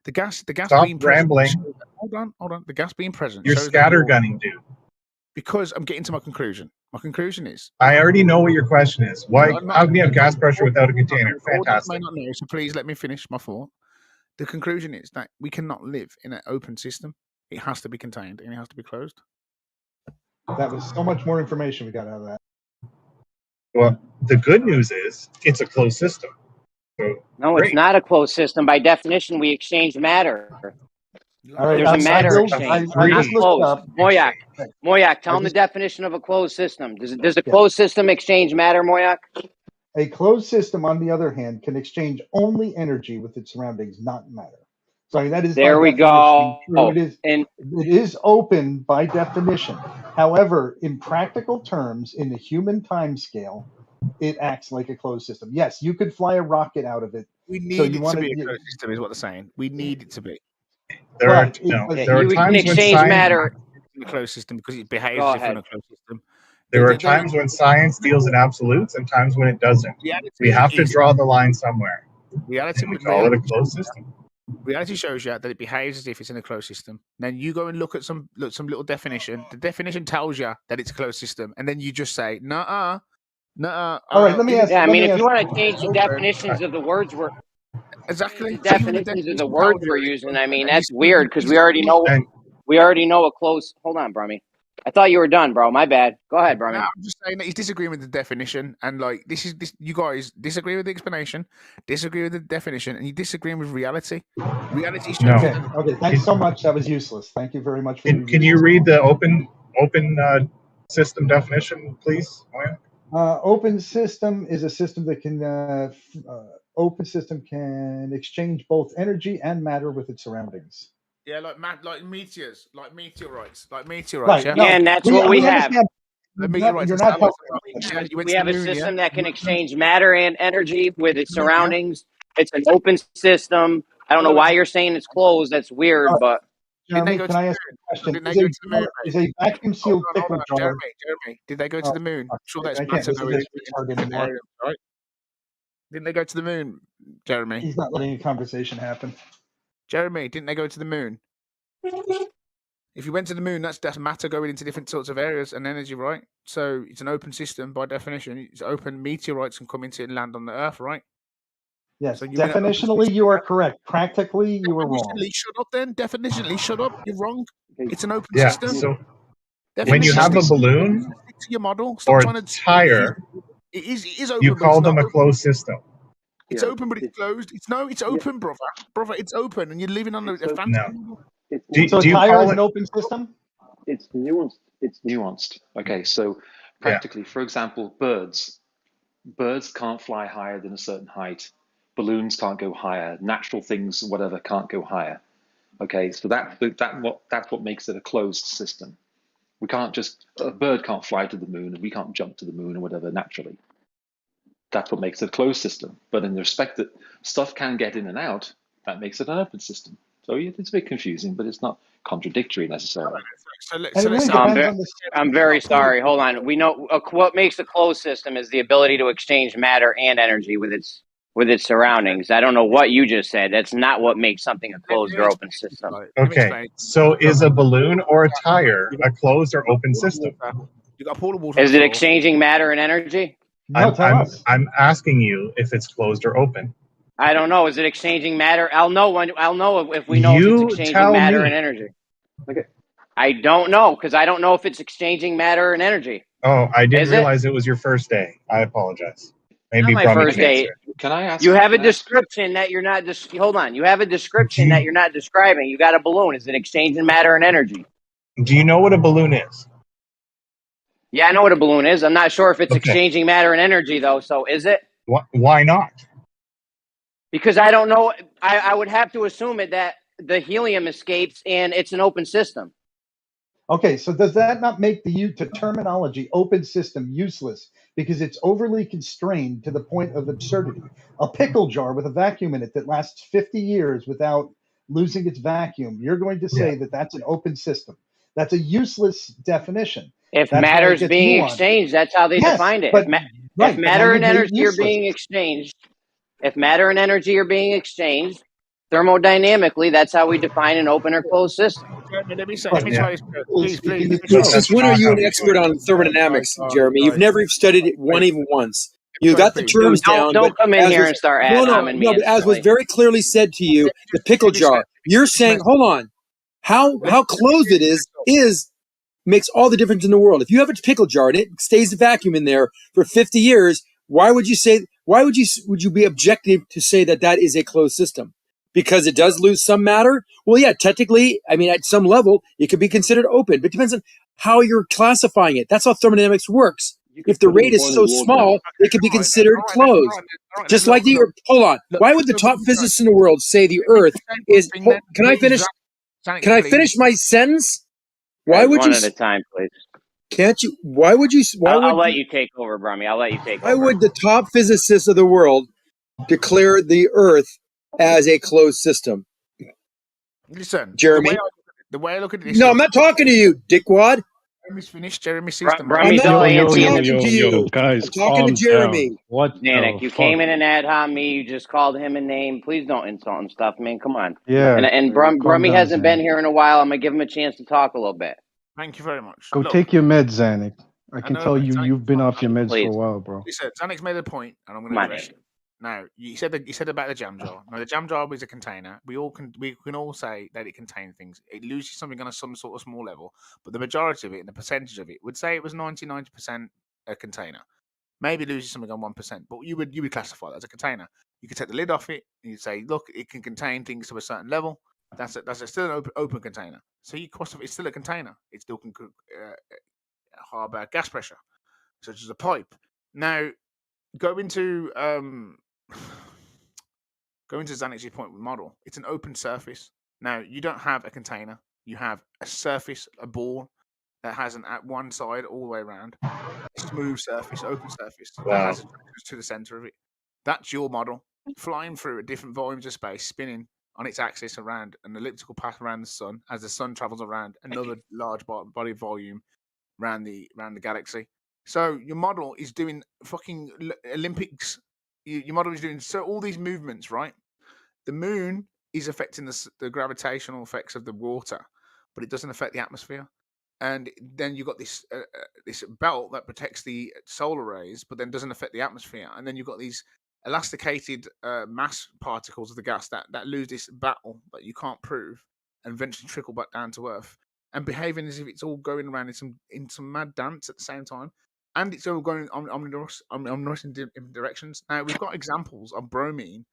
The gas Stop being present. rambling. Hold on. The gas being present. You're scattergunning, dude. Because I'm getting to my conclusion. My conclusion is. I already know what your question is. Why? How can you have gas pressure without a container? Fantastic. May not know, so please let me finish my thought. The conclusion is that we cannot live in an open system. It has to be contained and it has to be closed. That was so much more information we got out of that. Well, the good news is it's a closed system. So, no, it's not a closed system. By definition, we exchange matter. All right, there's a matter exchange. I just looked up. Moyak, tell them the definition of a closed system. Does a closed system exchange matter, Moyak? A closed system, on the other hand, can exchange only energy with its surroundings, not matter. So that is there we go. True. It is open by definition. However, in practical terms, in the human time scale, it acts like a closed system. Yes, you could fly a rocket out of it. We need it to be a closed system, is what they're saying. We need it to be. There are times when matter in a closed system because it behaves as if in a closed system. There are times when science deals in absolutes and times when it doesn't. We have to draw the line somewhere. Reality, we call it a closed system. Reality shows you that it behaves as if it's in a closed system. Then you go and look at some little definition. The definition tells you that it's a closed system, and then you just say, "Nuh-uh, nuh-uh." All right, let me ask. Yeah, I mean, if you want to change the definitions of the words we're exactly the definitions of the words we're using, I mean, that's weird because we already know a closed. Hold on, Brummy. I thought you were done, bro. My bad. Go ahead, Brummy. No, I'm just saying that he's disagreeing with the definition, and like this. You guys disagree with the explanation, disagree with the definition, and you disagree with reality. Reality shows. Okay. Thanks so much. That was useless. Thank you very much. Can you read the open system definition, please? Open system is a system that can open system can exchange both energy and matter with its surroundings. Yeah, like meteors, like meteorites, Right. Yeah, and that's what we have. We have a system that can exchange matter and energy with its surroundings. It's an open system. I don't know why you're saying it's closed. That's weird, but. Jeremy, can I ask a question? Is a vacuum sealed pickle jar? Jeremy, did they go to the moon? Sure, that's matter going right? Didn't they go to the moon, Jeremy? He's not letting a conversation happen. Jeremy, didn't they go to the moon? If you went to the moon, that's matter going into different sorts of areas and energy, right? So it's an open system by definition. It's open. Meteorites can come into it and land on the Earth, right? Yes. So definitionally, you are correct. Practically, you are wrong. Shut up, then. Definitionally, shut up. You're wrong. It's an open yeah, system. So when you have a balloon to your model, or a tire, it is open. You call them a closed system. It's open, but it's closed. It's open, brother. Brother, it's open, and you're living on a fancy. No. So tire is an open system? It's nuanced. It's nuanced. Okay, so practically, for example, birds can't fly higher than a certain height. Balloons can't go higher. Natural things, whatever, can't go higher. Okay, so that's what makes it a closed system. We can't a bird can't fly to the moon, and we can't jump to the moon or whatever naturally. That's what makes it a closed system. But in the respect that stuff can get in and out, that makes it an open system. So it's a bit confusing, but it's not contradictory necessarily. I'm very sorry. Hold on. We know what makes a closed system is the ability to exchange matter and energy with its surroundings. I don't know what you just said. That's not what makes something a closed or open system. Okay, so is a balloon or a tire a closed or open system? You got a pool of water. Is it exchanging matter and energy? I'm asking you if it's closed or open. I don't know. Is it exchanging matter? I'll know if we know if it's exchanging matter and energy. Okay. I don't know because I don't know if it's exchanging matter and energy. Oh, I didn't realize it was your first day. I apologize. Maybe not my first day. Can I ask? You have a description that you're not. Hold on. You have a description that you're not describing. You got a balloon. Is it exchanging matter and energy? Do you know what a balloon is? Yeah, I know what a balloon is. I'm not sure if it's exchanging matter and energy though. So is it? Why not? Because I don't know. I would have to assume that the helium escapes and it's an open system. Okay, so does that not make the terminology open system useless because it's overly constrained to the point of absurdity? A pickle jar with a vacuum in it that lasts 50 years without losing its vacuum, you're going to say that that's an open system. That's a useless definition. If matter's being exchanged, that's how they defined it. If matter and energy are being exchanged, thermodynamically, that's how we define an open or closed system. Let me try this. Please. Since when are you an expert on thermodynamics, Jeremy? You've never studied it even once. You got the terms down. Don't come in here and start ad-homing me. No, but as was very clearly said to you, the pickle jar. You're saying, hold on, how closed it is makes all the difference in the world. If you have a pickle jar and it stays a vacuum in there for 50 years, why would you be objective to say that is a closed system? Because it does lose some matter? Well, yeah, technically, I mean, at some level, it could be considered open, but it depends on how you're classifying it. That's how thermodynamics works. If the rate is so small, it could be considered closed. Just like the Earth. Hold on. Why would the top physicists in the world say the Earth is... Can I finish? Can I finish my sentence? Why would you... One at a time, please. Can't you? Why would you... I'll let you take over, Brummy. I'll let you take over. Why would the top physicists of the world declare the Earth as a closed system? Listen, Jeremy. The way I look at this. No, I'm not talking to you, dickwad. Jeremy's finished. Jeremy's system. I'm not talking to you. Guys, I'm talking to Jeremy. What? Danik, you came in and ad-hom me. You just called him a name. Please don't insult and stuff, man. Come on. Yeah. And Brummy hasn't been here in a while. I'm gonna give him a chance to talk a little bit. Thank you very much. Go take your meds, Zanik. I can tell you've been off your meds for a while, bro. Listen, Zanik's made a point, and I'm going to address it. Now, you said about the jam jar. Now, the jam jar is a container. We can all say that it contains things. It loses something on some sort of small level, but the majority of it and the percentage of it would say it was 90% a container. Maybe loses something on 1%, but you would classify that as a container. You could take the lid off it and you'd say, look, it can contain things to a certain level. That's still an open container. So it's still a container. It still can harbor gas pressure, such as a pipe. Now, go into Zanik's point with model. It's an open surface. Now, you don't have a container. You have a surface, a ball that has at one side all the way around. A smooth surface, open surface. Wow. That has to the center of it. That's your model. Flying through at different volumes of space, spinning on its axis around an elliptical path around the sun as the sun travels around another large body of volume around the galaxy. So your model is doing fucking Olympics. Your model is doing all these movements, right? The moon is affecting the gravitational effects of the water, but it doesn't affect the atmosphere. And then you've got this belt that protects the solar rays, but then doesn't affect the atmosphere. And then you've got these elasticated mass particles of the gas that lose this battle that you can't prove and eventually trickle back down to Earth and behaving as if it's all going around in some mad dance at the same time. And it's all going omnivorous in different directions. Now, we've got examples of bromine,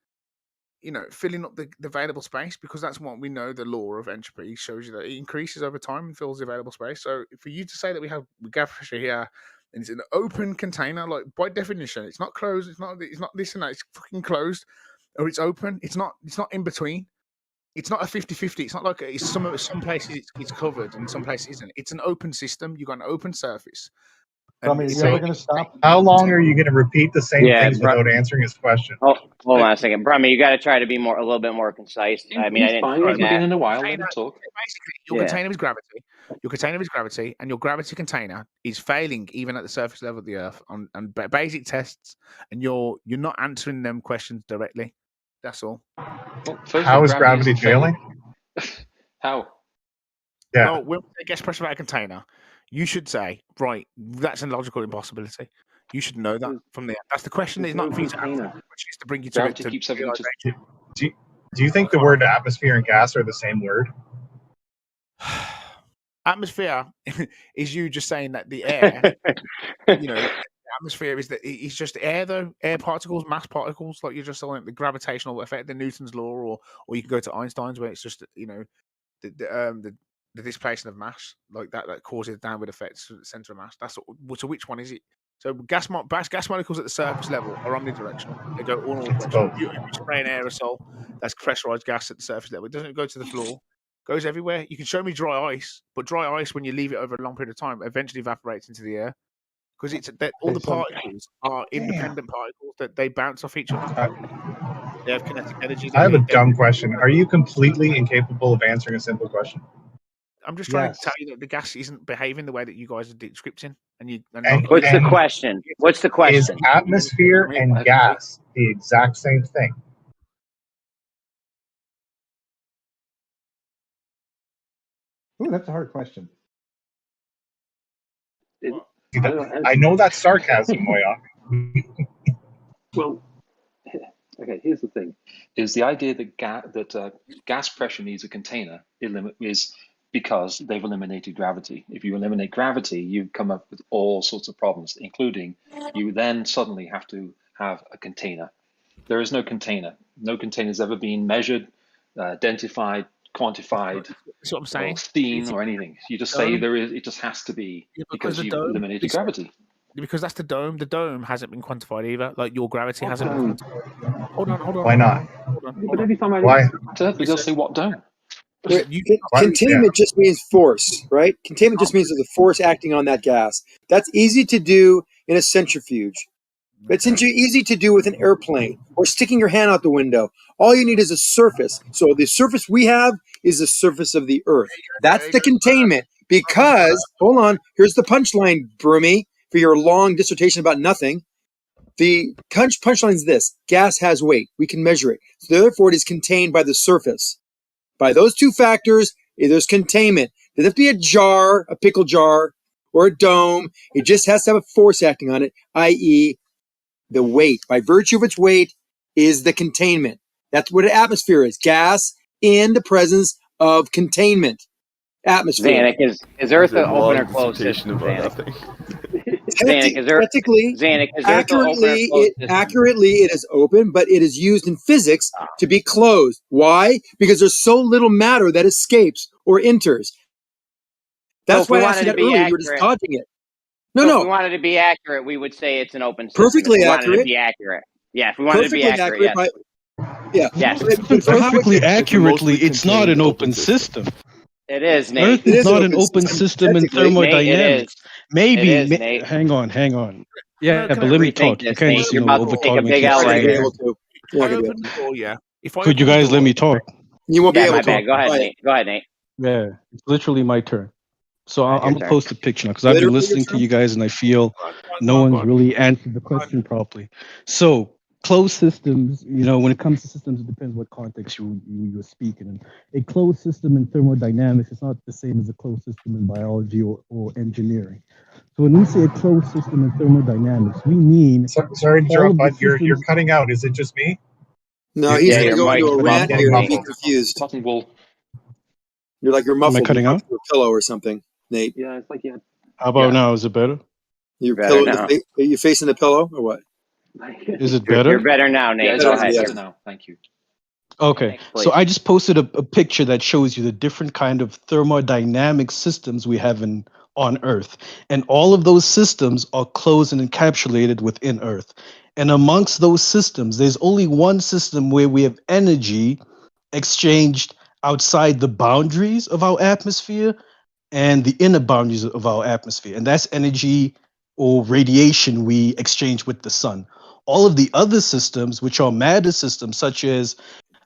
filling up the available space, because that's what we know. The law of entropy shows you that it increases over time and fills the available space. So for you to say that we have gas pressure here and it's an open container, like by definition, it's not closed. It's not this and that. It's fucking closed, or it's open. It's not in between. It's not a 50-50. It's not like some places it's covered and some places isn't. It's an open system. You've got an open surface. Are you ever going to stop? How long are you going to repeat the same things without answering his question? Oh, hold on a second, Brummy. You got to try to be a little bit more concise. I mean, I didn't say He's been that. in a while. Let him talk. Basically, your container is gravity. Your container is gravity, and your gravity container is failing even at the surface level of the Earth on basic tests, and you're not answering them questions directly. That's all. Well, how is gravity failing? How? Yeah. Well, when we say gas pressure at a container, you should say, right, that's a logical impossibility. You should know that from there. That's the question. It's not for you to answer. The question is to bring you to Gravity it. keeps everything just... Do you think the word atmosphere and gas are the same word? Atmosphere is you just saying that the air, the atmosphere is that it's just air, though. Air particles, mass particles, like you're just saying the gravitational effect, the Newton's law, or you can go to Einstein's where it's just the displacement of mass, like that causes downward effects to the center of mass. That's so. Which one is it? So gas molecules at the surface level are omnidirectional. They go all directions. If you spray an aerosol, that's pressurized gas at the surface level. It doesn't go to the floor. It goes everywhere. You can show me dry ice, but dry ice, when you leave it over a long period of time, eventually evaporates into the air because all the particles are independent particles that they bounce off each other. They have kinetic energy. I have a dumb question. Are you completely incapable of answering a simple question? I'm just trying to tell you that the gas isn't behaving the way that you guys are descripting. What's the question? What's the question? Is atmosphere and gas the exact same thing? Ooh, that's a hard question. I know that's sarcasm, Moya. Well, okay, here's the thing. Is the idea that gas pressure needs a container is because they've eliminated gravity. If you eliminate gravity, you come up with all sorts of problems, including you then suddenly have to have a container. There is no container. No container has ever been measured, identified, quantified, that's what I'm saying. Or seen or anything. You just say there is. It just has to be because you've eliminated gravity. Because that's the dome. The dome hasn't been quantified either. Like your gravity hasn't been quantified. Hold on. Why not? But every time I they'll say what dome. Containment just means force, right? Containment just means there's a force acting on that gas. That's easy to do in a centrifuge. It's easy to do with an airplane or sticking your hand out the window. All you need is a surface. So the surface we have is the surface of the Earth. That's the containment. Because, hold on, here's the punchline, Broomy, for your long dissertation about nothing. The punchline is this: gas has weight. We can measure it. So therefore, it is contained by the surface. By those two factors, there's containment. It doesn't have to be a jar, a pickle jar, or a dome. It just has to have a force acting on it, i.e., the weight. By virtue of its weight is the containment. That's what an atmosphere is. Gas in the presence of containment. Atmosphere. Zanuck, is Earth an open or closed system? Accurately, it is open, but it is used in physics to be closed. Why? Because there's so little matter that escapes or enters. That's why I asked you that earlier. You were just dodging it. If we wanted to be accurate, we would say it's an open system. Perfectly if we accurate. Wanted to be accurate. Yeah, if we wanted to be accurate, yes. Yes. Perfectly accurately, it's not an open system. It is, Nate. Earth is not an open system in thermodynamics. Maybe. It is, Nate. Hang on. Yeah, but let me talk. You can't just take a big L right here. Could you guys let me talk? You won't be able to. Go ahead, Nate. Yeah, it's literally my turn. So I'm going to post a picture now because I've been listening to you guys and I feel no one's really answered the question properly. So closed systems, when it comes to systems, it depends what context you're speaking in. A closed system in thermodynamics is not the same as a closed system in biology or engineering. So when we say a closed system in thermodynamics, we mean... Sorry to interrupt, but you're cutting out. Is it just me? No, he's going to go into a rant here and be confused. You're like you're muffled. Am I cutting out? To a pillow or something, Nate. Yeah, it's like How about now? Is it better? Are you facing the pillow or what? Is it better? You're better now, Nate. Go ahead. Better now. Thank you. Okay, so I just posted a picture that shows you the different kind of thermodynamic systems we have on Earth. And all of those systems are closed and encapsulated within Earth. And amongst those systems, there's only one system where we have energy exchanged outside the boundaries of our atmosphere and the inner boundaries of our atmosphere. And that's energy or radiation we exchange with the sun. All of the other systems, which are matter systems, such as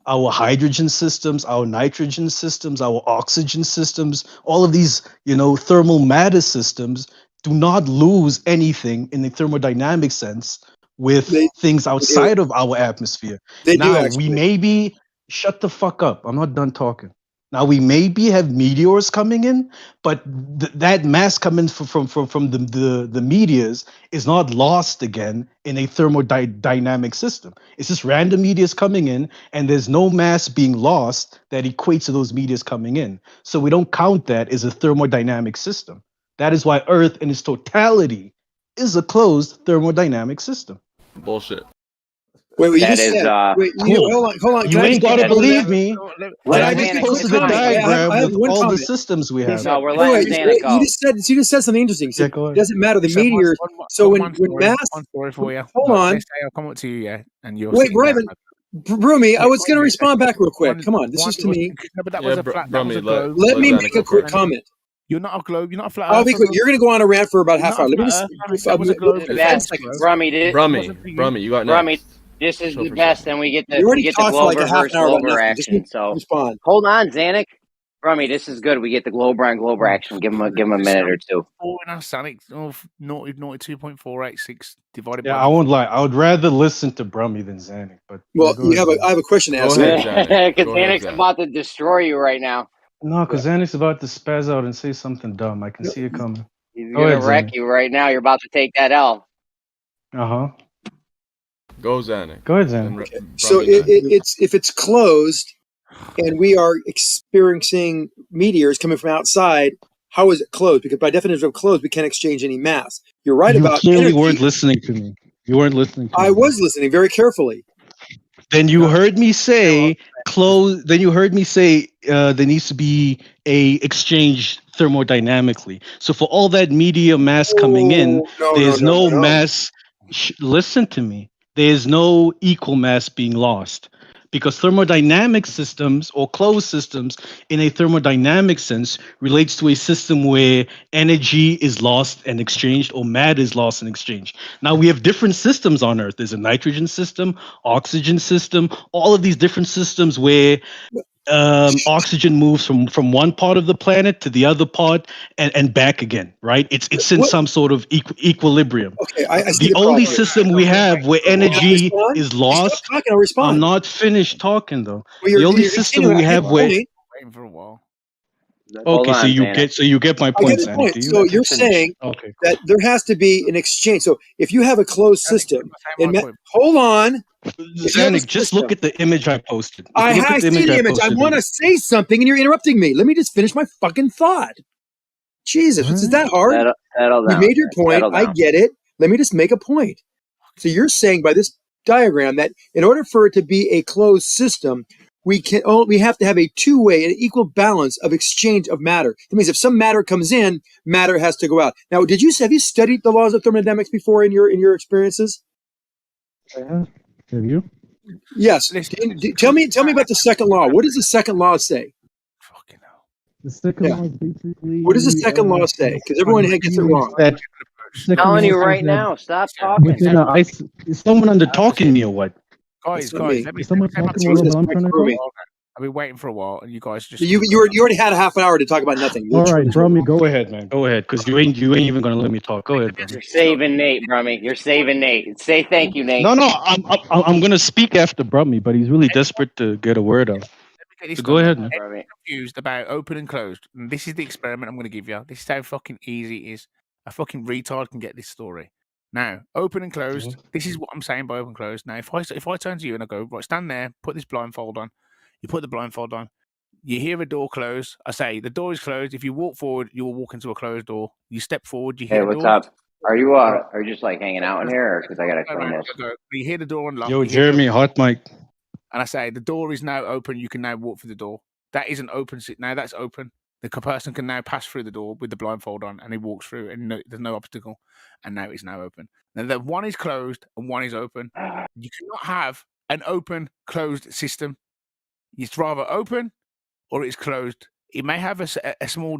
our hydrogen systems, our nitrogen systems, our oxygen systems, all of these, thermal matter systems do not lose anything in the thermodynamic sense with things outside of our atmosphere. They do, Now, actually. we maybe shut the fuck up. I'm not done talking. Now we maybe have meteors coming in, but that mass coming from the meteors is not lost again in a thermodynamic system. It's just random meteors coming in, and there's no mass being lost that equates to those meteors coming in. So we don't count that as a thermodynamic system. That is why Earth in its totality is a closed thermodynamic system. Bullshit. Wait, what you That just is, said? Wait, cool. hold on. You Can I ain't just gotta comment on believe that? me, Can but I I just just make a posted quick the comment? diagram I have with one all the comment. systems we have. No, we're Wait, letting Zanik go. you just said something interesting. You said, Yeah, go it ahead. doesn't matter the Listen, meteors. So when mass, one story for you. hold Like, on. let's say I'll come up to you, yeah, and you're Wait, sitting down. Brayman, Brumi, I Wait, was going to Brumi, respond back real quick. one- Come on, this one is to was- me. No, but that Yeah, was a flat. That was a Brummy, globe. Let me Zanik make go a quick first. comment. You're not a globe. You're not a flat I'll earth. be quick. You're going to go on a rant for about You're half not hour. a Let me flat just earth. That was a globe. The 5 best, seconds. Brummy, you got Brummy, next. this is Show the for best, show. and we get You the already talked for like a Glober half an versus hour about Glober nothing. Just action. So respond. hold on, Zanik. Brummy, this is good. We get the Glober on Glober action. Give him a minute or two. Sonic 92.486 divided Yeah, by I won't lie. I would rather listen to Brummy than Zanik. But Well, go ahead, Zanik. I have a question to Go ask. ahead, Zanik. Because Go ahead, Zanik's Zanik. about to destroy you right now. No, because Zanik's about to spaz out and say something dumb. I can see it coming. He's Go gonna ahead, wreck Zanik. you right now. You're about to take that L. Uh-huh. Go, Zanik. Go ahead, Zanik. Okay. So it's if it's closed and we are experiencing meteors coming from outside, how is it closed? Because by definition of closed, we can't exchange any mass. You're right You about clearly energy. weren't listening to me. You weren't listening to me. I was listening very carefully. Then you heard me say close. Then you heard me say there needs to be a exchange thermodynamically. So for all that media mass coming in, there's no mass. Listen to me. There's no equal mass being lost because thermodynamic systems or closed systems in a thermodynamic sense relates to a system where energy is lost and exchanged or matter is lost and exchanged. Now we have different systems on Earth. There's a nitrogen system, oxygen system, all of these different systems where oxygen moves from one part of the planet to the other part and back again, right? It's in some sort of equilibrium. Okay, I see The the only problem. system we have where energy is Stop lost. talking, I'll respond. I'm not finished talking though. Well, The only you're system continuing. we I have had a where point. waiting for a while. okay, Hold on, so you get my I point, get the Zanik, point. do you? So you're saying Okay, that there has to be an exchange. So if you have a closed system, hold on. If you have a Zanik, just look system, at the image I posted. If I you look at the see image the I image. I posted, want to say something, and you're interrupting me. Let me just finish my fucking thought. Jesus, is that hard? Settle You down. made your point. Settle I down. get it. Let me just make a point. So you're saying by this diagram that in order for it to be a closed system, we have to have a two-way, an equal balance of exchange of matter. That means if some matter comes in, matter has to go out. Now, have you studied the laws of thermodynamics before in your experiences? have you? Yes. Tell me about the second law. What does the second law say? The second law is basically. What does the second law say? Because everyone gets it wrong. That I'm telling you right now. Stop talking. within a ice, is someone under talking me or what? Guys, not me. let me. Is someone let me talking while I'm trying to talk? I've been waiting for a while, and you guys just. You already had a half an hour to talk about nothing. All right, Brummy, go ahead, man. Go ahead, because you ain't even gonna let me talk. Go ahead, Brummy. You're saving Nate, Brummy. You're saving Nate. Say thank you, Nate. No, I'm gonna speak after Brummy, but he's really desperate to get a word out. So go ahead, man. I'm confused about open and closed. And this is the experiment I'm going to give you. This is how fucking easy it is. A fucking retard can get this story. Now, open and closed. This is what I'm saying by open and closed. Now, if I turn to you and I go, right, stand there, put this blindfold on. You put the blindfold on. You hear a door close. I say the door is closed. If you walk forward, you will walk into a closed door. You step forward. You hear Hey, a what's door. up? Are you just like hanging out in here, or because I gotta explain this? You hear the door unlock. Yo, Jeremy, hot mic. And I say the door is now open. You can now walk through the door. That isn't open. Now that's open. The person can now pass through the door with the blindfold on, and he walks through, and there's no obstacle. And now it's now open. Now the one is closed and one is open. You cannot have an open closed system. It's rather open or it's closed. It may have a small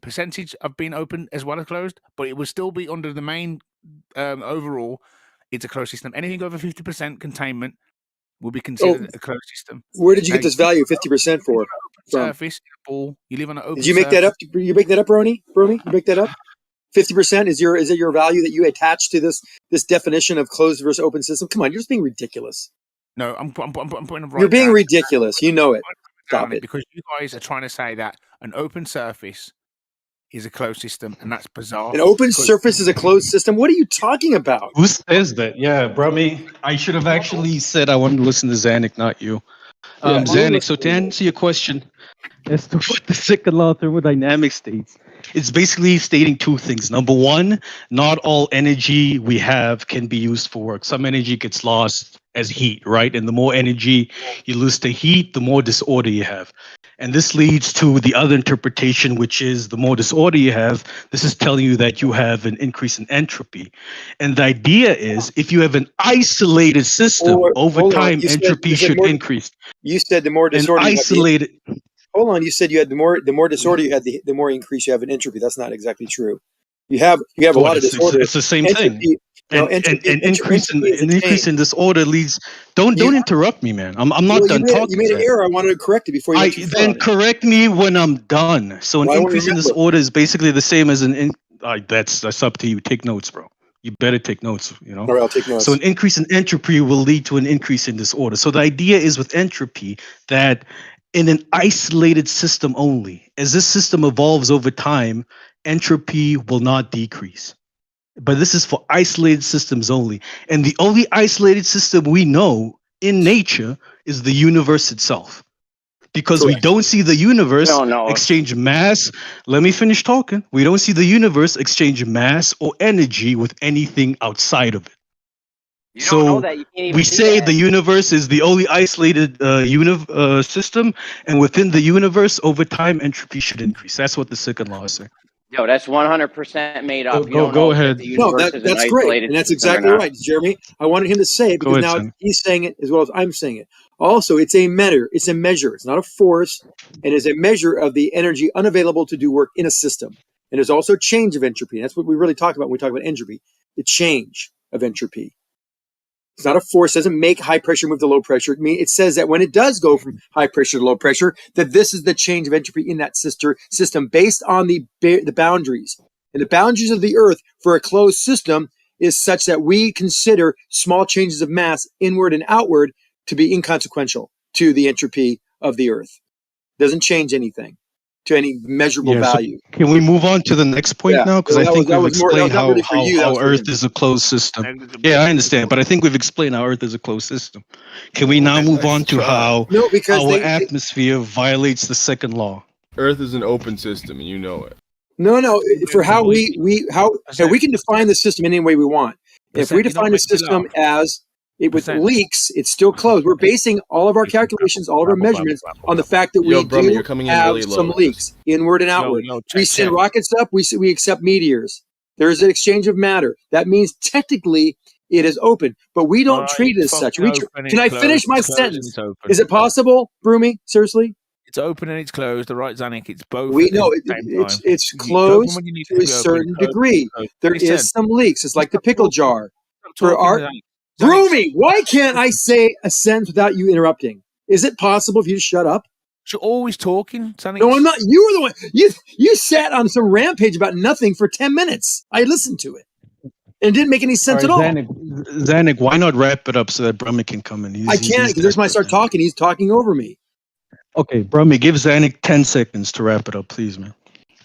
percentage of being open as well as closed, but it will still be under the main overall. It's a closed system. Anything over 50% containment will be considered a closed system. Where did you Now, get this value of 50% for? Surface, ball. You live on an open. Did you make that up? You make that up, Brony? You make that up? 50% is it your value that you attach to this definition of closed versus open system? Come on, you're just being ridiculous. No, I'm putting it right. You're being down. ridiculous. You know it. Stop it. Because you guys are trying to say that an open surface is a closed system, and that's bizarre. An open surface is a closed system? What are you talking about? Who says that? Yeah, Brummy, I should have actually said I wanted to listen to Zanuck, not you. Zanuck, so to answer your question as to what the second law of thermodynamics states, it's basically stating two things. Number one, not all energy we have can be used for work. Some energy gets lost as heat, right? And the more energy you lose to heat, the more disorder you have. And this leads to the other interpretation, which is the more disorder you have, this is telling you that you have an increase in entropy. And the idea is if you have an isolated system, over time, entropy should increase. You said the more disorder you have. Hold on, you said you had the more disorder you had, the more increase you have in entropy. That's not exactly true. You have a lot of disorder. It's the same thing. An increase in disorder leads. Don't interrupt me, man. I'm not done talking. You made an error. I wanted to correct it before you. Then correct me when I'm done. So an increase in disorder is basically the same as that's up to you. Take notes, bro. You better take notes. All right, I'll take notes. So an increase in entropy will lead to an increase in disorder. So the idea is with entropy that in an isolated system only, as this system evolves over time, entropy will not decrease. But this is for isolated systems only. And the only isolated system we know in nature is the universe itself. Because we don't see the universe exchange mass. Let me finish talking. We don't see the universe exchange mass or energy with anything outside of it. So we say the universe is the only isolated system, and within the universe, over time, entropy should increase. That's what the second law is saying. Yo, that's 100% made up. Go ahead. No, that's great, and that's exactly right, Jeremy. I wanted him to say it because now he's saying it as well as I'm saying it. Also, it's a measure. It's a measure. It's not a force, and it's a measure of the energy unavailable to do work in a system. And there's also change of entropy. And that's what we really talk about when we talk about entropy. The change of entropy. It's not a force. It doesn't make high pressure move to low pressure. It says that when it does go from high pressure to low pressure, that this is the change of entropy in that system based on the boundaries. And the boundaries of the Earth for a closed system is such that we consider small changes of mass inward and outward to be inconsequential to the entropy of the Earth. It doesn't change anything to any measurable value. So can we move on to the next point now? Because I think we've explained how Earth is a closed system. Yeah, I understand, but I think we've explained how Earth is a closed system. Can we now move on to how our atmosphere violates the second law? Earth is an open system, and you know it. No. For how we can define the system any way we want. If we define the system as with leaks, it's still closed. We're basing all of our calculations, all of our measurements on the fact that we have some leaks, inward and outward. We send rockets up, we accept meteors. There is an exchange of matter. That means technically it is open, but we don't treat it as such. Can I finish my sentence? Is it possible, Broomy? Seriously? It's open and it's closed. Right, Zanuck, it's both. We know it's closed to a certain degree. There is some leaks. It's like the pickle jar. For our Broomy, why can't I say a sentence without you interrupting? Is it possible if you just shut up? You're always talking. No, I'm not. You were the one. You sat on some rampage about nothing for 10 minutes. I listened to it. And it didn't make any sense at all. Zanuck, why not wrap it up so that Brummy can come in? I can't because when I start talking, he's talking over me. Okay, Brummy, give Zanuck 10 seconds to wrap it up, please, man.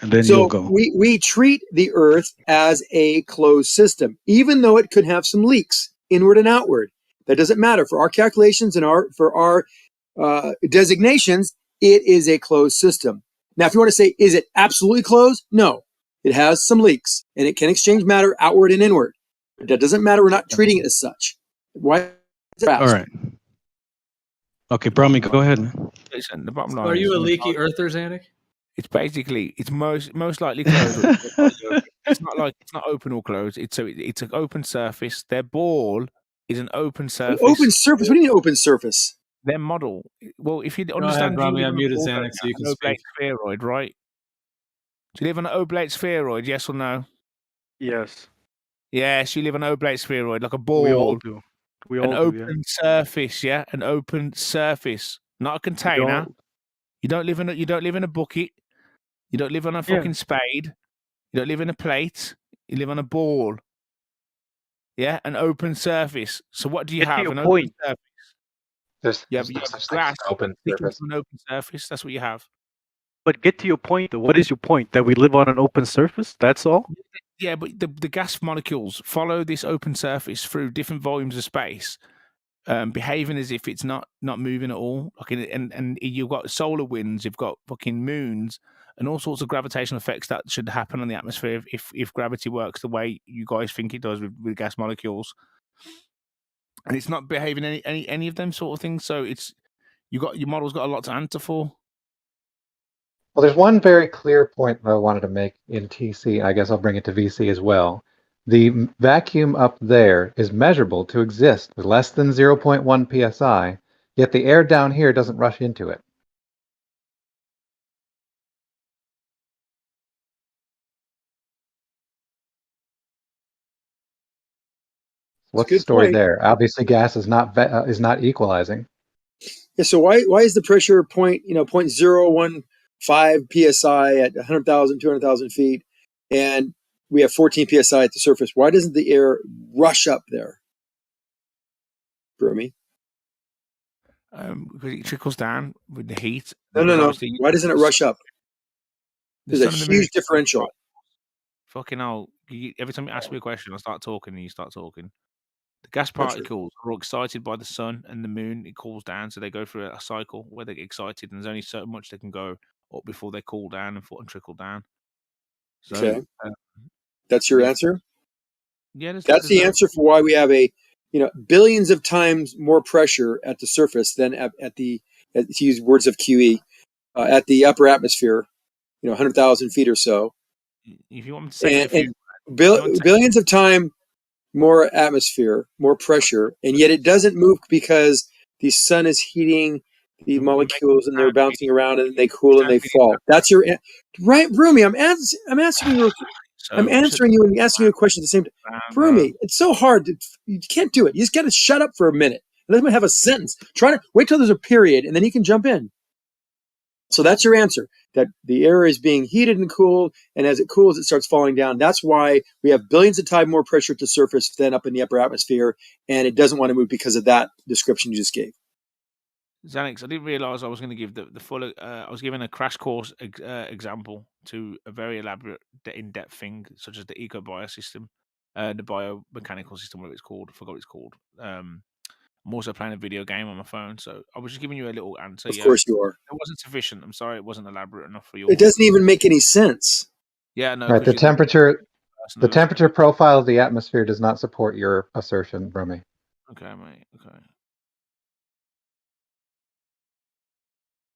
And then you'll go. We treat the Earth as a closed system, even though it could have some leaks. Inward and outward. That doesn't matter. For our calculations and for our designations, it is a closed system. Now, if you want to say, is it absolutely closed? No. It has some leaks, and it can exchange matter outward and inward. But that doesn't matter. We're not treating it as such. Why? All right. Okay, Brummy, go ahead. Listen, the bottom line. Are you a leaky earther, Zanuck? It's basically most likely closed. It's not open or closed. It's an open surface. Their ball is an open surface. Open surface. What do you mean open surface? their model. Well, if you Go understand, ahead, Robbie. you I live on muted a ball, Xanax so you can an oblate speak. spheroid, right? Do you live on an oblate spheroid? Yes or no? Yes. Yes, you live on an oblate spheroid, like a We all ball. do. We An all do, yeah. open surface, yeah, an open surface, not a container. You don't live in a bucket. You don't live on a fucking spade. You don't live in a plate. You live on a ball. Yeah, an open surface. So what do you Get to have? your An point. open surface. There's You no have such thing as grass an open sticking surface. to an open surface. That's what you have. But get to your point, though. What is your point? That we live on an open surface? That's all? Yeah, but the gas molecules follow this open surface through different volumes of space, behaving as if it's not moving at all. Like and you've got solar winds, you've got fucking moons, and all sorts of gravitational effects that should happen on the atmosphere if gravity works the way you guys think it does with gas molecules. And it's not behaving any of them sort of things. So it's your model's got a lot to answer for. Well, there's one very clear point that I wanted to make in TC. I guess I'll bring it to VC as well. The vacuum up there is measurable to exist with less than 0.1 psi, yet the air down here doesn't rush into it. What's the story there? Obviously, gas is not equalizing. Yeah. So why is the pressure 0.015 psi at 100,000, 200,000 feet, and we have 14 psi at the surface? Why doesn't the air rush up there? Brumi? Because it trickles down with the heat. No. Why doesn't it rush up? There's a huge differential. Fucking hell. Every time you ask me a question, I start talking and you start talking. The gas particles are all excited by the sun and the moon. It cools down, so they go through a cycle where they get excited, and there's only so much they can go up before they cool down and trickle down. So, okay. That's your answer? Yeah. That's the answer for why we have billions of times more pressure at the surface than to use words of QE, at the upper atmosphere, 100,000 feet or so. If you want me to say billions of time more atmosphere, more pressure, and yet it doesn't move because the sun is heating the molecules and they're bouncing around and they cool and they fall. That's your right, Brumi. I'm answering you. I'm answering you and asking you a question at the same time. Brumi, it's so hard. You can't do it. You just got to shut up for a minute and let me have a sentence. Try to wait till there's a period and then you can jump in. So that's your answer, that the air is being heated and cooled, and as it cools, it starts falling down. That's why we have billions of times more pressure at the surface than up in the upper atmosphere, and it doesn't want to move because of that description you just gave. Xanax, I didn't realize I was going to give the full. I was giving a crash course example to a very elaborate, in-depth thing, such as the eco-bio system, the biomechanical system, whatever it's called. I forgot what it's called. I'm also playing a video game on my phone, so I was just giving you a little answer. Of course you are. It wasn't sufficient. I'm sorry, it wasn't elaborate enough for you. It doesn't even make any sense. Yeah, no. Right, the temperature profile of the atmosphere does not support your assertion, Brumi. Okay, mate. Okay.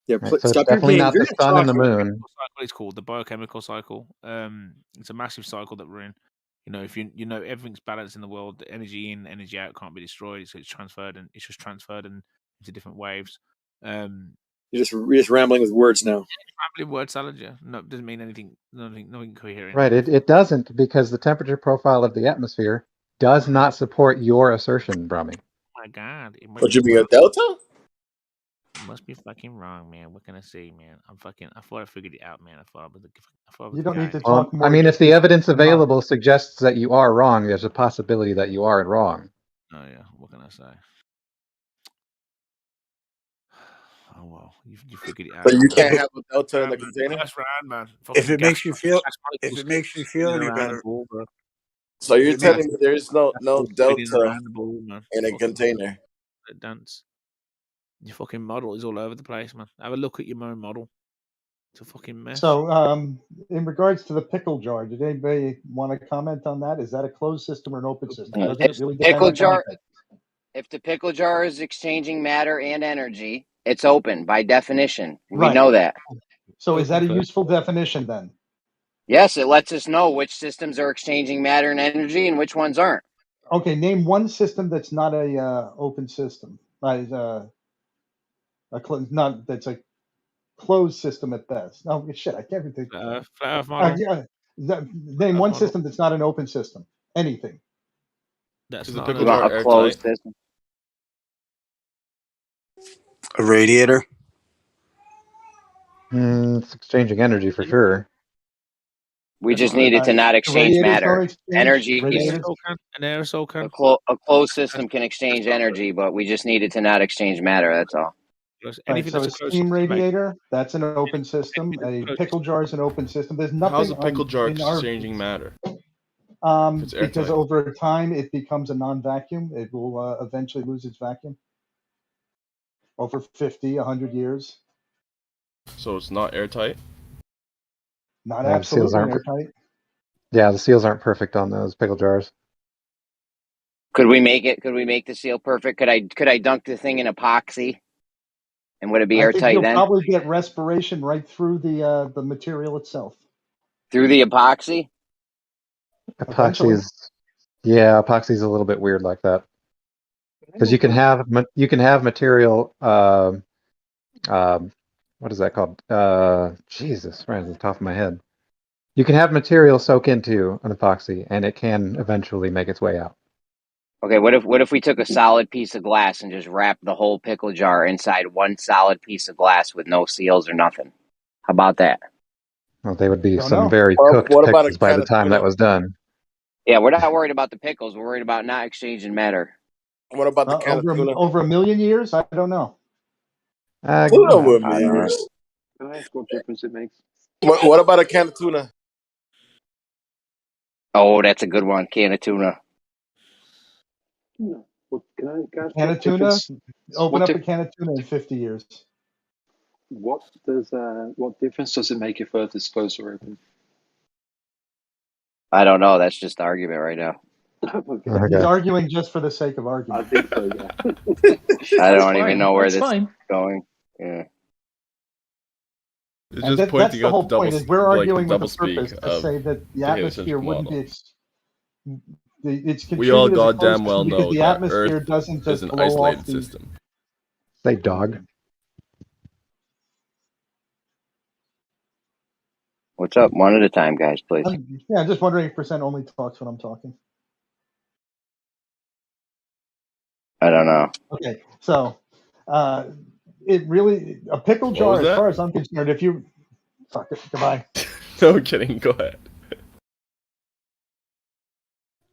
Yeah, right, so stop definitely not the sun and the moon. It's called the biochemical cycle. It's a massive cycle that we're in. If everything's balanced in the world, the energy in, energy out can't be destroyed, so it's transferred into different waves. You're just rambling with words now. Rambling word salad, yeah. No, it doesn't mean anything. Nothing coherent. Right, it doesn't, because the temperature profile of the atmosphere does not support your assertion, Brumi. Oh my God! What you mean, a delta? It must be fucking wrong, man. What can I say, man? I thought I figured it out, man. I thought you don't need to talk more. I mean, if the evidence available suggests that you are wrong, there's a possibility that you are wrong. Oh yeah, what can I say? Oh well, you figured it out. So you can't have a delta in the container. That's right, man. If it makes you feel any better. So you're telling me there's no delta in a container? Dance. Your fucking model is all over the place, man. Have a look at your own model. It's a fucking mess. So, in regards to the pickle jar, did anybody want to comment on that? Is that a closed system or an open system? If the pickle jar is exchanging matter and energy, it's open by definition. We know that. So is that a useful definition then? Yes, it lets us know which systems are exchanging matter and energy and which ones aren't. Okay, name one system that's not a open system. Not that's a closed system at best. No shit, I can't even think. Flat Earth model. Yeah, name one system that's not an open system. Anything. That's Is not the pickle jar A closed airtight? system. A radiator. It's exchanging energy for sure. We just needed to not exchange matter. Energy. An aerosol can. A closed system can exchange energy, but we just needed to not exchange matter. That's all. Right, so a steam radiator, that's an open system. A pickle jar is an open system. There's nothing. How's a pickle jar in our exchanging matter? because airtight. over time it becomes a non-vacuum. It will eventually lose its vacuum over 50, 100 years. So it's not airtight? Not Yeah, absolutely airtight. Yeah, the seals aren't perfect on those pickle jars. Could we make it? Could we make the seal perfect? Could I dunk the thing in epoxy? And would it be I think airtight you'll then? probably get respiration right through the material itself. Through the epoxy? Epoxy is a little bit weird like that. Because you can have material. What is that called? Jesus, right at the top of my head. You can have material soak into an epoxy, and it can eventually make its way out. Okay, what if we took a solid piece of glass and just wrapped the whole pickle jar inside one solid piece of glass with no seals or nothing? How about that? Well, they would be some very cooked pickles by the time that was done. Yeah, we're not worried about the pickles. We're worried about not exchanging matter. What about the can of tuna? Over 1 million years? I don't know. Over 1 million years. Can I ask what difference it makes? What about a can of tuna? Oh, that's a good one. Can of tuna. No. Can I Can of tuna? Open up a can of tuna in 50 years. What difference does it make if Earth is closed or open? I don't know. That's just the argument right now. He's arguing just for the sake of argument. I think so, yeah. I don't even know where this is going. Yeah. It's just pointing the out whole the double, point is we're arguing with double the purpose speak to of say that the atmosphere wouldn't be. It's we all contributed as a closed goddamn well system because know the that atmosphere Earth doesn't just is an blow isolated off the system. Say dog. What's up? One at a time, guys, please. I'm just wondering if percent only talks when I'm talking. I don't know. Okay, so it really a pickle What jar, was as that? far as I'm concerned. If you fuck it, goodbye. No kidding. Go ahead.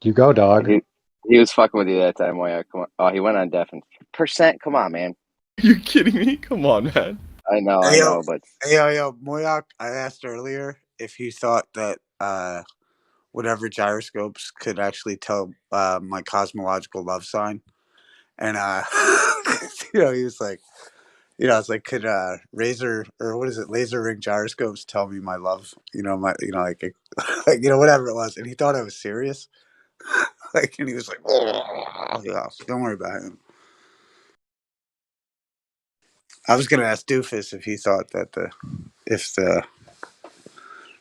You go, dog. He was fucking with you that time. Come on. Oh, he went on deafened. Percent. Come on, man. Are you kidding me? Come on, man. I know, but Yo, Moyak, I asked earlier if he thought that whatever gyroscopes could actually tell my cosmological love sign, and he was like, it's like, could laser ring gyroscopes tell me my love? Like whatever it was, and he thought I was serious. And he was like, oh, yeah, don't worry about him. I was gonna ask Doofus if he thought that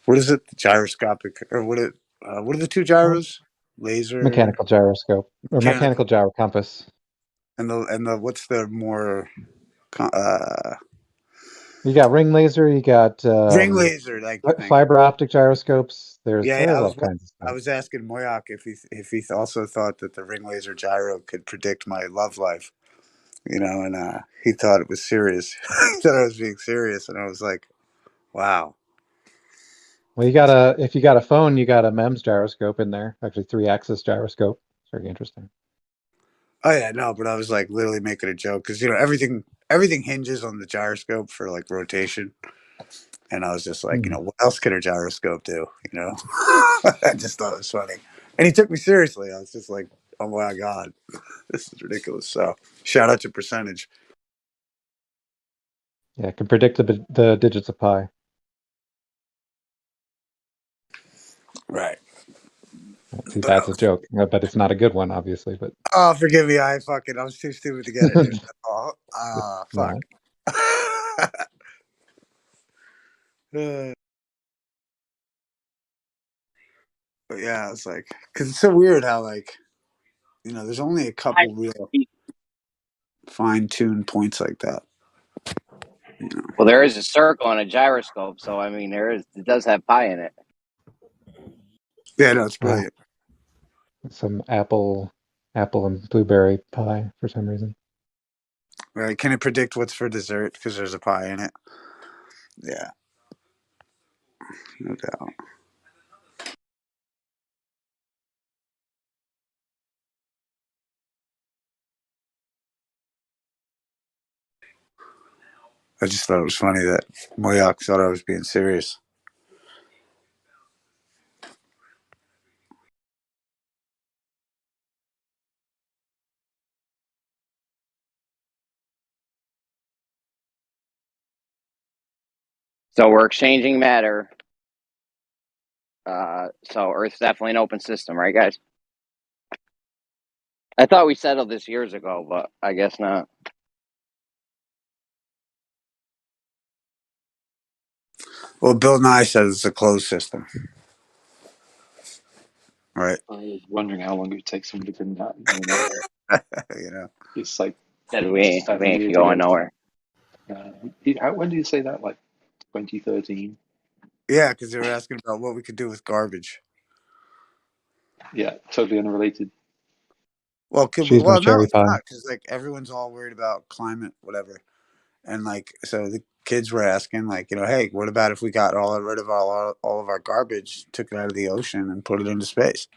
what is it, the gyroscopic, or what are the two gyros? Laser, mechanical gyroscope or mechanical gyro compass. And the what's the more you got ring laser, you got ring laser, like fiber optic gyroscopes. There's all kinds of stuff. I was asking Moyak if he also thought that the ring laser gyro could predict my love life, and he thought it was serious. He thought I was being serious, and I was like, wow. Well, if you got a phone, you got a MEMS gyroscope in there. Actually, 3-axis gyroscope. It's very interesting. Oh yeah, no, but I was like literally making a joke because everything hinges on the gyroscope for like rotation, and I was just like, what else could a gyroscope do? I just thought it was funny, and he took me seriously. I was just like, oh my god, this is ridiculous. So shout out to Percentage. Yeah, it can predict the digits of pi. Right. See, that's a joke, but it's not a good one, obviously. But oh, forgive me, I was too stupid to get it. Dude. Fuck. But yeah, it's like, because it's so weird how there's only a couple real fine-tuned points like that. Well, there is a circle and a gyroscope, so I mean, it does have pi in it. Yeah, no, it's brilliant. Some apple and blueberry pie for some reason. Right? Can it predict what's for dessert because there's a pie in it? Yeah, no doubt. I just thought it was funny that Moyak thought I was being serious. So we're exchanging matter. So Earth's definitely an open system, right, guys? I thought we settled this years ago, but I guess not. Well, Bill Nye says it's a closed system. Right. I was wondering how long it would take someone to bring that. You know, it's like Said we ain't going nowhere. When did you say that? Like 2013? Yeah, because they were asking about what we could do with garbage. Yeah, totally unrelated. Well, no, it's not, because like everyone's all worried about climate, whatever, and like so the kids were asking, like, hey, what about if we got rid of all of our garbage, took it out of the ocean, and put it into space?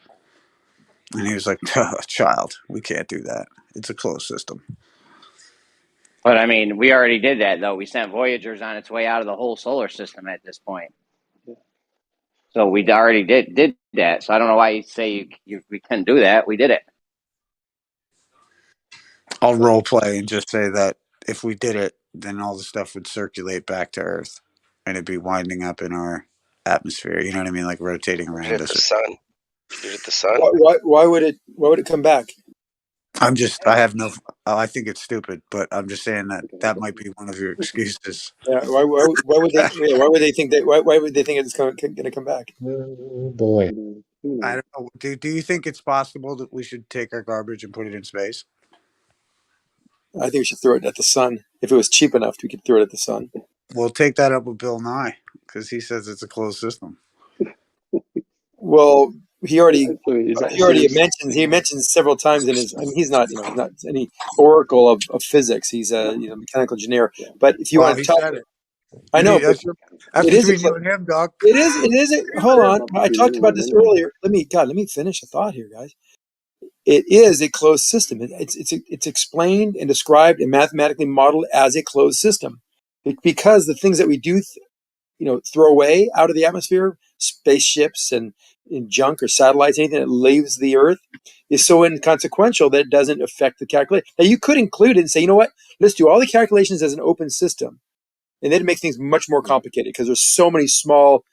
And he was like, child, we can't do that. It's a closed system. But I mean, we already did that, though. We sent Voyagers on its way out of the whole solar system at this point. So we already did that. So I don't know why you say we couldn't do that. We did it. I'll role play and just say that if we did it, then all the stuff would circulate back to Earth, and it'd be winding up in our atmosphere. You know what I mean? Like rotating around us. The sun. Is it the sun? Why would it come back? I think it's stupid, but I'm just saying that might be one of your excuses. Yeah. Why would they? Why would they think that? Why would they think it's going to come back? Oh boy. I don't know. Do you think it's possible that we should take our garbage and put it in space? I think we should throw it at the sun. If it was cheap enough, we could throw it at the sun. We'll take that up with Bill Nye because he says it's a closed system. Well, he already mentioned several times in his. I mean, he's not any oracle of physics. He's a mechanical engineer. But if you want to talk, I know that's between you and him, Doc. It is. Hold on, I talked about this earlier. Let me finish a thought here, guys. It is a closed system. It's explained and described and mathematically modeled as a closed system, because the things that we do, throw away out of the atmosphere, spaceships and junk or satellites, anything that leaves the Earth, is so inconsequential that it doesn't affect the calculation. Now, you could include it and say, you know what? Let's do all the calculations as an open system, and then it makes things much more complicated because there's so many small,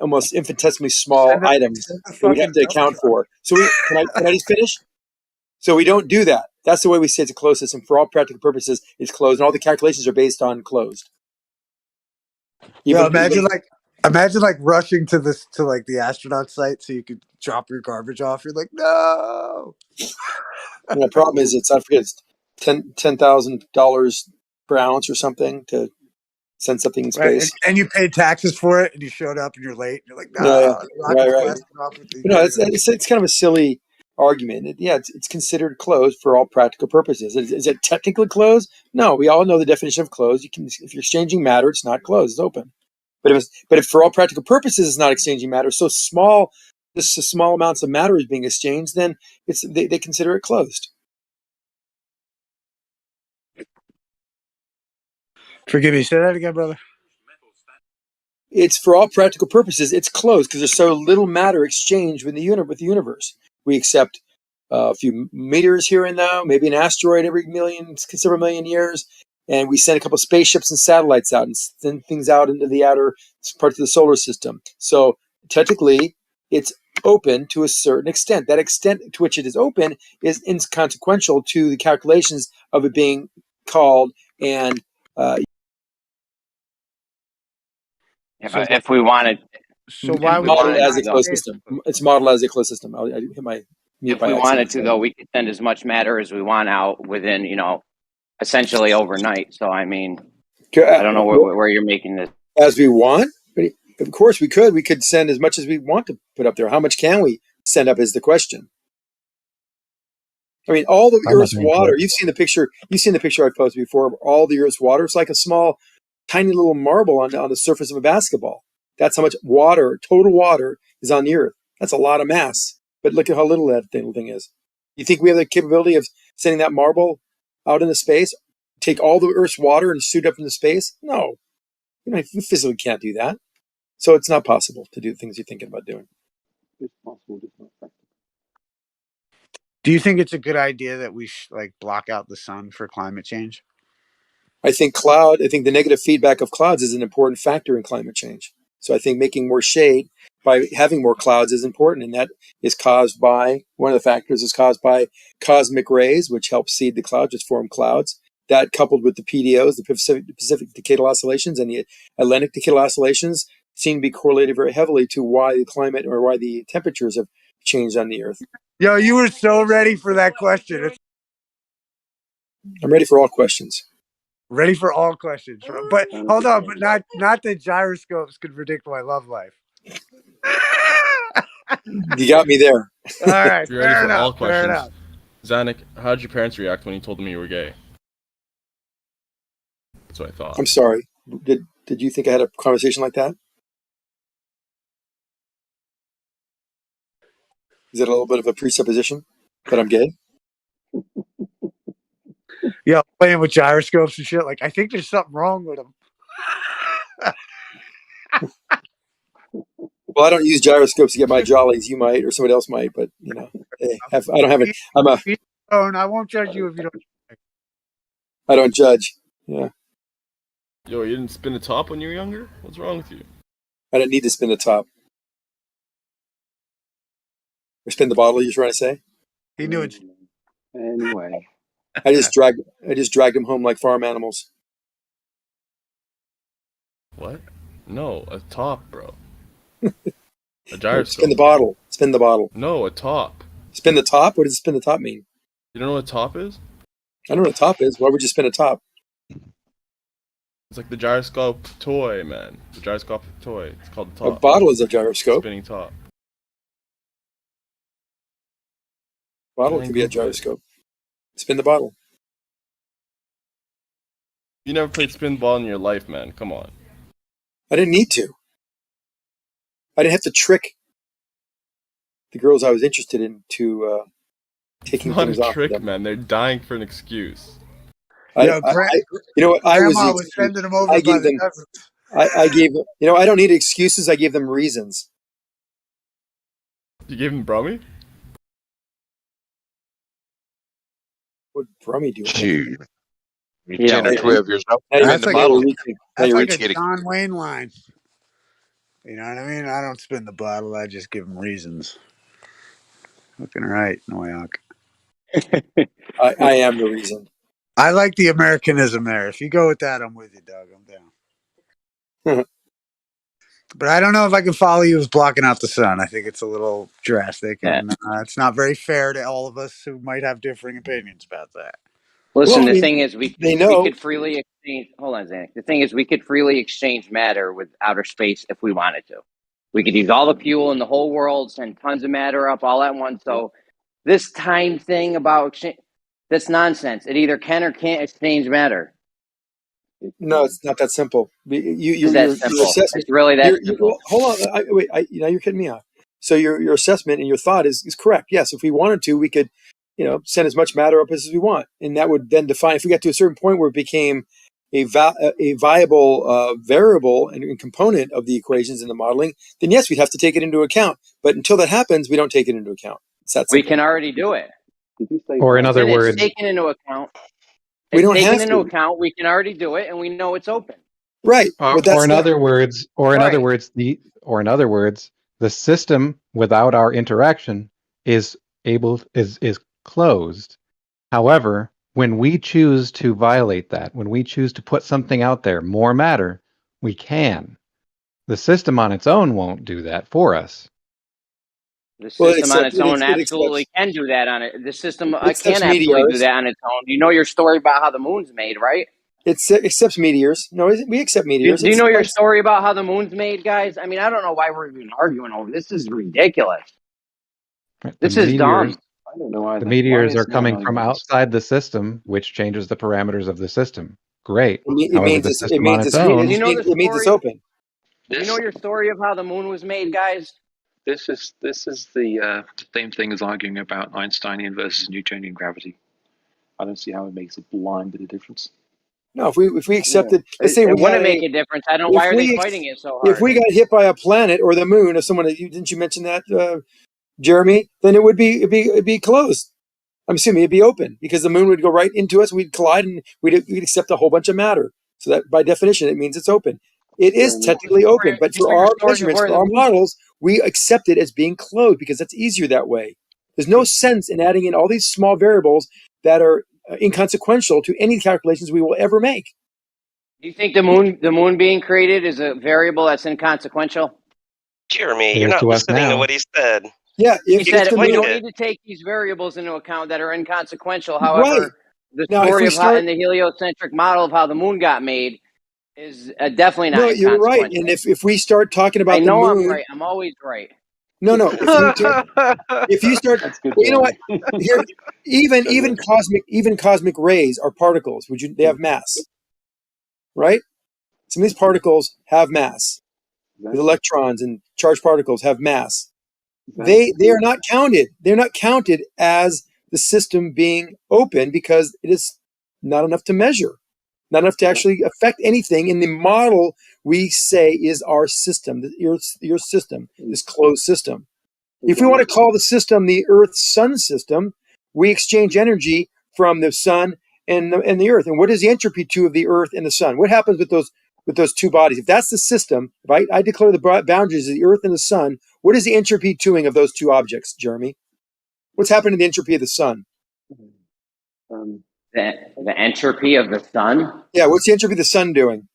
almost infinitesimally small items that we have to account for. So can I just finish? So we don't do that. That's the way we say it's a closed system. For all practical purposes, it's closed, and all the calculations are based on closed. Imagine rushing to the astronaut site so you could drop your garbage off. You're like, no. And the problem is, it's $10,000 per ounce or something to send something in space. Right. And you paid taxes for it, and you showed up and you're late. You're like, no. Yeah. Right. It's kind of a silly argument. It's considered closed for all practical purposes. Is it technically closed? No, we all know the definition of closed. If you're exchanging matter, it's not closed; it's open. But if for all practical purposes it's not exchanging matter, so small amounts of matter is being exchanged, then they consider it closed. Forgive me. Say that again, brother. It's for all practical purposes, it's closed because there's so little matter exchanged with the universe. We accept a few meters here and now, maybe an asteroid every several million years, and we send a couple of spaceships and satellites out and send things out into the outer parts of the solar system. So technically, it's open to a certain extent. That extent to which it is open is inconsequential to the calculations of it being called and. If we wanted, so why would modeled as a closed system? It's modeled as a closed system. I hit my mute. If we wanted to, though, we could send as much matter as we want out within, essentially overnight. So I mean, I don't know where you're making this. As we want? Of course we could. We could send as much as we want to put up there. How much can we send up is the question. I mean, all the Earth's water, you've seen the picture I've posted before of all the Earth's water. It's like a small, tiny little marble on the surface of a basketball. That's how much water, total water, is on the Earth. That's a lot of mass. But look at how little that thing is. You think we have the capability of sending that marble out into space, take all the Earth's water and shoot up into space? No. We physically can't do that. So it's not possible to do the things you're thinking about doing. It's possible, just not practical. Do you think it's a good idea that we block out the sun for climate change? I think the negative feedback of clouds is an important factor in climate change. So I think making more shade by having more clouds is important. And that is caused by, one of the factors is caused by cosmic rays, which help seed the clouds, which form clouds. That coupled with the PDOs, the Pacific Decadal Oscillations, and the Atlantic Decadal Oscillations seem to be correlated very heavily to why the climate or why the temperatures have changed on the Earth. Yo, you were so ready for that question. I'm ready for all questions. Ready for all questions. But hold on, but not that gyroscopes could predict my love life. You got me there. All right, You're ready fair for enough, all fair questions. Zanuck, how did your parents react when you told them you were gay? That's what I thought. I'm sorry. Did you think I had a conversation like that? Is it a little bit of a presupposition that I'm gay? Yeah, playing with gyroscopes and shit. I think there's something wrong with them. Well, I don't use gyroscopes to get my jollies. You might, or somebody else might, but hey, I don't have it. I won't judge you if you don't. I don't judge. Yeah. Yo, you didn't spin the top when you were younger? What's wrong with you? I didn't need to spin the top. Or spin the bottle, you're trying to say? He knew it. Anyway. I just dragged him home like farm animals. What? No, a top, bro. A gyroscope. Spin the bottle. Spin the bottle. No, a top. Spin the top? What does spin the top mean? You don't know what a top is? I don't know what a top is. Why would you spin a top? It's like the gyroscope toy, man. The gyroscopic toy. It's called the top. A bottle is a gyroscope. Spinning top. Bottle can be a gyroscope. Spin the bottle. You never played spin ball in your life, man. Come on. I didn't need to. I didn't have to trick the girls I was interested in to taking things off. It's not a trick, man. They're dying for an excuse. You know what? I was sending them over I by gave them. I gave them. I don't need excuses. I gave them reasons. You gave them brummy? What brummy do? Shoot. You're 10 or 12 years old. That's like That's a John Wayne line. You know what I mean? I don't spin the bottle. I just give them reasons. Looking right, Noyak. I am the reason. I like the Americanism there. If you go with that, I'm with you, Doug. I'm down. But I don't know if I can follow you as blocking out the sun. I think it's a little drastic, and it's not very fair to all of us who might have differing opinions about that. Listen, the thing is, we could freely exchange. Hold on, Zanuck. The thing is, we could freely exchange matter with outer space if we wanted to. We could use all the fuel in the whole world, send tons of matter up all at once. So this time thing about exchange, that's nonsense. It either can or can't exchange matter. No, it's not that simple. Your simple. assessment, it's really that simple. Hold on. Wait, now you're kidding me off. So your assessment and your thought is correct. Yes, if we wanted to, we could, send as much matter up as we want. And that would then define, if we got to a certain point where it became a viable variable and component of the equations in the modeling, then yes, we'd have to take it into account. But until that happens, we don't take it into account. We can already do it. Or in other words, it's taken into account. We don't have into account. We can already do it, and we know it's open. Right. Or in other words, the system without our interaction is closed. However, when we choose to violate that, when we choose to put something out there, more matter, we can. The system on its own won't do that for us. The system on its own absolutely can do that on it. The system can absolutely do that on its own. You know your story about how the moon's made, right? It accepts meteors. No, we accept meteors. Do you know your story about how the moon's made, guys? I mean, I don't know why we're even arguing over this. This is ridiculous. This is dumb. I don't know either. The meteors are coming from outside the system, which changes the parameters of the system. Great. It However, means the it system means on its it's own. it means it's open. Do you know your story of how the moon was made, guys? This is the same thing as arguing about Einsteinian versus Newtonian gravity. I don't see how it makes a blind bit of difference. No, if we accepted, let's say it we wouldn't make a difference. I don't. Why are they fighting it so hard? If we got hit by a planet or the moon, or someone, didn't you mention that, Jeremy? Then it'd be closed. I'm assuming it'd be open because the moon would go right into us. We'd collide and we'd accept a whole bunch of matter. So that by definition, it means it's open. It is technically open, but for our measurements, for our models, we accept it as being closed because that's easier that way. There's no sense in adding in all these small variables that are inconsequential to any calculations we will ever make. Do you think the moon being created is a variable that's inconsequential? Jeremy, you're not listening to what he said. Yeah, he said we don't need to take these variables into account that are inconsequential. However, the story of how in the heliocentric model of how the moon got made is definitely not. No, you're right. And if we start talking about the moon, I'm right. I'm always right. No. If you start, you know what? Here, even cosmic rays are particles. They have mass, right? Some of these particles have mass. The electrons and charged particles have mass. They are not counted. They're not counted as the system being open because it is not enough to measure, not enough to actually affect anything in the model we say is our system, your system, this closed system. If we want to call the system the Earth-Sun system, we exchange energy from the sun and the Earth. And what is the entropy to of the Earth and the sun? What happens with those two bodies? If that's the system, if I declare the boundaries of the Earth and the sun, what is the entropy toing of those two objects, Jeremy? What's happened to the entropy of the sun? The entropy of the sun? Yeah, what's the entropy of the sun doing?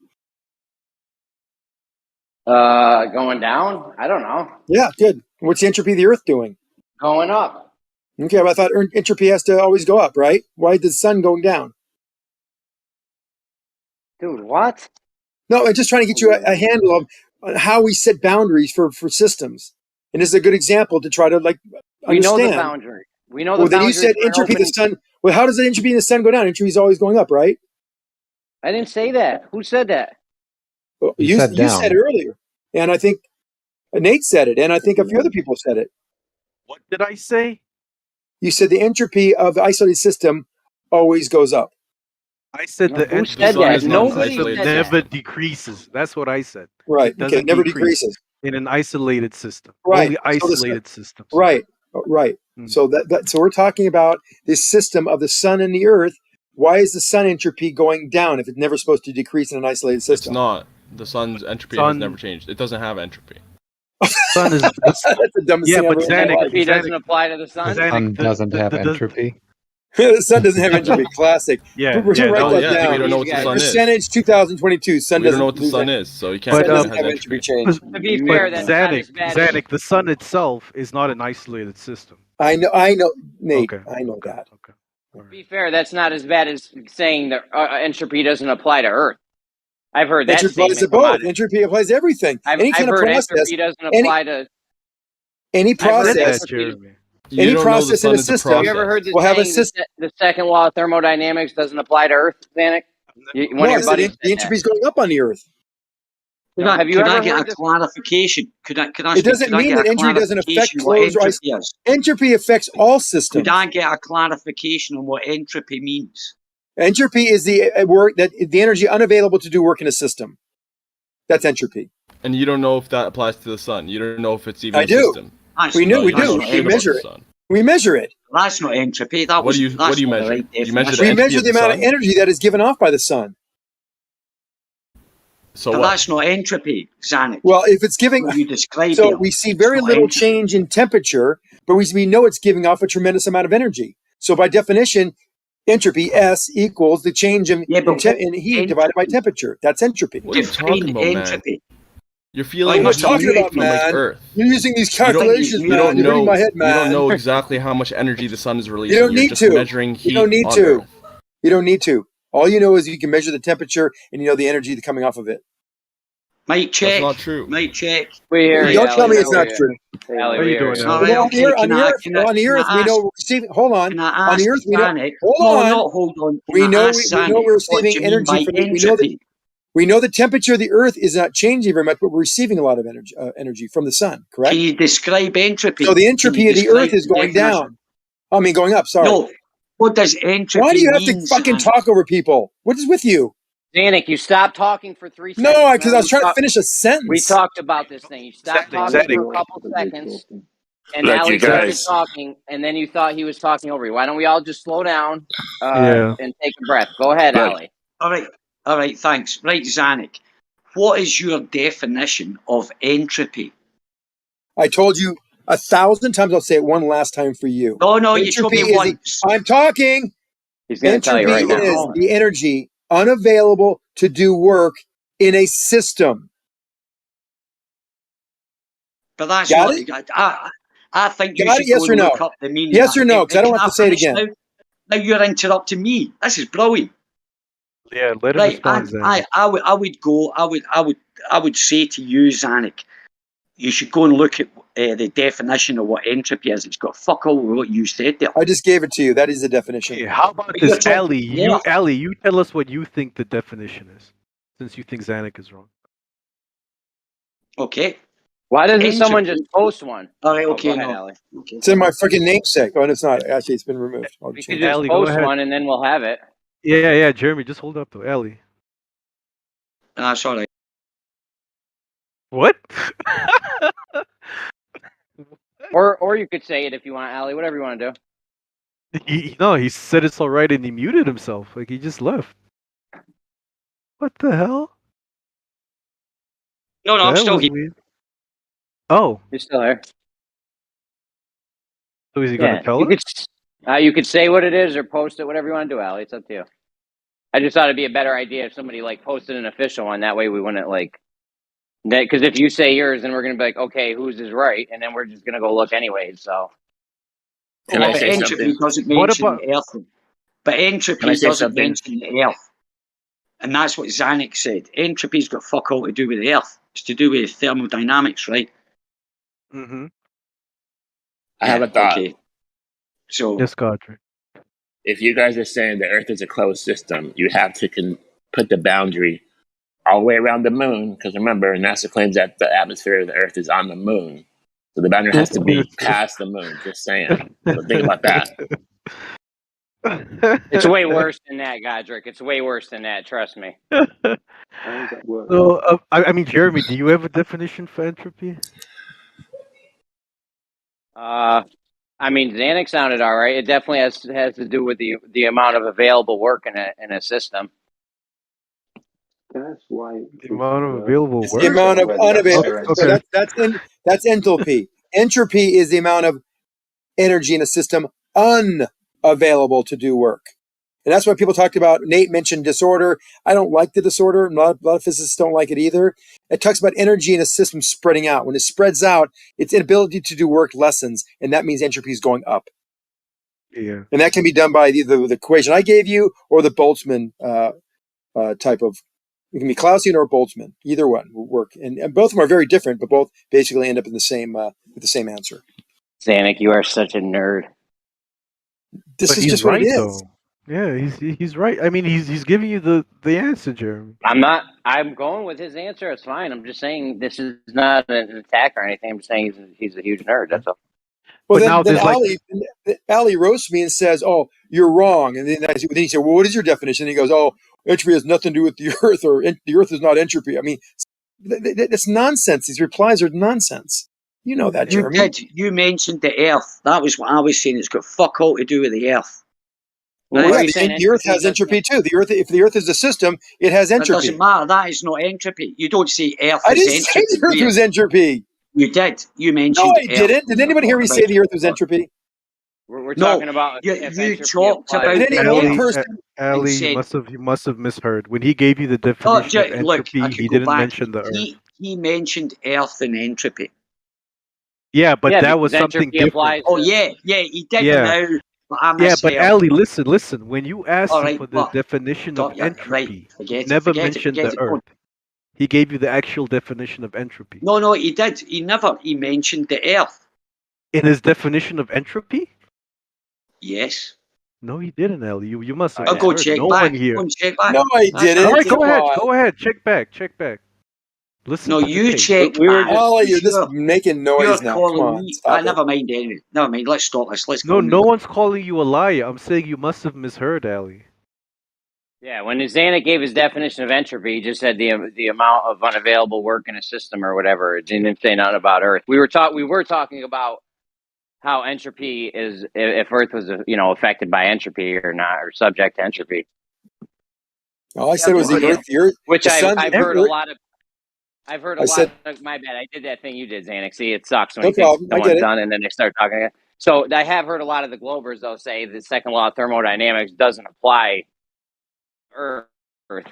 Going down? I don't know. Yeah, good. What's the entropy of the Earth doing? Going up. Okay, but I thought entropy has to always go up, right? Why is the sun going down? Dude, what? No, I'm just trying to get you a handle of how we set boundaries for systems. And this is a good example to try to understand. We know the boundary. We know the boundary. Then you said entropy of the sun. Well, how does the entropy of the sun go down? Entropy is always going up, right? I didn't say that. Who said that? Well, you said it earlier. And I think Nate said it. And I think a few other people said it. What did I say? You said the entropy of the isolated system always goes up. I said the entropy never decreases. That's what I said. Right. It never decrease decreases. In an isolated system. Right. Only isolated systems. Right. So so we're talking about this system of the sun and the Earth. Why is the sun entropy going down if it's never supposed to decrease in an isolated system? It's not. The sun's entropy has never changed. It doesn't have entropy. Sun is that's the dumbest thing but entropy doesn't apply to the sun. The sun doesn't have entropy. The sun doesn't have entropy. Classic. Yeah. We're gonna write that down. We don't know what the sun is. Percentage 2022. Sun we don't know what the sun is, so you can't. But doesn't have entropy change. To be fair, that's Zanuck, the sun itself is not an isolated system. I know, Nate. Okay. I know that. Okay. To be fair, that's not as bad as saying that entropy doesn't apply to Earth. I've heard that. Entropy applies to both. Entropy applies to everything. I've heard entropy doesn't apply to any process. Any process in a system. Have you ever heard the second law of thermodynamics doesn't apply to Earth, Zanuck? The entropy is going up on the Earth. Could I get a clarification? It doesn't mean that entropy doesn't affect closed or isolated. Entropy affects all systems. Could I get a clarification on what entropy means? Entropy is the energy unavailable to do work in a system. That's entropy. And you don't know if that applies to the sun. You don't know if it's even a system. We do. We measure it. We measure it. That's not entropy. What do you measure? Right, you measure we measure the amount of energy that is given off by the sun. So that's not entropy, Zanuck. Well, if it's giving, you describe so we see very little change in temperature, but we know it's giving off a tremendous amount of energy. So by definition, entropy S equals the change in heat divided by temperature. That's entropy. What are you talking about, man? You're feeling what I'm talking about, man. Like Earth. You're using these calculations, you don't man. You're know, my head, man. You don't know exactly how much energy the sun is releasing. You don't need to. Measuring heat you don't need on to. Earth. You don't need to. All you know is you can measure the temperature and you know the energy coming off of it. Might check. That's not true. Might check. Don't tell me it's not true. How are you doing now? Right, okay. On the earth, we know we're receiving. Hold on. On the earth, we know. Hold on. We know we're receiving energy from. We know the temperature of the earth is not changing very much, but we're receiving a lot of energy from the sun. Correct. Can you describe entropy? So the entropy of the earth is going down. I mean, going up. Sorry. No. What does entropy? Why do you have to fucking talk over people? What is with you? Danik, you stopped talking for 3 seconds. No, because I was trying to finish a sentence. We talked about this thing. You stopped talking for a couple seconds, and Ali started talking, and then you thought he was talking over you. Why don't we all just slow down and take a breath? Go ahead, Ali. All right, thanks. Right, Zanik, what is your definition of entropy? I told you 1,000 times. I'll say it one last time for you. No, entropy you told me once. I'm talking. He's going to tell you right now. Entropy is the energy unavailable to do work in a system. But that's Got what it? I think you Got should it? Yes go or and no? look up the meaning. Yes or no? Because I don't want to say it again. Now you're interrupting me. This is brilliant. Yeah, let him Right, respond. Zanik. I would say to you, Zanik, you should go and look at the definition of what entropy is. It's got fuck all with what you said there. I just gave it to you. That is the definition. Okay, how about this, Ali? You tell us what you think the definition is, since you think Zanik is wrong. Okay. Why doesn't someone just post one? All right, okay, go ahead, no. Ali. Okay. It's in my freaking namesake. Oh, and it's not. Actually, it's been removed. We could just post one, and then we'll have it. Yeah, Jeremy, just hold up though, Ali. Sorry. What? Or you could say it if you want, Ali. Whatever you want to do. No, he said it's all right and he muted himself. Like he just left. What the hell? No, I'm That still was here. weird. Oh, You're still there. so is he gonna tell us? You could say what it is or post it, whatever you want to do, Ali. It's up to you. I just thought it'd be a better idea if somebody posted an official one. That way we wouldn't that, because if you say yours, then we're gonna be like, okay, whose is right, and then we're just gonna go look anyways. So. Can I say entropy doesn't mention the earth. But entropy doesn't mention the earth. And that's what Zanik said. Entropy's got fuck all to do with the earth. It's to do with thermodynamics, right? Mm-hmm. I have a thought. Okay. So yes, Godric. If you guys are saying the Earth is a closed system, you have to put the boundary all the way around the moon, because remember, NASA claims that the atmosphere of the Earth is on the moon. So the boundary has to be past the moon, just saying. So think about that. It's way worse than that, Godric. It's way worse than that, trust me. So, I mean, Jeremy, do you have a definition for entropy? I mean, Zanik sounded all right. It definitely has to do with the amount of available work in a system. That's why the amount of available work. The amount of unavailable. Okay. So that's enthalpy. Entropy is the amount of energy in a system unavailable to do work. And that's why people talked about, Nate mentioned disorder. I don't like the disorder. A lot of physicists don't like it either. It talks about energy in a system spreading out. When it spreads out, its inability to do work lessens, and that means entropy is going up. Yeah. And that can be done by either the equation I gave you or the Boltzmann type of, it can be Clausian or Boltzmann. Either one will work. And both of them are very different, but both basically end up in the same with the same answer. Zanik, you are such a nerd. This is just what it is. Though. Yeah, he's right. I mean, he's giving you the answer, Jeremy. I'm going with his answer. It's fine. I'm just saying this is not an attack or anything. I'm just saying he's a huge nerd. That's all. Well, then Ali roasts me and says, "Oh, you're wrong." And then he said, "Well, what is your definition?" And he goes, "Oh, entropy has nothing to do with the Earth, or the Earth is not entropy." I mean, that's nonsense. These replies are nonsense. You know that, Jeremy. You did. You mentioned the Earth. That was what I was saying. It's got fuck all to do with the Earth. Well, right. The Earth has entropy too. If the Earth is a system, it has entropy. That doesn't matter. That is not entropy. You don't say Earth I is didn't entropy. say the Earth was entropy. You did. You mentioned. No, I didn't. Did anybody hear me say the Earth was entropy? We're talking about. You talked about Ali, you must have misheard. When he gave you the definition of entropy, he didn't mention the Earth. He mentioned Earth and entropy. Yeah, but that was something different. Oh yeah, he did. Yeah. Now but I Yeah, misheard. but Ali, listen. When you asked All him right, for the what? definition of Stop, yeah, right. entropy, he Forget it. never Forget it. mentioned Forget the it. Go on. Earth. He gave you the actual definition of entropy. No, he did. He mentioned the Earth. In his definition of entropy? Yes. No, he didn't, Ali. You must have I'll go misheard. check No back. one here. Go and check back. No, I That's didn't. All right, Come on. go ahead. Check back. Listen No, to the you tape. check We were back. all you're Because just making you're noise now. Come calling on, me. stop it. Never mind anyway. Never mind. Let's stop this. Let's No, go. no one's calling you a liar. I'm saying you must have misheard, Ali. Yeah, when Zanuck gave his definition of entropy, he just said the amount of unavailable work in a system or whatever. It didn't say nothing about Earth. We were talking about how entropy is, if Earth was affected by entropy or not, or subject to entropy. All I said was the Earth. Which the sun, I've heard a lot of. My bad. I did that thing you did, Zanuck. See, it sucks when No you think problem. I get someone's it. done and then they start talking again. So I have heard a lot of the Globers though say the second law of thermodynamics doesn't apply to Earth.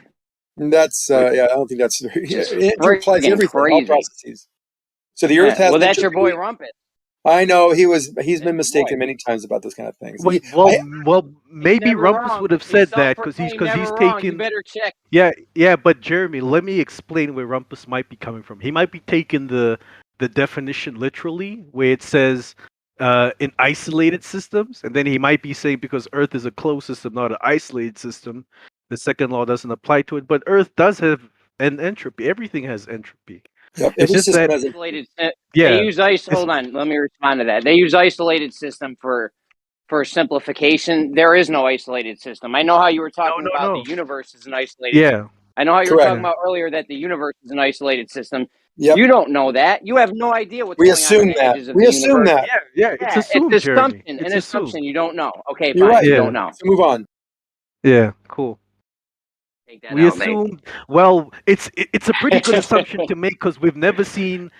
That's yeah. I don't think that's it applies to everything, all crazy. processes. So the Earth has. Well, that's your boy Rumpus. I know he's been mistaken many times about those kind of things. Well, maybe Rumpus would have said that because he's taking. You better check. Yeah, but Jeremy, let me explain where Rumpus might be coming from. He might be taking the definition literally, where it says in isolated systems, and then he might be saying because Earth is a closed system, not an isolated system, the second law doesn't apply to it. But Earth does have an entropy. Everything has entropy. Yep, it's just that isolated. They use hold on. Let me respond to that. They use isolated system for simplification. There is no isolated system. I know how you were talking about the universe is an isolated. Yeah. I know how you were talking about earlier that the universe is an isolated system. Yep. You don't know that. You have no idea what's We going assume on in the that. edges of We the assume universe. that. Yeah, it's assumed, it's Jeremy. assumption. It's An assumed. assumption. You don't know. Okay, You're fine. right. You don't know. So move on. Yeah, cool. We assume. Well, it's a pretty good assumption to make because we've never seen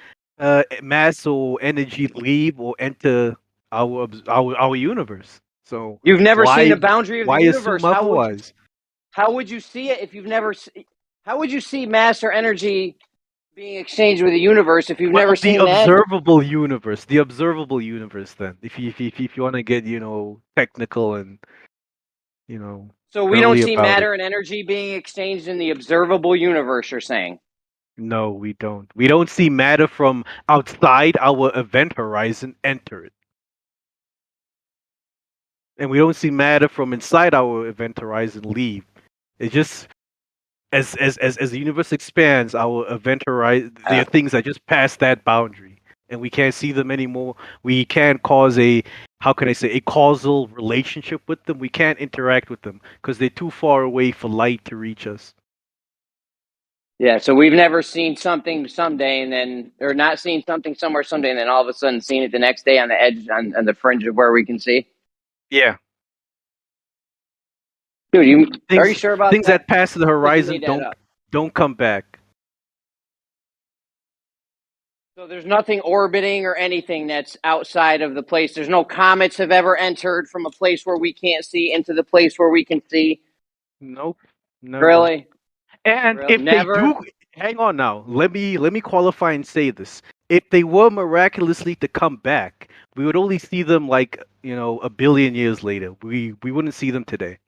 mass or energy leave or enter our universe. So you've never seen the boundary of the universe. Assume otherwise? How would you see it if you've never? How would you see mass or energy being exchanged with the universe if you've never seen the that? observable universe? The observable universe. Then, if you want to get technical and So we don't see matter and energy being exchanged in the observable universe. You're saying? No, we don't. We don't see matter from outside our event horizon enter it. And we don't see matter from inside our event horizon leave. It just as the universe expands, our event horizon there are things that just pass that boundary. And we can't see them anymore. We can't cause a causal relationship with them. We can't interact with them because they're too far away for light to reach us. Yeah, so we've never seen something someday and then, or not seen something somewhere someday and then all of a sudden seen it the next day on the edge, on the fringe of where we can see. Yeah. Dude, are you sure about things that pass the horizon don't come back? So there's nothing orbiting or anything that's outside of the place. There's no comets have ever entered from a place where we can't see into the place where we can see. Nope. No. Really? And if they do, hang on now. Let me qualify and say this. If they were miraculously to come back, we would only see them like a billion years later. We wouldn't see them today.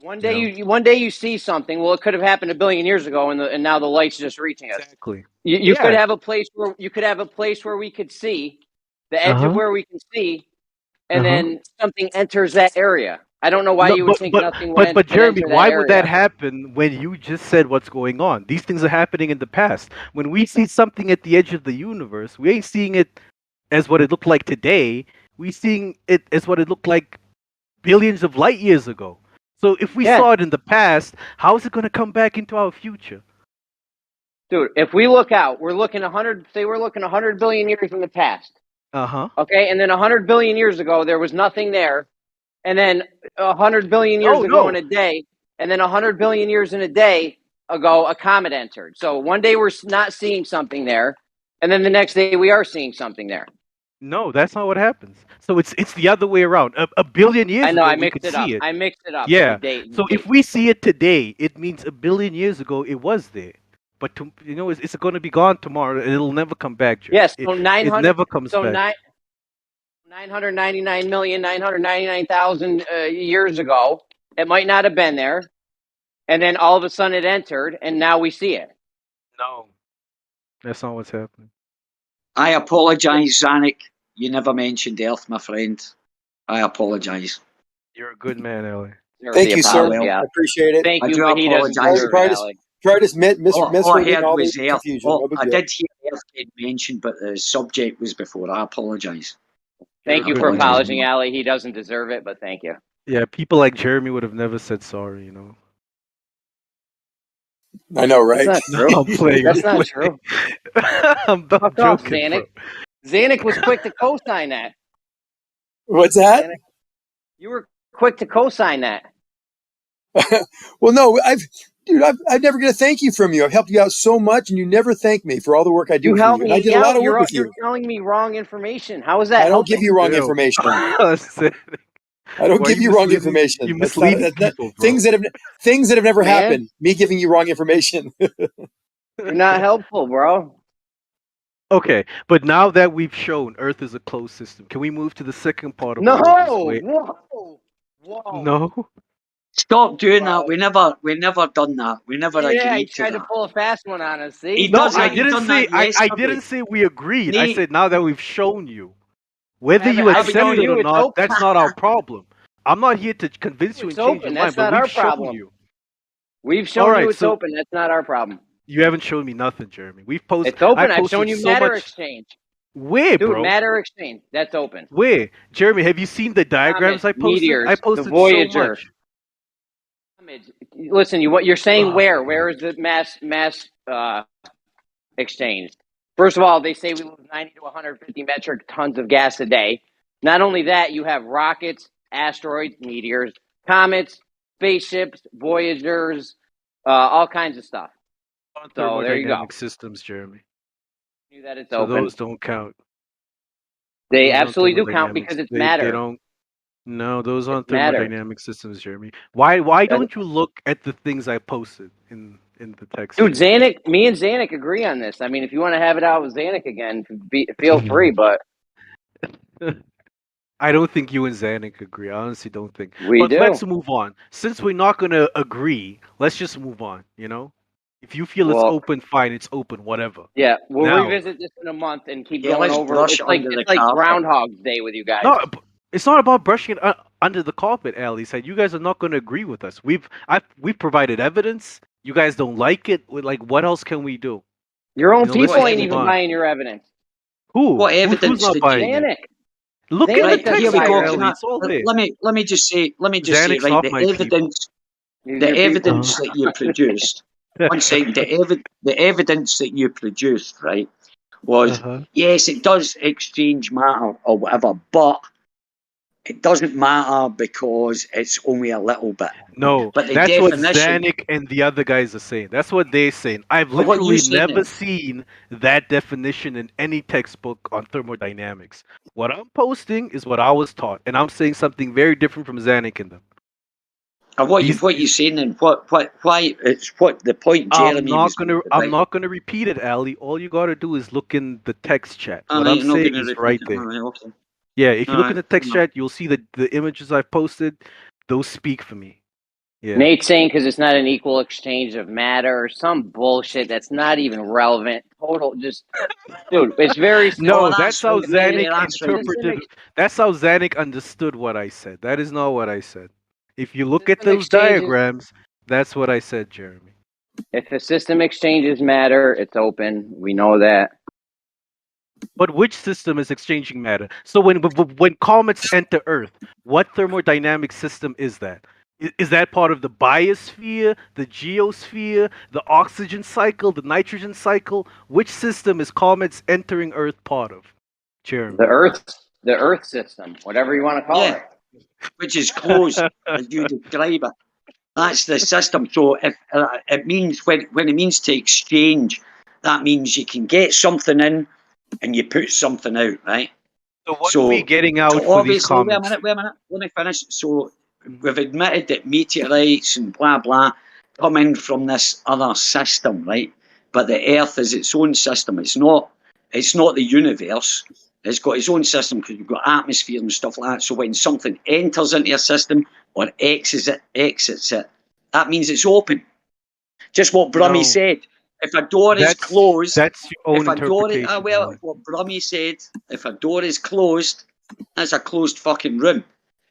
One day you see something. Well, it could have happened a billion years ago, and now the light's just reaching us. Exactly. You could have a place where we could see the edge of where we can see, and then something enters that area. I don't know why you would think nothing would But Jeremy, enter that why would that area. happen when you just said what's going on? These things are happening in the past. When we see something at the edge of the universe, we ain't seeing it as what it looked like today. We're seeing it as what it looked like billions of light years ago. So if we saw it in the past, how is it going to come back into our future? Dude, if we look out, we're looking 100 billion years in the past. Okay, and then 100 billion years ago, there was nothing there. And then 100 billion years ago in a day, and then 100 billion years in a day ago, a comet entered. So one day we're not seeing something there, and then the next day we are seeing something there. No, that's not what happens. So it's the other way around. A billion years ago, we could see it. I mixed it up. Yeah. So if we see it today, it means a billion years ago it was there. But it's going to be gone tomorrow, and it'll never come back. Jerry. Yes. So 900. It never comes back. 999,999,000 years ago. It might not have been there. And then all of a sudden it entered, and now we see it. No. That's not what's happening. I apologise, Zanuck. You never mentioned Earth, my friend. I apologise. You're a good man, Ellie. Thank you, sir. I appreciate it. Thank I you, do but he doesn't apologise. deserve it, Alec. Try to misheard All I in heard all the was Earth. confusion. Oh, No big I deal. did hear Earth get mentioned, but the subject was before. I apologise. Thank you You're a for good man. apologizing, Allie. He doesn't deserve it, but thank you. Yeah, people like Jeremy would have never said sorry, you know. I know, right? That's not No, true. I'm playing. That's I'm not playing. true. I'm Fuck off, joking, Zanuck. bro. Zanuck was quick to co-sign that. What's that? Zanuck, you were quick to co-sign that. Well, no, I'm never going to thank you from you. I've helped you out so much, and you never thank me for all the work I do You for helped you. And I me. did a lot of work with You're you. telling me wrong information. How is that I don't give helping? you wrong information. I don't give you wrong information. You're That's not, misleading people, bro. things that have never Man. happened. Me giving you wrong information. You're not helpful, bro. Okay, but now that we've shown Earth is a closed system, can we move to the second part of No! all of this? Wait. Whoa! No? Stop doing that. We never done that. We never Yeah, he agreed to tried to that. pull a fast one on us. See? He No, does I that. He didn't done say that I yesterday. didn't say we agreed. I Nate, said now that we've shown you. Whether you I've accept shown it you or it's not, open. that's not our problem. I'm not here to convince you and It's change open. your mind, That's but not our we've shown problem. you. We've shown Alright, you it's so open. That's not our problem. you haven't shown me nothing, Jeremy. We've posted. It's open. I I've posted shown you so matter much. exchange. Where, Dude, bro? matter exchange. That's open. Where, Jeremy? Have you seen the diagrams I Comets, posted? meteors, I the posted so Voyager. much. Listen, what you're saying? Where is the mass exchange? First of all, they say we lose 90 to 150 metric tons of gas a day. Not only that, you have rockets, asteroids, meteors, comets, spaceships, Voyagers, all kinds of stuff. So there you go. Thermodynamic systems, Jeremy. That it's So open. those don't count. They Those aren't absolutely do count thermodynamics. because it's They matter. don't. No, those aren't It's matter. thermodynamic systems, Jeremy. Why don't you look at the things I posted in the text? Dude, Zanuck, me and Zanuck agree on this. I mean, if you want to have it out with Zanuck again, feel free, but I don't think you and Zanuck agree. I honestly don't think. We do. Let's move on. Since we're not going to agree, let's just move on, you know? If you feel it's open, fine, it's open, whatever. Yeah, we'll Now- revisit this in a month and keep Yeah, going let's over. brush It's it like under the it's like carpet. Groundhog's Day with you guys. No, it's not about brushing it under the carpet, Ali said. You guys are not going to agree with us. We've provided evidence. You guys don't like it. Like, what else can we do? Your own You know, let's people just ain't move even on. buying your evidence. Who? What evidence Who's not did buying you? it? Zanuck. Look Zanuck at the Right, text, here we go. Ali. Can I- It's all there. let me just say, Xanax right, off the my people. evidence, Use the your people. evidence that you produced. One second, the evidence that you produced, right, was yes, it does exchange matter or whatever, but it doesn't matter because it's only a little bit. No, But the that's what definition- Zanuck and the other guys are saying. That's what they're saying. I've But what you literally saying never is- seen that definition in any textbook on thermodynamics. What I'm posting is what I was taught, and I'm saying something very different from Zanuck and them. And what you saying and why it's what the point Jeremy was making, I'm right? not gonna repeat it, Ali. All you gotta do is look in the text chat. Oh, What no, I'm you're not saying gonna is repeat right it. there. Alright, okay. Yeah, if you look in the Alright, text no. chat, you'll see the images I've posted. Those speak for me. Yeah. Nate's saying because it's not an equal exchange of matter or some bullshit that's not even relevant. Total, just dude, it's very No, simple. that's how It's very- Zanuck that's right. interpreted. That's how Zanuck understood what I said. That is not what I said. If you look at System those exchanges- diagrams, that's what I said, Jeremy. If the system exchanges matter, it's open. We know that. But which system is exchanging matter? So when comets enter Earth, what thermodynamic system is that? Is that part of the biosphere, the geosphere, the oxygen cycle, the nitrogen cycle? Which system is comets entering Earth part of? Jeremy. The Earth system, whatever you want to call it. Which is closed as you describe it. That's the system. So if it means when it means to exchange, that means you can get something in and you put something out, right? So what are we getting out for these obviously, comments? Wait a minute. Let me finish. So we've admitted that meteorites and blah blah come in from this other system, right? But the Earth is its own system. It's not the universe. It's got its own system because we've got atmosphere and stuff like that. So when something enters into a system or exits it, that means it's open. Just what Brummy said. If a door is closed, that's your own interpretation. What Brummy said, if a door is closed, that's a closed fucking room.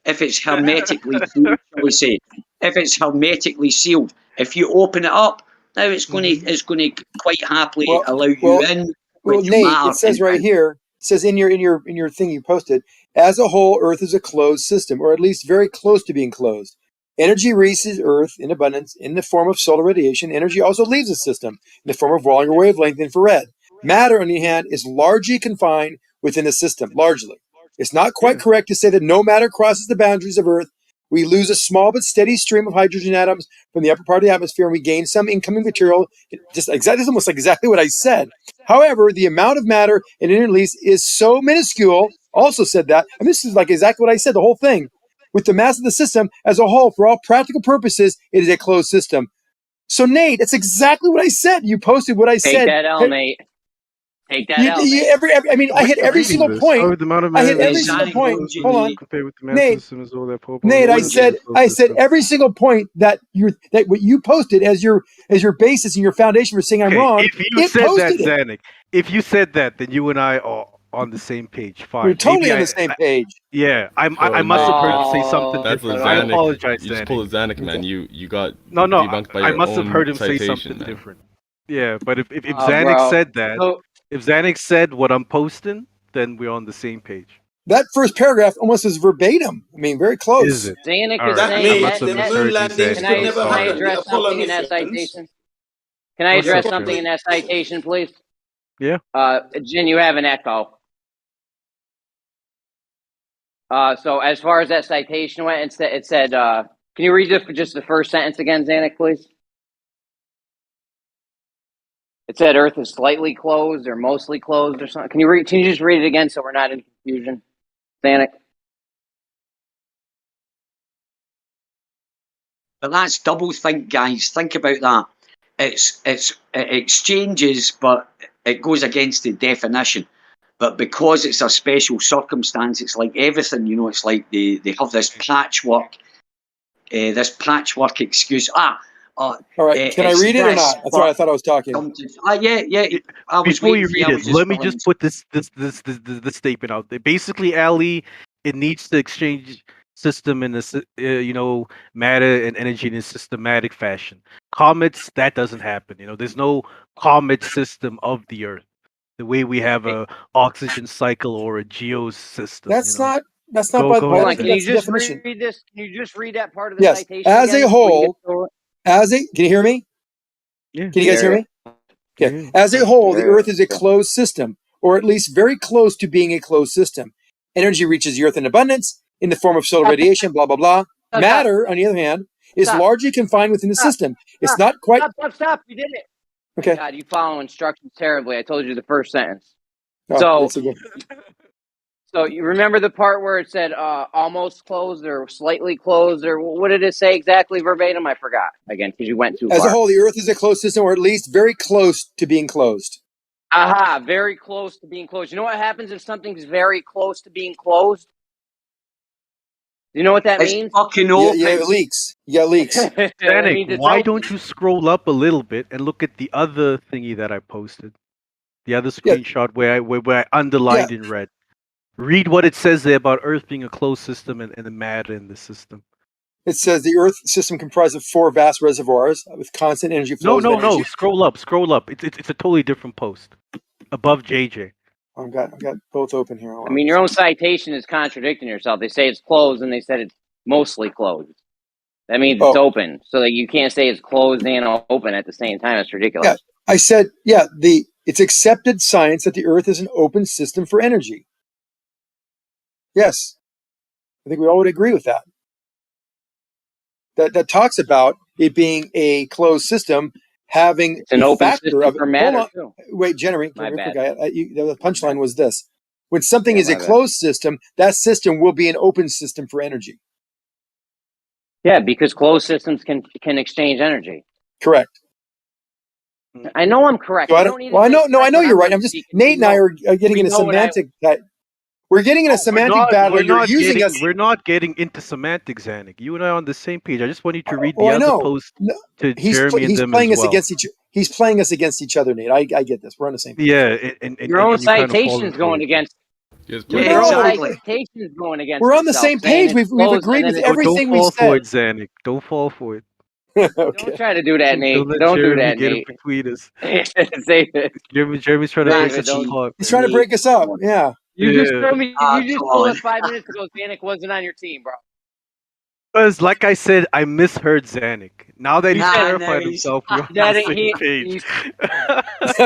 If it's hermetically sealed, shall we say? If it's hermetically sealed, if you open it up, now it's going to quite happily allow you in. Well, Nate, it says right here. It says in your thing you posted, as a whole, Earth is a closed system, or at least very close to being closed. Energy reaches Earth in abundance in the form of solar radiation. Energy also leaves the system in the form of longer wavelength infrared. Matter, on the other hand, is largely confined within the system, largely. It's not quite correct to say that no matter crosses the boundaries of Earth. We lose a small but steady stream of hydrogen atoms from the upper part of the atmosphere, and we gain some incoming material. This is almost like exactly what I said. However, the amount of matter in an release is so minuscule, also said that, and this is like exactly what I said, the whole thing. With the mass of the system as a whole, for all practical purposes, it is a closed system. So, Nate, that's exactly what I said. You posted what I said. Take that L, Nate. Take that L. I hit every single point. I hit every single point. Hold on, Nate. I said every single point that what you posted as your basis and your foundation for saying I'm wrong. If you said that, Zanuck, if you said that, then you and I are on the same page. Fine. We're totally on the same page. Yeah, I must have heard him say something different. I apologize, You just pulled a Zanuck, man. You got no. debunked by your I must have own heard him say citation, something man. different. Yeah, but if Zanuck said that, if Zanuck said what I'm posting, then we're on the same page. That first paragraph almost is verbatim. I mean, very close. Is it? Zanuck is saying that moon landings could never happen. Can I address something in that citation? Can I address something in that citation, please? Yeah. Jen, you have an echo. So as far as that citation went, it said, can you read just the first sentence again, Zanuck, please? It said Earth is slightly closed or mostly closed or something. Can you just read it again so we're not in confusion, Zanuck? But that's double think, guys. Think about that. It exchanges, but it goes against the definition. But because it's a special circumstance, it's like everything, it's like they have this patchwork excuse. All right, can I read it or not? That's what I thought I was talking. Yeah. Before you read it, let me just put this statement out there. Basically, Ali, it needs to exchange system in a matter and energy in a systematic fashion. Comets, that doesn't happen. There's no comet system of the Earth the way we have a oxygen cycle or a geosystem. That's not. Hold on. Can you just read this? Can you just read that part of the citation? As again? A whole, can you hear me? Yeah. Can you guys hear me? Yeah. As a whole, the Earth is a closed system, or at least very close to being a closed system. Energy reaches the Earth in abundance in the form of solar radiation, blah, blah, blah. Matter, on the other hand, is largely confined within the system. It's not quite... Stop. You did it. Okay. God, you follow instructions terribly. I told you the first sentence. Oh, So you remember the part where it said almost closed or slightly closed, or what did it say exactly verbatim? I forgot again because you went too far. As a whole, the Earth is a closed system, or at least very close to being closed. Aha, very close to being closed. You know what happens if something's very close to being closed? You know what that means? Fucking open. Yeah, it leaks. Yeah, it leaks. Zanuck, why don't you scroll up a little bit and look at the other thingy that I posted? The other screenshot where I underlined in red. Read what it says there about Earth being a closed system and the matter in the system. It says the Earth system comprised of 4 vast reservoirs with constant energy flows. No. Scroll up. It's a totally different post. Above JJ. I've got both open here. I mean, your own citation is contradicting yourself. They say it's closed, and they said it's mostly closed. That means it's open. So that you can't say it's closed and open at the same time. It's ridiculous. Yeah, I said, it's accepted science that the Earth is an open system for energy. Yes, I think we all would agree with that. That talks about it being a closed system, having an open system of for matter too. Wait, Jeremy, the punchline was this: when something is a bad. closed system, that system will be an open system for energy. Yeah, because closed systems can exchange energy. Correct. I know I'm correct. So I know you're right. I'm just Nate and I are getting into semantic. We're getting in a semantic battle. You're using us. We're not getting into semantics, Zanuck. You and I are on the same page. I just want you to read the I other know. post No, to Jeremy and them as well. He's playing us against each other, Nate. I get this. We're on the same page. Yeah, and your own you kind of fall citations into going it. against. Yeah, Your own exactly. citations going against. We're on the itself, same saying page. it's We've closed, agreed and then with it's- everything we Don't fall for said. it, Zanuck. Don't fall for it. Okay. Don't try to do that, Nate. Don't let Don't do Jeremy that, get Nate. in between us. Save it. Jeremy's trying to Save break it, us don't- apart. He's trying to break us up. Yeah. You just Yeah. told me. You just told us 5 minutes ago Zanuck wasn't on your team, bro. Because, like I said, I misheard Zanuck. Now that he's Nah, clarified no, himself, we're on That the he- same page. You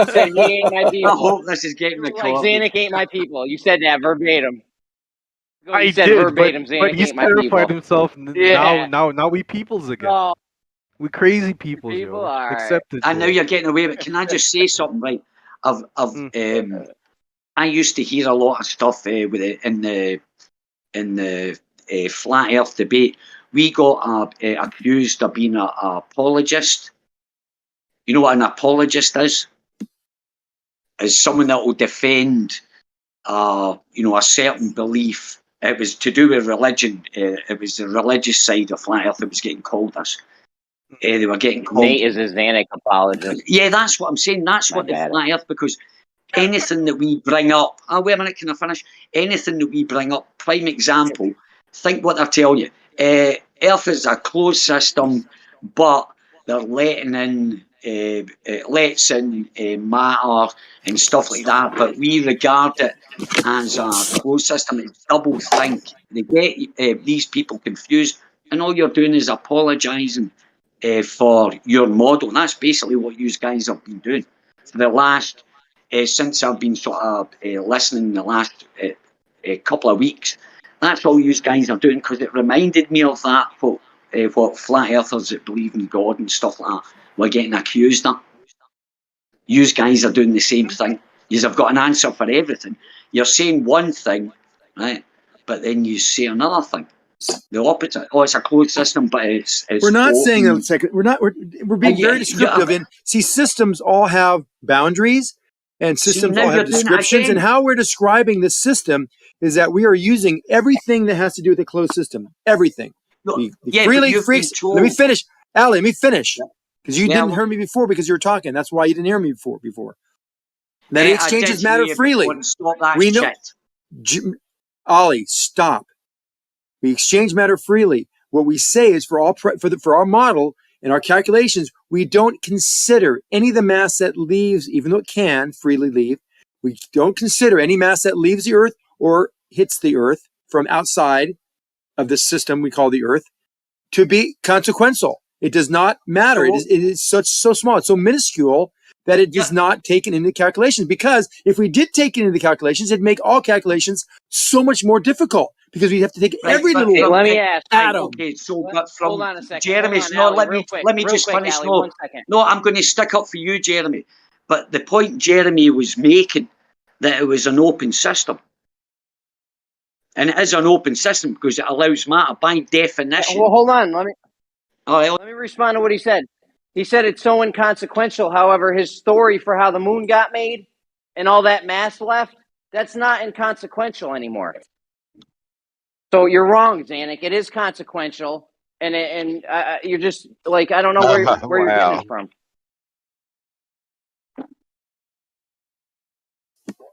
said he ain't my people. I hope this is getting Like recorded. Zanuck ain't my people. You said that verbatim. You I said did, verbatim. but Zanuck he's ain't my people. clarified himself. Yeah. Now we peoples again. Oh, We crazy peoples, people, yo. all right. Accept it. I know yo. you're getting away with it. Can I just say something? Right, I used to hear a lot of stuff with it in the flat Earth debate. We got accused of being an apologist. You know what an apologist is? Is someone that will defend, a certain belief. It was to do with religion. It was the religious side of flat Earth that was getting called us. They were getting called. Nate is a Zanuck apologist. Yeah, that's what I'm saying. That's what the flat Earth, because anything that we bring up. Wait a minute, can I finish? Anything that we bring up, prime example, think what they're telling you. Earth is a closed system, but they're letting in, lets in matter and stuff like that, but we regard it as a closed system. It's double think. They get these people confused, and all you're doing is apologising for your model. And that's basically what you guys have been doing for the last, since I've been sort of listening the last couple of weeks. That's all you guys are doing, because it reminded me of that, what flat earthers that believe in God and stuff like that were getting accused of. You guys are doing the same thing. You have got an answer for everything. You're saying one thing, right, but then you say another thing. The opposite. Oh, it's a closed system, but it's We're not open. saying that. We're being very descriptive. And see, systems all have boundaries, and systems all have descriptions. And how we're describing this system is that we are using everything that has to do with a closed system. Everything. Let me finish, Ali. Let me finish, because you didn't hear me before because you were talking. That's why you didn't hear me before. That exchanges matter freely. We know. Ollie, stop. We exchange matter freely. What we say is for our model and our calculations, we don't consider any of the mass that leaves, even though it can freely leave. We don't consider any mass that leaves the Earth or hits the Earth from outside of the system we call the Earth to be consequential. It does not matter. It is so small. It's so minuscule that it is not taken into calculations. Because if we did take it into the calculations, it'd make all calculations so much more difficult, because we have to take every little let me ask. atom. Okay, so but from hold on a second. Jeremy's, Hold on, no, Ali, let me just finish. Ali, No, 1 second. no, I'm going to stick up for you, Jeremy. But the point Jeremy was making, that it was an open system. And it is an open system because it allows matter by definition. Well, hold on. Let me respond to what he said. He said it's so inconsequential. However, his story for how the moon got made and all that mass left, that's not inconsequential anymore. So you're wrong, Zanuck. It is consequential, and you're just like, I don't know where you're getting it from.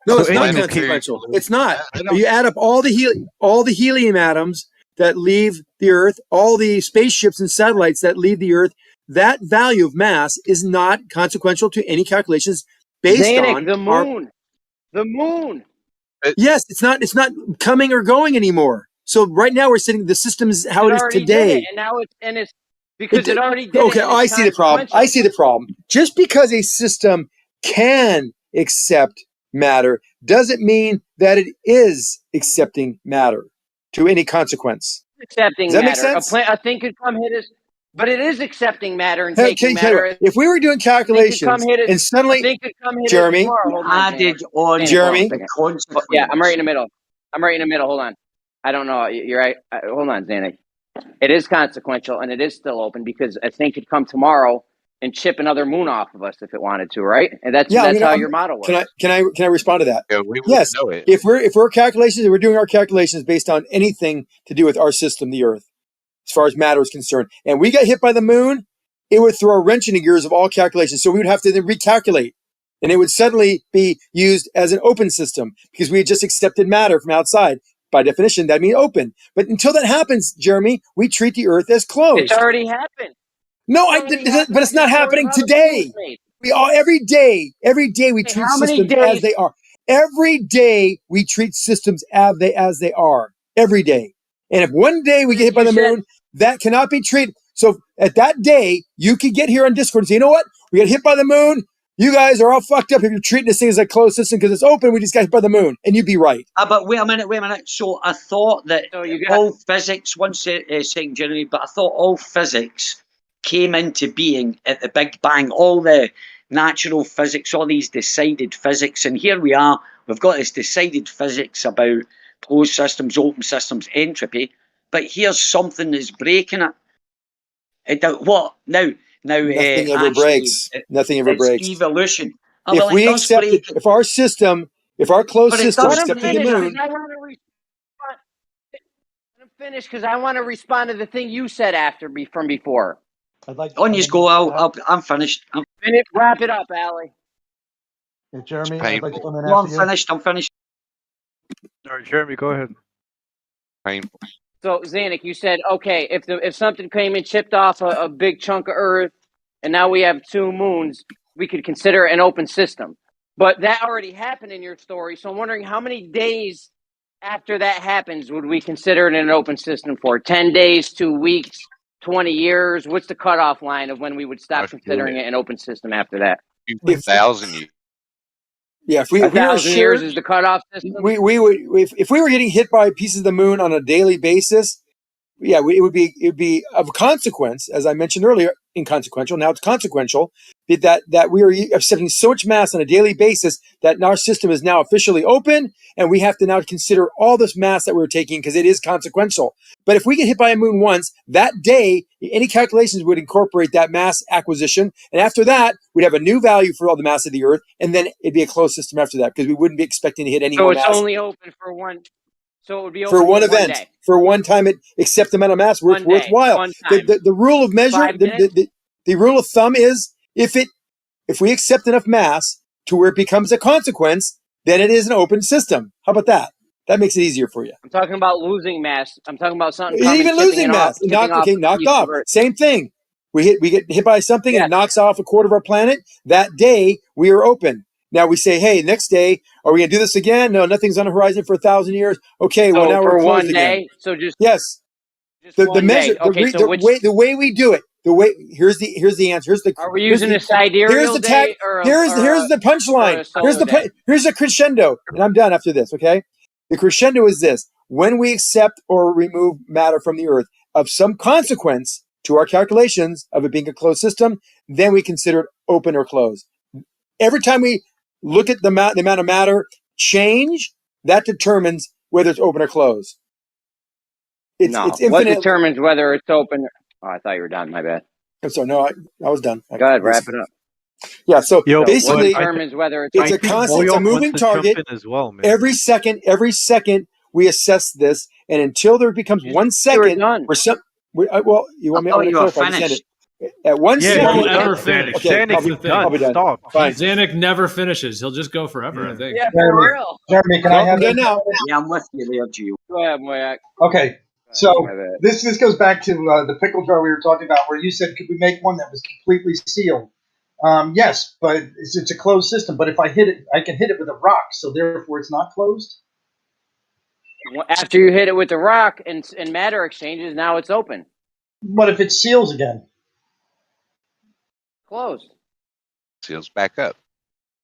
No, it's not consequential. It's not. You add up all the helium atoms that leave the Earth, all the spaceships and satellites that leave the Earth. That value of mass is not consequential to any calculations based Zanuck, on the moon. The moon. Yes, it's not coming or going anymore. So right now we're sitting. The system is how it is today. And now it's because it already did. Okay, I see the problem. I see the problem. Just because a system can accept matter doesn't mean that it is accepting matter to any consequence. Accepting Does that matter. make sense? A thing could come hit us, but it is accepting matter and taking Okay, matter. if we were doing calculations and suddenly, Jeremy, added on Jeremy, the consequence. Yeah, I'm right in the middle. Hold on. I don't know. You're right. Hold on, Zanuck. It is consequential, and it is still open because a thing could come tomorrow and chip another moon off of us if it wanted to, right? And that's how your model works. Can I respond to that? Yeah, we Yes. know it. If we're calculations, we're doing our calculations based on anything to do with our system, the Earth, as far as matter is concerned, and we got hit by the moon, it would throw a wrench in the gears of all calculations. So we would have to then recalculate, and it would suddenly be used as an open system because we had just accepted matter from outside. By definition, that means open. But until that happens, Jeremy, we treat the Earth as closed. It's already happened. No, but it's not happening today. Every day we treat systems as they are. Every day we treat systems as they are. Every day. And if one day we get hit by the moon, that cannot be treated. So at that day, you could get here on Discord and say, you know what? We got hit by the moon. You guys are all fucked up if you're treating this thing as a closed system because it's open. We just got hit by the moon. And you'd be right. But wait a minute. So I thought that all physics, one second, Jeremy, but I thought all physics came into being at the Big Bang, all the natural physics, all these decided physics. And here we are. We've got this decided physics about closed systems, open systems, entropy. But here's something that's breaking it. What? Now, nothing ever breaks. Nothing ever breaks. Evolution. If we accept it, if our closed system accepted the moon. I'm finished because I want to respond to the thing you said from before. I'd like on you go. I'm finished. I'm finished. Wrap it up, Allie. Yeah, Jeremy, I'd like to come in I'm after you. finished. I'm finished. All right, Jeremy, go ahead. Painful. So, Zanuck, you said, okay, if something came and chipped off a big chunk of Earth, and now we have 2 moons, we could consider it an open system. But that already happened in your story, so I'm wondering how many days after that happens would we consider it an open system for? 10 days, 2 weeks, 20 years? What's the cutoff line of when we would stop considering it an open system after that? 1,000 years. Yeah, if we were 1,000 years is the cutoff system. We would if we were getting hit by pieces of the moon on a daily basis. Yeah, it would be of consequence, as I mentioned earlier, inconsequential. Now it's consequential that we are accepting so much mass on a daily basis that our system is now officially open, and we have to now consider all this mass that we're taking because it is consequential. But if we get hit by a moon once, that day, any calculations would incorporate that mass acquisition, and after that, we'd have a new value for all the mass of the Earth, and then it'd be a closed system after that because we wouldn't be expecting to hit any more mass. So it's only open for one. So it would be open for one event, day. for one time, it accept the amount of mass where it's worthwhile. The rule of measure, the rule of thumb is if we accept enough mass to where it becomes a consequence, then it is an open system. How about that? That makes it easier for you. I'm talking about losing mass. I'm talking about something. Even losing mass, knocked off. Same thing. We get hit by something and it knocks off a quarter of our planet. That day we are open. Now we say, hey, next day, are we going to do this again? No, nothing's on the horizon for 1,000 years. Okay, well, now we're closed again. So just yes, the measure, the way we do it. Here's the answer. Are we using a sidereal here's the tag, here's the punchline. Here's the crescendo, and I'm done after this. Okay, the crescendo is this: when we accept or remove matter from the Earth of some consequence to our calculations of it being a closed system, then we consider it open or closed. Every time we look at the amount of matter change, that determines whether it's open or closed. It's infinite. What determines whether it's open? Oh, I thought you were done. My bad. I'm sorry. No, I was done. Go ahead, wrap it up. Yeah. So basically, what determines whether it's a constant, it's a moving target. As well, man. Every second we assess this, and until there becomes 1 second, well, you want me to clarify? At 1 second, he won't ever finish. Okay, I'll be done. Stop. Zanuck never finishes. He'll just go forever, I think. Yeah, for real. Jeremy, can I have it now? Yeah, I'm with you there, Gio. Go ahead, Moyak. Okay, so this goes back to the pickle jar we were talking about, where you said, could we make one that was completely sealed? Yes, but it's a closed system. But if I hit it, I can hit it with a rock, so therefore it's not closed. After you hit it with the rock and matter exchanges, now it's open. What if it seals again? Closed. Seals back up.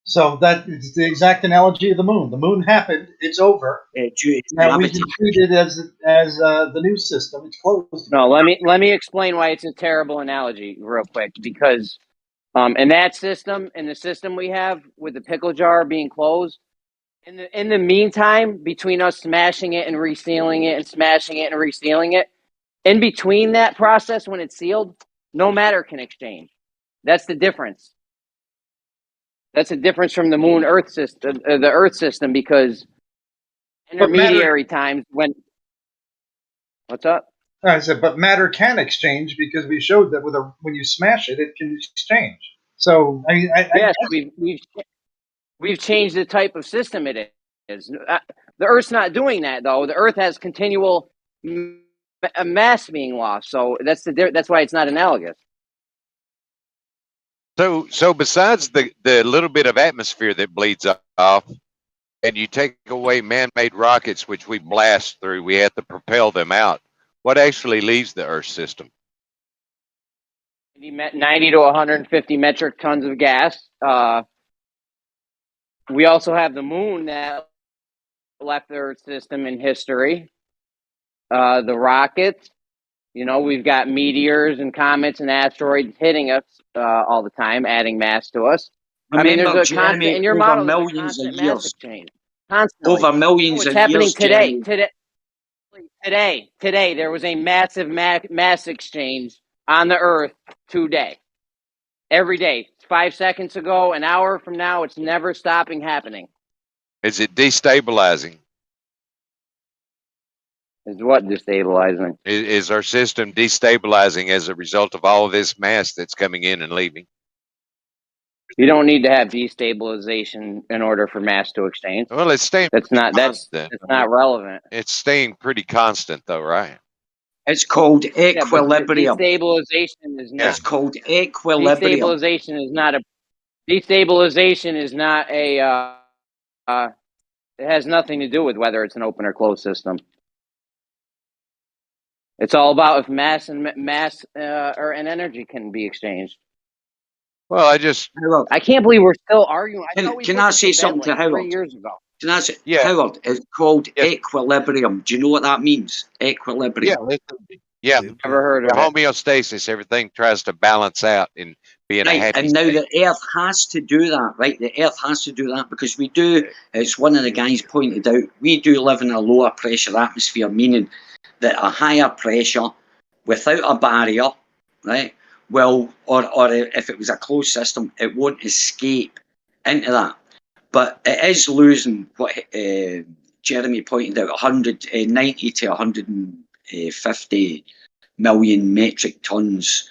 So that is the exact analogy of the moon. The moon happened. It's over. Now we can treat it as the new system. It's closed. No, let me explain why it's a terrible analogy real quick. Because in that system, in the system we have with the pickle jar being closed, in the meantime, between us smashing it and resealing it and smashing it and resealing it, in between that process when it's sealed, no matter can exchange. That's the difference. That's a difference from the moon Earth system, the Earth system, because intermediary times when. What's up? I said, but matter can exchange because we showed that when you smash it, it can exchange. So yes, we've changed the type of system it is. The Earth's not doing that though. The Earth has continual mass being lost, so that's why it's not analogous. So besides the little bit of atmosphere that bleeds off, and you take away man-made rockets, which we blast through, we have to propel them out. What actually leaves the Earth system? 90 to 150 metric tons of gas. We also have the moon that left the Earth system in history. The rockets, we've got meteors and comets and asteroids hitting us all the time, adding mass to us. Remember, there's a Jeremy, constant in your over model. millions of years. Exchange. Constantly. Over millions of happening years, today. Jeremy. Today, there was a massive mass exchange on the Earth today. Every day. 5 seconds ago, an hour from now, it's never stopping happening. Is it destabilizing? Is what destabilizing? Is our system destabilizing as a result of all of this mass that's coming in and leaving? You don't need to have destabilization in order for mass to exchange. Well, it's staying. That's not relevant. It's staying pretty constant, though, right? It's called equilibrium. Destabilization is not. It's called equilibrium. Destabilization is not a. Destabilization is not a. It has nothing to do with whether it's an open or closed system. It's all about if mass and energy can be exchanged. Well, I can't believe we're still arguing. Can I say something to Howard? 3 years ago. Can I say, Howard, it's called equilibrium. Do you know what that means? Equilibrium. Yeah. Never heard of it. Homeostasis. Everything tries to balance out and be in a happy and now state. the Earth has to do that, right? The Earth has to do that because we do, as one of the guys pointed out, we do live in a lower pressure atmosphere, meaning that a higher pressure without a barrier, right? Well, or if it was a closed system, it won't escape into that. But it is losing what Jeremy pointed out, 90 to 150 million metric tons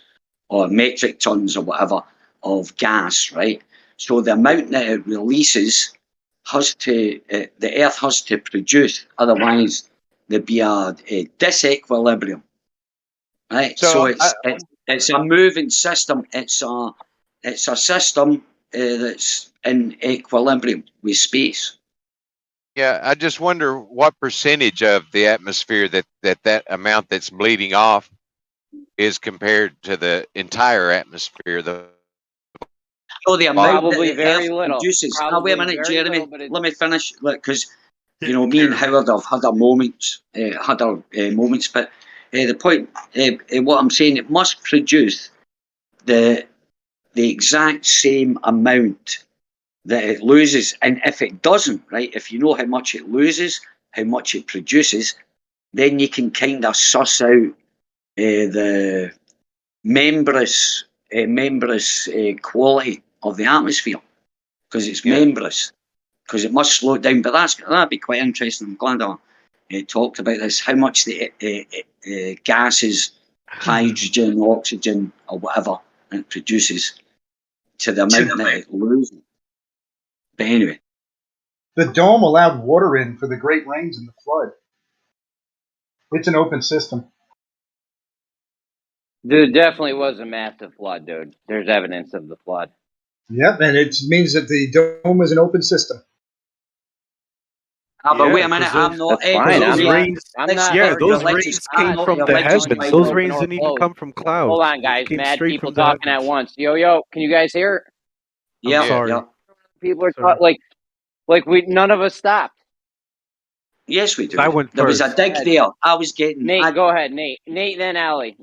or whatever of gas, right? So the amount that it releases the Earth has to produce, otherwise there'd be a disequilibrium, right? So it's a moving system. It's a system that's in equilibrium with space. Yeah, I just wonder what percentage of the atmosphere that amount that's bleeding off is compared to the entire atmosphere. The amount probably that the very Earth little. produces. Probably wait a minute, Jeremy. Little, let me finish, because me and Howard have had our moments. But the point, what I'm saying, it must produce the exact same amount that it loses, and if it doesn't, right, if you know how much it loses, how much it produces, then you can kind of suss out the membranous quality of the atmosphere, because it's membranous, because it must slow it down. But that'd be quite interesting. I'm glad I talked about this. How much the gases, hydrogen, oxygen, or whatever it produces to the amount that it loses. But anyway, the dome allowed water in for the great rains and the flood. It's an open system. There definitely was a massive flood, dude. There's evidence of the flood. Yep, and it means that the dome is an open system. But wait a minute, I'm not. Those rains came from the heavens. Those rains didn't even come from clouds. Hold on, guys. Mad people talking at once. Yo, can you guys hear? Yeah. Sorry. People are talking like none of us stopped. Yes, we do. I went first. There was a dig there. I was getting. Nate, go ahead, Nate. Nate, then Ali.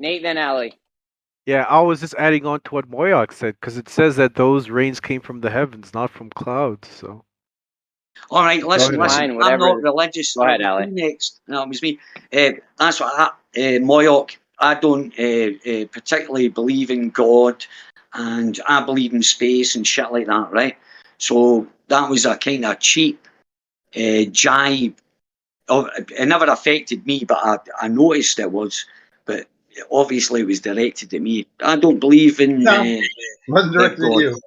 Yeah, I was just adding on to what Moyoc said, because it says that those rains came from the heavens, not from clouds. So. All right, listen. I'm not religious. Go ahead, Ali. Next, no, it was me. That's what Moyoc. I don't particularly believe in God. and I believe in space and shit like that, right? So that was a kind of cheap jibe. It never affected me, but I noticed it was. But obviously, it was directed at me. I don't believe in. No, wasn't directed at you.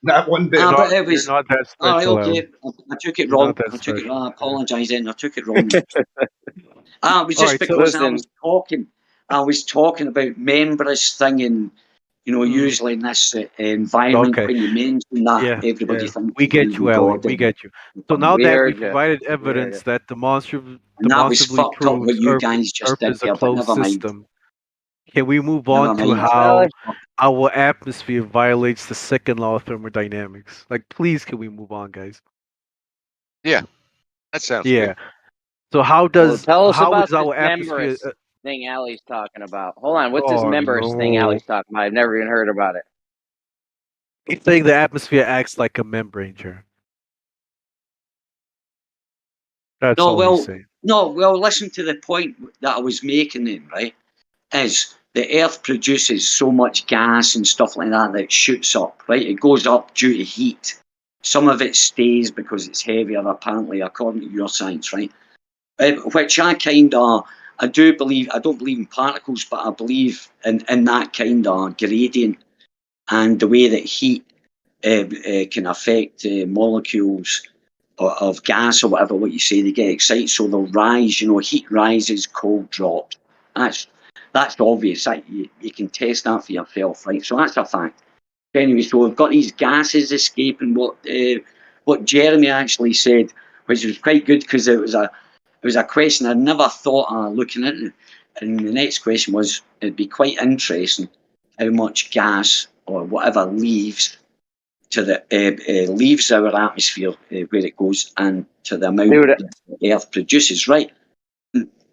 Not one bit. But it was. You're not that All right, special, okay. Alan. I took it You're wrong. not that I took it special. wrong. I apologise then. I took it wrong. It was just Alright, so because I listen. was talking. I was talking about members thing, and usually in this environment, Okay. when you mention that, Yeah, everybody yeah. thinks We get you, Ellie. God. We And get you. So now We that we heard you. provided We heard evidence you. that that was demonstrably fucked up what proves you Earth, guys just Earth did is a there, but closed never mind. system, can we move Never on to mind. how our atmosphere violates the second law of thermodynamics? Like, please, can we move on, guys? Yeah, that sounds Yeah. good. So how Well, tell us how about is this our atmosphere? membrous thing Allie's talking about. Hold on, what's this Oh membrous thing no! Allie's talking about? I've never even heard about it. He's saying the atmosphere acts like a membrane, Jer. That's No, all he's saying. well, listen to the point that I was making then, right? Is the Earth produces so much gas and stuff like that it shoots up, right? It goes up due to heat. Some of it stays because it's heavier, apparently, according to your science, right? Which I don't believe in particles, but I believe in that kind of gradient and the way that heat can affect molecules of gas or whatever, what you say, they get excited, so they'll rise, heat rises, cold drops. That's obvious. You can test that for yourself, right? So that's a fact. Anyway, so we've got these gases escaping. What Jeremy actually said, which was quite good because it was a question I never thought of looking at it. And the next question was, it'd be quite interesting how much gas or whatever leaves our atmosphere where it goes, and to the amount that the Earth produces, right?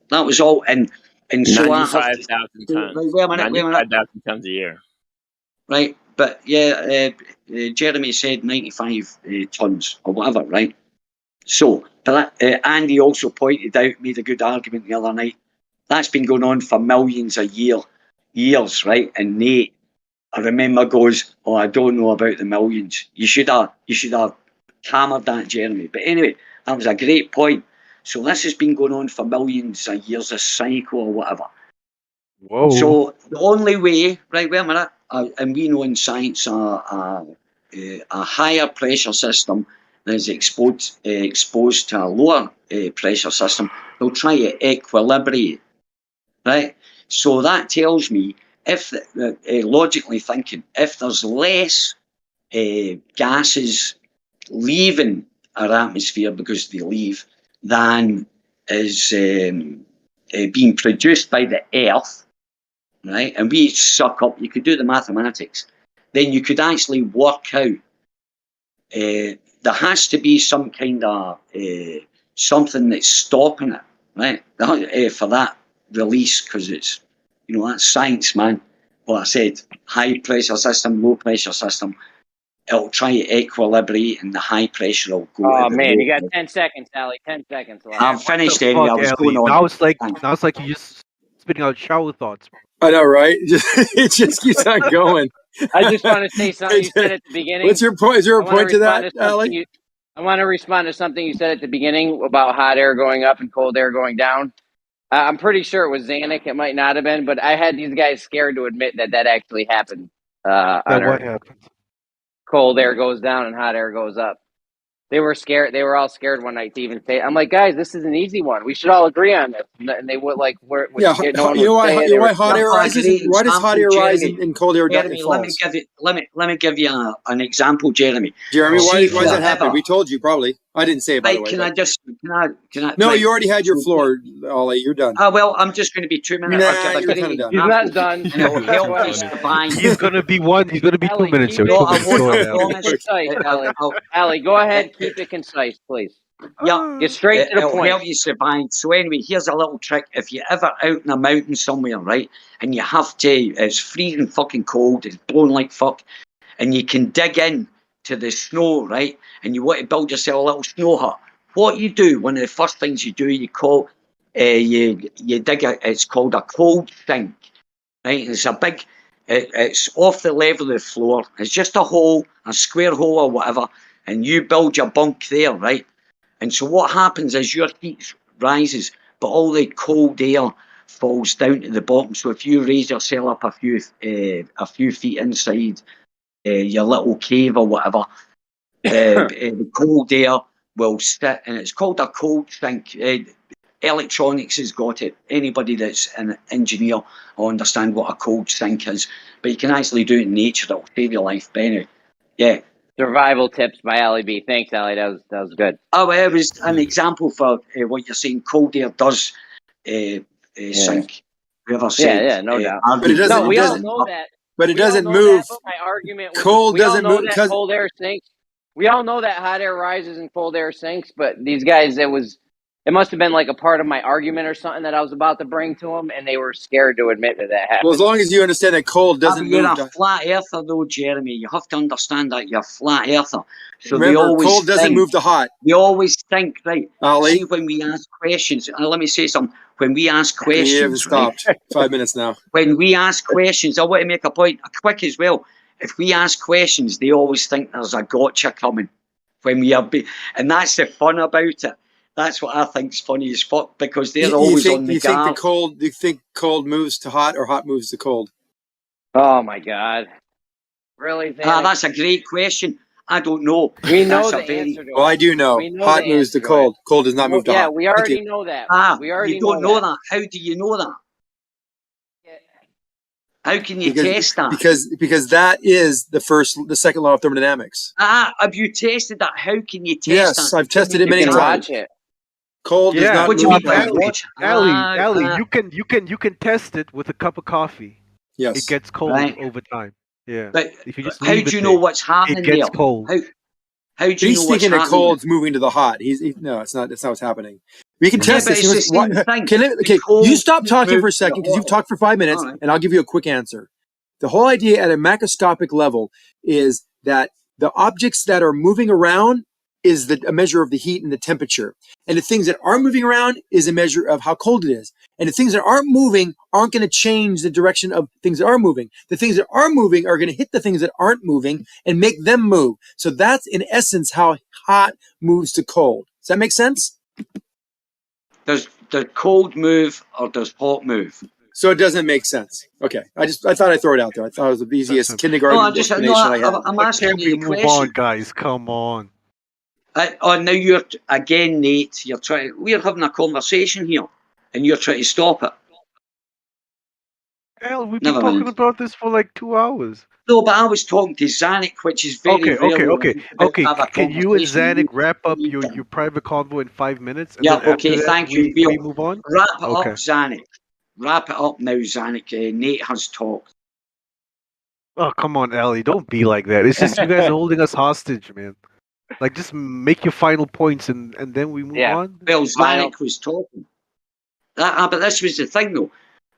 That was all, and so I have 95,000 tons. wait a minute. 95,000 tons a year. Right, but yeah, Jeremy said 95 tons or whatever, right? So, but Andy also made a good argument the other night. That's been going on for millions of years, right? And Nate, I remember, goes, "Oh, I don't know about the millions. You should have hammered that, Jeremy." But anyway, that was a great point. So this has been going on for millions of years, a cycle or whatever. Whoa. So the only way, right, wait a minute, and we know in science a higher pressure system that is exposed to a lower pressure system, they'll try to equilibrate, right? So that tells me, if logically thinking, if there's less gases leaving our atmosphere because they leave than is being produced by the Earth, right? And we suck up. You could do the mathematics. Then you could actually work out. There has to be some kind of something that's stopping it, right? For that release, because it's that's science, man. Well, I said high pressure system, low pressure system. It'll try to equilibrate, and the high pressure will go. Oh to the man, you low got 10 seconds, Allie. 10 seconds left. I'm finished anyway. I was going on. Now it's like you just spitting out shower thoughts. I know, right? It just keeps on going. I just want to say something you said at the beginning. What's your point? Is there a point to that, Ali? I want to respond to something you said at the beginning about hot air going up and cold air going down. I'm pretty sure it was Zanuck. It might not have been, but I had these guys scared to admit that actually happened. What happened? Cold air goes down and hot air goes up. They were scared. They were all scared one night to even say it. I'm like, guys, this is an easy one. We should all agree on this. And they would like, no one you know would say it. why hot air rises? Why does hot air rise and cold air Jeremy, falls? let me give you an example, Jeremy. Jeremy, why does that happen? We told you probably. I didn't say it, by the way. Can I? No, you already had your floor, Ollie. You're done. Well, I'm just going to be 2 minutes. Nah, you're kind of done. He's not done. And it will help us to bind. He's gonna be 2 minutes. Here. Allie, go ahead. Keep it concise, please. Yeah, get straight to the point. Help you survive. So anyway, here's a little trick. If you're ever out in a mountain somewhere, right, and you have to, it's freezing fucking cold, it's blowing like fuck, and you can dig in to the snow, right, and you want to build yourself a little snow hut. What you do, one of the first things you do, you call, you dig it's called a cold sink, right? It's a big It's off the level of the floor. It's just a hole, a square hole or whatever, and you build your bunk there, right? And so what happens is your heat rises, but all the cold air falls down to the bottom. So if you raise yourself up a few feet inside your little cave or whatever, the cold air will sit, and it's called a cold sink. Electronics has got it. Anybody that's an engineer will understand what a cold sink is. But you can actually do it in nature. That'll save your life. But anyway, yeah. Survival tips by Ali B. Thanks, Ali. That was good. Oh, well, it was an example for what you're saying. Cold air does sink. Whoever said, yeah, no doubt. But it doesn't. No, we all know that. But it We all doesn't know move. that, but my argument was, Cold we all doesn't know move that because cold air sinks. We all know that hot air rises and cold air sinks, but these guys, it must have been like a part of my argument or something that I was about to bring to them, and they were scared to admit that happened. well, as long as you understand that cold doesn't you're move. a flat earther, though, Jeremy. You have to understand that you're a flat earther. So Remember, they always cold doesn't think, move to hot. They always think, right? Ali? See, when we ask questions, let me say something. When we ask You questions, haven't stopped. 5 minutes now. When we ask questions, I want to make a point, quick as well. If we ask questions, they always think there's a gotcha coming. When we are, and that's the fun about it. That's what I think's funny as fuck, because they're always on the guard. Do you think cold moves to hot or hot moves to cold? Oh my God! Really? That's a great question. I don't know. We know the answer to it. Well, I do know. Hot moves to cold. Cold does not move to hot. Yeah, we already know that. We already you don't know that. How do you know that? How can you test that? Because that is the second law of thermodynamics. Have you tested that? How can you test that? Yes, I've tested it many times. Cold does not What do you move mean by to watch? Ali, you can test it with a cup of coffee. Yes, it gets cold over time. Yeah, but if you just how do you know what's happening? It gets there? cold. How do you know what's happening? He's thinking that cold's moving to the hot. No, it's not. That's not what's happening. We can test this. It's the same thing. Okay, you stop talking for a second because you've talked for 5 minutes, and I'll give you a quick answer. The whole idea at a macroscopic level is that the objects that are moving around is a measure of the heat and the temperature. And the things that are moving around is a measure of how cold it is. And the things that aren't moving aren't going to change the direction of things that are moving. The things that are moving are going to hit the things that aren't moving and make them move. So that's in essence how hot moves to cold. Does that make sense? Does cold move or does hot move? So it doesn't make sense. Okay, I thought I'd throw it out there. I thought it was the easiest kindergarten explanation I had. I'm asking you a move question. on, guys. Come on. Now you're again, Nate. We're having a conversation here, and you're trying to stop it. Hell, we've been talking about this for like 2 hours. No, but I was talking to Zanuck, which is very okay. Can you and Zanuck wrap up your private convo in 5 minutes? And yeah. then Okay. Thank you. We move on. Wrap it up, Zanuck. Wrap it up now, Zanuck. Nate has talked. Oh, come on, Ellie. Don't be like that. It's just you guys are holding us hostage, man. Like, just make your final points and then we move on. Well, Zanuck was talking. But this was the thing, though.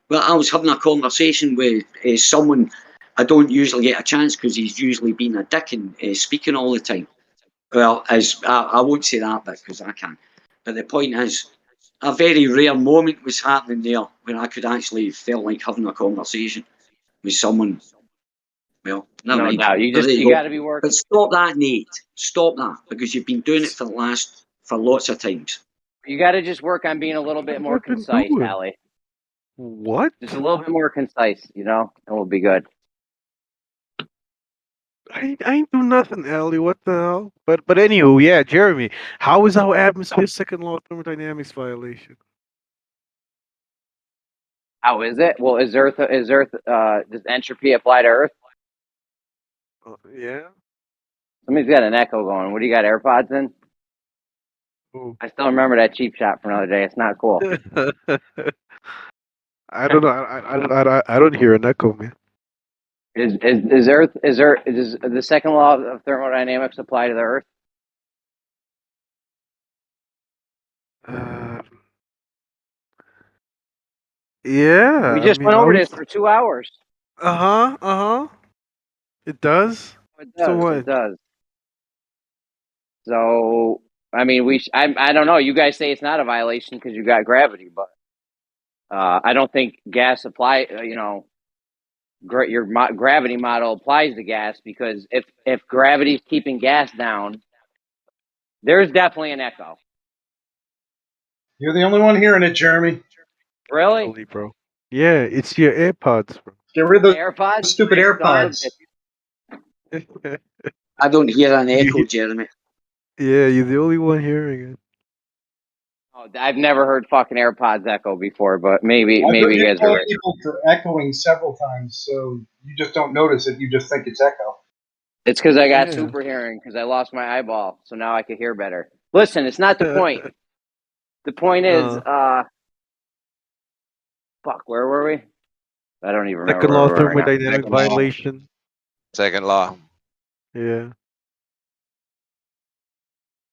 Well, I was having a conversation with someone. I don't usually get a chance because he's usually been a dick and speaking all the time. Well, I won't say that bit because I can't. But the point is, a very rare moment was happening there when I could actually feel like having a conversation with someone. Well, never mind. No, you got to be working. But stop that, Nate. Stop that, because you've been doing it for lots of times. You got to just work on being a little bit more concise, Ali. What? Just a little bit more concise, and we'll be good. I ain't do nothing, Ellie. What the hell? But anywho, yeah, Jeremy, how is our atmosphere second law of thermodynamics violation? How is it? Well, is Earth does entropy apply to Earth? Yeah. Somebody's got an echo going. What do you got? AirPods in? Ooh. I still remember that cheap shot from another day. It's not cool. I don't know. I don't hear an echo, man. Does the second law of thermodynamics apply to the Earth? Yeah. We just went over this for 2 hours. It does. It does. So what? It does. So I mean, I don't know. You guys say it's not a violation because you got gravity, but I don't think gas apply. gravity model applies to gas, because if gravity's keeping gas down, there's definitely an echo. You're the only one hearing it, Jeremy. Really? Totally, bro. Yeah, it's your AirPods, bro. Get rid of those AirPods? stupid AirPods. I don't hear an echo, Jeremy. Yeah, you're the only one hearing it. Oh, I've never heard fucking AirPods echo before, but maybe I've heard you guys are right. people for echoing several times, so you just don't notice it. You just think it's echo. It's because I got super hearing, because I lost my eyeball, so now I can hear better. Listen, it's not the point. The point is, fuck, where were we? I don't even remember. Second law of where we were right now. thermodynamic violation. Second law. Yeah.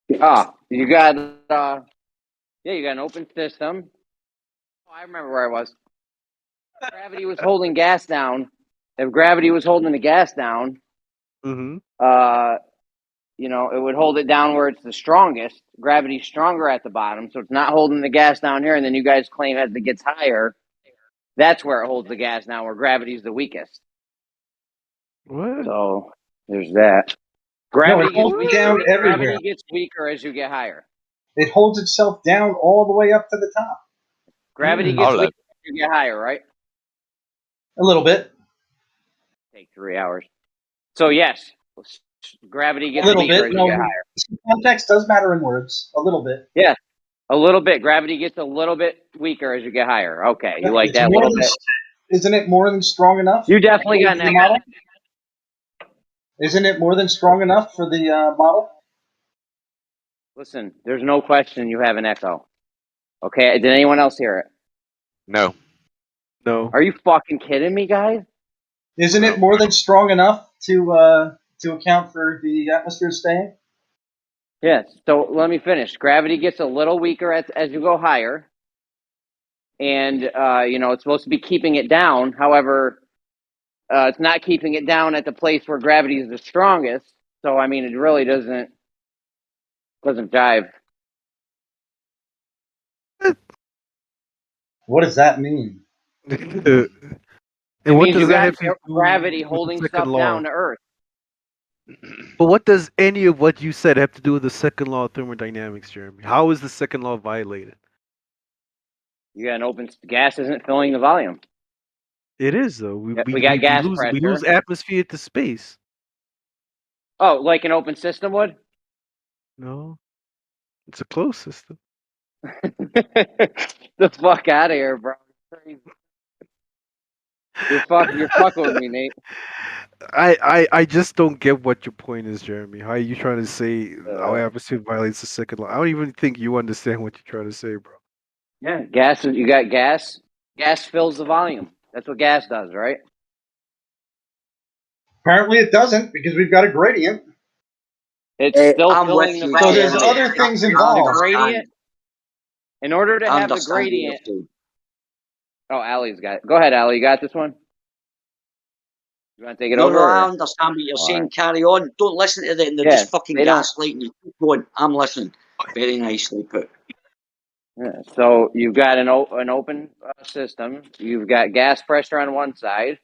You got you got an open system. Oh, I remember where I was. Gravity was holding gas down. If gravity was holding the gas down, Mm-hmm. It would hold it down where it's the strongest. Gravity's stronger at the bottom, so it's not holding the gas down here. And then you guys claim as it gets higher, that's where it holds the gas down, where gravity's the weakest. What? So there's that. Gravity gets weaker as you get higher. It holds itself down all the way up to the top. Gravity gets weaker as you get higher, right? A little bit. Take 3 hours. So yes, gravity gets A little weaker bit. as you get higher. Context does matter in words. A little bit. Yeah, a little bit. Gravity gets a little bit weaker as you get higher. Okay, you like It's that more little than- bit? Isn't it more than strong enough? You definitely got an model. Isn't it more than strong enough for the model? Listen, there's no question you have an echo. Okay, did anyone else hear it? No. No. Are you fucking kidding me, guys? Isn't it more than strong enough to account for the atmosphere staying? Yes. So let me finish. Gravity gets a little weaker as you go higher, and it's supposed to be keeping it down. However, it's not keeping it down at the place where gravity is the strongest. So I mean, it really doesn't jive. What does that mean? And It what means does you that got have to do gravity with the holding second stuff law? down to Earth. But what does any of what you said have to do with the second law of thermodynamics, Jeremy? How is the second law violated? You got an open gas isn't filling the volume. It is though. We got gas lose, pressure. we lose atmosphere to space. Oh, like an open system would? No, it's a closed system. The fuck out of here, bro. You're fucking with me, Nate. I just don't get what your point is, Jeremy. How are you trying to say our atmosphere violates the second law? I don't even think you understand what you're trying to say, bro. Yeah, gas. You got gas. Gas fills the volume. That's what gas does, right? Apparently it doesn't, because we've got a gradient. It's still filling the volume. So there's other things involved. The gradient. In order to have the gradient. Oh, Allie's got it. Go ahead, Allie. You got this one? You want to take it over? No, I understand what you're saying. Right. Carry on. Don't listen to them. They're just fucking gaslighting you. Keep going. I'm listening. Very nicely put. Yeah, so you've got an open system. You've got gas pressure on one side.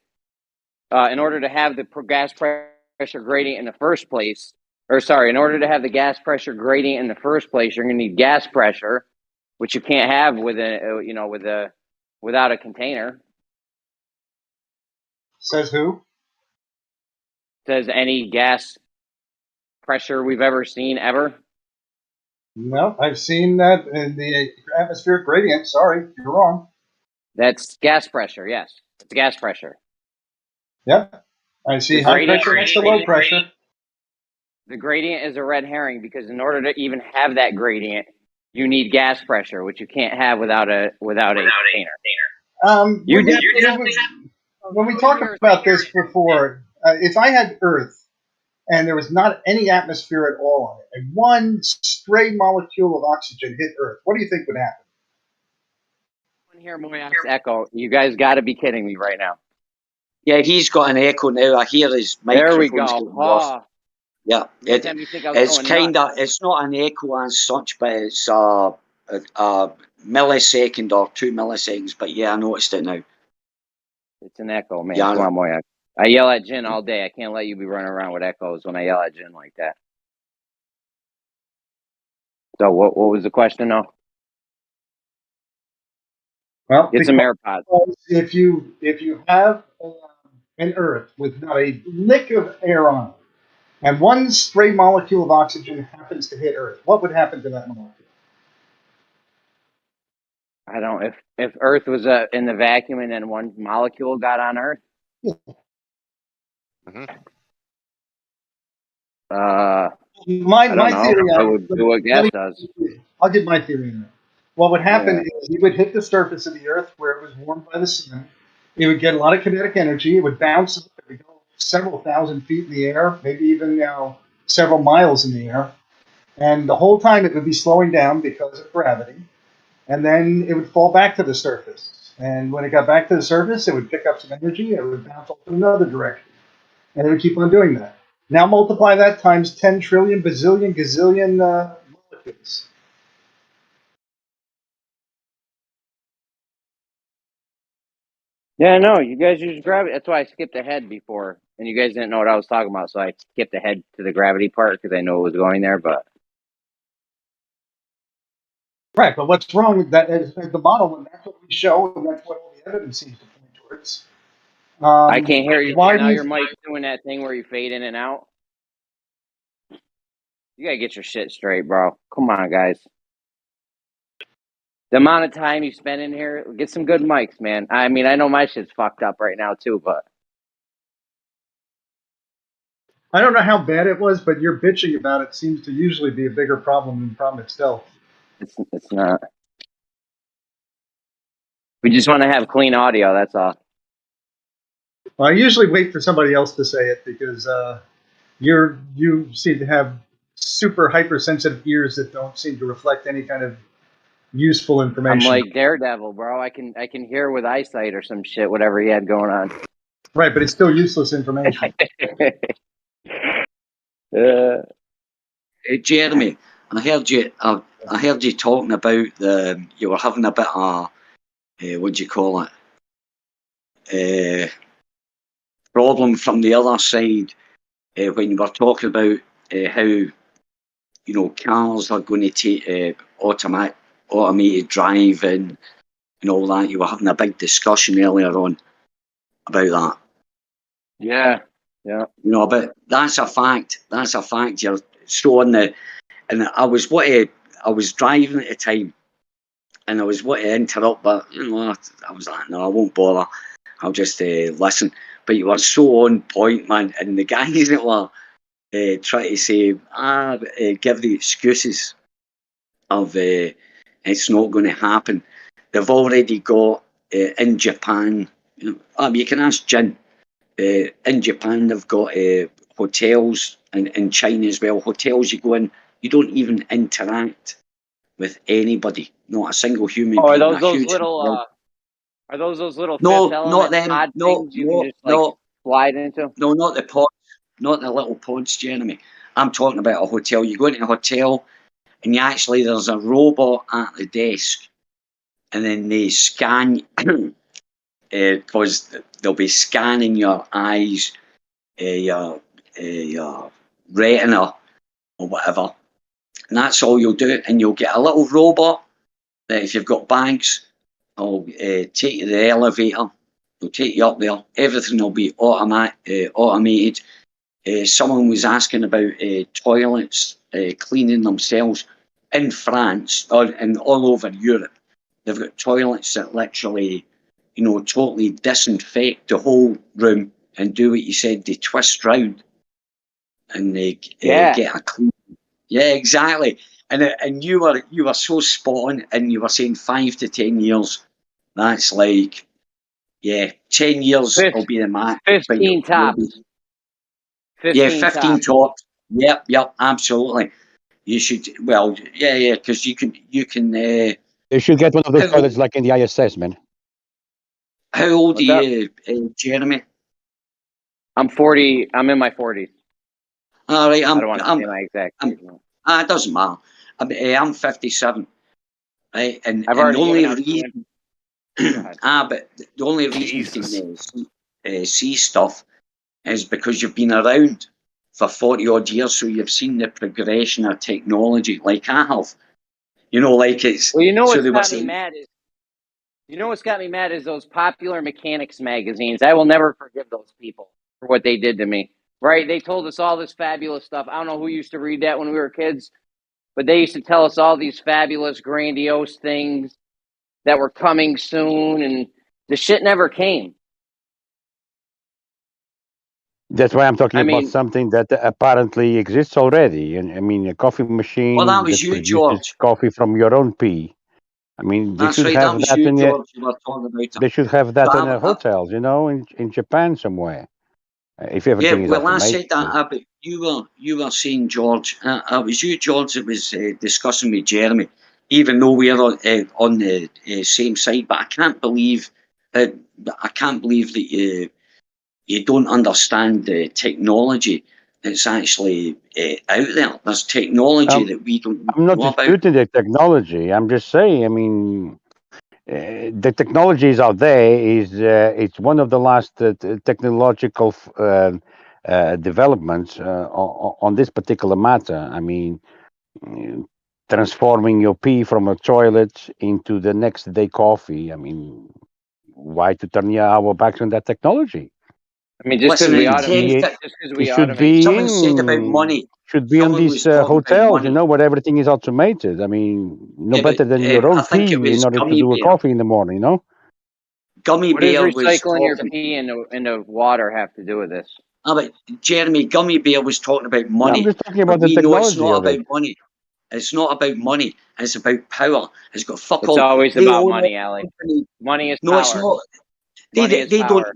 In order to have the gas pressure gradient in the first place, in order to have the gas pressure gradient in the first place, you're going to need gas pressure, which you can't have without a container. Says who? Says any gas pressure we've ever seen ever. No, I've seen that in the atmospheric gradient. Sorry, you're wrong. That's gas pressure. Yes, it's gas pressure. Yep. I see high pressure next to low pressure. The gradient is a red herring, because in order to even have that gradient, you need gas pressure, which you can't have without a container. When we talked about this before, if I had Earth and there was not any atmosphere at all on it, and one stray molecule of oxygen hit Earth, what do you think would happen? I can hear Moyak's echo. You guys got to be kidding me right now. Yeah, he's got an echo now. I hear his There we microphone's go. getting worse. Yeah, it's kind of, nuts. it's not an echo as such, but it's a millisecond or 2 milliseconds. But yeah, I noticed it now. It's an echo, man. Yeah. Come on, Moyak. I yell at Jin all day. I can't let you be running around with echoes when I yell at Jin like that. So what was the question now? Well, get some AirPods. If you have an Earth with not a lick of air on it, and one stray molecule of oxygen happens to hit Earth, what would happen to that molecule? I don't. If Earth was in the vacuum and then one molecule got on Earth. Yeah. My theory. I would do what gas does. I'll give my theory on that. What would happen is you would hit the surface of the Earth where it was warmed by the sun. It would get a lot of kinetic energy. It would bounce up. It would go several thousand feet in the air, maybe even several miles in the air. And the whole time it would be slowing down because of gravity. And then it would fall back to the surface. And when it got back to the surface, it would pick up some energy. It would bounce off in another direction. And it would keep on doing that. Now multiply that times 10 trillion, bazillion, gazillion molecules. Yeah, no, you guys use gravity. That's why I skipped ahead before, and you guys didn't know what I was talking about, so I skipped ahead to the gravity part because I know it was going there. But right, but what's wrong with that is the model, and that's what we show, and that's what all the evidence seems to point towards. I can't hear you. Why Now do your mic's doing that thing where you fade in and out. You gotta get your shit straight, bro. Come on, guys. The amount of time you spend in here, get some good mics, man. I mean, I know my shit's fucked up right now too, but I don't know how bad it was, but your bitching about it seems to usually be a bigger problem than the problem itself. it's not. We just want to have clean audio. That's all. Well, I usually wait for somebody else to say it because you seem to have super hypersensitive ears that don't seem to reflect any kind of useful information. I'm like Daredevil, bro. I can hear with eyesight or some shit, whatever he had going on. Right, but it's still useless information. Jeremy, I heard you. I heard you talking about you were having a bit of what do you call it? Problem from the other side when you were talking about how cars are going to take automated driving and all that. You were having a big discussion earlier on about that. Yeah. But that's a fact. That's a fact. You're so on the, and I was driving at the time, and I was wanting to interrupt, but I was like, no, I won't bother. I'll just listen. But you were so on point, man. And the guys that were trying to say, give the excuses of it's not going to happen. They've already got in Japan. You can ask Jin. In Japan, they've got hotels, and in China as well. Hotels you go in, you don't even interact with anybody, not a single human. Are those little? Are those little? No, not them. Pod No, things you can just slide into. No, not the pods, not the little pods, Jeremy. I'm talking about a hotel. You go into a hotel, and there's a robot at the desk, and then they scan. Because they'll be scanning your eyes, your retina or whatever, and that's all you'll do. And you'll get a little robot that, if you've got bags, will take you to the elevator. They'll take you up there. Everything will be automated. Someone was asking about toilets cleaning themselves in France and all over Europe. They've got toilets that literally, totally disinfect the whole room and do what you said. They twist round and they get a clean. Yeah, exactly. And you were so spot on, and you were saying 5 to 10 years. That's 10 years will be the max. 15 tops. 15 tops. Yep, absolutely. You should. Well, because you can. You should get one of those toilets like in the ISS, man. How old are you, Jeremy? I'm 40. I'm in my 40s. All right, I don't want to say my exact age. It doesn't matter. I'm 57. Right, and I've the already only given out reason But the only reason you can see stuff is because you've been around for 40 odd years, so you've seen the progression of technology, like I have. You know, like it's. Well, you know so what's got me mad is. You know what's got me mad is those popular mechanics magazines. I will never forgive those people for what they did to me. Right? They told us all this fabulous stuff. I don't know who used to read that when we were kids, but they used to tell us all these fabulous, grandiose things that were coming soon, and the shit never came. That's why I'm talking about something that apparently exists already. And I mean, a coffee machine Well, that was that you, produces George. coffee from your own pee. I mean, they That's should right. have That was that you, in George. You were talking about. They should have that So in hotels, you know, in Japan somewhere. If everything is well, I automated. said that, but you were saying, George. It was you, George, that was discussing with Jeremy, even though we are on the same side. But I can't believe that you don't understand the technology that's actually out there. There's technology that we don't I'm not know about. disputing the technology. I'm just saying, I mean, the technology is out there. It's one of the last technological developments on this particular matter. I mean, transforming your pee from a toilet into the next day coffee. I mean, why to turn our backs on that technology? I mean, just because we automate, Someone said about money. Should be on these hotels, you know, where everything is automated. I mean, no better than your own pee in order to do a coffee in the morning, you know? Gummy What does Bear was recycling your talking. pee into water have to do with this? But Jeremy, Gummy Bear was talking about money. I'm just talking about the we know it's technology not of it. about money. It's not about money. It's about power. It's got fuck It's all. always They about own money, all Ali. company. Money is No, power. it's not. Money is They power. don't.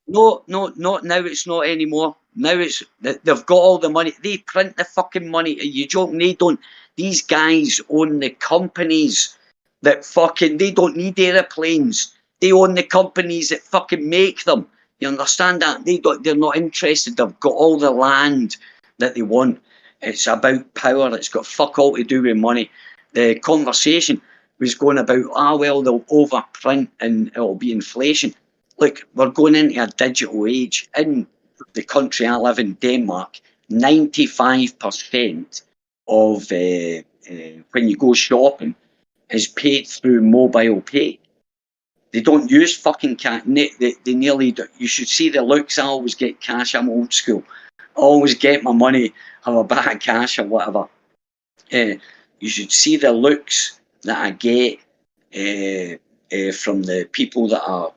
No, not now. It's not anymore. Now it's they've got all the money. They print the fucking money. Are you joking? They don't. These guys own the companies that fucking. They don't need airplanes. They own the companies that fucking make them. You understand that? They're not interested. They've got all the land that they want. It's about power. It's got fuck all to do with money. The conversation was going about, well, they'll overprint and it'll be inflation. Look, we're going into a digital age. In the country I live in, Denmark, 95% of when you go shopping is paid through mobile pay. They don't use fucking cash. They nearly do. You should see the looks. I always get cash. I'm old school. I always get my money, have a bag of cash or whatever. You should see the looks that I get from the people that are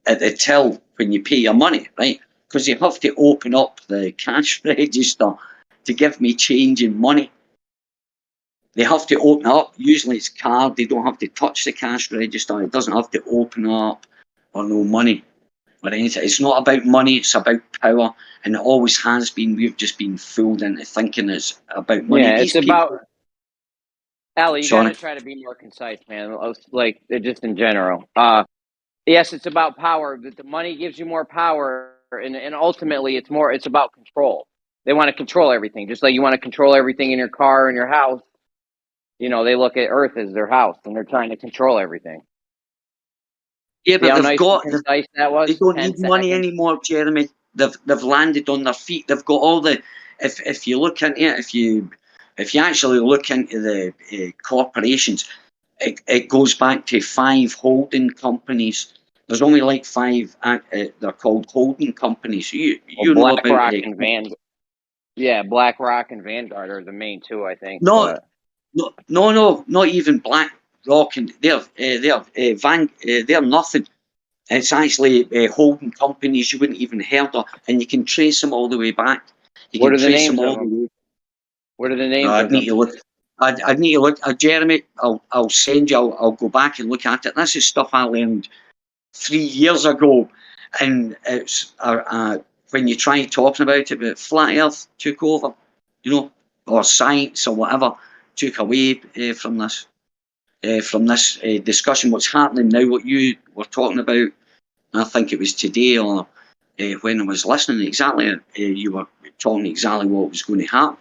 at the till when you pay your money, right? Because you have to open up the cash register to give me change in money. They have to open up. Usually it's card. They don't have to touch the cash register. It doesn't have to open up or no money or anything. It's not about money. It's about power, and it always has been. We've just been fooled into thinking it's about money. Yeah, These it's people, about. Ali, you Sorry. gotta try to be more concise, man. Like just in general. Yes, it's about power. That the money gives you more power, and ultimately, it's about control. They want to control everything, just like you want to control everything in your car and your house. You know, they look at Earth as their house, and they're trying to control everything. Yeah, but See how they've nice got. and concise that was? They don't 10 need money seconds. anymore, Jeremy. They've landed on their feet. They've got all the. If you look into it, if you actually look into the corporations, it goes back to 5 holding companies. There's only like 5. They're called holding companies. You know about BlackRock and Vanguard. Yeah, BlackRock and Vanguard are the main 2, I think. No, not even BlackRock, and they're nothing. It's actually holding companies you wouldn't even heard of, and you can trace them all the way back. What are the names of them? What are the names of I'd need to look. I'd need to look. Jeremy, I'll send you. I'll go back and look at it. This is stuff I learned 3 years ago, and it's when you try talking about it, but flat Earth took over, you know, or science or whatever took away from this discussion. What's happening now? What you were talking about? I think it was today or when I was listening. Exactly, you were talking exactly what was going to happen.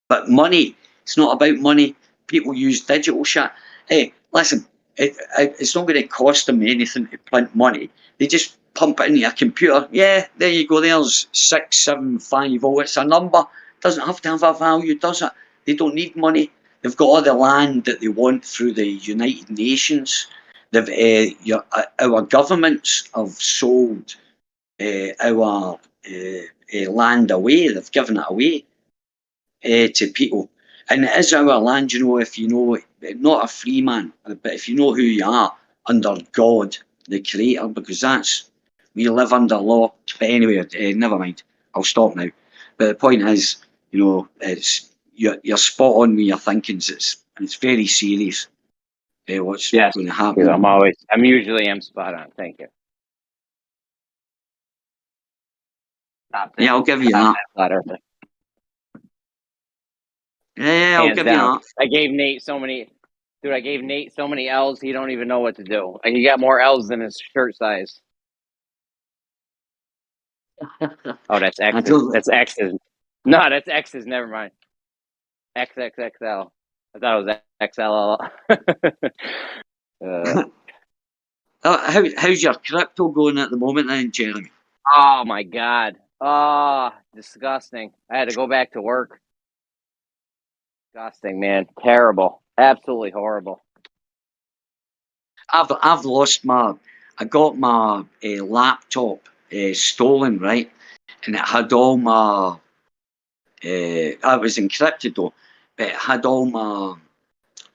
But money, it's not about money. People use digital shit. Hey, listen, it's not going to cost them anything to print money. They just pump it into a computer. Yeah, there you go. There's 675. Oh, it's a number. Doesn't have to have a value, does it? They don't need money. They've got all the land that they want through the United Nations. They've our governments have sold our land away. They've given it away to people. And it is our land, you know, if you know, not a free man, but if you know who you are under God, the Creator, because we live under law. But anyway, never mind. I'll stop now. But the point is, you know, you're spot on with your thinkings. It's very serious. What's going to happen? I'm usually spot on. Thank you. Yeah, I'll give you that. Yeah, I'll give you that. I gave Nate so many L's, he don't even know what to do. Like, he got more L's than his shirt size. Oh, that's X's. That's X's. No, that's X's. Never mind. XXXL. I thought it was XLL. How's your crypto going at the moment then, Jeremy? Oh, my God. Oh, disgusting. I had to go back to work. Disgusting, man. Terrible. Absolutely horrible. I've lost I got my laptop stolen, right? And it had all my, I was encrypted though, but it had all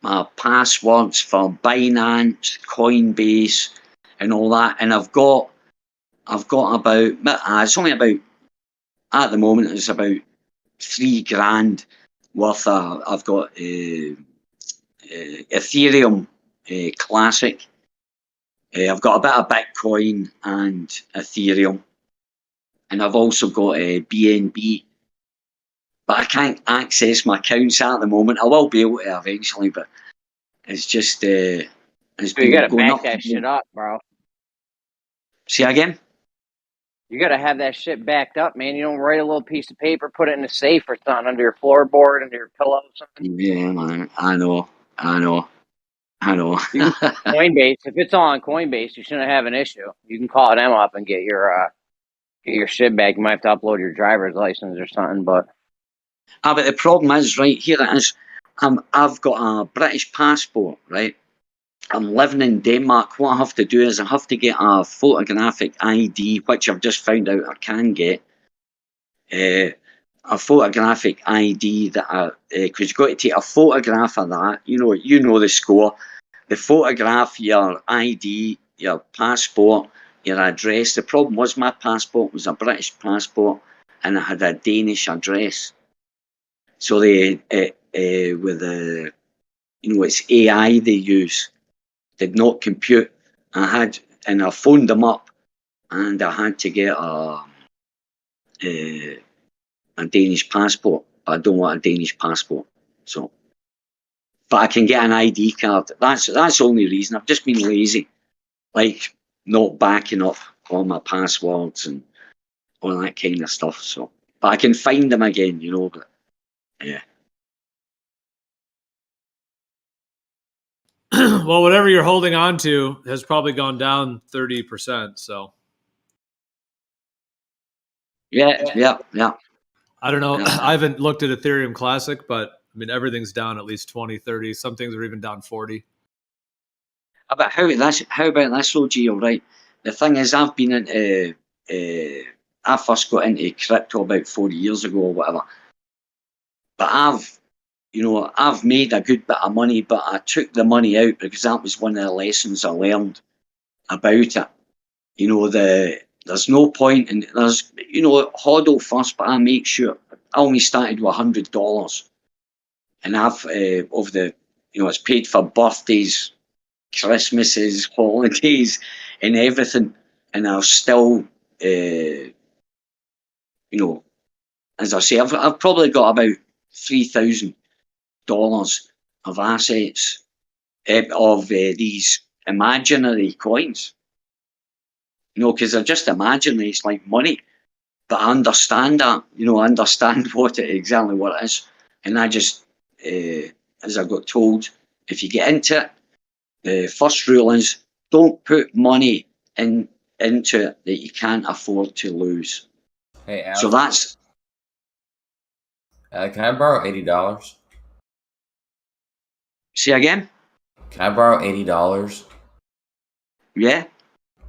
my passwords for Binance, Coinbase, and all that. And I've got about, it's only about, at the moment, it's about $3,000 worth of, I've got Ethereum Classic. I've got a bit of Bitcoin and Ethereum. And I've also got BNB. But I can't access my accounts at the moment. I will be able to eventually, but it's just... you gotta back that shit up, bro. See again? You gotta have that shit backed up, man. You don't write a little piece of paper, put it in a safe or something under your floorboard, under your pillow or something. Yeah, man. I know. Coinbase, if it's all on Coinbase, you shouldn't have an issue. You can call them up and get your shit back. You might have to upload your driver's license or something, but... but the problem is, right, here it is. I've got a British passport, right? I'm living in Denmark. What I have to do is I have to get a photographic ID, which I've just found out I can get. A photographic ID that because you've got to take a photograph of that. You know the score. The photograph, your ID, your passport, your address. The problem was my passport was a British passport and it had a Danish address. So they, with the, it's AI they use, did not compute. I phoned them up and I had to get a Danish passport. But I don't want a Danish passport. So, but I can get an ID card. That's the only reason. I've just been lazy, like not backing up all my passwords and all that kind of stuff. So, but I can find them again, But yeah. Well, whatever you're holding on to has probably gone down 30%. So. Yeah. I don't know. I haven't looked at Ethereum Classic, but I mean, everything's down at least 20, 30. Some things are even down 40. But how about this, OG, all right? The thing is, I've been into, I first got into crypto about 4 years ago or whatever. But I've made a good bit of money, but I took the money out because that was one of the lessons I learned about it. There's no point in, hodl first, but I make sure. I only started with $100. And I've, it's paid for birthdays, Christmases, holidays, and everything. And I've still, as I say, I've probably got about $3,000 of assets of these imaginary coins. Because they're just imaginary, it's like money. But I understand that, I understand exactly what it is. And I just, as I got told, if you get into it, The first rule is don't put money into it that you can't afford to lose. Hey, Al, So that's. can I borrow $80? Say again? Can I borrow $80? Yeah.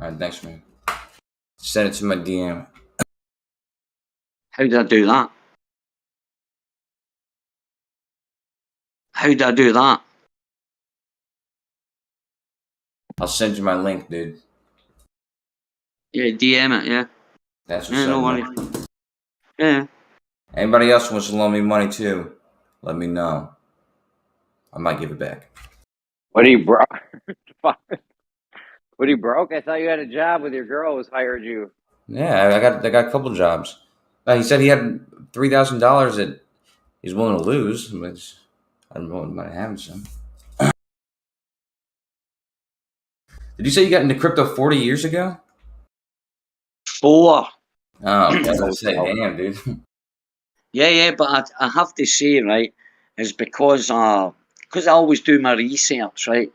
All right, thanks, man. Send it to my DM. How did I do that? How did I do that? I'll send you my link, dude. Yeah, DM it, yeah. That's what's Yeah, no up, worries. man. Yeah. Anybody else wants to loan me money too? Let me know. I might give it back. What are you broke? What are you broke? I thought you had a job with your girl who's hired you. Yeah, I got a couple jobs. He said he had $3,000 that he's willing to lose, which I don't know what might happen some. Did you say you got into crypto 40 years ago? 4. Oh, okay. I was gonna say, damn, dude. Yeah, but I have to say, right, is because I always do my research, right?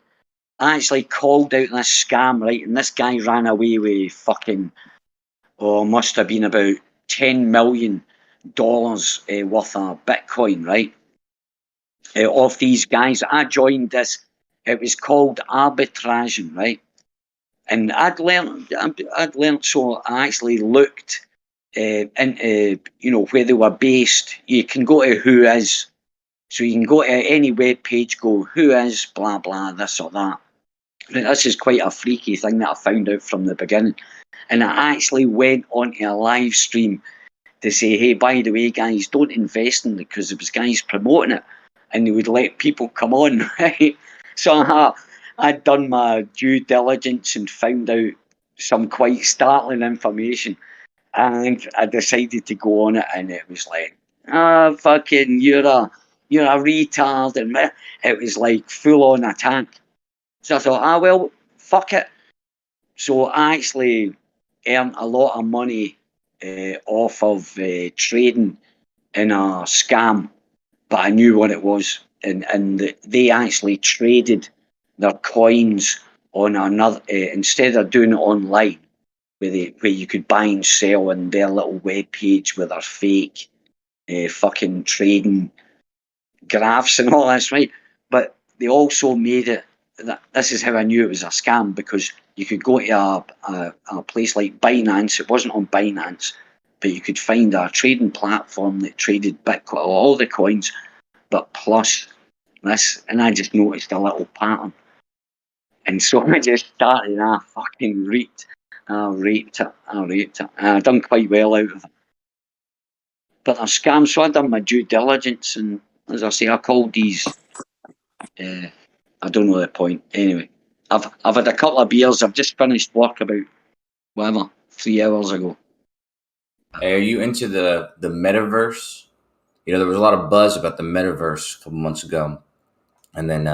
I actually called out this scam, right, and this guy ran away with fucking, must have been about $10 million worth of Bitcoin, right? Of these guys, I joined this. It was called arbitraging, right? And I'd learned, so I actually looked into, where they were based. You can go to who is, so you can go to any web page, go who is, blah, blah, this or that. And this is quite a freaky thing that I found out from the beginning. And I actually went onto a live stream to say, hey, by the way, guys, don't invest in it, because there was guys promoting it and they would let people come on, right? So I'd done my due diligence and found out some quite startling information, and I decided to go on it, and it was like, fucking, you're a retard, and it was like full on attack. So I thought, well, fuck it. So I actually earned a lot of money off of trading in a scam, but I knew what it was, and they actually traded their coins on another, instead of doing it online, where you could buy and sell on their little web page with their fake fucking trading graphs and all this, right? But they also made it, this is how I knew it was a scam, because you could go to a place like Binance. It wasn't on Binance, but you could find a trading platform that traded Bitcoin, all the coins, but plus this, and I just noticed a little pattern. And so I just started, and I fucking raped it. And I done quite well out of it. But they're scams, so I done my due diligence, and as I say, I called these, I don't know the point. Anyway, I've had a couple of beers. I've just finished work about, 3 hours ago. Hey, are you into the metaverse? There was a lot of buzz about the metaverse a couple months ago, and then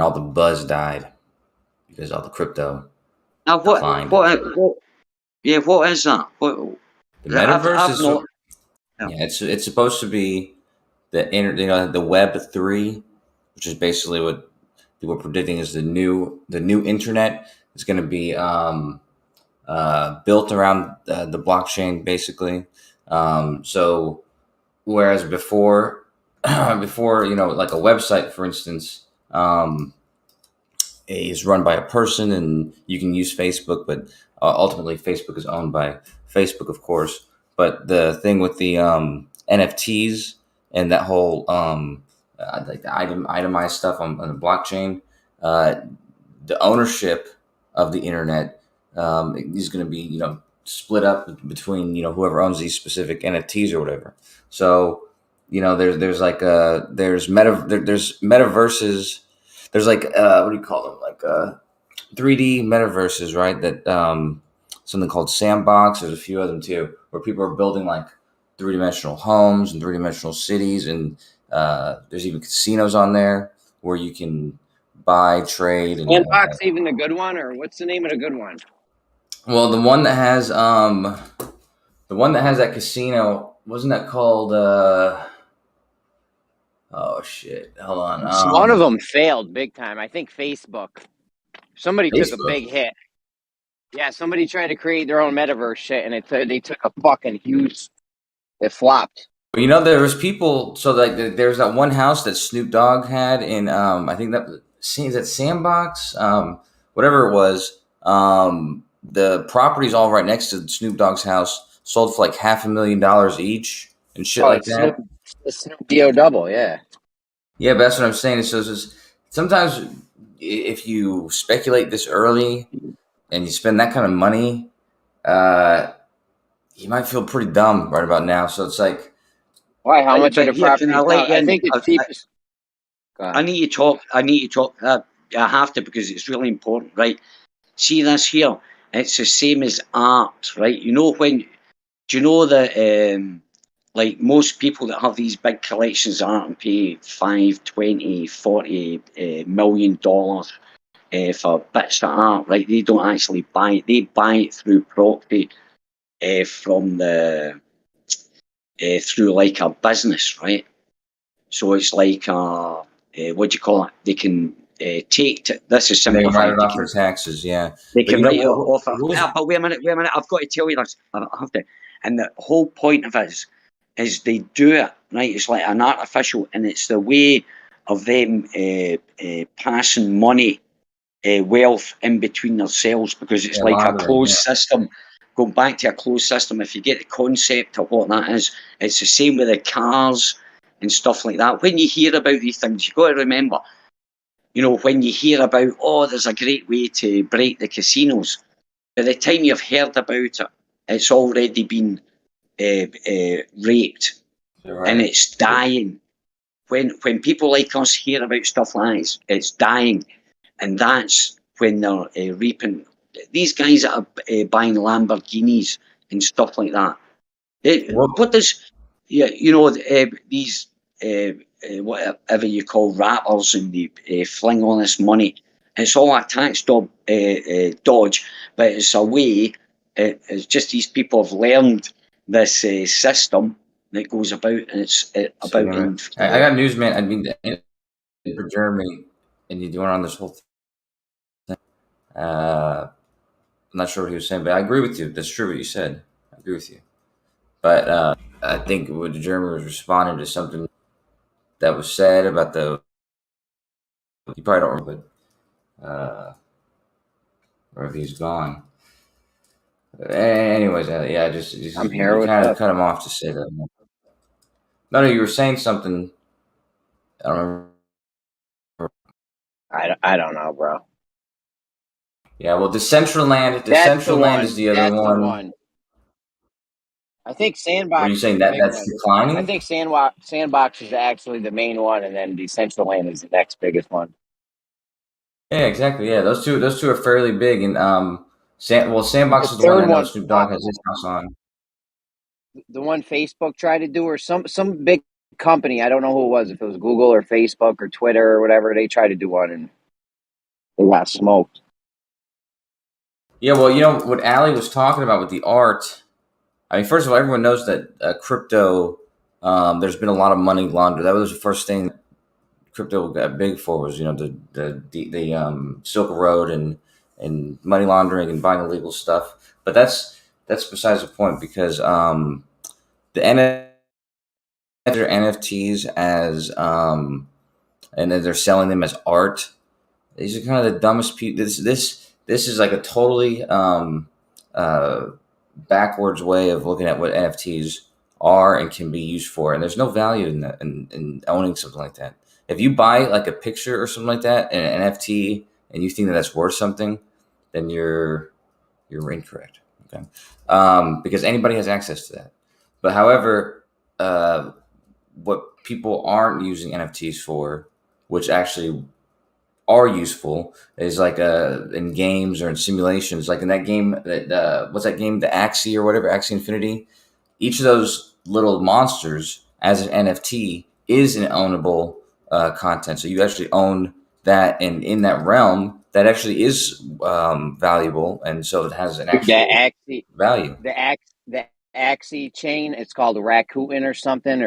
all the buzz died because all the crypto declined. What is that? The metaverse it's supposed to be the Web 3, which is basically what people are predicting is the new internet. It's going to be built around the blockchain, basically. So whereas before, like a website, for instance, is run by a person, and you can use Facebook, but ultimately Facebook is owned by Facebook, of course. But the thing with the NFTs and that whole like the itemized stuff on the blockchain, the ownership of the internet is going to be split up between whoever owns these specific NFTs or whatever. So there's metaverses. There's like what do you call them, like 3D metaverses, right? That something called Sandbox. There's a few of them too, where people are building like 3-dimensional homes and 3-dimensional cities, and there's even casinos on there where you can buy, trade, and Sandbox even the good one, or what's the name of the good one? well, the one that has that casino, wasn't that called Oh shit! Hold on. One of them failed big time. I think Facebook. Somebody took a big hit. Yeah, somebody tried to create their own metaverse shit, and they took a fucking huge. It flopped. You know, there was people. So like, there's that one house that Snoop Dogg had in. I think is that Sandbox. Whatever it was. The property's all right next to Snoop Dogg's house. Sold for like $500,000 each and shit like that. Snoop D-O double, yeah. Yeah, but that's what I'm saying. So it's just, sometimes if you speculate this early and you spend that kind of money, you might feel pretty dumb right about now. So it's like, why? How much of the property? I think it's cheapest. I need to talk. I have to, because it's really important, right? See this here? It's the same as art, right? You know do you know that like most people that have these big collections of art and pay $5, $20, $40 million for bits of art, right? They don't actually buy it. They buy it through property from through like a business, right? So it's like what do you call it? They can take this is simplified. They write it off for taxes, yeah. They can write it off. But wait a minute. I've got to tell you this. I have to. And the whole point of it is they do it, right? It's like an artificial, and it's the way of them passing money, wealth in between themselves, because it's like a closed system. Going back to a closed system, if you get the concept of what that is, it's the same with the cars and stuff like that. When you hear about these things, you've got to remember, you know, when you hear about, oh, there's a great way to break the casinos, by the time you've heard about it, it's already been raped, and it's dying. When people like us hear about stuff like this, it's dying, and that's when they're reaping. These guys that are buying Lamborghinis and stuff like that. What does, you know, these whatever you call rappers, and they fling all this money. It's all a tax dodge, but it's a way. It's just these people have learned this system that goes about, and it's about. I got news, man. I mean, for Germany, and you're doing on this whole thing. I'm not sure what he was saying, but I agree with you. That's true what you said. I agree with you. But I think what the German was responding to something that was said about the. You probably don't remember, but or if he's gone. Anyways, yeah, just I'm here with kind of cut him off to say that. No, you were saying something. I don't remember. I don't know, bro. Yeah, well, Decentraland is the other one. I think Sandbox. Are you saying that's declining? I think Sandbox is actually the main one, and then Decentraland is the next biggest one. Yeah, exactly. Yeah, those two are fairly big, and Sandbox is the one I know Snoop Dogg has his house on. The one Facebook tried to do, or some big company, I don't know who it was, if it was Google or Facebook or Twitter or whatever, they tried to do one, and they got smoked. Yeah, well, you know what Ali was talking about with the art. I mean, first of all, everyone knows that crypto. There's been a lot of money laundered. That was the first thing crypto got big for, was, you know, the Silk Road and money laundering and buying illegal stuff. But that's besides the point, because the NFTs as and then they're selling them as art. These are kind of the dumbest people. This is like a totally backwards way of looking at what NFTs are and can be used for, and there's no value in that, in owning something like that. If you buy like a picture or something like that in an NFT and you think that that's worth something, then you're incorrect. Okay, because anybody has access to that. But however, what people aren't using NFTs for, which actually are useful, is like in games or in simulations, like in that game that what's that game, the Axie or whatever, Axie Infinity. Each of those little monsters as an NFT is an ownable content. So you actually own that, and in that realm, that actually is valuable, and so it has an actual value. The Axie chain, it's called Rakuten or something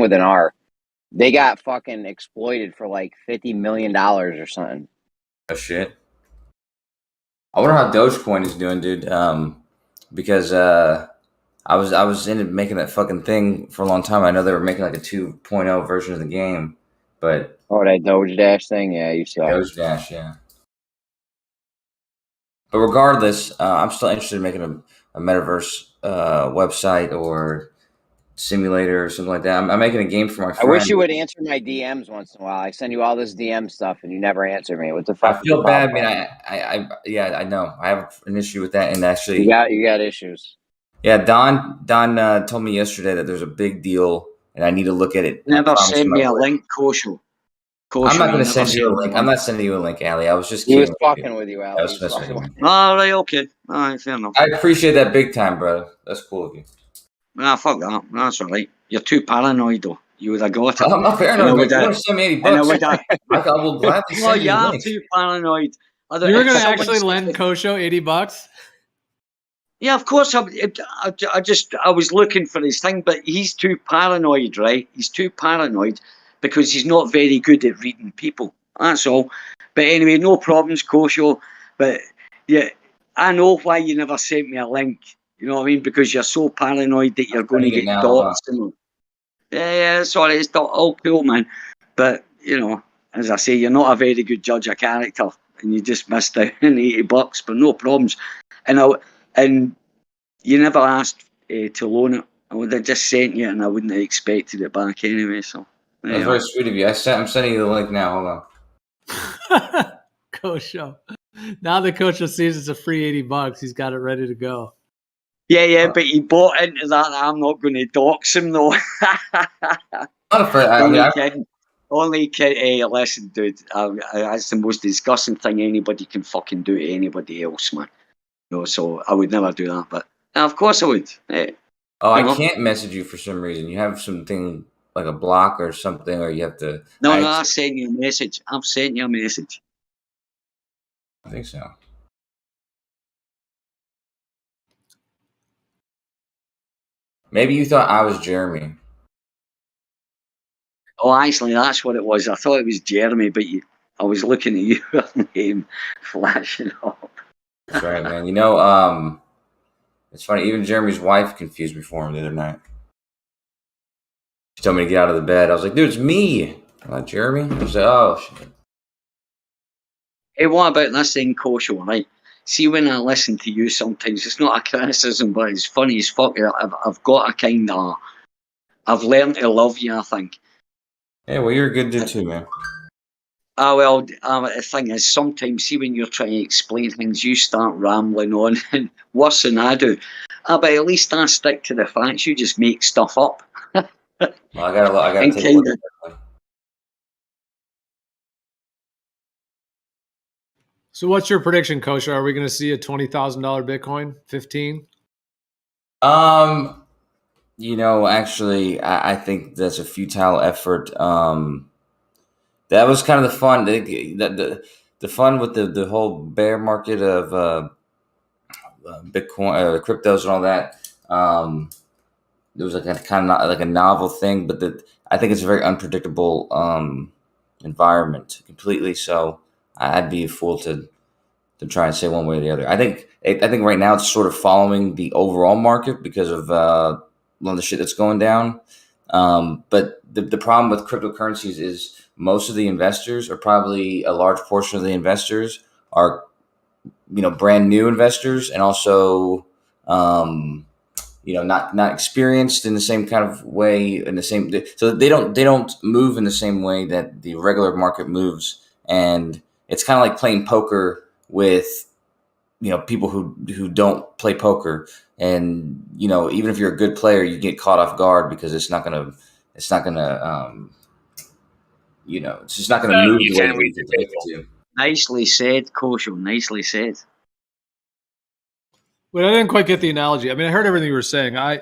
with an R. They got fucking exploited for like $50 million or something. Oh shit! I wonder how Dogecoin is doing, dude. Because I was into making that fucking thing for a long time. I know they were making like a 2.0 version of the game, but that Doge Dash thing, yeah, you saw. Doge Dash, yeah. But regardless, I'm still interested in making a metaverse website or simulator or something like that. I'm making a game for my friend. I wish you would answer my DMs once in a while. I send you all this DM stuff and you never answer me. What the fuck? I feel bad. I mean, yeah, I know. I have an issue with that, and actually, you got issues. Yeah, Don told me yesterday that there's a big deal, and I need to look at it. Never send me a link, Kosho. I'm not going to send you a link. I'm not sending you a link, Ali. I was just kidding. He was fucking with you, Ali. I was messing with you. All right, okay. All right, fair enough. I appreciate that big time, brother. That's cool of you. Nah, fuck that. That's all right. You're too paranoid, though. You would have got it. I'm not paranoid. You want to send me $80? I will gladly well, send you a you're link. too paranoid. You were going to actually lend Kosho $80? Yeah, of course. I was looking for his thing, but he's too paranoid, right? He's too paranoid because he's not very good at reading people. That's all. But anyway, no problems, Kosho. But yeah, I know why you never sent me a link. You know what I mean? Because you're so paranoid that you're going to get doxed. Yeah, sorry, it's not all cool, man. But, you know, as I say, you're not a very good judge of character, and you just missed out on $80, but no problems. And you never asked to loan it. I would have just sent you, and I wouldn't have expected it back anyway. So that's very sweet of you. I'm sending you the link now. Hold on. Kosho. Now that Kosho sees it's a free $80, he's got it ready to go. Yeah, but he bought into that. I'm not going to dox him, though. Not afraid. Only kidding. Listen, dude, that's the most disgusting thing anybody can fucking do to anybody else, man. No, so I would never do that. But of course I would. I can't message you for some reason. You have something like a block or something, or you have to. No, I sent you a message. I've sent you a message. I think so. Maybe you thought I was Jeremy. Oh, actually, that's what it was. I thought it was Jeremy, but I was looking at your name flashing up. That's right, man. You know, it's funny. Even Jeremy's wife confused me for him the other night. She told me to get out of the bed. I was like, dude, it's me. I'm not Jeremy. I was like, oh, shit. Hey, what about this thing, Kosho, right? See, when I listen to you sometimes, it's not a criticism, but it's funny as fuck. I've got a kind of... I've learned to love you, I think. Hey, well, you're a good dude too, man. Well, the thing is, sometimes, see, when you're trying to explain things, you start rambling on, and worse than I do. But at least I stick to the facts. You just make stuff up. Well, I gotta take a look at that. So what's your prediction, Kosho? Are we going to see a $20,000 Bitcoin? 15? You know, actually, I think that's a futile effort. That was kind of the fun. The fun with the whole bear market of Bitcoin, cryptos, and all that. It was like a kind of like a novel thing, but I think it's a very unpredictable environment completely. So I'd be a fool to try and say one way or the other. I think right now it's sort of following the overall market because of a lot of the shit that's going down. But the problem with cryptocurrencies is most of the investors, or probably a large portion of the investors, are, you know, brand new investors, and also, you know, not experienced in the same kind of way, so they don't move in the same way that the regular market moves. And it's kind of like playing poker with, you know, people who don't play poker. And, you know, even if you're a good player, you get caught off guard because it's not gonna you know, it's just not gonna move the way you need it to. Nicely said, Kosho. Nicely said. Well, I didn't quite get the analogy. I mean, I heard everything you were saying. I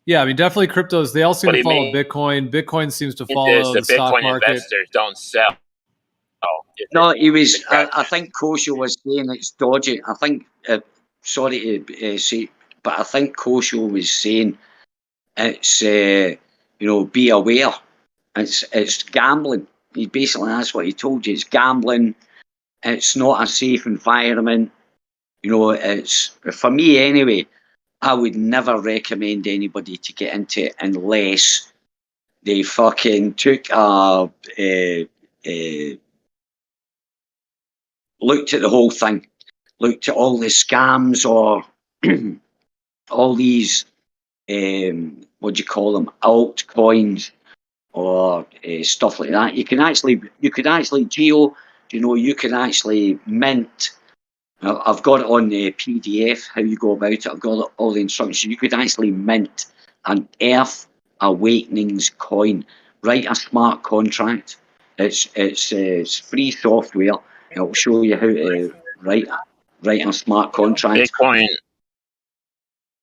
mean, definitely cryptos, they all seem to follow Bitcoin. Bitcoin seems to follow the stock Bitcoin market. investors don't sell. No, he was. I think Kosho was saying it's dodgy. I think. Sorry to say, but I think Kosho was saying it's. You know, be aware It's gambling. He basically, that's what he told you. It's gambling. It's not a safe environment. You know, it's, for me anyway, I would never recommend anybody to get into it unless they fucking took looked at the whole thing, looked at all the scams or all these, what do you call them, altcoins or stuff like that. You could actually Geo, you know, you can actually mint. I've got it on the PDF, how you go about it. I've got all the instructions. You could actually mint an Earth Awakenings coin, write a smart contract. It's free software. It'll show you how to write a smart contract.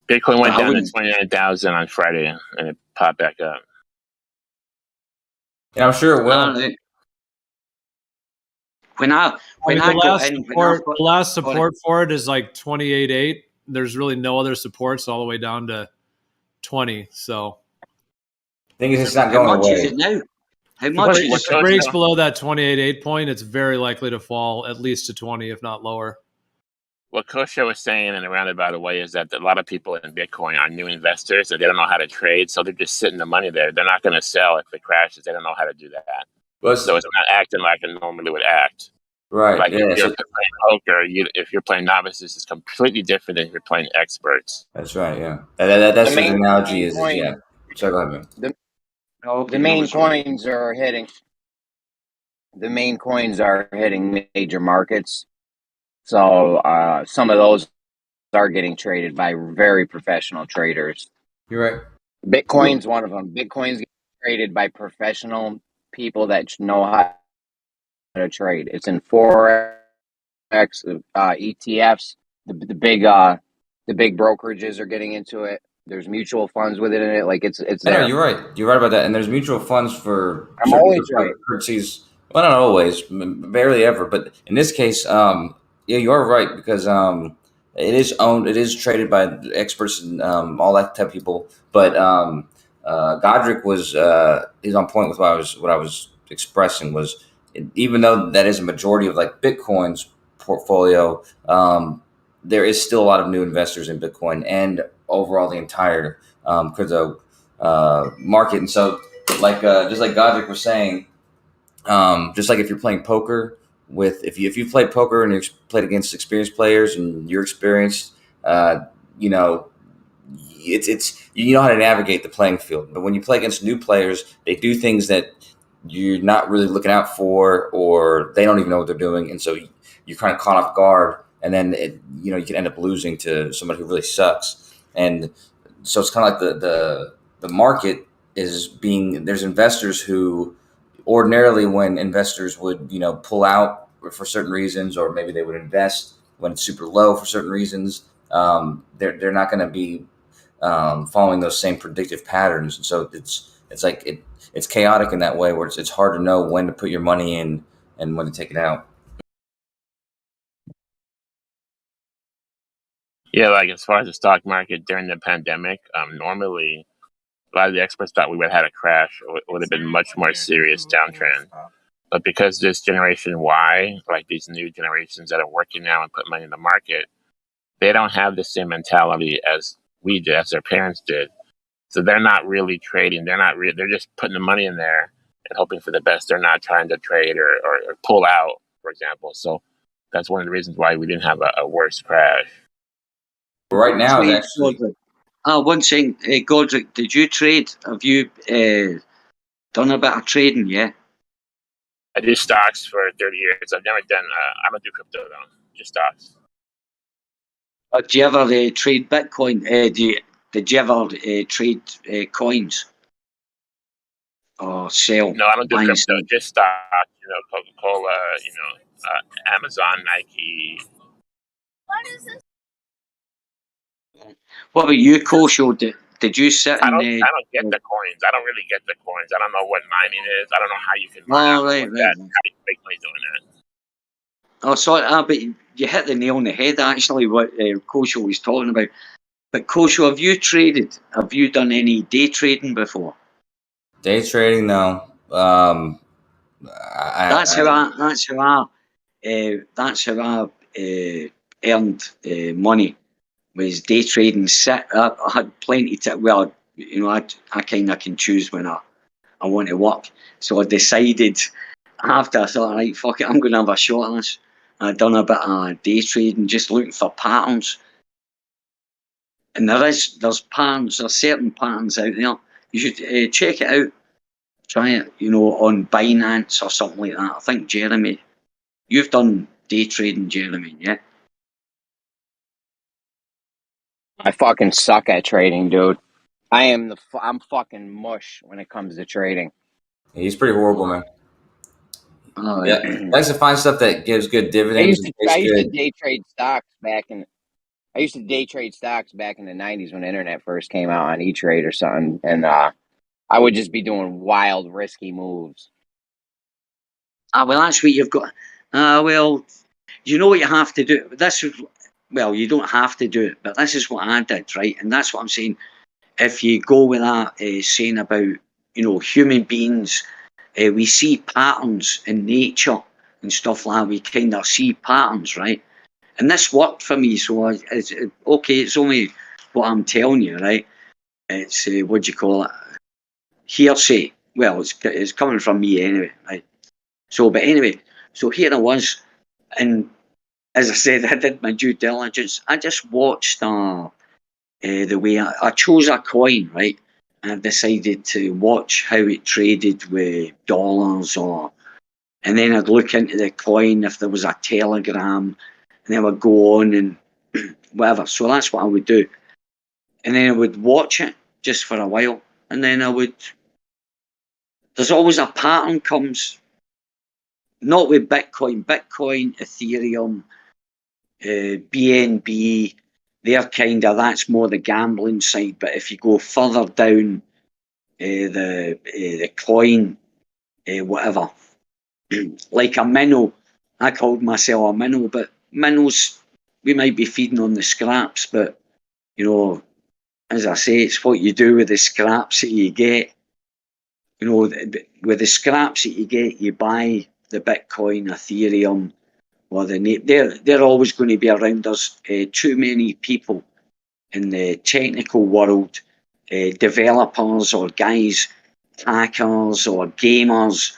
Bitcoin went down to 29,000 on Friday, and it popped back up. Yeah, I'm sure it will. The last support for it is like 28.8. There's really no other supports all the way down to 20. So I think it's not going away. How much is it now? How much is it? If it breaks below that 28.8 point, it's very likely to fall at least to 20, if not lower. What Kosha was saying in a roundabout way is that a lot of people in Bitcoin are new investors and they don't know how to trade, so they're just sitting the money there. They're not going to sell if it crashes. They don't know how to do that. So it's not acting like it normally would act. Right. Like yeah, if you're playing poker, if you're playing novices, it's completely different than if you're playing experts. That's right. Yeah. That's the analogy. Is yeah. Sorry, go ahead, man. The main coins are hitting. The main coins are hitting major markets, so some of those are getting traded by very professional traders. You're right. Bitcoin's one of them. Bitcoin's getting traded by professional people that know how to trade. It's in Forex, ETFs. The big brokerages are getting into it. There's mutual funds with it in it. Like it's there. No, you're right. You're right about that. And there's mutual funds for I'm always right. currencies. Well, not always, barely ever. But in this case, yeah, you are right because it is owned. It is traded by experts and all that type of people. But Godric was he's on point with what I was expressing was even though that is a majority of like Bitcoin's portfolio, there is still a lot of new investors in Bitcoin and overall the entire crypto market. And so, like just like Godric was saying, just like if you're playing poker with if you played poker and you've played against experienced players and you're experienced, you know. You know how to navigate the playing field, but when you play against new players, they do things that you're not really looking out for, or they don't even know what they're doing, and so you're kind of caught off guard, and then you can end up losing to somebody who really sucks. And so it's kind of like the market is being. There's investors who ordinarily, when investors would pull out for certain reasons, or maybe they would invest when it's super low for certain reasons, they're not going to be following those same predictive patterns. And so it's chaotic in that way where it's hard to know when to put your money in and when to take it out. Yeah, like as far as the stock market during the pandemic, normally a lot of the experts thought we would have had a crash or it would have been much more serious downtrend. But because this generation Y, like these new generations that are working now and put money in the market, they don't have the same mentality as we did, as their parents did. So they're not really trading. They're just putting the money in there and hoping for the best. They're not trying to trade or pull out, for example. So that's one of the reasons why we didn't have a worse crash. Right now, actually. One thing, Godric, did you trade? Have you done a bit of trading? Yeah. I do stocks for 30 years. I've never done. I don't do crypto though. Just stocks. Do you ever trade Bitcoin? Did you ever trade coins or sell? No, I don't do crypto. Just stock. Coca-Cola. Amazon, Nike. What is this? What about you, Kosho? Did you sit in? I don't get the coins. I don't really get the coins. I don't know what mining is. I don't know how you can mine right. How do you make money doing that? Oh, sorry, but you hit the nail on the head, actually, what Kosho was talking about. But Kosho, have you traded? Have you done any day trading before? Day trading, no. That's how I earned money, was day trading. I had plenty to, well, you know, I kind of can choose when I want to work. So I decided after, I thought, right, fuck it, I'm going to have a shot at this. I'd done a bit of day trading, just looking for patterns. And there's patterns, there's certain patterns out there. You should check it out. Try it, you know, on Binance or something like that. I think, Jeremy, you've done day trading, Jeremy, yeah? I fucking suck at trading, dude. I'm fucking mush when it comes to trading. He's pretty horrible, man. Oh, yeah, likes to find stuff that gives good dividends. I used to day trade stocks back in. I used to day trade stocks back in the 90s when the internet first came out on E-Trade or something, and I would just be doing wild, risky moves. Well, that's what you've got. Well, you know what you have to do. This is, well, you don't have to do it, but this is what I did, right? And that's what I'm saying. If you go with that saying about, you know, human beings, we see patterns in nature and stuff like that. We kind of see patterns, right? And this worked for me, so it's okay. It's only what I'm telling you, right? It's what do you call it? Hearsay. Well, it's coming from me anyway, right? So, but anyway, so here I was, and as I said, I did my due diligence. I just watched the way I chose a coin, right? And I decided to watch how it traded with dollars, and then I'd look into the coin if there was a telegram. And then I would go on and whatever. So that's what I would do. And then I would watch it just for a while. And then there's always a pattern comes, not with Bitcoin, Ethereum, BNB, that's more the gambling side. But if you go further down the coin, whatever, like a minnow, I called myself a minnow, but minnows, we might be feeding on the scraps, but, you know, as I say, it's what you do with the scraps that you get. You know, with the scraps that you get, you buy the Bitcoin, Ethereum, or they're always going to be around. There's too many people in the technical world, developers or guys, hackers or gamers,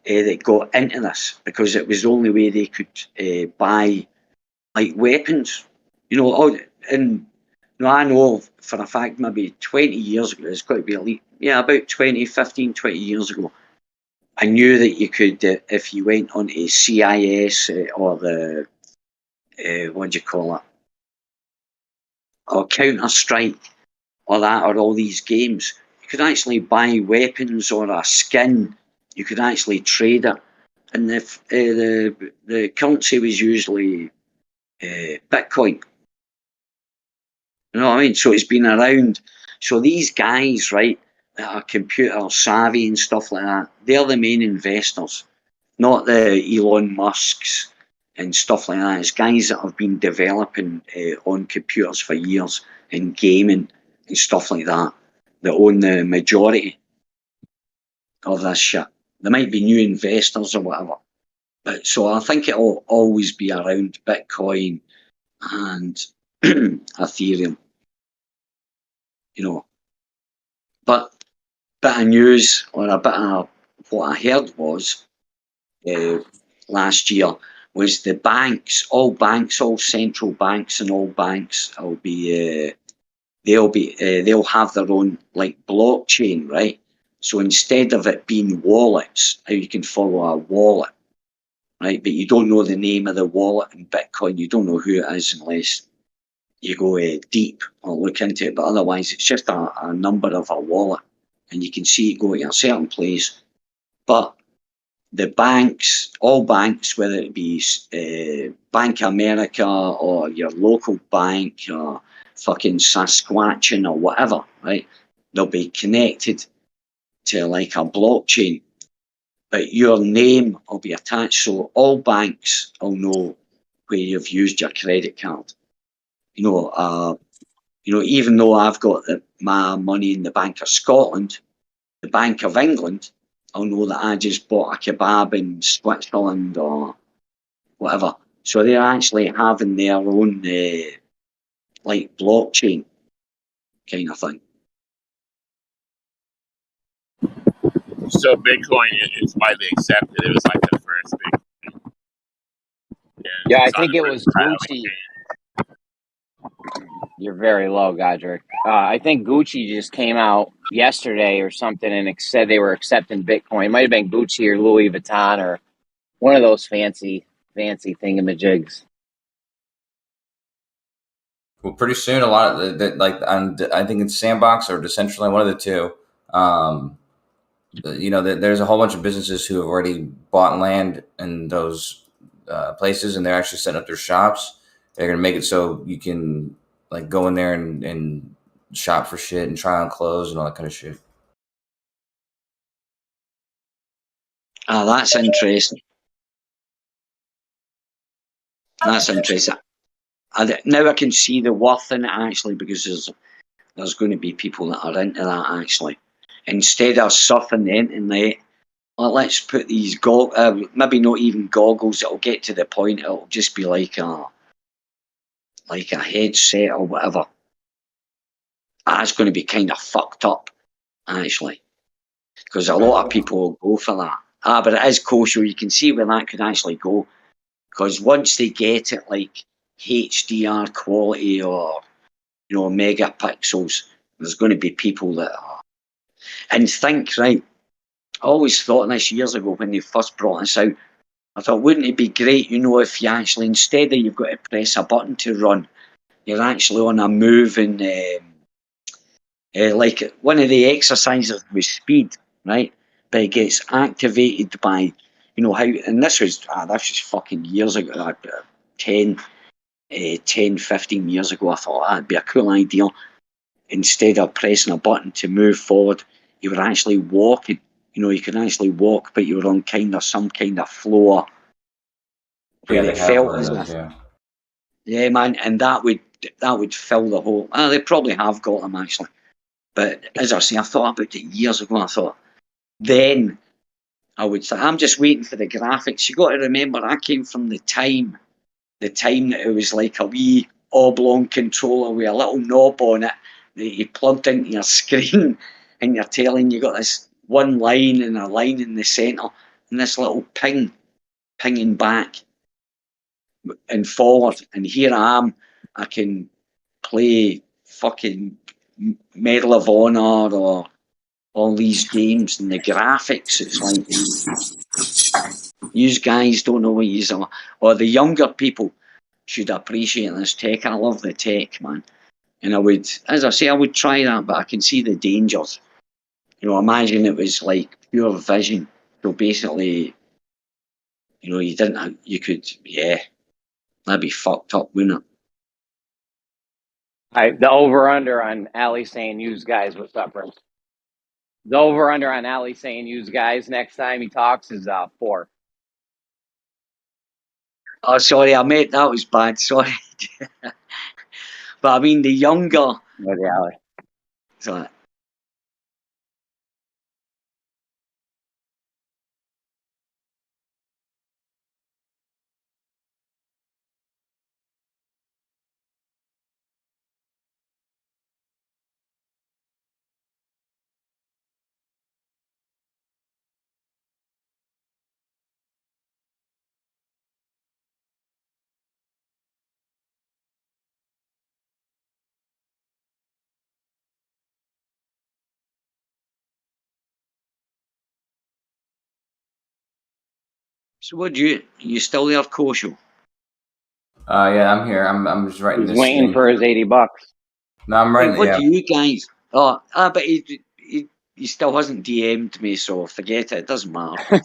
that got into this because it was the only way they could buy like weapons, you know. And you know, I know for a fact maybe 20 years ago, it's got to be about 15, 20 years ago, I knew that you could, if you went on to CIS or the, what do you call it, or Counter-Strike or all these games, you could actually buy weapons or a skin. You could actually trade it. And if the currency was usually Bitcoin. You know what I mean? So it's been around. So these guys, right, that are computer savvy and stuff like that, they're the main investors, not the Elon Musks and stuff like that. It's guys that have been developing on computers for years and gaming and stuff like that own the majority of this shit. There might be new investors or whatever. But so I think it'll always be around Bitcoin and Ethereum, you know. But bit of news or a bit of what I heard was last year was the banks, all central banks and all banks will be they'll have their own like blockchain, right? So instead of it being wallets, how you can follow a wallet, right? But you don't know the name of the wallet in Bitcoin. You don't know who it is unless you go deep or look into it. But otherwise, it's just a number of a wallet, and you can see it go to a certain place. But the banks, all banks, whether it be Bank of America or your local bank or fucking Saskatchewan or whatever, right? They'll be connected to like a blockchain, but your name will be attached, so all banks will know where you've used your credit card. You know, even though I've got my money in the Bank of Scotland, the Bank of England, I'll know that I just bought a kebab in Switzerland or whatever. So they're actually having their own like blockchain kind of thing. So Bitcoin is widely accepted. It was like the first big. Yeah, I think it was Gucci. You're very low, Godric. I think Gucci just came out yesterday or something and said they were accepting Bitcoin. It might have been Gucci or Louis Vuitton or one of those fancy thingamajigs. Well, pretty soon, a lot of I think it's Sandbox or Decentraland, one of the two. There's a whole bunch of businesses who have already bought land in those places, and they're actually setting up their shops. They're going to make it so you can like go in there and shop for shit and try on clothes and all that kind of shit. Ah, that's interesting. That's interesting. Now I can see the worth in it actually, because there's going to be people that are into that actually. Instead of surfing the internet, let's put these maybe not even goggles. It'll get to the point. It'll just be like a headset or whatever. That's going to be kind of fucked up actually, because a lot of people will go for that. But it is kosher. You can see where that could actually go, because once they get it like HDR quality or megapixels, there's going to be people that are. And think, right, I always thought this years ago when they first brought this out, I thought, wouldn't it be great, if you actually, instead of you've got to press a button to run, you're actually on a moving, like one of the exercises with speed, right? But it gets activated by, how, and this was fucking years ago, 10, 15 years ago, I thought that'd be a cool idea. Instead of pressing a button to move forward, you were actually walking. You could actually walk, but you were on some kind of floor where it felt as if. Yeah, man, and that would fill the whole. They probably have got them actually, but as I say, I thought about it years ago. I thought then I would say I'm just waiting for the graphics. You got to remember, I came from the time that it was like a wee oblong controller with a little knob on it that you plugged into your screen, and you're telling you got this one line and a line in the centre, and this little pinging back and forward. And here I am, I can play fucking Medal of Honor or all these games, and the graphics, it's like, you guys don't know what you are, or the younger people should appreciate this tech. I love the tech, man. And I would, as I say, I would try that, but I can see the dangers. Imagine it was like pure vision. So basically, you could, that'd be fucked up, wouldn't it? The over-under on Ali saying use guys, what's up, bro? The over-under on Ali saying use guys next time he talks is 4. Oh, sorry, I meant that was bad. Sorry. But I mean, the younger. Sorry. So what do you still there, Kosho? Yeah, I'm here. I'm just writing. He's waiting for his $80. No, I'm writing. What do you guys? But he still hasn't DM'd me, so forget it. It doesn't matter.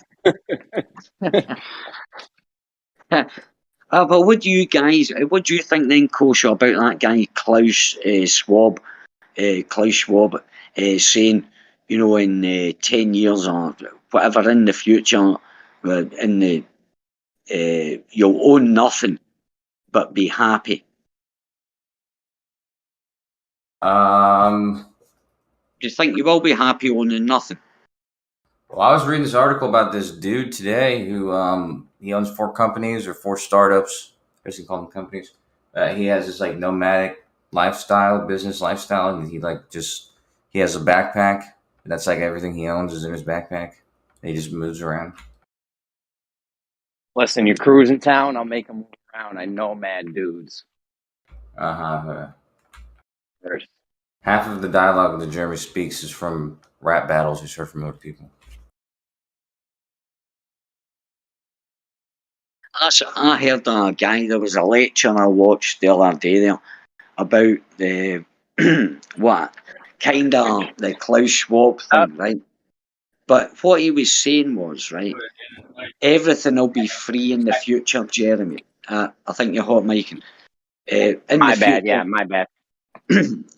But what do you guys? What do you think then, Kosho, about that guy Klaus Schwab? Klaus Schwab saying, in 10 years or whatever in the future, you'll own nothing but be happy. Do you think you will be happy owning nothing? Well, I was reading this article about this dude today who he owns 4 companies or 4 startups. I guess you call them companies. He has this like nomadic business lifestyle, and he has a backpack. And that's like everything he owns is in his backpack. And he just moves around. Listen, you're cruising town, I'll make them move around. I know mad dudes. Half of the dialogue that Jeremy speaks is from rap battles he's heard from other people. I heard a guy, there was a lecture I watched the other day there about the what kind of the Klaus Schwab thing, right? But what he was saying was, right, everything will be free in the future, Jeremy. I think you're hot micing. My bad.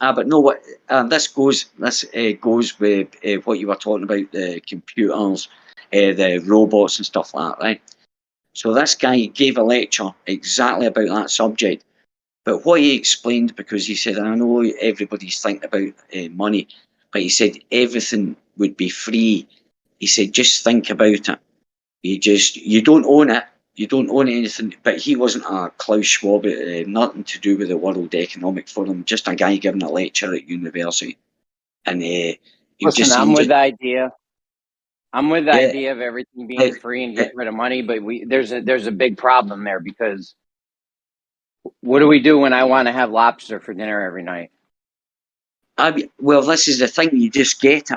But no, what this goes with what you were talking about, the computers, the robots and stuff like that, right? So this guy gave a lecture exactly about that subject. But what he explained, because he said, I know everybody's thinking about money, but he said everything would be free. He said, just think about it. You don't own it. You don't own anything. But he wasn't a Klaus Schwab, nothing to do with the World Economic Forum, just a guy giving a lecture at university. And listen, I'm with the idea. I'm with the idea of everything being free and getting rid of money, but there's a big problem there, because what do we do when I want to have lobster for dinner every night? Well, this is the thing. You just get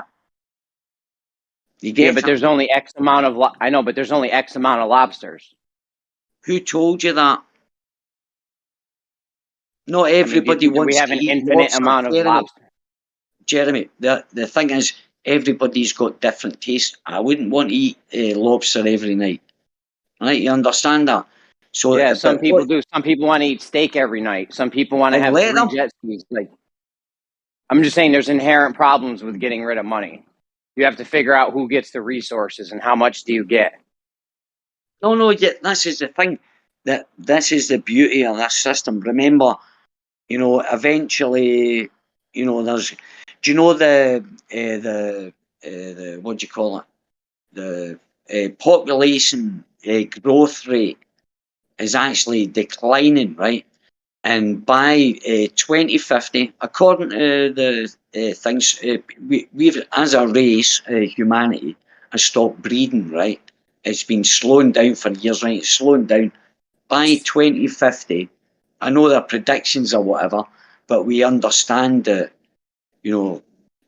it. But there's only X amount of I know, but there's only X amount of lobsters. Who told you that? Not everybody wants we have to an eat infinite amount of lobster. Jeremy, the thing is, everybody's got different tastes. I wouldn't want to eat lobster every night. Right? You understand that? So yeah, some people do. Some people want to eat steak every night. Some people want to have 3 jet skis. Like, I'm just saying, there's inherent problems with getting rid of money. You have to figure out who gets the resources and how much do you get. No, this is the thing. This is the beauty of this system. Remember, eventually, there's. Do you know the what do you call it? The population growth rate is actually declining, right? And by 2050, according to the things, we've as a race, humanity, has stopped breeding, right? It's been slowing down for years, right? It's slowing down. By 2050, I know there are predictions or whatever, but we understand that,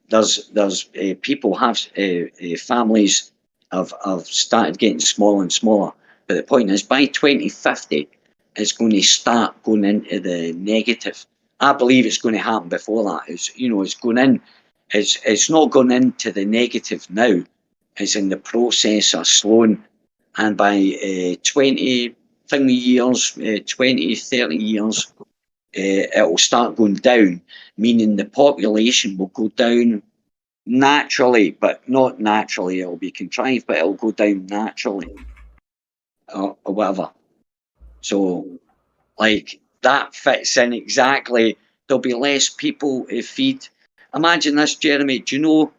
there's people have families have started getting smaller and smaller. But the point is, by 2050, it's going to start going into the negative. I believe it's going to happen before that. It's going in. It's not going into the negative now. It's in the process of slowing. And by 20 years, 20, 30 years, it will start going down, meaning the population will go down naturally, but not naturally. It'll be contrived, but it'll go down naturally, or whatever. So, like, that fits in exactly. There'll be less people to feed. Imagine this, Jeremy. Do you know,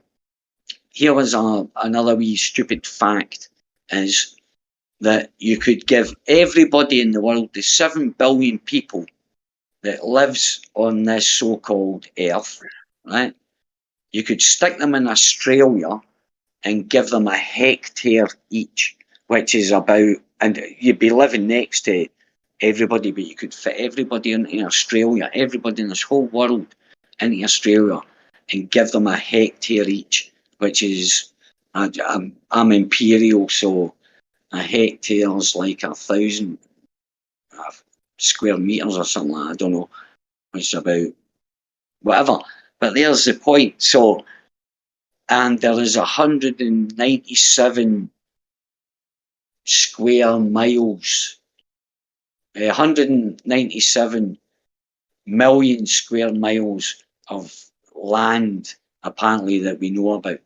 here was another wee stupid fact, is that you could give everybody in the world, the 7 billion people that lives on this so-called Earth, right? You could stick them in Australia and give them a hectare each, which is about, and you'd be living next to everybody, but you could fit everybody into Australia, everybody in this whole world into Australia, and give them a hectare each, which is, I'm imperial, so a hectare is like 1,000 square meters or something like that. I don't know, which is about whatever. But there's the point. So, and there is 197 square miles, 197 million square miles of land, apparently, that we know about,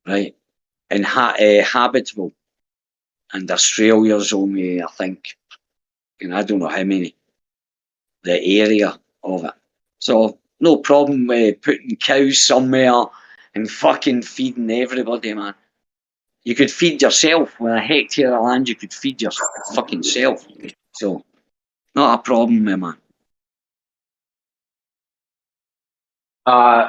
right? And habitable. And Australia's only, I think, and I don't know how many, the area of it. So, no problem with putting cows somewhere and fucking feeding everybody, man. You could feed yourself with a hectare of land. You could feed your fucking self. So, not a problem, man.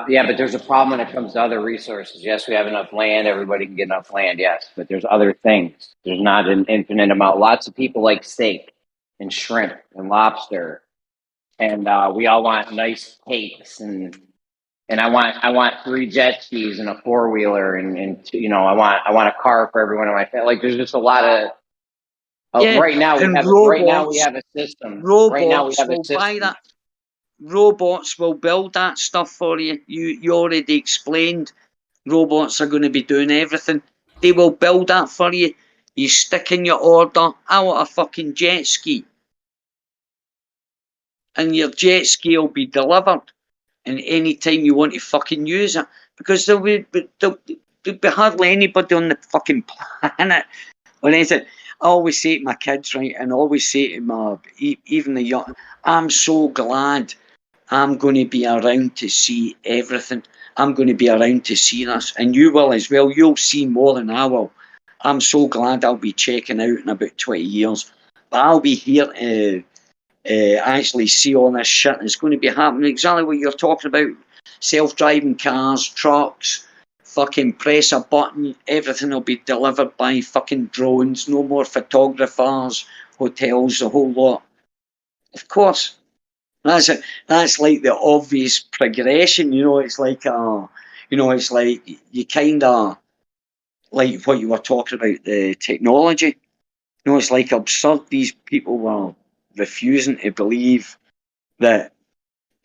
Yeah, but there's a problem when it comes to other resources. Yes, we have enough land. Everybody can get enough land. Yes, but there's other things. There's not an infinite amount. Lots of people like steak and shrimp and lobster, and we all want nice cakes and I want 3 jet skis and a 4-wheeler and you know I want a car for everyone in my family. Like there's just a lot of right now we have a system. Right now we have a system. Buy that. Robots will build that stuff for you. You already explained robots are going to be doing everything. They will build that for you. You stick in your order. I want a fucking jet ski. And your jet ski will be delivered. And any time you want to fucking use it. Because there'll be hardly anybody on the fucking planet or anything. I always say to my kids, right, and always say to even the young, I'm so glad I'm going to be around to see everything. I'm going to be around to see this. And you will as well. You'll see more than I will. I'm so glad I'll be checking out in about 20 years. But I'll be here to actually see all this shit that's going to be happening. Exactly what you're talking about. Self-driving cars, trucks, fucking press a button. Everything will be delivered by fucking drones. No more photographers, hotels, the whole lot. Of course. That's like the obvious progression, you know. It's like it's like you kind of like what you were talking about, the technology. You know, it's like absurd. These people were refusing to believe that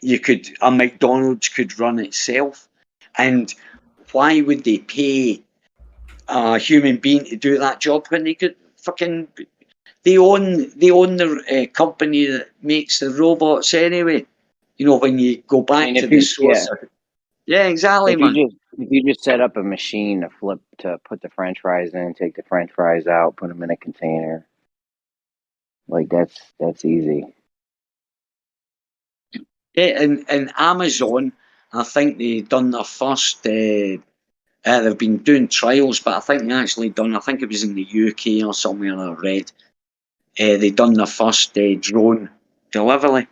a McDonald's could run itself, and why would they pay a human being to do that job when they could fucking? They own the company that makes the robots anyway. You know, when you go back to the source. Yeah, exactly, man. If you just set up a machine to put the French fries in, take the French fries out, put them in a container, like that's easy. Yeah, and Amazon, I think they done their first. They've been doing trials, but I think they actually done. I think it was in the UK or somewhere I read. They done their first drone delivery.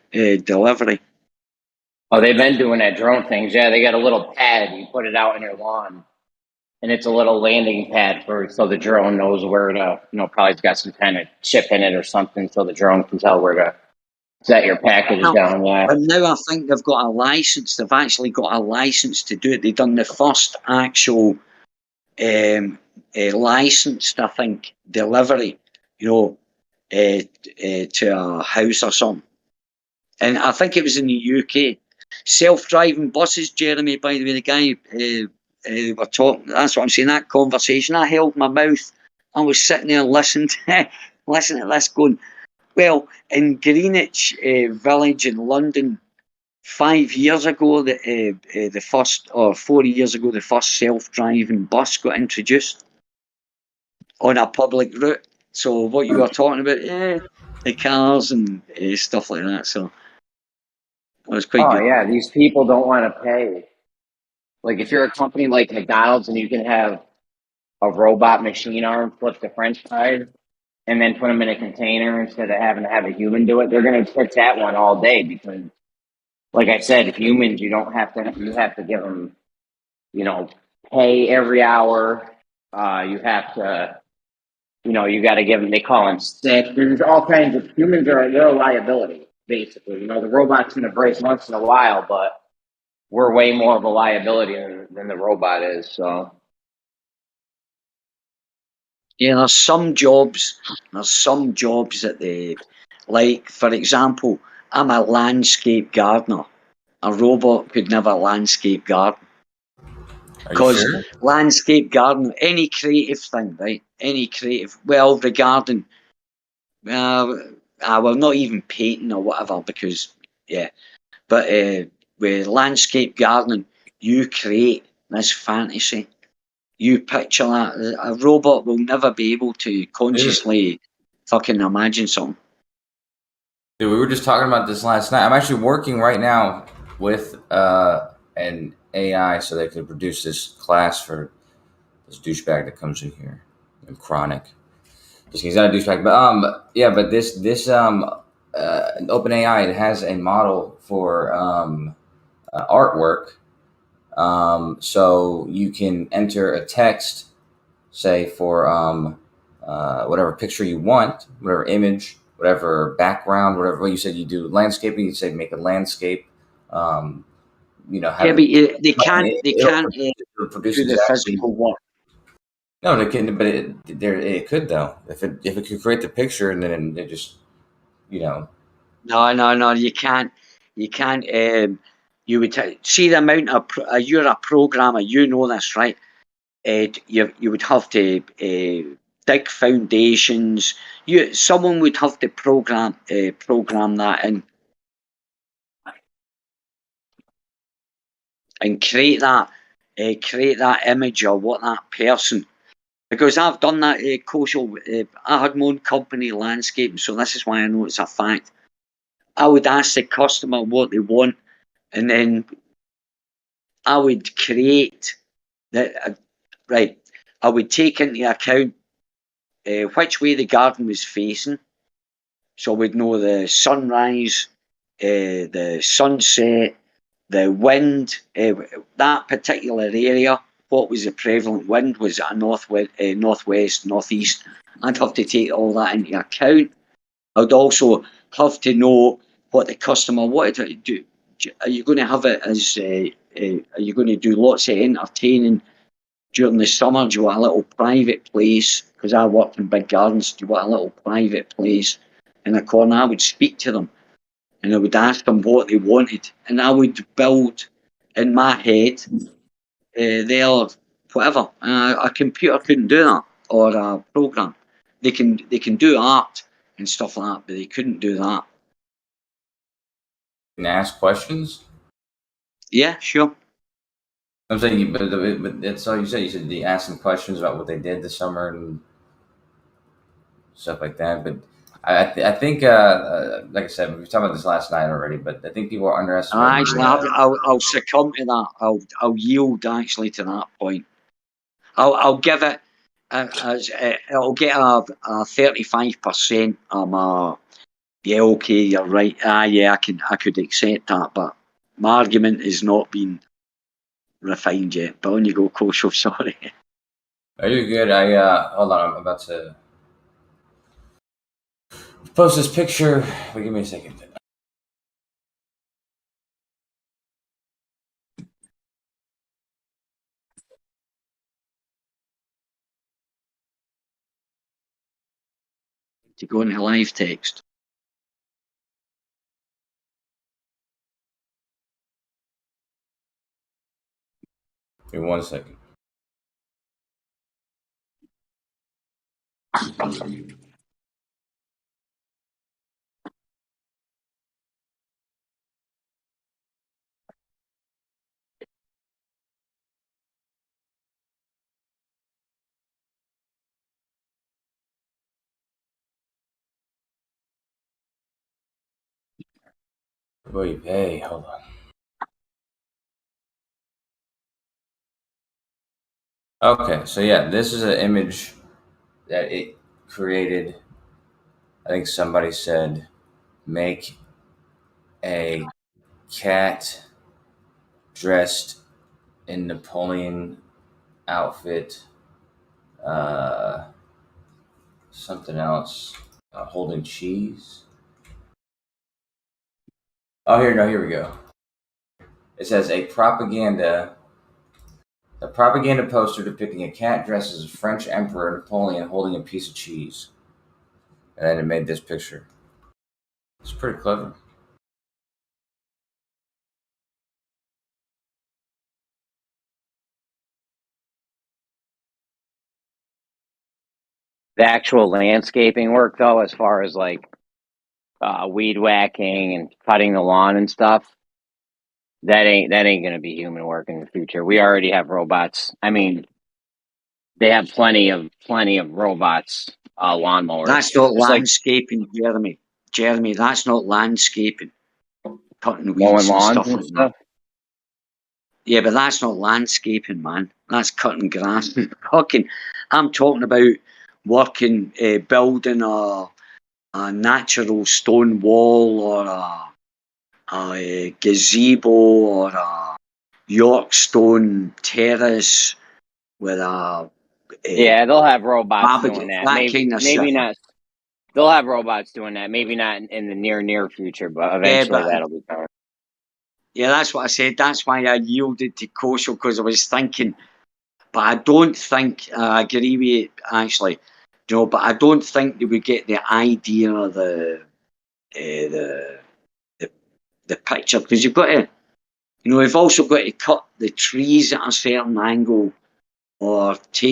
Oh, they've been doing that drone things. Yeah, they got a little pad. You put it out in your lawn, and it's a little landing pad so the drone knows where to. Probably it's got some kind of chip in it or something, so the drone can tell where to set your package down. Yeah. And now I think they've got a license. They've actually got a license to do it. They've done the first actual licensed, I think, delivery. To a house or something. And I think it was in the UK. Self-driving buses, Jeremy, by the way, the guy were talking, that's what I'm saying, that conversation, I held my mouth. I was sitting there listening to this going, well, in Greenwich Village in London, 5 years ago, the first, or 4 years ago, the first self-driving bus got introduced on a public route. So what you were talking about, the cars and stuff like that. So it was quite good. Oh yeah, these people don't want to pay. Like if you're a company like McDonald's and you can have a robot machine arm flip the French fries and then put them in a container instead of having to have a human do it, they're going to pick that one all day because, like I said, humans you have to give them, pay every hour. You have to. You got to give them, they call them sick. There's all kinds of, humans they're a liability, basically. The robot's going to break once in a while, but we're way more of a liability than the robot is, so. Yeah, there's some jobs that they, like, for example, I'm a landscape gardener. A robot could never landscape garden. Because landscape garden, any creative thing, right? Any creative, regarding, not even painting or whatever, because, but with landscape gardening, you create this fantasy. You picture that. A robot will never be able to consciously fucking imagine something. Dude, we were just talking about this last night. I'm actually working right now with an AI so they could produce this class for this douchebag that comes in here, and Chronic. He's not a douchebag, but yeah, but this OpenAI, it has a model for artwork. So you can enter a text, say for whatever picture you want, whatever image, whatever background, whatever. Well, you said you do landscaping. You say make a landscape. You know, yeah, but they can't produce do the physical work. No, they can, but it could though. If it could create the picture and then it just, you know. No, you can't. You can't. You would see the amount of. You're a programmer. You know this, right? You would have to dig foundations. Someone would have to program that in and create that image or what that person. Because I've done that Kosho. I had my own company, landscaping, so this is why I know it's a fact. I would ask the customer what they want, and then I would create that. Right, I would take into account which way the garden was facing, so we'd know the sunrise, the sunset, the wind, that particular area. What was the prevalent wind? Was it a northwest, northeast? I'd have to take all that into account. I'd also have to know what the customer wanted to do. Are you going to have it as? Are you going to do lots of entertaining during the summer? Do you want a little private place? Because I worked in big gardens. Do you want a little private place in a corner? I would speak to them and I would ask them what they wanted, and I would build in my head their whatever. A computer couldn't do that, or a program. They can do art and stuff like that, but they couldn't do that. Can ask questions? Yeah, sure. I'm saying, but that's all you said. You said you asked them questions about what they did this summer and stuff like that. But I think, like I said, we were talking about this last night already. But I think people are underestimating. Actually, I'll succumb to that. I'll yield actually to that point. I'll give it. I'll get a 35%. Yeah, okay, you're right. Yeah, I could accept that, but my argument has not been refined yet. But on you go, Kosho. Sorry. Are you good? Hold on. I'm about to post this picture. Wait, give me a second. To go into live text. Give me 1 second. Wait, hey, hold on. Okay, so yeah, this is an image that it created. I think somebody said, make a cat dressed in Napoleon outfit. Something else. Holding cheese. Oh, here we go. It says a propaganda poster depicting a cat dressed as a French Emperor Napoleon holding a piece of cheese. And then it made this picture. It's pretty clever. The actual landscaping work, though, as far as like weed whacking and cutting the lawn and stuff, that ain't gonna be human work in the future. We already have robots. I mean, they have plenty of robots, lawnmowers. That's not landscaping, Jeremy. Jeremy, that's not landscaping. Cutting weeds and stuff like that. Yeah, but that's not landscaping, man. That's cutting grass. Fucking, I'm talking about working, building a natural stone wall or a gazebo or a York stone terrace with a Yeah, they'll have robots barbecue, doing that. that kind of Maybe shit. not. They'll have robots doing that. Maybe not in the near future, but Yeah, eventually but that'll be coming. yeah, that's what I said. That's why I yielded to Kosho, because I was thinking. But I don't think I agree with it, actually. You know, but I don't think they would get the idea of the picture, because you've got to, you know, we've also got to cut the trees at a certain angle or take